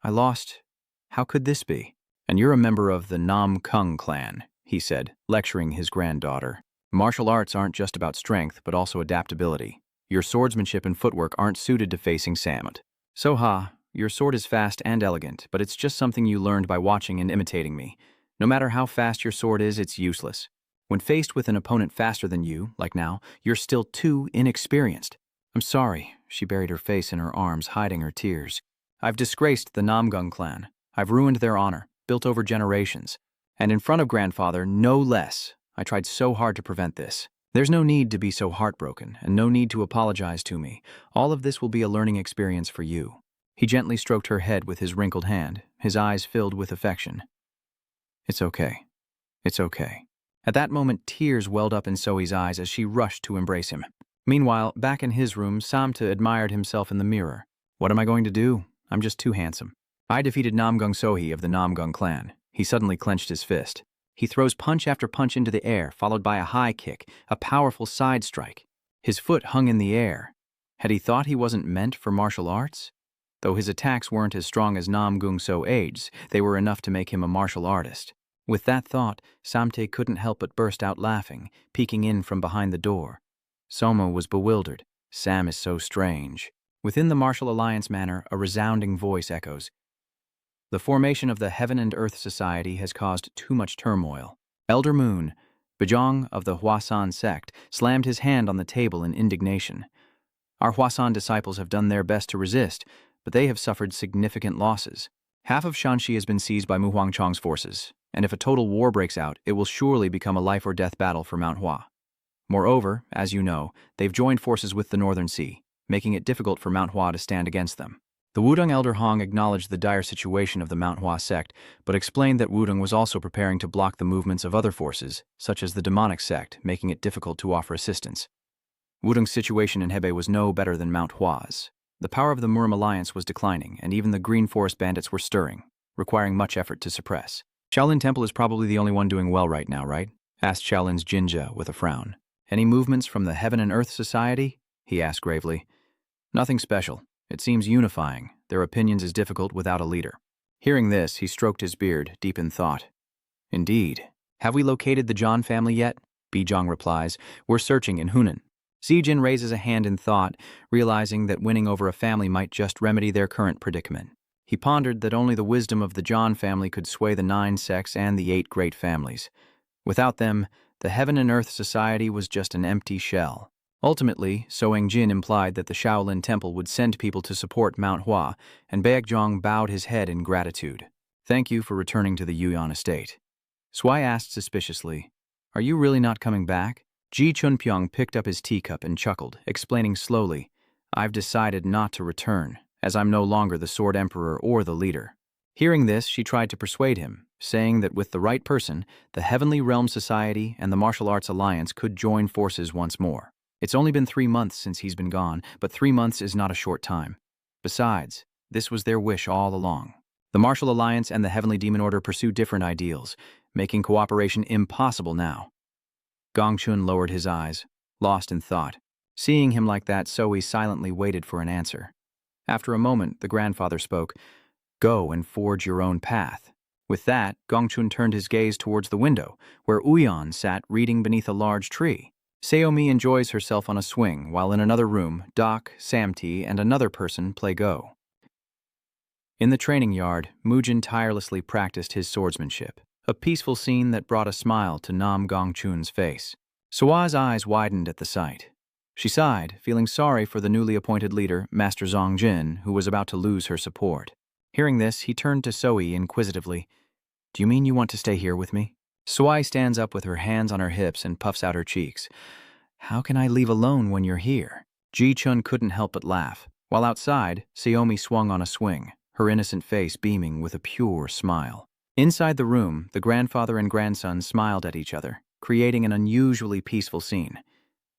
A: I lost. How could this be? And you're a member of the Nam Kung clan, he said, lecturing his granddaughter. Martial arts aren't just about strength, but also adaptability. Your swordsmanship and footwork aren't suited to facing Samut. Soha, your sword is fast and elegant, but it's just something you learned by watching and imitating me. No matter how fast your sword is, it's useless. When faced with an opponent faster than you, like now, you're still too inexperienced. I'm sorry, she buried her face in her arms, hiding her tears. I've disgraced the Namgung clan. I've ruined their honor, built over generations. And in front of grandfather, no less. I tried so hard to prevent this. There's no need to be so heartbroken, and no need to apologize to me. All of this will be a learning experience for you. He gently stroked her head with his wrinkled hand, his eyes filled with affection. It's okay. It's okay. At that moment, tears welled up in Sohi's eyes as she rushed to embrace him. Meanwhile, back in his room, Samta admired himself in the mirror. What am I going to do? I'm just too handsome. I defeated Gong Sohi of the Namgung clan. He suddenly clenched his fist. He throws punch after punch into the air, followed by a high kick, a powerful side strike. His foot hung in the air. Had he thought he wasn't meant for martial arts? Though his attacks weren't as strong as Namgung Sohi's, they were enough to make him a martial artist. With that thought, Samte couldn't help but burst out laughing, peeking in from behind the door. Soma was bewildered. Sam is so strange. Within the Martial Alliance manor, a resounding voice echoes. The formation of the Heaven and Earth Society has caused too much turmoil. Elder Moon, Bajong of the Hwasan sect, slammed his hand on the table in indignation. Our Hwasan disciples have done their best to resist, but they have suffered significant losses. Half of Shanxi has been seized by Mu Huangchang's forces, and if a total war breaks out, it will surely become a life-or-death battle for Mount Hua. Moreover, as you know, they've joined forces with the Northern Sea, making it difficult for Mount Hua to stand against them. The Wudong Elder Hong acknowledged the dire situation of the Mount Hua sect, but explained that Wudong was also preparing to block the movements of other forces, such as the demonic sect, making it difficult to offer assistance. Wudong's situation in Hebei was no better than Mount Hua's. The power of the Murim Alliance was declining, and even the Green Forest bandits were stirring, requiring much effort to suppress. Shaolin Temple is probably the only one doing well right now, right? Asked Shaolin's Jinja with a frown. Any movements from the Heaven and Earth Society? He asked gravely. Nothing special. It seems unifying. Their opinions is difficult without a leader. Hearing this, he stroked his beard, deep in thought. Indeed. Have we located the Zhan family yet? Bijong replies. We're searching in Hunan. Zijin raises a hand in thought, realizing that winning over a family might just remedy their current predicament. He pondered that only the wisdom of the Zhan family could sway the 9 sects and the 8 great families. Without them, the Heaven and Earth Society was just an empty shell. Ultimately, Soeng Jin implied that the Shaolin Temple would send people to support Mount Hua, and Baekjong bowed his head in gratitude. Thank you for returning to the Yuyan estate. Swai asked suspiciously, Are you really not coming back? Ji Chunpyong picked up his teacup and chuckled, explaining slowly, I've decided not to return, as I'm no longer the Sword Emperor or the leader. Hearing this, she tried to persuade him, saying that with the right person, the Heavenly Realm Society and the Martial Arts Alliance could join forces once more. It's only been 3 months since he's been gone, but 3 months is not a short time. Besides, this was their wish all along. The Martial Alliance and the Heavenly Demon Order pursue different ideals, making cooperation impossible now. Gongchun lowered his eyes, lost in thought. Seeing him like that, Sohi silently waited for an answer. After a moment, the grandfather spoke, Go and forge your own path. With that, Gongchun turned his gaze towards the window, where Uyan sat reading beneath a large tree. Seomi enjoys herself on a swing, while in another room, Doc, Samti, and another person play Go. In the training yard, Mujin tirelessly practiced his swordsmanship, a peaceful scene that brought a smile to Nam Gongchun's face. Sua's eyes widened at the sight. She sighed, feeling sorry for the newly appointed leader, Master Zongjin, who was about to lose her support. Hearing this, he turned to Sohi inquisitively. Do you mean you want to stay here with me? Suai stands up with her hands on her hips and puffs out her cheeks. How can I leave alone when you're here? Ji-chun couldn't help but laugh. While outside, Seomi swung on a swing, her innocent face beaming with a pure smile. Inside the room, the grandfather and grandson smiled at each other, creating an unusually peaceful scene.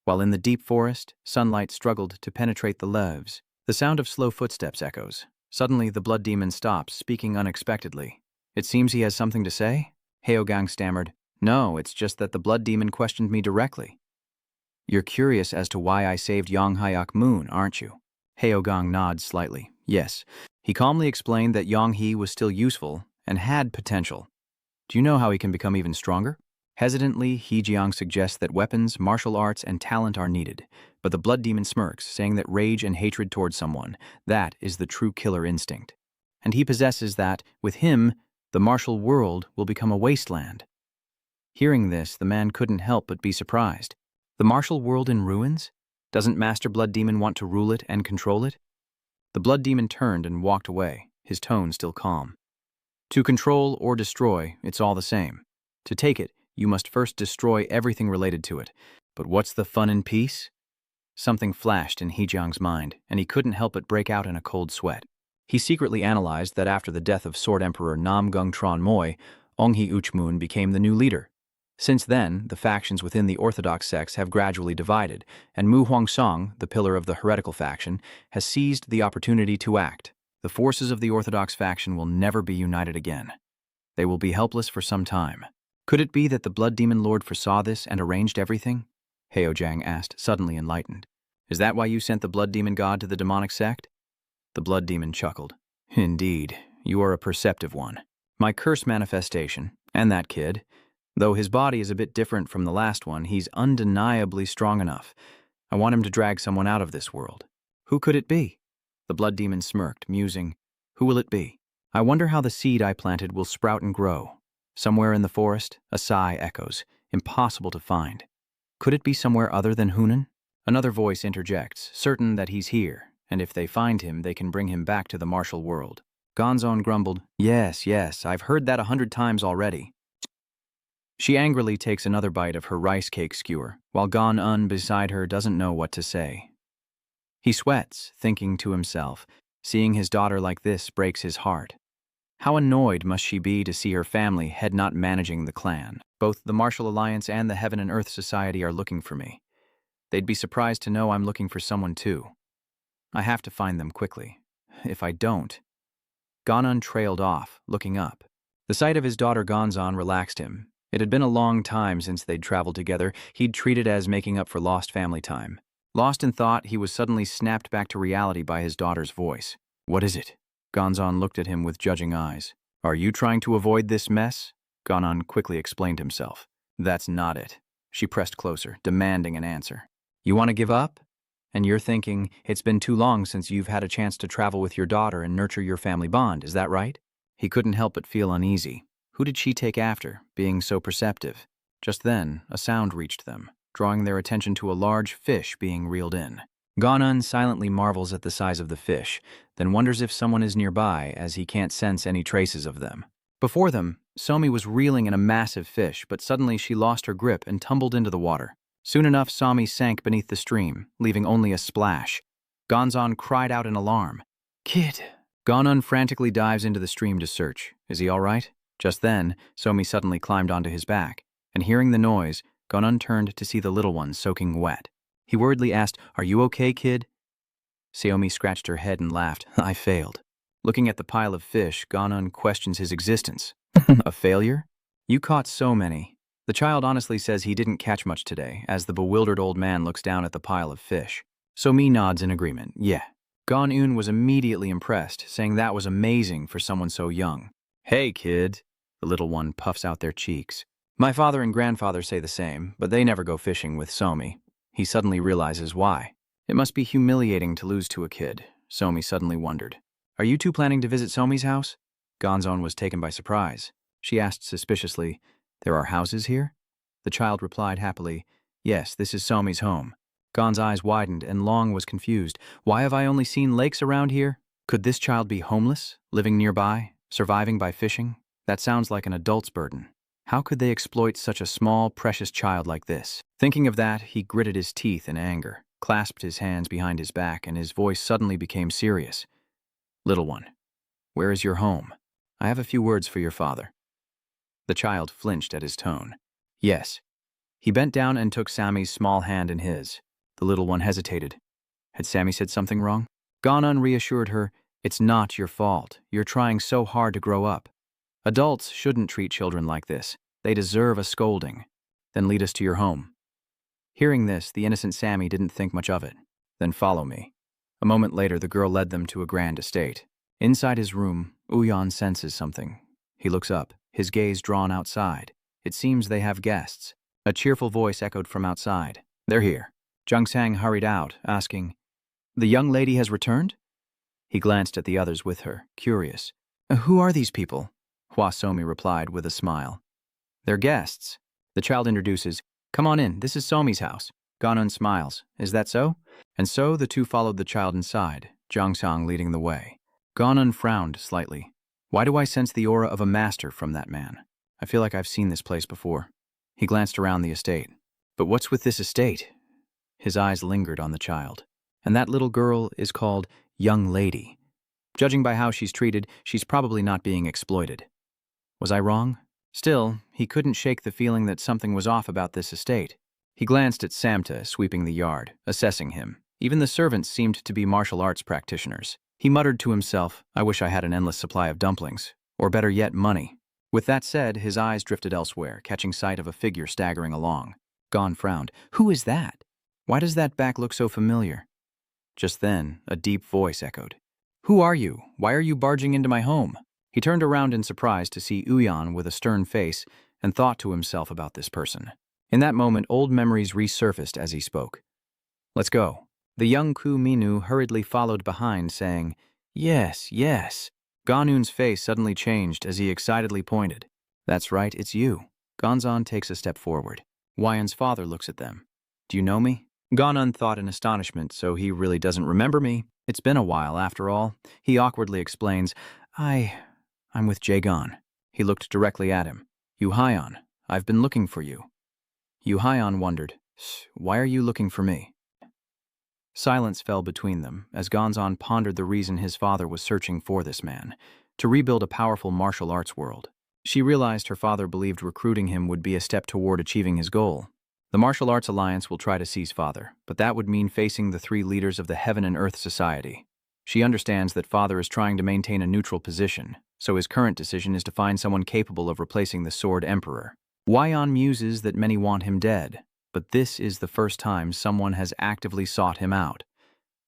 A: While in the deep forest, sunlight struggled to penetrate the leaves. The sound of slow footsteps echoes. Suddenly, the blood demon stops, speaking unexpectedly. It seems he has something to say? Heogang stammered. No, it's just that the blood demon questioned me directly. You're curious as to why I saved Yang Hyuk Moon, aren't you? Heogang nods slightly. Yes. He calmly explained that Yang He was still useful and had potential. Do you know how he can become even stronger? Hesitantly, He Jiang suggests that weapons, martial arts, and talent are needed, but the blood demon smirks, saying that rage and hatred towards someone, that is the true killer instinct. And he possesses that, with him, The martial world will become a wasteland. Hearing this, the man couldn't help but be surprised. The martial world in ruins? Doesn't Master Blood Demon want to rule it and control it? The Blood Demon turned and walked away, his tone still calm. To control or destroy, it's all the same. To take it, you must first destroy everything related to it. But what's the fun in peace? Something flashed in Hejiang's mind, and he couldn't help but break out in a cold sweat. He secretly analyzed that after the death of Sword Emperor Nam Gung Tron Moi, Onghi Uchmoon became the new leader. Since then, the factions within the Orthodox sects have gradually divided, and Mu Huangsong, the pillar of the heretical faction, has seized the opportunity to act. The forces of the Orthodox faction will never be united again. They will be helpless for some time. Could it be that the Blood Demon Lord foresaw this and arranged everything? Heojang asked, suddenly enlightened. Is that why you sent the Blood Demon God to the demonic sect? The Blood Demon chuckled. Indeed, you are a perceptive one. My curse manifestation, and that kid, though his body is a bit different from the last one, he's undeniably strong enough. I want him to drag someone out of this world. Who could it be? The Blood Demon smirked, musing. Who will it be? I wonder how the seed I planted will sprout and grow. Somewhere in the forest, a sigh echoes, impossible to find. Could it be somewhere other than Hunan? Another voice interjects, certain that he's here, and if they find him, they can bring him back to the martial world. Gonzon grumbled, Yes, I've heard that 100 times already. She angrily takes another bite of her rice cake skewer, while Gon-un beside her doesn't know what to say. He sweats, thinking to himself, seeing his daughter like this breaks his heart. How annoyed must she be to see her family head not managing the clan. Both the Martial Alliance and the Heaven and Earth Society are looking for me. They'd be surprised to know I'm looking for someone too. I have to find them quickly. If I don't... Gon-un trailed off, looking up. The sight of his daughter Gonzon relaxed him. It had been a long time since they'd traveled together. He'd treated as making up for lost family time. Lost in thought, he was suddenly snapped back to reality by his daughter's voice. What is it? Gonzon looked at him with judging eyes. Are you trying to avoid this mess? Gon-un quickly explained himself. That's not it. She pressed closer, demanding an answer. You want to give up? And you're thinking, it's been too long since you've had a chance to travel with your daughter and nurture your family bond, is that right? He couldn't help but feel uneasy. Who did she take after, being so perceptive? Just then, a sound reached them, drawing their attention to a large fish being reeled in. Gon-un silently marvels at the size of the fish, then wonders if someone is nearby as he can't sense any traces of them. Before them, Somi was reeling in a massive fish, but suddenly she lost her grip and tumbled into the water. Soon enough, Somi sank beneath the stream, leaving only a splash. Gonzon cried out in alarm. Kid! Gon-un frantically dives into the stream to search. Is he all right? Just then, Somi suddenly climbed onto his back, and hearing the noise, Gon-un turned to see the little one soaking wet. He worriedly asked, Are you okay, kid? Seomi scratched her head and laughed. I failed. Looking at the pile of fish, Gon-un questions his existence. A failure? You caught so many. The child honestly says he didn't catch much today, as the bewildered old man looks down at the pile of fish. Somi nods in agreement. Yeah. Gon-un was immediately impressed, saying that was amazing for someone so young. Hey, kid. The little one puffs out their cheeks. My father and grandfather say the same, but they never go fishing with Somi. He suddenly realizes why. It must be humiliating to lose to a kid, Somi suddenly wondered. Are you two planning to visit Somi's house? Gonzon was taken by surprise. She asked suspiciously, There are houses here? The child replied happily, Yes, this is Somi's home. Gon's eyes widened and Long was confused. Why have I only seen lakes around here? Could this child be homeless, living nearby, surviving by fishing? That sounds like an adult's burden. How could they exploit such a small, precious child like this? Thinking of that, he gritted his teeth in anger, clasped his hands behind his back, and his voice suddenly became serious. Little one, where is your home? I have a few words for your father. The child flinched at his tone. Yes. He bent down and took Sammy's small hand in his. The little one hesitated. Had Sammy said something wrong? Gon-un reassured her, It's not your fault. You're trying so hard to grow up. Adults shouldn't treat children like this. They deserve a scolding. Then lead us to your home. Hearing this, the innocent Sammy didn't think much of it. Then follow me. A moment later, the girl led them to a grand estate. Inside his room, Uyan senses something. He looks up, his gaze drawn outside. It seems they have guests. A cheerful voice echoed from outside. They're here. Jung Sang hurried out, asking, The young lady has returned? He glanced at the others with her, curious. Who are these people? Hosaomi replied with a smile. They're guests. The child introduces, come on in, this is Somi's house. Ganon smiles, is that so? And so the two followed the child inside, Jongsang leading the way. Ganon frowned slightly. Why do I sense the aura of a master from that man? I feel like I've seen this place before. He glanced around the estate. But what's with this estate? His eyes lingered on the child. And that little girl is called Young Lady. Judging by how she's treated, she's probably not being exploited. Was I wrong? Still, he couldn't shake the feeling that something was off about this estate. He glanced at Samta sweeping the yard, assessing him. Even the servants seemed to be martial arts practitioners. He muttered to himself, I wish I had an endless supply of dumplings. Or better yet, money. With that said, his eyes drifted elsewhere, catching sight of a figure staggering along. Gon frowned. Who is that? Why does that back look so familiar? Just then, a deep voice echoed. Who are you? Why are you barging into my home? He turned around in surprise to see Uyan with a stern face and thought to himself about this person. In that moment, old memories resurfaced as he spoke. Let's go. The young Ku Minu hurriedly followed behind, saying, Yes, yes. Ganun's face suddenly changed as he excitedly pointed. That's right, it's you. Gonzan takes a step forward. Wyan's father looks at them. Do you know me? Ganun thought in astonishment, so he really doesn't remember me. It's been a while, after all. He awkwardly explains, I'm with Jagon. He looked directly at him. Yuhyan, I've been looking for you. Yuhyan wondered, why are you looking for me? Silence fell between them as Gonzan pondered the reason his father was searching for this man, to rebuild a powerful martial arts world. She realized her father believed recruiting him would be a step toward achieving his goal. The Martial Arts Alliance will try to seize father, but that would mean facing the three leaders of the Heaven and Earth Society. She understands that father is trying to maintain a neutral position, so his current decision is to find someone capable of replacing the Sword Emperor. Wyan muses that many want him dead, but this is the first time someone has actively sought him out.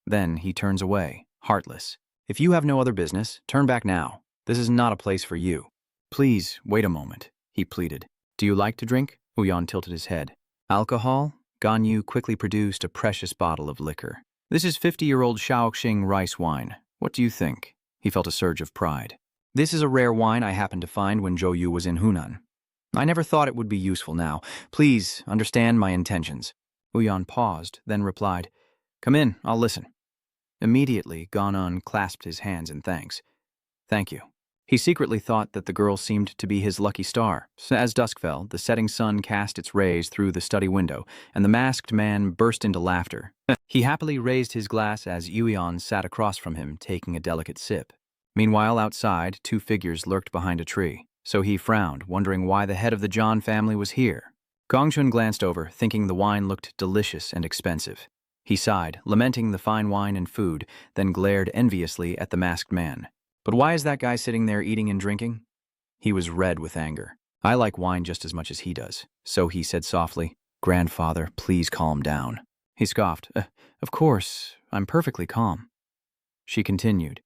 A: Then he turns away, heartless. If you have no other business, turn back now. This is not a place for you. Please, wait a moment, he pleaded. Do you like to drink? Uyan tilted his head. Alcohol? Ganyu quickly produced a precious bottle of liquor. This is 50-year-old Shaoxing rice wine. What do you think? He felt a surge of pride. This is a rare wine I happened to find when Zhou Yu was in Hunan. I never thought it would be useful now. Please, understand my intentions. Uyan paused, then replied, Come in, I'll listen. Immediately, Ganon clasped his hands in thanks. Thank you. He secretly thought that the girl seemed to be his lucky star. As dusk fell, the setting sun cast its rays through the study window, and the masked man burst into laughter. He happily raised his glass as Uyan sat across from him, taking a delicate sip. Meanwhile, outside, two figures lurked behind a tree, so he frowned, wondering why the head of the John family was here. Gongchun glanced over, thinking the wine looked delicious and expensive. He sighed, lamenting the fine wine and food, then glared enviously at the masked man. But why is that guy sitting there eating and drinking? He was red with anger. I like wine just as much as he does. So he said softly, Grandfather, please calm down. He scoffed. Of course, I'm perfectly calm. She continued.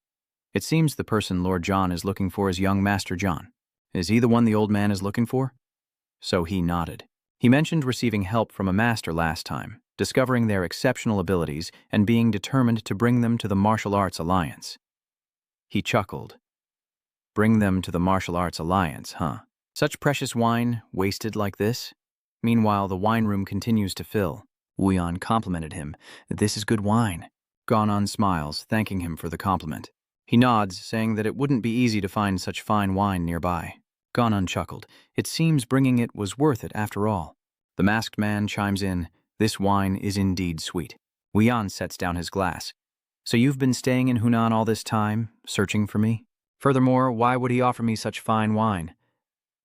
A: It seems the person Lord John is looking for is young Master John. Is he the one the old man is looking for? So he nodded. He mentioned receiving help from a master last time, discovering their exceptional abilities and being determined to bring them to the Martial Arts Alliance. He chuckled. Bring them to the Martial Arts Alliance, huh? Such precious wine, wasted like this? Meanwhile, the wine room continues to fill. Uyan complimented him. This is good wine. Ganon smiles, thanking him for the compliment. He nods, saying that it wouldn't be easy to find such fine wine nearby. Ganon chuckled. It seems bringing it was worth it after all. The masked man chimes in. This wine is indeed sweet. Uyan sets down his glass. So you've been staying in Hunan all this time, searching for me? Furthermore, why would he offer me such fine wine?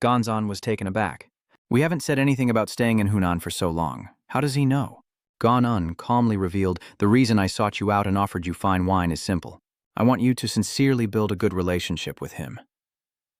A: Gonzan was taken aback. We haven't said anything about staying in Hunan for so long. How does he know? Ganon calmly revealed, the reason I sought you out and offered you fine wine is simple. I want you to sincerely build a good relationship with him.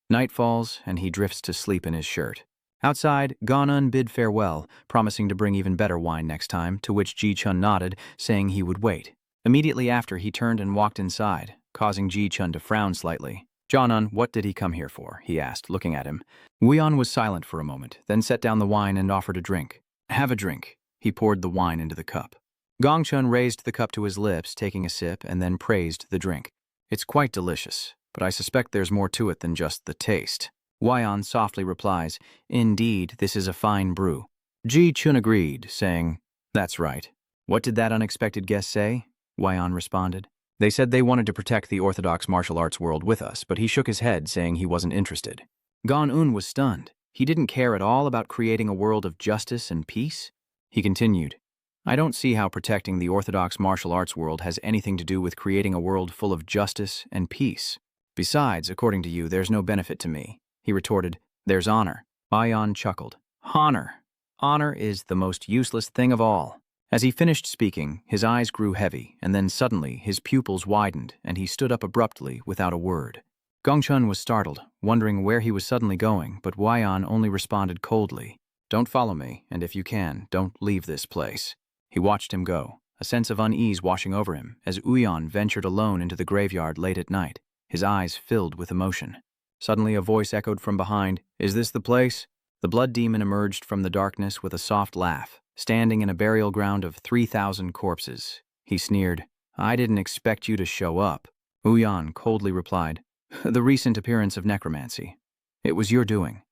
A: Night falls, and he drifts to sleep in his shirt. Outside, Ganon bid farewell, promising to bring even better wine next time, to which Ji-chun nodded, saying he would wait. Immediately after, he turned and walked inside, causing Ji-chun to frown slightly. Jonon, what did he come here for? He asked, looking at him. Uyan was silent for a moment, then set down the wine and offered a drink. Have a drink. He poured the wine into the cup. Gongchun raised the cup to his lips, taking a sip, and then praised the drink. It's quite delicious, but I suspect there's more to it than just the taste. Wyon softly replies, "Indeed, this is a fine brew." Ji Chun agreed, saying, "That's right." "What did that unexpected guest say?" Wyon responded. "They said they wanted to protect the orthodox martial arts world with us, but he shook his head, saying he wasn't interested." Gon-un was stunned. He didn't care at all about creating a world of justice and peace. He continued, "I don't see how protecting the orthodox martial arts world has anything to do with creating a world full of justice and peace. Besides, according to you, there's no benefit to me." He retorted, "There's honor." Wyon chuckled. "Honor. Honor is the most useless thing of all." As he finished speaking, his eyes grew heavy, and then suddenly his pupils widened, and he stood up abruptly without a word. Gongchun was startled, wondering where he was suddenly going, but Wyon only responded coldly, "Don't follow me, and if you can, don't leave this place." He watched him go, a sense of unease washing over him, as Uyan ventured alone into the graveyard late at night, his eyes filled with emotion. Suddenly a voice echoed from behind, "Is this the place?" The blood demon emerged from the darkness with a soft laugh, standing in a burial ground of 3,000 corpses. He sneered, "I didn't expect you to show up." Uyan coldly replied, "The recent appearance of necromancy. It was your doing."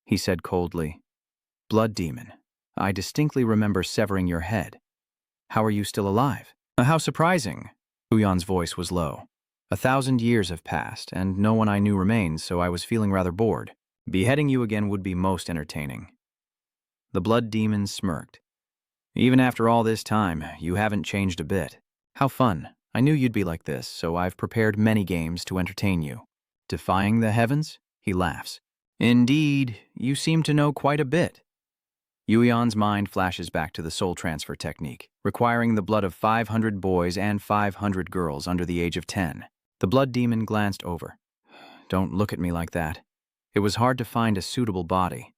A: He said coldly, "Blood demon, I distinctly remember severing your head. How are you still alive?" "How surprising." Uyan's voice was low. "1,000 years have passed, and no one I knew remains, so I was feeling rather bored. Beheading you again would be most entertaining." The blood demon smirked. "Even after all this time, you haven't changed a bit. How fun. I knew you'd be like this, so I've prepared many games to entertain you." "Defying the heavens?" He laughs. "Indeed, you seem to know quite a bit." Yuyan's mind flashes back to the soul transfer technique, requiring the blood of 500 boys and 500 girls under the age of 10. The blood demon glanced over. "Don't look at me like that. It was hard to find a suitable body."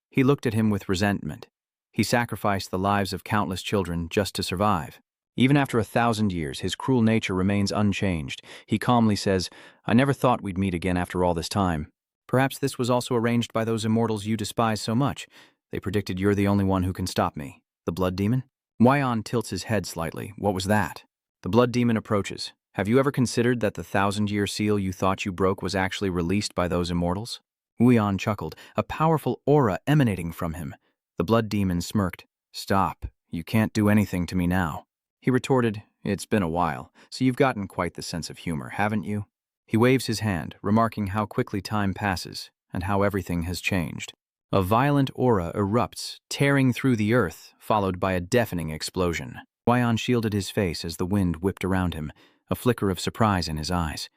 A: He looked at him with resentment. He sacrificed the lives of countless children just to survive. Even after 1,000 years, his cruel nature remains unchanged. He calmly says, "I never thought we'd meet again after all this time. Perhaps this was also arranged by those immortals you despise so much. They predicted you're the only one who can stop me." "The blood demon?" Wyon tilts his head slightly. "What was that?" The blood demon approaches. "Have you ever considered that the 1,000-year seal you thought you broke was actually released by those immortals?" Wyon chuckled, a powerful aura emanating from him. The blood demon smirked. "Stop. You can't do anything to me now." He retorted, "It's been a while, so you've gotten quite the sense of humor, haven't you?" He waves his hand, remarking how quickly time passes and how everything has changed. A violent aura erupts, tearing through the earth, followed by a deafening explosion. Wyon shielded his face as the wind whipped around him, a flicker of surprise in his eyes.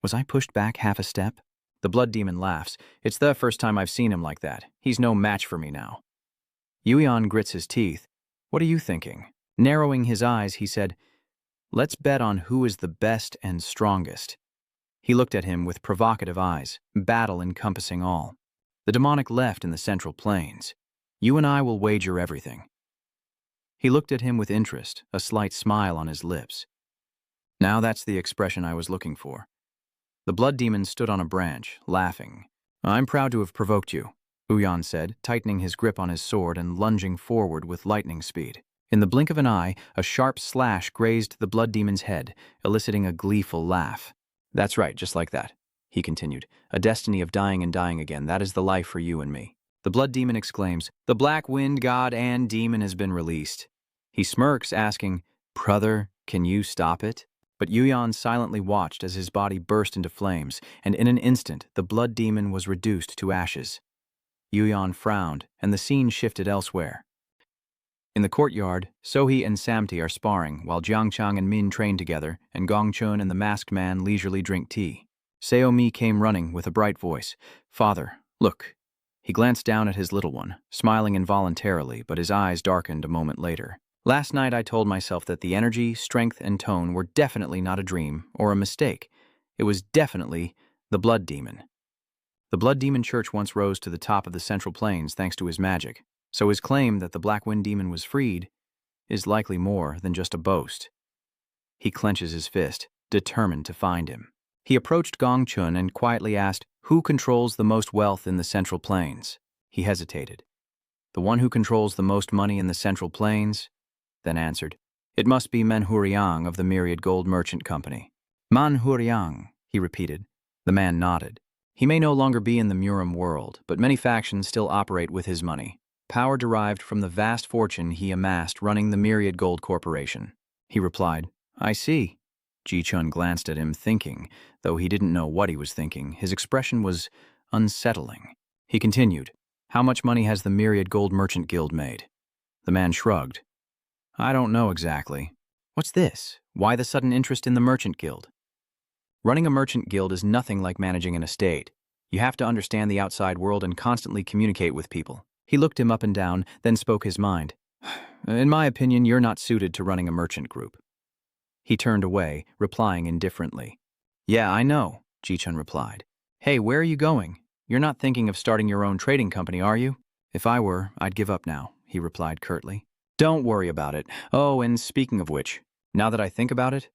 A: "Was I pushed back half a step?" The blood demon laughs. "It's the first time I've seen him like that. He's no match for me now." Yuyan grits his teeth. "What are you thinking?" Narrowing his eyes, he said, "Let's bet on who is the best and strongest." He looked at him with provocative eyes, battle encompassing all. "The demonic left in the Central Plains. You and I will wager everything." He looked at him with interest, a slight smile on his lips. "Now that's the expression I was looking for." The blood demon stood on a branch, laughing. "I'm proud to have provoked you," Uyan said, tightening his grip on his sword and lunging forward with lightning speed. In the blink of an eye, a sharp slash grazed the blood demon's head, eliciting a gleeful laugh. "That's right, just like that," he continued. "A destiny of dying and dying again, that is the life for you and me." The blood demon exclaims, "The black wind god and demon has been released." He smirks, asking, "Brother, can you stop it?" But Yuyan silently watched as his body burst into flames, and in an instant the blood demon was reduced to ashes. Yuyan frowned, and the scene shifted elsewhere. In the courtyard, Sohi and Samti are sparring, while Jiangchang and Min train together, and Gongchun and the masked man leisurely drink tea. Seomi came running with a bright voice. "Father, look." He glanced down at his little one, smiling involuntarily, but his eyes darkened a moment later. "Last night I told myself that the energy, strength, and tone were definitely not a dream or a mistake. It was definitely the blood demon. The blood demon church once rose to the top of the Central Plains thanks to his magic, so his claim that the Black Wind demon was freed is likely more than just a boast." He clenches his fist, determined to find him. He approached Gongchun and quietly asked, "Who controls the most wealth in the Central Plains?" He hesitated. "The one who controls the most money in the Central Plains?" Then answered, "It must be Manhwa of the Myriad Gold Merchant Company." "Manhwa," he repeated. The man nodded. He may no longer be in the Murim world, but many factions still operate with his money. Power derived from the vast fortune he amassed running the Myriad Gold Corporation. He replied, I see. Ji-chun glanced at him thinking, though he didn't know what he was thinking. His expression was unsettling. He continued, how much money has the Myriad Gold Merchant Guild made? The man shrugged. I don't know exactly. What's this? Why the sudden interest in the Merchant Guild? Running a merchant guild is nothing like managing an estate. You have to understand the outside world and constantly communicate with people. He looked him up and down, then spoke his mind. In my opinion, you're not suited to running a merchant group. He turned away, replying indifferently. Yeah, I know, Ji-chun replied. Hey, where are you going? You're not thinking of starting your own trading company, are you? If I were, I'd give up now, he replied curtly. Don't worry about it. Oh, and speaking of which, now that I think about it,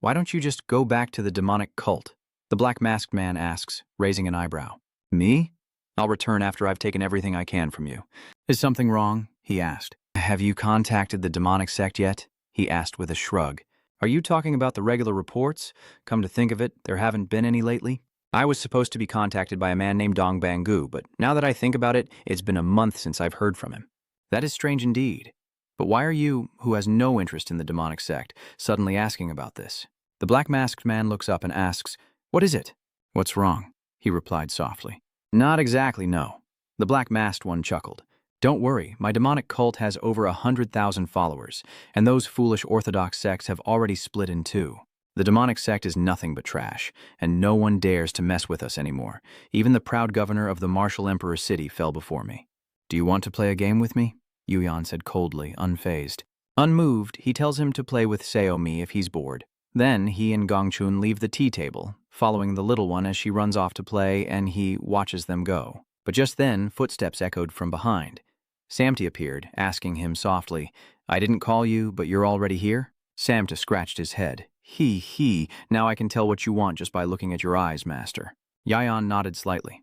A: why don't you just go back to the demonic cult? The black masked man asks, raising an eyebrow. Me? I'll return after I've taken everything I can from you. Is something wrong? He asked. Have you contacted the demonic sect yet? He asked with a shrug. Are you talking about the regular reports? Come to think of it, there haven't been any lately. I was supposed to be contacted by a man named Dong Bangu, but now that I think about it, it's been a month since I've heard from him. That is strange indeed. But why are you, who has no interest in the demonic sect, suddenly asking about this? The black masked man looks up and asks, What is it? What's wrong? He replied softly. Not exactly, no. The black masked one chuckled. Don't worry, my demonic cult has over 100,000 followers, and those foolish orthodox sects have already split in two. The demonic sect is nothing but trash, and no one dares to mess with us anymore. Even the proud governor of the martial emperor city fell before me. Do you want to play a game with me? Yuyan said coldly, unfazed. Unmoved, he tells him to play with Hosaomi if he's bored. Then he and Gongchun leave the tea table, following the little one as she runs off to play, and he watches them go. But just then, footsteps echoed from behind. Samty appeared, asking him softly, I didn't call you, but you're already here? Samta scratched his head. He, now I can tell what you want just by looking at your eyes, master. Yayan nodded slightly.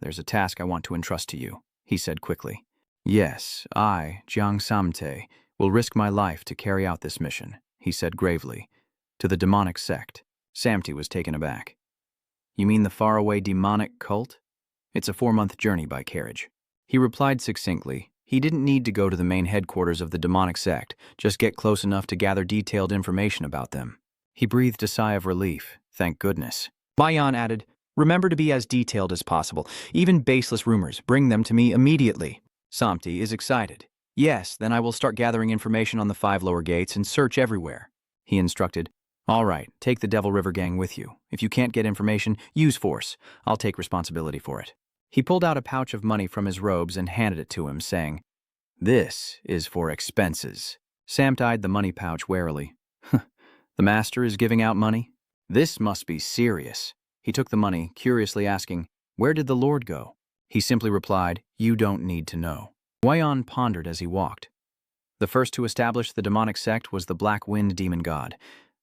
A: There's a task I want to entrust to you, he said quickly. Yes, I, Jiang Samte, will risk my life to carry out this mission, he said gravely. To the demonic sect. Samty was taken aback. You mean the faraway demonic cult? It's a 4-month journey by carriage. He replied succinctly. He didn't need to go to the main headquarters of the demonic sect, just get close enough to gather detailed information about them. He breathed a sigh of relief. Thank goodness. Bayan added, remember to be as detailed as possible. Even baseless rumors, bring them to me immediately. Samty is excited. Yes, then I will start gathering information on the 5 lower gates and search everywhere. He instructed, all right, take the Devil River Gang with you. If you can't get information, use force. I'll take responsibility for it. He pulled out a pouch of money from his robes and handed it to him, saying, This is for expenses. Sam eyed the money pouch warily. The master is giving out money? This must be serious. He took the money, curiously asking, Where did the Lord go? He simply replied, You don't need to know. Huayan pondered as he walked. The first to establish the demonic sect was the Black Wind Demon God,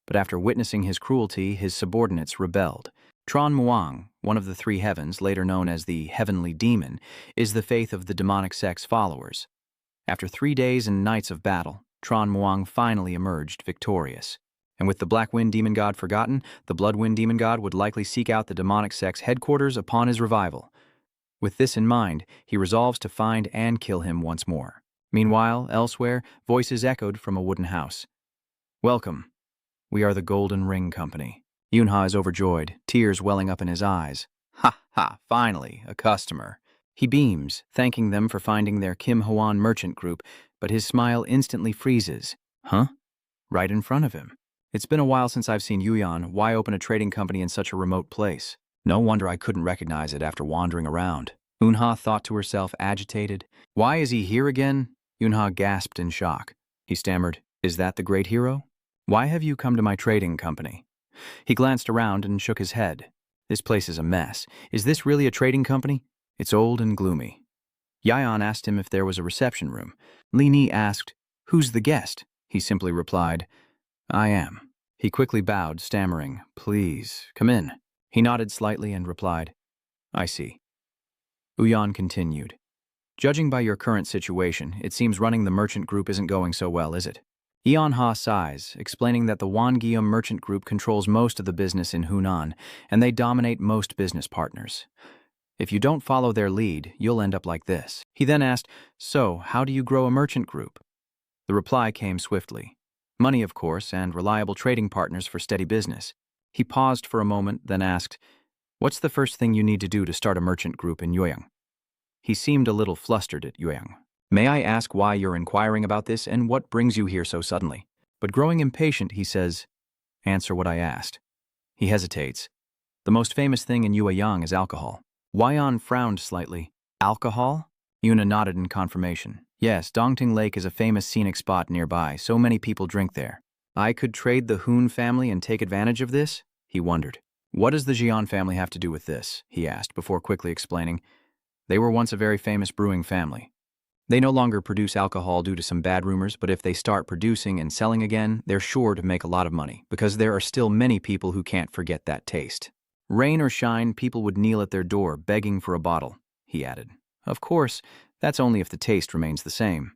A: but after witnessing his cruelty, his subordinates rebelled. Tron Muang, one of the 3 heavens, later known as the Heavenly Demon, is the faith of the demonic sect's followers. After 3 days and nights of battle, Tron Muang finally emerged victorious. And with the Black Wind Demon God forgotten, the Blood Wind Demon God would likely seek out the demonic sect's headquarters upon his revival. With this in mind, he resolves to find and kill him once more. Meanwhile, elsewhere, voices echoed from a wooden house. Welcome. We are the Golden Ring Company. Yunha is overjoyed, tears welling up in his eyes. Ha ha, finally, a customer. He beams, thanking them for finding their Kim Hwan merchant group, but his smile instantly freezes. Huh? Right in front of him. It's been a while since I've seen Yuyan. Why open a trading company in such a remote place? No wonder I couldn't recognize it after wandering around. Yunha thought to herself, agitated. Why is he here again? Yunha gasped in shock. He stammered, Is that the great hero? Why have you come to my trading company? He glanced around and shook his head. This place is a mess. Is this really a trading company? It's old and gloomy. Yayan asked him if there was a reception room. Li Ni asked, Who's the guest? He simply replied, I am. He quickly bowed, stammering, Please, come in. He nodded slightly and replied, I see. Uyan continued, Judging by your current situation, it seems running the merchant group isn't going so well, is it? Eon-ha sighs, explaining that the Wangyeom Merchant Group controls most of the business in Hunan, and they dominate most business partners. If you don't follow their lead, you'll end up like this. He then asked, "So, how do you grow a merchant group?" The reply came swiftly. Money, of course, and reliable trading partners for steady business. He paused for a moment, then asked, "What's the first thing you need to do to start a merchant group in Yueyang?" He seemed a little flustered at Yueyang. "May I ask why you're inquiring about this and what brings you here so suddenly?" But growing impatient, he says, "Answer what I asked." He hesitates. "The most famous thing in Yueyang is alcohol." Wyon frowned slightly. "Alcohol?" Yuna nodded in confirmation. "Yes, Dongting Lake is a famous scenic spot nearby. So many people drink there. I could trade the Hoon family and take advantage of this?" He wondered. "What does the Jian family have to do with this?" he asked, before quickly explaining. "They were once a very famous brewing family. They no longer produce alcohol due to some bad rumors, but if they start producing and selling again, they're sure to make a lot of money, because there are still many people who can't forget that taste. Rain or shine, people would kneel at their door begging for a bottle," he added. "Of course, that's only if the taste remains the same."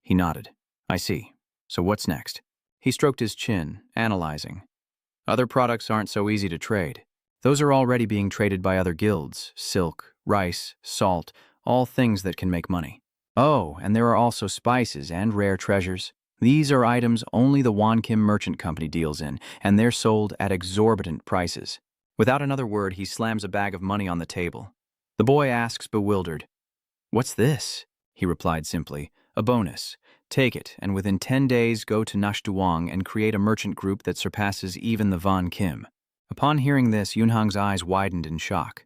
A: He nodded. "I see. So what's next?" He stroked his chin, analyzing. "Other products aren't so easy to trade. Those are already being traded by other guilds: silk, rice, salt, all things that can make money. Oh, and there are also spices and rare treasures. These are items only the Wonkim Merchant Company deals in, and they're sold at exorbitant prices." Without another word, he slams a bag of money on the table. The boy asks, bewildered, "What's this?" He replied simply, "A bonus. Take it, and within 10 days go to Nashduong and create a merchant group that surpasses even the Von Kim." Upon hearing this, Yunhang's eyes widened in shock.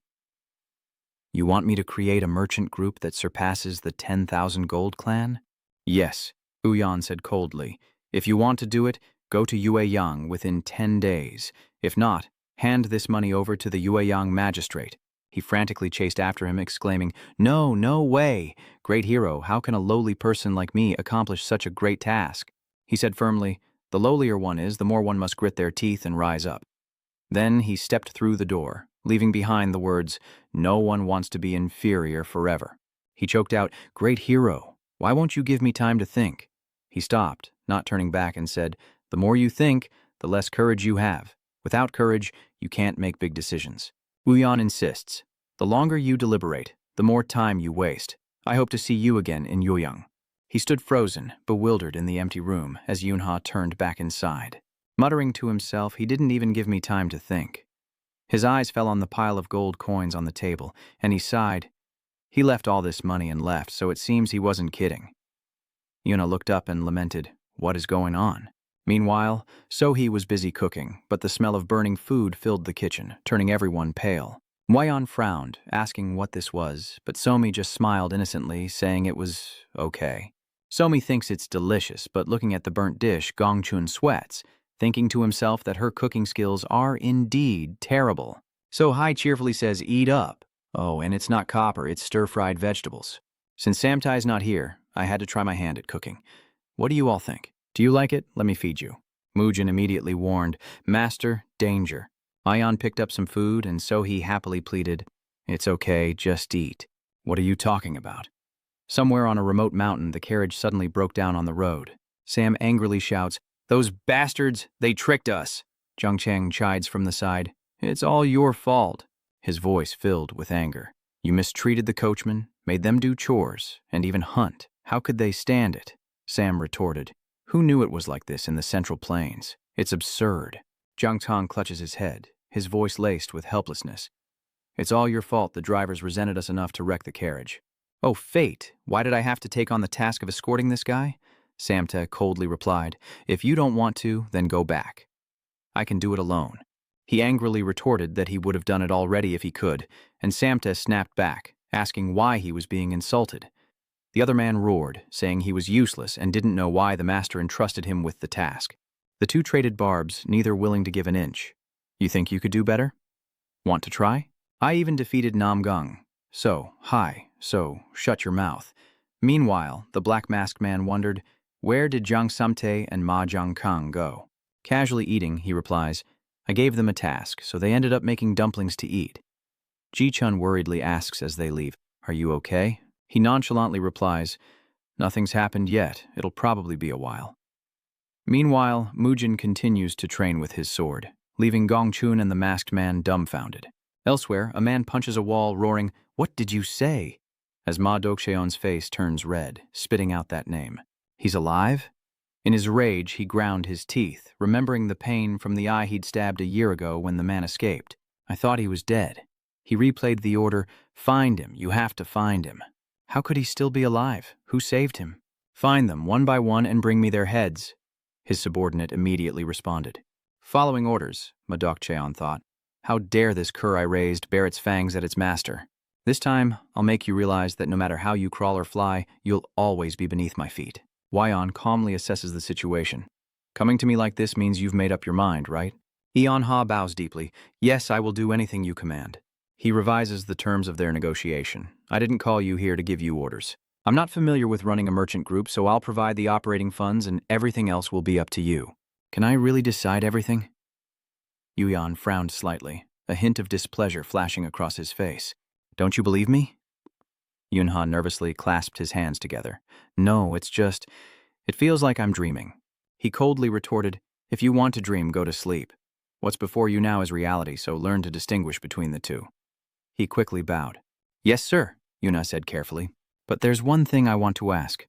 A: "You want me to create a merchant group that surpasses the 10,000 gold clan?" "Yes," Uyan said coldly. "If you want to do it, go to Yueyang within 10 days. If not, hand this money over to the Yueyang magistrate." He frantically chased after him, exclaiming, "No, no way! Great hero, how can a lowly person like me accomplish such a great task?" He said firmly, "The lowlier one is, the more one must grit their teeth and rise up." Then he stepped through the door, leaving behind the words, "No one wants to be inferior forever." He choked out, "Great hero, why won't you give me time to think?" He stopped, not turning back, and said, "The more you think, the less courage you have. Without courage, you can't make big decisions." Uyan insists, "The longer you deliberate, the more time you waste. I hope to see you again in Yueyang." He stood frozen, bewildered in the empty room as Yunha turned back inside. Muttering to himself, "He didn't even give me time to think." His eyes fell on the pile of gold coins on the table, and he sighed. He left all this money and left, so it seems he wasn't kidding. Yuna looked up and lamented, "What is going on?" Meanwhile, Sohi was busy cooking, but the smell of burning food filled the kitchen, turning everyone pale. Wyon frowned, asking what this was, but Somi just smiled innocently, saying it was okay. Somi thinks it's delicious, but looking at the burnt dish, Gongchun sweats, thinking to himself that her cooking skills are indeed terrible. So Hai cheerfully says, "Eat up." Oh, and it's not copper, it's stir-fried vegetables. Since Samtai's not here, I had to try my hand at cooking. What do you all think? Do you like it? Let me feed you. Mujin immediately warned, "Master, danger." Ayan picked up some food, and Sohi happily pleaded, "It's okay, just eat." "What are you talking about?" Somewhere on a remote mountain, the carriage suddenly broke down on the road. Sam angrily shouts, "Those bastards, they tricked us!" Zhang Cheng chides from the side, "It's all your fault." His voice filled with anger. "You mistreated the coachmen, made them do chores, and even hunt. How could they stand it?" Sam retorted, "Who knew it was like this in the Central Plains? It's absurd." Zhang Tong clutches his head, his voice laced with helplessness. "It's all your fault the drivers resented us enough to wreck the carriage." "Oh, fate, why did I have to take on the task of escorting this guy?" Samta coldly replied, "If you don't want to, then go back. I can do it alone." He angrily retorted that he would have done it already if he could, and Samta snapped back, asking why he was being insulted. The other man roared, saying he was useless and didn't know why the master entrusted him with the task. The two traded barbs, neither willing to give an inch. "You think you could do better? Want to try? I even defeated Namgung. So, shut your mouth." Meanwhile, the black masked man wondered, where did Jiang Samte and Ma Jiangkang go? Casually eating, he replies, "I gave them a task, so they ended up making dumplings to eat." Ji Chun worriedly asks as they leave, "Are you okay?" He nonchalantly replies, "Nothing's happened yet. It'll probably be a while." Meanwhile, Mujin continues to train with his sword, leaving Gong Chun and the masked man dumbfounded. Elsewhere, a man punches a wall, roaring, "What did you say?" as Ma Dokcheon's face turns red, spitting out that name. He's alive? In his rage, he ground his teeth, remembering the pain from the eye he'd stabbed a year ago when the man escaped. I thought he was dead. He replayed the order, "Find him, you have to find him." How could he still be alive? Who saved him? "Find them, one by one, and bring me their heads," his subordinate immediately responded. Following orders, Ma Dokcheon thought. How dare this cur I raised bare its fangs at its master? This time, I'll make you realize that no matter how you crawl or fly, you'll always be beneath my feet. Wyon calmly assesses the situation. Coming to me like this means you've made up your mind, right? Eon Ha bows deeply. Yes, I will do anything you command. He revises the terms of their negotiation. I didn't call you here to give you orders. I'm not familiar with running a merchant group, so I'll provide the operating funds and everything else will be up to you. Can I really decide everything? Yuyan frowned slightly, a hint of displeasure flashing across his face. Don't you believe me? Yunha nervously clasped his hands together. No, it feels like I'm dreaming. He coldly retorted, if you want to dream, go to sleep. What's before you now is reality, so learn to distinguish between the two. He quickly bowed. Yes, sir, Yuna said carefully. But there's one thing I want to ask.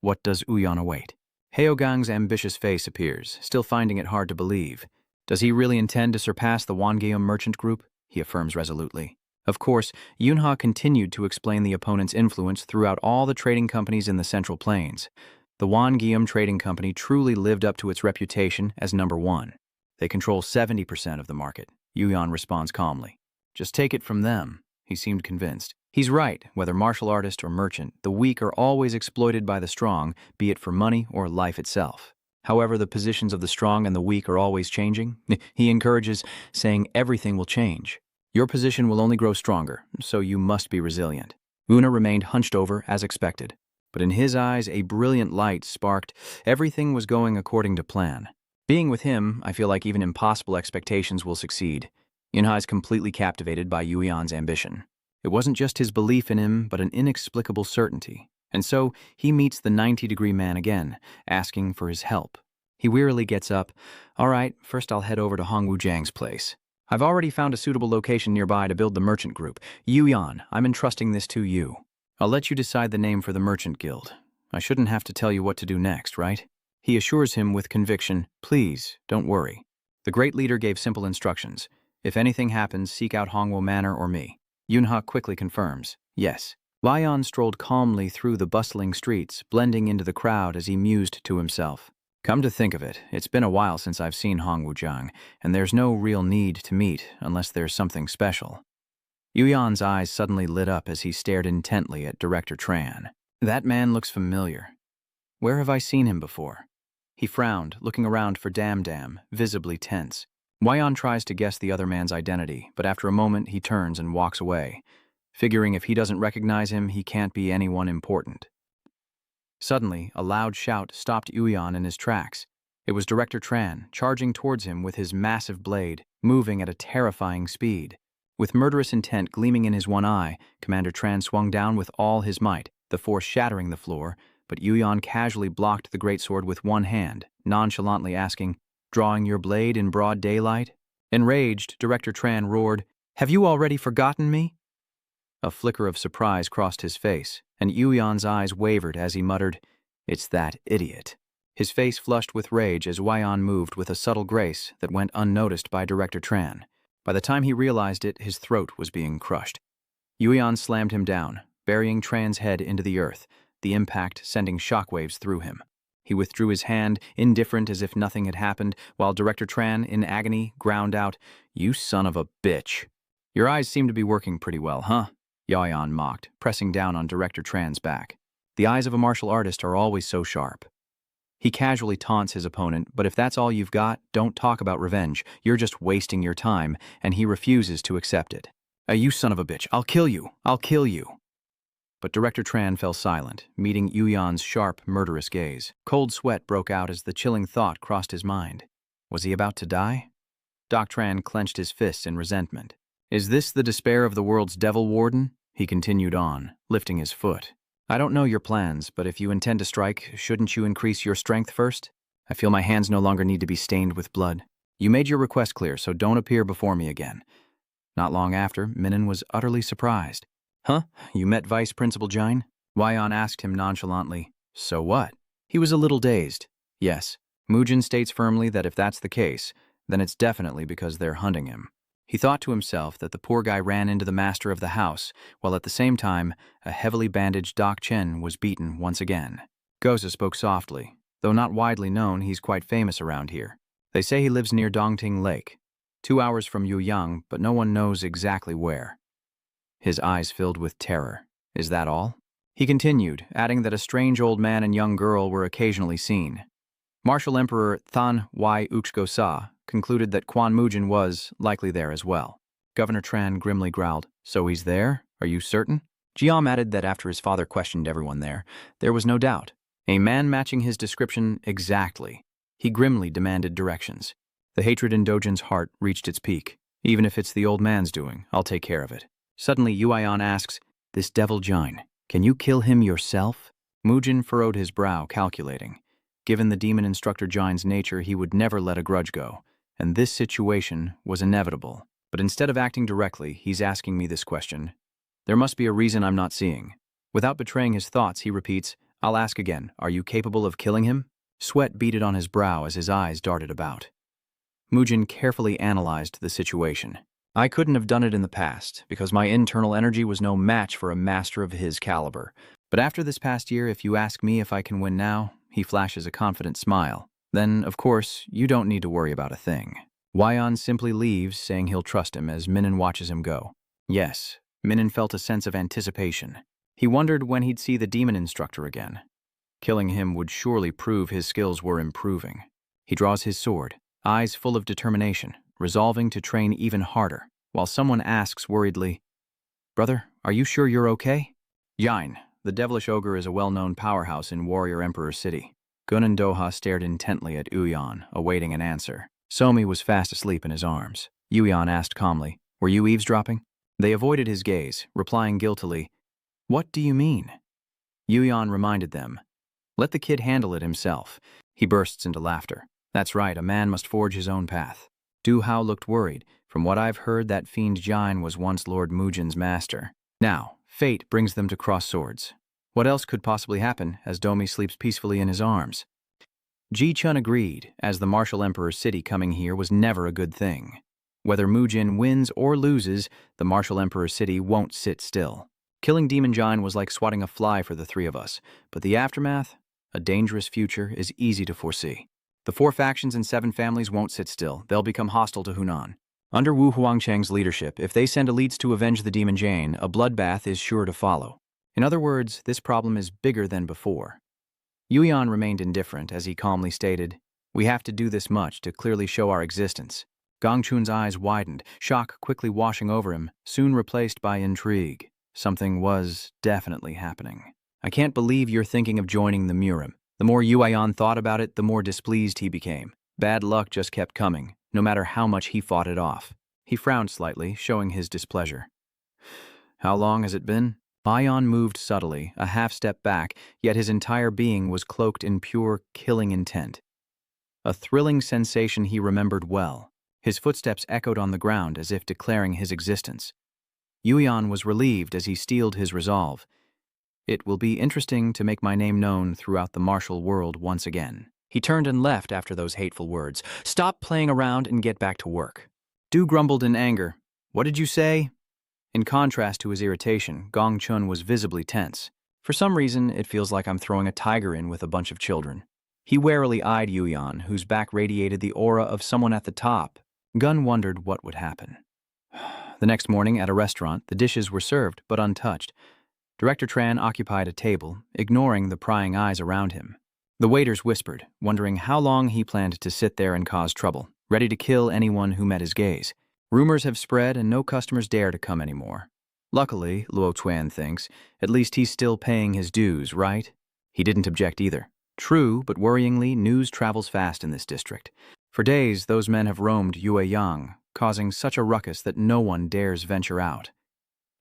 A: What does Uyan await? Heogang's ambitious face appears, still finding it hard to believe. Does he really intend to surpass the Wongeum merchant group? He affirms resolutely. Of course, Yunha continued to explain the opponent's influence throughout all the trading companies in the Central Plains. The Wongeum Trading Company truly lived up to its reputation as number one. They control 70% of the market. Yuyan responds calmly. Just take it from them. He seemed convinced. He's right. Whether martial artist or merchant, the weak are always exploited by the strong, be it for money or life itself. However, the positions of the strong and the weak are always changing. He encourages, saying everything will change. Your position will only grow stronger, so you must be resilient. Una remained hunched over as expected, but in his eyes a brilliant light sparked. Everything was going according to plan. Being with him, I feel like even impossible expectations will succeed. Yunha is completely captivated by Yuyan's ambition. It wasn't just his belief in him, but an inexplicable certainty. And so, he meets the 90-degree man again, asking for his help. He wearily gets up. All right, first I'll head over to Hongwu Jiang's place. I've already found a suitable location nearby to build the merchant group. Yuyan, I'm entrusting this to you. I'll let you decide the name for the merchant guild. I shouldn't have to tell you what to do next, right? He assures him with conviction, please, don't worry. The great leader gave simple instructions. If anything happens, seek out Hongwu Manor or me. Yunha quickly confirms, yes. Wyon strolled calmly through the bustling streets, blending into the crowd as he mused to himself. Come to think of it, it's been a while since I've seen Hongwu Jiang, and there's no real need to meet unless there's something special. Yuyan's eyes suddenly lit up as he stared intently at Director Tran. That man looks familiar. Where have I seen him before? He frowned, looking around for Dam, visibly tense. Wyon tries to guess the other man's identity, but after a moment he turns and walks away, figuring if he doesn't recognize him, he can't be anyone important. Suddenly, a loud shout stopped Yuyan in his tracks. It was Director Tran, charging towards him with his massive blade, moving at a terrifying speed. With murderous intent gleaming in his one eye, Commander Tran swung down with all his might, the force shattering the floor, but Yuyan casually blocked the greatsword with one hand, nonchalantly asking, drawing your blade in broad daylight? Enraged, Director Tran roared, Have you already forgotten me? A flicker of surprise crossed his face, and Yuyan's eyes wavered as he muttered, It's that idiot. His face flushed with rage as Wyon moved with a subtle grace that went unnoticed by Director Tran. By the time he realized it, his throat was being crushed. Yuyan slammed him down, burying Tran's head into the earth, the impact sending shockwaves through him. He withdrew his hand, indifferent as if nothing had happened, while Director Tran, in agony, ground out, You son of a bitch. Your eyes seem to be working pretty well, huh? Yuyan mocked, pressing down on Director Tran's back. The eyes of a martial artist are always so sharp. He casually taunts his opponent, but if that's all you've got, don't talk about revenge. You're just wasting your time, and he refuses to accept it. You son of a bitch, I'll kill you. But Director Tran fell silent, meeting Yuyan's sharp, murderous gaze. Cold sweat broke out as the chilling thought crossed his mind. Was he about to die? Doc Tran clenched his fists in resentment. Is this the despair of the world's devil warden? He continued on, lifting his foot. I don't know your plans, but if you intend to strike, shouldn't you increase your strength first? I feel my hands no longer need to be stained with blood. You made your request clear, so don't appear before me again. Not long after, Minin was utterly surprised. Huh? You met Vice Principal Jine? Wyon asked him nonchalantly. So what? He was a little dazed. Yes, Mujin states firmly that if that's the case, then it's definitely because they're hunting him. He thought to himself that the poor guy ran into the master of the house, while at the same time, a heavily bandaged Doc Chen was beaten once again. Goza spoke softly. Though not widely known, he's quite famous around here. They say he lives near Dongting Lake, 2 hours from Yuyang, but no one knows exactly where. His eyes filled with terror. Is that all? He continued, adding that a strange old man and young girl were occasionally seen. Martial Emperor Than Y Uxgo-sa concluded that Quan Mujin was likely there as well. Governor Tran grimly growled, "So he's there? Are you certain?" Jiam added that after his father questioned everyone there was no doubt. A man matching his description exactly. He grimly demanded directions. The hatred in Dojin's heart reached its peak. Even if it's the old man's doing, I'll take care of it. Suddenly, Yuayan asks, "This devil Jine, can you kill him yourself?" Mujin furrowed his brow, calculating. Given the demon instructor Jine's nature, he would never let a grudge go, and this situation was inevitable. But instead of acting directly, he's asking me this question. There must be a reason I'm not seeing. Without betraying his thoughts, he repeats, "I'll ask again, are you capable of killing him?" Sweat beaded on his brow as his eyes darted about. Mujin carefully analyzed the situation. I couldn't have done it in the past, because my internal energy was no match for a master of his caliber. But after this past year, if you ask me if I can win now, he flashes a confident smile. Then, of course, you don't need to worry about a thing. Wyon simply leaves, saying he'll trust him as Minin watches him go. Yes, Minin felt a sense of anticipation. He wondered when he'd see the demon instructor again. Killing him would surely prove his skills were improving. He draws his sword, eyes full of determination, resolving to train even harder, while someone asks worriedly, "Brother, are you sure you're okay?" Jine, the devilish ogre, is a well-known powerhouse in Warrior Emperor City. Gun and Doha stared intently at Uyan, awaiting an answer. Somi was fast asleep in his arms. Uyan asked calmly, "Were you eavesdropping?" They avoided his gaze, replying guiltily, "What do you mean?" Uyan reminded them, "Let the kid handle it himself." He bursts into laughter. "That's right, a man must forge his own path." Du Hao looked worried. From what I've heard, that fiend Jine was once Lord Mujin's master. Now, fate brings them to cross swords. What else could possibly happen as Domi sleeps peacefully in his arms? Ji Chun agreed, as the Martial Emperor's city coming here was never a good thing. Whether Mujin wins or loses, the Martial Emperor's city won't sit still. Killing Demon Jine was like swatting a fly for the three of us, but the aftermath, a dangerous future, is easy to foresee. The 4 factions and 7 families won't sit still. They'll become hostile to Hunan. Under Wu Huangcheng's leadership, if they send elites to avenge the Demon Jane, a bloodbath is sure to follow. In other words, this problem is bigger than before. Yuyan remained indifferent as he calmly stated, "We have to do this much to clearly show our existence." Gongchun's eyes widened, shock quickly washing over him, soon replaced by intrigue. Something was definitely happening. "I can't believe you're thinking of joining the Murim." The more Yuyan thought about it, the more displeased he became. Bad luck just kept coming, no matter how much he fought it off. He frowned slightly, showing his displeasure. "How long has it been?" Bayan moved subtly, a half-step back, yet his entire being was cloaked in pure, killing intent. A thrilling sensation he remembered well. His footsteps echoed on the ground as if declaring his existence. Yuyan was relieved as he steeled his resolve. "It will be interesting to make my name known throughout the martial world once again." He turned and left after those hateful words. "Stop playing around and get back to work." Du grumbled in anger. "What did you say?" In contrast to his irritation, Gong Chun was visibly tense. "For some reason, it feels like I'm throwing a tiger in with a bunch of children." He warily eyed Yuyan, whose back radiated the aura of someone at the top. Gun wondered what would happen. The next morning, at a restaurant, the dishes were served, but untouched. Director Tran occupied a table, ignoring the prying eyes around him. The waiters whispered, wondering how long he planned to sit there and cause trouble, ready to kill anyone who met his gaze. Rumors have spread and no customers dare to come anymore. Luckily, Luo Tuan thinks, at least he's still paying his dues, right? He didn't object either. True, but worryingly, news travels fast in this district. For days, those men have roamed Yueyang, causing such a ruckus that no one dares venture out.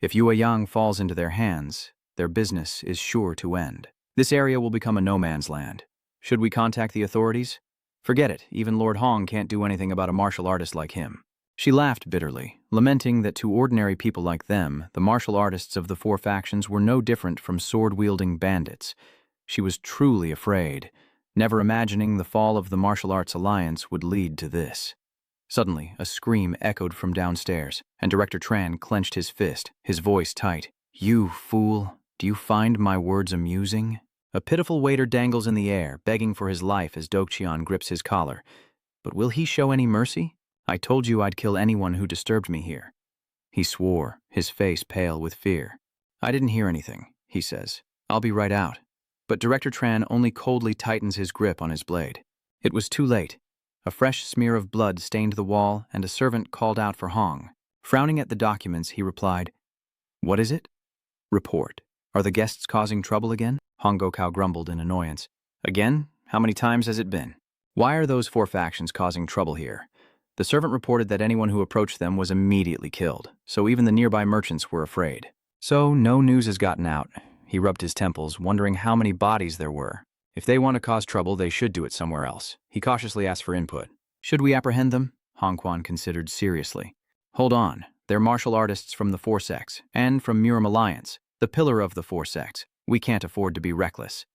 A: If Yueyang falls into their hands, their business is sure to end. This area will become a no-man's land. Should we contact the authorities? Forget it, even Lord Hong can't do anything about a martial artist like him. She laughed bitterly, lamenting that to ordinary people like them, the martial artists of the four factions were no different from sword-wielding bandits. She was truly afraid, never imagining the fall of the martial arts alliance would lead to this. Suddenly, a scream echoed from downstairs, and Director Tran clenched his fist, his voice tight. "You fool, do you find my words amusing?" A pitiful waiter dangles in the air, begging for his life as Dokcheon grips his collar. But will he show any mercy? "I told you I'd kill anyone who disturbed me here." He swore, his face pale with fear. "I didn't hear anything," he says. "I'll be right out." But Director Tran only coldly tightens his grip on his blade. It was too late. A fresh smear of blood stained the wall, and a servant called out for Hong. Frowning at the documents, he replied, "What is it?" "Report. Are the guests causing trouble again?" Hong Gokao grumbled in annoyance. "Again? How many times has it been? Why are those four factions causing trouble here?" The servant reported that anyone who approached them was immediately killed, so even the nearby merchants were afraid. "So no news has gotten out." He rubbed his temples, wondering how many bodies there were. If they want to cause trouble, they should do it somewhere else. He cautiously asked for input. "Should we apprehend them?" Hong Quan considered seriously. "Hold on. They're martial artists from the Four Sects, and from Murim Alliance, the pillar of the Four Sects. We can't afford to be reckless."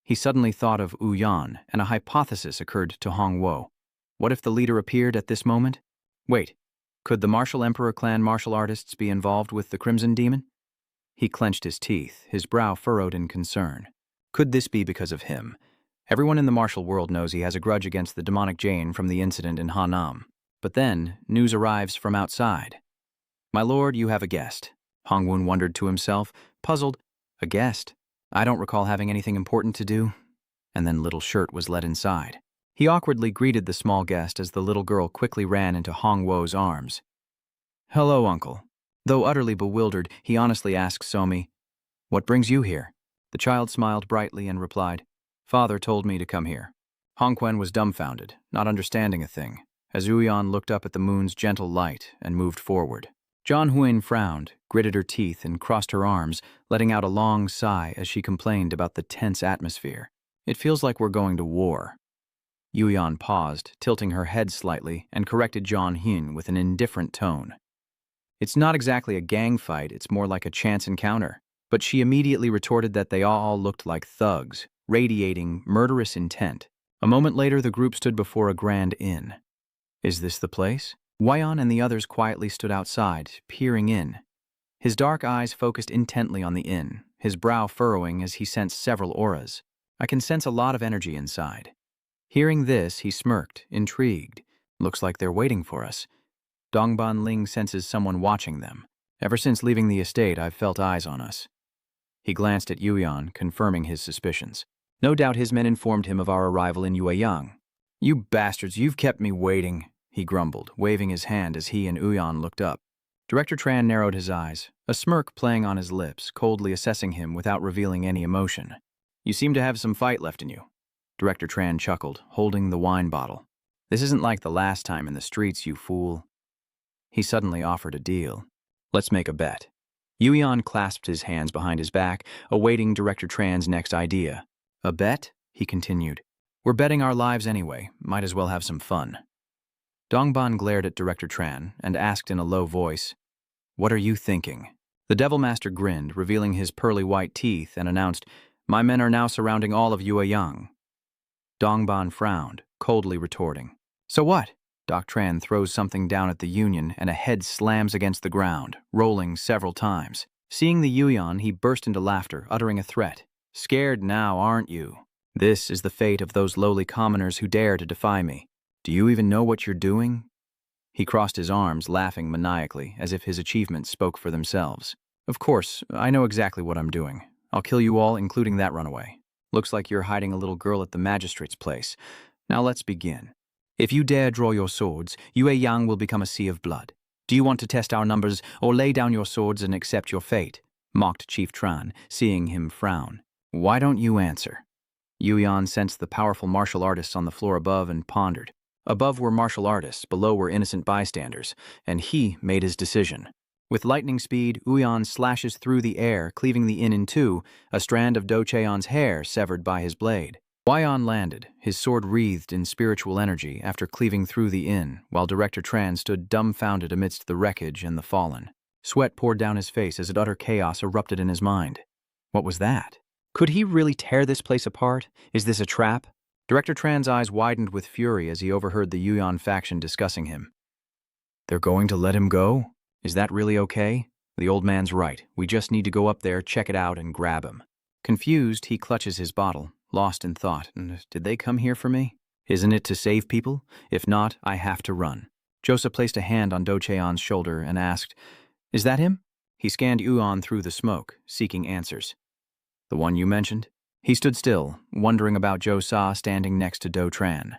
A: He suddenly thought of Wu Yan, and a hypothesis occurred to Hong Wo. What if the leader appeared at this moment? Wait, could the Martial Emperor clan martial artists be involved with the Crimson Demon? He clenched his teeth, his brow furrowed in concern. Could this be because of him? Everyone in the martial world knows he has a grudge against the demonic Jane from the incident in Hanam. But then, news arrives from outside. "My lord, you have a guest." Hong Wun wondered to himself, puzzled. "A guest? I don't recall having anything important to do." And then Little Shirt was led inside. He awkwardly greeted the small guest as the little girl quickly ran into Hong Wo's arms. "Hello, uncle." Though utterly bewildered, he honestly asked Somi, "What brings you here?" The child smiled brightly and replied, "Father told me to come here." Hong Quen was dumbfounded, not understanding a thing, as Uyan looked up at the moon's gentle light and moved forward. John Huyen frowned, gritted her teeth, and crossed her arms, letting out a long sigh as she complained about the tense atmosphere. "It feels like we're going to war." Yuyan paused, tilting her head slightly, and corrected John Huyen with an indifferent tone. "It's not exactly a gang fight, it's more like a chance encounter." But she immediately retorted that they all looked like thugs, radiating murderous intent. A moment later, the group stood before a grand inn. "Is this the place?" Wyon and the others quietly stood outside, peering in. His dark eyes focused intently on the inn, his brow furrowing as he sensed several auras. "I can sense a lot of energy inside." Hearing this, he smirked, intrigued. "Looks like they're waiting for us." Dongban Ling senses someone watching them. "Ever since leaving the estate, I've felt eyes on us." He glanced at Yuyan, confirming his suspicions. No doubt his men informed him of our arrival in Yueyang. "You bastards, you've kept me waiting," he grumbled, waving his hand as he and Uyan looked up. Director Tran narrowed his eyes, a smirk playing on his lips, coldly assessing him without revealing any emotion. "You seem to have some fight left in you." Director Tran chuckled, holding the wine bottle. "This isn't like the last time in the streets, you fool." He suddenly offered a deal. "Let's make a bet." Yuyan clasped his hands behind his back, awaiting Director Tran's next idea. "A bet?" he continued. "We're betting our lives anyway. Might as well have some fun." Dongban glared at Director Tran and asked in a low voice, "What are you thinking?" The Devil Master grinned, revealing his pearly white teeth, and announced, "My men are now surrounding all of Yueyang." Dongban frowned, coldly retorting, "So what?" Doc Tran throws something down at the Union and a head slams against the ground, rolling several times. Seeing the Yuyan, he burst into laughter, uttering a threat. "Scared now, aren't you? This is the fate of those lowly commoners who dare to defy me. Do you even know what you're doing?" He crossed his arms, laughing maniacally, as if his achievements spoke for themselves. "Of course, I know exactly what I'm doing. I'll kill you all, including that runaway. Looks like you're hiding a little girl at the magistrate's place. Now let's begin. If you dare draw your swords, Yueyang will become a sea of blood. Do you want to test our numbers, or lay down your swords and accept your fate?" mocked Chief Tran, seeing him frown. "Why don't you answer?" Yuyan sensed the powerful martial artists on the floor above and pondered. Above were martial artists, below were innocent bystanders, and he made his decision. With lightning speed, Uyan slashes through the air, cleaving the inn in two, a strand of Do Cheon's hair severed by his blade. Wyon landed, his sword wreathed in spiritual energy after cleaving through the inn, while Director Tran stood dumbfounded amidst the wreckage and the fallen. Sweat poured down his face as utter chaos erupted in his mind. What was that? Could he really tear this place apart? Is this a trap? Director Tran's eyes widened with fury as he overheard the Yuan faction discussing him. They're going to let him go? Is that really okay? The old man's right. We just need to go up there, check it out, and grab him. Confused, he clutches his bottle, lost in thought. Did they come here for me? Isn't it to save people? If not, I have to run. Joseph placed a hand on Do Cheon's shoulder and asked, Is that him? He scanned Yuan through the smoke, seeking answers. The one you mentioned? He stood still, wondering about Jo Sa standing next to Do Tran.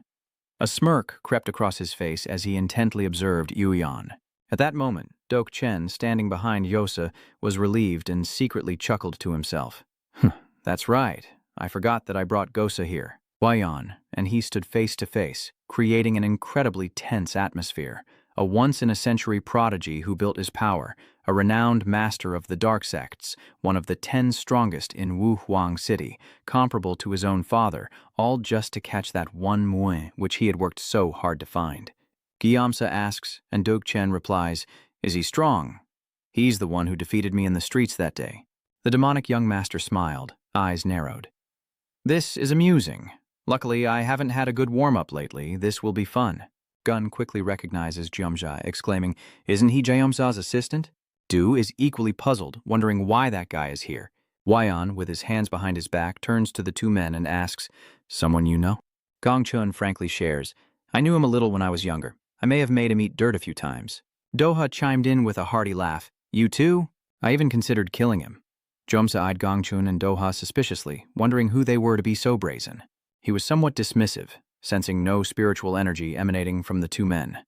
A: A smirk crept across his face as he intently observed Yuan. At that moment, Dok Chen, standing behind Yosa, was relieved and secretly chuckled to himself. That's right. I forgot that I brought Gosa here. Wyon, and he stood face to face, creating an incredibly tense atmosphere. A once-in-a-century prodigy who built his power, a renowned master of the dark sects, one of the 10 strongest in Wu Huang City, comparable to his own father, all just to catch that one mui which he had worked so hard to find. Gyamsa asks, and Dok Chen replies, Is he strong? He's the one who defeated me in the streets that day. The demonic young master smiled, eyes narrowed. This is amusing. Luckily, I haven't had a good warm-up lately. This will be fun. Gun quickly recognizes Jeomja, exclaiming, Isn't he Jeomsa's assistant? Du is equally puzzled, wondering why that guy is here. Wyon, with his hands behind his back, turns to the two men and asks, Someone you know? Gong Chun frankly shares, I knew him a little when I was younger. I may have made him eat dirt a few times. Doha chimed in with a hearty laugh. You too? I even considered killing him. Jeomsa eyed Gong Chun and Doha suspiciously, wondering who they were to be so brazen. He was somewhat dismissive, sensing no spiritual energy emanating from the two men.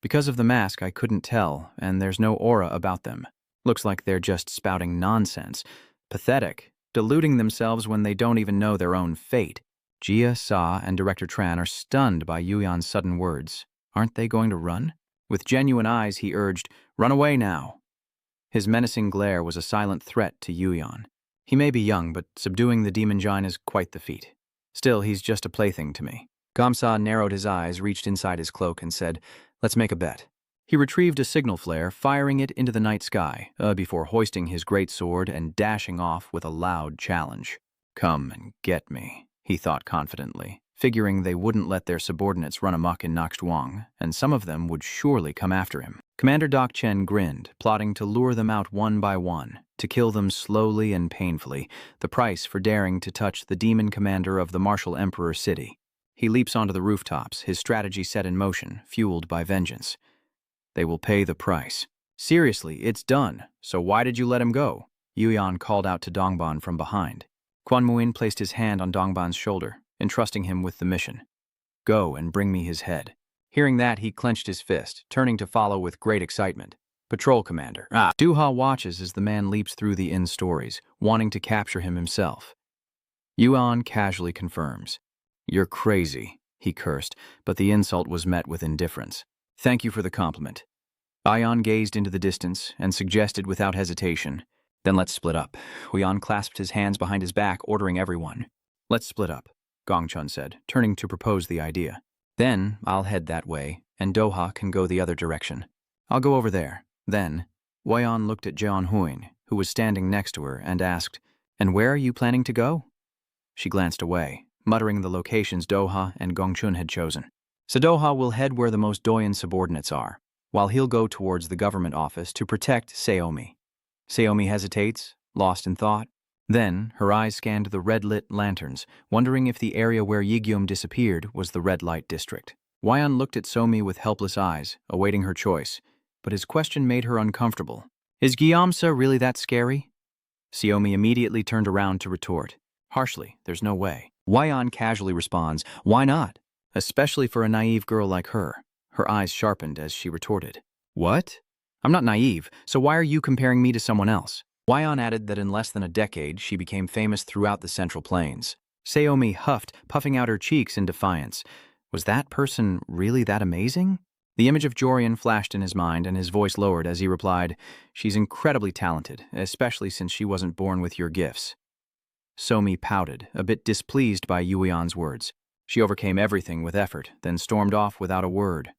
A: Because of the mask, I couldn't tell, and there's no aura about them. Looks like they're just spouting nonsense. Pathetic, deluding themselves when they don't even know their own fate. Jia, Sa, and Director Tran are stunned by Yuyan's sudden words. Aren't they going to run? With genuine eyes, he urged, Run away now. His menacing glare was a silent threat to Yuyan. He may be young, but subduing the demon giant is quite the feat. Still, he's just a plaything to me. Gamsa narrowed his eyes, reached inside his cloak, and said, Let's make a bet. He retrieved a signal flare, firing it into the night sky, before hoisting his great sword and dashing off with a loud challenge. Come and get me, he thought confidently, figuring they wouldn't let their subordinates run amok in Noxtuang, and some of them would surely come after him. Commander Dok Chen grinned, plotting to lure them out one by one, to kill them slowly and painfully, the price for daring to touch the demon commander of the Martial Emperor city. He leaps onto the rooftops, his strategy set in motion, fueled by vengeance. They will pay the price. Seriously, it's done, so why did you let him go? Yuyan called out to Dongban from behind. Quan Muin placed his hand on Dongban's shoulder, entrusting him with the mission. Go and bring me his head. Hearing that, he clenched his fist, turning to follow with great excitement. Patrol Commander. Duha watches as the man leaps through the inn stories, wanting to capture him himself. Yuan casually confirms. You're crazy, he cursed, but the insult was met with indifference. Thank you for the compliment. Ayan gazed into the distance and suggested without hesitation, Then let's split up. Huyan clasped his hands behind his back, ordering everyone. Let's split up, Gong Chun said, turning to propose the idea. Then I'll head that way, and Doha can go the other direction. I'll go over there. Then, Huyan looked at Jeon Huin, who was standing next to her, and asked, And where are you planning to go? She glanced away, muttering the locations Doha and Gong Chun had chosen. So Doha will head where the most Doyan subordinates are, while he'll go towards the government office to protect Seomi. Seomi hesitates, lost in thought. Then, her eyes scanned the red-lit lanterns, wondering if the area where Yigyum disappeared was the red light district. Huyan looked at Somi with helpless eyes, awaiting her choice, but his question made her uncomfortable. Is Gyamsa really that scary? Seomi immediately turned around to retort. Harshly, there's no way. Huyan casually responds, Why not? Especially for a naive girl like her. Her eyes sharpened as she retorted. What? I'm not naive, so why are you comparing me to someone else? Huyan added that in less than a decade, she became famous throughout the Central Plains. Seomi huffed, puffing out her cheeks in defiance. Was that person really that amazing? The image of Jorian flashed in his mind, and his voice lowered as he replied, She's incredibly talented, especially since she wasn't born with your gifts. Somi pouted, a bit displeased by Yuyan's words. She overcame everything with effort, then stormed off without a word.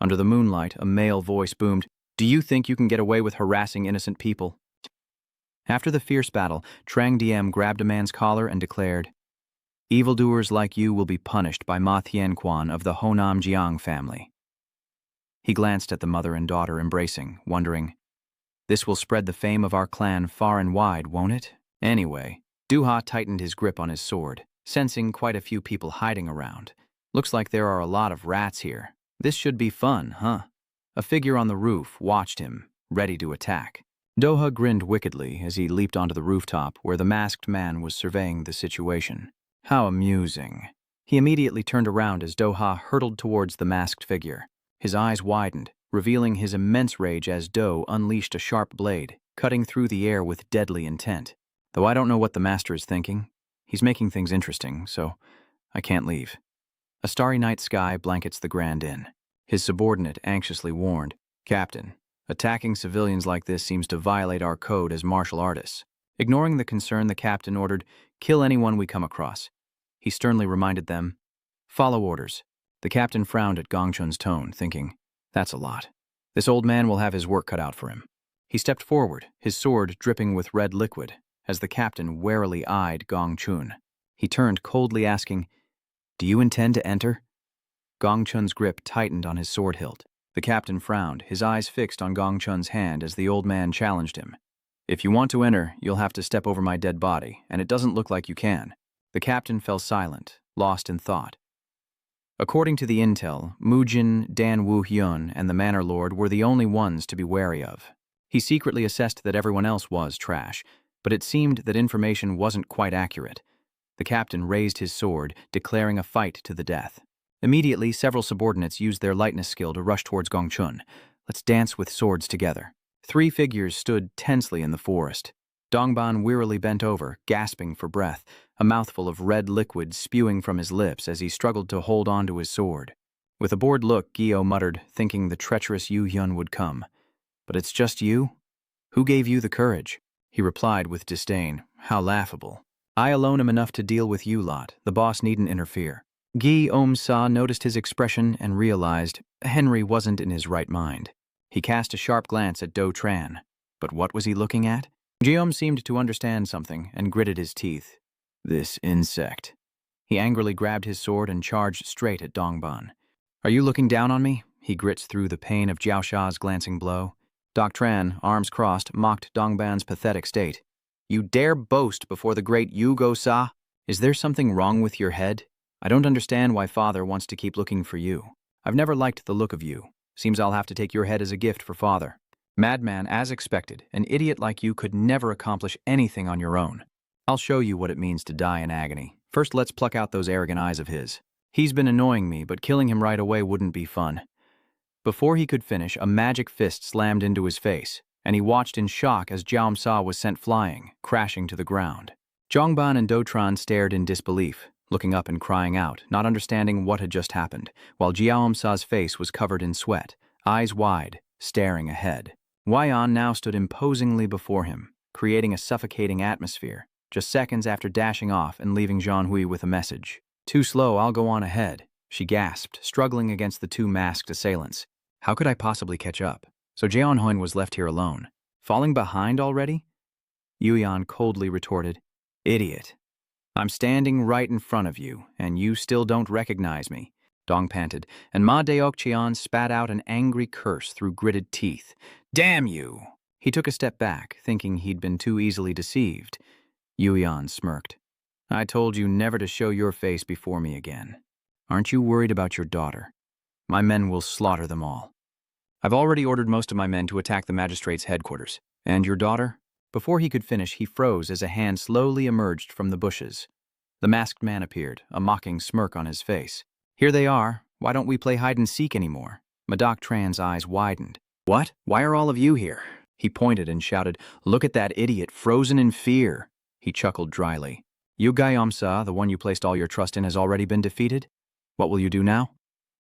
A: Under the moonlight, a male voice boomed, "Do you think you can get away with harassing innocent people?" After the fierce battle, Trang Diem grabbed a man's collar and declared, "Evildoers like you will be punished by Ma Tianquan of the Honam Jiang family." He glanced at the mother and daughter embracing, wondering, "This will spread the fame of our clan far and wide, won't it?" Anyway, Duha tightened his grip on his sword, sensing quite a few people hiding around. "Looks like there are a lot of rats here. This should be fun, huh?" A figure on the roof watched him, ready to attack. Doha grinned wickedly as he leaped onto the rooftop where the masked man was surveying the situation. How amusing. He immediately turned around as Doha hurtled towards the masked figure. His eyes widened, revealing his immense rage as Do unleashed a sharp blade, cutting through the air with deadly intent. Though I don't know what the master is thinking, he's making things interesting, so I can't leave. A starry night sky blankets the Grand Inn. His subordinate anxiously warned, "Captain, attacking civilians like this seems to violate our code as martial artists." Ignoring the concern, the captain ordered, "Kill anyone we come across." He sternly reminded them, "Follow orders." The captain frowned at Gongchun's tone, thinking, "That's a lot. This old man will have his work cut out for him." He stepped forward, his sword dripping with red liquid, as the captain warily eyed Gongchun. He turned, coldly asking, "Do you intend to enter?" Gongchun's grip tightened on his sword hilt. The captain frowned, his eyes fixed on Gongchun's hand as the old man challenged him. "If you want to enter, you'll have to step over my dead body, and it doesn't look like you can." The captain fell silent, lost in thought. According to the intel, Mujin, Dan Wu-hyun, and the Manor Lord were the only ones to be wary of. He secretly assessed that everyone else was trash, but it seemed that information wasn't quite accurate. The captain raised his sword, declaring a fight to the death. Immediately, several subordinates used their lightness skill to rush towards Gongchun. "Let's dance with swords together." 3 figures stood tensely in the forest. Dongban wearily bent over, gasping for breath, a mouthful of red liquid spewing from his lips as he struggled to hold on to his sword. With a bored look, Gyo muttered, thinking the treacherous Yu Hyun would come. "But it's just you? Who gave you the courage?" He replied with disdain, "How laughable. I alone am enough to deal with you lot. The boss needn't interfere." Gi Om-sa noticed his expression and realized Henry wasn't in his right mind. He cast a sharp glance at Do Tran. But what was he looking at? Jeom seemed to understand something and gritted his teeth. "This insect." He angrily grabbed his sword and charged straight at Dongban. "Are you looking down on me?" He grits through the pain of Jiao Sha's glancing blow. Doc Tran, arms crossed, mocked Dongban's pathetic state. "You dare boast before the great Yu Go-sa? Is there something wrong with your head? I don't understand why father wants to keep looking for you. I've never liked the look of you. Seems I'll have to take your head as a gift for father." "Madman, as expected. An idiot like you could never accomplish anything on your own. I'll show you what it means to die in agony. First, let's pluck out those arrogant eyes of his. He's been annoying me, but killing him right away wouldn't be fun." Before he could finish, a magic fist slammed into his face, and he watched in shock as Jiao Sa was sent flying, crashing to the ground. Zhongban and Do Tran stared in disbelief, looking up and crying out, not understanding what had just happened, while Jiao Sa's face was covered in sweat, eyes wide, staring ahead. Waiyan now stood imposingly before him, creating a suffocating atmosphere, just seconds after dashing off and leaving Zhanhui with a message. "Too slow, I'll go on ahead," she gasped, struggling against the 2 masked assailants. How could I possibly catch up? So Jeonhoin was left here alone. Falling behind already? Yuyan coldly retorted, "Idiot. I'm standing right in front of you, and you still don't recognize me." Dong panted, and Ma Deokcheon spat out an angry curse through gritted teeth. "Damn you!" He took a step back, thinking he'd been too easily deceived. Yuyan smirked. "I told you never to show your face before me again. Aren't you worried about your daughter? My men will slaughter them all. I've already ordered most of my men to attack the magistrate's headquarters. And your daughter?" Before he could finish, he froze as a hand slowly emerged from the bushes. The masked man appeared, a mocking smirk on his face. "Here they are. Why don't we play hide-and-seek anymore?" Madok Tran's eyes widened. "What? Why are all of you here?" He pointed and shouted, "Look at that idiot, frozen in fear." He chuckled dryly. "Yu Gayomsa, the one you placed all your trust in, has already been defeated? What will you do now?"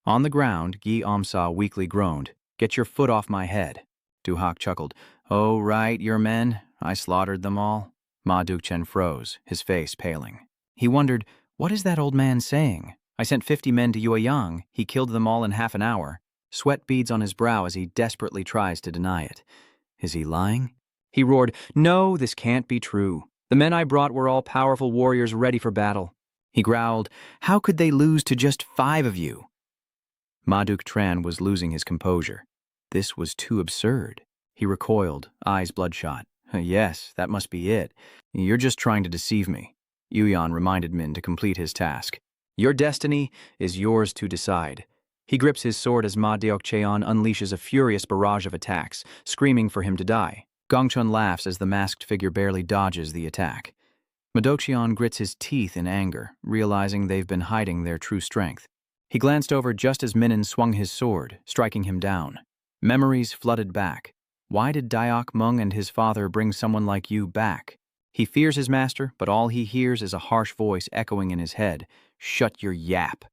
A: On the ground, Gi Omsa weakly groaned. "Get your foot off my head." Duhak chuckled. "Oh, right, your men. I slaughtered them all. Ma Dukchen froze, his face paling. He wondered, what is that old man saying? I sent 50 men to Yueyang. He killed them all in half an hour. Sweat beads on his brow as he desperately tries to deny it. Is he lying? He roared, no, this can't be true. The men I brought were all powerful warriors ready for battle. He growled, how could they lose to just 5 of you? Ma Duk-tran was losing his composure. This was too absurd. He recoiled, eyes bloodshot. Yes, that must be it. You're just trying to deceive me. Yuyan reminded Min to complete his task. Your destiny is yours to decide. He grips his sword as Ma Deokcheon unleashes a furious barrage of attacks, screaming for him to die. Gongchun laughs as the masked figure barely dodges the attack. Ma Deokcheon grits his teeth in anger, realizing they've been hiding their true strength. He glanced over just as Minin swung his sword, striking him down. Memories flooded back. Why did Dayak Mung and his father bring someone like you back? He fears his master, but all he hears is a harsh voice echoing in his head. Shut your yap.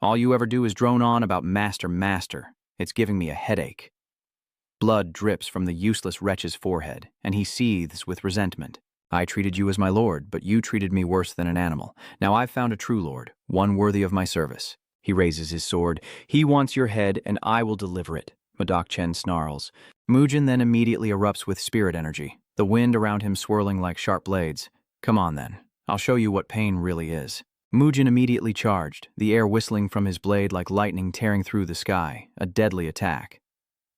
A: All you ever do is drone on about master, master. It's giving me a headache. Blood drips from the useless wretch's forehead, and he seethes with resentment. I treated you as my lord, but you treated me worse than an animal. Now I've found a true lord, one worthy of my service. He raises his sword. He wants your head, and I will deliver it. Ma Duk-chen snarls. Mujin then immediately erupts with spirit energy, the wind around him swirling like sharp blades. Come on then, I'll show you what pain really is. Mujin immediately charged, the air whistling from his blade like lightning tearing through the sky, a deadly attack.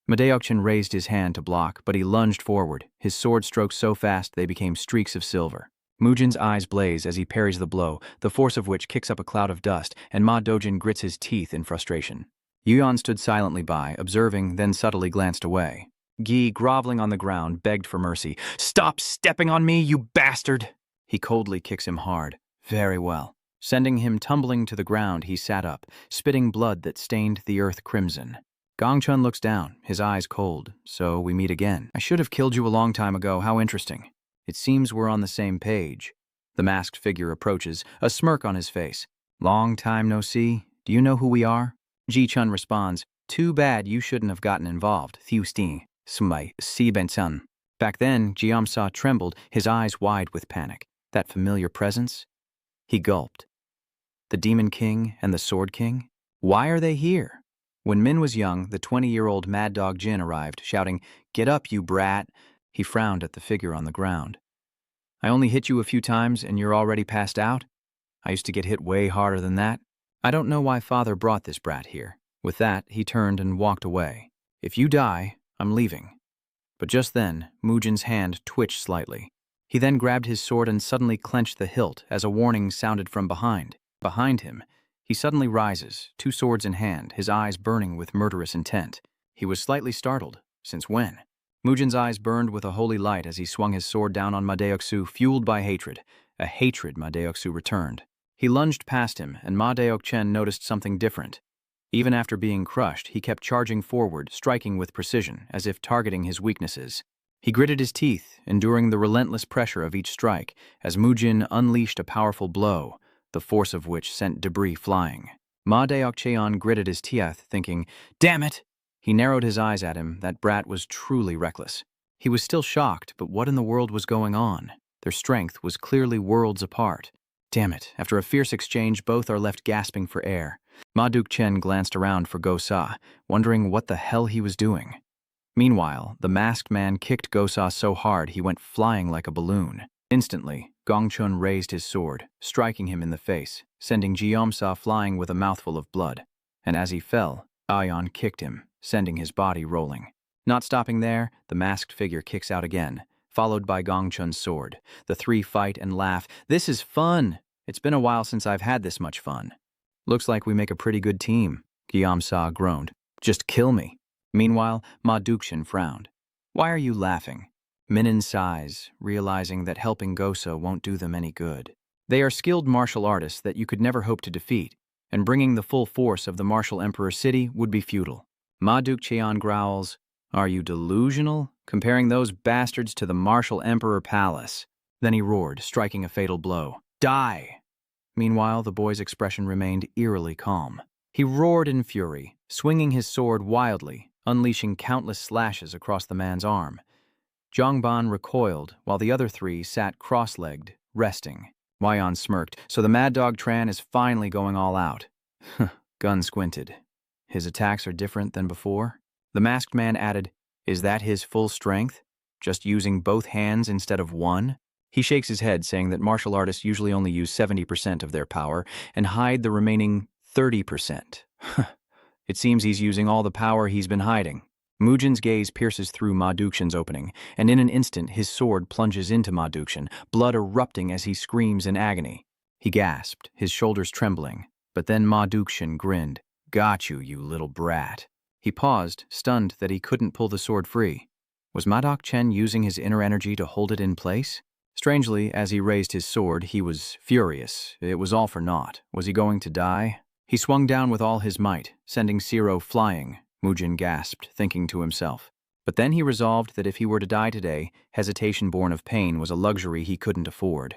A: Ma Deokchen raised his hand to block, but he lunged forward, his sword strokes so fast they became streaks of silver. Mujin's eyes blaze as he parries the blow, the force of which kicks up a cloud of dust, and Ma Dojin grits his teeth in frustration. Yuan stood silently by, observing, then subtly glanced away. Gi, groveling on the ground, begged for mercy. Stop stepping on me, you bastard! He coldly kicks him hard. Very well. Sending him tumbling to the ground, he sat up, spitting blood that stained the earth crimson. Gongchun looks down, his eyes cold. So we meet again. I should have killed you a long time ago. How interesting. It seems we're on the same page. The masked figure approaches, a smirk on his face. Long time no see. Do you know who we are? Ji-chun responds, too bad you shouldn't have gotten involved. Thiu Sting, Smai, Si Ben-sun. Back then, Jiamsa trembled, his eyes wide with panic. That familiar presence? He gulped. The Demon King and the Sword King? Why are they here? When Min was young, the 20-year-old Mad Dog Jin arrived, shouting, Get up, you brat! He frowned at the figure on the ground. I only hit you a few times and you're already passed out? I used to get hit way harder than that. I don't know why father brought this brat here. With that, he turned and walked away. If you die, I'm leaving. But just then, Mujin's hand twitched slightly. He then grabbed his sword and suddenly clenched the hilt as a warning sounded from behind. Behind him, he suddenly rises, 2 swords in hand, his eyes burning with murderous intent. He was slightly startled. Since when? Mujin's eyes burned with a holy light as he swung his sword down on Ma Deoksu, fueled by hatred. A hatred Ma Deoksu returned. He lunged past him, and Ma Deokchen noticed something different. Even after being crushed, he kept charging forward, striking with precision, as if targeting his weaknesses. He gritted his teeth, enduring the relentless pressure of each strike, as Mujin unleashed a powerful blow, the force of which sent debris flying. Ma Deokcheon gritted his teeth, thinking, Damn it! He narrowed his eyes at him. That brat was truly reckless. He was still shocked, but what in the world was going on? Their strength was clearly worlds apart. Damn it, after a fierce exchange, both are left gasping for air. Ma Duk-chen glanced around for Go-sa, wondering what the hell he was doing. Meanwhile, the masked man kicked Go-sa so hard he went flying like a balloon. Instantly, Gongchun raised his sword, striking him in the face, sending Jiomsa flying with a mouthful of blood. And as he fell, Ayan kicked him, sending his body rolling. Not stopping there, the masked figure kicks out again, followed by Gongchun's sword. The 3 fight and laugh. This is fun! It's been a while since I've had this much fun. Looks like we make a pretty good team, Gyamsa groaned. Just kill me. Meanwhile, Ma Dukchen frowned. Why are you laughing? Minin sighs, realizing that helping Gosa won't do them any good. They are skilled martial artists that you could never hope to defeat, and bringing the full force of the martial emperor city would be futile. Ma Duk-cheon growls, Are you delusional? Comparing those bastards to the martial emperor palace. Then he roared, striking a fatal blow. Die! Meanwhile, the boy's expression remained eerily calm. He roared in fury, swinging his sword wildly, unleashing countless slashes across the man's arm. Zhongban recoiled, while the other three sat cross-legged, resting. Wyon smirked. So the Mad Dog Tran is finally going all out. Gun squinted. His attacks are different than before? The masked man added, is that his full strength? Just using both hands instead of one? He shakes his head, saying that martial artists usually only use 70% of their power and hide the remaining 30%. It seems he's using all the power he's been hiding. Mujin's gaze pierces through Ma Duxian's opening, and in an instant his sword plunges into Ma Duxian, blood erupting as he screams in agony. He gasped, his shoulders trembling, but then Ma Duxian grinned. Got you, you little brat. He paused, stunned that he couldn't pull the sword free. Was Ma Duxian using his inner energy to hold it in place? Strangely, as he raised his sword, he was furious. It was all for naught. Was he going to die? He swung down with all his might, sending Zero flying. Mujin gasped, thinking to himself. But then he resolved that if he were to die today, hesitation born of pain was a luxury he couldn't afford.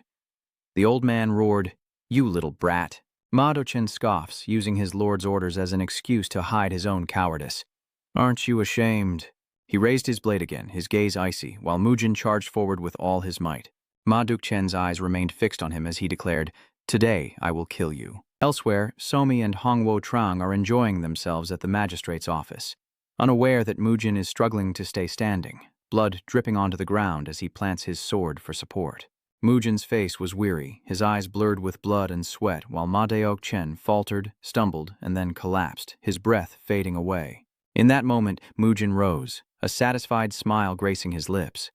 A: The old man roared, you little brat. Ma Duxian scoffs, using his lord's orders as an excuse to hide his own cowardice. Aren't you ashamed? He raised his blade again, his gaze icy, while Mujin charged forward with all his might. Ma Duxian's eyes remained fixed on him as he declared, today I will kill you. Elsewhere, Somi and Hongwo Trang are enjoying themselves at the magistrate's office, unaware that Mujin is struggling to stay standing, blood dripping onto the ground as he plants his sword for support. Mujin's face was weary, his eyes blurred with blood and sweat, while Ma Duxian faltered, stumbled, and then collapsed, his breath fading away. In that moment, Mujin rose, a satisfied smile gracing his lips.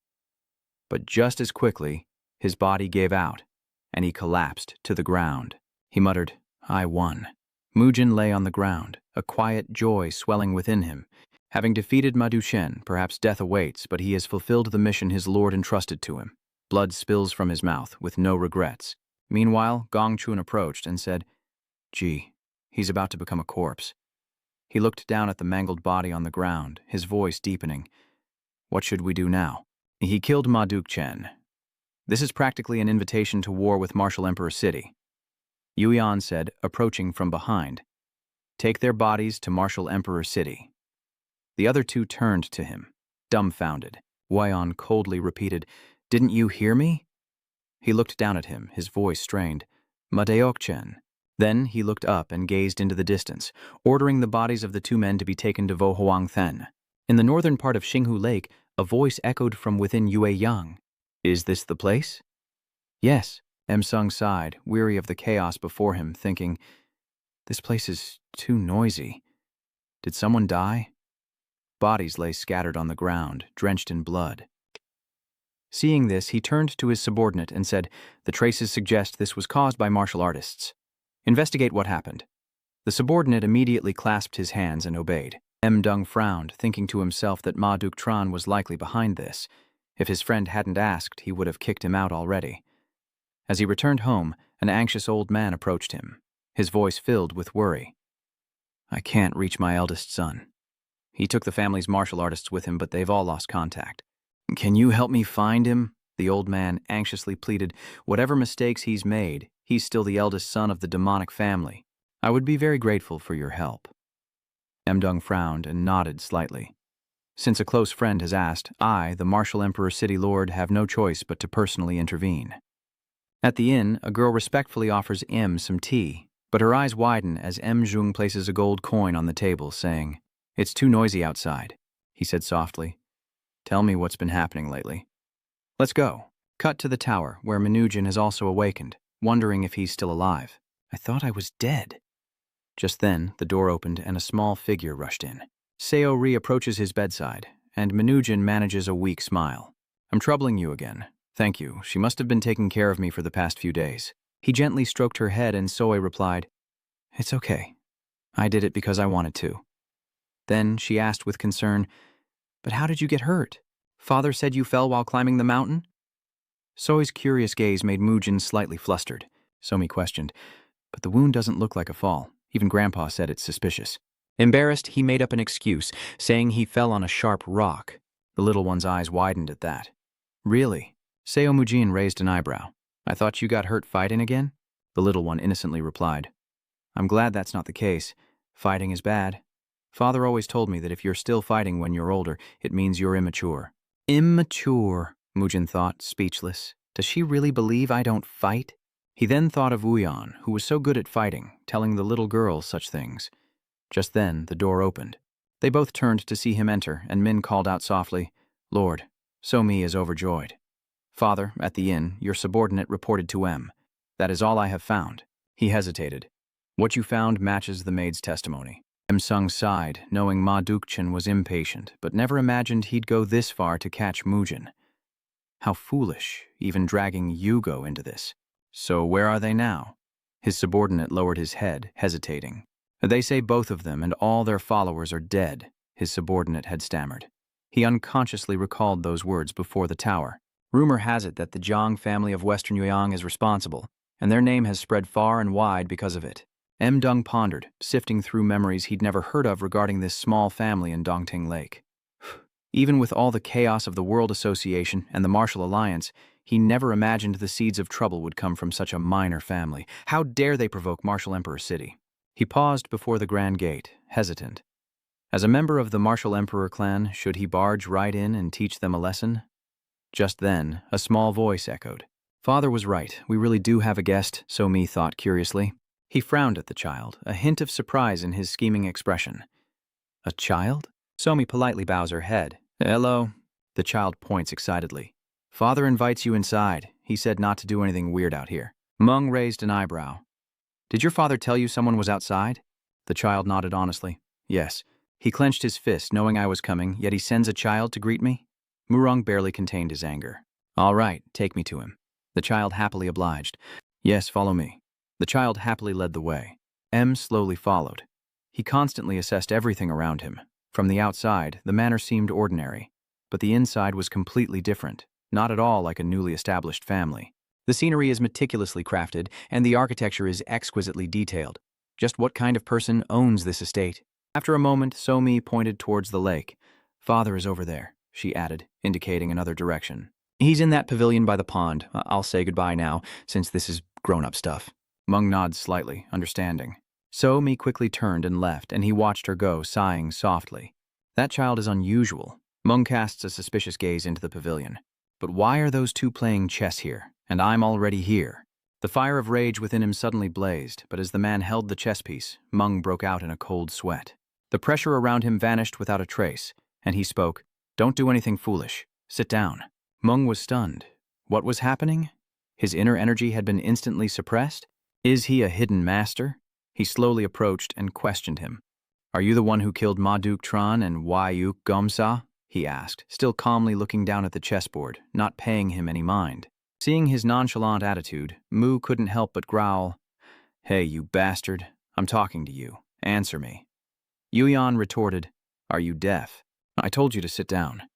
A: But just as quickly, his body gave out, and he collapsed to the ground. He muttered, I won. Mujin lay on the ground, a quiet joy swelling within him. Having defeated Ma Duxian, perhaps death awaits, but he has fulfilled the mission his lord entrusted to him. Blood spills from his mouth, with no regrets. Meanwhile, Gong Chun approached and said, gee, he's about to become a corpse. He looked down at the mangled body on the ground, his voice deepening. What should we do now? He killed Ma Duxian. This is practically an invitation to war with Martial Emperor City. Yuyan said, approaching from behind. Take their bodies to Martial Emperor City. The other two turned to him, dumbfounded. Yuyan coldly repeated, didn't you hear me? He looked down at him, his voice strained. Ma Duxian. Then he looked up and gazed into the distance, ordering the bodies of the two men to be taken to Vohuangthen. In the northern part of Xinghu Lake, a voice echoed from within Yueyang. Is this the place? Yes. Sung sighed, weary of the chaos before him, thinking, this place is too noisy. Did someone die? Bodies lay scattered on the ground, drenched in blood. Seeing this, he turned to his subordinate and said, the traces suggest this was caused by martial artists. Investigate what happened. The subordinate immediately clasped his hands and obeyed. Dung frowned, thinking to himself that Ma Duxian was likely behind this. If his friend hadn't asked, he would have kicked him out already. As he returned home, an anxious old man approached him, his voice filled with worry. I can't reach my eldest son. He took the family's martial artists with him, but they've all lost contact. Can you help me find him? The old man anxiously pleaded. Whatever mistakes he's made, he's still the eldest son of the demonic family. I would be very grateful for your help. Dung frowned and nodded slightly. Since a close friend has asked, I, the Martial Emperor City Lord, have no choice but to personally intervene. At the inn, a girl respectfully offers some tea, but her eyes widen as Zhong places a gold coin on the table, saying, It's too noisy outside, he said softly. Tell me what's been happening lately. Let's go. Cut to the tower, where Manujin has also awakened, wondering if he's still alive. I thought I was dead. Just then, the door opened and a small figure rushed in. Seo Ri approaches his bedside, and Manujin manages a weak smile. I'm troubling you again. Thank you. She must have been taking care of me for the past few days. He gently stroked her head and Soy replied, It's okay. I did it because I wanted to. Then she asked with concern, But how did you get hurt? Father said you fell while climbing the mountain? Soy's curious gaze made Mujin slightly flustered. Somi questioned, But the wound doesn't look like a fall. Even Grandpa said it's suspicious. Embarrassed, he made up an excuse, saying he fell on a sharp rock. The little one's eyes widened at that. Really? Seo Mujin raised an eyebrow. I thought you got hurt fighting again? The little one innocently replied. I'm glad that's not the case. Fighting is bad. Father always told me that if you're still fighting when you're older, it means you're immature. Immature, Mujin thought, speechless. Does she really believe I don't fight? He then thought of Uyan, who was so good at fighting, telling the little girl such things. Just then, the door opened. They both turned to see him enter, and Min called out softly, "Lord, Somi is overjoyed. Father, at the inn, your subordinate reported to M. That is all I have found." He hesitated. "What you found matches the maid's testimony." Sung sighed, knowing Ma Dukchin was impatient, but never imagined he'd go this far to catch Mujin. How foolish, even dragging Yugo into this. "So where are they now?" His subordinate lowered his head, hesitating. "They say both of them and all their followers are dead," his subordinate had stammered. He unconsciously recalled those words before the tower. Rumor has it that the Jiang family of Western Yueyang is responsible, and their name has spread far and wide because of it. Dung pondered, sifting through memories he'd never heard of regarding this small family in Dongting Lake. Even with all the chaos of the World Association and the Martial Alliance, he never imagined the seeds of trouble would come from such a minor family. How dare they provoke Martial Emperor City? He paused before the Grand Gate, hesitant. As a member of the Martial Emperor clan, should he barge right in and teach them a lesson? Just then, a small voice echoed. Father was right, we really do have a guest, So-mi thought curiously. He frowned at the child, a hint of surprise in his scheming expression. A child? So-mi politely bows her head. "Hello." The child points excitedly. "Father invites you inside. He said not to do anything weird out here." Meng raised an eyebrow. "Did your father tell you someone was outside?" The child nodded honestly. "Yes." He clenched his fist, knowing I was coming, yet he sends a child to greet me? Murong barely contained his anger. "All right, take me to him." The child happily obliged. "Yes, follow me." The child happily led the way. M slowly followed. He constantly assessed everything around him. From the outside, the manor seemed ordinary, but the inside was completely different, not at all like a newly established family. The scenery is meticulously crafted, and the architecture is exquisitely detailed. Just what kind of person owns this estate? After a moment, So-mi pointed towards the lake. "Father is over there," she added, indicating another direction. "He's in that pavilion by the pond. I'll say goodbye now, since this is grown-up stuff." Meng nodded slightly, understanding. So-mi quickly turned and left, and he watched her go, sighing softly. That child is unusual. Meng casts a suspicious gaze into the pavilion. But why are those two playing chess here? And I'm already here. The fire of rage within him suddenly blazed, but as the man held the chess piece, Meng broke out in a cold sweat. The pressure around him vanished without a trace, and he spoke, "Don't do anything foolish. Sit down." Meng was stunned. What was happening? His inner energy had been instantly suppressed? Is he a hidden master? He slowly approached and questioned him. "Are you the one who killed Ma Duke Tran and Wai-uk Gomsa?" he asked, still calmly looking down at the chessboard, not paying him any mind. Seeing his nonchalant attitude, Mu couldn't help but growl, "Hey, you bastard, I'm talking to you. Answer me." Yuyan retorted, "Are you deaf? I told you to sit down."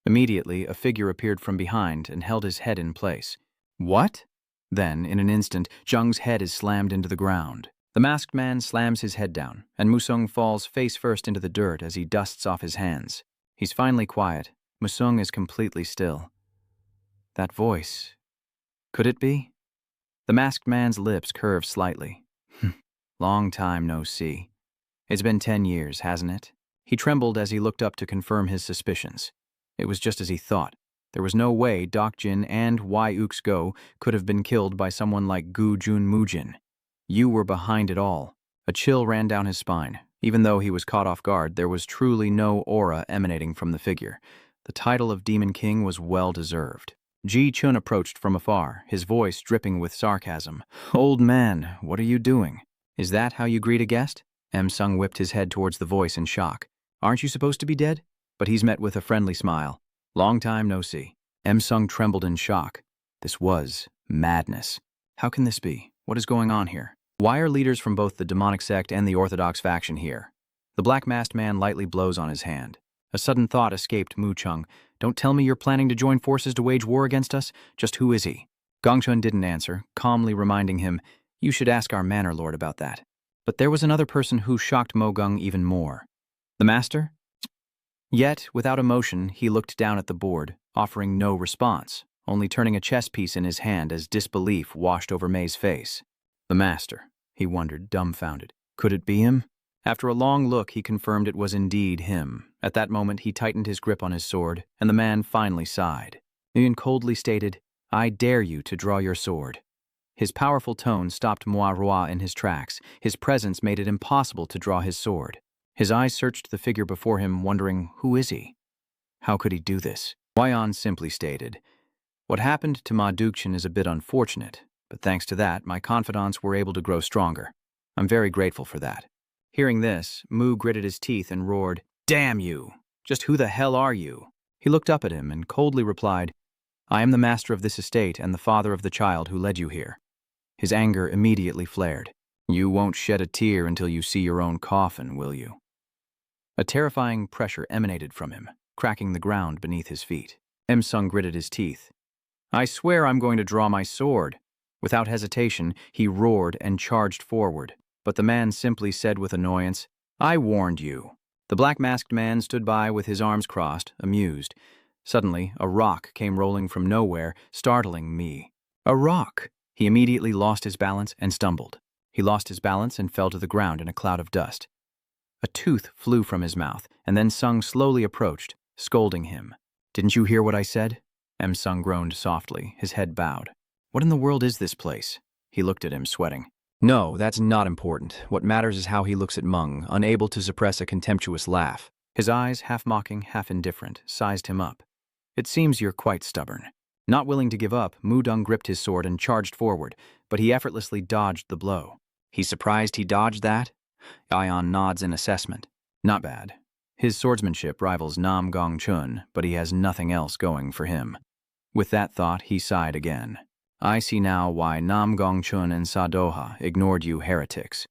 A: Immediately, a figure appeared from behind and held his head in place. "What?" Then, in an instant, Zheng's head is slammed into the ground. The masked man slams his head down, and Musung falls face first into the dirt as he dusts off his hands. He's finally quiet. Musung is completely still. That voice. Could it be? The masked man's lips curve slightly. Long time no see. It's been 10 years, hasn't it? He trembled as he looked up to confirm his suspicions. It was just as he thought. There was no way Dokjin and Wai-uk's Go could have been killed by someone like Gu Jun Mujin. You were behind it all. A chill ran down his spine. Even though he was caught off guard, there was truly no aura emanating from the figure. The title of Demon King was well-deserved. Ji Chun approached from afar, his voice dripping with sarcasm. "Old man, what are you doing? Is that how you greet a guest?" Sung whipped his head towards the voice in shock. "Aren't you supposed to be dead?" But he's met with a friendly smile. "Long time no see." Sung trembled in shock. This was madness. How can this be? What is going on here? Why are leaders from both the demonic sect and the orthodox faction here? The black-masked man lightly blows on his hand. A sudden thought escaped Mu Chung. "Don't tell me you're planning to join forces to wage war against us? Just who is he?" Gongchun didn't answer, calmly reminding him, "You should ask our manor lord about that." But there was another person who shocked Mo Gung even more. The master? Yet, without emotion, he looked down at the board, offering no response, only turning a chess piece in his hand as disbelief washed over May's face. The master, he wondered, dumbfounded. Could it be him? After a long look, he confirmed it was indeed him, At that moment, he tightened his grip on his sword, and the man finally sighed. Nguyen coldly stated, "I dare you to draw your sword." His powerful tone stopped Manhwa in his tracks. His presence made it impossible to draw his sword. His eyes searched the figure before him, wondering, who is he? How could he do this? Huayan simply stated, "What happened to Ma Dukshin is a bit unfortunate, but thanks to that, my confidants were able to grow stronger. I'm very grateful for that." Hearing this, Mu gritted his teeth and roared, "Damn you! Just who the hell are you?" He looked up at him and coldly replied, "I am the master of this estate and the father of the child who led you here." His anger immediately flared. "You won't shed a tear until you see your own coffin, will you?" A terrifying pressure emanated from him, cracking the ground beneath his feet. Sung gritted his teeth. "I swear I'm going to draw my sword." Without hesitation, he roared and charged forward. But the man simply said with annoyance, "I warned you." The black-masked man stood by with his arms crossed, amused. Suddenly, a rock came rolling from nowhere, startling me. A rock! He immediately lost his balance and stumbled. He lost his balance and fell to the ground in a cloud of dust. A tooth flew from his mouth, and then Sung slowly approached, scolding him. "Didn't you hear what I said?" Sung groaned softly, his head bowed. "What in the world is this place?" He looked at him, sweating. "No, that's not important. What matters is how he looks at Meng, unable to suppress a contemptuous laugh. His eyes, half mocking, half indifferent, sized him up. "It seems you're quite stubborn." Not willing to give up, Mudung gripped his sword and charged forward, but he effortlessly dodged the blow. "He's surprised he dodged that?" Ion nods in assessment. "Not bad. His swordsmanship rivals Nam Gong Chun, but he has nothing else going for him." With that thought, he sighed again. "I see now why Nam Gong Chun and Sadoha ignored you heretics."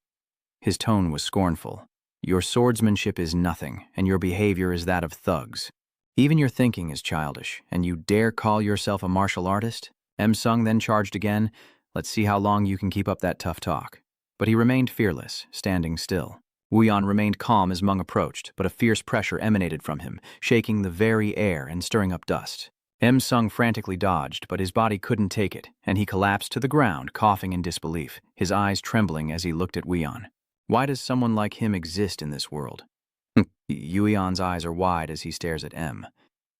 A: His tone was scornful. "Your swordsmanship is nothing, and your behavior is that of thugs. Even your thinking is childish, and you dare call yourself a martial artist?" Sung then charged again. "Let's see how long you can keep up that tough talk." But he remained fearless, standing still. Wuyan remained calm as Meng approached, but a fierce pressure emanated from him, shaking the very air and stirring up dust. Sung frantically dodged, but his body couldn't take it, and he collapsed to the ground, coughing in disbelief, his eyes trembling as he looked at Wuyan. Why does someone like him exist in this world? Yuyan's eyes are wide as he stares at M.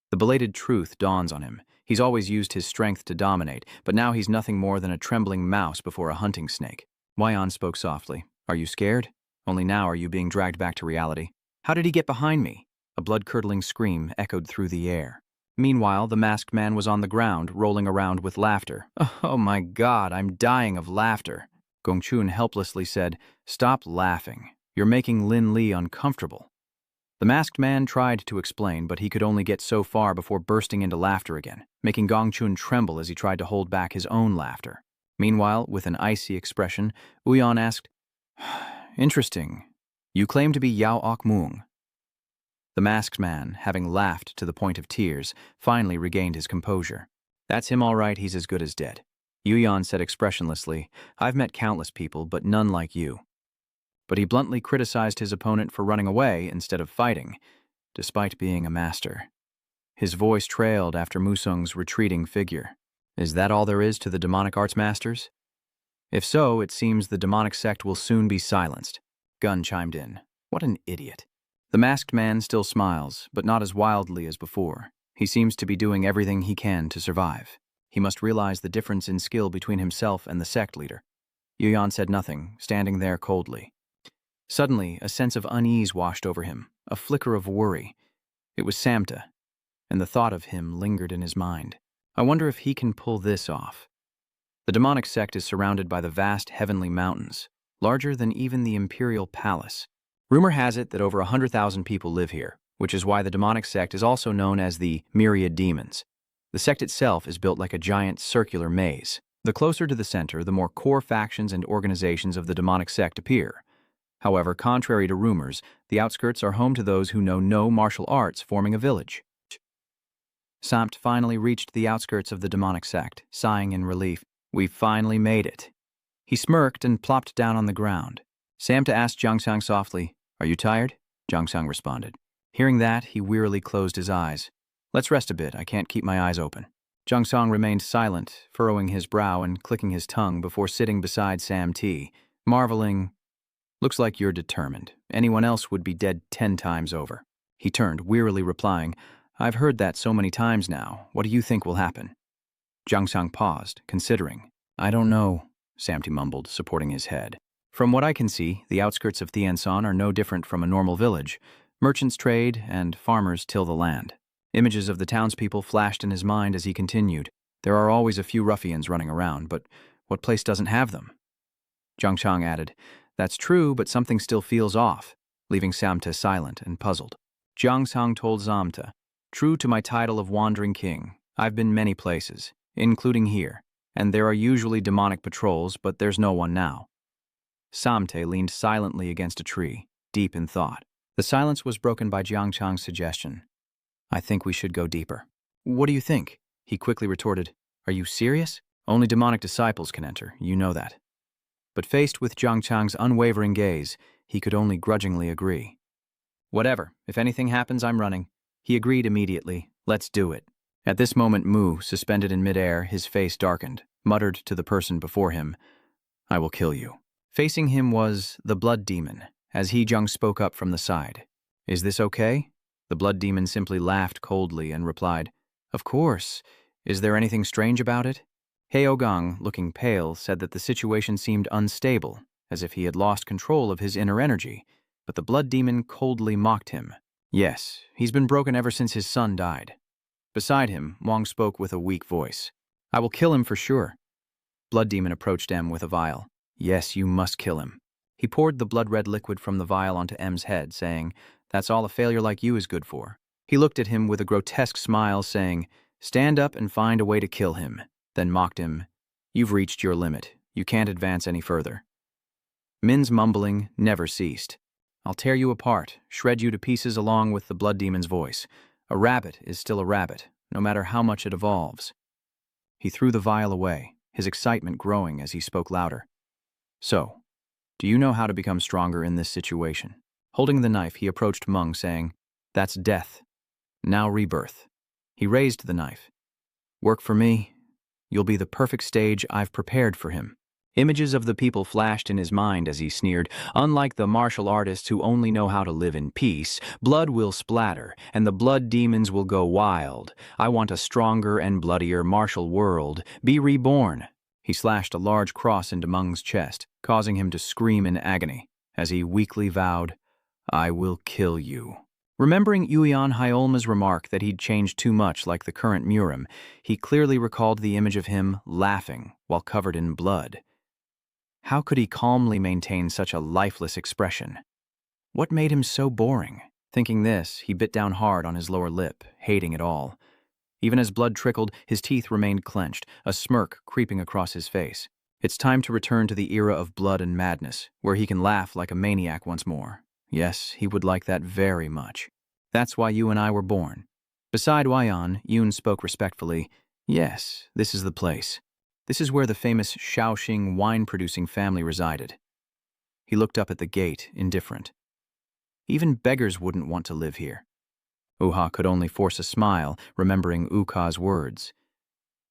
A: The belated truth dawns on him. He's always used his strength to dominate, but now he's nothing more than a trembling mouse before a hunting snake. Wuyan spoke softly. "Are you scared? Only now are you being dragged back to reality." "How did he get behind me?" A blood-curdling scream echoed through the air. Meanwhile, the masked man was on the ground, rolling around with laughter. "Oh my God, I'm dying of laughter." Gongchun helplessly said, "Stop laughing. You're making Lin Li uncomfortable." The masked man tried to explain, but he could only get so far before bursting into laughter again, making Gongchun tremble as he tried to hold back his own laughter. Meanwhile, with an icy expression, Uyan asked, "Interesting. You claim to be Yao Ok Mung." The masked man, having laughed to the point of tears, finally regained his composure. "That's him all right, he's as good as dead." Yuyan said expressionlessly, "I've met countless people, but none like you." But he bluntly criticized his opponent for running away instead of fighting, despite being a master. His voice trailed after Musung's retreating figure. "Is that all there is to the demonic arts masters? If so, it seems the demonic sect will soon be silenced." Gun chimed in. "What an idiot." The masked man still smiles, but not as wildly as before. He seems to be doing everything he can to survive. He must realize the difference in skill between himself and the sect leader. Yuyan said nothing, standing there coldly. Suddenly, a sense of unease washed over him, a flicker of worry. It was Samta, and the thought of him lingered in his mind. I wonder if he can pull this off. The demonic sect is surrounded by the vast heavenly mountains, larger than even the imperial palace. Rumor has it that over 100,000 people live here, which is why the demonic sect is also known as the Myriad Demons. The sect itself is built like a giant circular maze. The closer to the center, the more core factions and organizations of the demonic sect appear. However, contrary to rumors, the outskirts are home to those who know no martial arts, forming a village. Samt finally reached the outskirts of the demonic sect, sighing in relief. "We've finally made it." He smirked and plopped down on the ground. Samta asked Zhongsang softly, "Are you tired?" Zhongsang responded. Hearing that, he wearily closed his eyes. "Let's rest a bit, I can't keep my eyes open." Zhongsang remained silent, furrowing his brow and clicking his tongue before sitting beside Sam T, marveling, "Looks like you're determined. Anyone else would be dead 10 times over." He turned, wearily replying, I've heard that so many times now. What do you think will happen? Jiang Sang paused, considering. I don't know, Samty mumbled, supporting his head. From what I can see, the outskirts of Tiansan are no different from a normal village. Merchants trade, and farmers till the land. Images of the townspeople flashed in his mind as he continued. There are always a few ruffians running around, but what place doesn't have them? Jiang Chang added, That's true, but something still feels off, leaving Samta silent and puzzled. Jiang Sang told Samta, True to my title of Wandering King, I've been many places, including here, and there are usually demonic patrols, but there's no one now. Samte leaned silently against a tree, deep in thought. The silence was broken by Jiang Chang's suggestion. I think we should go deeper. What do you think? He quickly retorted. Are you serious? Only demonic disciples can enter, you know that. But faced with Jiang Chang's unwavering gaze, he could only grudgingly agree. Whatever, if anything happens, I'm running. He agreed immediately. Let's do it. At this moment, Mu, suspended in midair, his face darkened, muttered to the person before him, I will kill you. Facing him was the Blood Demon, as He Jung spoke up from the side. Is this okay? The Blood Demon simply laughed coldly and replied, Of course. Is there anything strange about it? Heogang, looking pale, said that the situation seemed unstable, as if he had lost control of his inner energy, but the Blood Demon coldly mocked him. Yes, he's been broken ever since his son died. Beside him, Wang spoke with a weak voice. I will kill him for sure. Blood Demon approached M with a vial. Yes, you must kill him. He poured the blood-red liquid from the vial onto M's head, saying, That's all a failure like you is good for. He looked at him with a grotesque smile, saying, Stand up and find a way to kill him, then mocked him, You've reached your limit. You can't advance any further. Min's mumbling never ceased. I'll tear you apart, shred you to pieces along with the Blood Demon's voice. A rabbit is still a rabbit, no matter how much it evolves. He threw the vial away, his excitement growing as he spoke louder. So, do you know how to become stronger in this situation? Holding the knife, he approached Meng, saying, That's death. Now rebirth. He raised the knife. Work for me. You'll be the perfect stage I've prepared for him. Images of the people flashed in his mind as he sneered, Unlike the martial artists who only know how to live in peace, blood will splatter, and the blood demons will go wild. I want a stronger and bloodier martial world. Be reborn. He slashed a large cross into Meng's chest, causing him to scream in agony, as he weakly vowed, I will kill you. Remembering Yuyan Hyolma's remark that he'd changed too much like the current Murim, he clearly recalled the image of him laughing while covered in blood. How could he calmly maintain such a lifeless expression? What made him so boring? Thinking this, he bit down hard on his lower lip, hating it all. Even as blood trickled, his teeth remained clenched, a smirk creeping across his face. It's time to return to the era of blood and madness, where he can laugh like a maniac once more. Yes, he would like that very much. That's why you and I were born. Beside Huayan, Yun spoke respectfully. Yes, this is the place. This is where the famous Shaoxing wine-producing family resided. He looked up at the gate, indifferent. Even beggars wouldn't want to live here. Uha could only force a smile, remembering Uka's words.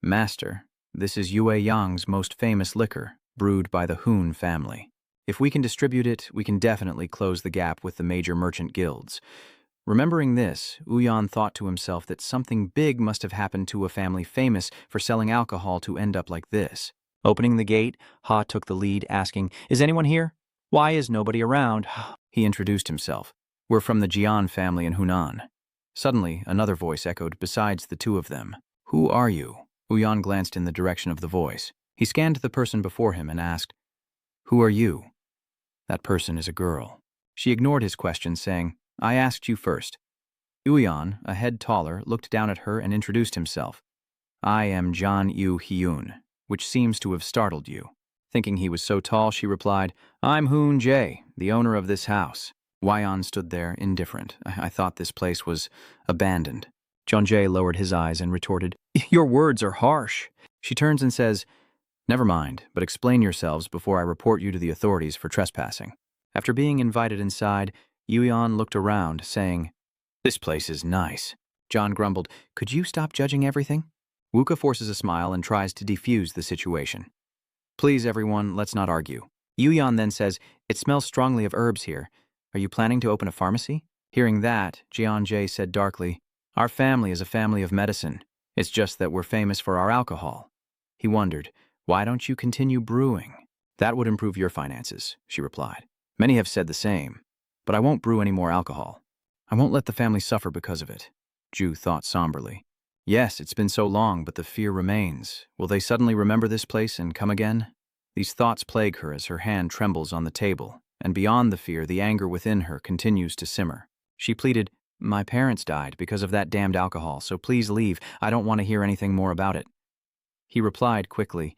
A: Master, this is Yue Yang's most famous liquor, brewed by the Hun family. If we can distribute it, we can definitely close the gap with the major merchant guilds. Remembering this, Uyan thought to himself that something big must have happened to a family famous for selling alcohol to end up like this. Opening the gate, Ha took the lead, asking, Is anyone here? Why is nobody around? He introduced himself. We're from the Jian family in Hunan. Suddenly, another voice echoed besides the two of them. Who are you? Uyan glanced in the direction of the voice. He scanned the person before him and asked, Who are you? That person is a girl. She ignored his question, saying, I asked you first. Uyan, a head taller, looked down at her and introduced himself. I am John Yu Hyun, which seems to have startled you. Thinking he was so tall, she replied, I'm Hoon Jae, the owner of this house. Huayan stood there, indifferent. I thought this place was abandoned. John Jae lowered his eyes and retorted, Your words are harsh. She turns and says, Never mind, but explain yourselves before I report you to the authorities for trespassing. After being invited inside, Yuyan looked around, saying, This place is nice. John grumbled, Could you stop judging everything? Wuka forces a smile and tries to defuse the situation. Please, everyone, let's not argue. Yuyan then says, It smells strongly of herbs here. Are you planning to open a pharmacy? Hearing that, Jeon-jae said darkly, "Our family is a family of medicine. It's just that we're famous for our alcohol." He wondered, "Why don't you continue brewing?" "That would improve your finances," she replied. "Many have said the same, but I won't brew any more alcohol. I won't let the family suffer because of it." Ju thought somberly. "Yes, it's been so long, but the fear remains. Will they suddenly remember this place and come again?" These thoughts plague her as her hand trembles on the table, and beyond the fear, the anger within her continues to simmer. She pleaded, "My parents died because of that damned alcohol, so please leave. I don't want to hear anything more about it." He replied quickly,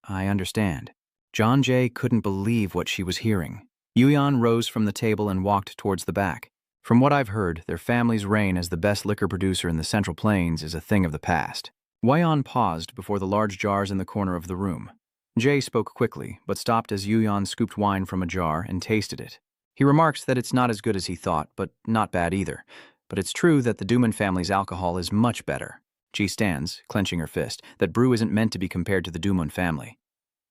A: "I understand." Jeon-jae couldn't believe what she was hearing. Yuyeon rose from the table and walked towards the back. "From what I've heard, their family's reign as the best liquor producer in the Central Plains is a thing of the past." Wyeon paused before the large jars in the corner of the room. Jae spoke quickly, but stopped as Yuyeon scooped wine from a jar and tasted it. He remarks that it's not as good as he thought, but not bad either. But it's true that the Duman family's alcohol is much better. Ji stands, clenching her fist, that brew isn't meant to be compared to the Duman family.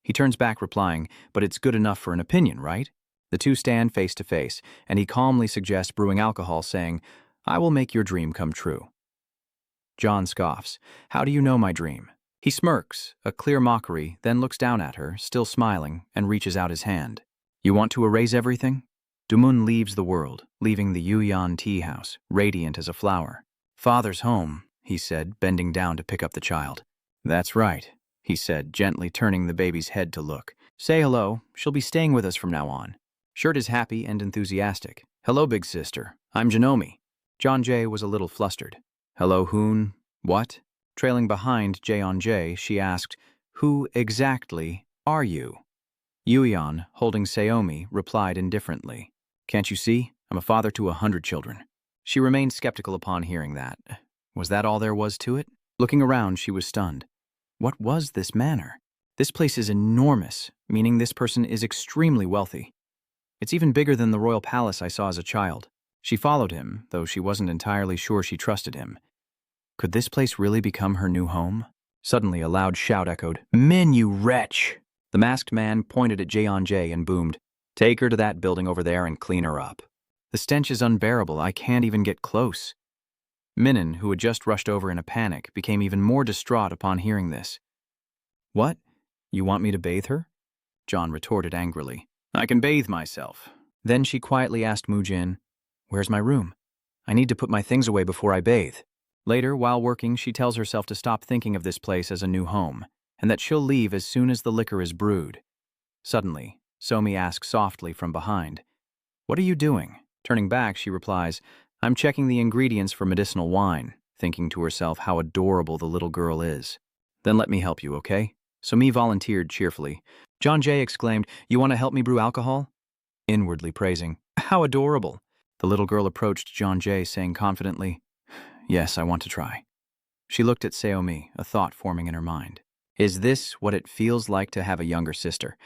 A: He turns back, replying, "But it's good enough for an opinion, right?" The two stand face to face, and he calmly suggests brewing alcohol, saying, "I will make your dream come true." John scoffs, "How do you know my dream?" He smirks, a clear mockery, then looks down at her, still smiling, and reaches out his hand. "You want to erase everything?" Dumun leaves the world, leaving the Yuyeon tea house, radiant as a flower. "Father's home," he said, bending down to pick up the child. "That's right," he said, gently turning the baby's head to look. "Say hello. She'll be staying with us from now on." Shirt is happy and enthusiastic. "Hello, big sister. I'm Janomi." Jeon-jae was a little flustered. "Hello, Hoon. What?" Trailing behind Jeon-jae, she asked, "Who exactly are you?" Yuyeon, holding Saomi, replied indifferently, "Can't you see? I'm a father to 100 children." She remained skeptical upon hearing that. Was that all there was to it? Looking around, she was stunned. What was this manor? This place is enormous, meaning this person is extremely wealthy. It's even bigger than the royal palace I saw as a child. She followed him, though she wasn't entirely sure she trusted him. Could this place really become her new home? Suddenly, a loud shout echoed, "Min, you wretch!" The masked man pointed at Jeon-jae and boomed, "Take her to that building over there and clean her up. The stench is unbearable. I can't even get close." Minnan, who had just rushed over in a panic, became even more distraught upon hearing this. "What? You want me to bathe her?" John retorted angrily. "I can bathe myself." Then she quietly asked Mujin, "Where's my room? I need to put my things away before I bathe." Later, while working, she tells herself to stop thinking of this place as a new home, and that she'll leave as soon as the liquor is brewed. Suddenly, Somi asks softly from behind, "What are you doing?" Turning back, she replies, "I'm checking the ingredients for medicinal wine," thinking to herself how adorable the little girl is. "Then let me help you, okay?" Somi volunteered cheerfully. Jeon-jae exclaimed, "You want to help me brew alcohol?" Inwardly praising, "How adorable." The little girl approached Jeon-jae, saying confidently, "Yes, I want to try." She looked at Saomi, a thought forming in her mind. Is this what it feels like to have a younger sister?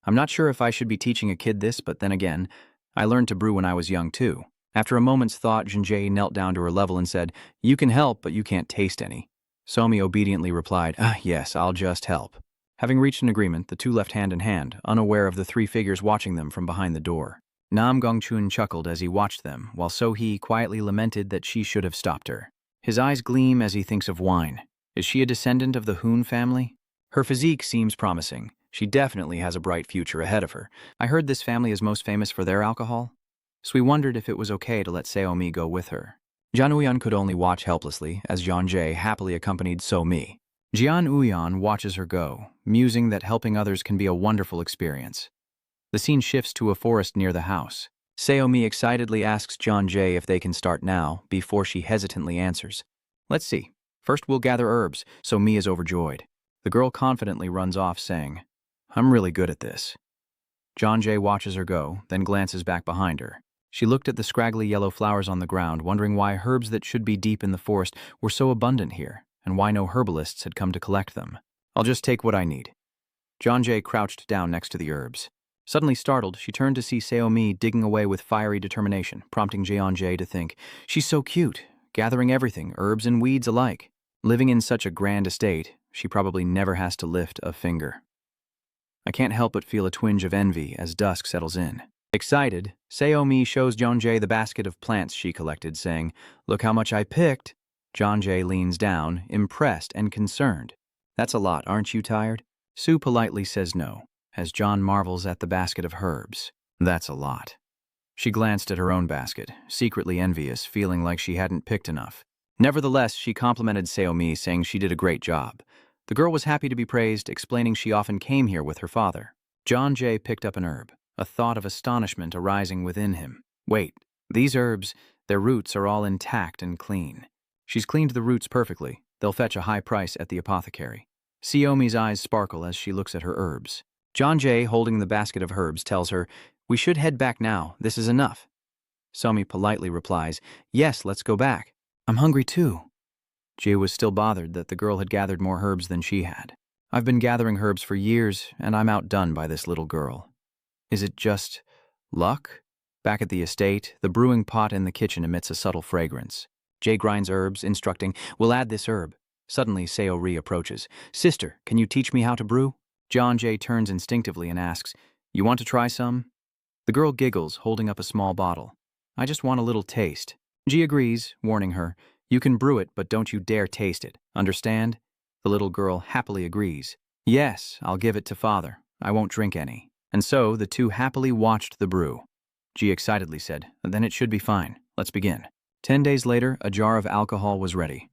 A: I'm not sure if I should be teaching a kid this, but then again, I learned to brew when I was young too. After a moment's thought, Jeon-jae knelt down to her level and said, "You can help, but you can't taste any." Somi obediently replied, "Yes, I'll just help." Having reached an agreement, the two left hand in hand, unaware of the three figures watching them from behind the door. Nam Gongchun chuckled as he watched them, while So-hee quietly lamented that she should have stopped her. His eyes gleam as he thinks of wine. Is she a descendant of the Hoon family? Her physique seems promising. She definitely has a bright future ahead of her. I heard this family is most famous for their alcohol. So we wondered if it was okay to let Saomi go with her. Jian Uyan could only watch helplessly as Jeon-jae happily accompanied So-mi. Jian Uyan watches her go, musing that helping others can be a wonderful experience. The scene shifts to a forest near the house. Saomi excitedly asks Jeon-jae if they can start now, before she hesitantly answers, "Let's see. First we'll gather herbs," so Mi is overjoyed. The girl confidently runs off, saying, "I'm really good at this." Jeon-jae watches her go, then glances back behind her. She looked at the scraggly yellow flowers on the ground, wondering why herbs that should be deep in the forest were so abundant here, and why no herbalists had come to collect them. "I'll just take what I need." Jeon-jae crouched down next to the herbs. Suddenly startled, she turned to see Saomi digging away with fiery determination, prompting Jeon-jae to think, "She's so cute, gathering everything, herbs and weeds alike. Living in such a grand estate, she probably never has to lift a finger." I can't help but feel a twinge of envy as dusk settles in. Excited, Saomi shows Jeonjae the basket of plants she collected, saying, "Look how much I picked." Jeonjae leans down, impressed and concerned. "That's a lot, aren't you tired?" Sue politely says no, as John marvels at the basket of herbs. "That's a lot." She glanced at her own basket, secretly envious, feeling like she hadn't picked enough. Nevertheless, she complimented Saomi, saying she did a great job. The girl was happy to be praised, explaining she often came here with her father. Jeonjae picked up an herb, a thought of astonishment arising within him. Wait, these herbs, their roots are all intact and clean. She's cleaned the roots perfectly. They'll fetch a high price at the apothecary. Saomi's eyes sparkle as she looks at her herbs. Jeonjae, holding the basket of herbs, tells her, "We should head back now. This is enough." Saomi politely replies, "Yes, let's go back. I'm hungry too." Jie was still bothered that the girl had gathered more herbs than she had. "I've been gathering herbs for years, and I'm outdone by this little girl. Is it just luck?" Back at the estate, the brewing pot in the kitchen emits a subtle fragrance. Jay grinds herbs, instructing, "We'll add this herb." Suddenly, Saori approaches. "Sister, can you teach me how to brew?" Jeonjae turns instinctively and asks, "You want to try some?" The girl giggles, holding up a small bottle. "I just want a little taste." Ji agrees, warning her, "You can brew it, but don't you dare taste it. Understand?" The little girl happily agrees. "Yes, I'll give it to father. I won't drink any." And so the two happily watched the brew. Ji excitedly said, "Then it should be fine. Let's begin." 10 days later, a jar of alcohol was ready.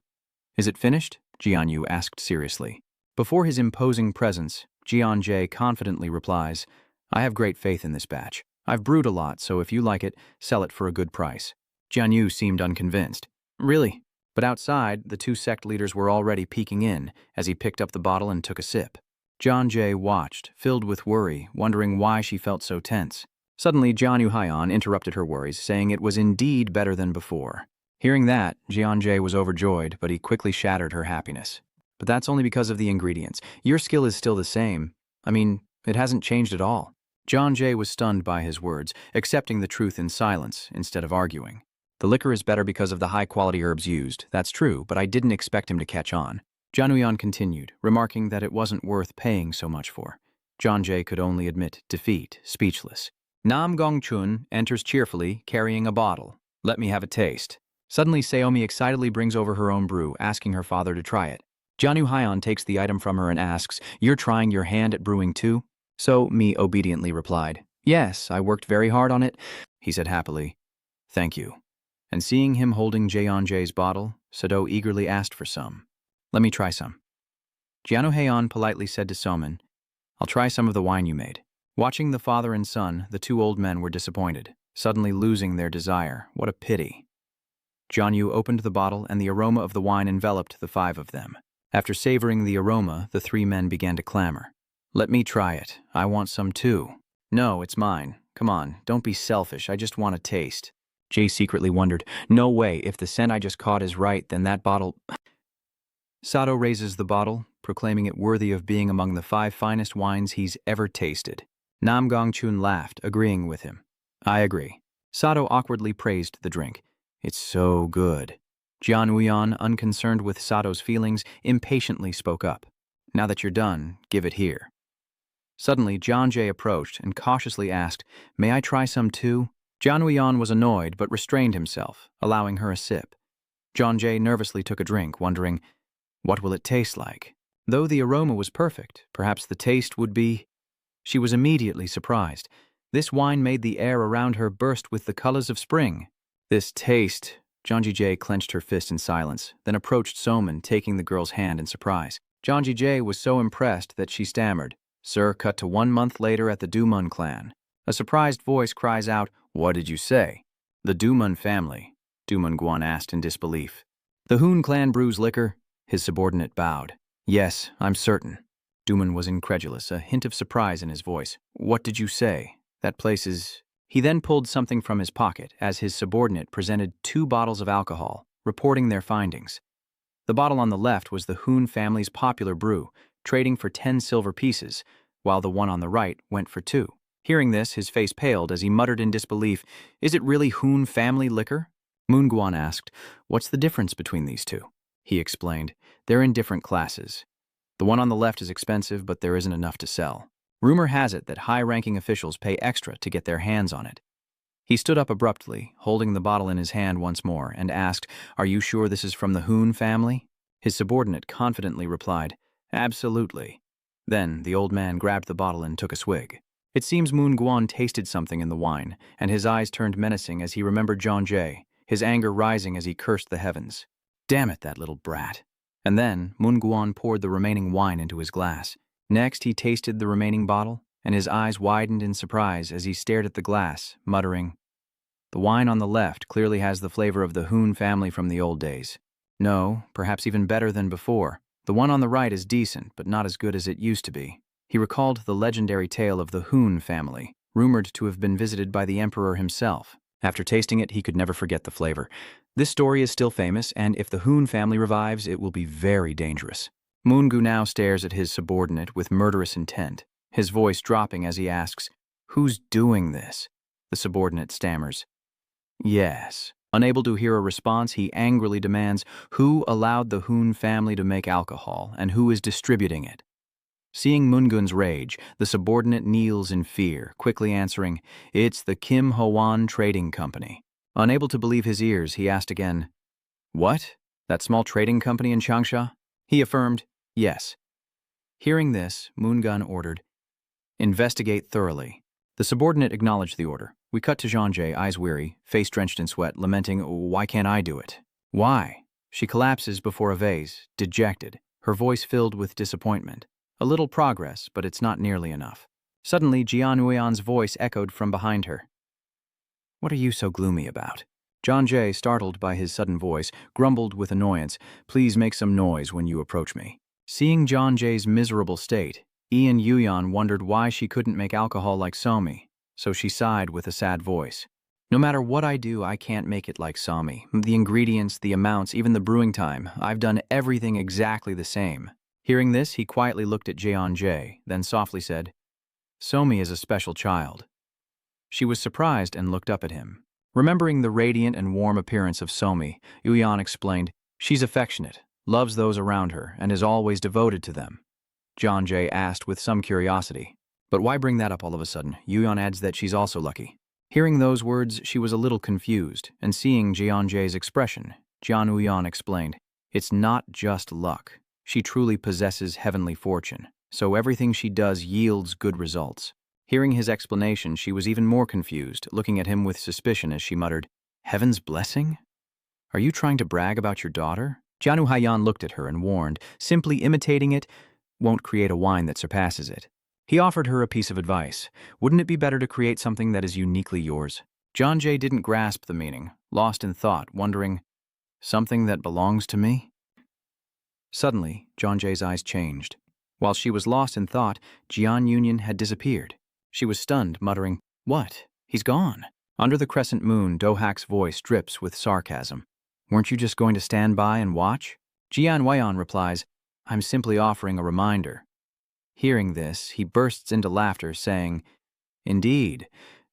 A: "Is it finished?" Jianyu asked seriously. Before his imposing presence, Jeonjae confidently replies, "I have great faith in this batch. I've brewed a lot, so if you like it, sell it for a good price." Jianyu seemed unconvinced. "Really?" But outside, the two sect leaders were already peeking in as he picked up the bottle and took a sip. Jeonjae watched, filled with worry, wondering why she felt so tense. Suddenly, Jianyu Haiyan interrupted her worries, saying it was indeed better than before. Hearing that, Jeonjae was overjoyed, but he quickly shattered her happiness. "But that's only because of the ingredients. Your skill is still the same. I mean, it hasn't changed at all." Jeonjae was stunned by his words, accepting the truth in silence instead of arguing. "The liquor is better because of the high-quality herbs used. That's true, but I didn't expect him to catch on." Januyan continued, remarking that it wasn't worth paying so much for. Jeonjae could only admit defeat, speechless. Nam Gongchun enters cheerfully, carrying a bottle. "Let me have a taste." Suddenly, Saomi excitedly brings over her own brew, asking her father to try it. Jianyu Haiyan takes the item from her and asks, "You're trying your hand at brewing too?" So Mi obediently replied, "Yes, I worked very hard on it," he said happily. "Thank you." And seeing him holding Jeonjae's bottle, Sado eagerly asked for some. "Let me try some." Jianyu Haiyan politely said to Somin, "I'll try some of the wine you made." Watching the father and son, the two old men were disappointed, suddenly losing their desire. What a pity. Jianyu opened the bottle and the aroma of the wine enveloped the five of them. After savoring the aroma, the three men began to clamor. "Let me try it. I want some too." "No, it's mine. Come on, don't be selfish. I just want a taste." Jay secretly wondered, "No way, if the scent I just caught is right, then that bottle—" Sato raises the bottle, proclaiming it worthy of being among the 5 finest wines he's ever tasted. Nam Gongchun laughed, agreeing with him. "I agree." Sato awkwardly praised the drink. "It's so good." Jian Wuyan, unconcerned with Sato's feelings, impatiently spoke up. "Now that you're done, give it here." Suddenly, Jeonjae approached and cautiously asked, "May I try some too?" Jian Wuyan was annoyed but restrained himself, allowing her a sip. Jeonjae nervously took a drink, wondering, what will it taste like? Though the aroma was perfect, perhaps the taste would be... She was immediately surprised. This wine made the air around her burst with the colors of spring. This taste... Jeonjae clenched her fist in silence, then approached Somin, taking the girl's hand in surprise. Jeonjae was so impressed that she stammered. Sir, cut to 1 month later at the Dumun clan. A surprised voice cries out, "What did you say?" "The Dumun family," Dumun Guan asked in disbelief. "The Hoon clan brews liquor?" His subordinate bowed. "Yes, I'm certain." Dumun was incredulous, a hint of surprise in his voice. "What did you say? That place is..." He then pulled something from his pocket as his subordinate presented 2 bottles of alcohol, reporting their findings. The bottle on the left was the Hoon family's popular brew, trading for 10 silver pieces, while the one on the right went for 2. Hearing this, his face paled as he muttered in disbelief, "Is it really Hoon family liquor?" Moon Guan asked, "What's the difference between these two?" He explained, "They're in different classes. The one on the left is expensive, but there isn't enough to sell. Rumor has it that high-ranking officials pay extra to get their hands on it. He stood up abruptly, holding the bottle in his hand once more, and asked, "Are you sure this is from the Hoon family?" His subordinate confidently replied, "Absolutely." Then the old man grabbed the bottle and took a swig. It seems Moon Guan tasted something in the wine, and his eyes turned menacing as he remembered John Jay, his anger rising as he cursed the heavens. Damn it, that little brat. And then Moon Guan poured the remaining wine into his glass. Next, he tasted the remaining bottle, and his eyes widened in surprise as he stared at the glass, muttering, "The wine on the left clearly has the flavor of the Hoon family from the old days. No, perhaps even better than before. The one on the right is decent, but not as good as it used to be." He recalled the legendary tale of the Hoon family, rumored to have been visited by the emperor himself. After tasting it, he could never forget the flavor. This story is still famous, and if the Hoon family revives, it will be very dangerous. Moongu now stares at his subordinate with murderous intent, his voice dropping as he asks, "Who's doing this?" The subordinate stammers, "Yes." Unable to hear a response, he angrily demands, "Who allowed the Hoon family to make alcohol, and who is distributing it?" Seeing Mungun's rage, the subordinate kneels in fear, quickly answering, "It's the Kim Hwan Trading Company." Unable to believe his ears, he asked again, "What? That small trading company in Changsha?" He affirmed, "Yes." Hearing this, Mungun ordered, "Investigate thoroughly." The subordinate acknowledged the order. We cut to Jean Jay, eyes weary, face drenched in sweat, lamenting, "Why can't I do it?" "Why?" She collapses before a vase, dejected, her voice filled with disappointment. "A little progress, but it's not nearly enough." Suddenly, Jian Huiyan's voice echoed from behind her. "What are you so gloomy about?" John Jay, startled by his sudden voice, grumbled with annoyance, "Please make some noise when you approach me." Seeing John Jay's miserable state, Ian Yuyan wondered why she couldn't make alcohol like Somi, so she sighed with a sad voice. "No matter what I do, I can't make it like Somi. The ingredients, the amounts, even the brewing time, I've done everything exactly the same." Hearing this, he quietly looked at Jeon Jae, then softly said, "Somi is a special child." She was surprised and looked up at him. Remembering the radiant and warm appearance of Somi, Yuyan explained, "She's affectionate, loves those around her, and is always devoted to them." John Jay asked with some curiosity, "But why bring that up all of a sudden?" Yuyan adds that she's also lucky. Hearing those words, she was a little confused, and seeing Jeon Jae's expression, Jian Yuyan explained, "It's not just luck. She truly possesses heavenly fortune, so everything she does yields good results." Hearing his explanation, she was even more confused, looking at him with suspicion as she muttered, "Heaven's blessing? Are you trying to brag about your daughter?" Jianu Haiyan looked at her and warned, "Simply imitating it won't create a wine that surpasses it." He offered her a piece of advice. "Wouldn't it be better to create something that is uniquely yours?" John Jay didn't grasp the meaning, lost in thought, wondering, "Something that belongs to me?" Suddenly, John Jay's eyes changed. While she was lost in thought, Jian Union had disappeared. She was stunned, muttering, "What? He's gone." Under the crescent moon, Do-hak's voice drips with sarcasm. "Weren't you just going to stand by and watch?" Jian Weian replies, "I'm simply offering a reminder." Hearing this, he bursts into laughter, saying, "Indeed,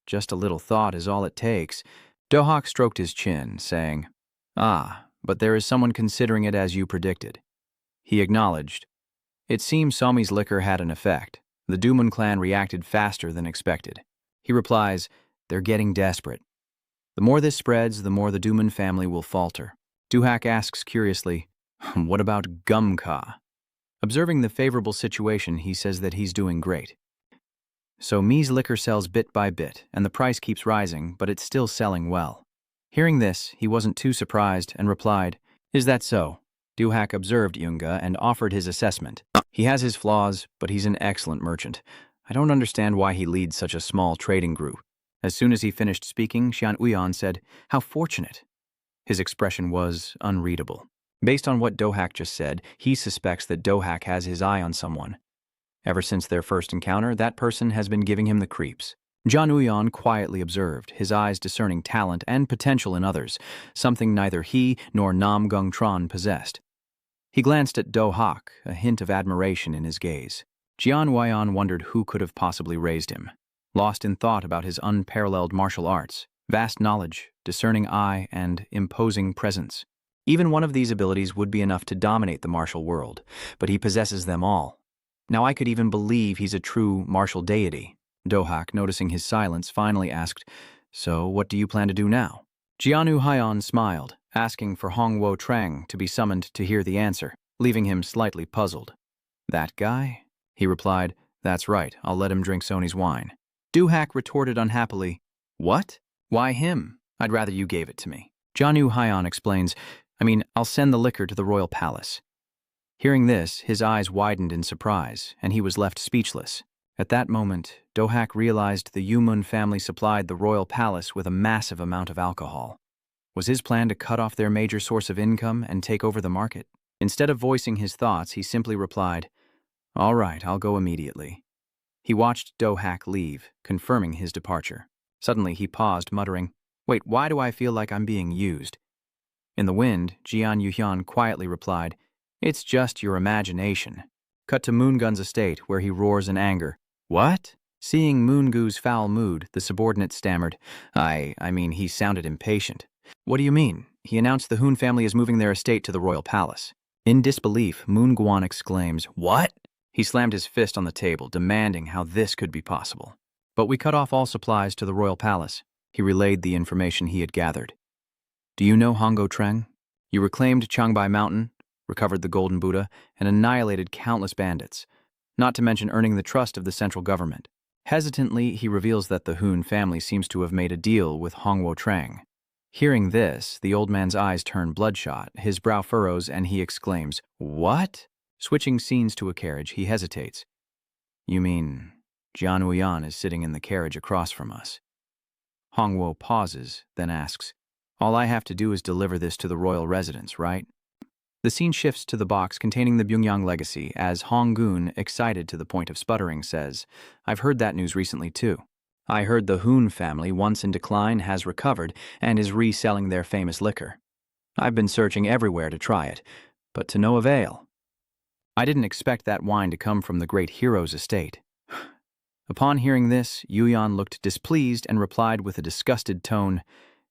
A: just a little thought is all it takes." Do-hak stroked his chin, saying, "Ah, but there is someone considering it as you predicted." He acknowledged, "It seems Somi's liquor had an effect. The Dumun clan reacted faster than expected." He replies, "They're getting desperate. The more this spreads, the more the Dumun family will falter." Do-hak asks curiously, "What about Gumka?" Observing the favorable situation, he says that he's doing great. "So Mi's liquor sells bit by bit, and the price keeps rising, but it's still selling well." Hearing this, he wasn't too surprised and replied, "Is that so?" Do-hak observed Yunga and offered his assessment. "He has his flaws, but he's an excellent merchant. I don't understand why he leads such a small trading group." As soon as he finished speaking, Xian Uyan said, "How fortunate." His expression was unreadable. Based on what Do-hak just said, he suspects that Do-hak has his eye on someone. Ever since their first encounter, that person has been giving him the creeps. John Uyan quietly observed, his eyes discerning talent and potential in others, something neither he nor Nam Gung Tran possessed. He glanced at Do-hak, a hint of admiration in his gaze. Jian Weian wondered who could have possibly raised him. Lost in thought about his unparalleled martial arts, vast knowledge, discerning eye, and imposing presence. Even one of these abilities would be enough to dominate the martial world, but he possesses them all. Now I could even believe he's a true martial deity. Dohak, noticing his silence, finally asked, "So what do you plan to do now?" Jianu Haiyan smiled, asking for Hongwo Trang to be summoned to hear the answer, leaving him slightly puzzled. "That guy?" He replied, "That's right, I'll let him drink Sony's wine." Dohak retorted unhappily, "What? Why him? I'd rather you gave it to me." Jianu Haiyan explains, I'll send the liquor to the royal palace." Hearing this, his eyes widened in surprise, and he was left speechless. At that moment, Dohak realized the Yumun family supplied the royal palace with a massive amount of alcohol. Was his plan to cut off their major source of income and take over the market? Instead of voicing his thoughts, he simply replied, "All right, I'll go immediately." He watched Dohak leave, confirming his departure. Suddenly, he paused, muttering, "Wait, why do I feel like I'm being used?" In the wind, Jian Yuhyun quietly replied, "It's just your imagination." Cut to Moongun's estate, where he roars in anger. "What?" Seeing Moongu's foul mood, the subordinate stammered, he sounded impatient. "What do you mean? He announced the Hoon family is moving their estate to the royal palace." In disbelief, Moonguan exclaims, "What?" He slammed his fist on the table, demanding how this could be possible. "But we cut off all supplies to the royal palace." He relayed the information he had gathered. "Do you know Hongo Treng? You reclaimed Changbai Mountain, recovered the Golden Buddha, and annihilated countless bandits, not to mention earning the trust of the central government." Hesitantly, he reveals that the Hoon family seems to have made a deal with Hongwo Treng. Hearing this, the old man's eyes turn bloodshot, his brow furrows, and he exclaims, "What?" Switching scenes to a carriage, he hesitates. "You mean Jian Uyan is sitting in the carriage across from us?" Hongwo pauses, then asks, "All I have to do is deliver this to the royal residence, right?" The scene shifts to the box containing the Byungyang legacy as Honggun, excited to the point of sputtering, says, "I've heard that news recently too. I heard the Hoon family, once in decline, has recovered and is reselling their famous liquor. I've been searching everywhere to try it, but to no avail. I didn't expect that wine to come from the great hero's estate." Upon hearing this, Yuyan looked displeased and replied with a disgusted tone,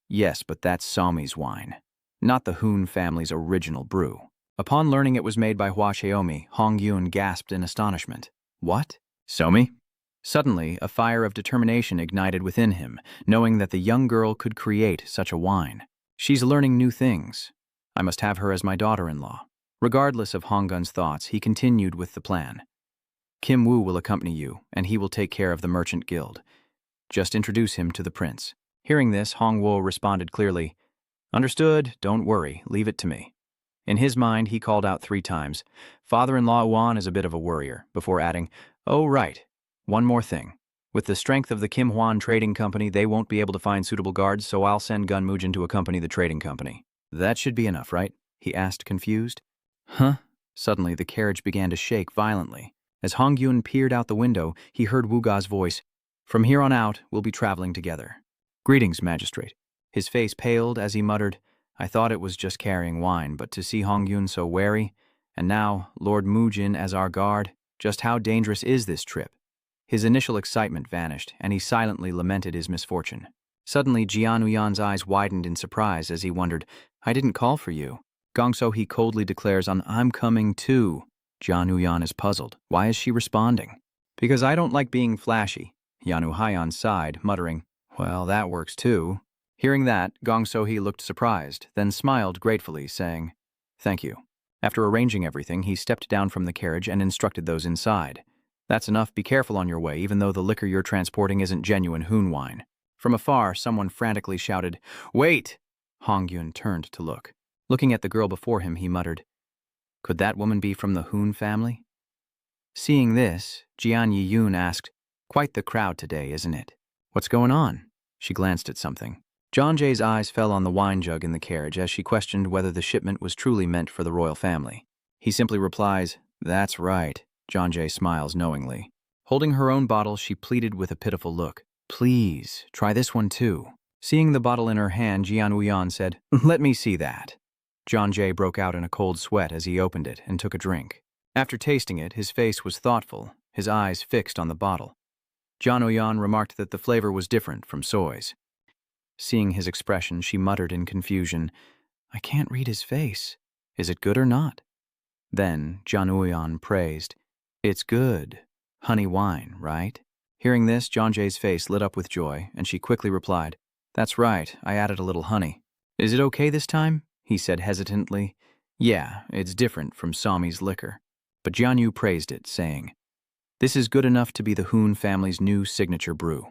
A: "Yes, but that's Somi's wine, not the Hoon family's original brew." Upon learning it was made by Hosaomi, Hong Yun gasped in astonishment. "What? Somi?" Suddenly, a fire of determination ignited within him, knowing that the young girl could create such a wine. "She's learning new things. I must have her as my daughter-in-law." Regardless of Honggun's thoughts, he continued with the plan. "Kim Woo will accompany you, and he will take care of the merchant guild. Just introduce him to the prince." Hearing this, Hongwo responded clearly, "Understood, don't worry, leave it to me." In his mind, he called out 3 times, "Father-in-law Uan is a bit of a worrier," before adding, "Oh, right. One more thing. With the strength of the Kim Hwan Trading Company, they won't be able to find suitable guards, so I'll send Gun Mujin to accompany the trading company." "That should be enough, right?" he asked, confused. "Huh?" Suddenly, the carriage began to shake violently. As Hong Yun peered out the window, he heard Wuga's voice, "From here on out, we'll be traveling together." "Greetings, magistrate." His face paled as he muttered, "I thought it was just carrying wine, but to see Hong Yun so wary, and now Lord Mujin as our guard, just how dangerous is this trip?" His initial excitement vanished, and he silently lamented his misfortune. Suddenly, Jian Uyan's eyes widened in surprise as he wondered, "I didn't call for you." Gong Sohi coldly declares on, "I'm coming too." Jian Uyan is puzzled. Why is she responding? "Because I don't like being flashy." Yanu Haiyan sighed, muttering, "Well, that works too." Hearing that, Gong Sohi looked surprised, then smiled gratefully, saying, "Thank you." After arranging everything, he stepped down from the carriage and instructed those inside. "That's enough, be careful on your way, even though the liquor you're transporting isn't genuine Hoon wine." From afar, someone frantically shouted, "Wait!" Hong Yun turned to look. Looking at the girl before him, he muttered, "Could that woman be from the Hoon family?" Seeing this, Jian Yiyun asked, "Quite the crowd today, isn't it? What's going on?" She glanced at something. John Jay's eyes fell on the wine jug in the carriage as she questioned whether the shipment was truly meant for the royal family. He simply replies, "That's right." John Jay smiles knowingly. Holding her own bottle, she pleaded with a pitiful look, "Please, try this one too." Seeing the bottle in her hand, Jian Uyan said, "Let me see that." John Jay broke out in a cold sweat as he opened it and took a drink. After tasting it, his face was thoughtful, his eyes fixed on the bottle. John Uyan remarked that the flavor was different from Soy's. Seeing his expression, she muttered in confusion, "I can't read his face. Is it good or not?" Then John Uyan praised, It's good. Honey wine, right? Hearing this, John Jay's face lit up with joy, and she quickly replied, That's right, I added a little honey. Is it okay this time? He said hesitantly. Yeah, it's different from Somi's liquor. But Jianyu praised it, saying, This is good enough to be the Hoon family's new signature brew.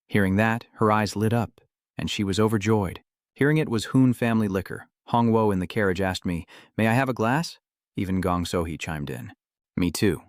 A: Hearing that, her eyes lit up, and she was overjoyed. Hearing it was Hoon family liquor, Hongwo in the carriage asked me, May I have a glass? Even Gong Sohi chimed in. Me too.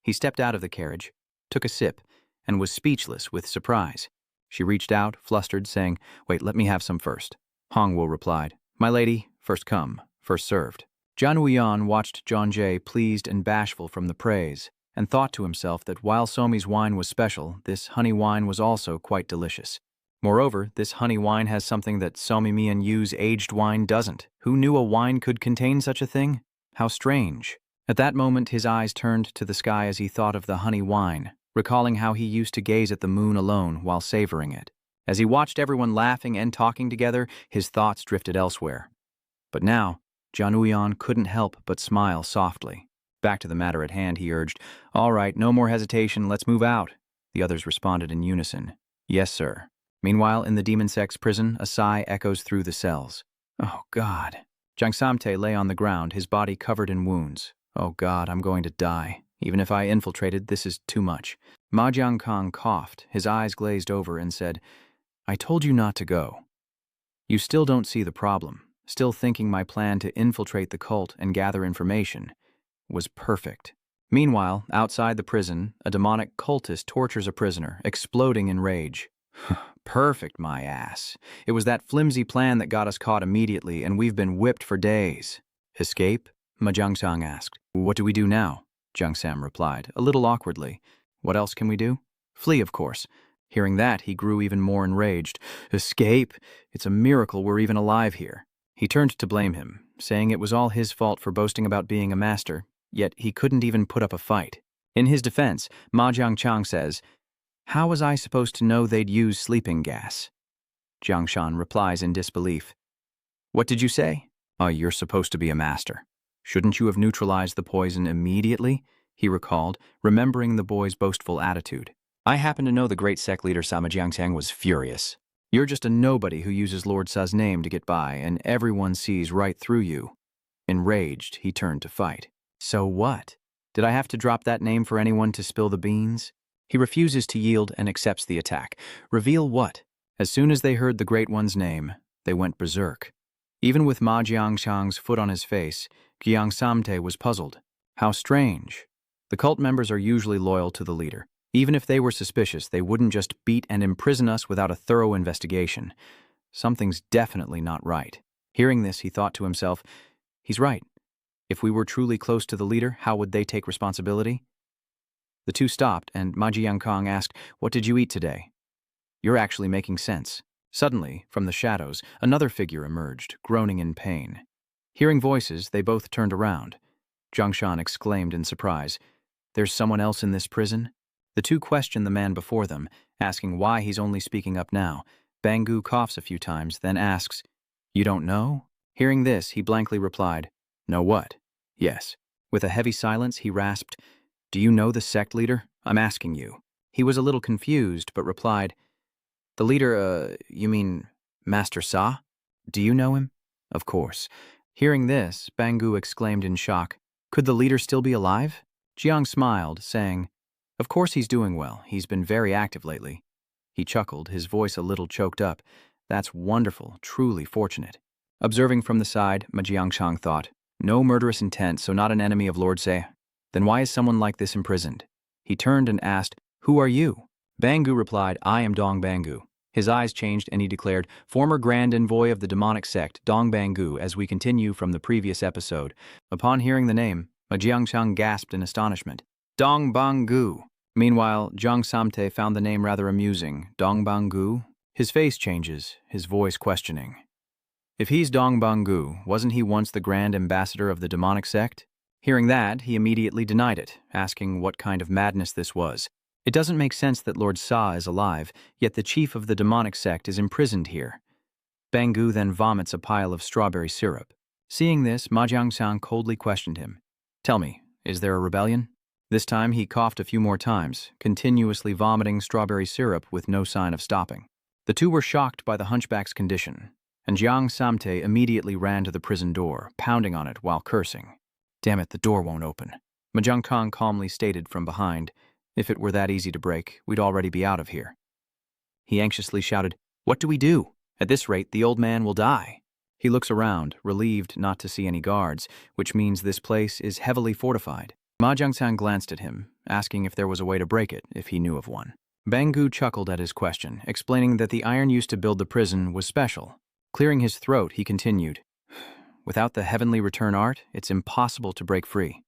A: He stepped out of the carriage, took a sip, and was speechless with surprise. She reached out, flustered, saying, Wait, let me have some first. Hongwo replied, My lady, first come, first served. Jian Wuyan watched John Jay pleased and bashful from the praise, and thought to himself that while Somi's wine was special, this honey wine was also quite delicious. Moreover, this honey wine has something that Somi Mian Yu's aged wine doesn't. Who knew a wine could contain such a thing? How strange. At that moment, his eyes turned to the sky as he thought of the honey wine, recalling how he used to gaze at the moon alone while savoring it. As he watched everyone laughing and talking together, his thoughts drifted elsewhere. But now, Jian Wuyan couldn't help but smile softly. Back to the matter at hand, he urged, All right, no more hesitation, let's move out. The others responded in unison, Yes, sir. Meanwhile, in the demon sex prison, a sigh echoes through the cells. Oh, God. Jiang Samte lay on the ground, his body covered in wounds. Oh, God, I'm going to die. Even if I infiltrated, this is too much. Ma Jiangkang coughed, his eyes glazed over, and said, I told you not to go. You still don't see the problem, still thinking my plan to infiltrate the cult and gather information was perfect. Meanwhile, outside the prison, a demonic cultist tortures a prisoner, exploding in rage. Perfect, my ass. It was that flimsy plan that got us caught immediately, and we've been whipped for days. Escape? Ma Jiangsang asked. What do we do now? Jiang Sam replied, a little awkwardly. What else can we do? Flee, of course. Hearing that, he grew even more enraged. Escape? It's a miracle we're even alive here. He turned to blame him, saying it was all his fault for boasting about being a master, yet he couldn't even put up a fight. In his defense, Ma Jiangchang says, How was I supposed to know they'd use sleeping gas? Jiang Shan replies in disbelief. What did you say? You're supposed to be a master. Shouldn't you have neutralized the poison immediately? He recalled, remembering the boy's boastful attitude. I happen to know the great sect leader Sama Jiangtang was furious. You're just a nobody who uses Lord Sa's name to get by, and everyone sees right through you. Enraged, he turned to fight. So what? Did I have to drop that name for anyone to spill the beans? He refuses to yield and accepts the attack. Reveal what? As soon as they heard the Great One's name, they went berserk. Even with Ma Jiangshang's foot on his face, Jiang Samte was puzzled. How strange. The cult members are usually loyal to the leader. Even if they were suspicious, they wouldn't just beat and imprison us without a thorough investigation. Something's definitely not right. Hearing this, he thought to himself, he's right. If we were truly close to the leader, how would they take responsibility? The two stopped, and Ma Jiangkang asked, What did you eat today? You're actually making sense. Suddenly, from the shadows, another figure emerged, groaning in pain. Hearing voices, they both turned around. Zhang Shan exclaimed in surprise, There's someone else in this prison? The two question the man before them, asking why he's only speaking up now. Bangu coughs a few times, then asks, You don't know? Hearing this, he blankly replied, Know what? Yes. With a heavy silence, he rasped, Do you know the sect leader? I'm asking you. He was a little confused, but replied, The leader, you mean Master Sa? Do you know him? Of course. Hearing this, Bangu exclaimed in shock, Could the leader still be alive? Jiang smiled, saying, Of course he's doing well. He's been very active lately. He chuckled, his voice a little choked up. That's wonderful, truly fortunate. Observing from the side, Ma Jiangshang thought, No murderous intent, so not an enemy of Lord Se. Then why is someone like this imprisoned? He turned and asked, Who are you? Bangu replied, I am Dong Bangu. His eyes changed and he declared, Former Grand Envoy of the demonic sect, Dong Bangu, as we continue from the previous episode. Upon hearing the name, Ma Jiangshang gasped in astonishment. Dong Bangu. Meanwhile, Jiang Samte found the name rather amusing. Dong Bangu? His face changes, his voice questioning. If he's Dong Bangu, wasn't he once the Grand Ambassador of the demonic sect? Hearing that, he immediately denied it, asking what kind of madness this was. It doesn't make sense that Lord Sa is alive, yet the chief of the demonic sect is imprisoned here. Bangu then vomits a pile of strawberry syrup. Seeing this, Ma Jiangxiang coldly questioned him. Tell me, is there a rebellion? This time he coughed a few more times, continuously vomiting strawberry syrup with no sign of stopping. The two were shocked by the hunchback's condition, and Jiang Samte immediately ran to the prison door, pounding on it while cursing. "Damn it, the door won't open." Mahjong Kong calmly stated from behind, "If it were that easy to break, we'd already be out of here." He anxiously shouted, "What do we do? At this rate, the old man will die." He looks around, relieved not to see any guards, which means this place is heavily fortified. Ma Jiangsan glanced at him, asking if there was a way to break it, if he knew of one. Bangu chuckled at his question, explaining that the iron used to build the prison was special. Clearing his throat, he continued, "Without the heavenly return art, it's impossible to break free."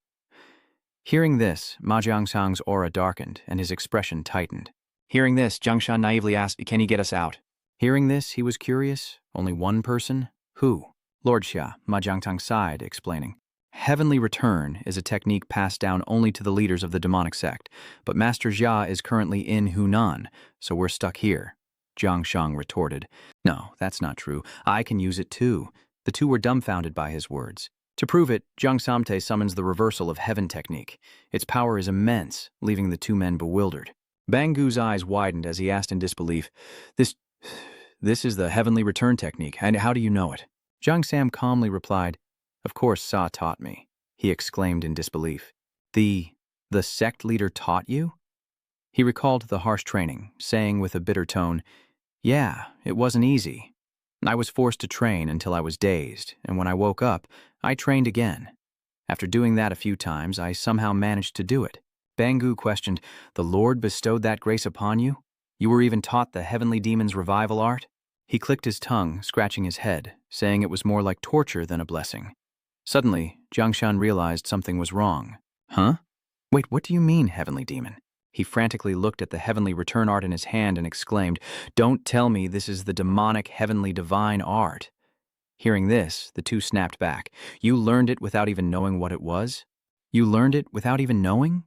A: Hearing this, Ma Jiangsang's aura darkened and his expression tightened. Hearing this, Jiangshan naively asked, "Can you get us out?" Hearing this, he was curious. Only one person? Who? Lord Xia, Ma Jiangtang sighed, explaining. Heavenly return is a technique passed down only to the leaders of the demonic sect, but Master Xia is currently in Hunan, so we're stuck here. Jiang Shang retorted, "No, that's not true. I can use it too." The two were dumbfounded by his words. To prove it, Jiang Samte summons the reversal of heaven technique. Its power is immense, leaving the two men bewildered. Bangu's eyes widened as he asked in disbelief, This is the heavenly return technique, and how do you know it?" Jiang Sam calmly replied, "Of course Sa taught me." He exclaimed in disbelief, The sect leader taught you?" He recalled the harsh training, saying with a bitter tone, "Yeah, it wasn't easy. I was forced to train until I was dazed, and when I woke up, I trained again. After doing that a few times, I somehow managed to do it." Bangu questioned, "The Lord bestowed that grace upon you? You were even taught the heavenly demon's revival art?" He clicked his tongue, scratching his head, saying it was more like torture than a blessing. Suddenly, Jiangshan realized something was wrong. "Huh? Wait, what do you mean, heavenly demon?" He frantically looked at the heavenly return art in his hand and exclaimed, "Don't tell me this is the demonic heavenly divine art." Hearing this, the two snapped back. "You learned it without even knowing what it was? You learned it without even knowing?"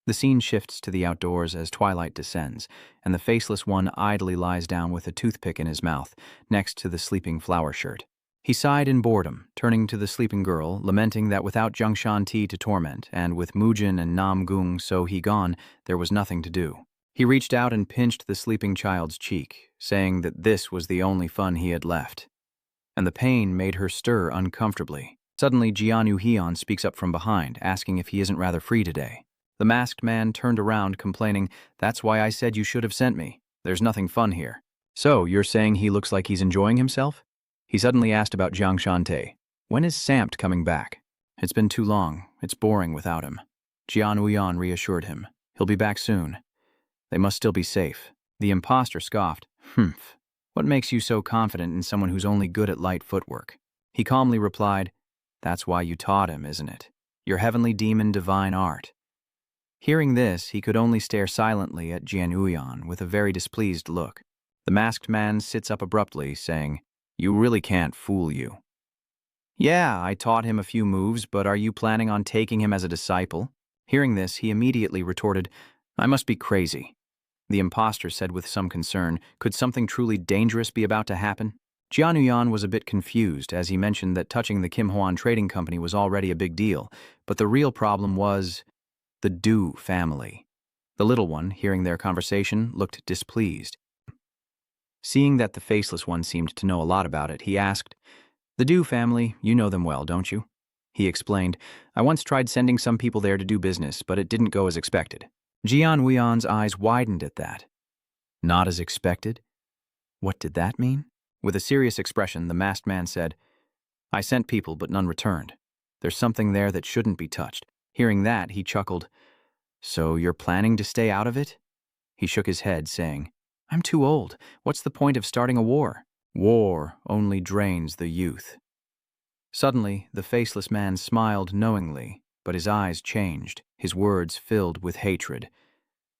A: The scene shifts to the outdoors as twilight descends, and the faceless one idly lies down with a toothpick in his mouth, next to the sleeping flower shirt. He sighed in boredom, turning to the sleeping girl, lamenting that without Jiangshan Ti to torment, and with Mujin and Nam Gung Sohi gone, there was nothing to do. He reached out and pinched the sleeping child's cheek, saying that this was the only fun he had left. And the pain made her stir uncomfortably. Suddenly, Jianu Hian speaks up from behind, asking if he isn't rather free today. The masked man turned around, complaining, "That's why I said you should have sent me. There's nothing fun here." "So, you're saying he looks like he's enjoying himself?" He suddenly asked about Jiang Shante. "When is Samt coming back?" "It's been too long. It's boring without him." Jian Wuyan reassured him. "He'll be back soon. They must still be safe." The imposter scoffed. "Humph. What makes you so confident in someone who's only good at light footwork?" He calmly replied, "That's why you taught him, isn't it? Your heavenly demon divine art." Hearing this, he could only stare silently at Jian Uyan with a very displeased look. The masked man sits up abruptly, saying, "You really can't fool you." "Yeah, I taught him a few moves, but are you planning on taking him as a disciple?" Hearing this, he immediately retorted, "I must be crazy." The imposter said with some concern, "Could something truly dangerous be about to happen?" Jian Uyan was a bit confused as he mentioned that touching the Kim Hwan Trading Company was already a big deal, but the real problem was the Du family. The little one, hearing their conversation, looked displeased. Seeing that the faceless one seemed to know a lot about it, he asked, "The Du family, you know them well, don't you?" He explained, "I once tried sending some people there to do business, but it didn't go as expected." Jian Wuyan's eyes widened at that. Not as expected? What did that mean? With a serious expression, the masked man said, "I sent people, but none returned. There's something there that shouldn't be touched." Hearing that, he chuckled, "So you're planning to stay out of it?" He shook his head, saying, "I'm too old. What's the point of starting a war? War only drains the youth." Suddenly, the faceless man smiled knowingly, but his eyes changed, his words filled with hatred.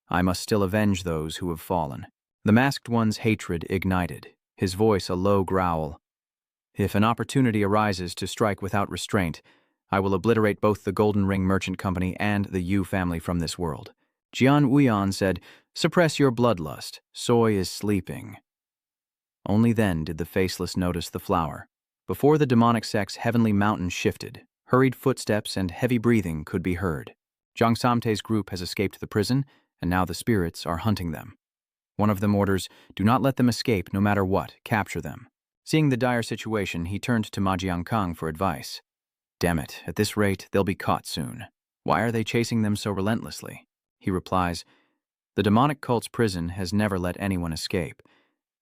A: "I must still avenge those who have fallen." The masked one's hatred ignited, his voice a low growl. "If an opportunity arises to strike without restraint, I will obliterate both the Golden Ring Merchant Company and the Yu family from this world." Jian Wuyan said, "Suppress your bloodlust. Soy is sleeping." Only then did the faceless notice the flower. Before the demonic sect's heavenly mountain shifted, hurried footsteps and heavy breathing could be heard. Jiang Samte's group has escaped the prison, and now the spirits are hunting them. One of them orders, "Do not let them escape, no matter what, capture them." Seeing the dire situation, he turned to Ma Jiankang for advice. "Damn it, at this rate, they'll be caught soon. Why are they chasing them so relentlessly?" He replies, "The demonic cult's prison has never let anyone escape.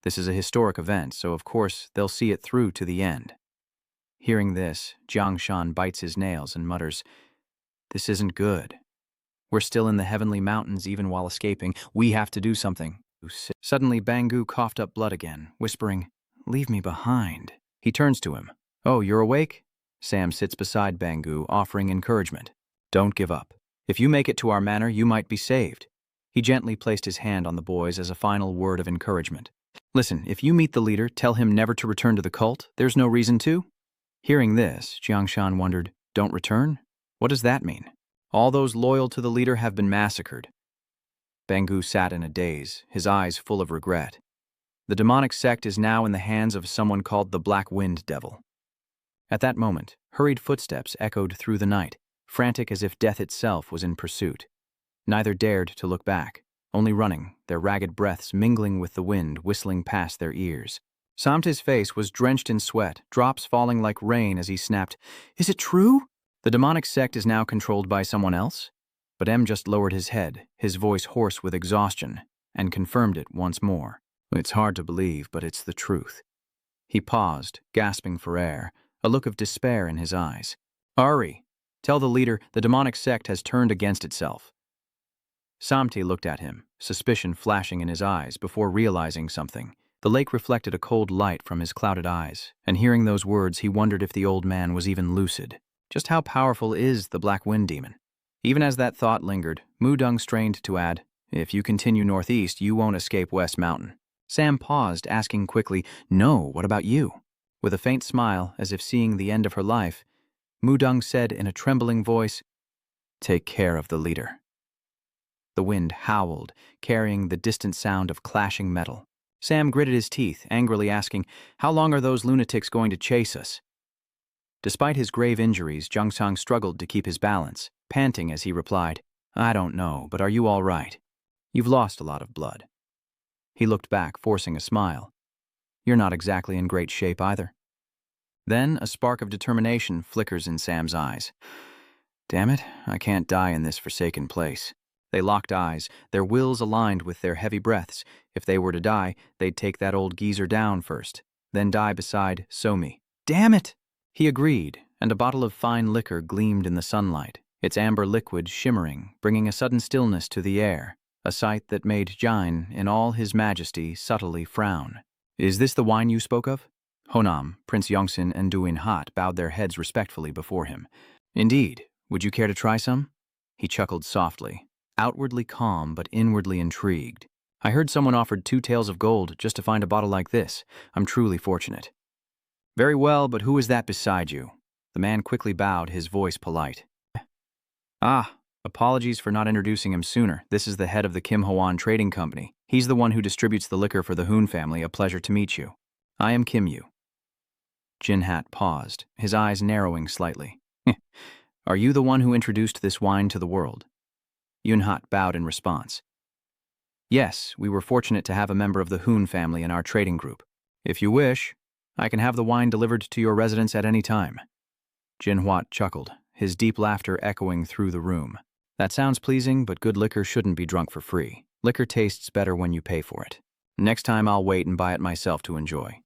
A: This is a historic event, so of course they'll see it through to the end." Hearing this, Jiang Shan bites his nails and mutters, "This isn't good. We're still in the heavenly mountains even while escaping. We have to do something." Suddenly, Bangu coughed up blood again, whispering, "Leave me behind." He turns to him. "Oh, you're awake?" Sam sits beside Bangu, offering encouragement. "Don't give up. If you make it to our manor, you might be saved." He gently placed his hand on the boys as a final word of encouragement. "Listen, if you meet the leader, tell him never to return to the cult. There's no reason to." Hearing this, Jiangshan wondered, "Don't return? What does that mean?" "All those loyal to the leader have been massacred." Bangu sat in a daze, his eyes full of regret. The demonic sect is now in the hands of someone called the Black Wind Devil. At that moment, hurried footsteps echoed through the night, frantic as if death itself was in pursuit. Neither dared to look back, only running, their ragged breaths mingling with the wind whistling past their ears. Samte's face was drenched in sweat, drops falling like rain as he snapped, "Is it true? The demonic sect is now controlled by someone else?" But M just lowered his head, his voice hoarse with exhaustion, and confirmed it once more. "It's hard to believe, but it's the truth." He paused, gasping for air, a look of despair in his eyes. "Ari, tell the leader the demonic sect has turned against itself." Samte looked at him, suspicion flashing in his eyes before realizing something. The lake reflected a cold light from his clouded eyes, and hearing those words, he wondered if the old man was even lucid. Just how powerful is the Black Wind Demon? Even as that thought lingered, Mudung strained to add, "If you continue northeast, you won't escape West Mountain." Sam paused, asking quickly, "No, what about you?" With a faint smile, as if seeing the end of her life, Mudung said in a trembling voice, "Take care of the leader." The wind howled, carrying the distant sound of clashing metal. Sam gritted his teeth, angrily asking, "How long are those lunatics going to chase us?" Despite his grave injuries, Jiang Sang struggled to keep his balance, panting as he replied, "I don't know, but are you all right? You've lost a lot of blood." He looked back, forcing a smile. "You're not exactly in great shape either." Then a spark of determination flickers in Sam's eyes. "Damn it, I can't die in this forsaken place." They locked eyes, their wills aligned with their heavy breaths. If they were to die, they'd take that old geezer down first, then die beside Somi. "Damn it!" He agreed, and a bottle of fine liquor gleamed in the sunlight, its amber liquid shimmering, bringing a sudden stillness to the air, a sight that made Jain, in all his majesty, subtly frown. "Is this the wine you spoke of?" Honam, Prince Yongsin, and Duin Hat bowed their heads respectfully before him. "Indeed. Would you care to try some?" He chuckled softly, outwardly calm but inwardly intrigued. "I heard someone offered 2 taels of gold just to find a bottle like this. I'm truly fortunate." "Very well, but who is that beside you?" The man quickly bowed, his voice polite. "Ah, apologies for not introducing him sooner. This is the head of the Kim Hwan Trading Company. He's the one who distributes the liquor for the Hoon family. A pleasure to meet you. I am Kim Yu." Jin Hat paused, his eyes narrowing slightly. "Are you the one who introduced this wine to the world?" Yun Hat bowed in response. "Yes, we were fortunate to have a member of the Hoon family in our trading group. If you wish, I can have the wine delivered to your residence at any time." Jin Huat chuckled, his deep laughter echoing through the room. "That sounds pleasing, but good liquor shouldn't be drunk for free. Liquor tastes better when you pay for it. Next time I'll wait and buy it myself to enjoy."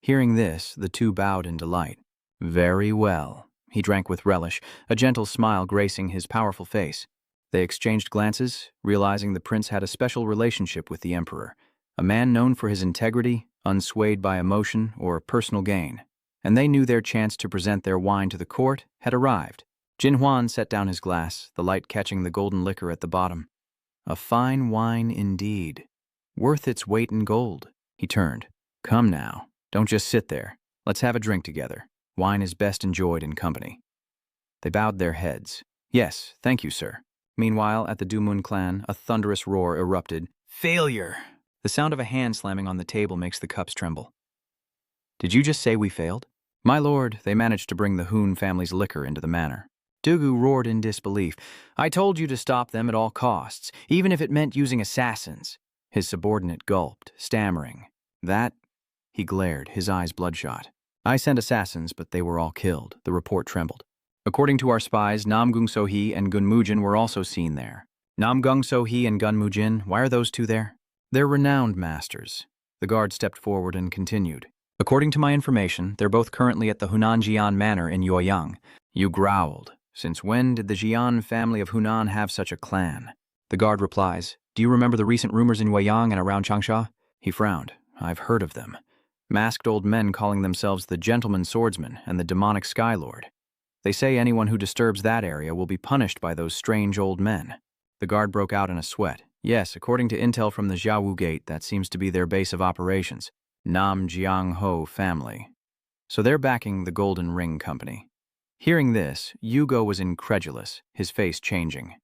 A: Hearing this, the two bowed in delight. "Very well." He drank with relish, a gentle smile gracing his powerful face. They exchanged glances, realizing the prince had a special relationship with the emperor, a man known for his integrity, unswayed by emotion or personal gain. And they knew their chance to present their wine to the court had arrived. Jin Huan set down his glass, the light catching the golden liquor at the bottom. "A fine wine indeed. Worth its weight in gold." He turned. "Come now, don't just sit there. Let's have a drink together. Wine is best enjoyed in company." They bowed their heads. "Yes, thank you, sir." Meanwhile, at the Dumun clan, a thunderous roar erupted. "Failure!" The sound of a hand slamming on the table makes the cups tremble. "Did you just say we failed?" "My lord, they managed to bring the Hoon family's liquor into the manor." Dugu roared in disbelief. I told you to stop them at all costs, even if it meant using assassins. His subordinate gulped, stammering. That? He glared, his eyes bloodshot. I sent assassins, but they were all killed. The report trembled. According to our spies, Nam Gong Sohi and Gun Mujin were also seen there. Nam Gong Sohi and Gun Mujin, why are those two there? They're renowned masters. The guard stepped forward and continued. According to my information, they're both currently at the Hunan Jian Manor in Yueyang. You growled. Since when did the Jian family of Hunan have such a clan? The guard replies, do you remember the recent rumors in Yueyang and around Changsha? He frowned. I've heard of them. Masked old men calling themselves the Gentleman Swordsman and the Demonic Skylord. They say anyone who disturbs that area will be punished by those strange old men. The guard broke out in a sweat. Yes, according to intel from the Jiawu Gate, that seems to be their base of operations. Nam Jiang Ho family. So they're backing the Golden Ring Company. Hearing this, Yugo was incredulous, his face changing.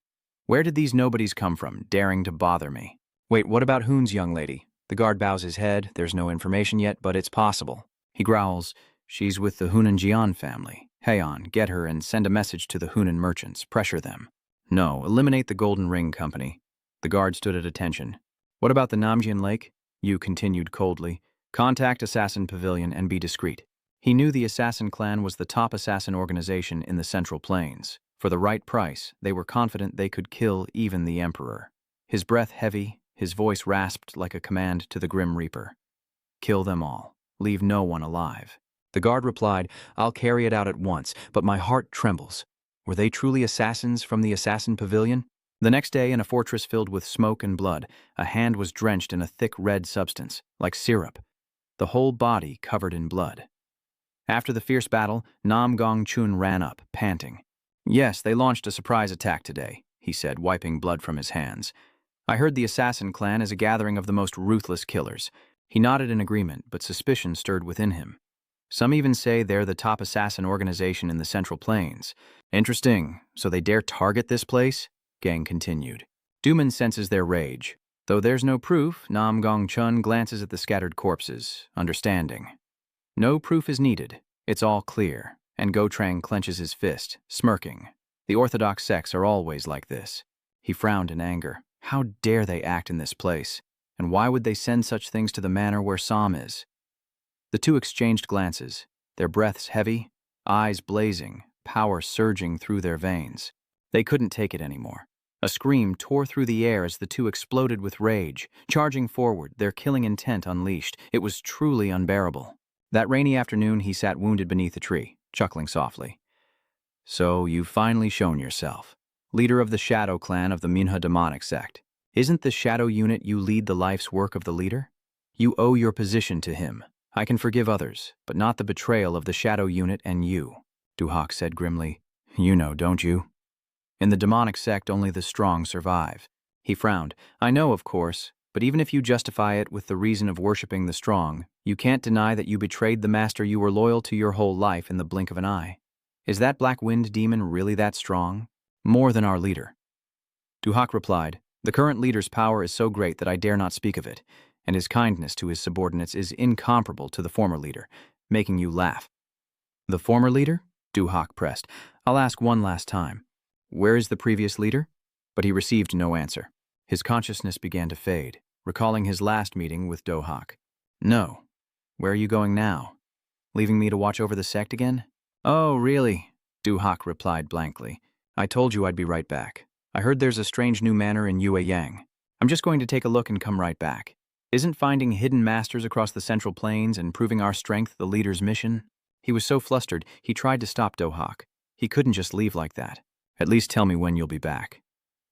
A: Where did these nobodies come from, daring to bother me? Wait, what about Hoon's young lady? The guard bows his head. There's no information yet, but it's possible. He growls, she's with the Hunan Jian family. Heian, get her and send a message to the Hunan merchants. Pressure them. No, eliminate the Golden Ring Company. The guard stood at attention. What about the Namjian Lake? Yu continued coldly. Contact Assassin Pavilion and be discreet. He knew the Assassin clan was the top assassin organization in the Central Plains. For the right price, they were confident they could kill even the Emperor. His breath heavy, his voice rasped like a command to the Grim Reaper. Kill them all. Leave no one alive. The guard replied, I'll carry it out at once, but my heart trembles. Were they truly assassins from the Assassin Pavilion? The next day, in a fortress filled with smoke and blood, a hand was drenched in a thick red substance, like syrup. The whole body covered in blood. After the fierce battle, Nam Gong Chun ran up, panting. Yes, they launched a surprise attack today, he said, wiping blood from his hands. I heard the Assassin clan is a gathering of the most ruthless killers. He nodded in agreement, but suspicion stirred within him. Some even say they're the top assassin organization in the Central Plains. Interesting. So they dare target this place? Gang continued. Duman senses their rage. Though there's no proof, Nam Gong Chun glances at the scattered corpses, understanding. No proof is needed. It's all clear. And Go Trang clenches his fist, smirking. The Orthodox sects are always like this. He frowned in anger. How dare they act in this place? And why would they send such things to the manor where Sam is? The two exchanged glances, their breaths heavy, eyes blazing, power surging through their veins. They couldn't take it anymore. A scream tore through the air as the two exploded with rage, charging forward, their killing intent unleashed. It was truly unbearable. That rainy afternoon, he sat wounded beneath a tree, chuckling softly. So you've finally shown yourself. Leader of the Shadow Clan of the Manhwa demonic sect. Isn't the Shadow Unit you lead the life's work of the leader? You owe your position to him. I can forgive others, but not the betrayal of the Shadow Unit and you, Duhak said grimly. You know, don't you? In the demonic sect, only the strong survive. He frowned. I know, of course, but even if you justify it with the reason of worshipping the strong, you can't deny that you betrayed the master you were loyal to your whole life in the blink of an eye. Is that black wind demon really that strong? More than our leader. Duhak replied, the current leader's power is so great that I dare not speak of it, and his kindness to his subordinates is incomparable to the former leader, making you laugh. The former leader? Duhak pressed. I'll ask one last time. Where is the previous leader? But he received no answer. His consciousness began to fade, recalling his last meeting with Dohak. No. Where are you going now? Leaving me to watch over the sect again? Oh, really? Duhak replied blankly. I told you I'd be right back. I heard there's a strange new manor in Yueyang. I'm just going to take a look and come right back. Isn't finding hidden masters across the Central Plains and proving our strength the leader's mission? He was so flustered, he tried to stop Dohak. He couldn't just leave like that. At least tell me when you'll be back.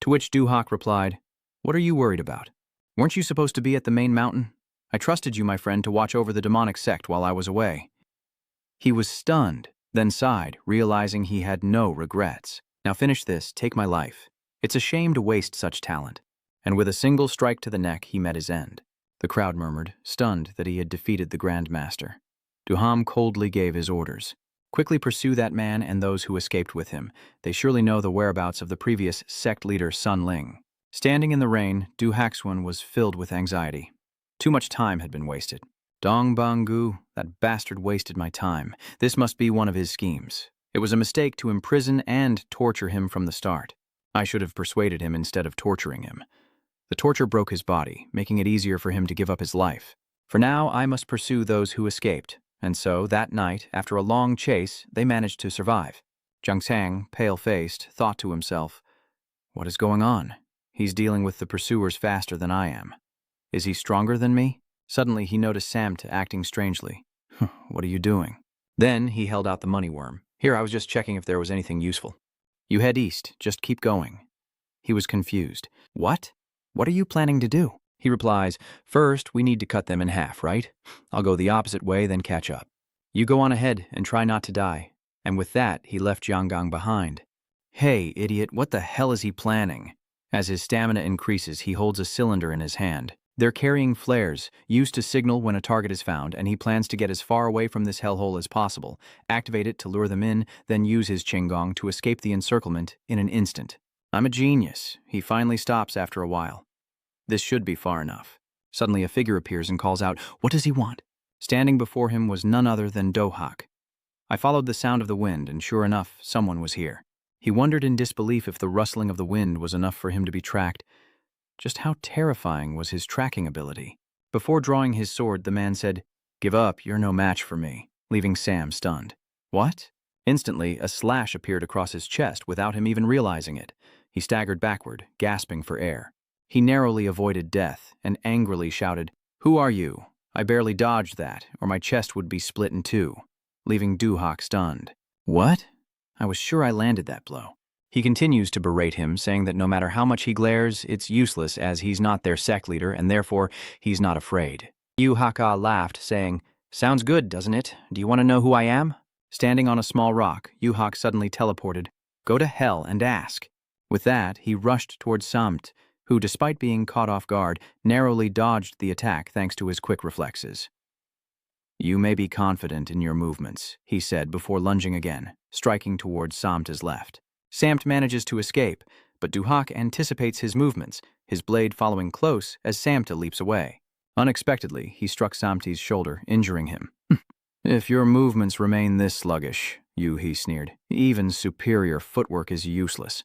A: To which Duhak replied, What are you worried about? Weren't you supposed to be at the main mountain? I trusted you, my friend, to watch over the demonic sect while I was away. He was stunned, then sighed, realizing he had no regrets. Now finish this, take my life. It's a shame to waste such talent. And with a single strike to the neck, he met his end. The crowd murmured, stunned that he had defeated the Grand Master. Duham coldly gave his orders. Quickly pursue that man and those who escaped with him. They surely know the whereabouts of the previous sect leader, Sun Ling. Standing in the rain, Du Haxwan was filled with anxiety. Too much time had been wasted. Dong Bangu, that bastard wasted my time. This must be one of his schemes. It was a mistake to imprison and torture him from the start. I should have persuaded him instead of torturing him. The torture broke his body, making it easier for him to give up his life. For now, I must pursue those who escaped. And so, that night, after a long chase, they managed to survive. Jiang Sang, pale-faced, thought to himself, "What is going on? He's dealing with the pursuers faster than I am. Is he stronger than me?" Suddenly, he noticed Samt acting strangely. "What are you doing?" Then, he held out the money worm. "Here, I was just checking if there was anything useful. You head east, just keep going." He was confused. "What? What are you planning to do?" He replies, "First, we need to cut them in half, right? I'll go the opposite way, then catch up. You go on ahead and try not to die." And with that, he left Jianggang behind. "Hey, idiot, what the hell is he planning?" As his stamina increases, he holds a cylinder in his hand. They're carrying flares, used to signal when a target is found, and he plans to get as far away from this hellhole as possible, activate it to lure them in, then use his Qinggong to escape the encirclement in an instant. I'm a genius. He finally stops after a while. This should be far enough. Suddenly a figure appears and calls out, "What does he want?" Standing before him was none other than Do-hak. I followed the sound of the wind, and sure enough, someone was here. He wondered in disbelief if the rustling of the wind was enough for him to be tracked. Just how terrifying was his tracking ability? Before drawing his sword, the man said, "Give up, you're no match for me," leaving Sam stunned. "What?" Instantly, a slash appeared across his chest without him even realizing it. He staggered backward, gasping for air. He narrowly avoided death and angrily shouted, "Who are you? I barely dodged that, or my chest would be split in two," leaving Do-hak stunned. "What? I was sure I landed that blow." He continues to berate him, saying that no matter how much he glares, it's useless as he's not their sect leader and therefore he's not afraid. Yu-haka laughed, saying, "Sounds good, doesn't it? Do you want to know who I am?" Standing on a small rock, Yu-hak suddenly teleported. "Go to hell and ask." With that, he rushed towards Samt, who, despite being caught off guard, narrowly dodged the attack thanks to his quick reflexes. "You may be confident in your movements," he said before lunging again, striking towards Samt's left. Samt manages to escape, but Do-hak anticipates his movements, his blade following close as Samta leaps away. Unexpectedly, he struck Samti's shoulder, injuring him. "If your movements remain this sluggish," he sneered, "even superior footwork is useless."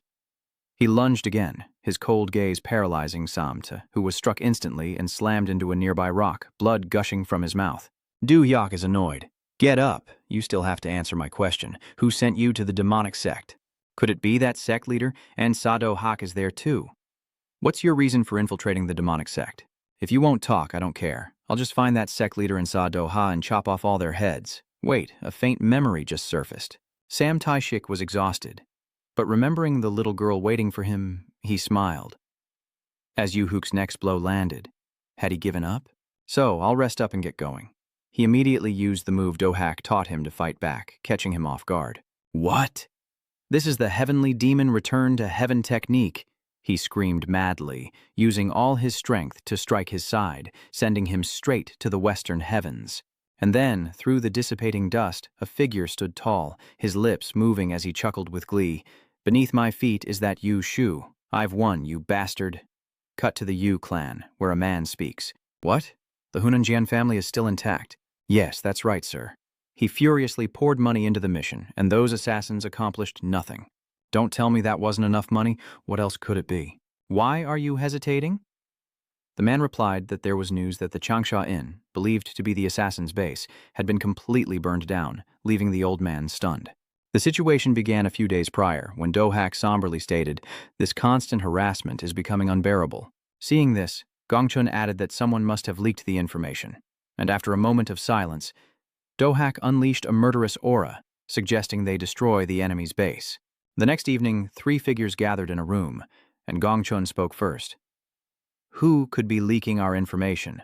A: He lunged again, his cold gaze paralyzing Samta, who was struck instantly and slammed into a nearby rock, blood gushing from his mouth. Do-hak is annoyed. "Get up. You still have to answer my question. Who sent you to the demonic sect? Could it be that sect leader? And Do-hak is there too. What's your reason for infiltrating the demonic sect? If you won't talk, I don't care. I'll just find that sect leader and Do-hak and chop off all their heads." Wait, a faint memory just surfaced. Sam Taishik was exhausted. But remembering the little girl waiting for him, he smiled. As Yu-huk's next blow landed, had he given up? "So, I'll rest up and get going." He immediately used the move Do-hak taught him to fight back, catching him off guard. "What? This is the heavenly demon return to heaven technique," he screamed madly, using all his strength to strike his side, sending him straight to the western heavens. And then, through the dissipating dust, a figure stood tall, his lips moving as he chuckled with glee. "Beneath my feet is that Yu Shu. I've won, you bastard." Cut to the Yu clan, where a man speaks. "What? The Hunanjian family is still intact?" "Yes, that's right, sir." He furiously poured money into the mission, and those assassins accomplished nothing. "Don't tell me that wasn't enough money. What else could it be? Why are you hesitating?" The man replied that there was news that the Changsha Inn, believed to be the assassin's base, had been completely burned down, leaving the old man stunned. The situation began a few days prior, when Do-hak somberly stated, "This constant harassment is becoming unbearable." Seeing this, Gongchun added that someone must have leaked the information, and after a moment of silence, Do-hak unleashed a murderous aura, suggesting they destroy the enemy's base. The next evening, 3 figures gathered in a room, and Gongchun spoke first. "Who could be leaking our information?"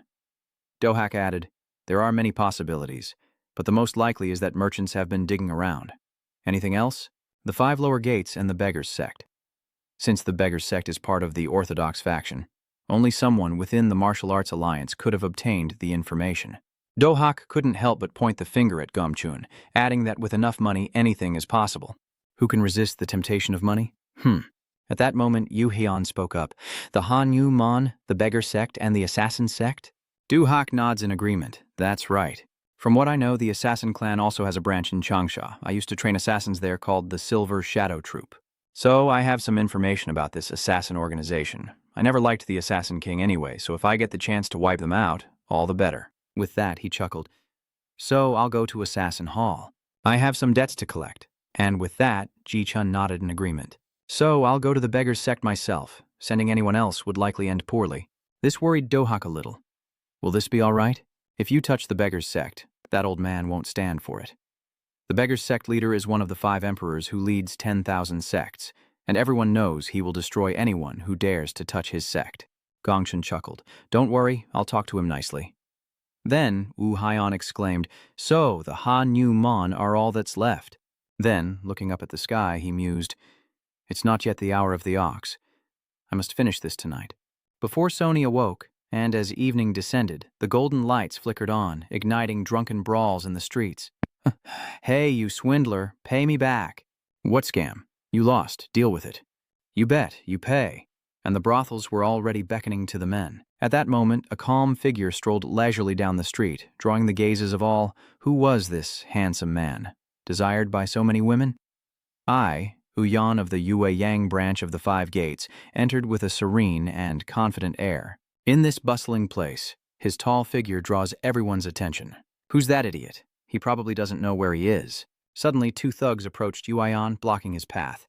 A: Do-hak added, "There are many possibilities, but the most likely is that merchants have been digging around. Anything else?" "The 5 lower gates and the Beggars sect." Since the Beggars sect is part of the Orthodox faction, only someone within the Martial Arts Alliance could have obtained the information. Do-hak couldn't help but point the finger at Gongchun, adding that with enough money, anything is possible. Who can resist the temptation of money? At that moment, Yu Heian spoke up. "The Han-Yu Mon, the Beggar sect, and the Assassin sect?" Do-hak nods in agreement. "That's right. From what I know, the assassin clan also has a branch in Changsha. I used to train assassins there called the Silver Shadow Troop. So I have some information about this assassin organization. I never liked the Assassin King anyway, so if I get the chance to wipe them out, all the better. With that, he chuckled. So I'll go to Assassin Hall. I have some debts to collect. And with that, Ji-chun nodded in agreement. So I'll go to the beggar's sect myself. Sending anyone else would likely end poorly. This worried Dohak a little. Will this be all right? If you touch the beggar's sect, that old man won't stand for it. The beggar's sect leader is one of the 5 emperors who leads 10,000 sects, and everyone knows he will destroy anyone who dares to touch his sect. Gongsun chuckled. Don't worry, I'll talk to him nicely. Then, Wu Haiyan exclaimed, So, the Han-Yu Mon are all that's left. Then, looking up at the sky, he mused, It's not yet the hour of the ox. I must finish this tonight. Before Sony awoke, and as evening descended, the golden lights flickered on, igniting drunken brawls in the streets. Hey, you swindler, pay me back. What scam? You lost, deal with it. You bet, you pay. And the brothels were already beckoning to the men. At that moment, a calm figure strolled leisurely down the street, drawing the gazes of all. Who was this handsome man? Desired by so many women? I, Uyan of the Yue Yang branch of the 5 Gates, entered with a serene and confident air. In this bustling place, his tall figure draws everyone's attention. Who's that idiot? He probably doesn't know where he is. Suddenly, 2 thugs approached Yuyan, blocking his path.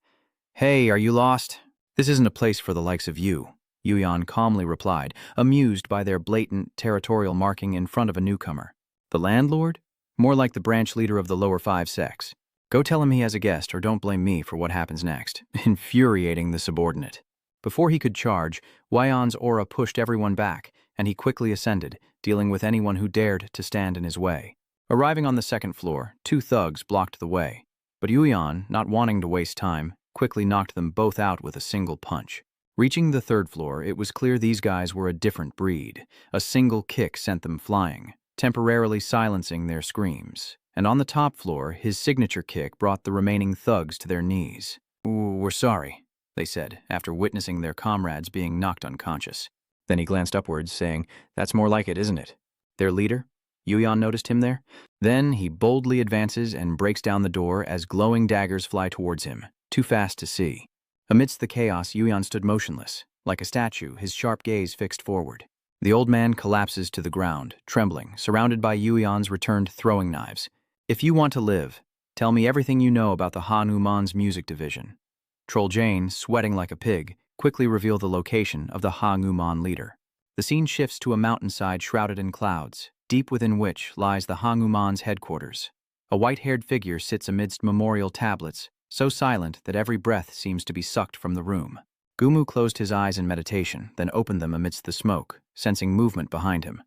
A: Hey, are you lost? This isn't a place for the likes of you, Yuyan calmly replied, amused by their blatant territorial marking in front of a newcomer. The landlord? More like the branch leader of the lower 5 sects. Go tell him he has a guest, or don't blame me for what happens next, infuriating the subordinate. Before he could charge, Yuan's aura pushed everyone back, and he quickly ascended, dealing with anyone who dared to stand in his way. Arriving on the 2nd floor, 2 thugs blocked the way. But Yuyan, not wanting to waste time, quickly knocked them both out with a single punch. Reaching the 3rd floor, it was clear these guys were a different breed. A single kick sent them flying, temporarily silencing their screams. And on the top floor, his signature kick brought the remaining thugs to their knees. We're sorry, they said, after witnessing their comrades being knocked unconscious. Then he glanced upwards, saying, That's more like it, isn't it? Their leader? Yuyan noticed him there. Then he boldly advances and breaks down the door as glowing daggers fly towards him, too fast to see. Amidst the chaos, Yuyan stood motionless, like a statue, his sharp gaze fixed forward. The old man collapses to the ground, trembling, surrounded by Yuyan's returned throwing knives. If you want to live, tell me everything you know about the Hanuman's music division. Troll Jane, sweating like a pig, quickly revealed the location of the Hanuman leader. The scene shifts to a mountainside shrouded in clouds, deep within which lies the Hanuman's headquarters. A white-haired figure sits amidst memorial tablets, so silent that every breath seems to be sucked from the room. Gumu closed his eyes in meditation, then opened them amidst the smoke, sensing movement behind him.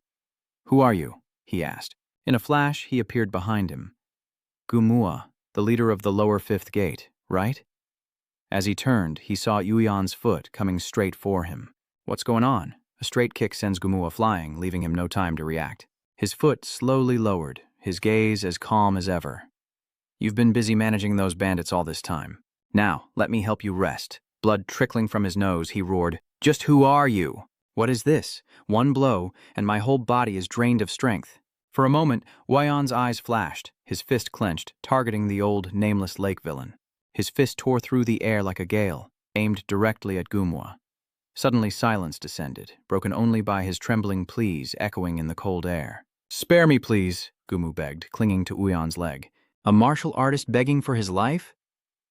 A: Who are you? He asked. In a flash, he appeared behind him. Gumua, the leader of the lower 5th gate, right? As he turned, he saw Yuyan's foot coming straight for him. What's going on? A straight kick sends Gumua flying, leaving him no time to react. His foot slowly lowered, his gaze as calm as ever. You've been busy managing those bandits all this time. Now, let me help you rest. Blood trickling from his nose, he roared, Just who are you? What is this? One blow, and my whole body is drained of strength. For a moment, Yuan's eyes flashed, his fist clenched, targeting the old, nameless lake villain. His fist tore through the air like a gale, aimed directly at Gumua. Suddenly silence descended, broken only by his trembling pleas echoing in the cold air. Spare me, please, Gumu begged, clinging to Yuan's leg. A martial artist begging for his life?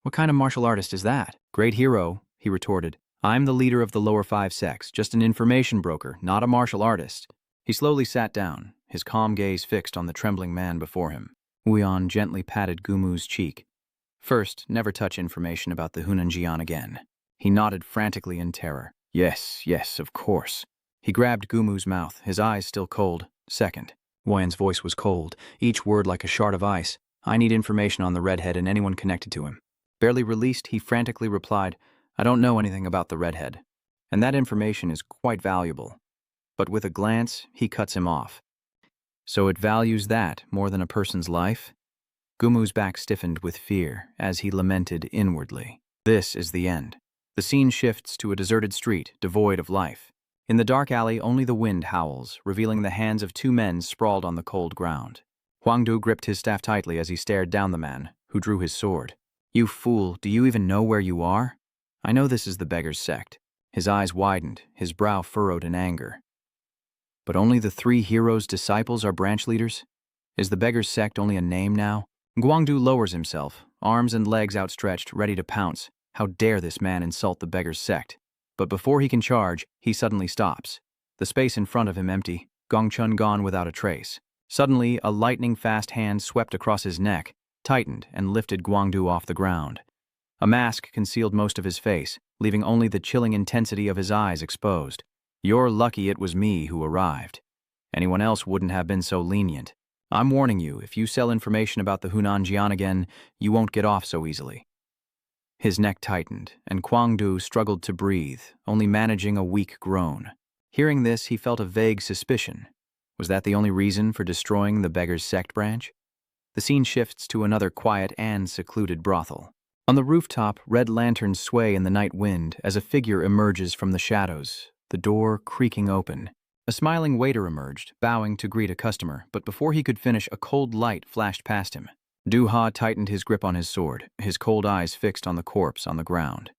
A: What kind of martial artist is that? Great hero, he retorted. I'm the leader of the lower 5 sects, just an information broker, not a martial artist. He slowly sat down, his calm gaze fixed on the trembling man before him. Yuan gently patted Gumu's cheek. First, never touch information about the Hunanjian again. He nodded frantically in terror. Yes, of course. He grabbed Gumu's mouth, his eyes still cold. Second. Yuan's voice was cold, each word like a shard of ice. I need information on the redhead and anyone connected to him. Barely released, he frantically replied, I don't know anything about the redhead. And that information is quite valuable. But with a glance, he cuts him off. So it values that more than a person's life? Gumu's back stiffened with fear as he lamented inwardly. This is the end. The scene shifts to a deserted street, devoid of life. In the dark alley, only the wind howls, revealing the hands of 2 men sprawled on the cold ground. Huang Du gripped his staff tightly as he stared down the man, who drew his sword. You fool, do you even know where you are? I know this is the beggar's sect. His eyes widened, his brow furrowed in anger. But only the 3 heroes' disciples are branch leaders? Is the beggar's sect only a name now? Guangdu lowers himself, arms and legs outstretched, ready to pounce. How dare this man insult the beggar's sect? But before he can charge, he suddenly stops. The space in front of him empty, Gongchun gone without a trace. Suddenly, a lightning-fast hand swept across his neck, tightened, and lifted Guangdu off the ground. A mask concealed most of his face, leaving only the chilling intensity of his eyes exposed. You're lucky it was me who arrived. Anyone else wouldn't have been so lenient. I'm warning you, if you sell information about the Hunan Jian again, you won't get off so easily. His neck tightened, and Guangdu struggled to breathe, only managing a weak groan. Hearing this, he felt a vague suspicion. Was that the only reason for destroying the beggar's sect branch? The scene shifts to another quiet and secluded brothel. On the rooftop, red lanterns sway in the night wind as a figure emerges from the shadows, the door creaking open. A smiling waiter emerged, bowing to greet a customer, but before he could finish, a cold light flashed past him. Du-ha tightened his grip on his sword, his cold eyes fixed on the corpse on the ground.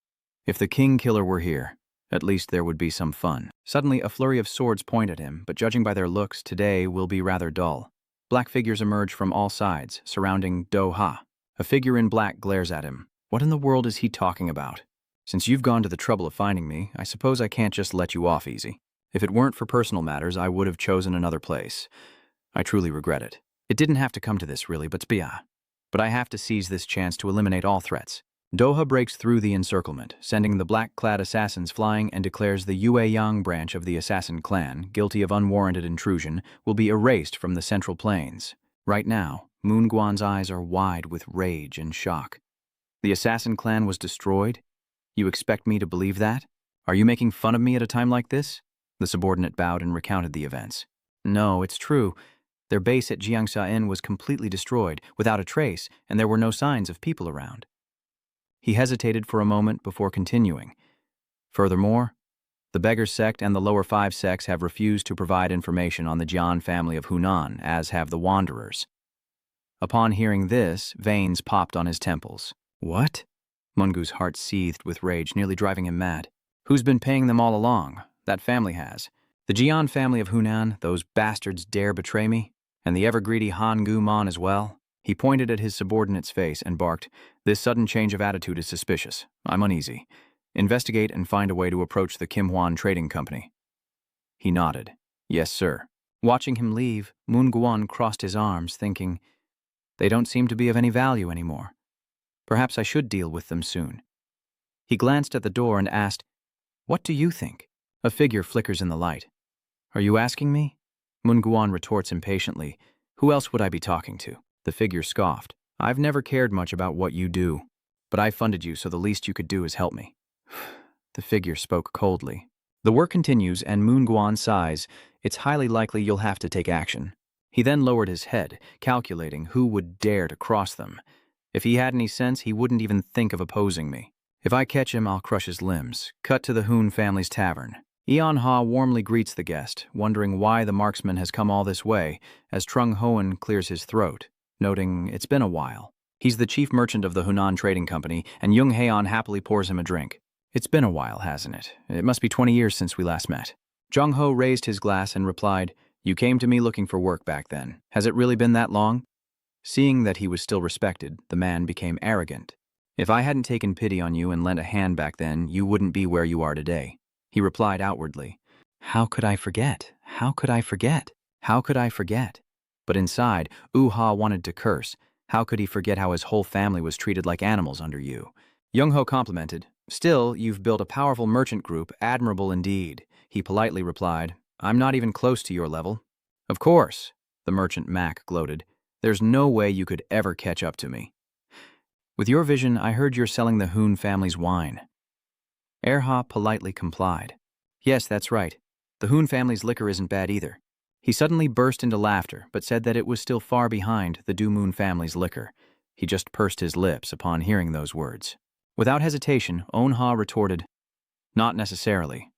A: If the king killer were here, at least there would be some fun. Suddenly, a flurry of swords point at him, but judging by their looks, today will be rather dull. Black figures emerge from all sides, surrounding Du-ha. A figure in black glares at him. What in the world is he talking about? Since you've gone to the trouble of finding me, I suppose I can't just let you off easy. If it weren't for personal matters, I would have chosen another place. I truly regret it. It didn't have to come to this, really, but I have to seize this chance to eliminate all threats. Doha breaks through the encirclement, sending the black-clad assassins flying, and declares the Yueyang branch of the assassin clan, guilty of unwarranted intrusion, will be erased from the Central Plains. Right now, Moon Guan's eyes are wide with rage and shock. The assassin clan was destroyed? You expect me to believe that? Are you making fun of me at a time like this? The subordinate bowed and recounted the events. No, it's true. Their base at Jiangxia Inn was completely destroyed, without a trace, and there were no signs of people around. He hesitated for a moment before continuing. Furthermore, the beggar sect and the lower 5 sects have refused to provide information on the Jian family of Hunan, as have the Wanderers. Upon hearing this, veins popped on his temples. What? Mungu's heart seethed with rage, nearly driving him mad. Who's been paying them all along? That family has. The Jian family of Hunan, those bastards dare betray me? And the ever-greedy Han Gu Mon as well? He pointed at his subordinate's face and barked, This sudden change of attitude is suspicious. I'm uneasy. Investigate and find a way to approach the Kim Hwan Trading Company. He nodded. Yes, sir. Watching him leave, Moon Guan crossed his arms, thinking, They don't seem to be of any value anymore. Perhaps I should deal with them soon. He glanced at the door and asked, What do you think? A figure flickers in the light. Are you asking me? Moon Guan retorts impatiently, Who else would I be talking to? The figure scoffed. I've never cared much about what you do, but I funded you, so the least you could do is help me. The figure spoke coldly. The work continues, and Moon Guan sighs. It's highly likely you'll have to take action. He then lowered his head, calculating who would dare to cross them. If he had any sense, he wouldn't even think of opposing me. If I catch him, I'll crush his limbs. Cut to the Hoon family's tavern. Eon Ha warmly greets the guest, wondering why the marksman has come all this way, as Trung Hoen clears his throat, noting it's been a while. He's the chief merchant of the Hunan Trading Company, and Jung Haeon happily pours him a drink. It's been a while, hasn't it? It must be 20 years since we last met. Jung Ho raised his glass and replied, You came to me looking for work back then. Has it really been that long? Seeing that he was still respected, the man became arrogant. If I hadn't taken pity on you and lent a hand back then, you wouldn't be where you are today. He replied outwardly, How could I forget? How could I forget? How could I forget? But inside, Ha wanted to curse. How could he forget how his whole family was treated like animals under you? Jung Ho complimented, Still, you've built a powerful merchant group, admirable indeed. He politely replied, I'm not even close to your level. Of course, the merchant Mac gloated. There's no way you could ever catch up to me. With your vision, I heard you're selling the Hoon family's wine. Erha politely complied. Yes, that's right. The Hoon family's liquor isn't bad either. He suddenly burst into laughter, but said that it was still far behind the Du Moon family's liquor. He just pursed his lips upon hearing those words. Without hesitation, On-ha retorted, Not necessarily.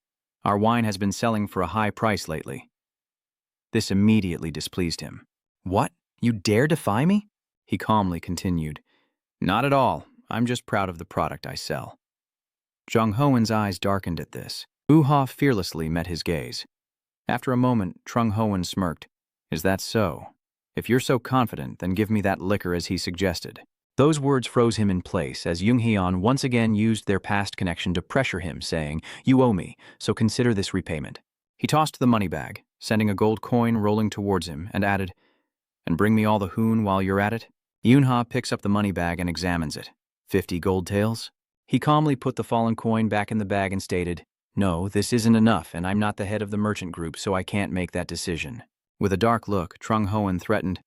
A: Our wine has been selling for a high price lately. This immediately displeased him. What? You dare defy me? He calmly continued. Not at all. I'm just proud of the product I sell. Jung Hoen's eyes darkened at this. Woo-ha fearlessly met his gaze. After a moment, Trung Hoen smirked. Is that so? If you're so confident, then give me that liquor as he suggested. Those words froze him in place as Jung Hyun once again used their past connection to pressure him, saying, You owe me, so consider this repayment. He tossed the money bag, sending a gold coin rolling towards him, and added, And bring me all the hoon while you're at it. Yoonha picks up the money bag and examines it. 50 gold taels? He calmly put the fallen coin back in the bag and stated, No, this isn't enough, and I'm not the head of the merchant group, so I can't make that decision. With a dark look, Trung Hoen threatened,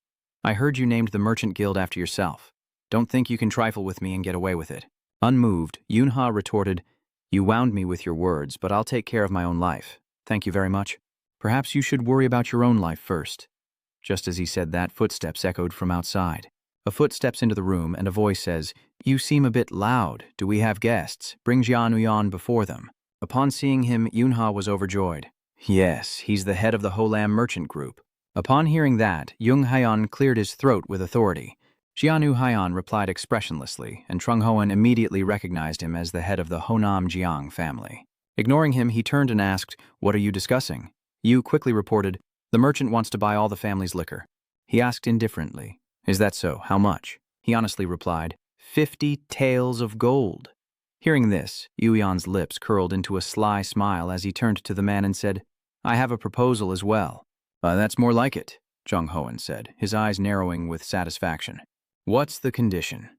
A: I heard you named the merchant guild after yourself. Don't think you can trifle with me and get away with it. Unmoved, Yoonha retorted, You wound me with your words, but I'll take care of my own life. Thank you very much. Perhaps you should worry about your own life first. Just as he said that, footsteps echoed from outside. A foot steps into the room and a voice says, You seem a bit loud. Do we have guests? Bring Jian Uyan before them. Upon seeing him, Yoonha was overjoyed. Yes, he's the head of the Holam merchant group. Upon hearing that, Jung Hyeon cleared his throat with authority. Jianu Hyeon replied expressionlessly, and Trung Hoen immediately recognized him as the head of the Honam Jiang family. Ignoring him, he turned and asked, What are you discussing? Yu quickly reported, The merchant wants to buy all the family's liquor. He asked indifferently, Is that so? How much? He honestly replied, 50 taels of gold. Hearing this, Yuyan's lips curled into a sly smile as he turned to the man and said, I have a proposal as well. That's more like it, Jung Hoen said, his eyes narrowing with satisfaction. What's the condition?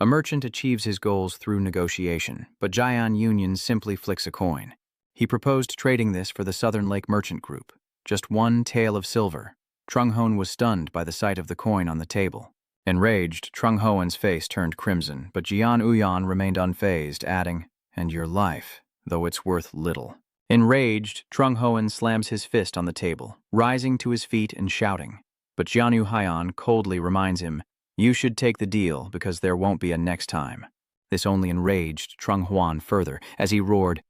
A: A merchant achieves his goals through negotiation, but Jian Union simply flicks a coin. He proposed trading this for the Southern Lake Merchant Group, just 1 tael of silver. Trung Hoen was stunned by the sight of the coin on the table. Enraged, Trung Hoen's face turned crimson, but Jian Uyan remained unfazed, adding, And your life, though it's worth little. Enraged, Trung Hoen slams his fist on the table, rising to his feet and shouting. But Jianu Hyeon coldly reminds him, You should take the deal because there won't be a next time. This only enraged Trung Hoan further as he roared,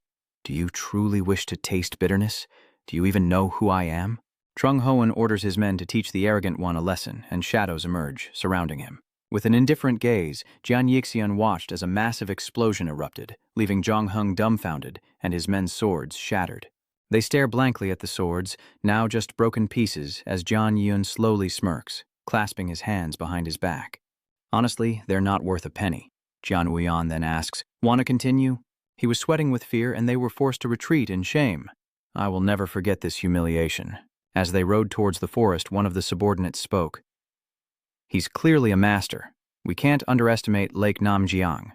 A: Do you truly wish to taste bitterness? Do you even know who I am? Trung Hoen orders his men to teach the arrogant one a lesson, and shadows emerge, surrounding him. With an indifferent gaze, Jian Yixian watched as a massive explosion erupted, leaving Zhang Heng dumbfounded and his men's swords shattered. They stare blankly at the swords, now just broken pieces, as Jian Yun slowly smirks, clasping his hands behind his back. Honestly, they're not worth a penny. Jian Wuyan then asks, Want to continue? He was sweating with fear and they were forced to retreat in shame. I will never forget this humiliation. As they rode towards the forest, one of the subordinates spoke. He's clearly a master. We can't underestimate Lake Namjiang.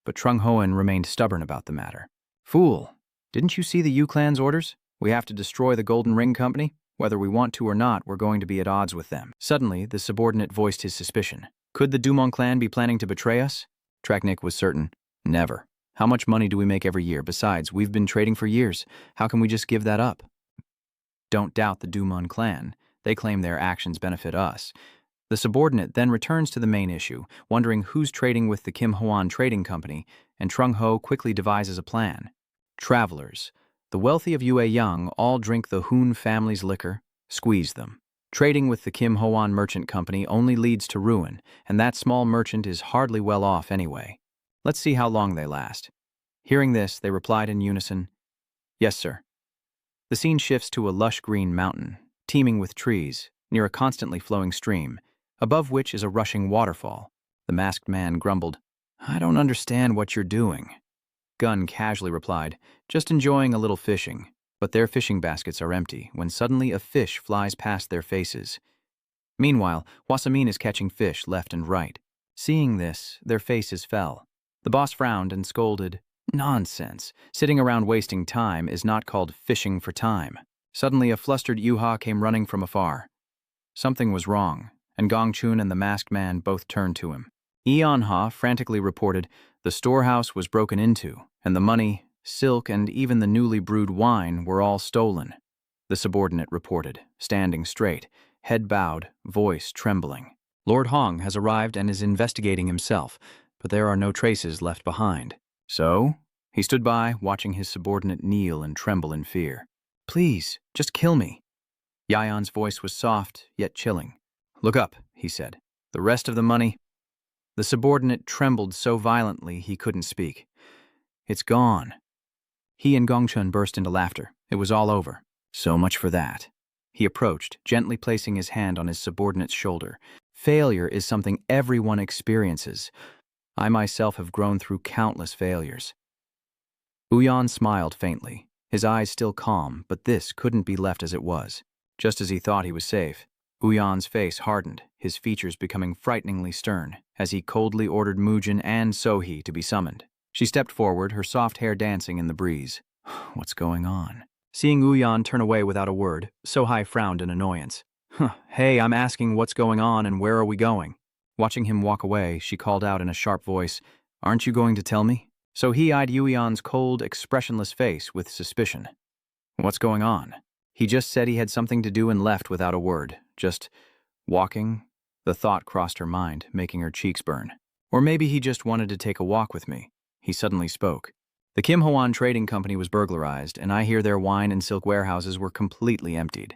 A: But Trung Hoen remained stubborn about the matter. Fool, didn't you see the Yu clan's orders? We have to destroy the Golden Ring Company. Whether we want to or not, we're going to be at odds with them. Suddenly, the subordinate voiced his suspicion. Could the Dumont clan be planning to betray us? Traknik was certain. Never. How much money do we make every year? Besides, we've been trading for years. How can we just give that up? Don't doubt the Dumont clan. They claim their actions benefit us. The subordinate then returns to the main issue, wondering who's trading with the Kim Hwan Trading Company, and Trung Ho quickly devises a plan. Travelers. The wealthy of Yue Yang all drink the Hoon family's liquor, squeeze them. Trading with the Kim Hwan Merchant Company only leads to ruin, and that small merchant is hardly well off anyway. Let's see how long they last. Hearing this, they replied in unison, Yes, sir. The scene shifts to a lush green mountain, teeming with trees, near a constantly flowing stream, above which is a rushing waterfall. The masked man grumbled, I don't understand what you're doing. Gun casually replied, Just enjoying a little fishing. But their fishing baskets are empty when suddenly a fish flies past their faces. Meanwhile, Hwasamin is catching fish left and right. Seeing this, their faces fell. The boss frowned and scolded, Nonsense. Sitting around wasting time is not called fishing for time. Suddenly, a flustered Yuha came running from afar. Something was wrong, and Gong Chun and the masked man both turned to him. Eon Ha frantically reported the storehouse was broken into, and the money, silk, and even the newly brewed wine were all stolen. The subordinate reported, standing straight, head bowed, voice trembling. Lord Hong has arrived and is investigating himself, but there are no traces left behind. So? He stood by, watching his subordinate kneel and tremble in fear. Please, just kill me. Yayan's voice was soft, yet chilling. Look up, he said. The rest of the money? The subordinate trembled so violently he couldn't speak. It's gone. He and Gongchun burst into laughter. It was all over. So much for that. He approached, gently placing his hand on his subordinate's shoulder. Failure is something everyone experiences. I myself have grown through countless failures. Uyan smiled faintly, his eyes still calm, but this couldn't be left as it was. Just as he thought he was safe, Uyan's face hardened, his features becoming frighteningly stern, as he coldly ordered Mujin and Sohi to be summoned. She stepped forward, her soft hair dancing in the breeze. What's going on? Seeing Uyan turn away without a word, Sohai frowned in annoyance. Hey, I'm asking what's going on and where are we going? Watching him walk away, she called out in a sharp voice, Aren't you going to tell me? So he eyed Uyan's cold, expressionless face with suspicion. What's going on? He just said he had something to do and left without a word. Just walking? The thought crossed her mind, making her cheeks burn. Or maybe he just wanted to take a walk with me. He suddenly spoke. The Kim Hwan Trading Company was burglarized, and I hear their wine and silk warehouses were completely emptied.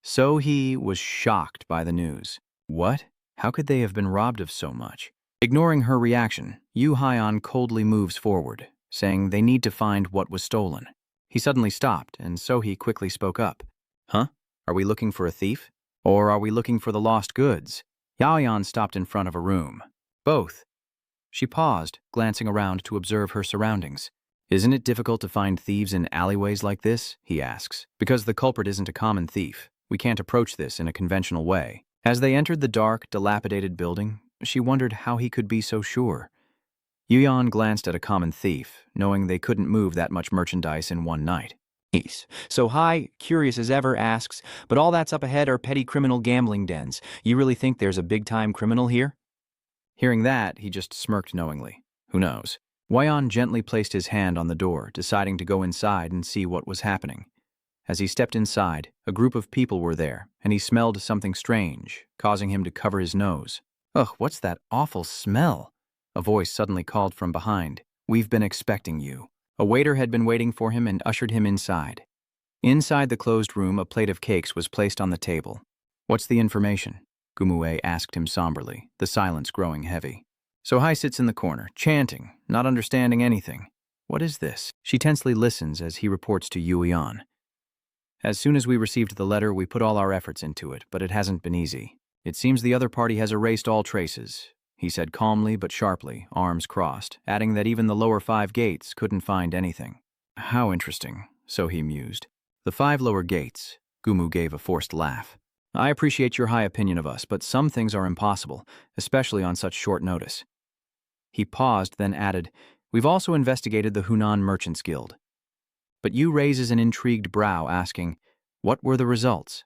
A: So he was shocked by the news. What? How could they have been robbed of so much? Ignoring her reaction, Yu Haiyan coldly moves forward, saying they need to find what was stolen. He suddenly stopped, and Sohi quickly spoke up. Huh? Are we looking for a thief? Or are we looking for the lost goods? Yaoyan stopped in front of a room. Both. She paused, glancing around to observe her surroundings. Isn't it difficult to find thieves in alleyways like this? He asks. Because the culprit isn't a common thief. We can't approach this in a conventional way. As they entered the dark, dilapidated building, she wondered how he could be so sure. Yuyan glanced at a common thief, knowing they couldn't move that much merchandise in one night. So Hai, curious as ever, asks, but all that's up ahead are petty criminal gambling dens. You really think there's a big-time criminal here? Hearing that, he just smirked knowingly. Who knows? Wayan gently placed his hand on the door, deciding to go inside and see what was happening. As he stepped inside, a group of people were there, and he smelled something strange, causing him to cover his nose. Ugh, what's that awful smell? A voice suddenly called from behind. We've been expecting you. A waiter had been waiting for him and ushered him inside. Inside the closed room, a plate of cakes was placed on the table. What's the information? Gumue asked him somberly, the silence growing heavy. Sohai sits in the corner, chanting, not understanding anything. What is this? She tensely listens as he reports to Yuyan. As soon as we received the letter, we put all our efforts into it, but it hasn't been easy. It seems the other party has erased all traces, he said calmly but sharply, arms crossed, adding that even the lower 5 gates couldn't find anything. How interesting, so he mused. The 5 lower gates, Gumu gave a forced laugh. I appreciate your high opinion of us, but some things are impossible, especially on such short notice. He paused, then added, We've also investigated the Hunan Merchants Guild. But Yu raises an intrigued brow, asking, What were the results?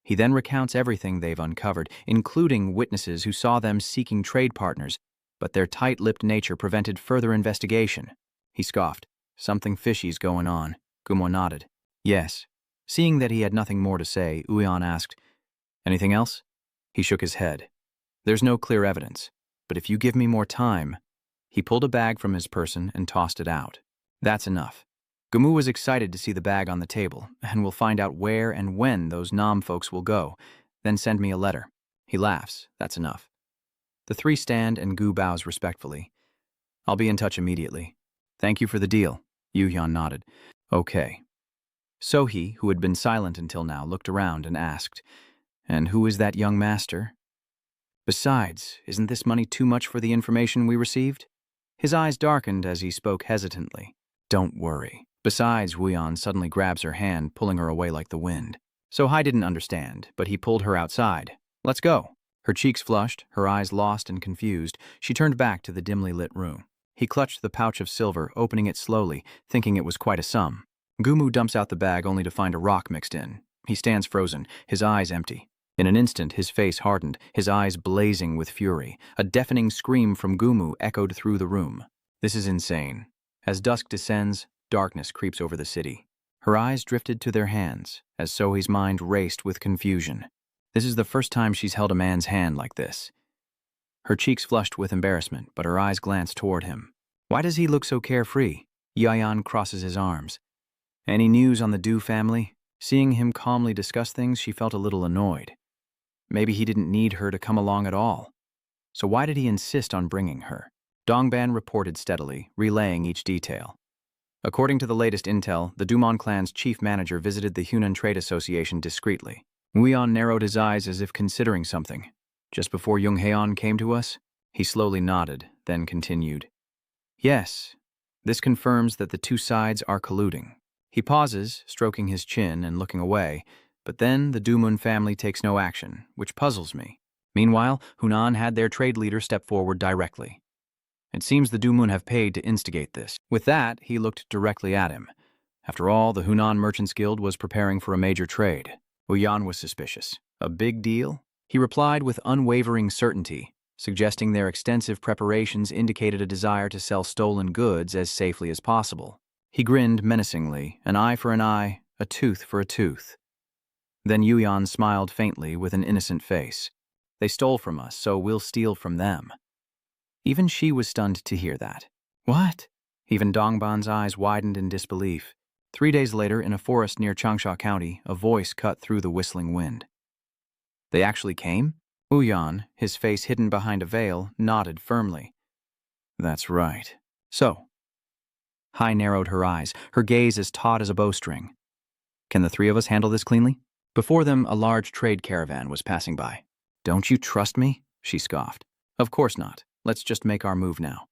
A: He then recounts everything they've uncovered, including witnesses who saw them seeking trade partners, but their tight-lipped nature prevented further investigation. He scoffed. Something fishy's going on. Gumo nodded. Yes. Seeing that he had nothing more to say, Uyan asked, Anything else? He shook his head. There's no clear evidence, but if you give me more time... He pulled a bag from his person and tossed it out. That's enough. Gumu was excited to see the bag on the table, and will find out where and when those Nam folks will go, then send me a letter. He laughs. That's enough. The 3 stand and Gu bows respectfully. I'll be in touch immediately. Thank you for the deal. Yuyan nodded. Okay. Sohi, who had been silent until now, looked around and asked, And who is that young master? Besides, isn't this money too much for the information we received? His eyes darkened as he spoke hesitantly. Don't worry. Besides, Wuyan suddenly grabs her hand, pulling her away like the wind. Sohai didn't understand, but he pulled her outside. Let's go. Her cheeks flushed, her eyes lost and confused, she turned back to the dimly lit room. He clutched the pouch of silver, opening it slowly, thinking it was quite a sum. Gumu dumps out the bag only to find a rock mixed in. He stands frozen, his eyes empty. In an instant, his face hardened, his eyes blazing with fury. A deafening scream from Gumu echoed through the room. This is insane. As dusk descends, darkness creeps over the city. Her eyes drifted to their hands, as Sohi's mind raced with confusion. This is the first time she's held a man's hand like this. Her cheeks flushed with embarrassment, but her eyes glanced toward him. Why does he look so carefree? Yayan crosses his arms. Any news on the Du family? Seeing him calmly discuss things, she felt a little annoyed. Maybe he didn't need her to come along at all. So why did he insist on bringing her? Dongban reported steadily, relaying each detail. According to the latest intel, the Dumon clan's chief manager visited the Hunan Trade Association discreetly. Wuyan narrowed his eyes as if considering something. Just before Jung Haeon came to us, he slowly nodded, then continued. Yes, this confirms that the two sides are colluding. He pauses, stroking his chin and looking away, but then the Dumun family takes no action, which puzzles me. Meanwhile, Hunan had their trade leader step forward directly. It seems the Dumun have paid to instigate this. With that, he looked directly at him. After all, the Hunan Merchants Guild was preparing for a major trade. Wuyan was suspicious. A big deal? He replied with unwavering certainty, suggesting their extensive preparations indicated a desire to sell stolen goods as safely as possible. He grinned menacingly, an eye for an eye, a tooth for a tooth. Then Yuyan smiled faintly with an innocent face. They stole from us, so we'll steal from them. Even she was stunned to hear that. What? Even Dongban's eyes widened in disbelief. 3 days later, in a forest near Changsha County, a voice cut through the whistling wind. They actually came? Wuyan, his face hidden behind a veil, nodded firmly. That's right. So? Hai narrowed her eyes, her gaze as taut as a bowstring. Can the three of us handle this cleanly? Before them, a large trade caravan was passing by. Don't you trust me? She scoffed. Of course not. Let's just make our move now.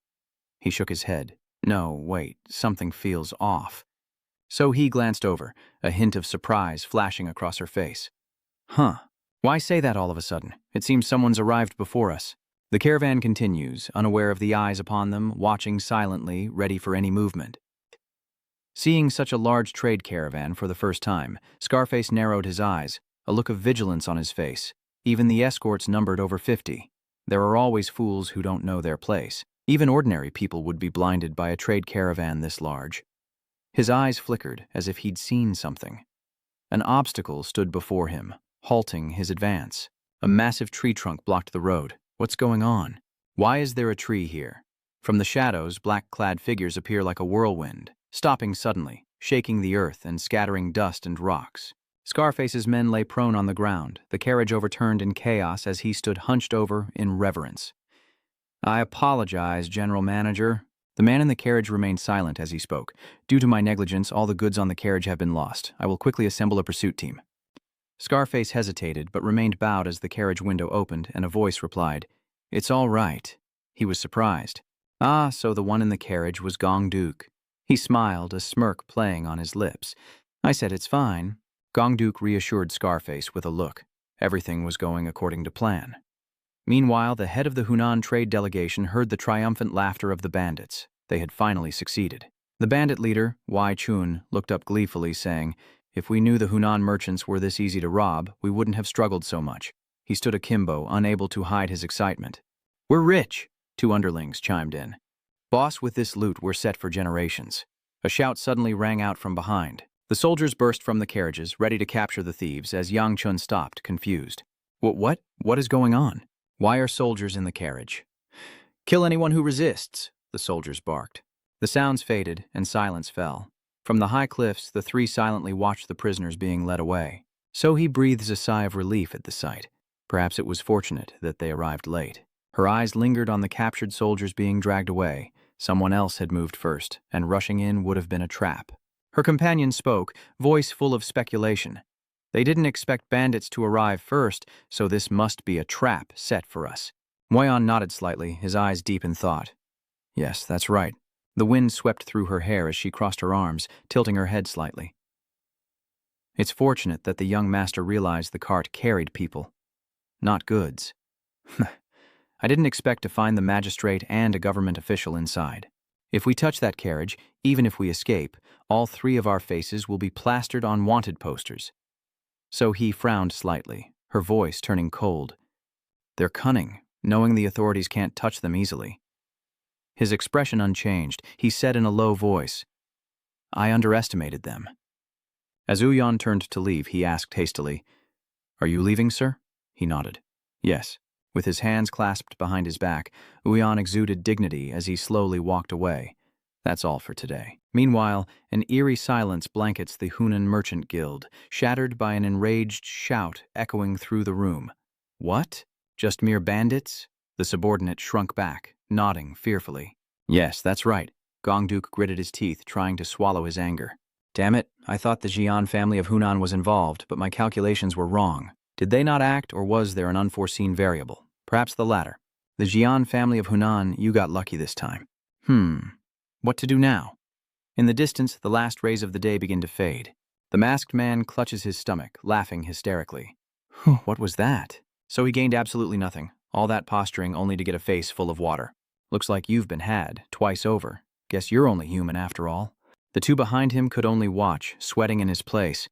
A: He shook his head. No, wait, something feels off. So he glanced over, a hint of surprise flashing across her face. Huh. Why say that all of a sudden? It seems someone's arrived before us. The caravan continues, unaware of the eyes upon them, watching silently, ready for any movement. Seeing such a large trade caravan for the first time, Scarface narrowed his eyes, a look of vigilance on his face. Even the escorts numbered over 50. There are always fools who don't know their place. Even ordinary people would be blinded by a trade caravan this large. His eyes flickered as if he'd seen something. An obstacle stood before him, halting his advance. A massive tree trunk blocked the road. What's going on? Why is there a tree here? From the shadows, black-clad figures appear like a whirlwind, stopping suddenly, shaking the earth and scattering dust and rocks. Scarface's men lay prone on the ground, the carriage overturned in chaos as he stood hunched over in reverence. I apologize, General Manager. The man in the carriage remained silent as he spoke. Due to my negligence, all the goods on the carriage have been lost. I will quickly assemble a pursuit team. Scarface hesitated, but remained bowed as the carriage window opened, and a voice replied, It's all right. He was surprised. Ah, so the one in the carriage was Gong Duke. He smiled, a smirk playing on his lips. I said it's fine. Gong Duke reassured Scarface with a look. Everything was going according to plan. Meanwhile, the head of the Hunan trade delegation heard the triumphant laughter of the bandits. They had finally succeeded. The bandit leader, Wai Chun, looked up gleefully, saying, If we knew the Hunan merchants were this easy to rob, we wouldn't have struggled so much. He stood akimbo, unable to hide his excitement. We're rich, 2 underlings chimed in. Boss, with this loot, we're set for generations. A shout suddenly rang out from behind. The soldiers burst from the carriages, ready to capture the thieves, as Yang Chun stopped, confused. What? What is going on? Why are soldiers in the carriage? Kill anyone who resists, the soldiers barked. The sounds faded, and silence fell. From the high cliffs, the three silently watched the prisoners being led away. So he breathes a sigh of relief at the sight. Perhaps it was fortunate that they arrived late. Her eyes lingered on the captured soldiers being dragged away. Someone else had moved first, and rushing in would have been a trap. Her companion spoke, voice full of speculation. They didn't expect bandits to arrive first, so this must be a trap set for us. Moyan nodded slightly, his eyes deep in thought. Yes, that's right. The wind swept through her hair as she crossed her arms, tilting her head slightly. It's fortunate that the young master realized the cart carried people, not goods. I didn't expect to find the magistrate and a government official inside. If we touch that carriage, even if we escape, all 3 of our faces will be plastered on wanted posters. So he frowned slightly, her voice turning cold. They're cunning, knowing the authorities can't touch them easily. His expression unchanged, he said in a low voice, I underestimated them. As Uyan turned to leave, he asked hastily, Are you leaving, sir? He nodded. Yes. With his hands clasped behind his back, Uyan exuded dignity as he slowly walked away. That's all for today. Meanwhile, an eerie silence blankets the Hunan Merchant Guild, shattered by an enraged shout echoing through the room. What? Just mere bandits? The subordinate shrunk back, nodding fearfully. Yes, that's right. Gongduk gritted his teeth, trying to swallow his anger. Damn it, I thought the Jian family of Hunan was involved, but my calculations were wrong. Did they not act, or was there an unforeseen variable? Perhaps the latter. The Jian family of Hunan, you got lucky this time. What to do now? In the distance, the last rays of the day begin to fade. The masked man clutches his stomach, laughing hysterically. What was that? So he gained absolutely nothing, all that posturing only to get a face full of water. Looks like you've been had, twice over. Guess you're only human after all. The two behind him could only watch, sweating in his place.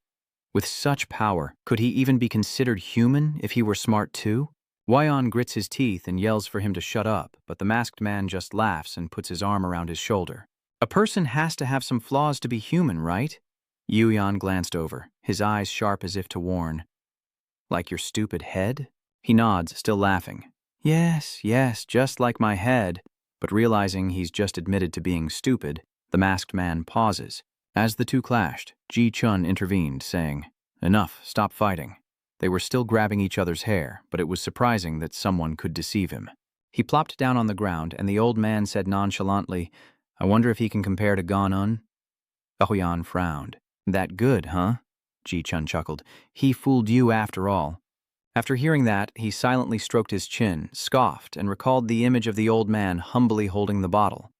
A: With such power, could he even be considered human if he were smart too? Wyon grits his teeth and yells for him to shut up, but the masked man just laughs and puts his arm around his shoulder. A person has to have some flaws to be human, right? Yuyan glanced over, his eyes sharp as if to warn. Like your stupid head? He nods, still laughing. Yes, just like my head. But realizing he's just admitted to being stupid, the masked man pauses. As the two clashed, Ji Chun intervened, saying, Enough, stop fighting. They were still grabbing each other's hair, but it was surprising that someone could deceive him. He plopped down on the ground, and the old man said nonchalantly, I wonder if he can compare to Gon-un? Huyan frowned. That good, huh? Ji Chun chuckled. He fooled you after all. After hearing that, he silently stroked his chin, scoffed, and recalled the image of the old man humbly holding the bottle.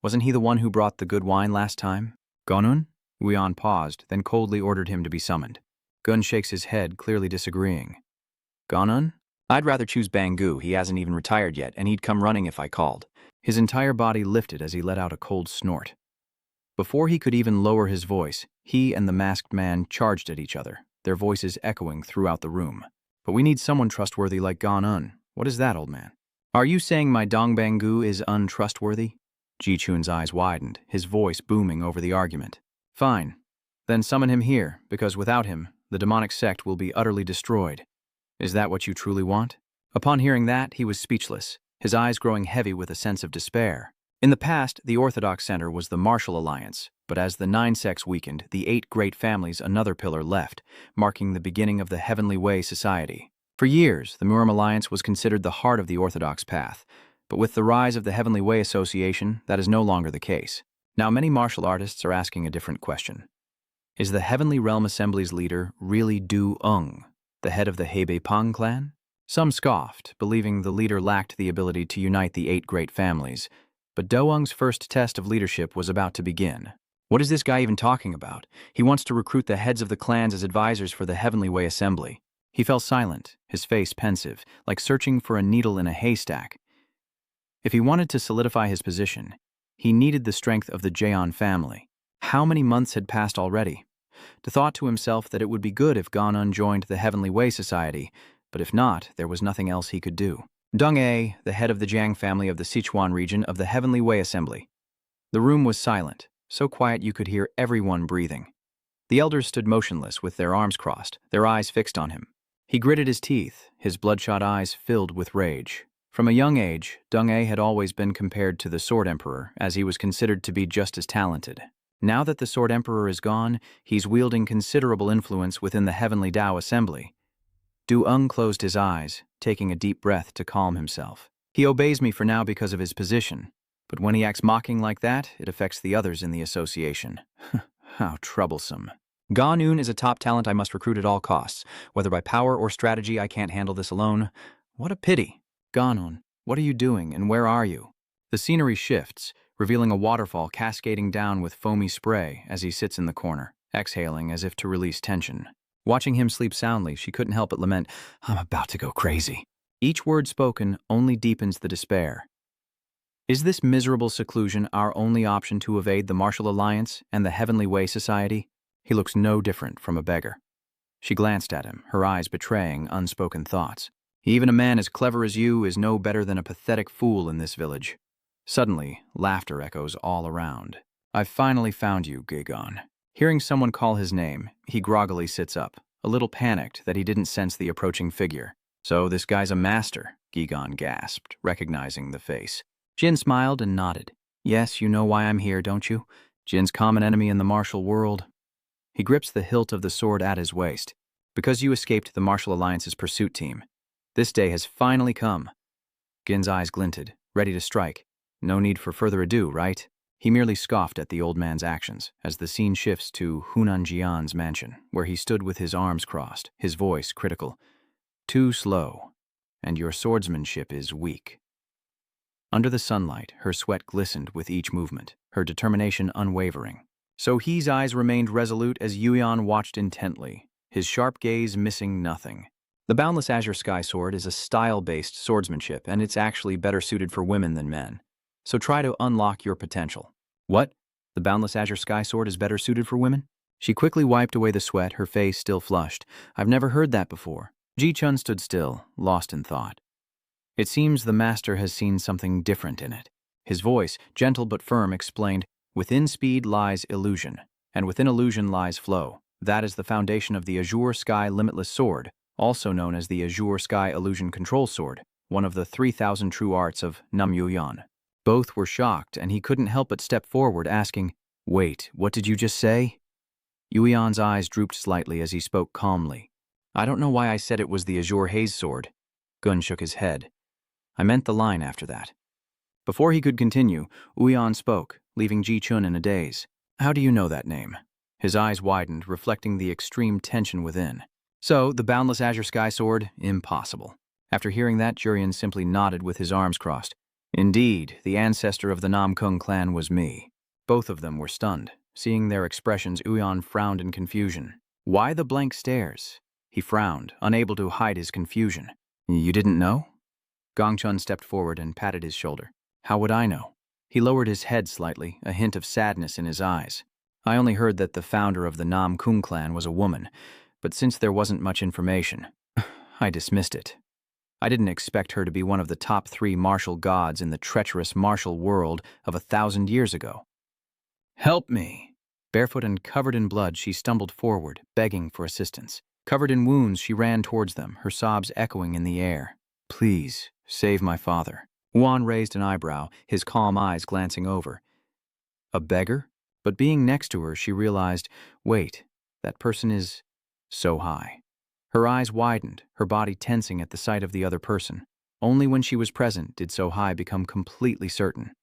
A: Wasn't he the one who brought the good wine last time? Gon-un? Huyan paused, then coldly ordered him to be summoned. Gun shakes his head, clearly disagreeing. Gon-un? I'd rather choose Bangu. He hasn't even retired yet, and he'd come running if I called. His entire body lifted as he let out a cold snort. Before he could even lower his voice, he and the masked man charged at each other, their voices echoing throughout the room. But we need someone trustworthy like Gon-un. What is that, old man? Are you saying my Dong Bangu is untrustworthy? Ji Chun's eyes widened, his voice booming over the argument. Fine. Then summon him here, because without him, the demonic sect will be utterly destroyed. Is that what you truly want? Upon hearing that, he was speechless, his eyes growing heavy with a sense of despair. In the past, the Orthodox center was the martial alliance, but as the 9 sects weakened, the 8 great families, another pillar left, marking the beginning of the Heavenly Way Society. For years, the Murim Alliance was considered the heart of the Orthodox path, but with the rise of the Heavenly Way Association, that is no longer the case. Now many martial artists are asking a different question. Is the Heavenly Realm Assembly's leader really Du-ung, the head of the Hebei Pang clan? Some scoffed, believing the leader lacked the ability to unite the 8 great families, but Do-ung's first test of leadership was about to begin. What is this guy even talking about? He wants to recruit the heads of the clans as advisors for the Heavenly Way Assembly. He fell silent, his face pensive, like searching for a needle in a haystack. If he wanted to solidify his position, he needed the strength of the Jeon family. How many months had passed already? De thought to himself that it would be good if Gon-un joined the Heavenly Way Society, but if not, there was nothing else he could do. Dong-ae, the head of the Jiang family of the Sichuan region of the Heavenly Way Assembly. The room was silent, so quiet you could hear everyone breathing. The elders stood motionless with their arms crossed, their eyes fixed on him. He gritted his teeth, his bloodshot eyes filled with rage. From a young age, Dong-ae had always been compared to the Sword Emperor, as he was considered to be just as talented. Now that the Sword Emperor is gone, he's wielding considerable influence within the Heavenly Tao Assembly. Du-ung closed his eyes, taking a deep breath to calm himself. He obeys me for now because of his position, but when he acts mocking like that, it affects the others in the association. How troublesome. Gon-un is a top talent I must recruit at all costs. Whether by power or strategy, I can't handle this alone. What a pity. Gon-un, what are you doing and where are you? The scenery shifts, revealing a waterfall cascading down with foamy spray as he sits in the corner, exhaling as if to release tension. Watching him sleep soundly, she couldn't help but lament, I'm about to go crazy. Each word spoken only deepens the despair. Is this miserable seclusion our only option to evade the Martial Alliance and the Heavenly Way Society? He looks no different from a beggar. She glanced at him, her eyes betraying unspoken thoughts. Even a man as clever as you is no better than a pathetic fool in this village. Suddenly, laughter echoes all around. I've finally found you, Gigon. Hearing someone call his name, he groggily sits up, a little panicked that he didn't sense the approaching figure. So this guy's a master, Gigon gasped, recognizing the face. Jin smiled and nodded. Yes, you know why I'm here, don't you? Jin's common enemy in the martial world. He grips the hilt of the sword at his waist. Because you escaped the Martial Alliance's pursuit team. This day has finally come. Gin's eyes glinted, ready to strike. No need for further ado, right? He merely scoffed at the old man's actions as the scene shifts to Hunanjian's mansion, where he stood with his arms crossed, his voice critical. Too slow, and your swordsmanship is weak. Under the sunlight, her sweat glistened with each movement, her determination unwavering. Sohee's eyes remained resolute as Yuan watched intently, his sharp gaze missing nothing. The Boundless Azure Sky Sword is a style-based swordsmanship, and it's actually better suited for women than men. So try to unlock your potential. What? The Boundless Azure Sky Sword is better suited for women? She quickly wiped away the sweat, her face still flushed. I've never heard that before. Ji-chun stood still, lost in thought. It seems the master has seen something different in it. His voice, gentle but firm, explained, within speed lies illusion, and within illusion lies flow. That is the foundation of the Azure Sky Limitless Sword, also known as the Azure Sky Illusion Control Sword, one of the 3,000 true arts of Namyuyan. Both were shocked, and he couldn't help but step forward, asking, Wait, what did you just say? Yuyan's eyes drooped slightly as he spoke calmly. I don't know why I said it was the Azure Haze Sword. Gun shook his head. I meant the line after that. Before he could continue, Uyan spoke, leaving Ji-chun in a daze. How do you know that name? His eyes widened, reflecting the extreme tension within. So, the Boundless Azure Sky Sword? Impossible. After hearing that, Jurian simply nodded with his arms crossed. Indeed, the ancestor of the Namkung clan was me. Both of them were stunned. Seeing their expressions, Uyan frowned in confusion. Why the blank stares? He frowned, unable to hide his confusion. You didn't know? Gongchun stepped forward and patted his shoulder. How would I know? He lowered his head slightly, a hint of sadness in his eyes. I only heard that the founder of the Namkung clan was a woman, but since there wasn't much information, I dismissed it. I didn't expect her to be one of the top 3 martial gods in the treacherous martial world of 1,000 years ago. Help me! Barefoot and covered in blood, she stumbled forward, begging for assistance. Covered in wounds, she ran towards them, her sobs echoing in the air. Please, save my father. Juan raised an eyebrow, his calm eyes glancing over. A beggar? But being next to her, she realized, wait, that person is so high. Her eyes widened, her body tensing at the sight of the other person. Only when she was present did So-Hai become completely certain.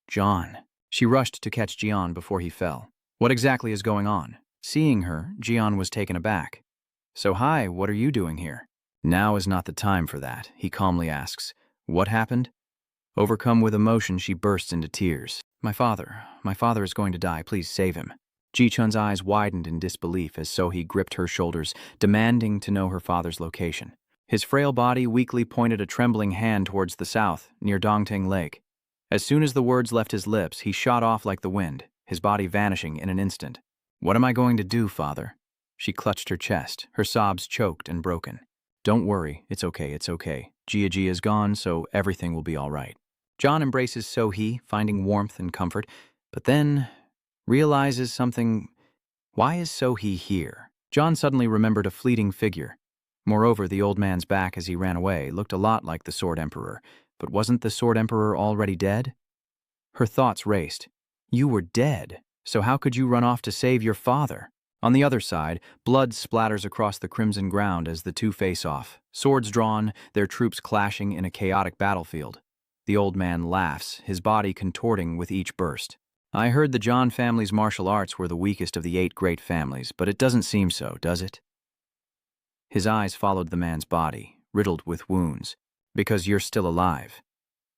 A: John. She rushed to catch Jian before he fell. What exactly is going on? Seeing her, Jian was taken aback. So-Hai, what are you doing here? Now is not the time for that, he calmly asks. What happened? Overcome with emotion, she bursts into tears. My father is going to die, please save him. Ji-chun's eyes widened in disbelief as Sohee gripped her shoulders, demanding to know her father's location. His frail body weakly pointed a trembling hand towards the south, near Dongting Lake. As soon as the words left his lips, he shot off like the wind, his body vanishing in an instant. What am I going to do, father? She clutched her chest, her sobs choked and broken. Don't worry, it's okay. Jia is gone, so everything will be all right. John embraces Sohee, finding warmth and comfort, but then realizes something. Why is Sohee here? John suddenly remembered a fleeting figure. Moreover, the old man's back as he ran away looked a lot like the Sword Emperor, but wasn't the Sword Emperor already dead? Her thoughts raced. You were dead, so how could you run off to save your father? On the other side, blood splatters across the crimson ground as the two face off, swords drawn, their troops clashing in a chaotic battlefield. The old man laughs, his body contorting with each burst. I heard the John family's martial arts were the weakest of the 8 great families, but it doesn't seem so, does it? His eyes followed the man's body, riddled with wounds. Because you're still alive.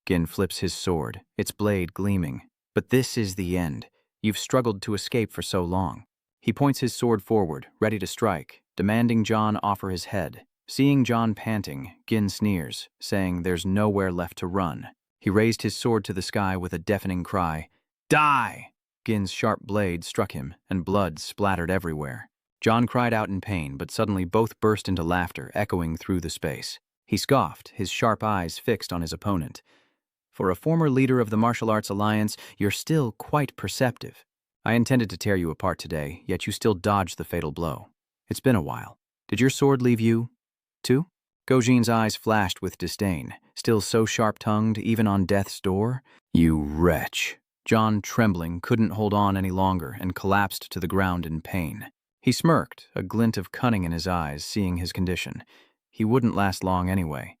A: Gin flips his sword, its blade gleaming. But this is the end. You've struggled to escape for so long. He points his sword forward, ready to strike, demanding John offer his head. Seeing John panting, Gin sneers, saying there's nowhere left to run. He raised his sword to the sky with a deafening cry. Die! Gin's sharp blade struck him, and blood splattered everywhere. John cried out in pain, but suddenly both burst into laughter, echoing through the space. He scoffed, his sharp eyes fixed on his opponent. For a former leader of the Martial Arts Alliance, you're still quite perceptive. I intended to tear you apart today, yet you still dodged the fatal blow. It's been a while. Did your sword leave you, too? Gojin's eyes flashed with disdain, still so sharp-tongued, even on death's door. You wretch. John, trembling, couldn't hold on any longer and collapsed to the ground in pain. He smirked, a glint of cunning in his eyes, seeing his condition. He wouldn't last long anyway.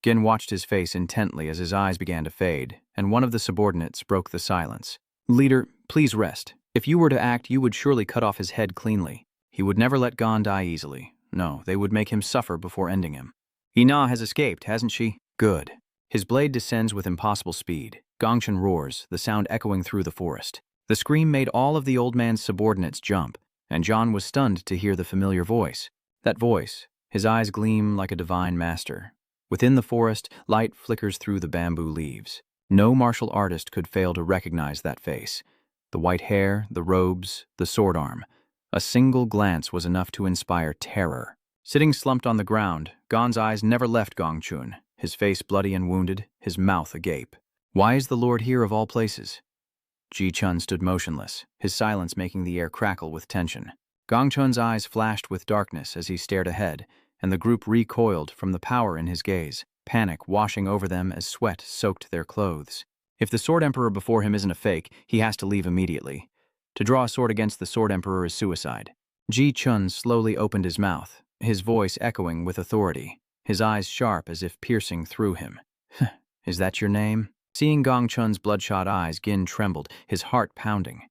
A: Gin watched his face intently as his eyes began to fade, and one of the subordinates broke the silence. "Leader, please rest. If you were to act, you would surely cut off his head cleanly. He would never let Gon die easily. No, they would make him suffer before ending him." "Ina has escaped, hasn't she?" "Good." His blade descends with impossible speed. Gongchen roars, the sound echoing through the forest. The scream made all of the old man's subordinates jump, and John was stunned to hear the familiar voice. That voice, his eyes gleam like a divine master. Within the forest, light flickers through the bamboo leaves. No martial artist could fail to recognize that face. The white hair, the robes, the sword arm. A single glance was enough to inspire terror. Sitting slumped on the ground, Gon's eyes never left Gongchun, his face bloody and wounded, his mouth agape. Why is the Lord here of all places? Ji Chun stood motionless, his silence making the air crackle with tension. Gongchun's eyes flashed with darkness as he stared ahead, and the group recoiled from the power in his gaze, panic washing over them as sweat soaked their clothes. If the Sword Emperor before him isn't a fake, he has to leave immediately. To draw a sword against the Sword Emperor is suicide. Ji Chun slowly opened his mouth, his voice echoing with authority, his eyes sharp as if piercing through him. "Is that your name?" Seeing Gongchun's bloodshot eyes, Gin trembled, his heart pounding.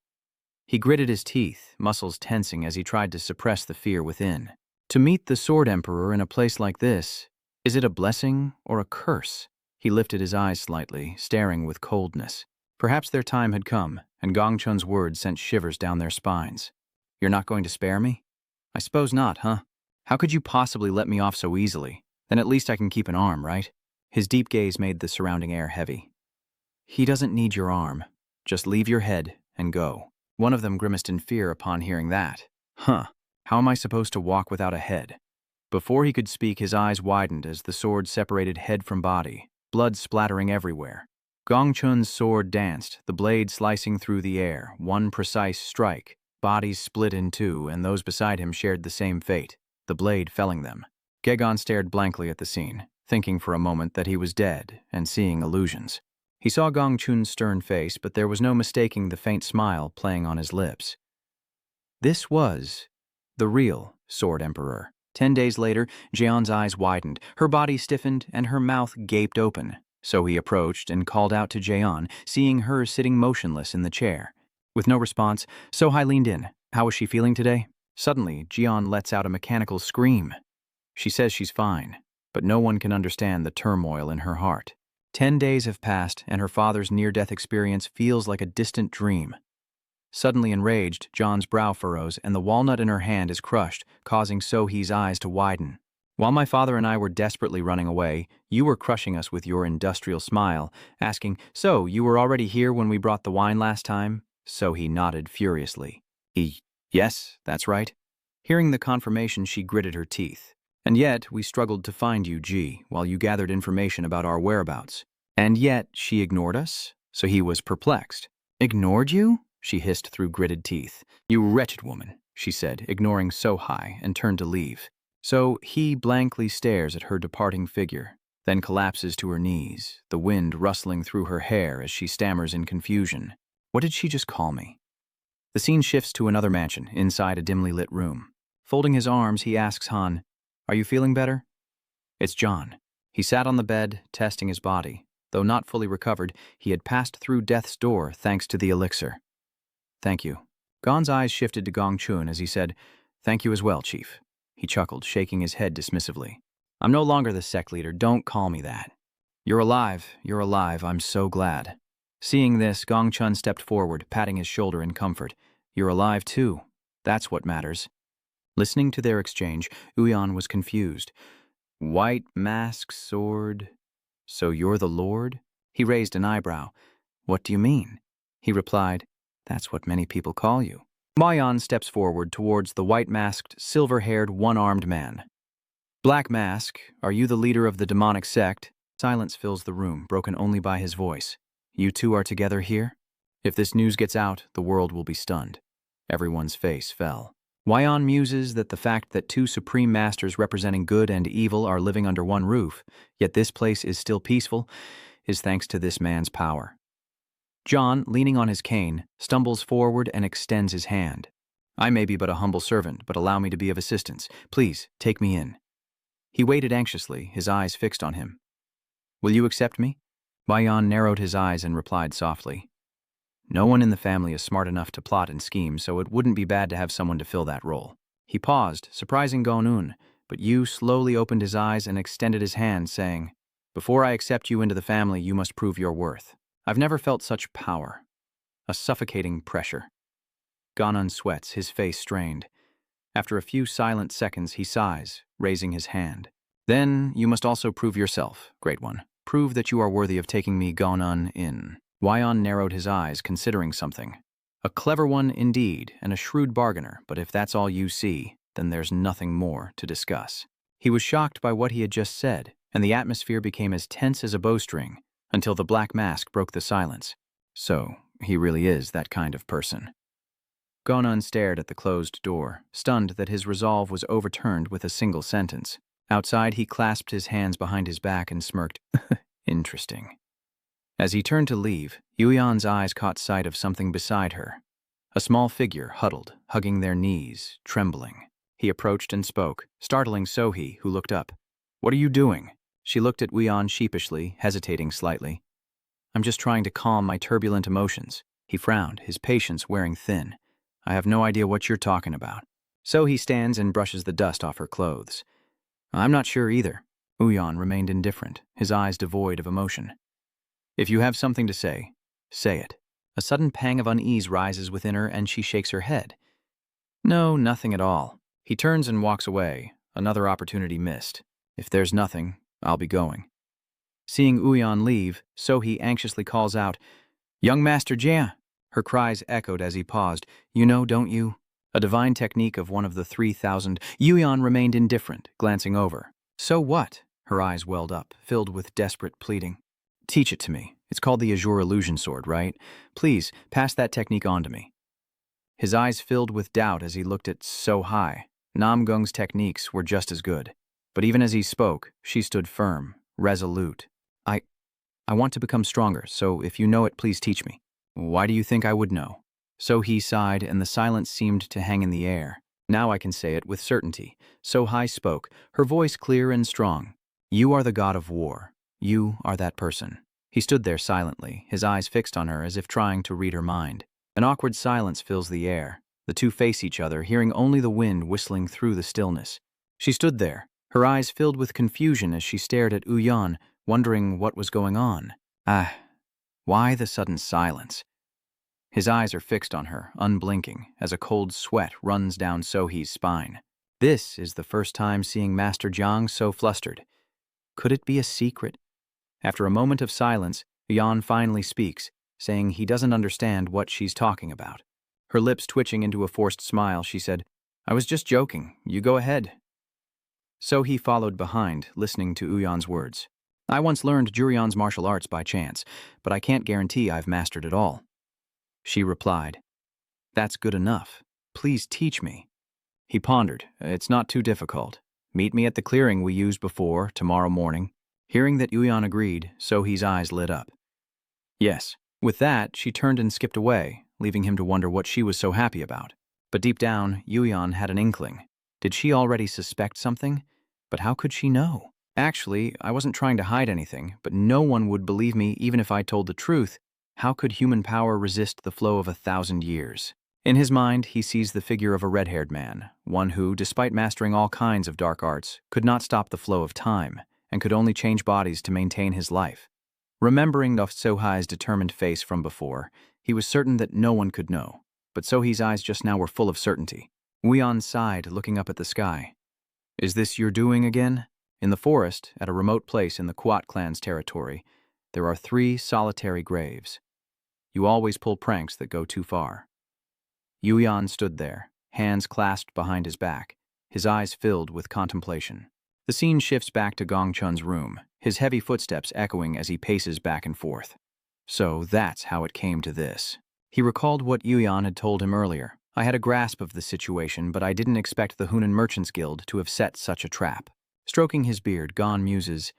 A: He gritted his teeth, muscles tensing as he tried to suppress the fear within. To meet the Sword Emperor in a place like this, is it a blessing or a curse? He lifted his eyes slightly, staring with coldness. Perhaps their time had come, and Gongchun's words sent shivers down their spines. "You're not going to spare me?" "I suppose not, huh? How could you possibly let me off so easily? Then at least I can keep an arm, right?" His deep gaze made the surrounding air heavy. "He doesn't need your arm. Just leave your head and go." One of them grimaced in fear upon hearing that. "Huh. How am I supposed to walk without a head?" Before he could speak, his eyes widened as the sword separated head from body, blood splattering everywhere. Gongchun's sword danced, the blade slicing through the air, one precise strike. Bodies split in two, and those beside him shared the same fate, the blade felling them. Gegon stared blankly at the scene, thinking for a moment that he was dead and seeing illusions. He saw Gongchun's stern face, but there was no mistaking the faint smile playing on his lips. This was the real Sword Emperor. 10 days later, Jeon's eyes widened, her body stiffened, and her mouth gaped open. So he approached and called out to Jeon, seeing her sitting motionless in the chair. With no response, Sohai leaned in. "How is she feeling today?" Suddenly, Jeon lets out a mechanical scream. She says she's fine, but no one can understand the turmoil in her heart. 10 days have passed, and her father's near-death experience feels like a distant dream. Suddenly enraged, John's brow furrows, and the walnut in her hand is crushed, causing Sohi's eyes to widen. "While my father and I were desperately running away, you were crushing us with your industrial smile, asking, 'So, you were already here when we brought the wine last time?'" Sohi nodded furiously. Yes, that's right." Hearing the confirmation, she gritted her teeth. "And yet, we struggled to find you, Ji, while you gathered information about our whereabouts. And yet, she ignored us?" So he was perplexed. "Ignored you?" she hissed through gritted teeth. "You wretched woman," she said, ignoring Sohai, and turned to leave. So he blankly stares at her departing figure, then collapses to her knees, the wind rustling through her hair as she stammers in confusion. "What did she just call me?" The scene shifts to another mansion, inside a dimly lit room. Folding his arms, he asks Han, "Are you feeling better?" It's John. He sat on the bed, testing his body. Though not fully recovered, he had passed through death's door thanks to the elixir. "Thank you." Gon's eyes shifted to Gongchun as he said, "Thank you as well, Chief." He chuckled, shaking his head dismissively. "I'm no longer the sect leader, don't call me that." You're alive, I'm so glad." Seeing this, Gongchun stepped forward, patting his shoulder in comfort. "You're alive too. That's what matters." Listening to their exchange, Uyan was confused. "White mask, sword. So you're the Lord?" He raised an eyebrow. "What do you mean?" He replied, "That's what many people call you." Mayan steps forward towards the white-masked, silver-haired, one-armed man. "Black Mask, are you the leader of the demonic sect?" Silence fills the room, broken only by his voice. "You two are together here? If this news gets out, the world will be stunned." Everyone's face fell. Wyon muses that the fact that two supreme masters representing good and evil are living under one roof, yet this place is still peaceful, is thanks to this man's power. John, leaning on his cane, stumbles forward and extends his hand. "I may be but a humble servant, but allow me to be of assistance. Please, take me in." He waited anxiously, his eyes fixed on him. "Will you accept me?" Bayan narrowed his eyes and replied softly. "No one in the family is smart enough to plot and scheme, so it wouldn't be bad to have someone to fill that role." He paused, surprising Gonun, but Yu slowly opened his eyes and extended his hand, saying, "Before I accept you into the family, you must prove your worth." I've never felt such power. A suffocating pressure. Gonun sweats, his face strained. After a few silent seconds, he sighs, raising his hand. "Then you must also prove yourself, Great One. Prove that you are worthy of taking me, Gonun, in." Wyon narrowed his eyes, considering something. A clever one indeed, and a shrewd bargainer, but if that's all you see, then there's nothing more to discuss. He was shocked by what he had just said, and the atmosphere became as tense as a bowstring, until the black mask broke the silence. So, he really is that kind of person. Gonun stared at the closed door, stunned that his resolve was overturned with a single sentence. Outside, he clasped his hands behind his back and smirked. Interesting. As he turned to leave, Yuyan's eyes caught sight of something beside her. A small figure huddled, hugging their knees, trembling. He approached and spoke, startling Sohi, who looked up. "What are you doing?" She looked at Yuyan sheepishly, hesitating slightly. "I'm just trying to calm my turbulent emotions." He frowned, his patience wearing thin. "I have no idea what you're talking about." Sohi stands and brushes the dust off her clothes. "I'm not sure either." Yuyan remained indifferent, his eyes devoid of emotion. "If you have something to say it." A sudden pang of unease rises within her and she shakes her head. "No, nothing at all." He turns and walks away, another opportunity missed. "If there's nothing, I'll be going." Seeing Yuyan leave, Sohi anxiously calls out, "Young Master Jia!" Her cries echoed as he paused. "You know, don't you?" A divine technique of one of the 3,000. Yuyan remained indifferent, glancing over. "So what?" Her eyes welled up, filled with desperate pleading. "Teach it to me. It's called the Azure Illusion Sword, right? Please, pass that technique on to me." His eyes filled with doubt as he looked at So Hai. Namgung's techniques were just as good. But even as he spoke, she stood firm, resolute. I want to become stronger, so if you know it, please teach me." "Why do you think I would know?" So he sighed, and the silence seemed to hang in the air. "Now I can say it with certainty." So Hai spoke, her voice clear and strong. "You are the god of war. You are that person." He stood there silently, his eyes fixed on her as if trying to read her mind. An awkward silence fills the air. The two face each other, hearing only the wind whistling through the stillness. She stood there, her eyes filled with confusion as she stared at Yuyan, wondering what was going on. Why the sudden silence? His eyes are fixed on her, unblinking, as a cold sweat runs down Sohi's spine. This is the first time seeing Master Jiang so flustered. Could it be a secret? After a moment of silence, Yuyan finally speaks, saying he doesn't understand what she's talking about. Her lips twitching into a forced smile, she said, "I was just joking. You go ahead." So he followed behind, listening to Yuyan's words. "I once learned Jurion's martial arts by chance, but I can't guarantee I've mastered it all." She replied, "That's good enough. Please teach me." He pondered. "It's not too difficult. Meet me at the clearing we used before, tomorrow morning." Hearing that Yuyan agreed, Sohi's eyes lit up. "Yes." With that, she turned and skipped away, leaving him to wonder what she was so happy about. But deep down, Yuyan had an inkling. Did she already suspect something? But how could she know? "Actually, I wasn't trying to hide anything, but no one would believe me even if I told the truth. How could human power resist the flow of 1,000 years?" In his mind, he sees the figure of a red-haired man, one who, despite mastering all kinds of dark arts, could not stop the flow of time, and could only change bodies to maintain his life. Remembering Sohi's determined face from before, he was certain that no one could know, but Sohi's eyes just now were full of certainty. Yuyan sighed, looking up at the sky. "Is this your doing again?" In the forest, at a remote place in the Kuat clan's territory, there are 3 solitary graves. You always pull pranks that go too far. Yuyan stood there, hands clasped behind his back, his eyes filled with contemplation. The scene shifts back to Gong Chun's room, his heavy footsteps echoing as he paces back and forth. So that's how it came to this. He recalled what Yuyan had told him earlier. "I had a grasp of the situation, but I didn't expect the Hunan Merchants Guild to have set such a trap." Stroking his beard, Gon muses,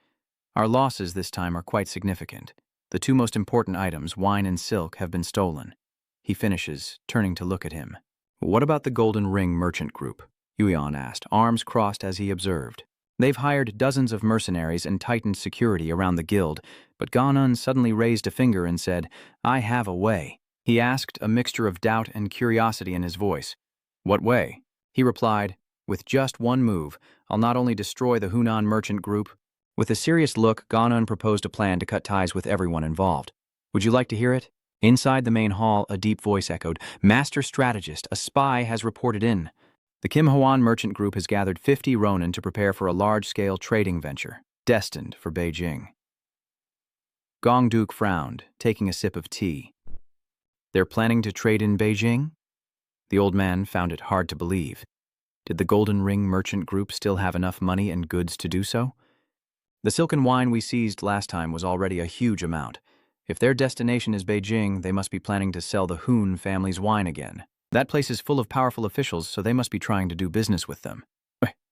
A: "Our losses this time are quite significant. The 2 most important items, wine and silk, have been stolen." He finishes, turning to look at him. "What about the Golden Ring Merchant Group?" Yuyan asked, arms crossed as he observed. They've hired dozens of mercenaries and tightened security around the guild, but Ganon suddenly raised a finger and said, "I have a way." He asked, a mixture of doubt and curiosity in his voice. "What way?" He replied, "With just one move, I'll not only destroy the Hunan merchant group." With a serious look, Ganon proposed a plan to cut ties with everyone involved. "Would you like to hear it?" Inside the main hall, a deep voice echoed, "Master Strategist, a spy has reported in. The Kim Hwan merchant group has gathered 50 Ronin to prepare for a large-scale trading venture, destined for Beijing." Gong Duke frowned, taking a sip of tea. "They're planning to trade in Beijing?" The old man found it hard to believe. Did the Golden Ring merchant group still have enough money and goods to do so? The silken wine we seized last time was already a huge amount. If their destination is Beijing, they must be planning to sell the Hun family's wine again. That place is full of powerful officials, so they must be trying to do business with them.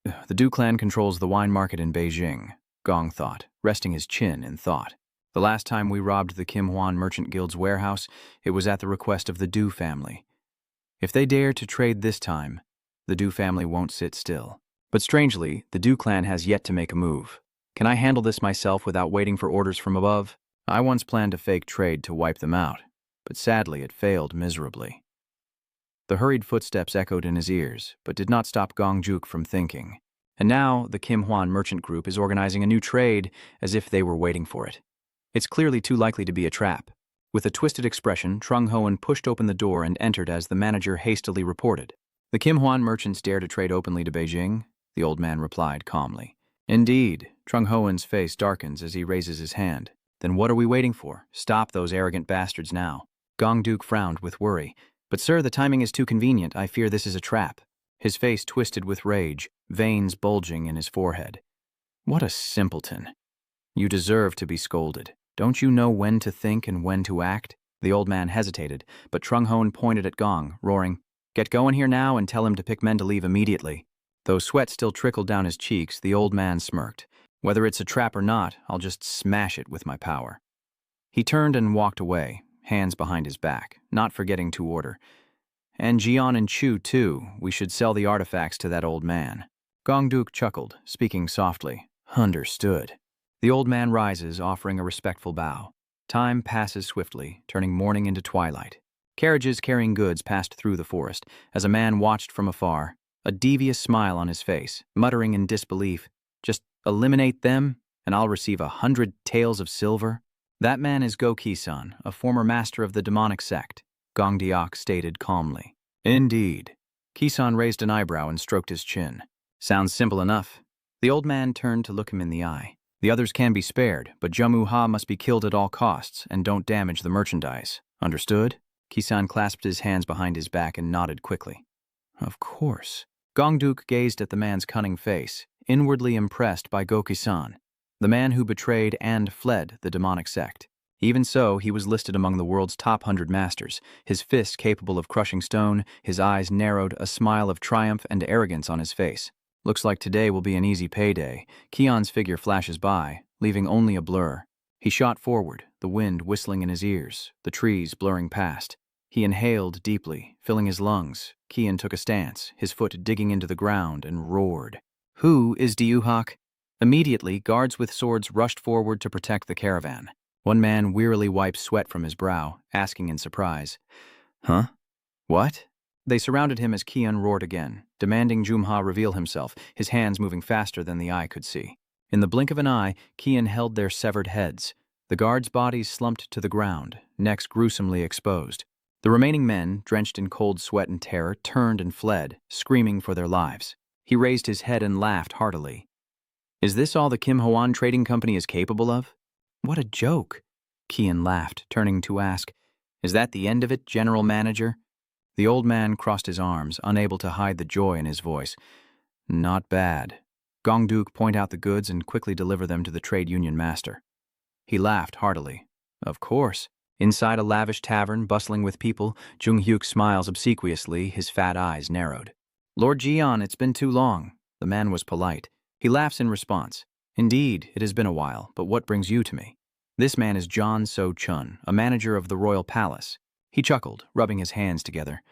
A: The Du clan controls the wine market in Beijing, Gong thought, resting his chin in thought. The last time we robbed the Kim Hwan Merchant Guild's warehouse, it was at the request of the Du family. If they dare to trade this time, the Du family won't sit still. But strangely, the Du clan has yet to make a move. Can I handle this myself without waiting for orders from above? I once planned a fake trade to wipe them out, but sadly it failed miserably. The hurried footsteps echoed in his ears, but did not stop Gong Juk from thinking. And now the Kim Hwan merchant group is organizing a new trade as if they were waiting for it. It's clearly too likely to be a trap. With a twisted expression, Trung Hoan pushed open the door and entered as the manager hastily reported. "The Kim Hwan merchants dare to trade openly to Beijing?" the old man replied calmly. "Indeed." Trung Hoan's face darkens as he raises his hand. "Then what are we waiting for? Stop those arrogant bastards now." Gong Duke frowned with worry. "But sir, the timing is too convenient. I fear this is a trap." His face twisted with rage, veins bulging in his forehead. "What a simpleton. You deserve to be scolded. Don't you know when to think and when to act?" The old man hesitated, but Trung Hoan pointed at Gong, roaring, "Get going here now and tell him to pick men to leave immediately." Though sweat still trickled down his cheeks, the old man smirked. "Whether it's a trap or not, I'll just smash it with my power." He turned and walked away, hands behind his back, not forgetting to order, "And Jian and Chu, too. We should sell the artifacts to that old man." Gong Duke chuckled, speaking softly. "Understood." The old man rises, offering a respectful bow. Time passes swiftly, turning morning into twilight. Carriages carrying goods passed through the forest as a man watched from afar, a devious smile on his face, muttering in disbelief, "Just eliminate them, and I'll receive 100 taels of silver?" "That man is Go Ki-san, a former master of the demonic sect," Gong Diok stated calmly. "Indeed." Ki-san raised an eyebrow and stroked his chin. "Sounds simple enough." The old man turned to look him in the eye. "The others can be spared, but Jummu Ha must be killed at all costs, and don't damage the merchandise. Understood?" Ki-san clasped his hands behind his back and nodded quickly. "Of course." Gong Duke gazed at the man's cunning face, inwardly impressed by Go Ki-san, the man who betrayed and fled the demonic sect. Even so, he was listed among the world's top 100 masters, his fists capable of crushing stone, his eyes narrowed, a smile of triumph and arrogance on his face. "Looks like today will be an easy payday." Kion's figure flashes by, leaving only a blur. He shot forward, the wind whistling in his ears, the trees blurring past. He inhaled deeply, filling his lungs. Kian took a stance, his foot digging into the ground, and roared. "Who is Diuhak?" Immediately, guards with swords rushed forward to protect the caravan. One man wearily wiped sweat from his brow, asking in surprise, "Huh? What?" They surrounded him as Kian roared again, demanding Jumha reveal himself, his hands moving faster than the eye could see. In the blink of an eye, Kian held their severed heads. The guards' bodies slumped to the ground, necks gruesomely exposed. The remaining men, drenched in cold sweat and terror, turned and fled, screaming for their lives. He raised his head and laughed heartily. "Is this all the Kim Hwan Trading Company is capable of?" "What a joke." Kian laughed, turning to ask, "Is that the end of it, General Manager?" The old man crossed his arms, unable to hide the joy in his voice. "Not bad." Gong Duke point out the goods and quickly deliver them to the trade union master. He laughed heartily. "Of course." Inside a lavish tavern, bustling with people, Jung Hyuk smiles obsequiously, his fat eyes narrowed. "Lord Jian, it's been too long." The man was polite. He laughs in response. "Indeed, it has been a while, but what brings you to me?" This man is John So-chun, a manager of the royal palace. He chuckled, rubbing his hands together.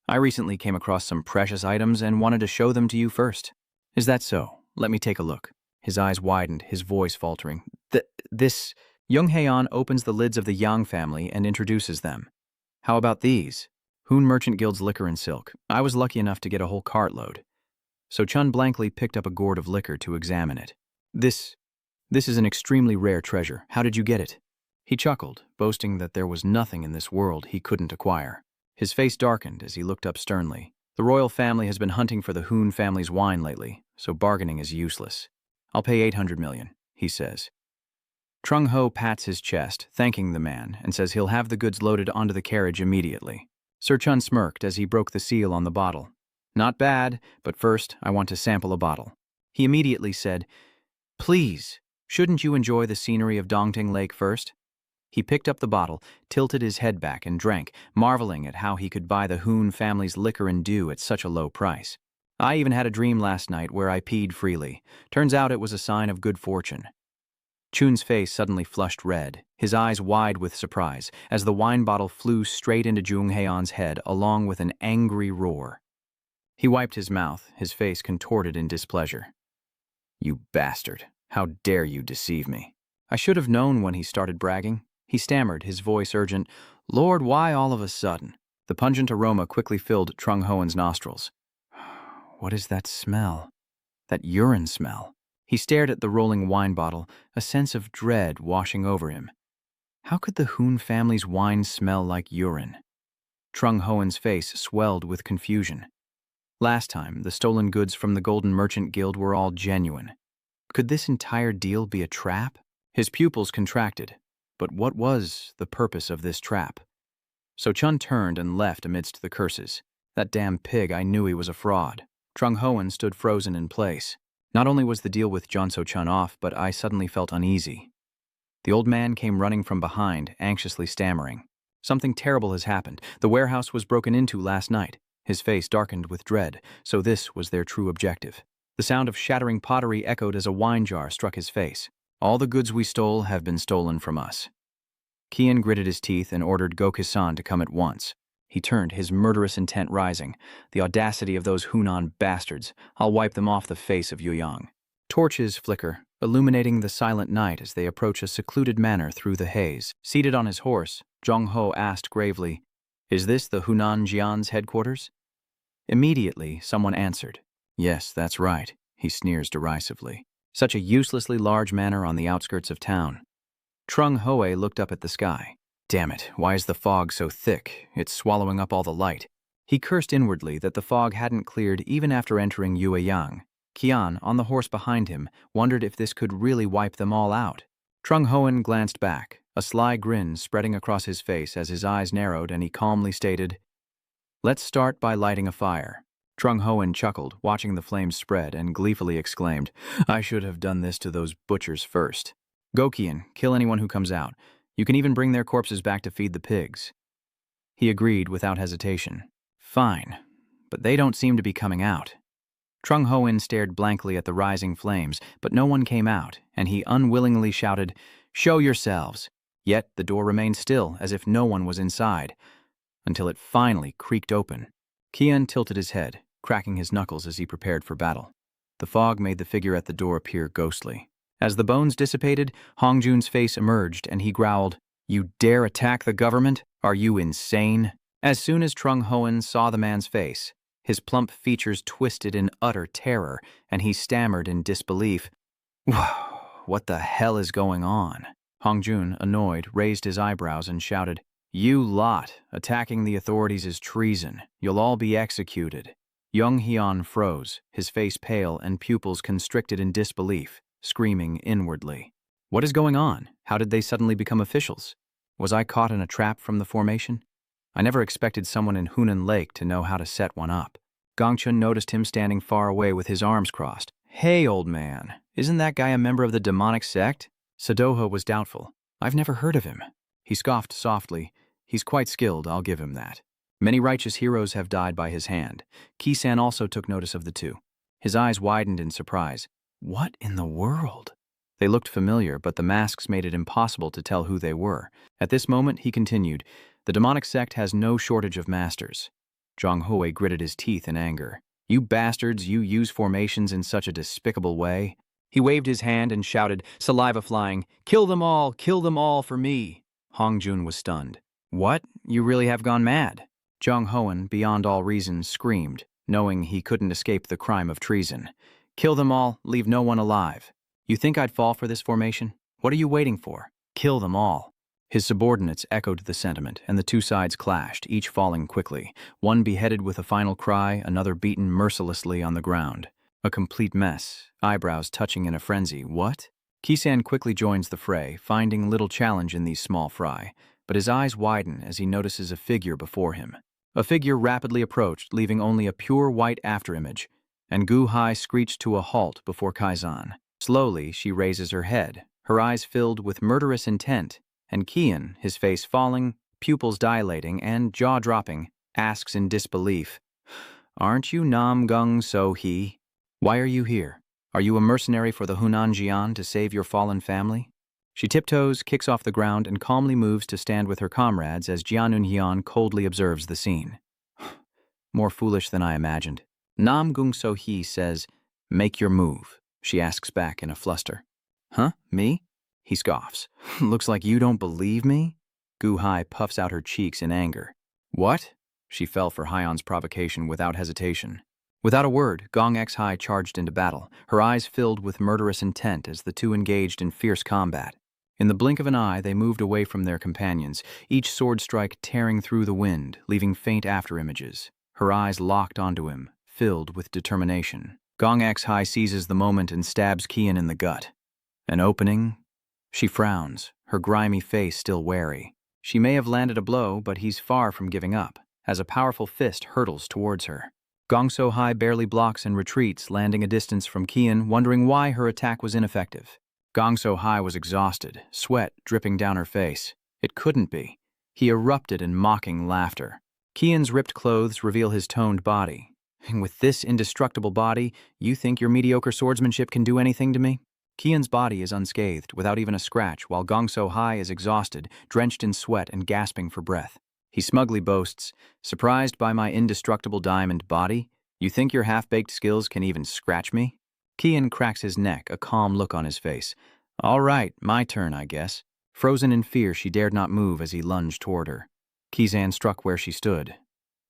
A: "I recently came across some precious items and wanted to show them to you first." "Is that so? Let me take a look." His eyes widened, his voice faltering. This... Young Heian opens the lids of the Yang family and introduces them. How about these? Hoon Merchant Guild's liquor and silk. I was lucky enough to get a whole cartload. So Chun blankly picked up a gourd of liquor to examine it. This is an extremely rare treasure. How did you get it? He chuckled, boasting that there was nothing in this world he couldn't acquire. His face darkened as he looked up sternly. The royal family has been hunting for the Hoon family's wine lately, so bargaining is useless. I'll pay 800 million, he says. Trung Ho pats his chest, thanking the man, and says he'll have the goods loaded onto the carriage immediately. Sir Chun smirked as he broke the seal on the bottle. Not bad, but first I want to sample a bottle. He immediately said, Please, shouldn't you enjoy the scenery of Dongting Lake first? He picked up the bottle, tilted his head back, and drank, marveling at how he could buy the Hoon family's liquor and dew at such a low price. I even had a dream last night where I peed freely. Turns out it was a sign of good fortune. Chun's face suddenly flushed red, his eyes wide with surprise, as the wine bottle flew straight into Jung Haeon's head along with an angry roar. He wiped his mouth, his face contorted in displeasure. You bastard, how dare you deceive me? I should have known when he started bragging. He stammered, his voice urgent, Lord, why all of a sudden? The pungent aroma quickly filled Trung Hoen's nostrils. What is that smell? That urine smell? He stared at the rolling wine bottle, a sense of dread washing over him. How could the Hoon family's wine smell like urine? Trung Hoen's face swelled with confusion. Last time, the stolen goods from the Golden Merchant Guild were all genuine. Could this entire deal be a trap? His pupils contracted. But what was the purpose of this trap? So Chun turned and left amidst the curses. That damn pig, I knew he was a fraud. Trung Hoen stood frozen in place. Not only was the deal with Jeonso Chun off, but I suddenly felt uneasy. The old man came running from behind, anxiously stammering. Something terrible has happened. The warehouse was broken into last night. His face darkened with dread, so this was their true objective. The sound of shattering pottery echoed as a wine jar struck his face. All the goods we stole have been stolen from us. Kian gritted his teeth and ordered Gokis-san to come at once. He turned, his murderous intent rising. The audacity of those Hunan bastards. I'll wipe them off the face of Yuyang. Torches flicker, illuminating the silent night as they approach a secluded manor through the haze. Seated on his horse, Zhong Ho asked gravely, Is this the Hunan Jian's headquarters? Immediately, someone answered. Yes, that's right, he sneers derisively. Such a uselessly large manor on the outskirts of town. Trung Hoe looked up at the sky. Damn it, why is the fog so thick? It's swallowing up all the light. He cursed inwardly that the fog hadn't cleared even after entering Yueyang. Qian, on the horse behind him, wondered if this could really wipe them all out. Trung Hoen glanced back, a sly grin spreading across his face as his eyes narrowed and he calmly stated, Let's start by lighting a fire. Trung Hoen chuckled, watching the flames spread, and gleefully exclaimed, I should have done this to those butchers first. Go, Qian, kill anyone who comes out. You can even bring their corpses back to feed the pigs. He agreed without hesitation. Fine, but they don't seem to be coming out. Trung Hoen stared blankly at the rising flames, but no one came out, and he unwillingly shouted, Show yourselves! Yet the door remained still, as if no one was inside, until it finally creaked open. Qian tilted his head, cracking his knuckles as he prepared for battle. The fog made the figure at the door appear ghostly. As the bones dissipated, Hongjun's face emerged, and he growled, You dare attack the government? Are you insane? As soon as Trung Hoen saw the man's face, his plump features twisted in utter terror, and he stammered in disbelief. What the hell is going on? Hongjun, annoyed, raised his eyebrows and shouted, You lot, attacking the authorities is treason. You'll all be executed. Young Hyun froze, his face pale and pupils constricted in disbelief, screaming inwardly. What is going on? How did they suddenly become officials? Was I caught in a trap from the formation? I never expected someone in Hunan Lake to know how to set one up. Gongchun noticed him standing far away with his arms crossed. Hey, old man, isn't that guy a member of the demonic sect? Sadoha was doubtful. I've never heard of him. He scoffed softly. He's quite skilled, I'll give him that. Many righteous heroes have died by his hand. Ki-san also took notice of the two. His eyes widened in surprise. What in the world? They looked familiar, but the masks made it impossible to tell who they were. At this moment, he continued, The demonic sect has no shortage of masters. Zhang Hui gritted his teeth in anger. You bastards, you use formations in such a despicable way. He waved his hand and shouted, saliva flying, kill them all for me." Hong Jun was stunned. "What? You really have gone mad?" Jung Hoan, beyond all reason, screamed, knowing he couldn't escape the crime of treason. "Kill them all, leave no one alive. You think I'd fall for this formation? What are you waiting for? Kill them all." His subordinates echoed the sentiment, and the two sides clashed, each falling quickly, one beheaded with a final cry, another beaten mercilessly on the ground. A complete mess, eyebrows touching in a frenzy. What? Kisan quickly joins the fray, finding little challenge in these small fry, but his eyes widen as he notices a figure before him. A figure rapidly approached, leaving only a pure white afterimage, and Gu Hai screeched to a halt before Kaizan. Slowly, she raises her head, her eyes filled with murderous intent, and Kian, his face falling, pupils dilating, and jaw dropping, asks in disbelief, "Aren't you Nam Gong Sohi? Why are you here? Are you a mercenary for the Hunan Jian to save your fallen family?" She tiptoes, kicks off the ground, and calmly moves to stand with her comrades as Jian Unhian coldly observes the scene. More foolish than I imagined. Nam Gong Sohi says, "Make your move," she asks back in a fluster. "Huh? Me?" He scoffs. "Looks like you don't believe me?" Gu Hai puffs out her cheeks in anger. "What?" She fell for Hyon's provocation without hesitation. Without a word, Gong X Hai charged into battle, her eyes filled with murderous intent as the two engaged in fierce combat. In the blink of an eye, they moved away from their companions, each sword strike tearing through the wind, leaving faint afterimages. Her eyes locked onto him, filled with determination. Gong X Hai seizes the moment and stabs Kian in the gut. An opening? She frowns, her grimy face still wary. She may have landed a blow, but he's far from giving up, as a powerful fist hurtles towards her. Gong Sohi barely blocks and retreats, landing a distance from Kian, wondering why her attack was ineffective. Gong Sohi was exhausted, sweat dripping down her face. It couldn't be. He erupted in mocking laughter. Kian's ripped clothes reveal his toned body. "And with this indestructible body, you think your mediocre swordsmanship can do anything to me?" Kian's body is unscathed, without even a scratch, while Gong Sohi is exhausted, drenched in sweat and gasping for breath. He smugly boasts, "Surprised by my indestructible diamond body? You think your half-baked skills can even scratch me?" Kian cracks his neck, a calm look on his face. "All right, my turn, I guess." Frozen in fear, she dared not move as he lunged toward her. Kizan struck where she stood,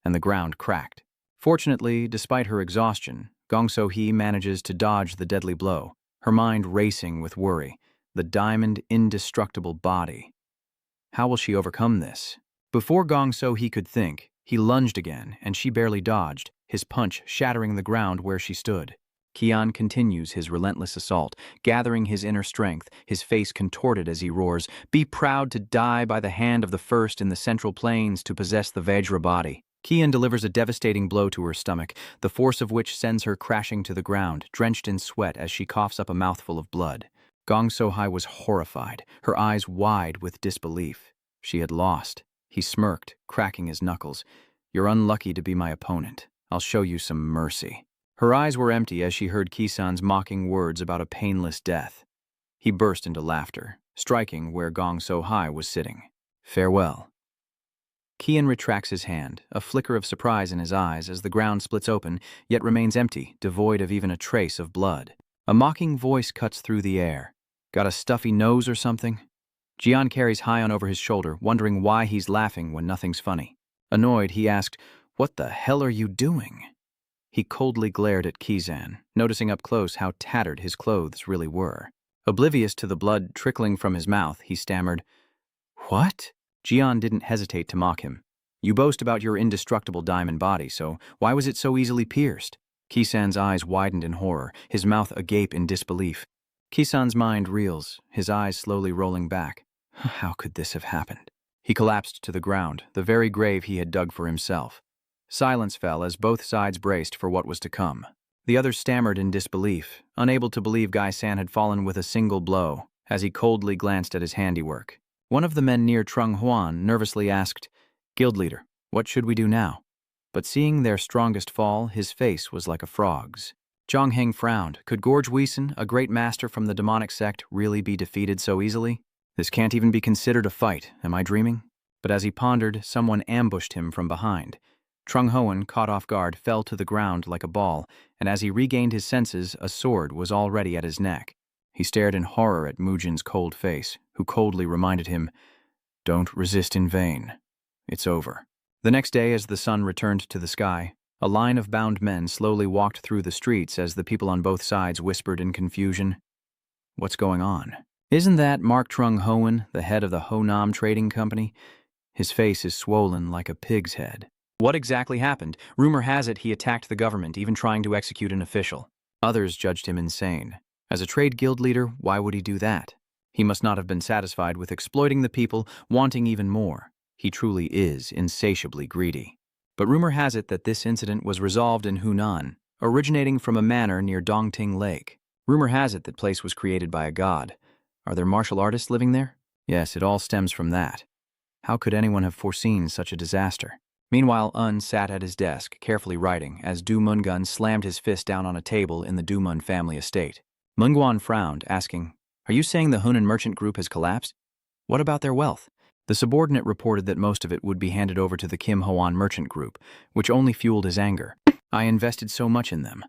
A: and the ground cracked. Fortunately, despite her exhaustion, Gong So-hee manages to dodge the deadly blow, her mind racing with worry. The diamond, indestructible body. How will she overcome this? Before Gong So-hee could think, he lunged again, and she barely dodged, his punch shattering the ground where she stood. Kian continues his relentless assault, gathering his inner strength, his face contorted as he roars, "Be proud to die by the hand of the first in the Central Plains to possess the Vajra body." Kian delivers a devastating blow to her stomach, the force of which sends her crashing to the ground, drenched in sweat as she coughs up a mouthful of blood. Gong So-hee was horrified, her eyes wide with disbelief. She had lost. He smirked, cracking his knuckles. "You're unlucky to be my opponent. I'll show you some mercy." Her eyes were empty as she heard Kisan's mocking words about a painless death. He burst into laughter, striking where Gong So-hee was sitting. "Farewell." Kian retracts his hand, a flicker of surprise in his eyes as the ground splits open, yet remains empty, devoid of even a trace of blood. A mocking voice cuts through the air. "Got a stuffy nose or something?" Jian carries Hyun over his shoulder, wondering why he's laughing when nothing's funny. Annoyed, he asked, "What the hell are you doing?" He coldly glared at Kizan, noticing up close how tattered his clothes really were. Oblivious to the blood trickling from his mouth, he stammered, "What?" Jian didn't hesitate to mock him. "You boast about your indestructible diamond body, so why was it so easily pierced?" Kisan's eyes widened in horror, his mouth agape in disbelief. Kisan's mind reels, his eyes slowly rolling back. How could this have happened? He collapsed to the ground, the very grave he had dug for himself. Silence fell as both sides braced for what was to come. The others stammered in disbelief, unable to believe Gai-san had fallen with a single blow, as he coldly glanced at his handiwork. One of the men near Trung Huan nervously asked, "Guild leader, what should we do now?" But seeing their strongest fall, his face was like a frog's. Zhang Heng frowned. Could Gorge Weeson, a great master from the demonic sect, really be defeated so easily? This can't even be considered a fight, am I dreaming? But as he pondered, someone ambushed him from behind. Trung Hoan, caught off guard, fell to the ground like a ball, and as he regained his senses, a sword was already at his neck. He stared in horror at Mujin's cold face, who coldly reminded him, "Don't resist in vain. It's over." The next day, as the sun returned to the sky, a line of bound men slowly walked through the streets as the people on both sides whispered in confusion, "What's going on? Isn't that Mark Trung Hoan, the head of the Honam Trading Company? His face is swollen like a pig's head. What exactly happened? Rumor has it he attacked the government, even trying to execute an official. Others judged him insane. As a trade guild leader, why would he do that? He must not have been satisfied with exploiting the people, wanting even more. He truly is insatiably greedy. But rumor has it that this incident was resolved in Hunan, originating from a manor near Dongting Lake. Rumor has it that place was created by a god. Are there martial artists living there? Yes, it all stems from that. How could anyone have foreseen such a disaster? Meanwhile, Un sat at his desk, carefully writing, as Du Mungun slammed his fist down on a table in the Dumun family estate. Mungguan frowned, asking, "Are you saying the Hunan merchant group has collapsed? What about their wealth?" The subordinate reported that most of it would be handed over to the Kim Hoan merchant group, which only fueled his anger. "I invested so much in them."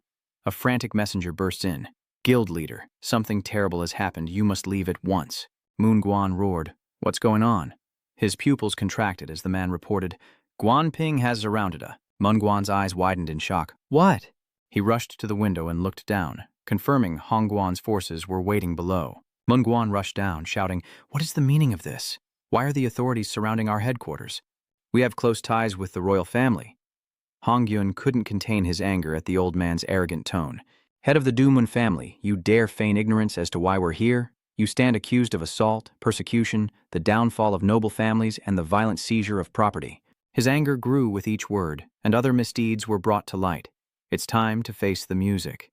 A: A frantic messenger burst in. "Guild leader, something terrible has happened. You must leave at once." Moon roared, "What's going on?" His pupils contracted as the man reported, "Guanping has surrounded us." Mungguan's eyes widened in shock. "What?" He rushed to the window and looked down, confirming Hongguan's forces were waiting below. Mungguan rushed down, shouting, "What is the meaning of this? Why are the authorities surrounding our headquarters? We have close ties with the royal family." Hongyun couldn't contain his anger at the old man's arrogant tone. "Head of the Dumun family, you dare feign ignorance as to why we're here? You stand accused of assault, persecution, the downfall of noble families, and the violent seizure of property." His anger grew with each word, and other misdeeds were brought to light. It's time to face the music.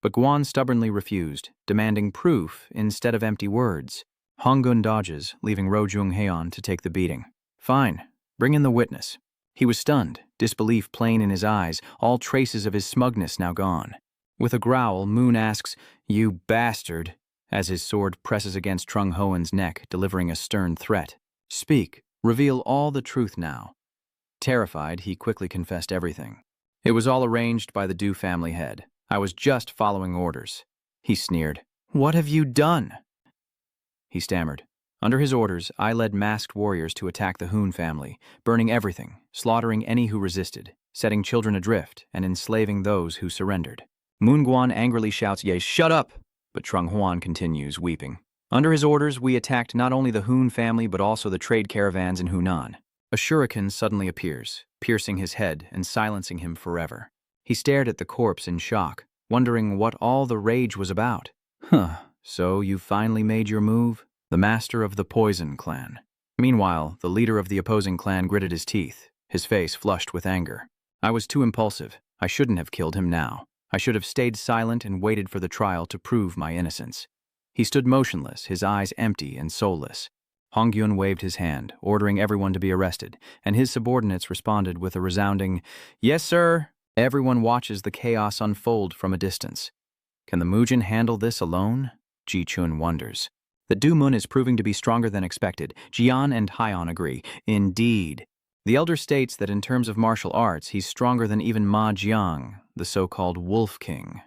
A: But Guan stubbornly refused, demanding proof instead of empty words. Honggun dodges, leaving Rojung Heian to take the beating. "Fine, bring in the witness." He was stunned, disbelief plain in his eyes, all traces of his smugness now gone. With a growl, Moon asks, "You bastard," as his sword presses against Trung Hoan's neck, delivering a stern threat. "Speak. Reveal all the truth now." Terrified, he quickly confessed everything. "It was all arranged by the Du family head. I was just following orders." He sneered. "What have you done?" He stammered. "Under his orders, I led masked warriors to attack the Hoon family, burning everything, slaughtering any who resisted, setting children adrift, and enslaving those who surrendered." Moonguan angrily shouts, "Ye, shut up!" But Trung Hoan continues, weeping. "Under his orders, we attacked not only the Hoon family but also the trade caravans in Hunan." A shuriken suddenly appears, piercing his head and silencing him forever. He stared at the corpse in shock, wondering what all the rage was about. So you finally made your move? The master of the Poison clan. Meanwhile, the leader of the opposing clan gritted his teeth, his face flushed with anger. "I was too impulsive. I shouldn't have killed him now. I should have stayed silent and waited for the trial to prove my innocence." He stood motionless, his eyes empty and soulless. Hongyun waved his hand, ordering everyone to be arrested, and his subordinates responded with a resounding, "Yes, sir." Everyone watches the chaos unfold from a distance. Can the Mujin handle this alone? Ji Chun wonders. The Dumun is proving to be stronger than expected. Jian and Haiyan agree. Indeed. The elder states that in terms of martial arts, he's stronger than even Ma Jiang, the so-called Wolf King.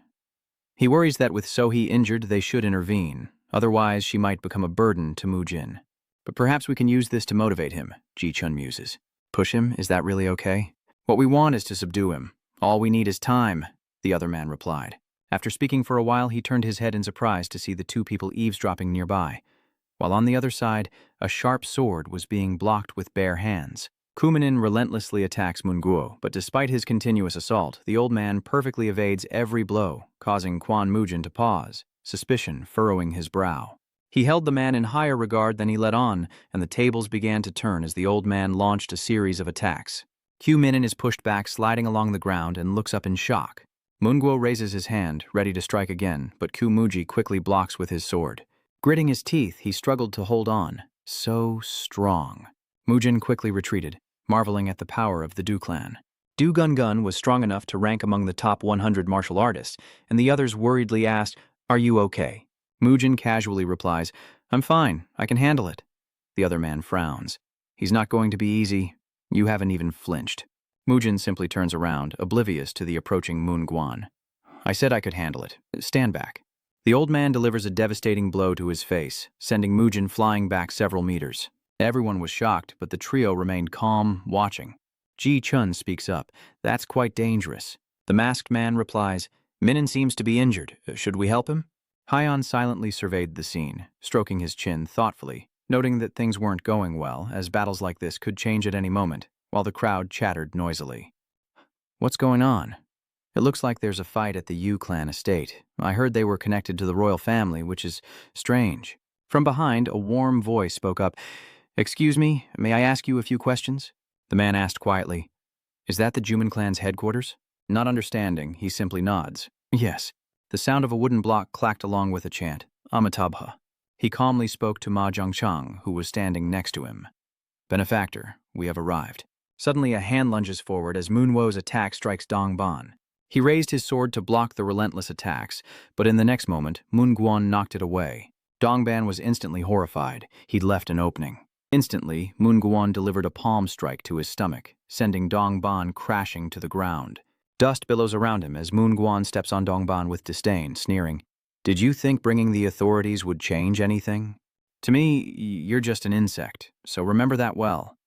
A: He worries that with Sohi injured, they should intervene. Otherwise, she might become a burden to Mujin. But perhaps we can use this to motivate him, Ji Chun muses. Push him? Is that really okay? What we want is to subdue him. All we need is time, the other man replied. After speaking for a while, he turned his head in surprise to see the two people eavesdropping nearby, while on the other side, a sharp sword was being blocked with bare hands. Kuminin relentlessly attacks Munguo, but despite his continuous assault, the old man perfectly evades every blow, causing Quan Mujin to pause, suspicion furrowing his brow. He held the man in higher regard than he let on, and the tables began to turn as the old man launched a series of attacks. Q Minin is pushed back, sliding along the ground, and looks up in shock. Munguo raises his hand, ready to strike again, but Ku Muji quickly blocks with his sword. Gritting his teeth, he struggled to hold on. So strong. Mujin quickly retreated, marveling at the power of the Du clan. Du Gun was strong enough to rank among the top 100 martial artists, and the others worriedly asked, "Are you okay?" Mujin casually replies, "I'm fine, I can handle it." The other man frowns. "He's not going to be easy. You haven't even flinched." Mujin simply turns around, oblivious to the approaching Moon Guan. I said I could handle it. Stand back. The old man delivers a devastating blow to his face, sending Mujin flying back several meters. Everyone was shocked, but the trio remained calm, watching. Ji Chun speaks up. That's quite dangerous. The masked man replies, Minin seems to be injured. Should we help him? Hyon silently surveyed the scene, stroking his chin thoughtfully, noting that things weren't going well, as battles like this could change at any moment, while the crowd chattered noisily. What's going on? It looks like there's a fight at the Yu clan estate. I heard they were connected to the royal family, which is strange. From behind, a warm voice spoke up. Excuse me, may I ask you a few questions? The man asked quietly, Is that the Juman clan's headquarters? Not understanding, he simply nods. Yes. The sound of a wooden block clacked along with a chant, Amitabha. He calmly spoke to Ma Zhangchang, who was standing next to him. Benefactor, we have arrived. Suddenly a hand lunges forward as Moonwo's attack strikes Dong Ban. He raised his sword to block the relentless attacks, but in the next moment, Moon Guan knocked it away. Dong Ban was instantly horrified. He'd left an opening. Instantly, Moon Guan delivered a palm strike to his stomach, sending Dong Ban crashing to the ground. Dust billows around him as Moon Guan steps on Dong Ban with disdain, sneering, Did you think bringing the authorities would change anything? To me, you're just an insect, so remember that well.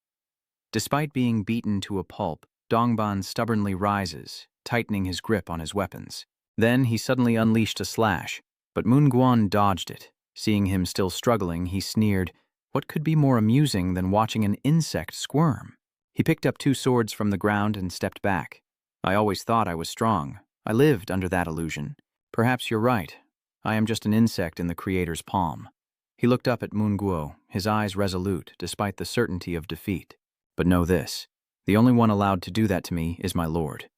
A: Despite being beaten to a pulp, Dong Ban stubbornly rises, tightening his grip on his weapons. Then he suddenly unleashed a slash, but Moon Guan dodged it. Seeing him still struggling, he sneered, What could be more amusing than watching an insect squirm? He picked up 2 swords from the ground and stepped back. I always thought I was strong. I lived under that illusion. Perhaps you're right. I am just an insect in the Creator's palm. He looked up at Moon Guo, his eyes resolute, despite the certainty of defeat. But know this, the only one allowed to do that to me is my lord.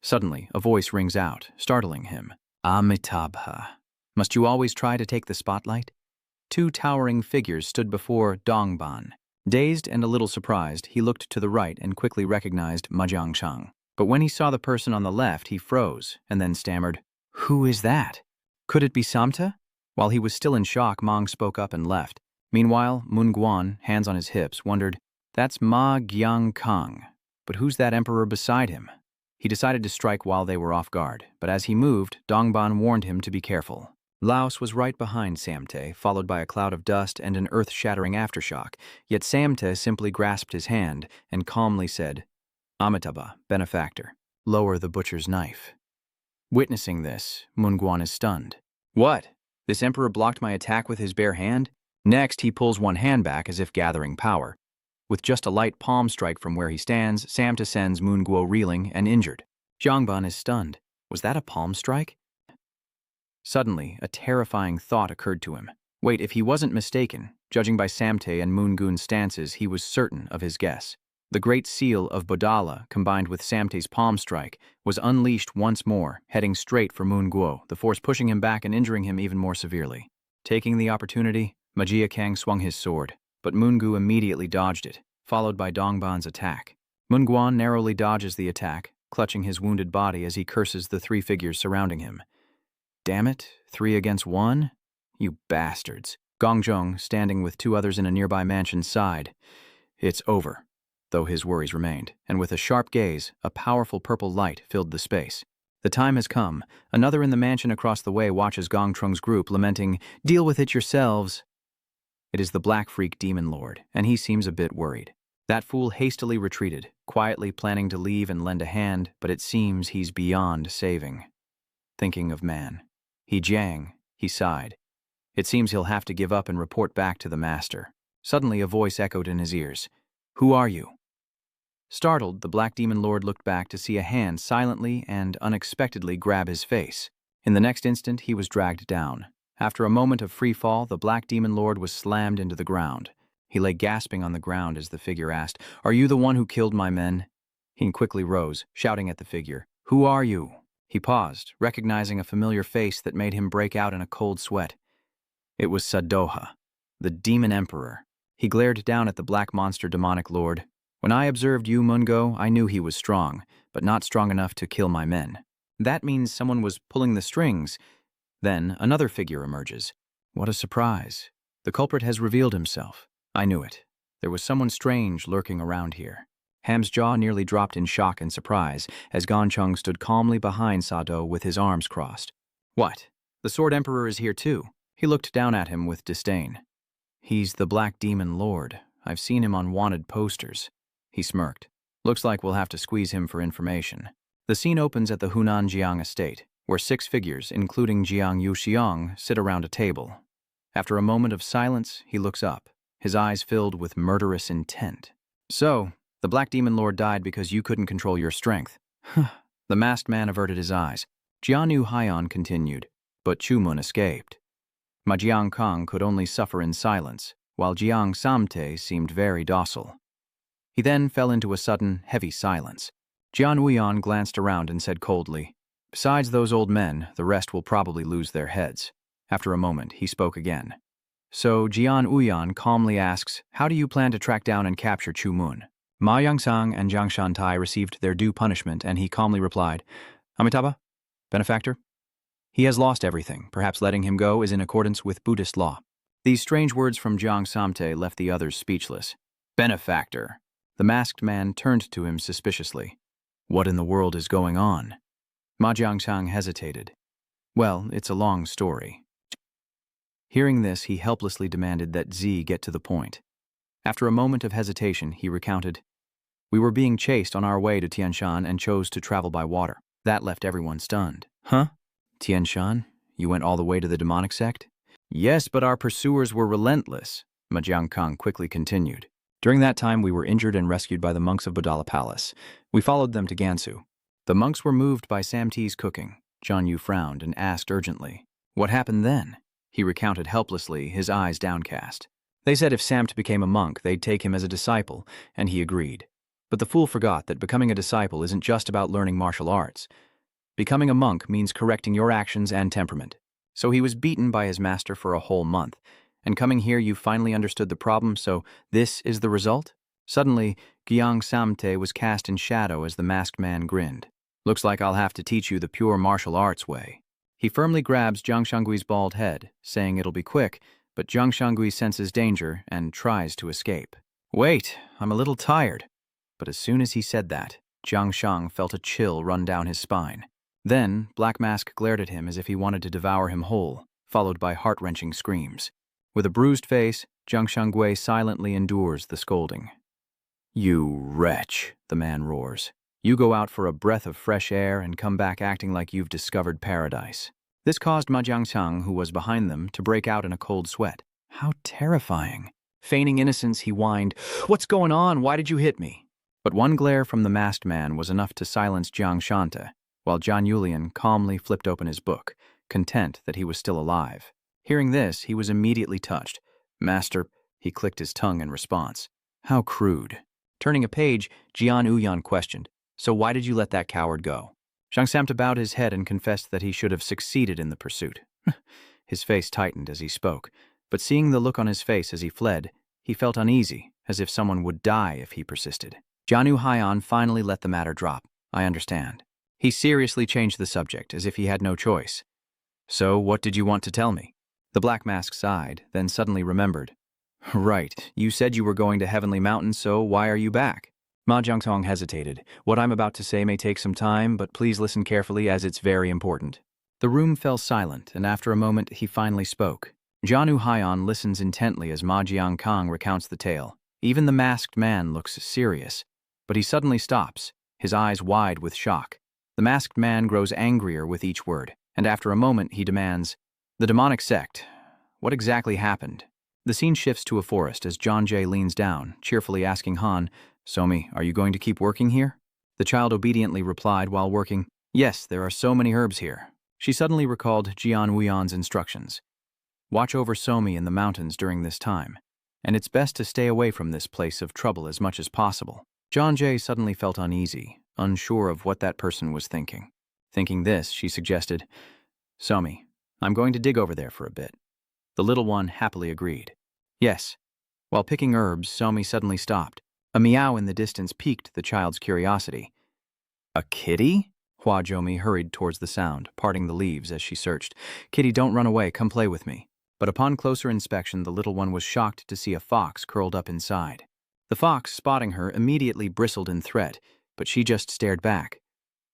A: Suddenly, a voice rings out, startling him. Amitabha. Must you always try to take the spotlight? 2 towering figures stood before Dong Ban. Dazed and a little surprised, he looked to the right and quickly recognized Ma Zhangchang. But when he saw the person on the left, he froze and then stammered, Who is that? Could it be Samta? While he was still in shock, Mong spoke up and left. Meanwhile, Moon Guan, hands on his hips, wondered, That's Ma Gyang Kang. But who's that emperor beside him? He decided to strike while they were off guard, but as he moved, Dong Ban warned him to be careful. Laos was right behind Samte, followed by a cloud of dust and an earth-shattering aftershock, yet Samte simply grasped his hand and calmly said, Amitabha, benefactor, lower the butcher's knife. Witnessing this, Moon Guan is stunned. What? This emperor blocked my attack with his bare hand? Next, he pulls one hand back as if gathering power. With just a light palm strike from where he stands, Samta sends Moon Guo reeling and injured. Jiangban is stunned. Was that a palm strike? Suddenly, a terrifying thought occurred to him. Wait, if he wasn't mistaken, judging by Samte and Moon Gu's stances, he was certain of his guess. The great seal of Bodala, combined with Samte's palm strike, was unleashed once more, heading straight for Moon Guo, the force pushing him back and injuring him even more severely. Taking the opportunity, Majia Kang swung his sword, but Moon Gu immediately dodged it, followed by Dongban's attack. Moon Guan narrowly dodges the attack, clutching his wounded body as he curses the 3 figures surrounding him. Damn it, 3 against 1? You bastards. Gong Zhong, standing with 2 others in a nearby mansion, sighed. It's over. Though his worries remained, and with a sharp gaze, a powerful purple light filled the space. The time has come. Another in the mansion across the way watches Gong Trung's group, lamenting, Deal with it yourselves. It is the Black Freak Demon Lord, and he seems a bit worried. That fool hastily retreated, quietly planning to leave and lend a hand, but it seems he's beyond saving. Thinking of man. He sighed. It seems he'll have to give up and report back to the master. Suddenly a voice echoed in his ears. Who are you? Startled, the Black Demon Lord looked back to see a hand silently and unexpectedly grab his face. In the next instant, he was dragged down. After a moment of free fall, the Black Demon Lord was slammed into the ground. He lay gasping on the ground as the figure asked, Are you the one who killed my men? He quickly rose, shouting at the figure, Who are you? He paused, recognizing a familiar face that made him break out in a cold sweat. It was Sadoha, the Demon Emperor. He glared down at the black monster demonic lord. When I observed you, Mungo, I knew he was strong, but not strong enough to kill my men. That means someone was pulling the strings. Then another figure emerges. What a surprise. The culprit has revealed himself. I knew it. There was someone strange lurking around here. Ham's jaw nearly dropped in shock and surprise as Gonchung stood calmly behind Sado with his arms crossed. What? The Sword Emperor is here too. He looked down at him with disdain. He's the Black Demon Lord. I've seen him on wanted posters. He smirked. Looks like we'll have to squeeze him for information. The scene opens at the Hunan Jiang estate, where 6 figures, including Jiang Yuxiang, sit around a table. After a moment of silence, he looks up, his eyes filled with murderous intent. So, the Black Demon Lord died because you couldn't control your strength. The masked man averted his eyes. Jianu Haiyan continued, but Chumun escaped. Ma Jiang Kong could only suffer in silence, while Jiang Samte seemed very docile. He then fell into a sudden, heavy silence. Jian Wuyan glanced around and said coldly, "Besides those old men, the rest will probably lose their heads." After a moment, he spoke again. So Jian Wuyan calmly asks, "How do you plan to track down and capture Chu Mun?" Ma Yangsang and Jiang Shantai received their due punishment, and he calmly replied, "Amitabha, benefactor? He has lost everything. Perhaps letting him go is in accordance with Buddhist law." These strange words from Jiang Samte left the others speechless. "Benefactor." The masked man turned to him suspiciously. "What in the world is going on?" Ma Jiangshang hesitated. "Well, it's a long story." Hearing this, he helplessly demanded that Z get to the point. After a moment of hesitation, he recounted, "We were being chased on our way to Tianshan and chose to travel by water. That left everyone stunned." "Huh? Tianshan? You went all the way to the demonic sect?" "Yes, but our pursuers were relentless," Ma Jiangkang quickly continued. "During that time, we were injured and rescued by the monks of Budala Palace. We followed them to Gansu. The monks were moved by Samti's cooking." John Yu frowned and asked urgently, "What happened then?" He recounted helplessly, his eyes downcast. "They said if Samt became a monk, they'd take him as a disciple, and he agreed. But the fool forgot that becoming a disciple isn't just about learning martial arts. Becoming a monk means correcting your actions and temperament. So he was beaten by his master for a whole month. And coming here, you finally understood the problem, so this is the result?" Suddenly, Gyang Samte was cast in shadow as the masked man grinned. "Looks like I'll have to teach you the pure martial arts way." He firmly grabs Jiang Shangui's bald head, saying it'll be quick, but Jiang Shangui senses danger and tries to escape. "Wait, I'm a little tired." But as soon as he said that, Jiang Shang felt a chill run down his spine. Then, Black Mask glared at him as if he wanted to devour him whole, followed by heart-wrenching screams. With a bruised face, Jiang Shangui silently endures the scolding. "You wretch," the man roars. "You go out for a breath of fresh air and come back acting like you've discovered paradise." This caused Ma Jiangxiang, who was behind them, to break out in a cold sweat. How terrifying. Feigning innocence, he whined, "What's going on? Why did you hit me?" But one glare from the masked man was enough to silence Jiang Shanta, while John Yulian calmly flipped open his book, content that he was still alive. Hearing this, he was immediately touched. "Master," he clicked his tongue in response. "How crude." Turning a page, Jian Uyan questioned, "So why did you let that coward go?" Zhang Samta bowed his head and confessed that he should have succeeded in the pursuit. His face tightened as he spoke, but seeing the look on his face as he fled, he felt uneasy, as if someone would die if he persisted. Jianu Haiyan finally let the matter drop. "I understand." He seriously changed the subject, as if he had no choice. "So what did you want to tell me?" The Black Mask sighed, then suddenly remembered. "Right, you said you were going to Heavenly Mountain, so why are you back?" Ma Jiangtong hesitated. "What I'm about to say may take some time, but please listen carefully as it's very important." The room fell silent, and after a moment he finally spoke. Jianu Haiyan listens intently as Ma Jiangkang recounts the tale. Even the masked man looks serious, but he suddenly stops, his eyes wide with shock. The masked man grows angrier with each word, and after a moment he demands, "The demonic sect, what exactly happened?" The scene shifts to a forest as John Jay leans down, cheerfully asking Han, "Somi, are you going to keep working here?" The child obediently replied while working, "Yes, there are so many herbs here." She suddenly recalled Jian Wuyan's instructions. "Watch over Somi in the mountains during this time, and it's best to stay away from this place of trouble as much as possible." John Jay suddenly felt uneasy, unsure of what that person was thinking. Thinking this, she suggested, "Somi, I'm going to dig over there for a bit." The little one happily agreed. "Yes." While picking herbs, Somi suddenly stopped. A meow in the distance piqued the child's curiosity. "A kitty?" Hua Jomi hurried towards the sound, parting the leaves as she searched. "Kitty, don't run away, come play with me." But upon closer inspection, the little one was shocked to see a fox curled up inside. The fox, spotting her, immediately bristled in threat, but she just stared back,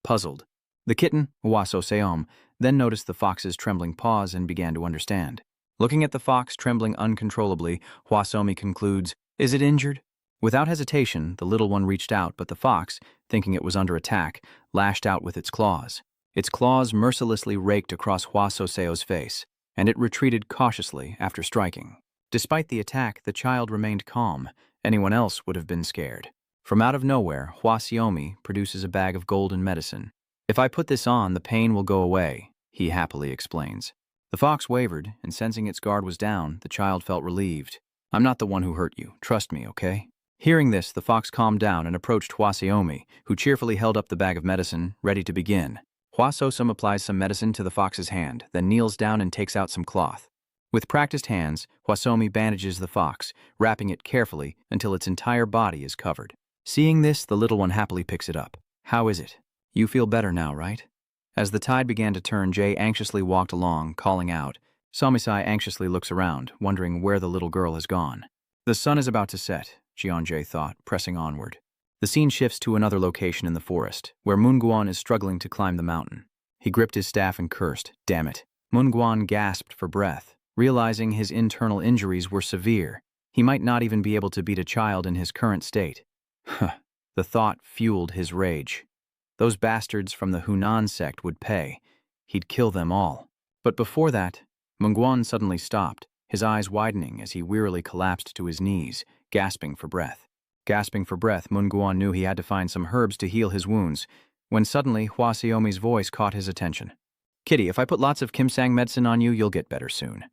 A: puzzled. The kitten, Hosaomi, then noticed the fox's trembling paws and began to understand. Looking at the fox trembling uncontrollably, Hosaomi concludes, "Is it injured?" Without hesitation, the little one reached out, but the fox, thinking it was under attack, lashed out with its claws. Its claws mercilessly raked across Hosaomi's face, and it retreated cautiously after striking. Despite the attack, the child remained calm. Anyone else would have been scared. From out of nowhere, Hosaomi produces a bag of golden medicine. "If I put this on, the pain will go away," he happily explains. The fox wavered, and sensing its guard was down, the child felt relieved. "I'm not the one who hurt you. Trust me, okay?" Hearing this, the fox calmed down and approached Hosaomi, who cheerfully held up the bag of medicine, ready to begin. Hosaomi applies some medicine to the fox's hand, then kneels down and takes out some cloth. With practiced hands, Hosaomi bandages the fox, wrapping it carefully until its entire body is covered. Seeing this, the little one happily picks it up. "How is it? You feel better now, right?" As the tide began to turn, Jay anxiously walked along, calling out. Samisai anxiously looks around, wondering where the little girl has gone. The sun is about to set, Jeonjae thought, pressing onward. The scene shifts to another location in the forest, where Moonguan is struggling to climb the mountain. He gripped his staff and cursed, "Damn it." Moonguan gasped for breath, realizing his internal injuries were severe. He might not even be able to beat a child in his current state. The thought fueled his rage. Those bastards from the Hunan sect would pay. He'd kill them all. But before that, Moonguan suddenly stopped, his eyes widening as he wearily collapsed to his knees, gasping for breath. Gasping for breath, Moonguan knew he had to find some herbs to heal his wounds, when suddenly Hosaomi's voice caught his attention. "Kitty, if I put lots of Kimsang medicine on you, you'll get better soon."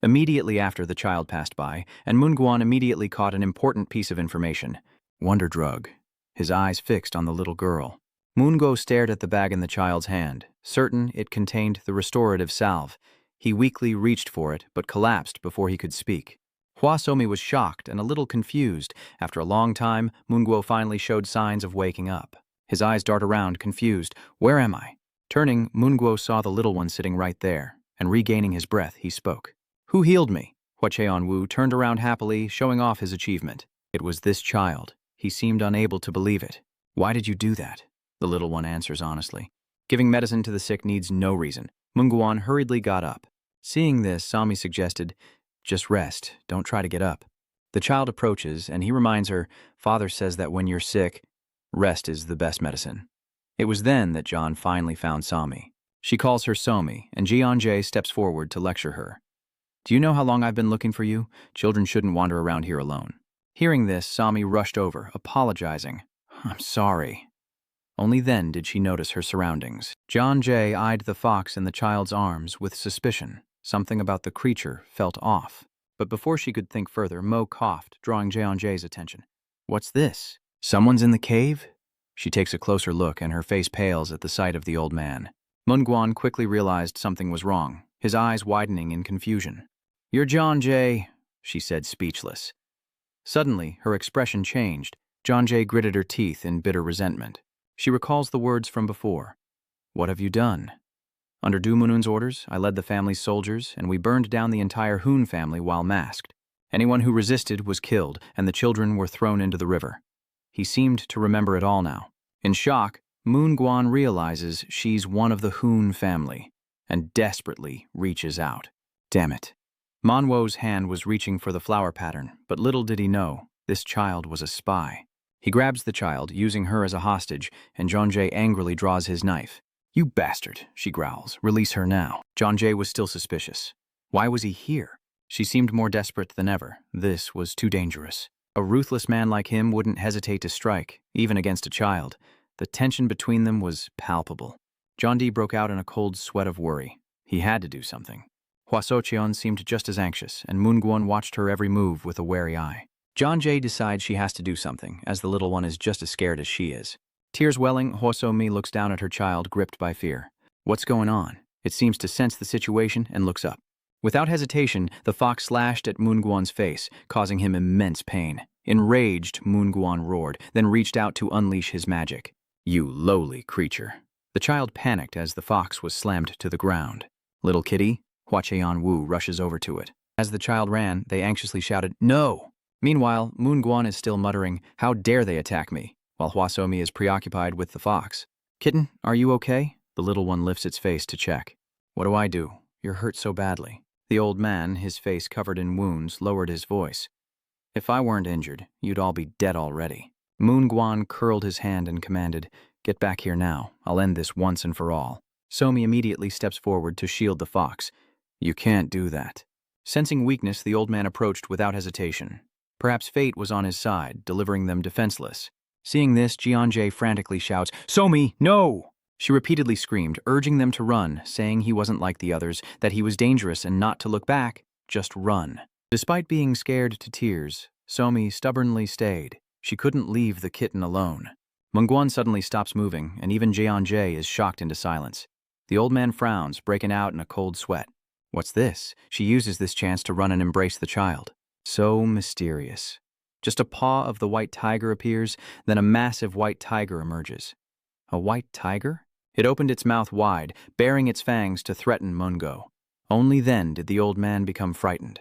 A: Immediately after, the child passed by, and Moonguan immediately caught an important piece of information. Wonder drug. His eyes fixed on the little girl. Moongo stared at the bag in the child's hand, certain it contained the restorative salve. He weakly reached for it, but collapsed before he could speak. Hosaomi was shocked and a little confused. After a long time, Moonguo finally showed signs of waking up. His eyes dart around, confused. "Where am I?" Turning, Moonguo saw the little one sitting right there, and regaining his breath, he spoke. "Who healed me?" Hwacheon-woo turned around happily, showing off his achievement. It was this child. He seemed unable to believe it. "Why did you do that?" The little one answers honestly. "Giving medicine to the sick needs no reason." Moonguan hurriedly got up. Seeing this, Sami suggested, "Just rest, don't try to get up." The child approaches, and he reminds her, "Father says that when you're sick, rest is the best medicine." It was then that John finally found Sami. She calls her Somi, and Jeonjae steps forward to lecture her. "Do you know how long I've been looking for you? Children shouldn't wander around here alone." Hearing this, Sami rushed over, apologizing. "I'm sorry." Only then did she notice her surroundings. Jeonjae eyed the fox in the child's arms with suspicion. Something about the creature felt off. But before she could think further, Mo coughed, drawing Jeonjae's attention. "What's this? Someone's in the cave?" She takes a closer look, and her face pales at the sight of the old man. Moonguan quickly realized something was wrong, his eyes widening in confusion. "You're Jeonjae," she said, speechless. Suddenly, her expression changed. Jeonjae gritted her teeth in bitter resentment. She recalls the words from before. "What have you done?" "Under Dumunun's orders, I led the family's soldiers, and we burned down the entire Hoon family while masked. Anyone who resisted was killed, and the children were thrown into the river." He seemed to remember it all now. In shock, Moonguan realizes she's one of the Hoon family, and desperately reaches out. Damn it. Manhwa's hand was reaching for the flower pattern, but little did he know, this child was a spy. He grabs the child, using her as a hostage, and Jeonjae angrily draws his knife. "You bastard," she growls. "Release her now." Jeonjae was still suspicious. Why was he here? She seemed more desperate than ever. This was too dangerous. A ruthless man like him wouldn't hesitate to strike, even against a child. The tension between them was palpable. Jeonjae broke out in a cold sweat of worry. He had to do something. Hwaseocheon seemed just as anxious, and Moonguan watched her every move with a wary eye. Jeonjae decides she has to do something, as the little one is just as scared as she is. Tears welling, Hosaomi looks down at her child, gripped by fear. What's going on? It seems to sense the situation and looks up. Without hesitation, the fox slashed at Moonguan's face, causing him immense pain. Enraged, Moonguan roared, then reached out to unleash his magic. "You lowly creature." The child panicked as the fox was slammed to the ground. "Little kitty?" Hwacheon-woo rushes over to it. As the child ran, they anxiously shouted, "No!" Meanwhile, Moon Guan is still muttering, "How dare they attack me?" while Hosaomi is preoccupied with the fox. "Kitten, are you okay?" The little one lifts its face to check. "What do I do? You're hurt so badly." The old man, his face covered in wounds, lowered his voice. "If I weren't injured, you'd all be dead already." Moon Guan curled his hand and commanded, "Get back here now. I'll end this once and for all." Somi immediately steps forward to shield the fox. "You can't do that." Sensing weakness, the old man approached without hesitation. Perhaps fate was on his side, delivering them defenseless. Seeing this, Jianjie frantically shouts, "Somi, no!" She repeatedly screamed, urging them to run, saying he wasn't like the others, that he was dangerous and not to look back, just run. Despite being scared to tears, Somi stubbornly stayed. She couldn't leave the kitten alone. Mungguan suddenly stops moving, and even Jianjie is shocked into silence. The old man frowns, breaking out in a cold sweat. What's this? She uses this chance to run and embrace the child. So mysterious. Just a paw of the white tiger appears, then a massive white tiger emerges. A white tiger? It opened its mouth wide, baring its fangs to threaten Mungo. Only then did the old man become frightened.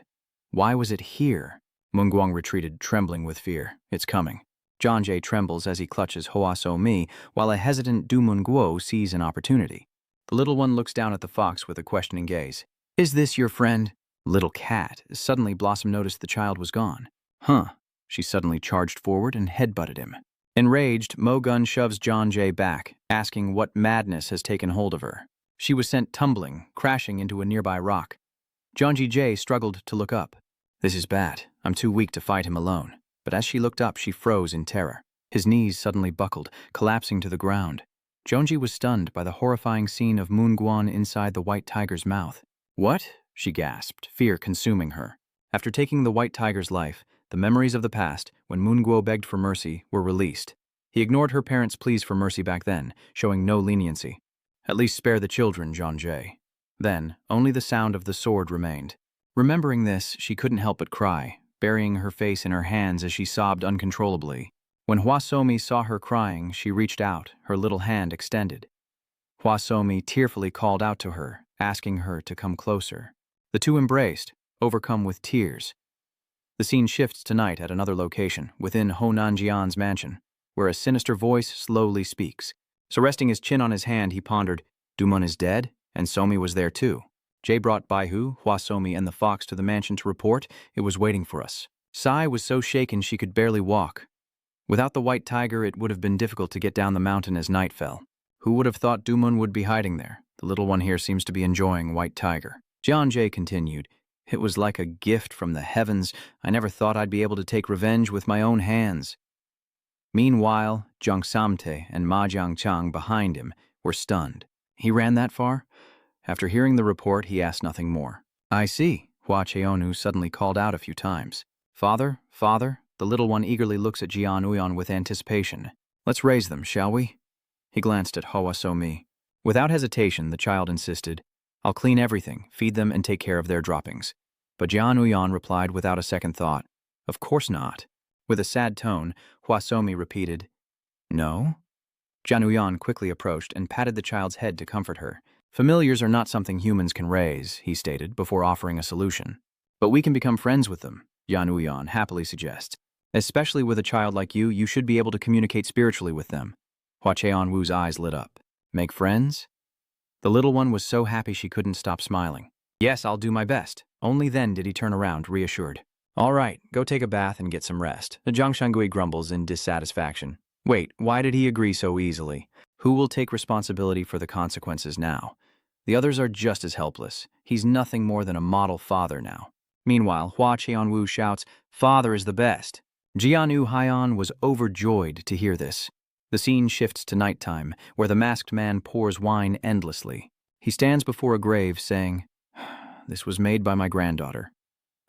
A: Why was it here? Mungguang retreated, trembling with fear. It's coming. Jianjie trembles as he clutches Hosaomi, while a hesitant Du Munguo sees an opportunity. The little one looks down at the fox with a questioning gaze. "Is this your friend?" Little cat. Suddenly Blossom noticed the child was gone. "Huh." She suddenly charged forward and headbutted him. Enraged, Mo-gun shoves Jianjie back, asking what madness has taken hold of her. She was sent tumbling, crashing into a nearby rock. Jianjie struggled to look up. "This is bad. I'm too weak to fight him alone." But as she looked up, she froze in terror. His knees suddenly buckled, collapsing to the ground. Jianjie was stunned by the horrifying scene of Moon Guan inside the white tiger's mouth. "What?" she gasped, fear consuming her. After taking the white tiger's life, the memories of the past, when Moon Guo begged for mercy, were released. He ignored her parents' pleas for mercy back then, showing no leniency. "At least spare the children, Jianjie." Then, only the sound of the sword remained. Remembering this, she couldn't help but cry, burying her face in her hands as she sobbed uncontrollably. When Hosaomi saw her crying, she reached out, her little hand extended. Hosaomi tearfully called out to her, asking her to come closer. The two embraced, overcome with tears. The scene shifts tonight at another location, within Ho Nanjian's mansion, where a sinister voice slowly speaks. So resting his chin on his hand, he pondered, "Dumun is dead, and Somi was there too. Jay brought Baihu, Hosaomi, and the fox to the mansion to report. It was waiting for us." Sai was so shaken she could barely walk. Without the white tiger, it would have been difficult to get down the mountain as night fell. Who would have thought Dumun would be hiding there? The little one here seems to be enjoying white tiger. Jianjie continued, "It was like a gift from the heavens. I never thought I'd be able to take revenge with my own hands." Meanwhile, Jiang Samte and Ma Jiangchang behind him were stunned. He ran that far? After hearing the report, he asked nothing more. "I see," Hua Cheonu suddenly called out a few times. "Father, father," the little one eagerly looks at Jian Uyan with anticipation. "Let's raise them, shall we?" He glanced at Hosaomi. Without hesitation, the child insisted, "I'll clean everything, feed them, and take care of their droppings." But Jian Uyan replied without a second thought, "Of course not." With a sad tone, Hosaomi repeated, "No?" Jian Uyan quickly approached and patted the child's head to comfort her. "Familiars are not something humans can raise," he stated, before offering a solution. "But we can become friends with them," Jian Uyan happily suggests. "Especially with a child like you, you should be able to communicate spiritually with them." Hua Cheon-woo's eyes lit up. "Make friends?" The little one was so happy she couldn't stop smiling. "Yes, I'll do my best." Only then did he turn around, reassured. "All right, go take a bath and get some rest." Zhang Shangui grumbles in dissatisfaction. Wait, why did he agree so easily? Who will take responsibility for the consequences now? The others are just as helpless. He's nothing more than a model father now. Meanwhile, Hua Qianwu shouts, "Father is the best." Jianu Haiyan was overjoyed to hear this. The scene shifts to nighttime, where the masked man pours wine endlessly. He stands before a grave, saying, "This was made by my granddaughter.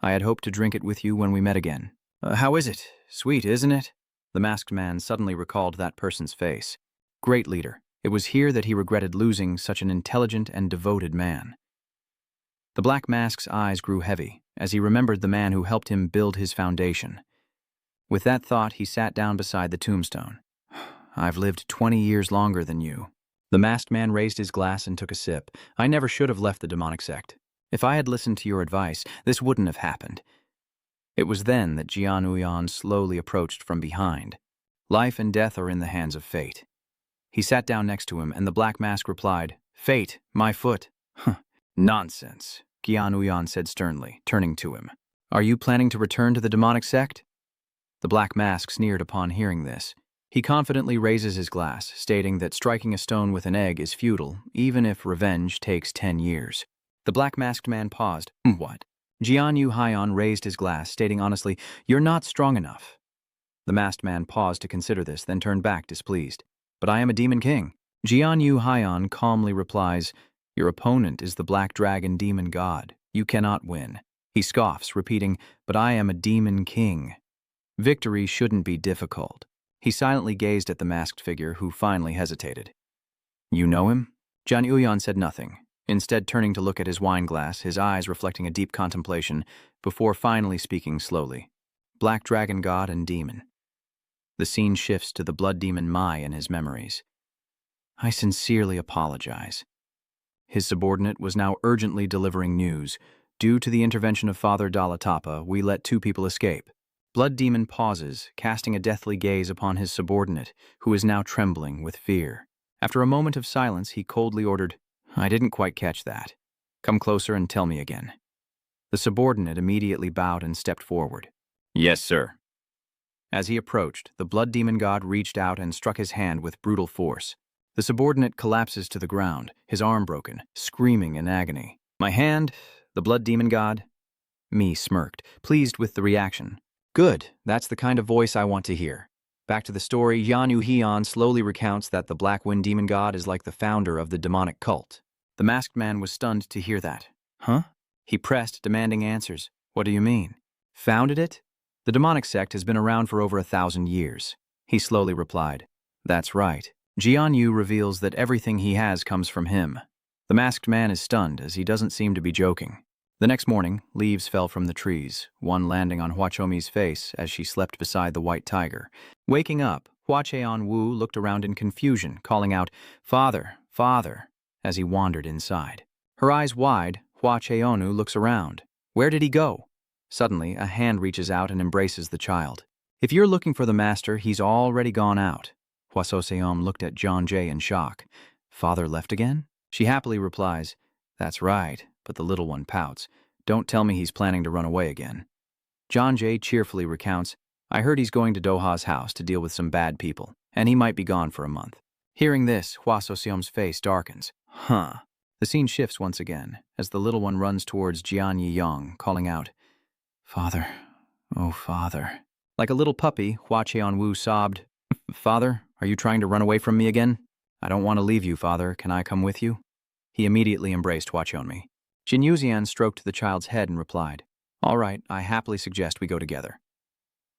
A: I had hoped to drink it with you when we met again." How is it? Sweet, isn't it?" The masked man suddenly recalled that person's face. Great leader. It was here that he regretted losing such an intelligent and devoted man. The black mask's eyes grew heavy as he remembered the man who helped him build his foundation. With that thought, he sat down beside the tombstone. "I've lived 20 years longer than you." The masked man raised his glass and took a sip. "I never should have left the demonic sect. If I had listened to your advice, this wouldn't have happened. It was then that Jian Uyan slowly approached from behind. Life and death are in the hands of fate. He sat down next to him, and the black mask replied, "Fate, my foot." "Huh, nonsense," Jian Uyan said sternly, turning to him. "Are you planning to return to the demonic sect?" The black mask sneered upon hearing this. He confidently raises his glass, stating that striking a stone with an egg is futile, even if revenge takes 10 years. The black-masked man paused. "What?" Jian Yu Haiyan raised his glass, stating honestly, "You're not strong enough." The masked man paused to consider this, then turned back displeased. "But I am a demon king." Jian Yu Haiyan calmly replies, "Your opponent is the black dragon demon god. You cannot win." He scoffs, repeating, "But I am a demon king." Victory shouldn't be difficult. He silently gazed at the masked figure, who finally hesitated. "You know him?" Jian Uyan said nothing, instead turning to look at his wine glass, his eyes reflecting a deep contemplation, before finally speaking slowly. "Black dragon god and demon." The scene shifts to the blood demon Mai in his memories. "I sincerely apologize." His subordinate was now urgently delivering news. "Due to the intervention of Father Dalatapa, we let 2 people escape." Blood Demon pauses, casting a deathly gaze upon his subordinate, who is now trembling with fear. After a moment of silence, he coldly ordered, "I didn't quite catch that. Come closer and tell me again." The subordinate immediately bowed and stepped forward. "Yes, sir." As he approached, the blood demon god reached out and struck his hand with brutal force. The subordinate collapses to the ground, his arm broken, screaming in agony. "My hand, the blood demon god?" Mi smirked, pleased with the reaction. "Good, that's the kind of voice I want to hear." Back to the story, Yan Yu Heian slowly recounts that the Black Wind Demon God is like the founder of the demonic cult. The masked man was stunned to hear that. "Huh?" He pressed, demanding answers. "What do you mean?" "Founded it? The demonic sect has been around for over 1,000 years. He slowly replied. "That's right." Jian Yu reveals that everything he has comes from him. The masked man is stunned, as he doesn't seem to be joking. The next morning, leaves fell from the trees, one landing on Hosaomi's face as she slept beside the white tiger. Waking up, Hua Cheon-woo looked around in confusion, calling out, "Father, father," as he wandered inside. Her eyes wide, Hua Cheonu looks around. Where did he go? Suddenly, a hand reaches out and embraces the child. "If you're looking for the master, he's already gone out." Hua So-seom looked at John Jae in shock. "Father left again?" She happily replies, "That's right," but the little one pouts. "Don't tell me he's planning to run away again." John Jae cheerfully recounts, "I heard he's going to Doha's house to deal with some bad people, and he might be gone for a month." Hearing this, Hua So-seom's face darkens. "Huh." The scene shifts once again, as the little one runs towards Jian Yi-yong, calling out, "Father, oh father." Like a little puppy, Hua Cheon-woo sobbed, "Father, are you trying to run away from me again?" "I don't want to leave you, father. Can I come with you?" He immediately embraced Hua Cheon-mi. Jin Yuzian stroked the child's head and replied, "All right, I happily suggest we go together."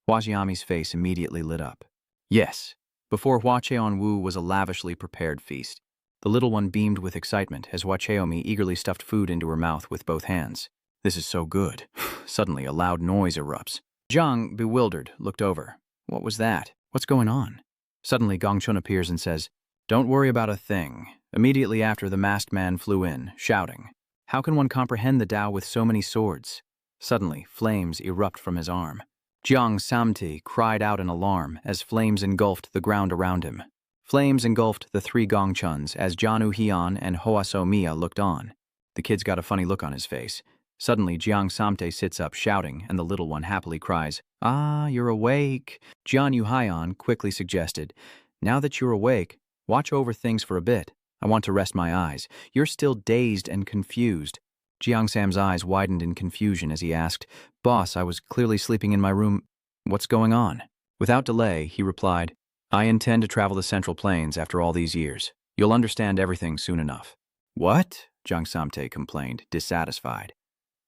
A: Hua Xiaomi's face immediately lit up. "Yes." Before Hua Cheon-woo was a lavishly prepared feast. The little one beamed with excitement as Hua Cheon-mi eagerly stuffed food into her mouth with both hands. "This is so good." Suddenly, a loud noise erupts. Zhang, bewildered, looked over. What was that? What's going on? Suddenly, Gong Chun appears and says, "Don't worry about a thing." Immediately after, the masked man flew in, shouting, "How can one comprehend the Tao with so many swords?" Suddenly, flames erupt from his arm. Jiang Samti cried out in alarm as flames engulfed the ground around him. Flames engulfed the 3 Gongchuns as Jianu Heian and Hosaomi looked on. The kid's got a funny look on his face. Suddenly, Jiang Samte sits up shouting, and the little one happily cries, "Ah, you're awake." Jian Yu Haiyan quickly suggested, "Now that you're awake, watch over things for a bit. I want to rest my eyes. You're still dazed and confused." Jiang Sam's eyes widened in confusion as he asked, "Boss, I was clearly sleeping in my room. What's going on?" Without delay, he replied, "I intend to travel the Central Plains after all these years. You'll understand everything soon enough." "What?" Jiang Samte complained, dissatisfied.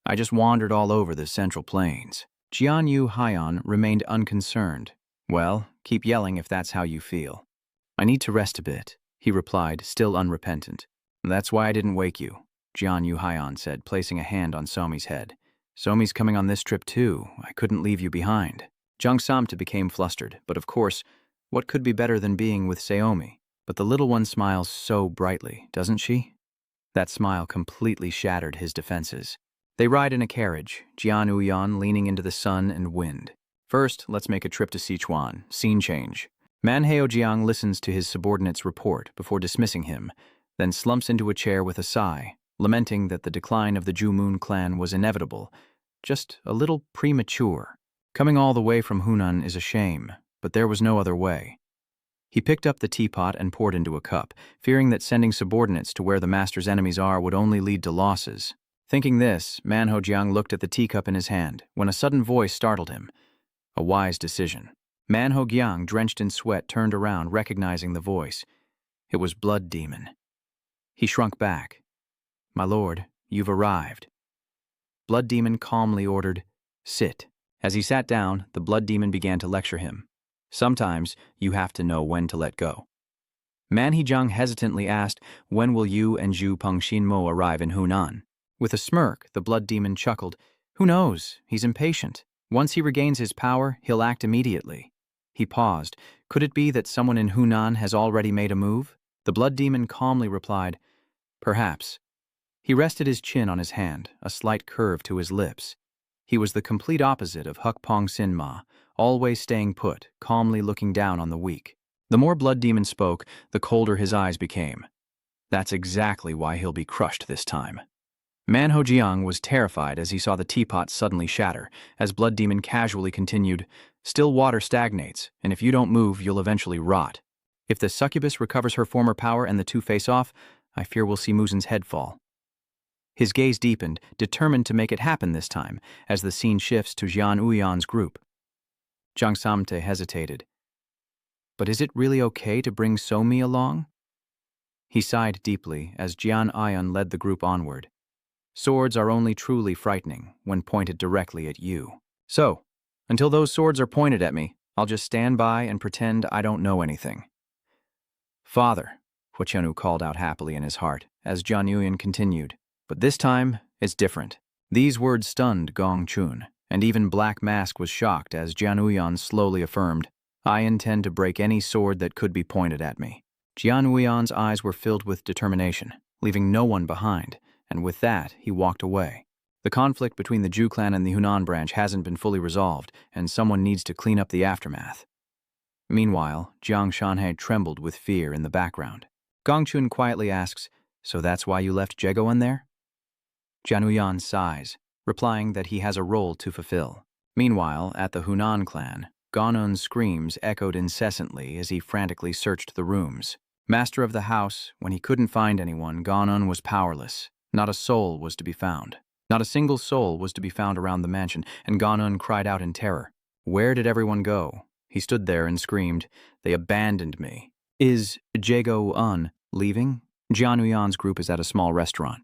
A: "I just wandered all over the Central Plains." Jian Yu Haiyan remained unconcerned. "Well, keep yelling if that's how you feel." "I need to rest a bit," he replied, still unrepentant. "That's why I didn't wake you," Jian Yu Haiyan said, placing a hand on Somi's head. "Somi's coming on this trip too. I couldn't leave you behind." Jiang Samta became flustered, but of course, what could be better than being with Saomi? But the little one smiles so brightly, doesn't she? That smile completely shattered his defenses. They ride in a carriage, Jian Uyan leaning into the sun and wind. First, let's make a trip to Sichuan. Scene change. Man Heojiang listens to his subordinate's report before dismissing him, then slumps into a chair with a sigh, lamenting that the decline of the Jumoon clan was inevitable, just a little premature. Coming all the way from Hunan is a shame, but there was no other way. He picked up the teapot and poured into a cup, fearing that sending subordinates to where the master's enemies are would only lead to losses. Thinking this, Man Heojiang looked at the teacup in his hand, when a sudden voice startled him. A wise decision. Man Heojiang, drenched in sweat, turned around, recognizing the voice. It was Blood Demon. He shrunk back. "My lord, you've arrived." Blood Demon calmly ordered, "Sit." As he sat down, the Blood Demon began to lecture him. "Sometimes you have to know when to let go." Man Heojiang hesitantly asked, "When will you and Zhu Pengxinmo arrive in Hunan?" With a smirk, the Blood Demon chuckled. "Who knows? He's impatient. Once he regains his power, he'll act immediately." He paused. Could it be that someone in Hunan has already made a move? The Blood Demon calmly replied, "Perhaps." He rested his chin on his hand, a slight curve to his lips. He was the complete opposite of Hukpong Sinma, always staying put, calmly looking down on the weak. The more Blood Demon spoke, the colder his eyes became. That's exactly why he'll be crushed this time. Man Heojiang was terrified as he saw the teapot suddenly shatter, as Blood Demon casually continued, "Still water stagnates, and if you don't move, you'll eventually rot. If the succubus recovers her former power and the two face off, I fear we'll see Muzin's head fall." His gaze deepened, determined to make it happen this time, as the scene shifts to Jian Uyan's group. Jiang Samte hesitated. "But is it really okay to bring Somi along?" He sighed deeply as Jian Uyan led the group onward. "Swords are only truly frightening when pointed directly at you. So, until those swords are pointed at me, I'll just stand by and pretend I don't know anything." "Father," Huachenu called out happily in his heart, as Jian Uyan continued, "but this time, it's different." These words stunned Gong Chun, and even Black Mask was shocked as Jian Uyan slowly affirmed, "I intend to break any sword that could be pointed at me." Jian Uyan's eyes were filled with determination, leaving no one behind, and with that, he walked away. The conflict between the Zhu clan and the Hunan branch hasn't been fully resolved, and someone needs to clean up the aftermath. Meanwhile, Jiang Shanhe trembled with fear in the background. Gong Chun quietly asks, "So that's why you left Jegoan there?" Jian Uyan sighs, replying that he has a role to fulfill. Meanwhile, at the Hunan clan, Ganun's screams echoed incessantly as he frantically searched the rooms. Master of the house, when he couldn't find anyone, Ganun was powerless. Not a soul was to be found. Not a single soul was to be found around the mansion, and Ganun cried out in terror. Where did everyone go? He stood there and screamed, "They abandoned me." "Is Jago-un leaving?" Jian Uyan's group is at a small restaurant.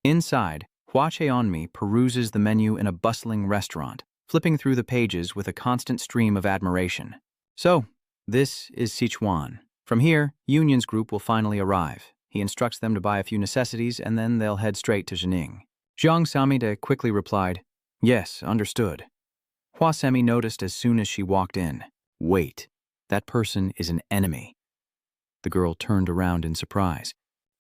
A: Inside, Hua Cheonmi peruses the menu in a bustling restaurant, flipping through the pages with a constant stream of admiration. "So, this is Sichuan. From here, Union's group will finally arrive." He instructs them to buy a few necessities, and then they'll head straight to Jining. Zhang Samide quickly replied, "Yes, understood." Hua Semi noticed as soon as she walked in, "Wait, that person is an enemy." The girl turned around in surprise.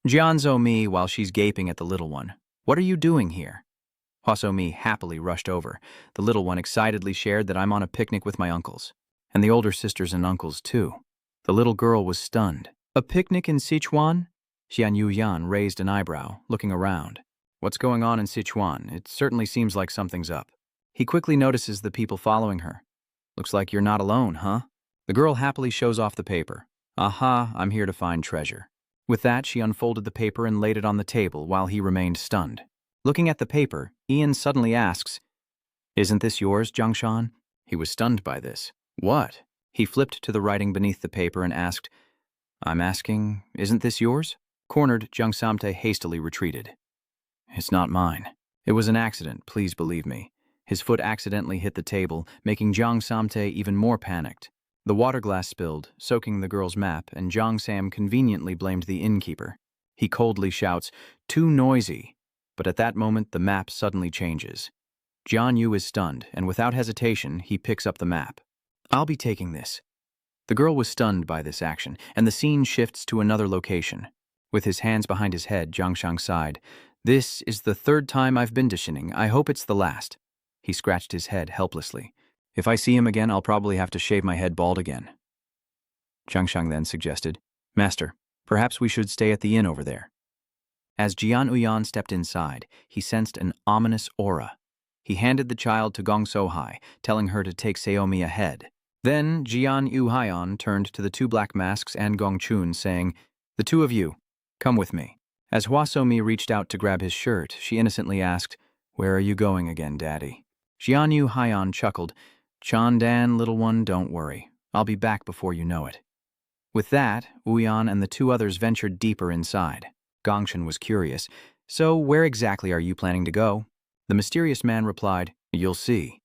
A: "Jianzhou Mi," while she's gaping at the little one, "What are you doing here?" Hosaomi happily rushed over. The little one excitedly shared that I'm on a picnic with my uncles. And the older sisters and uncles, too. The little girl was stunned. "A picnic in Sichuan?" Xian Yuyan raised an eyebrow, looking around. "What's going on in Sichuan? It certainly seems like something's up." He quickly notices the people following her. "Looks like you're not alone, huh?" The girl happily shows off the paper. "Aha, I'm here to find treasure." With that, she unfolded the paper and laid it on the table while he remained stunned. Looking at the paper, Ian suddenly asks, "Isn't this yours, Jiangshan?" He was stunned by this. "What?" He flipped to the writing beneath the paper and asked, "I'm asking, isn't this yours?" Cornered, Jiang Samte hastily retreated. "It's not mine. It was an accident, please believe me." His foot accidentally hit the table, making Jiang Samte even more panicked. The water glass spilled, soaking the girl's map, and Jiang Sam conveniently blamed the innkeeper. He coldly shouts, "Too noisy." But at that moment, the map suddenly changes. Jian Yu is stunned, and without hesitation, he picks up the map. "I'll be taking this." The girl was stunned by this action, and the scene shifts to another location. With his hands behind his head, Jiang Shang sighed. This is the third time I've been to Shining. I hope it's the last. He scratched his head helplessly. If I see him again, I'll probably have to shave my head bald again. Changshang then suggested, Master, perhaps we should stay at the inn over there. As Jian Uyan stepped inside, he sensed an ominous aura. He handed the child to Gong Sohi, telling her to take Saomi ahead. Then Jian Uhayan turned to the two black masks and Gong Chun, saying, The two of you, come with me. As Hosaomi reached out to grab his shirt, she innocently asked, Where are you going again, Daddy? Jian Uhayan chuckled, Chandan, little one, don't worry. I'll be back before you know it. With that, Uyan and the two others ventured deeper inside. Gongchun was curious, So where exactly are you planning to go? The mysterious man replied, You'll see.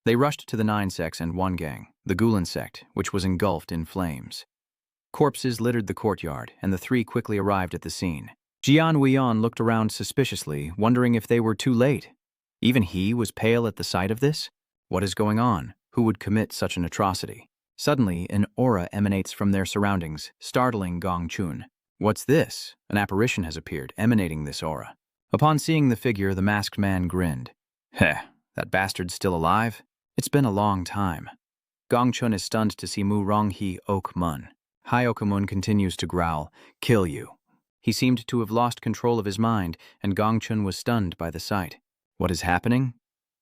A: They rushed to the 9 sects and one gang, the Gulen sect, which was engulfed in flames. Corpses littered the courtyard, and the three quickly arrived at the scene. Jian Uyan looked around suspiciously, wondering if they were too late. Even he was pale at the sight of this? What is going on? Who would commit such an atrocity? Suddenly, an aura emanates from their surroundings, startling Gong Chun. What's this? An apparition has appeared, emanating this aura. Upon seeing the figure, the masked man grinned. Heh, that bastard's still alive? It's been a long time. Gong Chun is stunned to see Mu Ronghi Ok Mun. Hai Okamun continues to growl, Kill you. He seemed to have lost control of his mind, and Gong Chun was stunned by the sight. What is happening?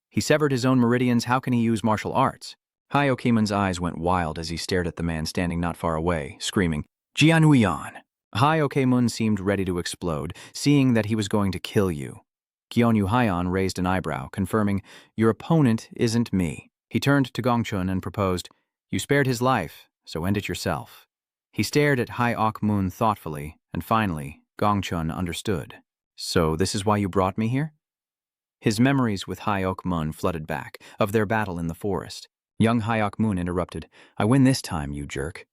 A: He severed his own meridians. How can he use martial arts? Hai Okamun's eyes went wild as he stared at the man standing not far away, screaming, Jian Uyan. Hai Okamun seemed ready to explode, seeing that he was going to kill you. Gion Uhayan raised an eyebrow, confirming, Your opponent isn't me. He turned to Gong Chun and proposed, You spared his life, so end it yourself. He stared at Hai Okamun thoughtfully, and finally, Gong Chun understood. So this is why you brought me here? His memories with Hai Okamun flooded back, of their battle in the forest. Young Hai Okamun interrupted, I win this time, you jerk.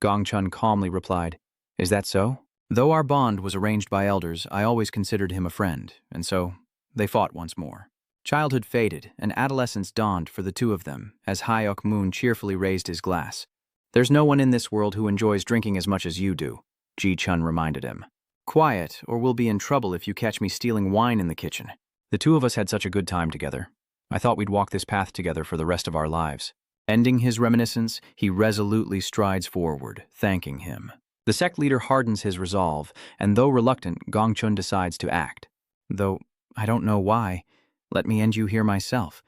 A: Gong Chun calmly replied, Is that so? Though our bond was arranged by elders, I always considered him a friend, and so they fought once more. Childhood faded, and adolescence dawned for the two of them, as Hai Okamun cheerfully raised his glass. There's no one in this world who enjoys drinking as much as you do, Ji Chun reminded him. Quiet, or we'll be in trouble if you catch me stealing wine in the kitchen. The two of us had such a good time together. I thought we'd walk this path together for the rest of our lives. Ending his reminiscence, he resolutely strides forward, thanking him. The sect leader hardens his resolve, and though reluctant, Gong Chun decides to act. Though I don't know why, let me end you here myself.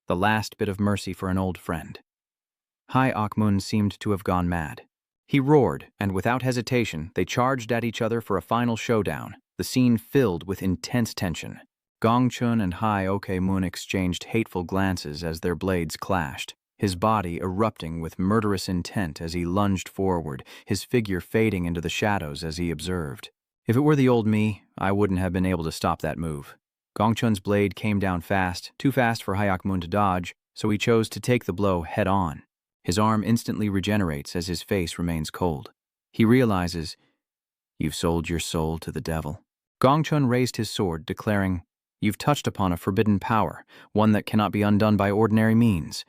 A: The last bit of mercy for an old friend. Hai Okamun seemed to have gone mad. He roared, and without hesitation, they charged at each other for a final showdown, the scene filled with intense tension. Gong Chun and Hai Okamun exchanged hateful glances as their blades clashed, his body erupting with murderous intent as he lunged forward, his figure fading into the shadows as he observed. If it were the old me, I wouldn't have been able to stop that move. Gong Chun's blade came down fast, too fast for Hai Okamun to dodge, so he chose to take the blow head-on. His arm instantly regenerates as his face remains cold. He realizes, You've sold your soul to the devil. Gong Chun raised his sword, declaring, You've touched upon a forbidden power, one that cannot be undone by ordinary means.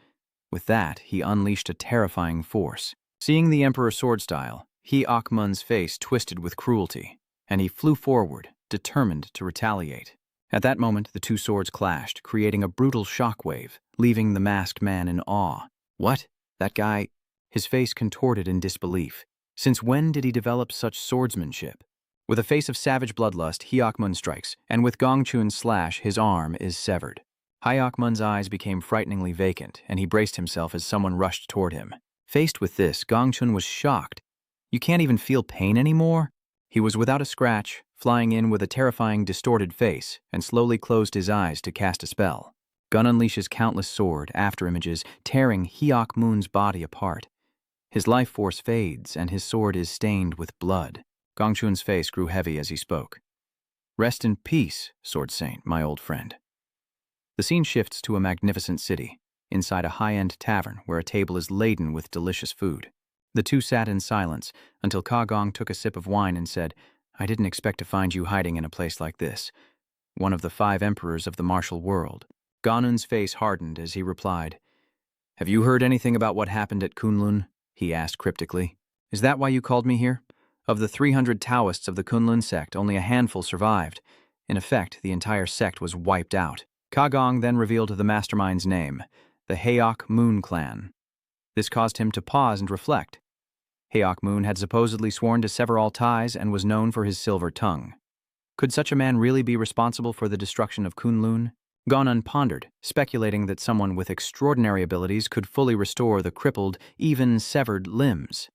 A: With that, he unleashed a terrifying force. Seeing the Emperor's sword style, Hai Okamun's face twisted with cruelty, and he flew forward, determined to retaliate. At that moment, the two swords clashed, creating a brutal shockwave, leaving the masked man in awe. What? That guy? His face contorted in disbelief. Since when did he develop such swordsmanship? With a face of savage bloodlust, Hai Okamun strikes, and with Gong Chun's slash, his arm is severed. Hai Okamun's eyes became frighteningly vacant, and he braced himself as someone rushed toward him. Faced with this, Gong Chun was shocked. You can't even feel pain anymore? He was without a scratch, flying in with a terrifying, distorted face, and slowly closed his eyes to cast a spell. Gun unleashes countless sword afterimages, tearing Hai Okamun's body apart. His life force fades, and his sword is stained with blood. Gong Chun's face grew heavy as he spoke. Rest in peace, Sword Saint, my old friend. The scene shifts to a magnificent city, inside a high-end tavern where a table is laden with delicious food. The two sat in silence until Ka Gong took a sip of wine and said, I didn't expect to find you hiding in a place like this. One of the 5 emperors of the martial world. Ganun's face hardened as he replied, Have you heard anything about what happened at Kunlun? He asked cryptically. Is that why you called me here? Of the 300 Taoists of the Kunlun sect, only a handful survived. In effect, the entire sect was wiped out. Kagong then revealed the mastermind's name, the Hayok Moon Clan. This caused him to pause and reflect. Hayok Moon had supposedly sworn to sever all ties and was known for his silver tongue. Could such a man really be responsible for the destruction of Kunlun? Gonan pondered, speculating that someone with extraordinary abilities could fully restore the crippled, even severed limbs.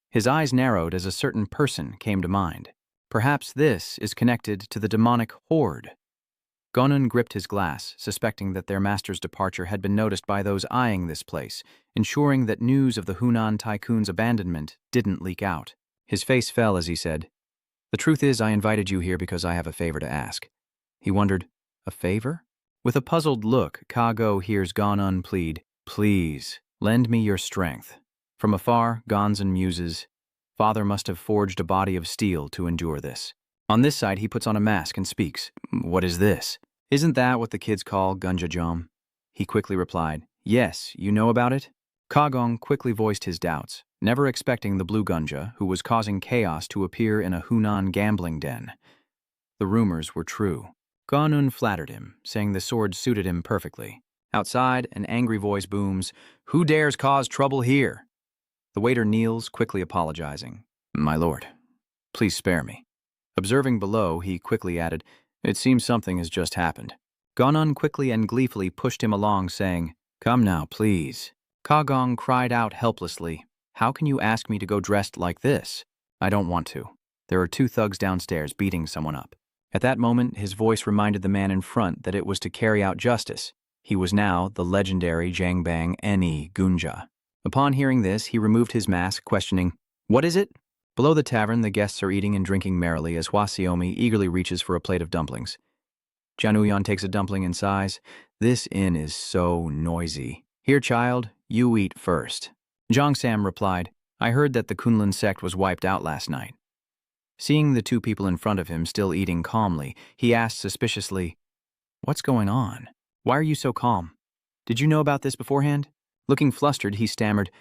A: His eyes narrowed as a certain person came to mind. Perhaps this is connected to the demonic horde. Gonan gripped his glass, suspecting that their master's departure had been noticed by those eyeing this place, ensuring that news of the Hunan tycoon's abandonment didn't leak out. His face fell as he said, "The truth is, I invited you here because I have a favor to ask." He wondered, a favor? With a puzzled look, Kago hears Gonan plead, "Please, lend me your strength." From afar, Gonzan muses, "Father must have forged a body of steel to endure this." On this side, he puts on a mask and speaks, "What is this?" "Isn't that what the kids call Gunjajom?" He quickly replied, "Yes, you know about it?" Kagong quickly voiced his doubts, never expecting the blue Gunja, who was causing chaos, to appear in a Hunan gambling den. The rumors were true. Gonun flattered him, saying the sword suited him perfectly. Outside, an angry voice booms, "Who dares cause trouble here?" The waiter kneels, quickly apologizing. "My lord, please spare me." Observing below, he quickly added, "It seems something has just happened." Gonan quickly and gleefully pushed him along, saying, "Come now, please." Kagong cried out helplessly, "How can you ask me to go dressed like this?" "I don't want to. There are 2 thugs downstairs beating someone up." At that moment, his voice reminded the man in front that it was to carry out justice. He was now the legendary Jangbang Eni Gunja. Upon hearing this, he removed his mask, questioning, "What is it?" Below the tavern, the guests are eating and drinking merrily as Hosaomi eagerly reaches for a plate of dumplings. Januyan takes a dumpling and sighs, "This inn is so noisy. Here, child, you eat first." Jongsam replied, "I heard that the Kunlun sect was wiped out last night." Seeing the 2 people in front of him still eating calmly, he asked suspiciously, "What's going on? Why are you so calm? Did you know about this beforehand?" Looking flustered, he stammered,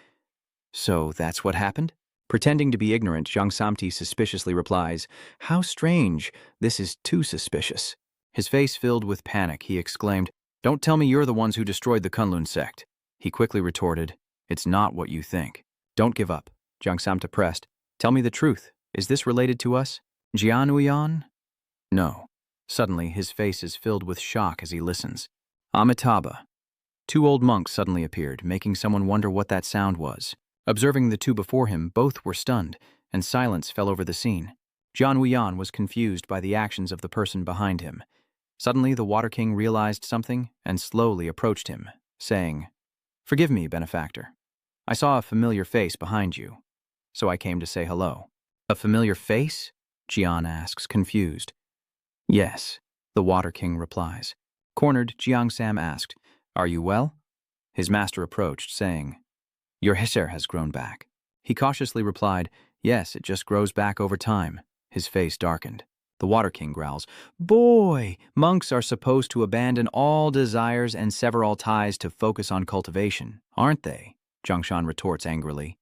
A: "So that's what happened?" Pretending to be ignorant, Jongsamti suspiciously replies, "How strange. This is too suspicious." His face filled with panic, he exclaimed, "Don't tell me you're the ones who destroyed the Kunlun sect." He quickly retorted, "It's not what you think." "Don't give up," Jongsamta pressed. "Tell me the truth. Is this related to us?" "Jianuyan?" "No." Suddenly, his face is filled with shock as he listens. "Amitabha." 2 old monks suddenly appeared, making someone wonder what that sound was. Observing the 2 before him, both were stunned, and silence fell over the scene. Jian Wuyan was confused by the actions of the person behind him. Suddenly, the Water King realized something and slowly approached him, saying, "Forgive me, benefactor. I saw a familiar face behind you, so I came to say hello." "A familiar face?" Jian asks, confused. "Yes," the Water King replies. Cornered, Jiangsam asked, "Are you well?" His master approached, saying, "Your hair has grown back." He cautiously replied, "Yes, it just grows back over time." His face darkened. The Water King growls, "Boy, monks are supposed to abandon all desires and sever all ties to focus on cultivation, aren't they?" Zhongshan retorts angrily.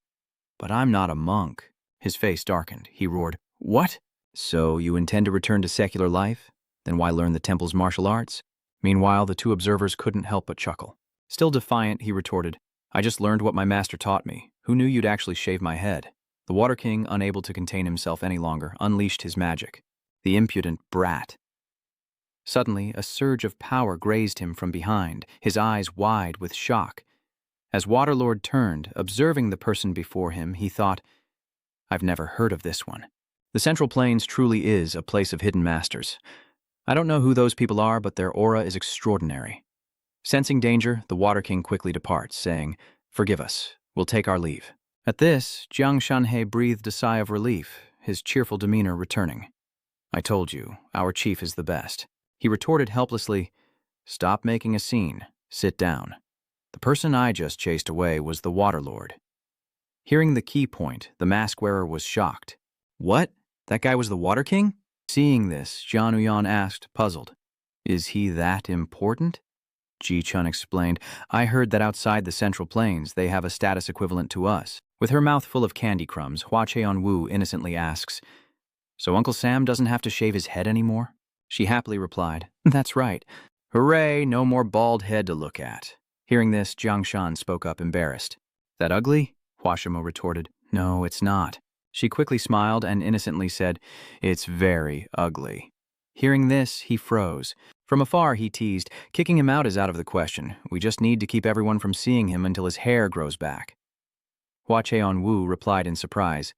A: "But I'm not a monk." His face darkened. He roared, "What? So you intend to return to secular life? Then why learn the temple's martial arts?" Meanwhile, the 2 observers couldn't help but chuckle. Still defiant, he retorted, "I just learned what my master taught me. Who knew you'd actually shave my head?" The Water King, unable to contain himself any longer, unleashed his magic. The impudent brat. Suddenly, a surge of power grazed him from behind, his eyes wide with shock. As Waterlord turned, observing the person before him, he thought, "I've never heard of this one." The Central Plains truly is a place of hidden masters. I don't know who those people are, but their aura is extraordinary. Sensing danger, the Water King quickly departs, saying, "Forgive us. We'll take our leave." At this, Jiang Shanhe breathed a sigh of relief, his cheerful demeanor returning. "I told you, our chief is the best." He retorted helplessly, "Stop making a scene. Sit down. The person I just chased away was the Waterlord." Hearing the key point, the mask-wearer was shocked. "What? That guy was the Water King?" Seeing this, Jian Uyan asked, puzzled, "Is he that important?" Ji Chun explained, "I heard that outside the Central Plains they have a status equivalent to us." With her mouth full of candy crumbs, Hua Cheon Wu innocently asks, "So Uncle Sam doesn't have to shave his head anymore?" She happily replied, "That's right. Hooray, no more bald head to look at." Hearing this, Jiang Shan spoke up embarrassed. "That ugly?" Huashimo retorted. "No, it's not." She quickly smiled and innocently said, "It's very ugly." Hearing this, he froze. From afar, he teased, "Kicking him out is out of the question. We just need to keep everyone from seeing him until his hair grows back." Hua Cheon-woo replied in surprise,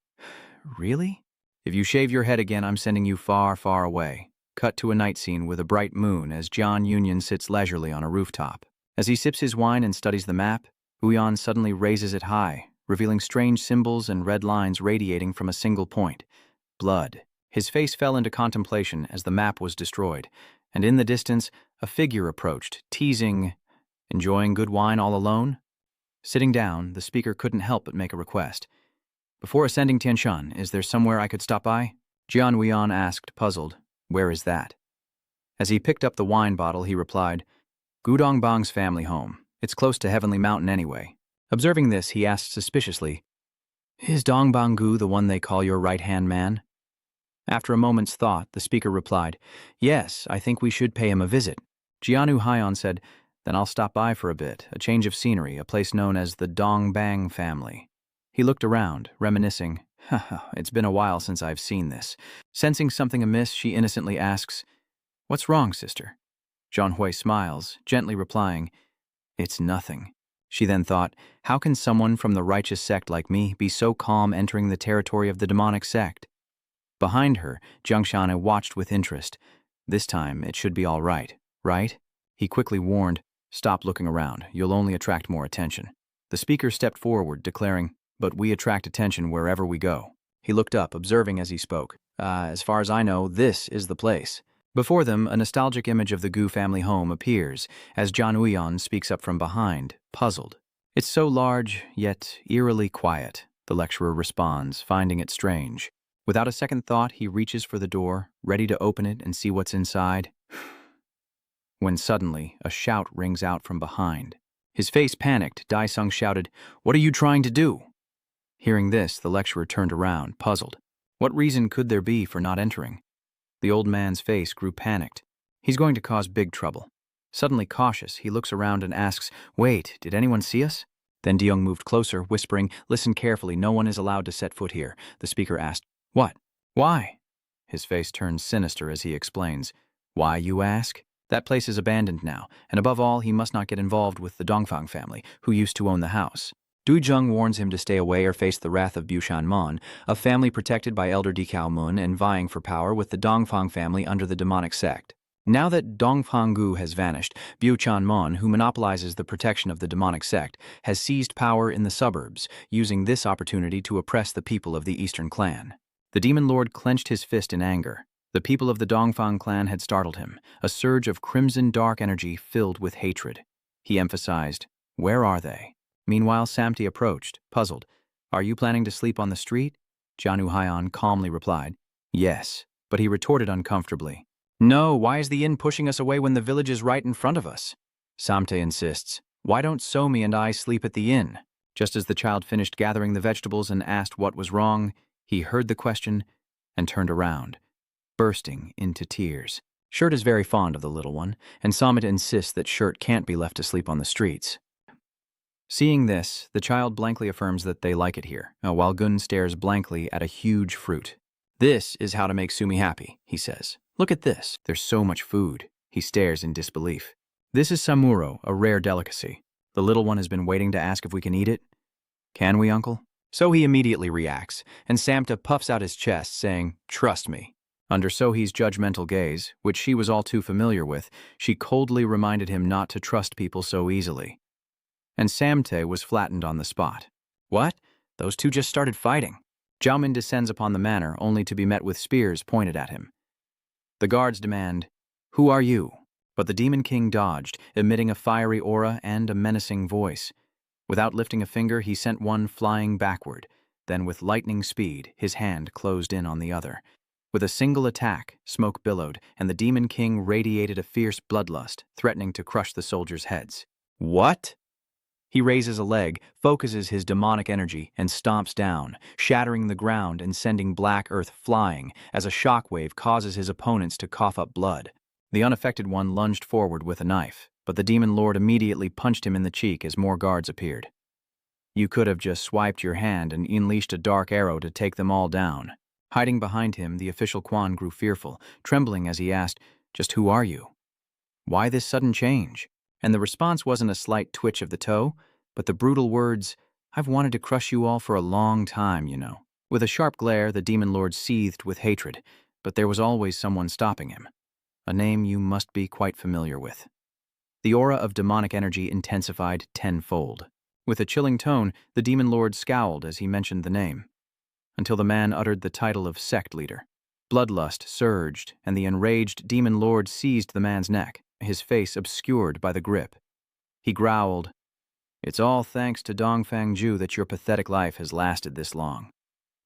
A: "Really? If you shave your head again, I'm sending you far, far away." Cut to a night scene with a bright moon as John Union sits leisurely on a rooftop. As he sips his wine and studies the map, Uyan suddenly raises it high, revealing strange symbols and red lines radiating from a single point. Blood. His face fell into contemplation as the map was destroyed, and in the distance, a figure approached, teasing, "Enjoying good wine all alone?" Sitting down, the speaker couldn't help but make a request. "Before ascending Tianshan, is there somewhere I could stop by?" Jian Wuyan asked, puzzled, "Where is that?" As he picked up the wine bottle, he replied, "Gudongbang's family home. It's close to Heavenly Mountain anyway." Observing this, he asked suspiciously, "Is Dongbang-gu the one they call your right-hand man?" After a moment's thought, the speaker replied, "Yes, I think we should pay him a visit." Jianu Haiyan said, "Then I'll stop by for a bit, a change of scenery, a place known as the Dongbang family." He looked around, reminiscing, "It's been a while since I've seen this." Sensing something amiss, she innocently asks, "What's wrong, sister?" Zhang Hui smiles, gently replying, "It's nothing." She then thought, how can someone from the righteous sect like me be so calm entering the territory of the demonic sect? Behind her, Jiang Shana watched with interest. This time, it should be all right, right? He quickly warned, "Stop looking around. You'll only attract more attention." The speaker stepped forward, declaring, "But we attract attention wherever we go." He looked up, observing as he spoke, "As far as I know, this is the place." Before them, a nostalgic image of the Gu family home appears, as John Uyan speaks up from behind, puzzled. "It's so large, yet eerily quiet," the lecturer responds, finding it strange. Without a second thought, he reaches for the door, ready to open it and see what's inside. When suddenly, a shout rings out from behind. His face panicked, Dai-sung shouted, "What are you trying to do?" Hearing this, the lecturer turned around, puzzled. What reason could there be for not entering? The old man's face grew panicked. He's going to cause big trouble. Suddenly cautious, he looks around and asks, "Wait, did anyone see us?" Then Deyoung moved closer, whispering, "Listen carefully, no one is allowed to set foot here." The speaker asked, "What? Why?" His face turns sinister as he explains, "Why, you ask? That place is abandoned now, and above all, he must not get involved with the Dongfang family, who used to own the house." Du Jung warns him to stay away or face the wrath of Bushan Mon, a family protected by Elder Dikao Mun and vying for power with the Dongfang family under the demonic sect. Now that Dongfang Gu has vanished, Bushan Mon, who monopolizes the protection of the demonic sect, has seized power in the suburbs, using this opportunity to oppress the people of the Eastern clan. The demon lord clenched his fist in anger. The people of the Dongfang clan had startled him, a surge of crimson dark energy filled with hatred. He emphasized, "Where are they?" Meanwhile, Samti approached, puzzled. "Are you planning to sleep on the street?" Jianu Haiyan calmly replied, "Yes," but he retorted uncomfortably, "No, why is the inn pushing us away when the village is right in front of us?" Samte insists, "Why don't Somi and I sleep at the inn?" Just as the child finished gathering the vegetables and asked what was wrong, he heard the question and turned around, bursting into tears. Shirt is very fond of the little one, and Samit insists that Shirt can't be left to sleep on the streets. Seeing this, the child blankly affirms that they like it here, while Gun stares blankly at a huge fruit. "This is how to make Sumi happy," he says. "Look at this. There's so much food." He stares in disbelief. "This is samuro, a rare delicacy. The little one has been waiting to ask if we can eat it." "Can we, uncle?" So he immediately reacts, and Samta puffs out his chest, saying, "Trust me." Under Sohi's judgmental gaze, which she was all too familiar with, she coldly reminded him not to trust people so easily. And Samte was flattened on the spot. "What? Those two just started fighting." Jiaomin descends upon the manor, only to be met with spears pointed at him. The guards demand, "Who are you?" But the Demon King dodged, emitting a fiery aura and a menacing voice. Without lifting a finger, he sent one flying backward. Then with lightning speed, his hand closed in on the other. With a single attack, smoke billowed, and the Demon King radiated a fierce bloodlust, threatening to crush the soldiers' heads. "What?" He raises a leg, focuses his demonic energy, and stomps down, shattering the ground and sending black earth flying as a shockwave causes his opponents to cough up blood. The unaffected one lunged forward with a knife, but the demon lord immediately punched him in the cheek as more guards appeared. You could have just swiped your hand and unleashed a dark arrow to take them all down. Hiding behind him, the official Quan grew fearful, trembling as he asked, "Just who are you? Why this sudden change?" And the response wasn't a slight twitch of the toe, but the brutal words, "I've wanted to crush you all for a long time, you know." With a sharp glare, the demon lord seethed with hatred, but there was always someone stopping him. A name you must be quite familiar with. The aura of demonic energy intensified tenfold. With a chilling tone, the demon lord scowled as he mentioned the name, until the man uttered the title of sect leader. Bloodlust surged, and the enraged demon lord seized the man's neck, his face obscured by the grip. He growled, "It's all thanks to Dongfang Ju that your pathetic life has lasted this long."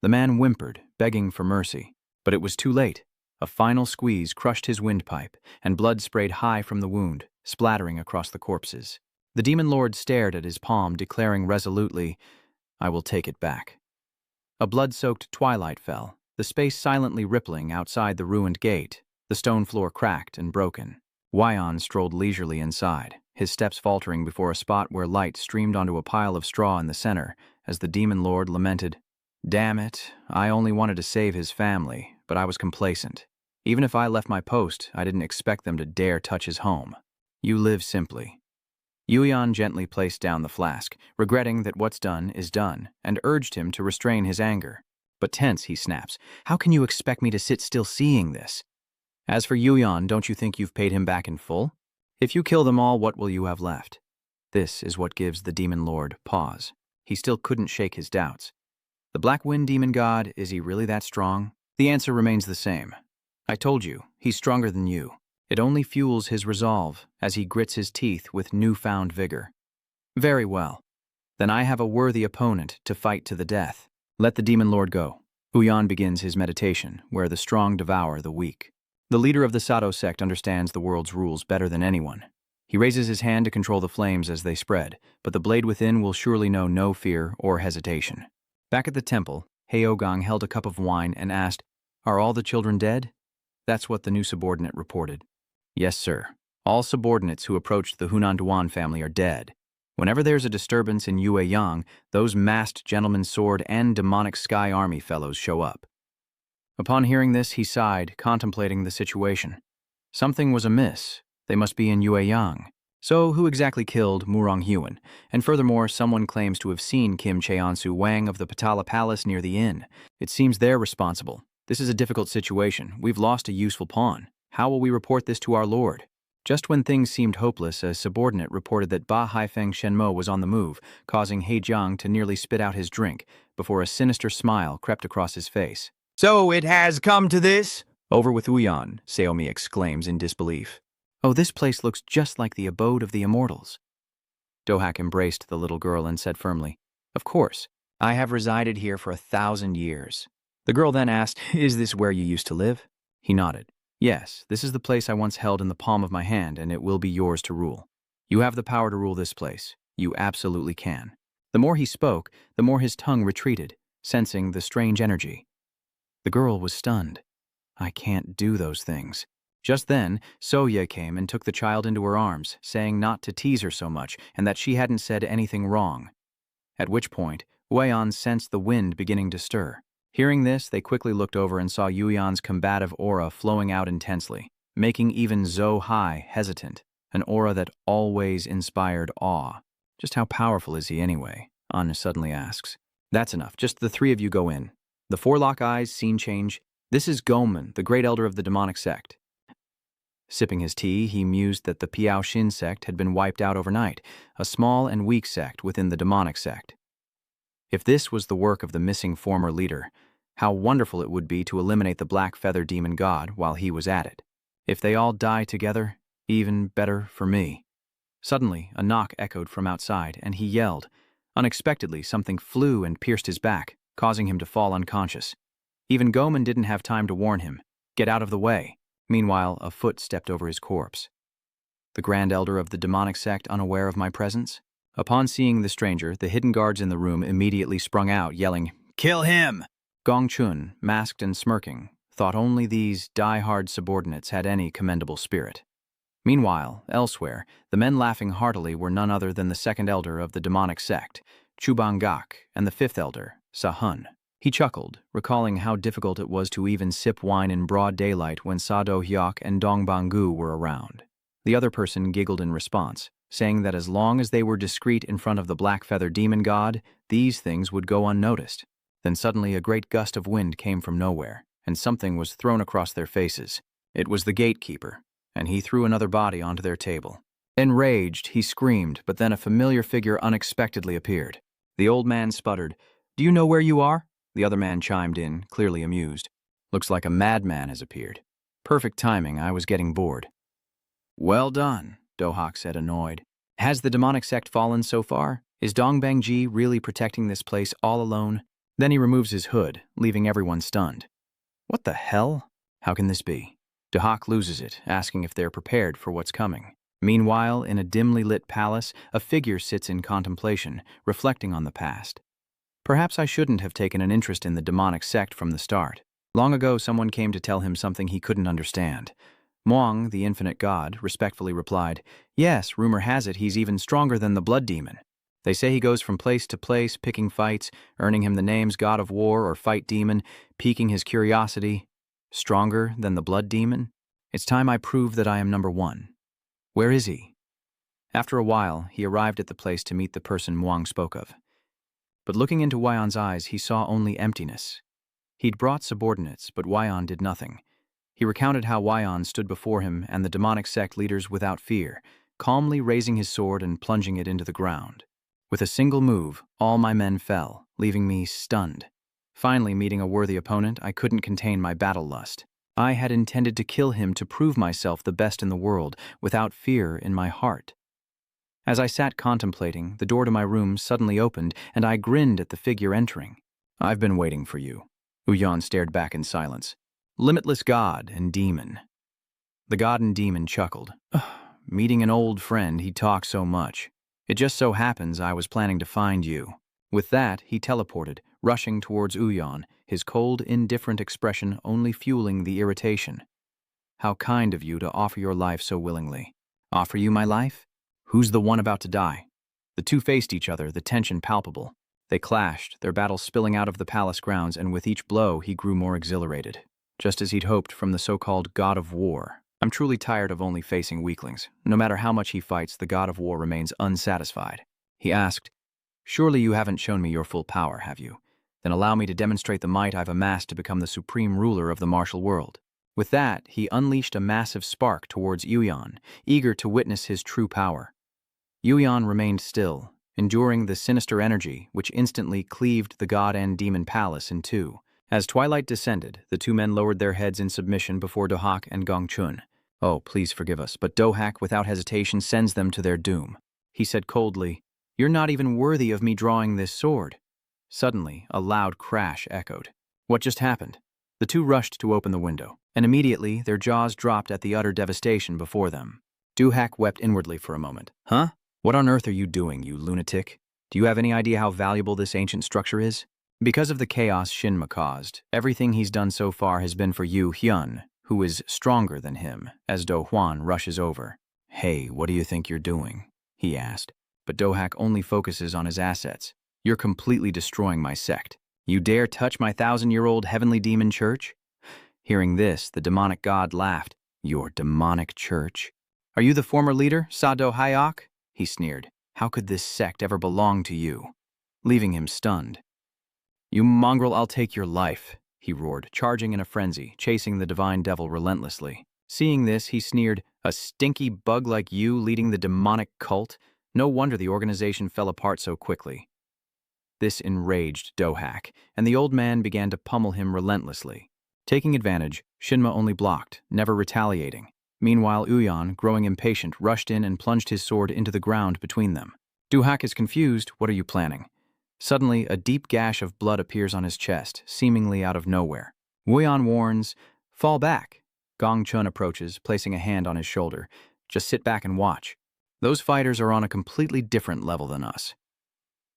A: The man whimpered, begging for mercy, but it was too late. A final squeeze crushed his windpipe, and blood sprayed high from the wound, splattering across the corpses. The demon lord stared at his palm, declaring resolutely, "I will take it back." A blood-soaked twilight fell, the space silently rippling outside the ruined gate. The stone floor cracked and broken. Wyon strolled leisurely inside, his steps faltering before a spot where light streamed onto a pile of straw in the center, as the demon lord lamented, "Damn it, I only wanted to save his family, but I was complacent. Even if I left my post, I didn't expect them to dare touch his home. You live simply." Yuyan gently placed down the flask, regretting that what's done is done, and urged him to restrain his anger. But tense, he snaps, "How can you expect me to sit still seeing this? As for Yuyan, don't you think you've paid him back in full? If you kill them all, what will you have left?" This is what gives the demon lord pause. He still couldn't shake his doubts. The Black Wind demon god, is he really that strong? The answer remains the same. I told you, he's stronger than you. It only fuels his resolve as he grits his teeth with newfound vigor. Very well. Then I have a worthy opponent to fight to the death. Let the demon lord go. Uyan begins his meditation, where the strong devour the weak. The leader of the Sato sect understands the world's rules better than anyone. He raises his hand to control the flames as they spread, but the blade within will surely know no fear or hesitation. Back at the temple, Heogang held a cup of wine and asked, "Are all the children dead?" That's what the new subordinate reported. "Yes, sir. All subordinates who approached the Hunan Duan family are dead. Whenever there's a disturbance in Yueyang, those masked gentleman's sword and demonic sky army fellows show up." Upon hearing this, he sighed, contemplating the situation. Something was amiss. They must be in Yueyang. So who exactly killed Murong Huan? And furthermore, someone claims to have seen Kim Cheonsu Wang of the Patala Palace near the inn. It seems they're responsible. This is a difficult situation. We've lost a useful pawn. How will we report this to our lord? Just when things seemed hopeless, a subordinate reported that Ba Haifeng Shenmo was on the move, causing He Jiang to nearly spit out his drink, before a sinister smile crept across his face. "So it has come to this?" "Over with Uyan," Saomi exclaims in disbelief. "Oh, this place looks just like the abode of the immortals." Dohak embraced the little girl and said firmly, "Of course, I have resided here for 1,000 years. The girl then asked, "Is this where you used to live?" He nodded. "Yes, this is the place I once held in the palm of my hand, and it will be yours to rule. You have the power to rule this place. You absolutely can." The more he spoke, the more his tongue retreated, sensing the strange energy. The girl was stunned. "I can't do those things." Just then, Soye came and took the child into her arms, saying not to tease her so much and that she hadn't said anything wrong. At which point, Huayan sensed the wind beginning to stir. Hearing this, they quickly looked over and saw Yuyan's combative aura flowing out intensely, making even Zhou Hai hesitant, an aura that always inspired awe. "Just how powerful is he anyway?" Anya suddenly asks. "That's enough. Just the three of you go in." The four-lock eyes, scene change. "This is Gomen, the great elder of the demonic sect." Sipping his tea, he mused that the Piao Xin sect had been wiped out overnight, a small and weak sect within the demonic sect. If this was the work of the missing former leader, how wonderful it would be to eliminate the black feather demon god while he was at it. If they all die together, even better for me. Suddenly, a knock echoed from outside, and he yelled. Unexpectedly, something flew and pierced his back, causing him to fall unconscious. Even Gomen didn't have time to warn him. "Get out of the way." Meanwhile, a foot stepped over his corpse. The Grand Elder of the demonic sect unaware of my presence? Upon seeing the stranger, the hidden guards in the room immediately sprung out, yelling, "Kill him!" Gong Chun, masked and smirking, thought only these die-hard subordinates had any commendable spirit. Meanwhile, elsewhere, the men laughing heartily were none other than the second elder of the demonic sect, Chubangak, and the fifth elder, Sahun. He chuckled, recalling how difficult it was to even sip wine in broad daylight when Sado Hyok and Dong Bangu were around. The other person giggled in response, saying that as long as they were discreet in front of the black feather demon god, these things would go unnoticed. Then suddenly a great gust of wind came from nowhere, and something was thrown across their faces. It was the gatekeeper, and he threw another body onto their table. Enraged, he screamed, but then a familiar figure unexpectedly appeared. The old man sputtered, "Do you know where you are?" The other man chimed in, clearly amused. "Looks like a madman has appeared. Perfect timing, I was getting bored." "Well done," Dohak said, annoyed. "Has the demonic sect fallen so far? Is Dongbangji really protecting this place all alone?" Then he removes his hood, leaving everyone stunned. What the hell? How can this be? Dohak loses it, asking if they're prepared for what's coming. Meanwhile, in a dimly lit palace, a figure sits in contemplation, reflecting on the past. Perhaps I shouldn't have taken an interest in the demonic sect from the start. Long ago, someone came to tell him something he couldn't understand. Muang, the infinite god, respectfully replied, "Yes, rumor has it he's even stronger than the blood demon. They say he goes from place to place, picking fights, earning him the names God of War or Fight Demon, piquing his curiosity. Stronger than the blood demon? It's time I prove that I am number one. Where is he?" After a while, he arrived at the place to meet the person Muang spoke of. But looking into Wyan's eyes, he saw only emptiness. He'd brought subordinates, but Wyan did nothing. He recounted how Wyan stood before him and the demonic sect leaders without fear, calmly raising his sword and plunging it into the ground. With a single move, all my men fell, leaving me stunned. Finally, meeting a worthy opponent, I couldn't contain my battle lust. I had intended to kill him to prove myself the best in the world, without fear in my heart. As I sat contemplating, the door to my room suddenly opened, and I grinned at the figure entering. "I've been waiting for you." Uyan stared back in silence. "Limitless god and demon." The god and demon chuckled. Meeting an old friend, he talked so much. It just so happens I was planning to find you. With that, he teleported, rushing towards Uyan, his cold, indifferent expression only fueling the irritation. "How kind of you to offer your life so willingly." "Offer you my life? Who's the one about to die?" The two faced each other, the tension palpable. They clashed, their battle spilling out of the palace grounds, and with each blow he grew more exhilarated. Just as he'd hoped from the so-called God of War. I'm truly tired of only facing weaklings. No matter how much he fights, the God of War remains unsatisfied. He asked, "Surely you haven't shown me your full power, have you? Then allow me to demonstrate the might I've amassed to become the supreme ruler of the martial world." With that, he unleashed a massive spark towards Uyan, eager to witness his true power. Uyan remained still, enduring the sinister energy which instantly cleaved the god and demon palace in two. As twilight descended, the two men lowered their heads in submission before Dohak and Gong Chun. "Oh, please forgive us, but Dohak without hesitation sends them to their doom." He said coldly, "You're not even worthy of me drawing this sword." Suddenly, a loud crash echoed. What just happened? The two rushed to open the window, and immediately their jaws dropped at the utter devastation before them. Dohak wept inwardly for a moment. "Huh? What on earth are you doing, you lunatic? Do you have any idea how valuable this ancient structure is?" Because of the chaos Shinma caused, everything he's done so far has been for Yu Hyun, who is stronger than him, as Do Hwan rushes over. "Hey, what do you think you're doing?" he asked. But Dohak only focuses on his assets. "You're completely destroying my sect. You dare touch my 1,000-year-old heavenly demon church?" Hearing this, the demonic god laughed. "Your demonic church? Are you the former leader, Sado Hyok?" he sneered. "How could this sect ever belong to you?" Leaving him stunned. "You mongrel, I'll take your life," he roared, charging in a frenzy, chasing the divine devil relentlessly. Seeing this, he sneered, "A stinky bug like you leading the demonic cult? No wonder the organization fell apart so quickly." This enraged Dohak, and the old man began to pummel him relentlessly. Taking advantage, Shinma only blocked, never retaliating. Meanwhile, Uyan, growing impatient, rushed in and plunged his sword into the ground between them. Dohak is confused. What are you planning? Suddenly, a deep gash of blood appears on his chest, seemingly out of nowhere. Wuyan warns, "Fall back." Gong Chun approaches, placing a hand on his shoulder. "Just sit back and watch." Those fighters are on a completely different level than us.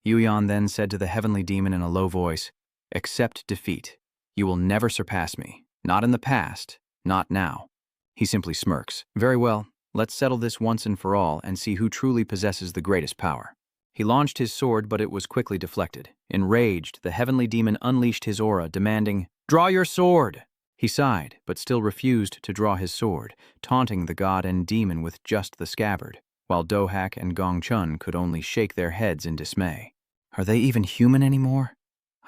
A: Yuyan then said to the heavenly demon in a low voice, "Accept defeat. You will never surpass me. Not in the past, not now." He simply smirks. "Very well, let's settle this once and for all and see who truly possesses the greatest power." He launched his sword, but it was quickly deflected. Enraged, the heavenly demon unleashed his aura, demanding, "Draw your sword!" He sighed, but still refused to draw his sword, taunting the god and demon with just the scabbard, while Dohak and Gongchun could only shake their heads in dismay. Are they even human anymore?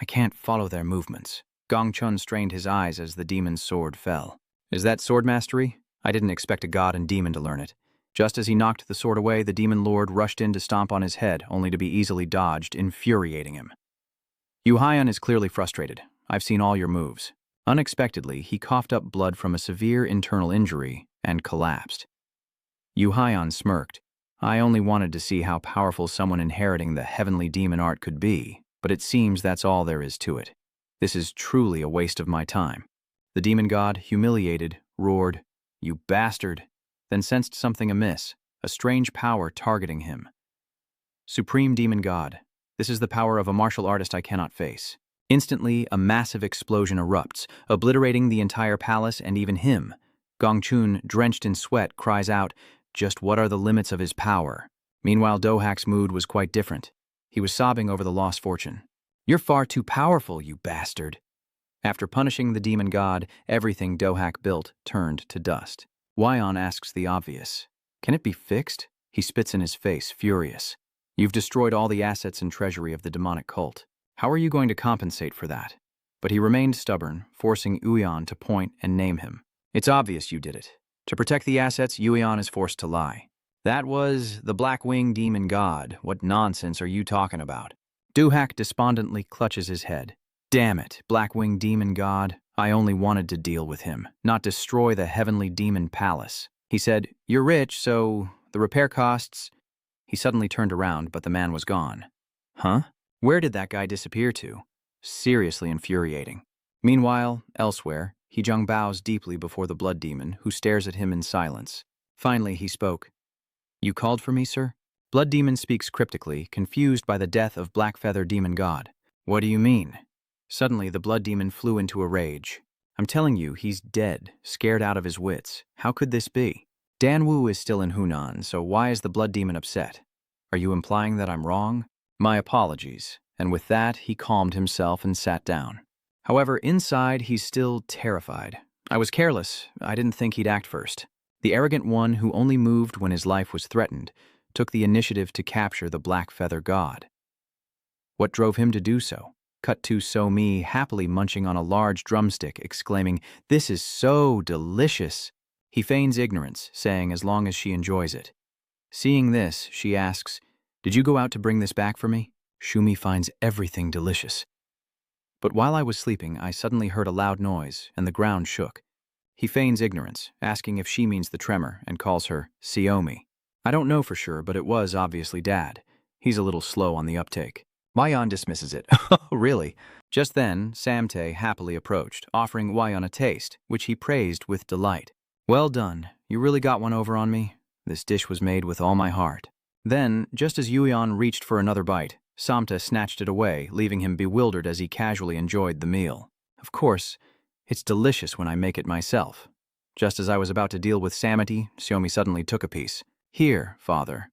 A: I can't follow their movements. Gongchun strained his eyes as the demon's sword fell. Is that sword mastery? I didn't expect a god and demon to learn it. Just as he knocked the sword away, the demon lord rushed in to stomp on his head, only to be easily dodged, infuriating him. Yu Haiyan is clearly frustrated. I've seen all your moves. Unexpectedly, he coughed up blood from a severe internal injury and collapsed. Yu Haiyan smirked. I only wanted to see how powerful someone inheriting the heavenly demon art could be, but it seems that's all there is to it. This is truly a waste of my time. The demon god, humiliated, roared, "You bastard!" then sensed something amiss, a strange power targeting him. Supreme demon god, this is the power of a martial artist I cannot face. Instantly, a massive explosion erupts, obliterating the entire palace and even him. Gongchun, drenched in sweat, cries out, just what are the limits of his power? Meanwhile, Dohak's mood was quite different. He was sobbing over the lost fortune. You're far too powerful, you bastard. After punishing the demon god, everything Dohak built turned to dust. Wyon asks the obvious. Can it be fixed? He spits in his face, furious. You've destroyed all the assets and treasury of the demonic cult. How are you going to compensate for that? But he remained stubborn, forcing Yuyan to point and name him. It's obvious you did it. To protect the assets, Yuyan is forced to lie. That was the Black-Winged Demon God. What nonsense are you talking about? Dohak despondently clutches his head. Damn it, Black-Winged Demon God. I only wanted to deal with him, not destroy the heavenly demon palace. He said, you're rich, so the repair costs... He suddenly turned around, but the man was gone. Huh? Where did that guy disappear to? Seriously infuriating. Meanwhile, elsewhere, Heejung bows deeply before the blood demon, who stares at him in silence. Finally, he spoke. You called for me, sir? Blood demon speaks cryptically, confused by the death of Blackfeather Demon God. What do you mean? Suddenly, the blood demon flew into a rage. I'm telling you, he's dead, scared out of his wits. How could this be? Dan Wu is still in Hunan, so why is the blood demon upset? Are you implying that I'm wrong? My apologies. And with that, he calmed himself and sat down. However, inside, he's still terrified. I was careless. I didn't think he'd act first. The arrogant one who only moved when his life was threatened took the initiative to capture the Black Feather God. What drove him to do so? Cut to So-mi happily munching on a large drumstick, exclaiming, "This is so delicious." He feigns ignorance, saying as long as she enjoys it. Seeing this, she asks, "Did you go out to bring this back for me?" Shumi finds everything delicious. But while I was sleeping, I suddenly heard a loud noise, and the ground shook. He feigns ignorance, asking if she means the tremor, and calls her Xiaomi. I don't know for sure, but it was obviously Dad. He's a little slow on the uptake. Wyon dismisses it. Oh, really? Just then, Samtae happily approached, offering Wyon a taste, which he praised with delight. Well done. You really got one over on me. This dish was made with all my heart. Then, just as Yuyan reached for another bite, Samta snatched it away, leaving him bewildered as he casually enjoyed the meal. Of course, it's delicious when I make it myself. Just as I was about to deal with Samity, Xiaomi suddenly took a piece. Here, father.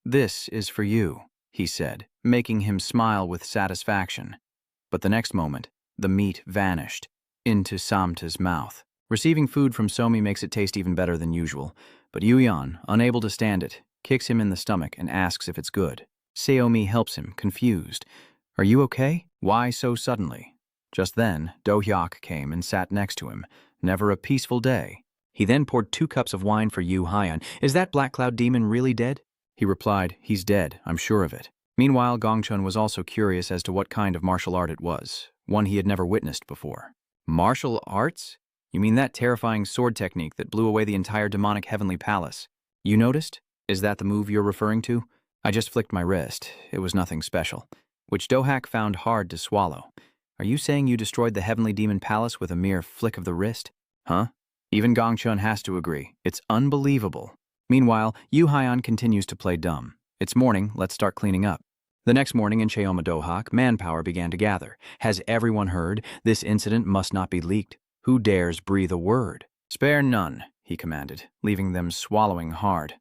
A: This is for you, he said, making him smile with satisfaction. But the next moment, the meat vanished into Samta's mouth. Receiving food from Somi makes it taste even better than usual, but Yuyan, unable to stand it, kicks him in the stomach and asks if it's good. Seomi helps him, confused. Are you okay? Why so suddenly? Just then, Do-hyuk came and sat next to him. Never a peaceful day. He then poured 2 cups of wine for Yu Haiyan. Is that Black Cloud Demon really dead? He replied, he's dead, I'm sure of it. Meanwhile, Gongchun was also curious as to what kind of martial art it was, one he had never witnessed before. Martial arts? You mean that terrifying sword technique that blew away the entire demonic heavenly palace? You noticed? Is that the move you're referring to? I just flicked my wrist. It was nothing special, which Dohak found hard to swallow. Are you saying you destroyed the heavenly demon palace with a mere flick of the wrist? Huh? Even Gongchun has to agree. It's unbelievable. Meanwhile, Yu Haiyan continues to play dumb. It's morning, let's start cleaning up. The next morning in Cheomadohak, manpower began to gather. Has everyone heard? This incident must not be leaked. Who dares breathe a word? Spare none, he commanded, leaving them swallowing hard.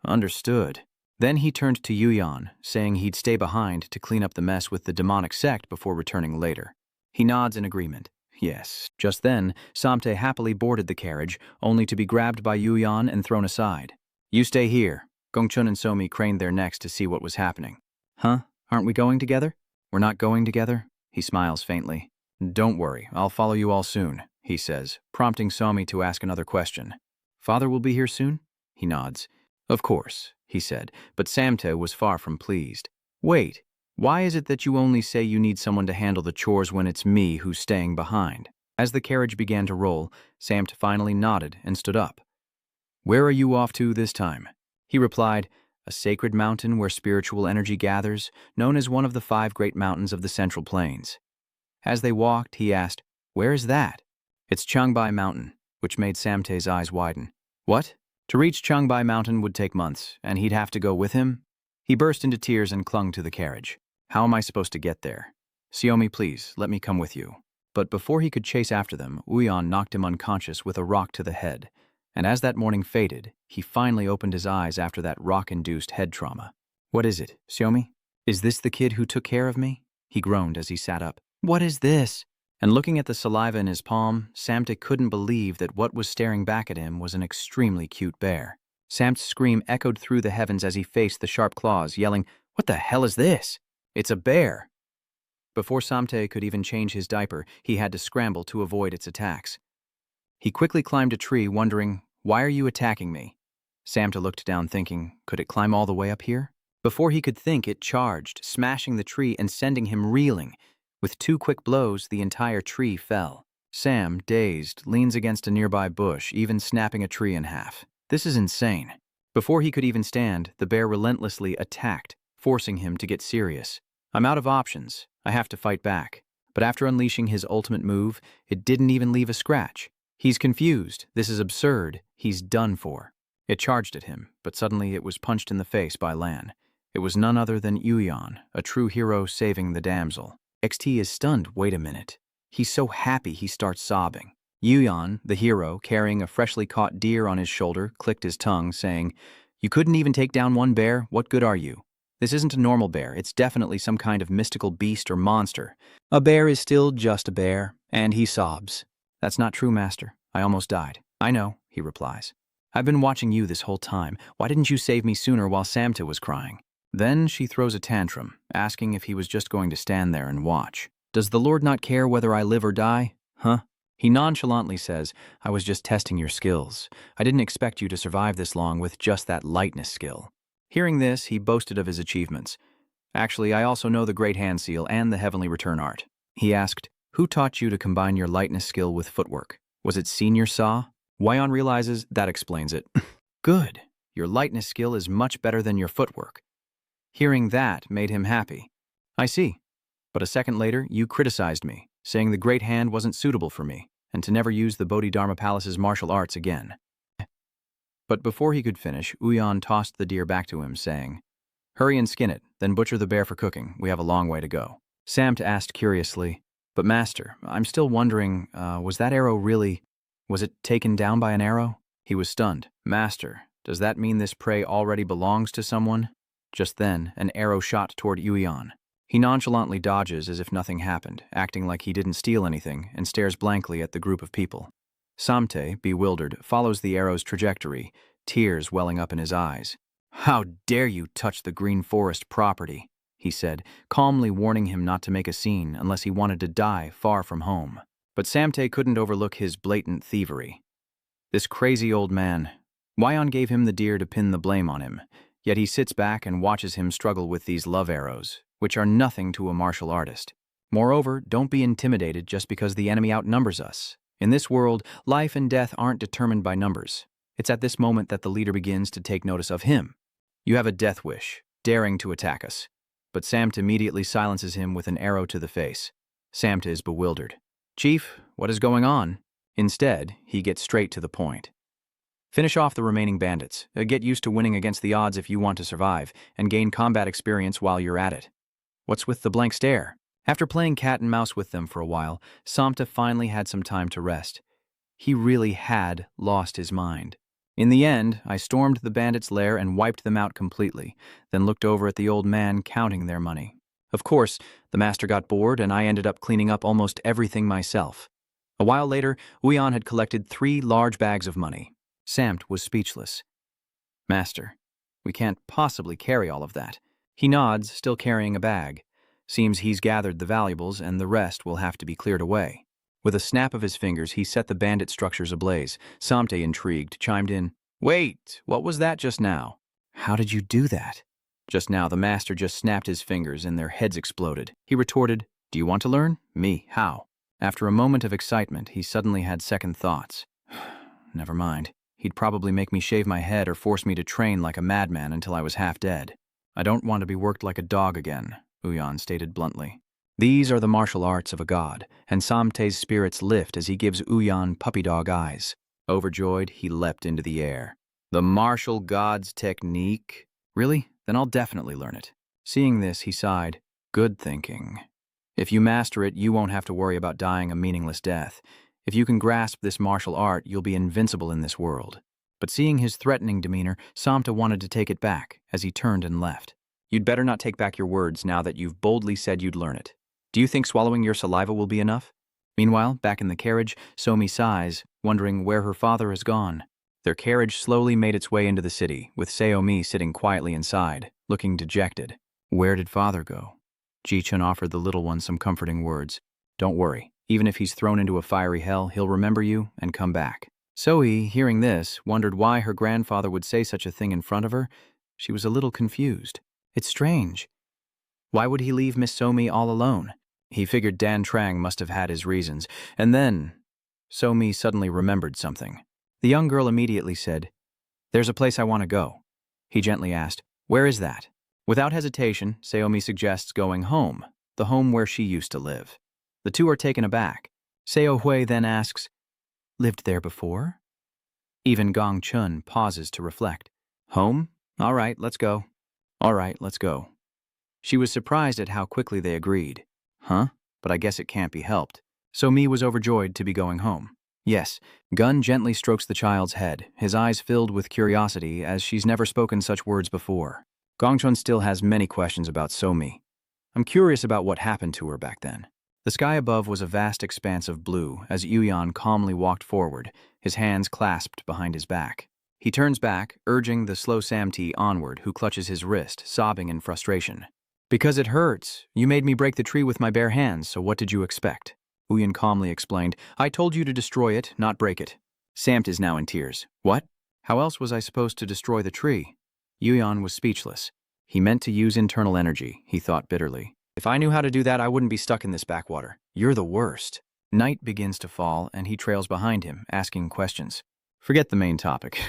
A: Understood. Then he turned to Yuyan, saying he'd stay behind to clean up the mess with the demonic sect before returning later. He nods in agreement. Yes. Just then, Samte happily boarded the carriage, only to be grabbed by Yuyan and thrown aside. You stay here. Gongchun and Somi craned their necks to see what was happening. Huh? Aren't we going together? We're not going together? He smiles faintly. Don't worry, I'll follow you all soon, he says, prompting Somi to ask another question. Father will be here soon? He nods. Of course, he said, but Samte was far from pleased. Wait, why is it that you only say you need someone to handle the chores when it's me who's staying behind? As the carriage began to roll, Samte finally nodded and stood up. Where are you off to this time? He replied, a sacred mountain where spiritual energy gathers, known as one of the 5 great mountains of the Central Plains. As they walked, he asked, where is that? It's Changbai Mountain, which made Samte's eyes widen. What? To reach Changbai Mountain would take months, and he'd have to go with him? He burst into tears and clung to the carriage. How am I supposed to get there? Xiaomi, please, let me come with you. But before he could chase after them, Uyan knocked him unconscious with a rock to the head. And as that morning faded, he finally opened his eyes after that rock-induced head trauma. What is it, Xiaomi? Is this the kid who took care of me? He groaned as he sat up. What is this? And looking at the saliva in his palm, Samte couldn't believe that what was staring back at him was an extremely cute bear. Samte's scream echoed through the heavens as he faced the sharp claws, yelling, What the hell is this? It's a bear! Before Samte could even change his diaper, he had to scramble to avoid its attacks. He quickly climbed a tree, wondering, why are you attacking me? Samte looked down thinking, could it climb all the way up here? Before he could think, it charged, smashing the tree and sending him reeling. With 2 quick blows, the entire tree fell. Sam, dazed, leans against a nearby bush, even snapping a tree in half. This is insane. Before he could even stand, the bear relentlessly attacked, forcing him to get serious. I'm out of options. I have to fight back. But after unleashing his ultimate move, it didn't even leave a scratch. He's confused. This is absurd. He's done for. It charged at him, but suddenly it was punched in the face by Lan. It was none other than Yuyan, a true hero saving the damsel. XT is stunned. Wait a minute. He's so happy he starts sobbing. Yuyan, the hero, carrying a freshly caught deer on his shoulder, clicked his tongue, saying, You couldn't even take down one bear? What good are you? This isn't a normal bear. It's definitely some kind of mystical beast or monster. A bear is still just a bear. And he sobs. That's not true, Master. I almost died. I know, he replies. I've been watching you this whole time. Why didn't you save me sooner while Samte was crying? Then she throws a tantrum, asking if he was just going to stand there and watch. Does the Lord not care whether I live or die? Huh? He nonchalantly says, I was just testing your skills. I didn't expect you to survive this long with just that lightness skill. Hearing this, he boasted of his achievements. Actually, I also know the Great Hand Seal and the Heavenly Return Art. He asked, Who taught you to combine your lightness skill with footwork? Was it Senior Saw? Wyon realizes that explains it. Good. Your lightness skill is much better than your footwork. Hearing that made him happy. I see. But a second later, you criticized me, saying the Great Hand wasn't suitable for me, and to never use the Bodhidharma Palace's martial arts again. But before he could finish, Uyan tossed the deer back to him, saying, Hurry and skin it, then butcher the bear for cooking. We have a long way to go. Samt asked curiously, But Master, I'm still wondering, was that arrow really... Was it taken down by an arrow? He was stunned. Master, does that mean this prey already belongs to someone? Just then, an arrow shot toward Uyan. He nonchalantly dodges as if nothing happened, acting like he didn't steal anything, and stares blankly at the group of people. Samte, bewildered, follows the arrow's trajectory, tears welling up in his eyes. How dare you touch the Green Forest property, he said, calmly warning him not to make a scene unless he wanted to die far from home. But Samte couldn't overlook his blatant thievery. This crazy old man. Wyon gave him the deer to pin the blame on him, yet he sits back and watches him struggle with these love arrows, which are nothing to a martial artist. Moreover, don't be intimidated just because the enemy outnumbers us. In this world, life and death aren't determined by numbers. It's at this moment that the leader begins to take notice of him. You have a death wish, daring to attack us. But Samte immediately silences him with an arrow to the face. Samte is bewildered. Chief, what is going on? Instead, he gets straight to the point. Finish off the remaining bandits. Get used to winning against the odds if you want to survive, and gain combat experience while you're at it. What's with the blank stare? After playing cat and mouse with them for a while, Samta finally had some time to rest. He really had lost his mind. In the end, I stormed the bandits' lair and wiped them out completely, then looked over at the old man counting their money. Of course, the master got bored and I ended up cleaning up almost everything myself. A while later, Uyan had collected 3 large bags of money. Samt was speechless. Master, we can't possibly carry all of that. He nods, still carrying a bag. Seems he's gathered the valuables and the rest will have to be cleared away. With a snap of his fingers, he set the bandit structures ablaze. Samte, intrigued, chimed in, "Wait, what was that just now?" "How did you do that?" Just now, the master just snapped his fingers and their heads exploded. He retorted, "Do you want to learn? Me, how?" After a moment of excitement, he suddenly had second thoughts. Never mind. He'd probably make me shave my head or force me to train like a madman until I was half dead. "I don't want to be worked like a dog again," Uyan stated bluntly. These are the martial arts of a god, and Samte's spirits lift as he gives Uyan puppy dog eyes. Overjoyed, he leapt into the air. "The martial god's technique? Really? Then I'll definitely learn it." Seeing this, he sighed. "Good thinking. If you master it, you won't have to worry about dying a meaningless death. If you can grasp this martial art, you'll be invincible in this world." But seeing his threatening demeanor, Samta wanted to take it back as he turned and left. "You'd better not take back your words now that you've boldly said you'd learn it. Do you think swallowing your saliva will be enough?" Meanwhile, back in the carriage, Somi sighs, wondering where her father has gone. Their carriage slowly made its way into the city, with Seomi sitting quietly inside, looking dejected. "Where did father go?" Ji-chun offered the little one some comforting words. "Don't worry. Even if he's thrown into a fiery hell, he'll remember you and come back." Sohi, hearing this, wondered why her grandfather would say such a thing in front of her. She was a little confused. It's strange. Why would he leave Miss Somi all alone? He figured Dan Trang must have had his reasons. And then, Somi suddenly remembered something. The young girl immediately said, "There's a place I want to go." He gently asked, "Where is that?" Without hesitation, Seomi suggests going home, the home where she used to live. The two are taken aback. Seo Hui then asks, "Lived there before?" Even Gong Chun pauses to reflect. "Home? All right, let's go." "All right, let's go." She was surprised at how quickly they agreed. "Huh? But I guess it can't be helped." So Mi was overjoyed to be going home. "Yes." Gun gently strokes the child's head, his eyes filled with curiosity as she's never spoken such words before. Gongchun still has many questions about So-mi. "I'm curious about what happened to her back then." The sky above was a vast expanse of blue as Yuyan calmly walked forward, his hands clasped behind his back. He turns back, urging the slow Samti onward, who clutches his wrist, sobbing in frustration. "Because it hurts. You made me break the tree with my bare hands, so what did you expect?" Uyan calmly explained, "I told you to destroy it, not break it." Samt is now in tears. "What? How else was I supposed to destroy the tree?" Yuyan was speechless. He meant to use internal energy, he thought bitterly. "If I knew how to do that, I wouldn't be stuck in this backwater. You're the worst." Night begins to fall, and he trails behind him, asking questions. Forget the main topic.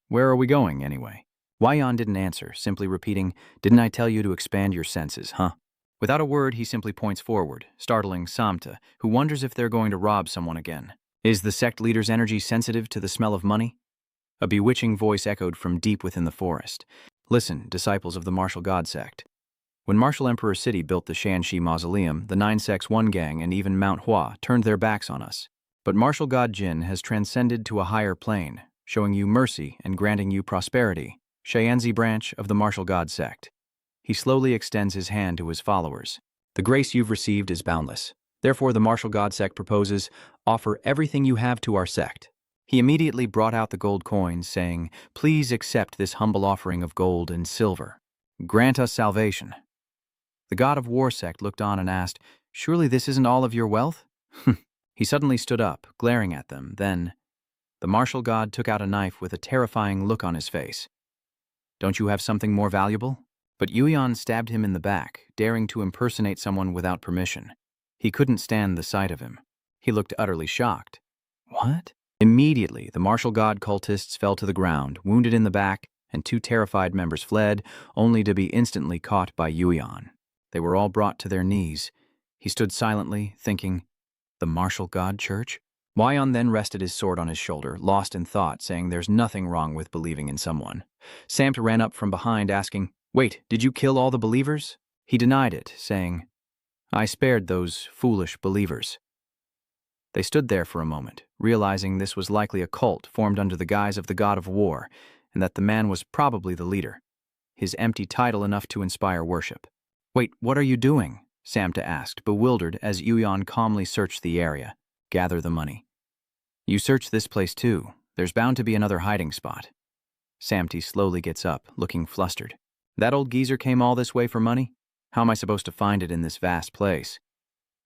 A: Where are we going, anyway? Waiyan didn't answer, simply repeating, "Didn't I tell you to expand your senses, huh?" Without a word, he simply points forward, startling Samta, who wonders if they're going to rob someone again. Is the sect leader's energy sensitive to the smell of money? A bewitching voice echoed from deep within the forest. "Listen, disciples of the martial god sect. When Martial Emperor City built the Shanxi Mausoleum, the Nine Sects One Gang and even Mount Hua turned their backs on us. But Martial God Jin has transcended to a higher plane, showing you mercy and granting you prosperity. Shaanzi branch of the Martial God sect." He slowly extends his hand to his followers. "The grace you've received is boundless. Therefore the Martial God sect proposes, offer everything you have to our sect." He immediately brought out the gold coins, saying, "Please accept this humble offering of gold and silver. Grant us salvation." The God of War sect looked on and asked, "Surely this isn't all of your wealth?" He suddenly stood up, glaring at them. Then, the martial god took out a knife with a terrifying look on his face. "Don't you have something more valuable?" But Yuyan stabbed him in the back, daring to impersonate someone without permission. He couldn't stand the sight of him. He looked utterly shocked. "What?" Immediately, the martial god cultists fell to the ground, wounded in the back, and 2 terrified members fled, only to be instantly caught by Yuyan. They were all brought to their knees. He stood silently, thinking, the martial god church? Wyon then rested his sword on his shoulder, lost in thought, saying there's nothing wrong with believing in someone. Samt ran up from behind, asking, "Wait, did you kill all the believers?" He denied it, saying, "I spared those foolish believers." They stood there for a moment, realizing this was likely a cult formed under the guise of the god of war, and that the man was probably the leader. His empty title enough to inspire worship. "Wait, what are you doing?" Samta asked, bewildered as Yuyan calmly searched the area. "Gather the money." "You search this place too. There's bound to be another hiding spot." Samty slowly gets up, looking flustered. "That old geezer came all this way for money? How am I supposed to find it in this vast place?"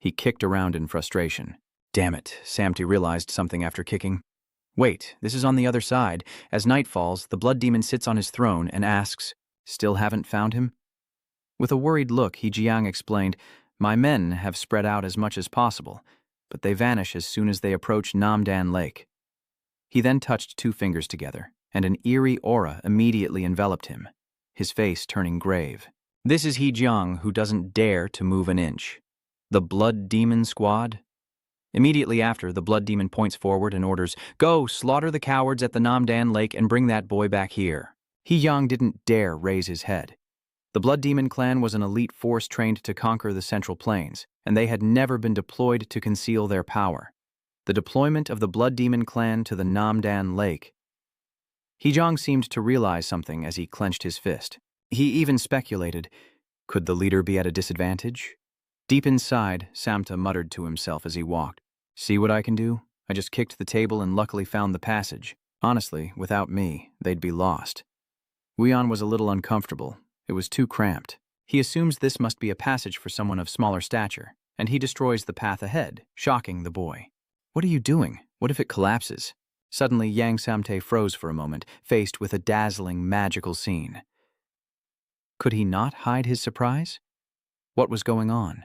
A: He kicked around in frustration. Damn it, Samty realized something after kicking. "Wait, this is on the other side. As night falls, the blood demon sits on his throne and asks, 'Still haven't found him?'" With a worried look, Jiang explained, "My men have spread out as much as possible, but they vanish as soon as they approach Namdan Lake." He then touched two fingers together, and an eerie aura immediately enveloped him, his face turning grave. "This is Jiang, who doesn't dare to move an inch. The Blood Demon Squad?" Immediately after, the Blood Demon points forward and orders, "Go, slaughter the cowards at the Namdan Lake and bring that boy back here." Jiang didn't dare raise his head. The Blood Demon clan was an elite force trained to conquer the Central Plains, and they had never been deployed to conceal their power. The deployment of the Blood Demon clan to the Namdan Lake. Jiang seemed to realize something as he clenched his fist. He even speculated, could the leader be at a disadvantage? Deep inside, Samta muttered to himself as he walked. "See what I can do? I just kicked the table and luckily found the passage. Honestly, without me, they'd be lost." Wyon was a little uncomfortable. It was too cramped. He assumes this must be a passage for someone of smaller stature, and he destroys the path ahead, shocking the boy. "What are you doing? What if it collapses?" Suddenly, Yang Samte froze for a moment, faced with a dazzling, magical scene. Could he not hide his surprise? What was going on?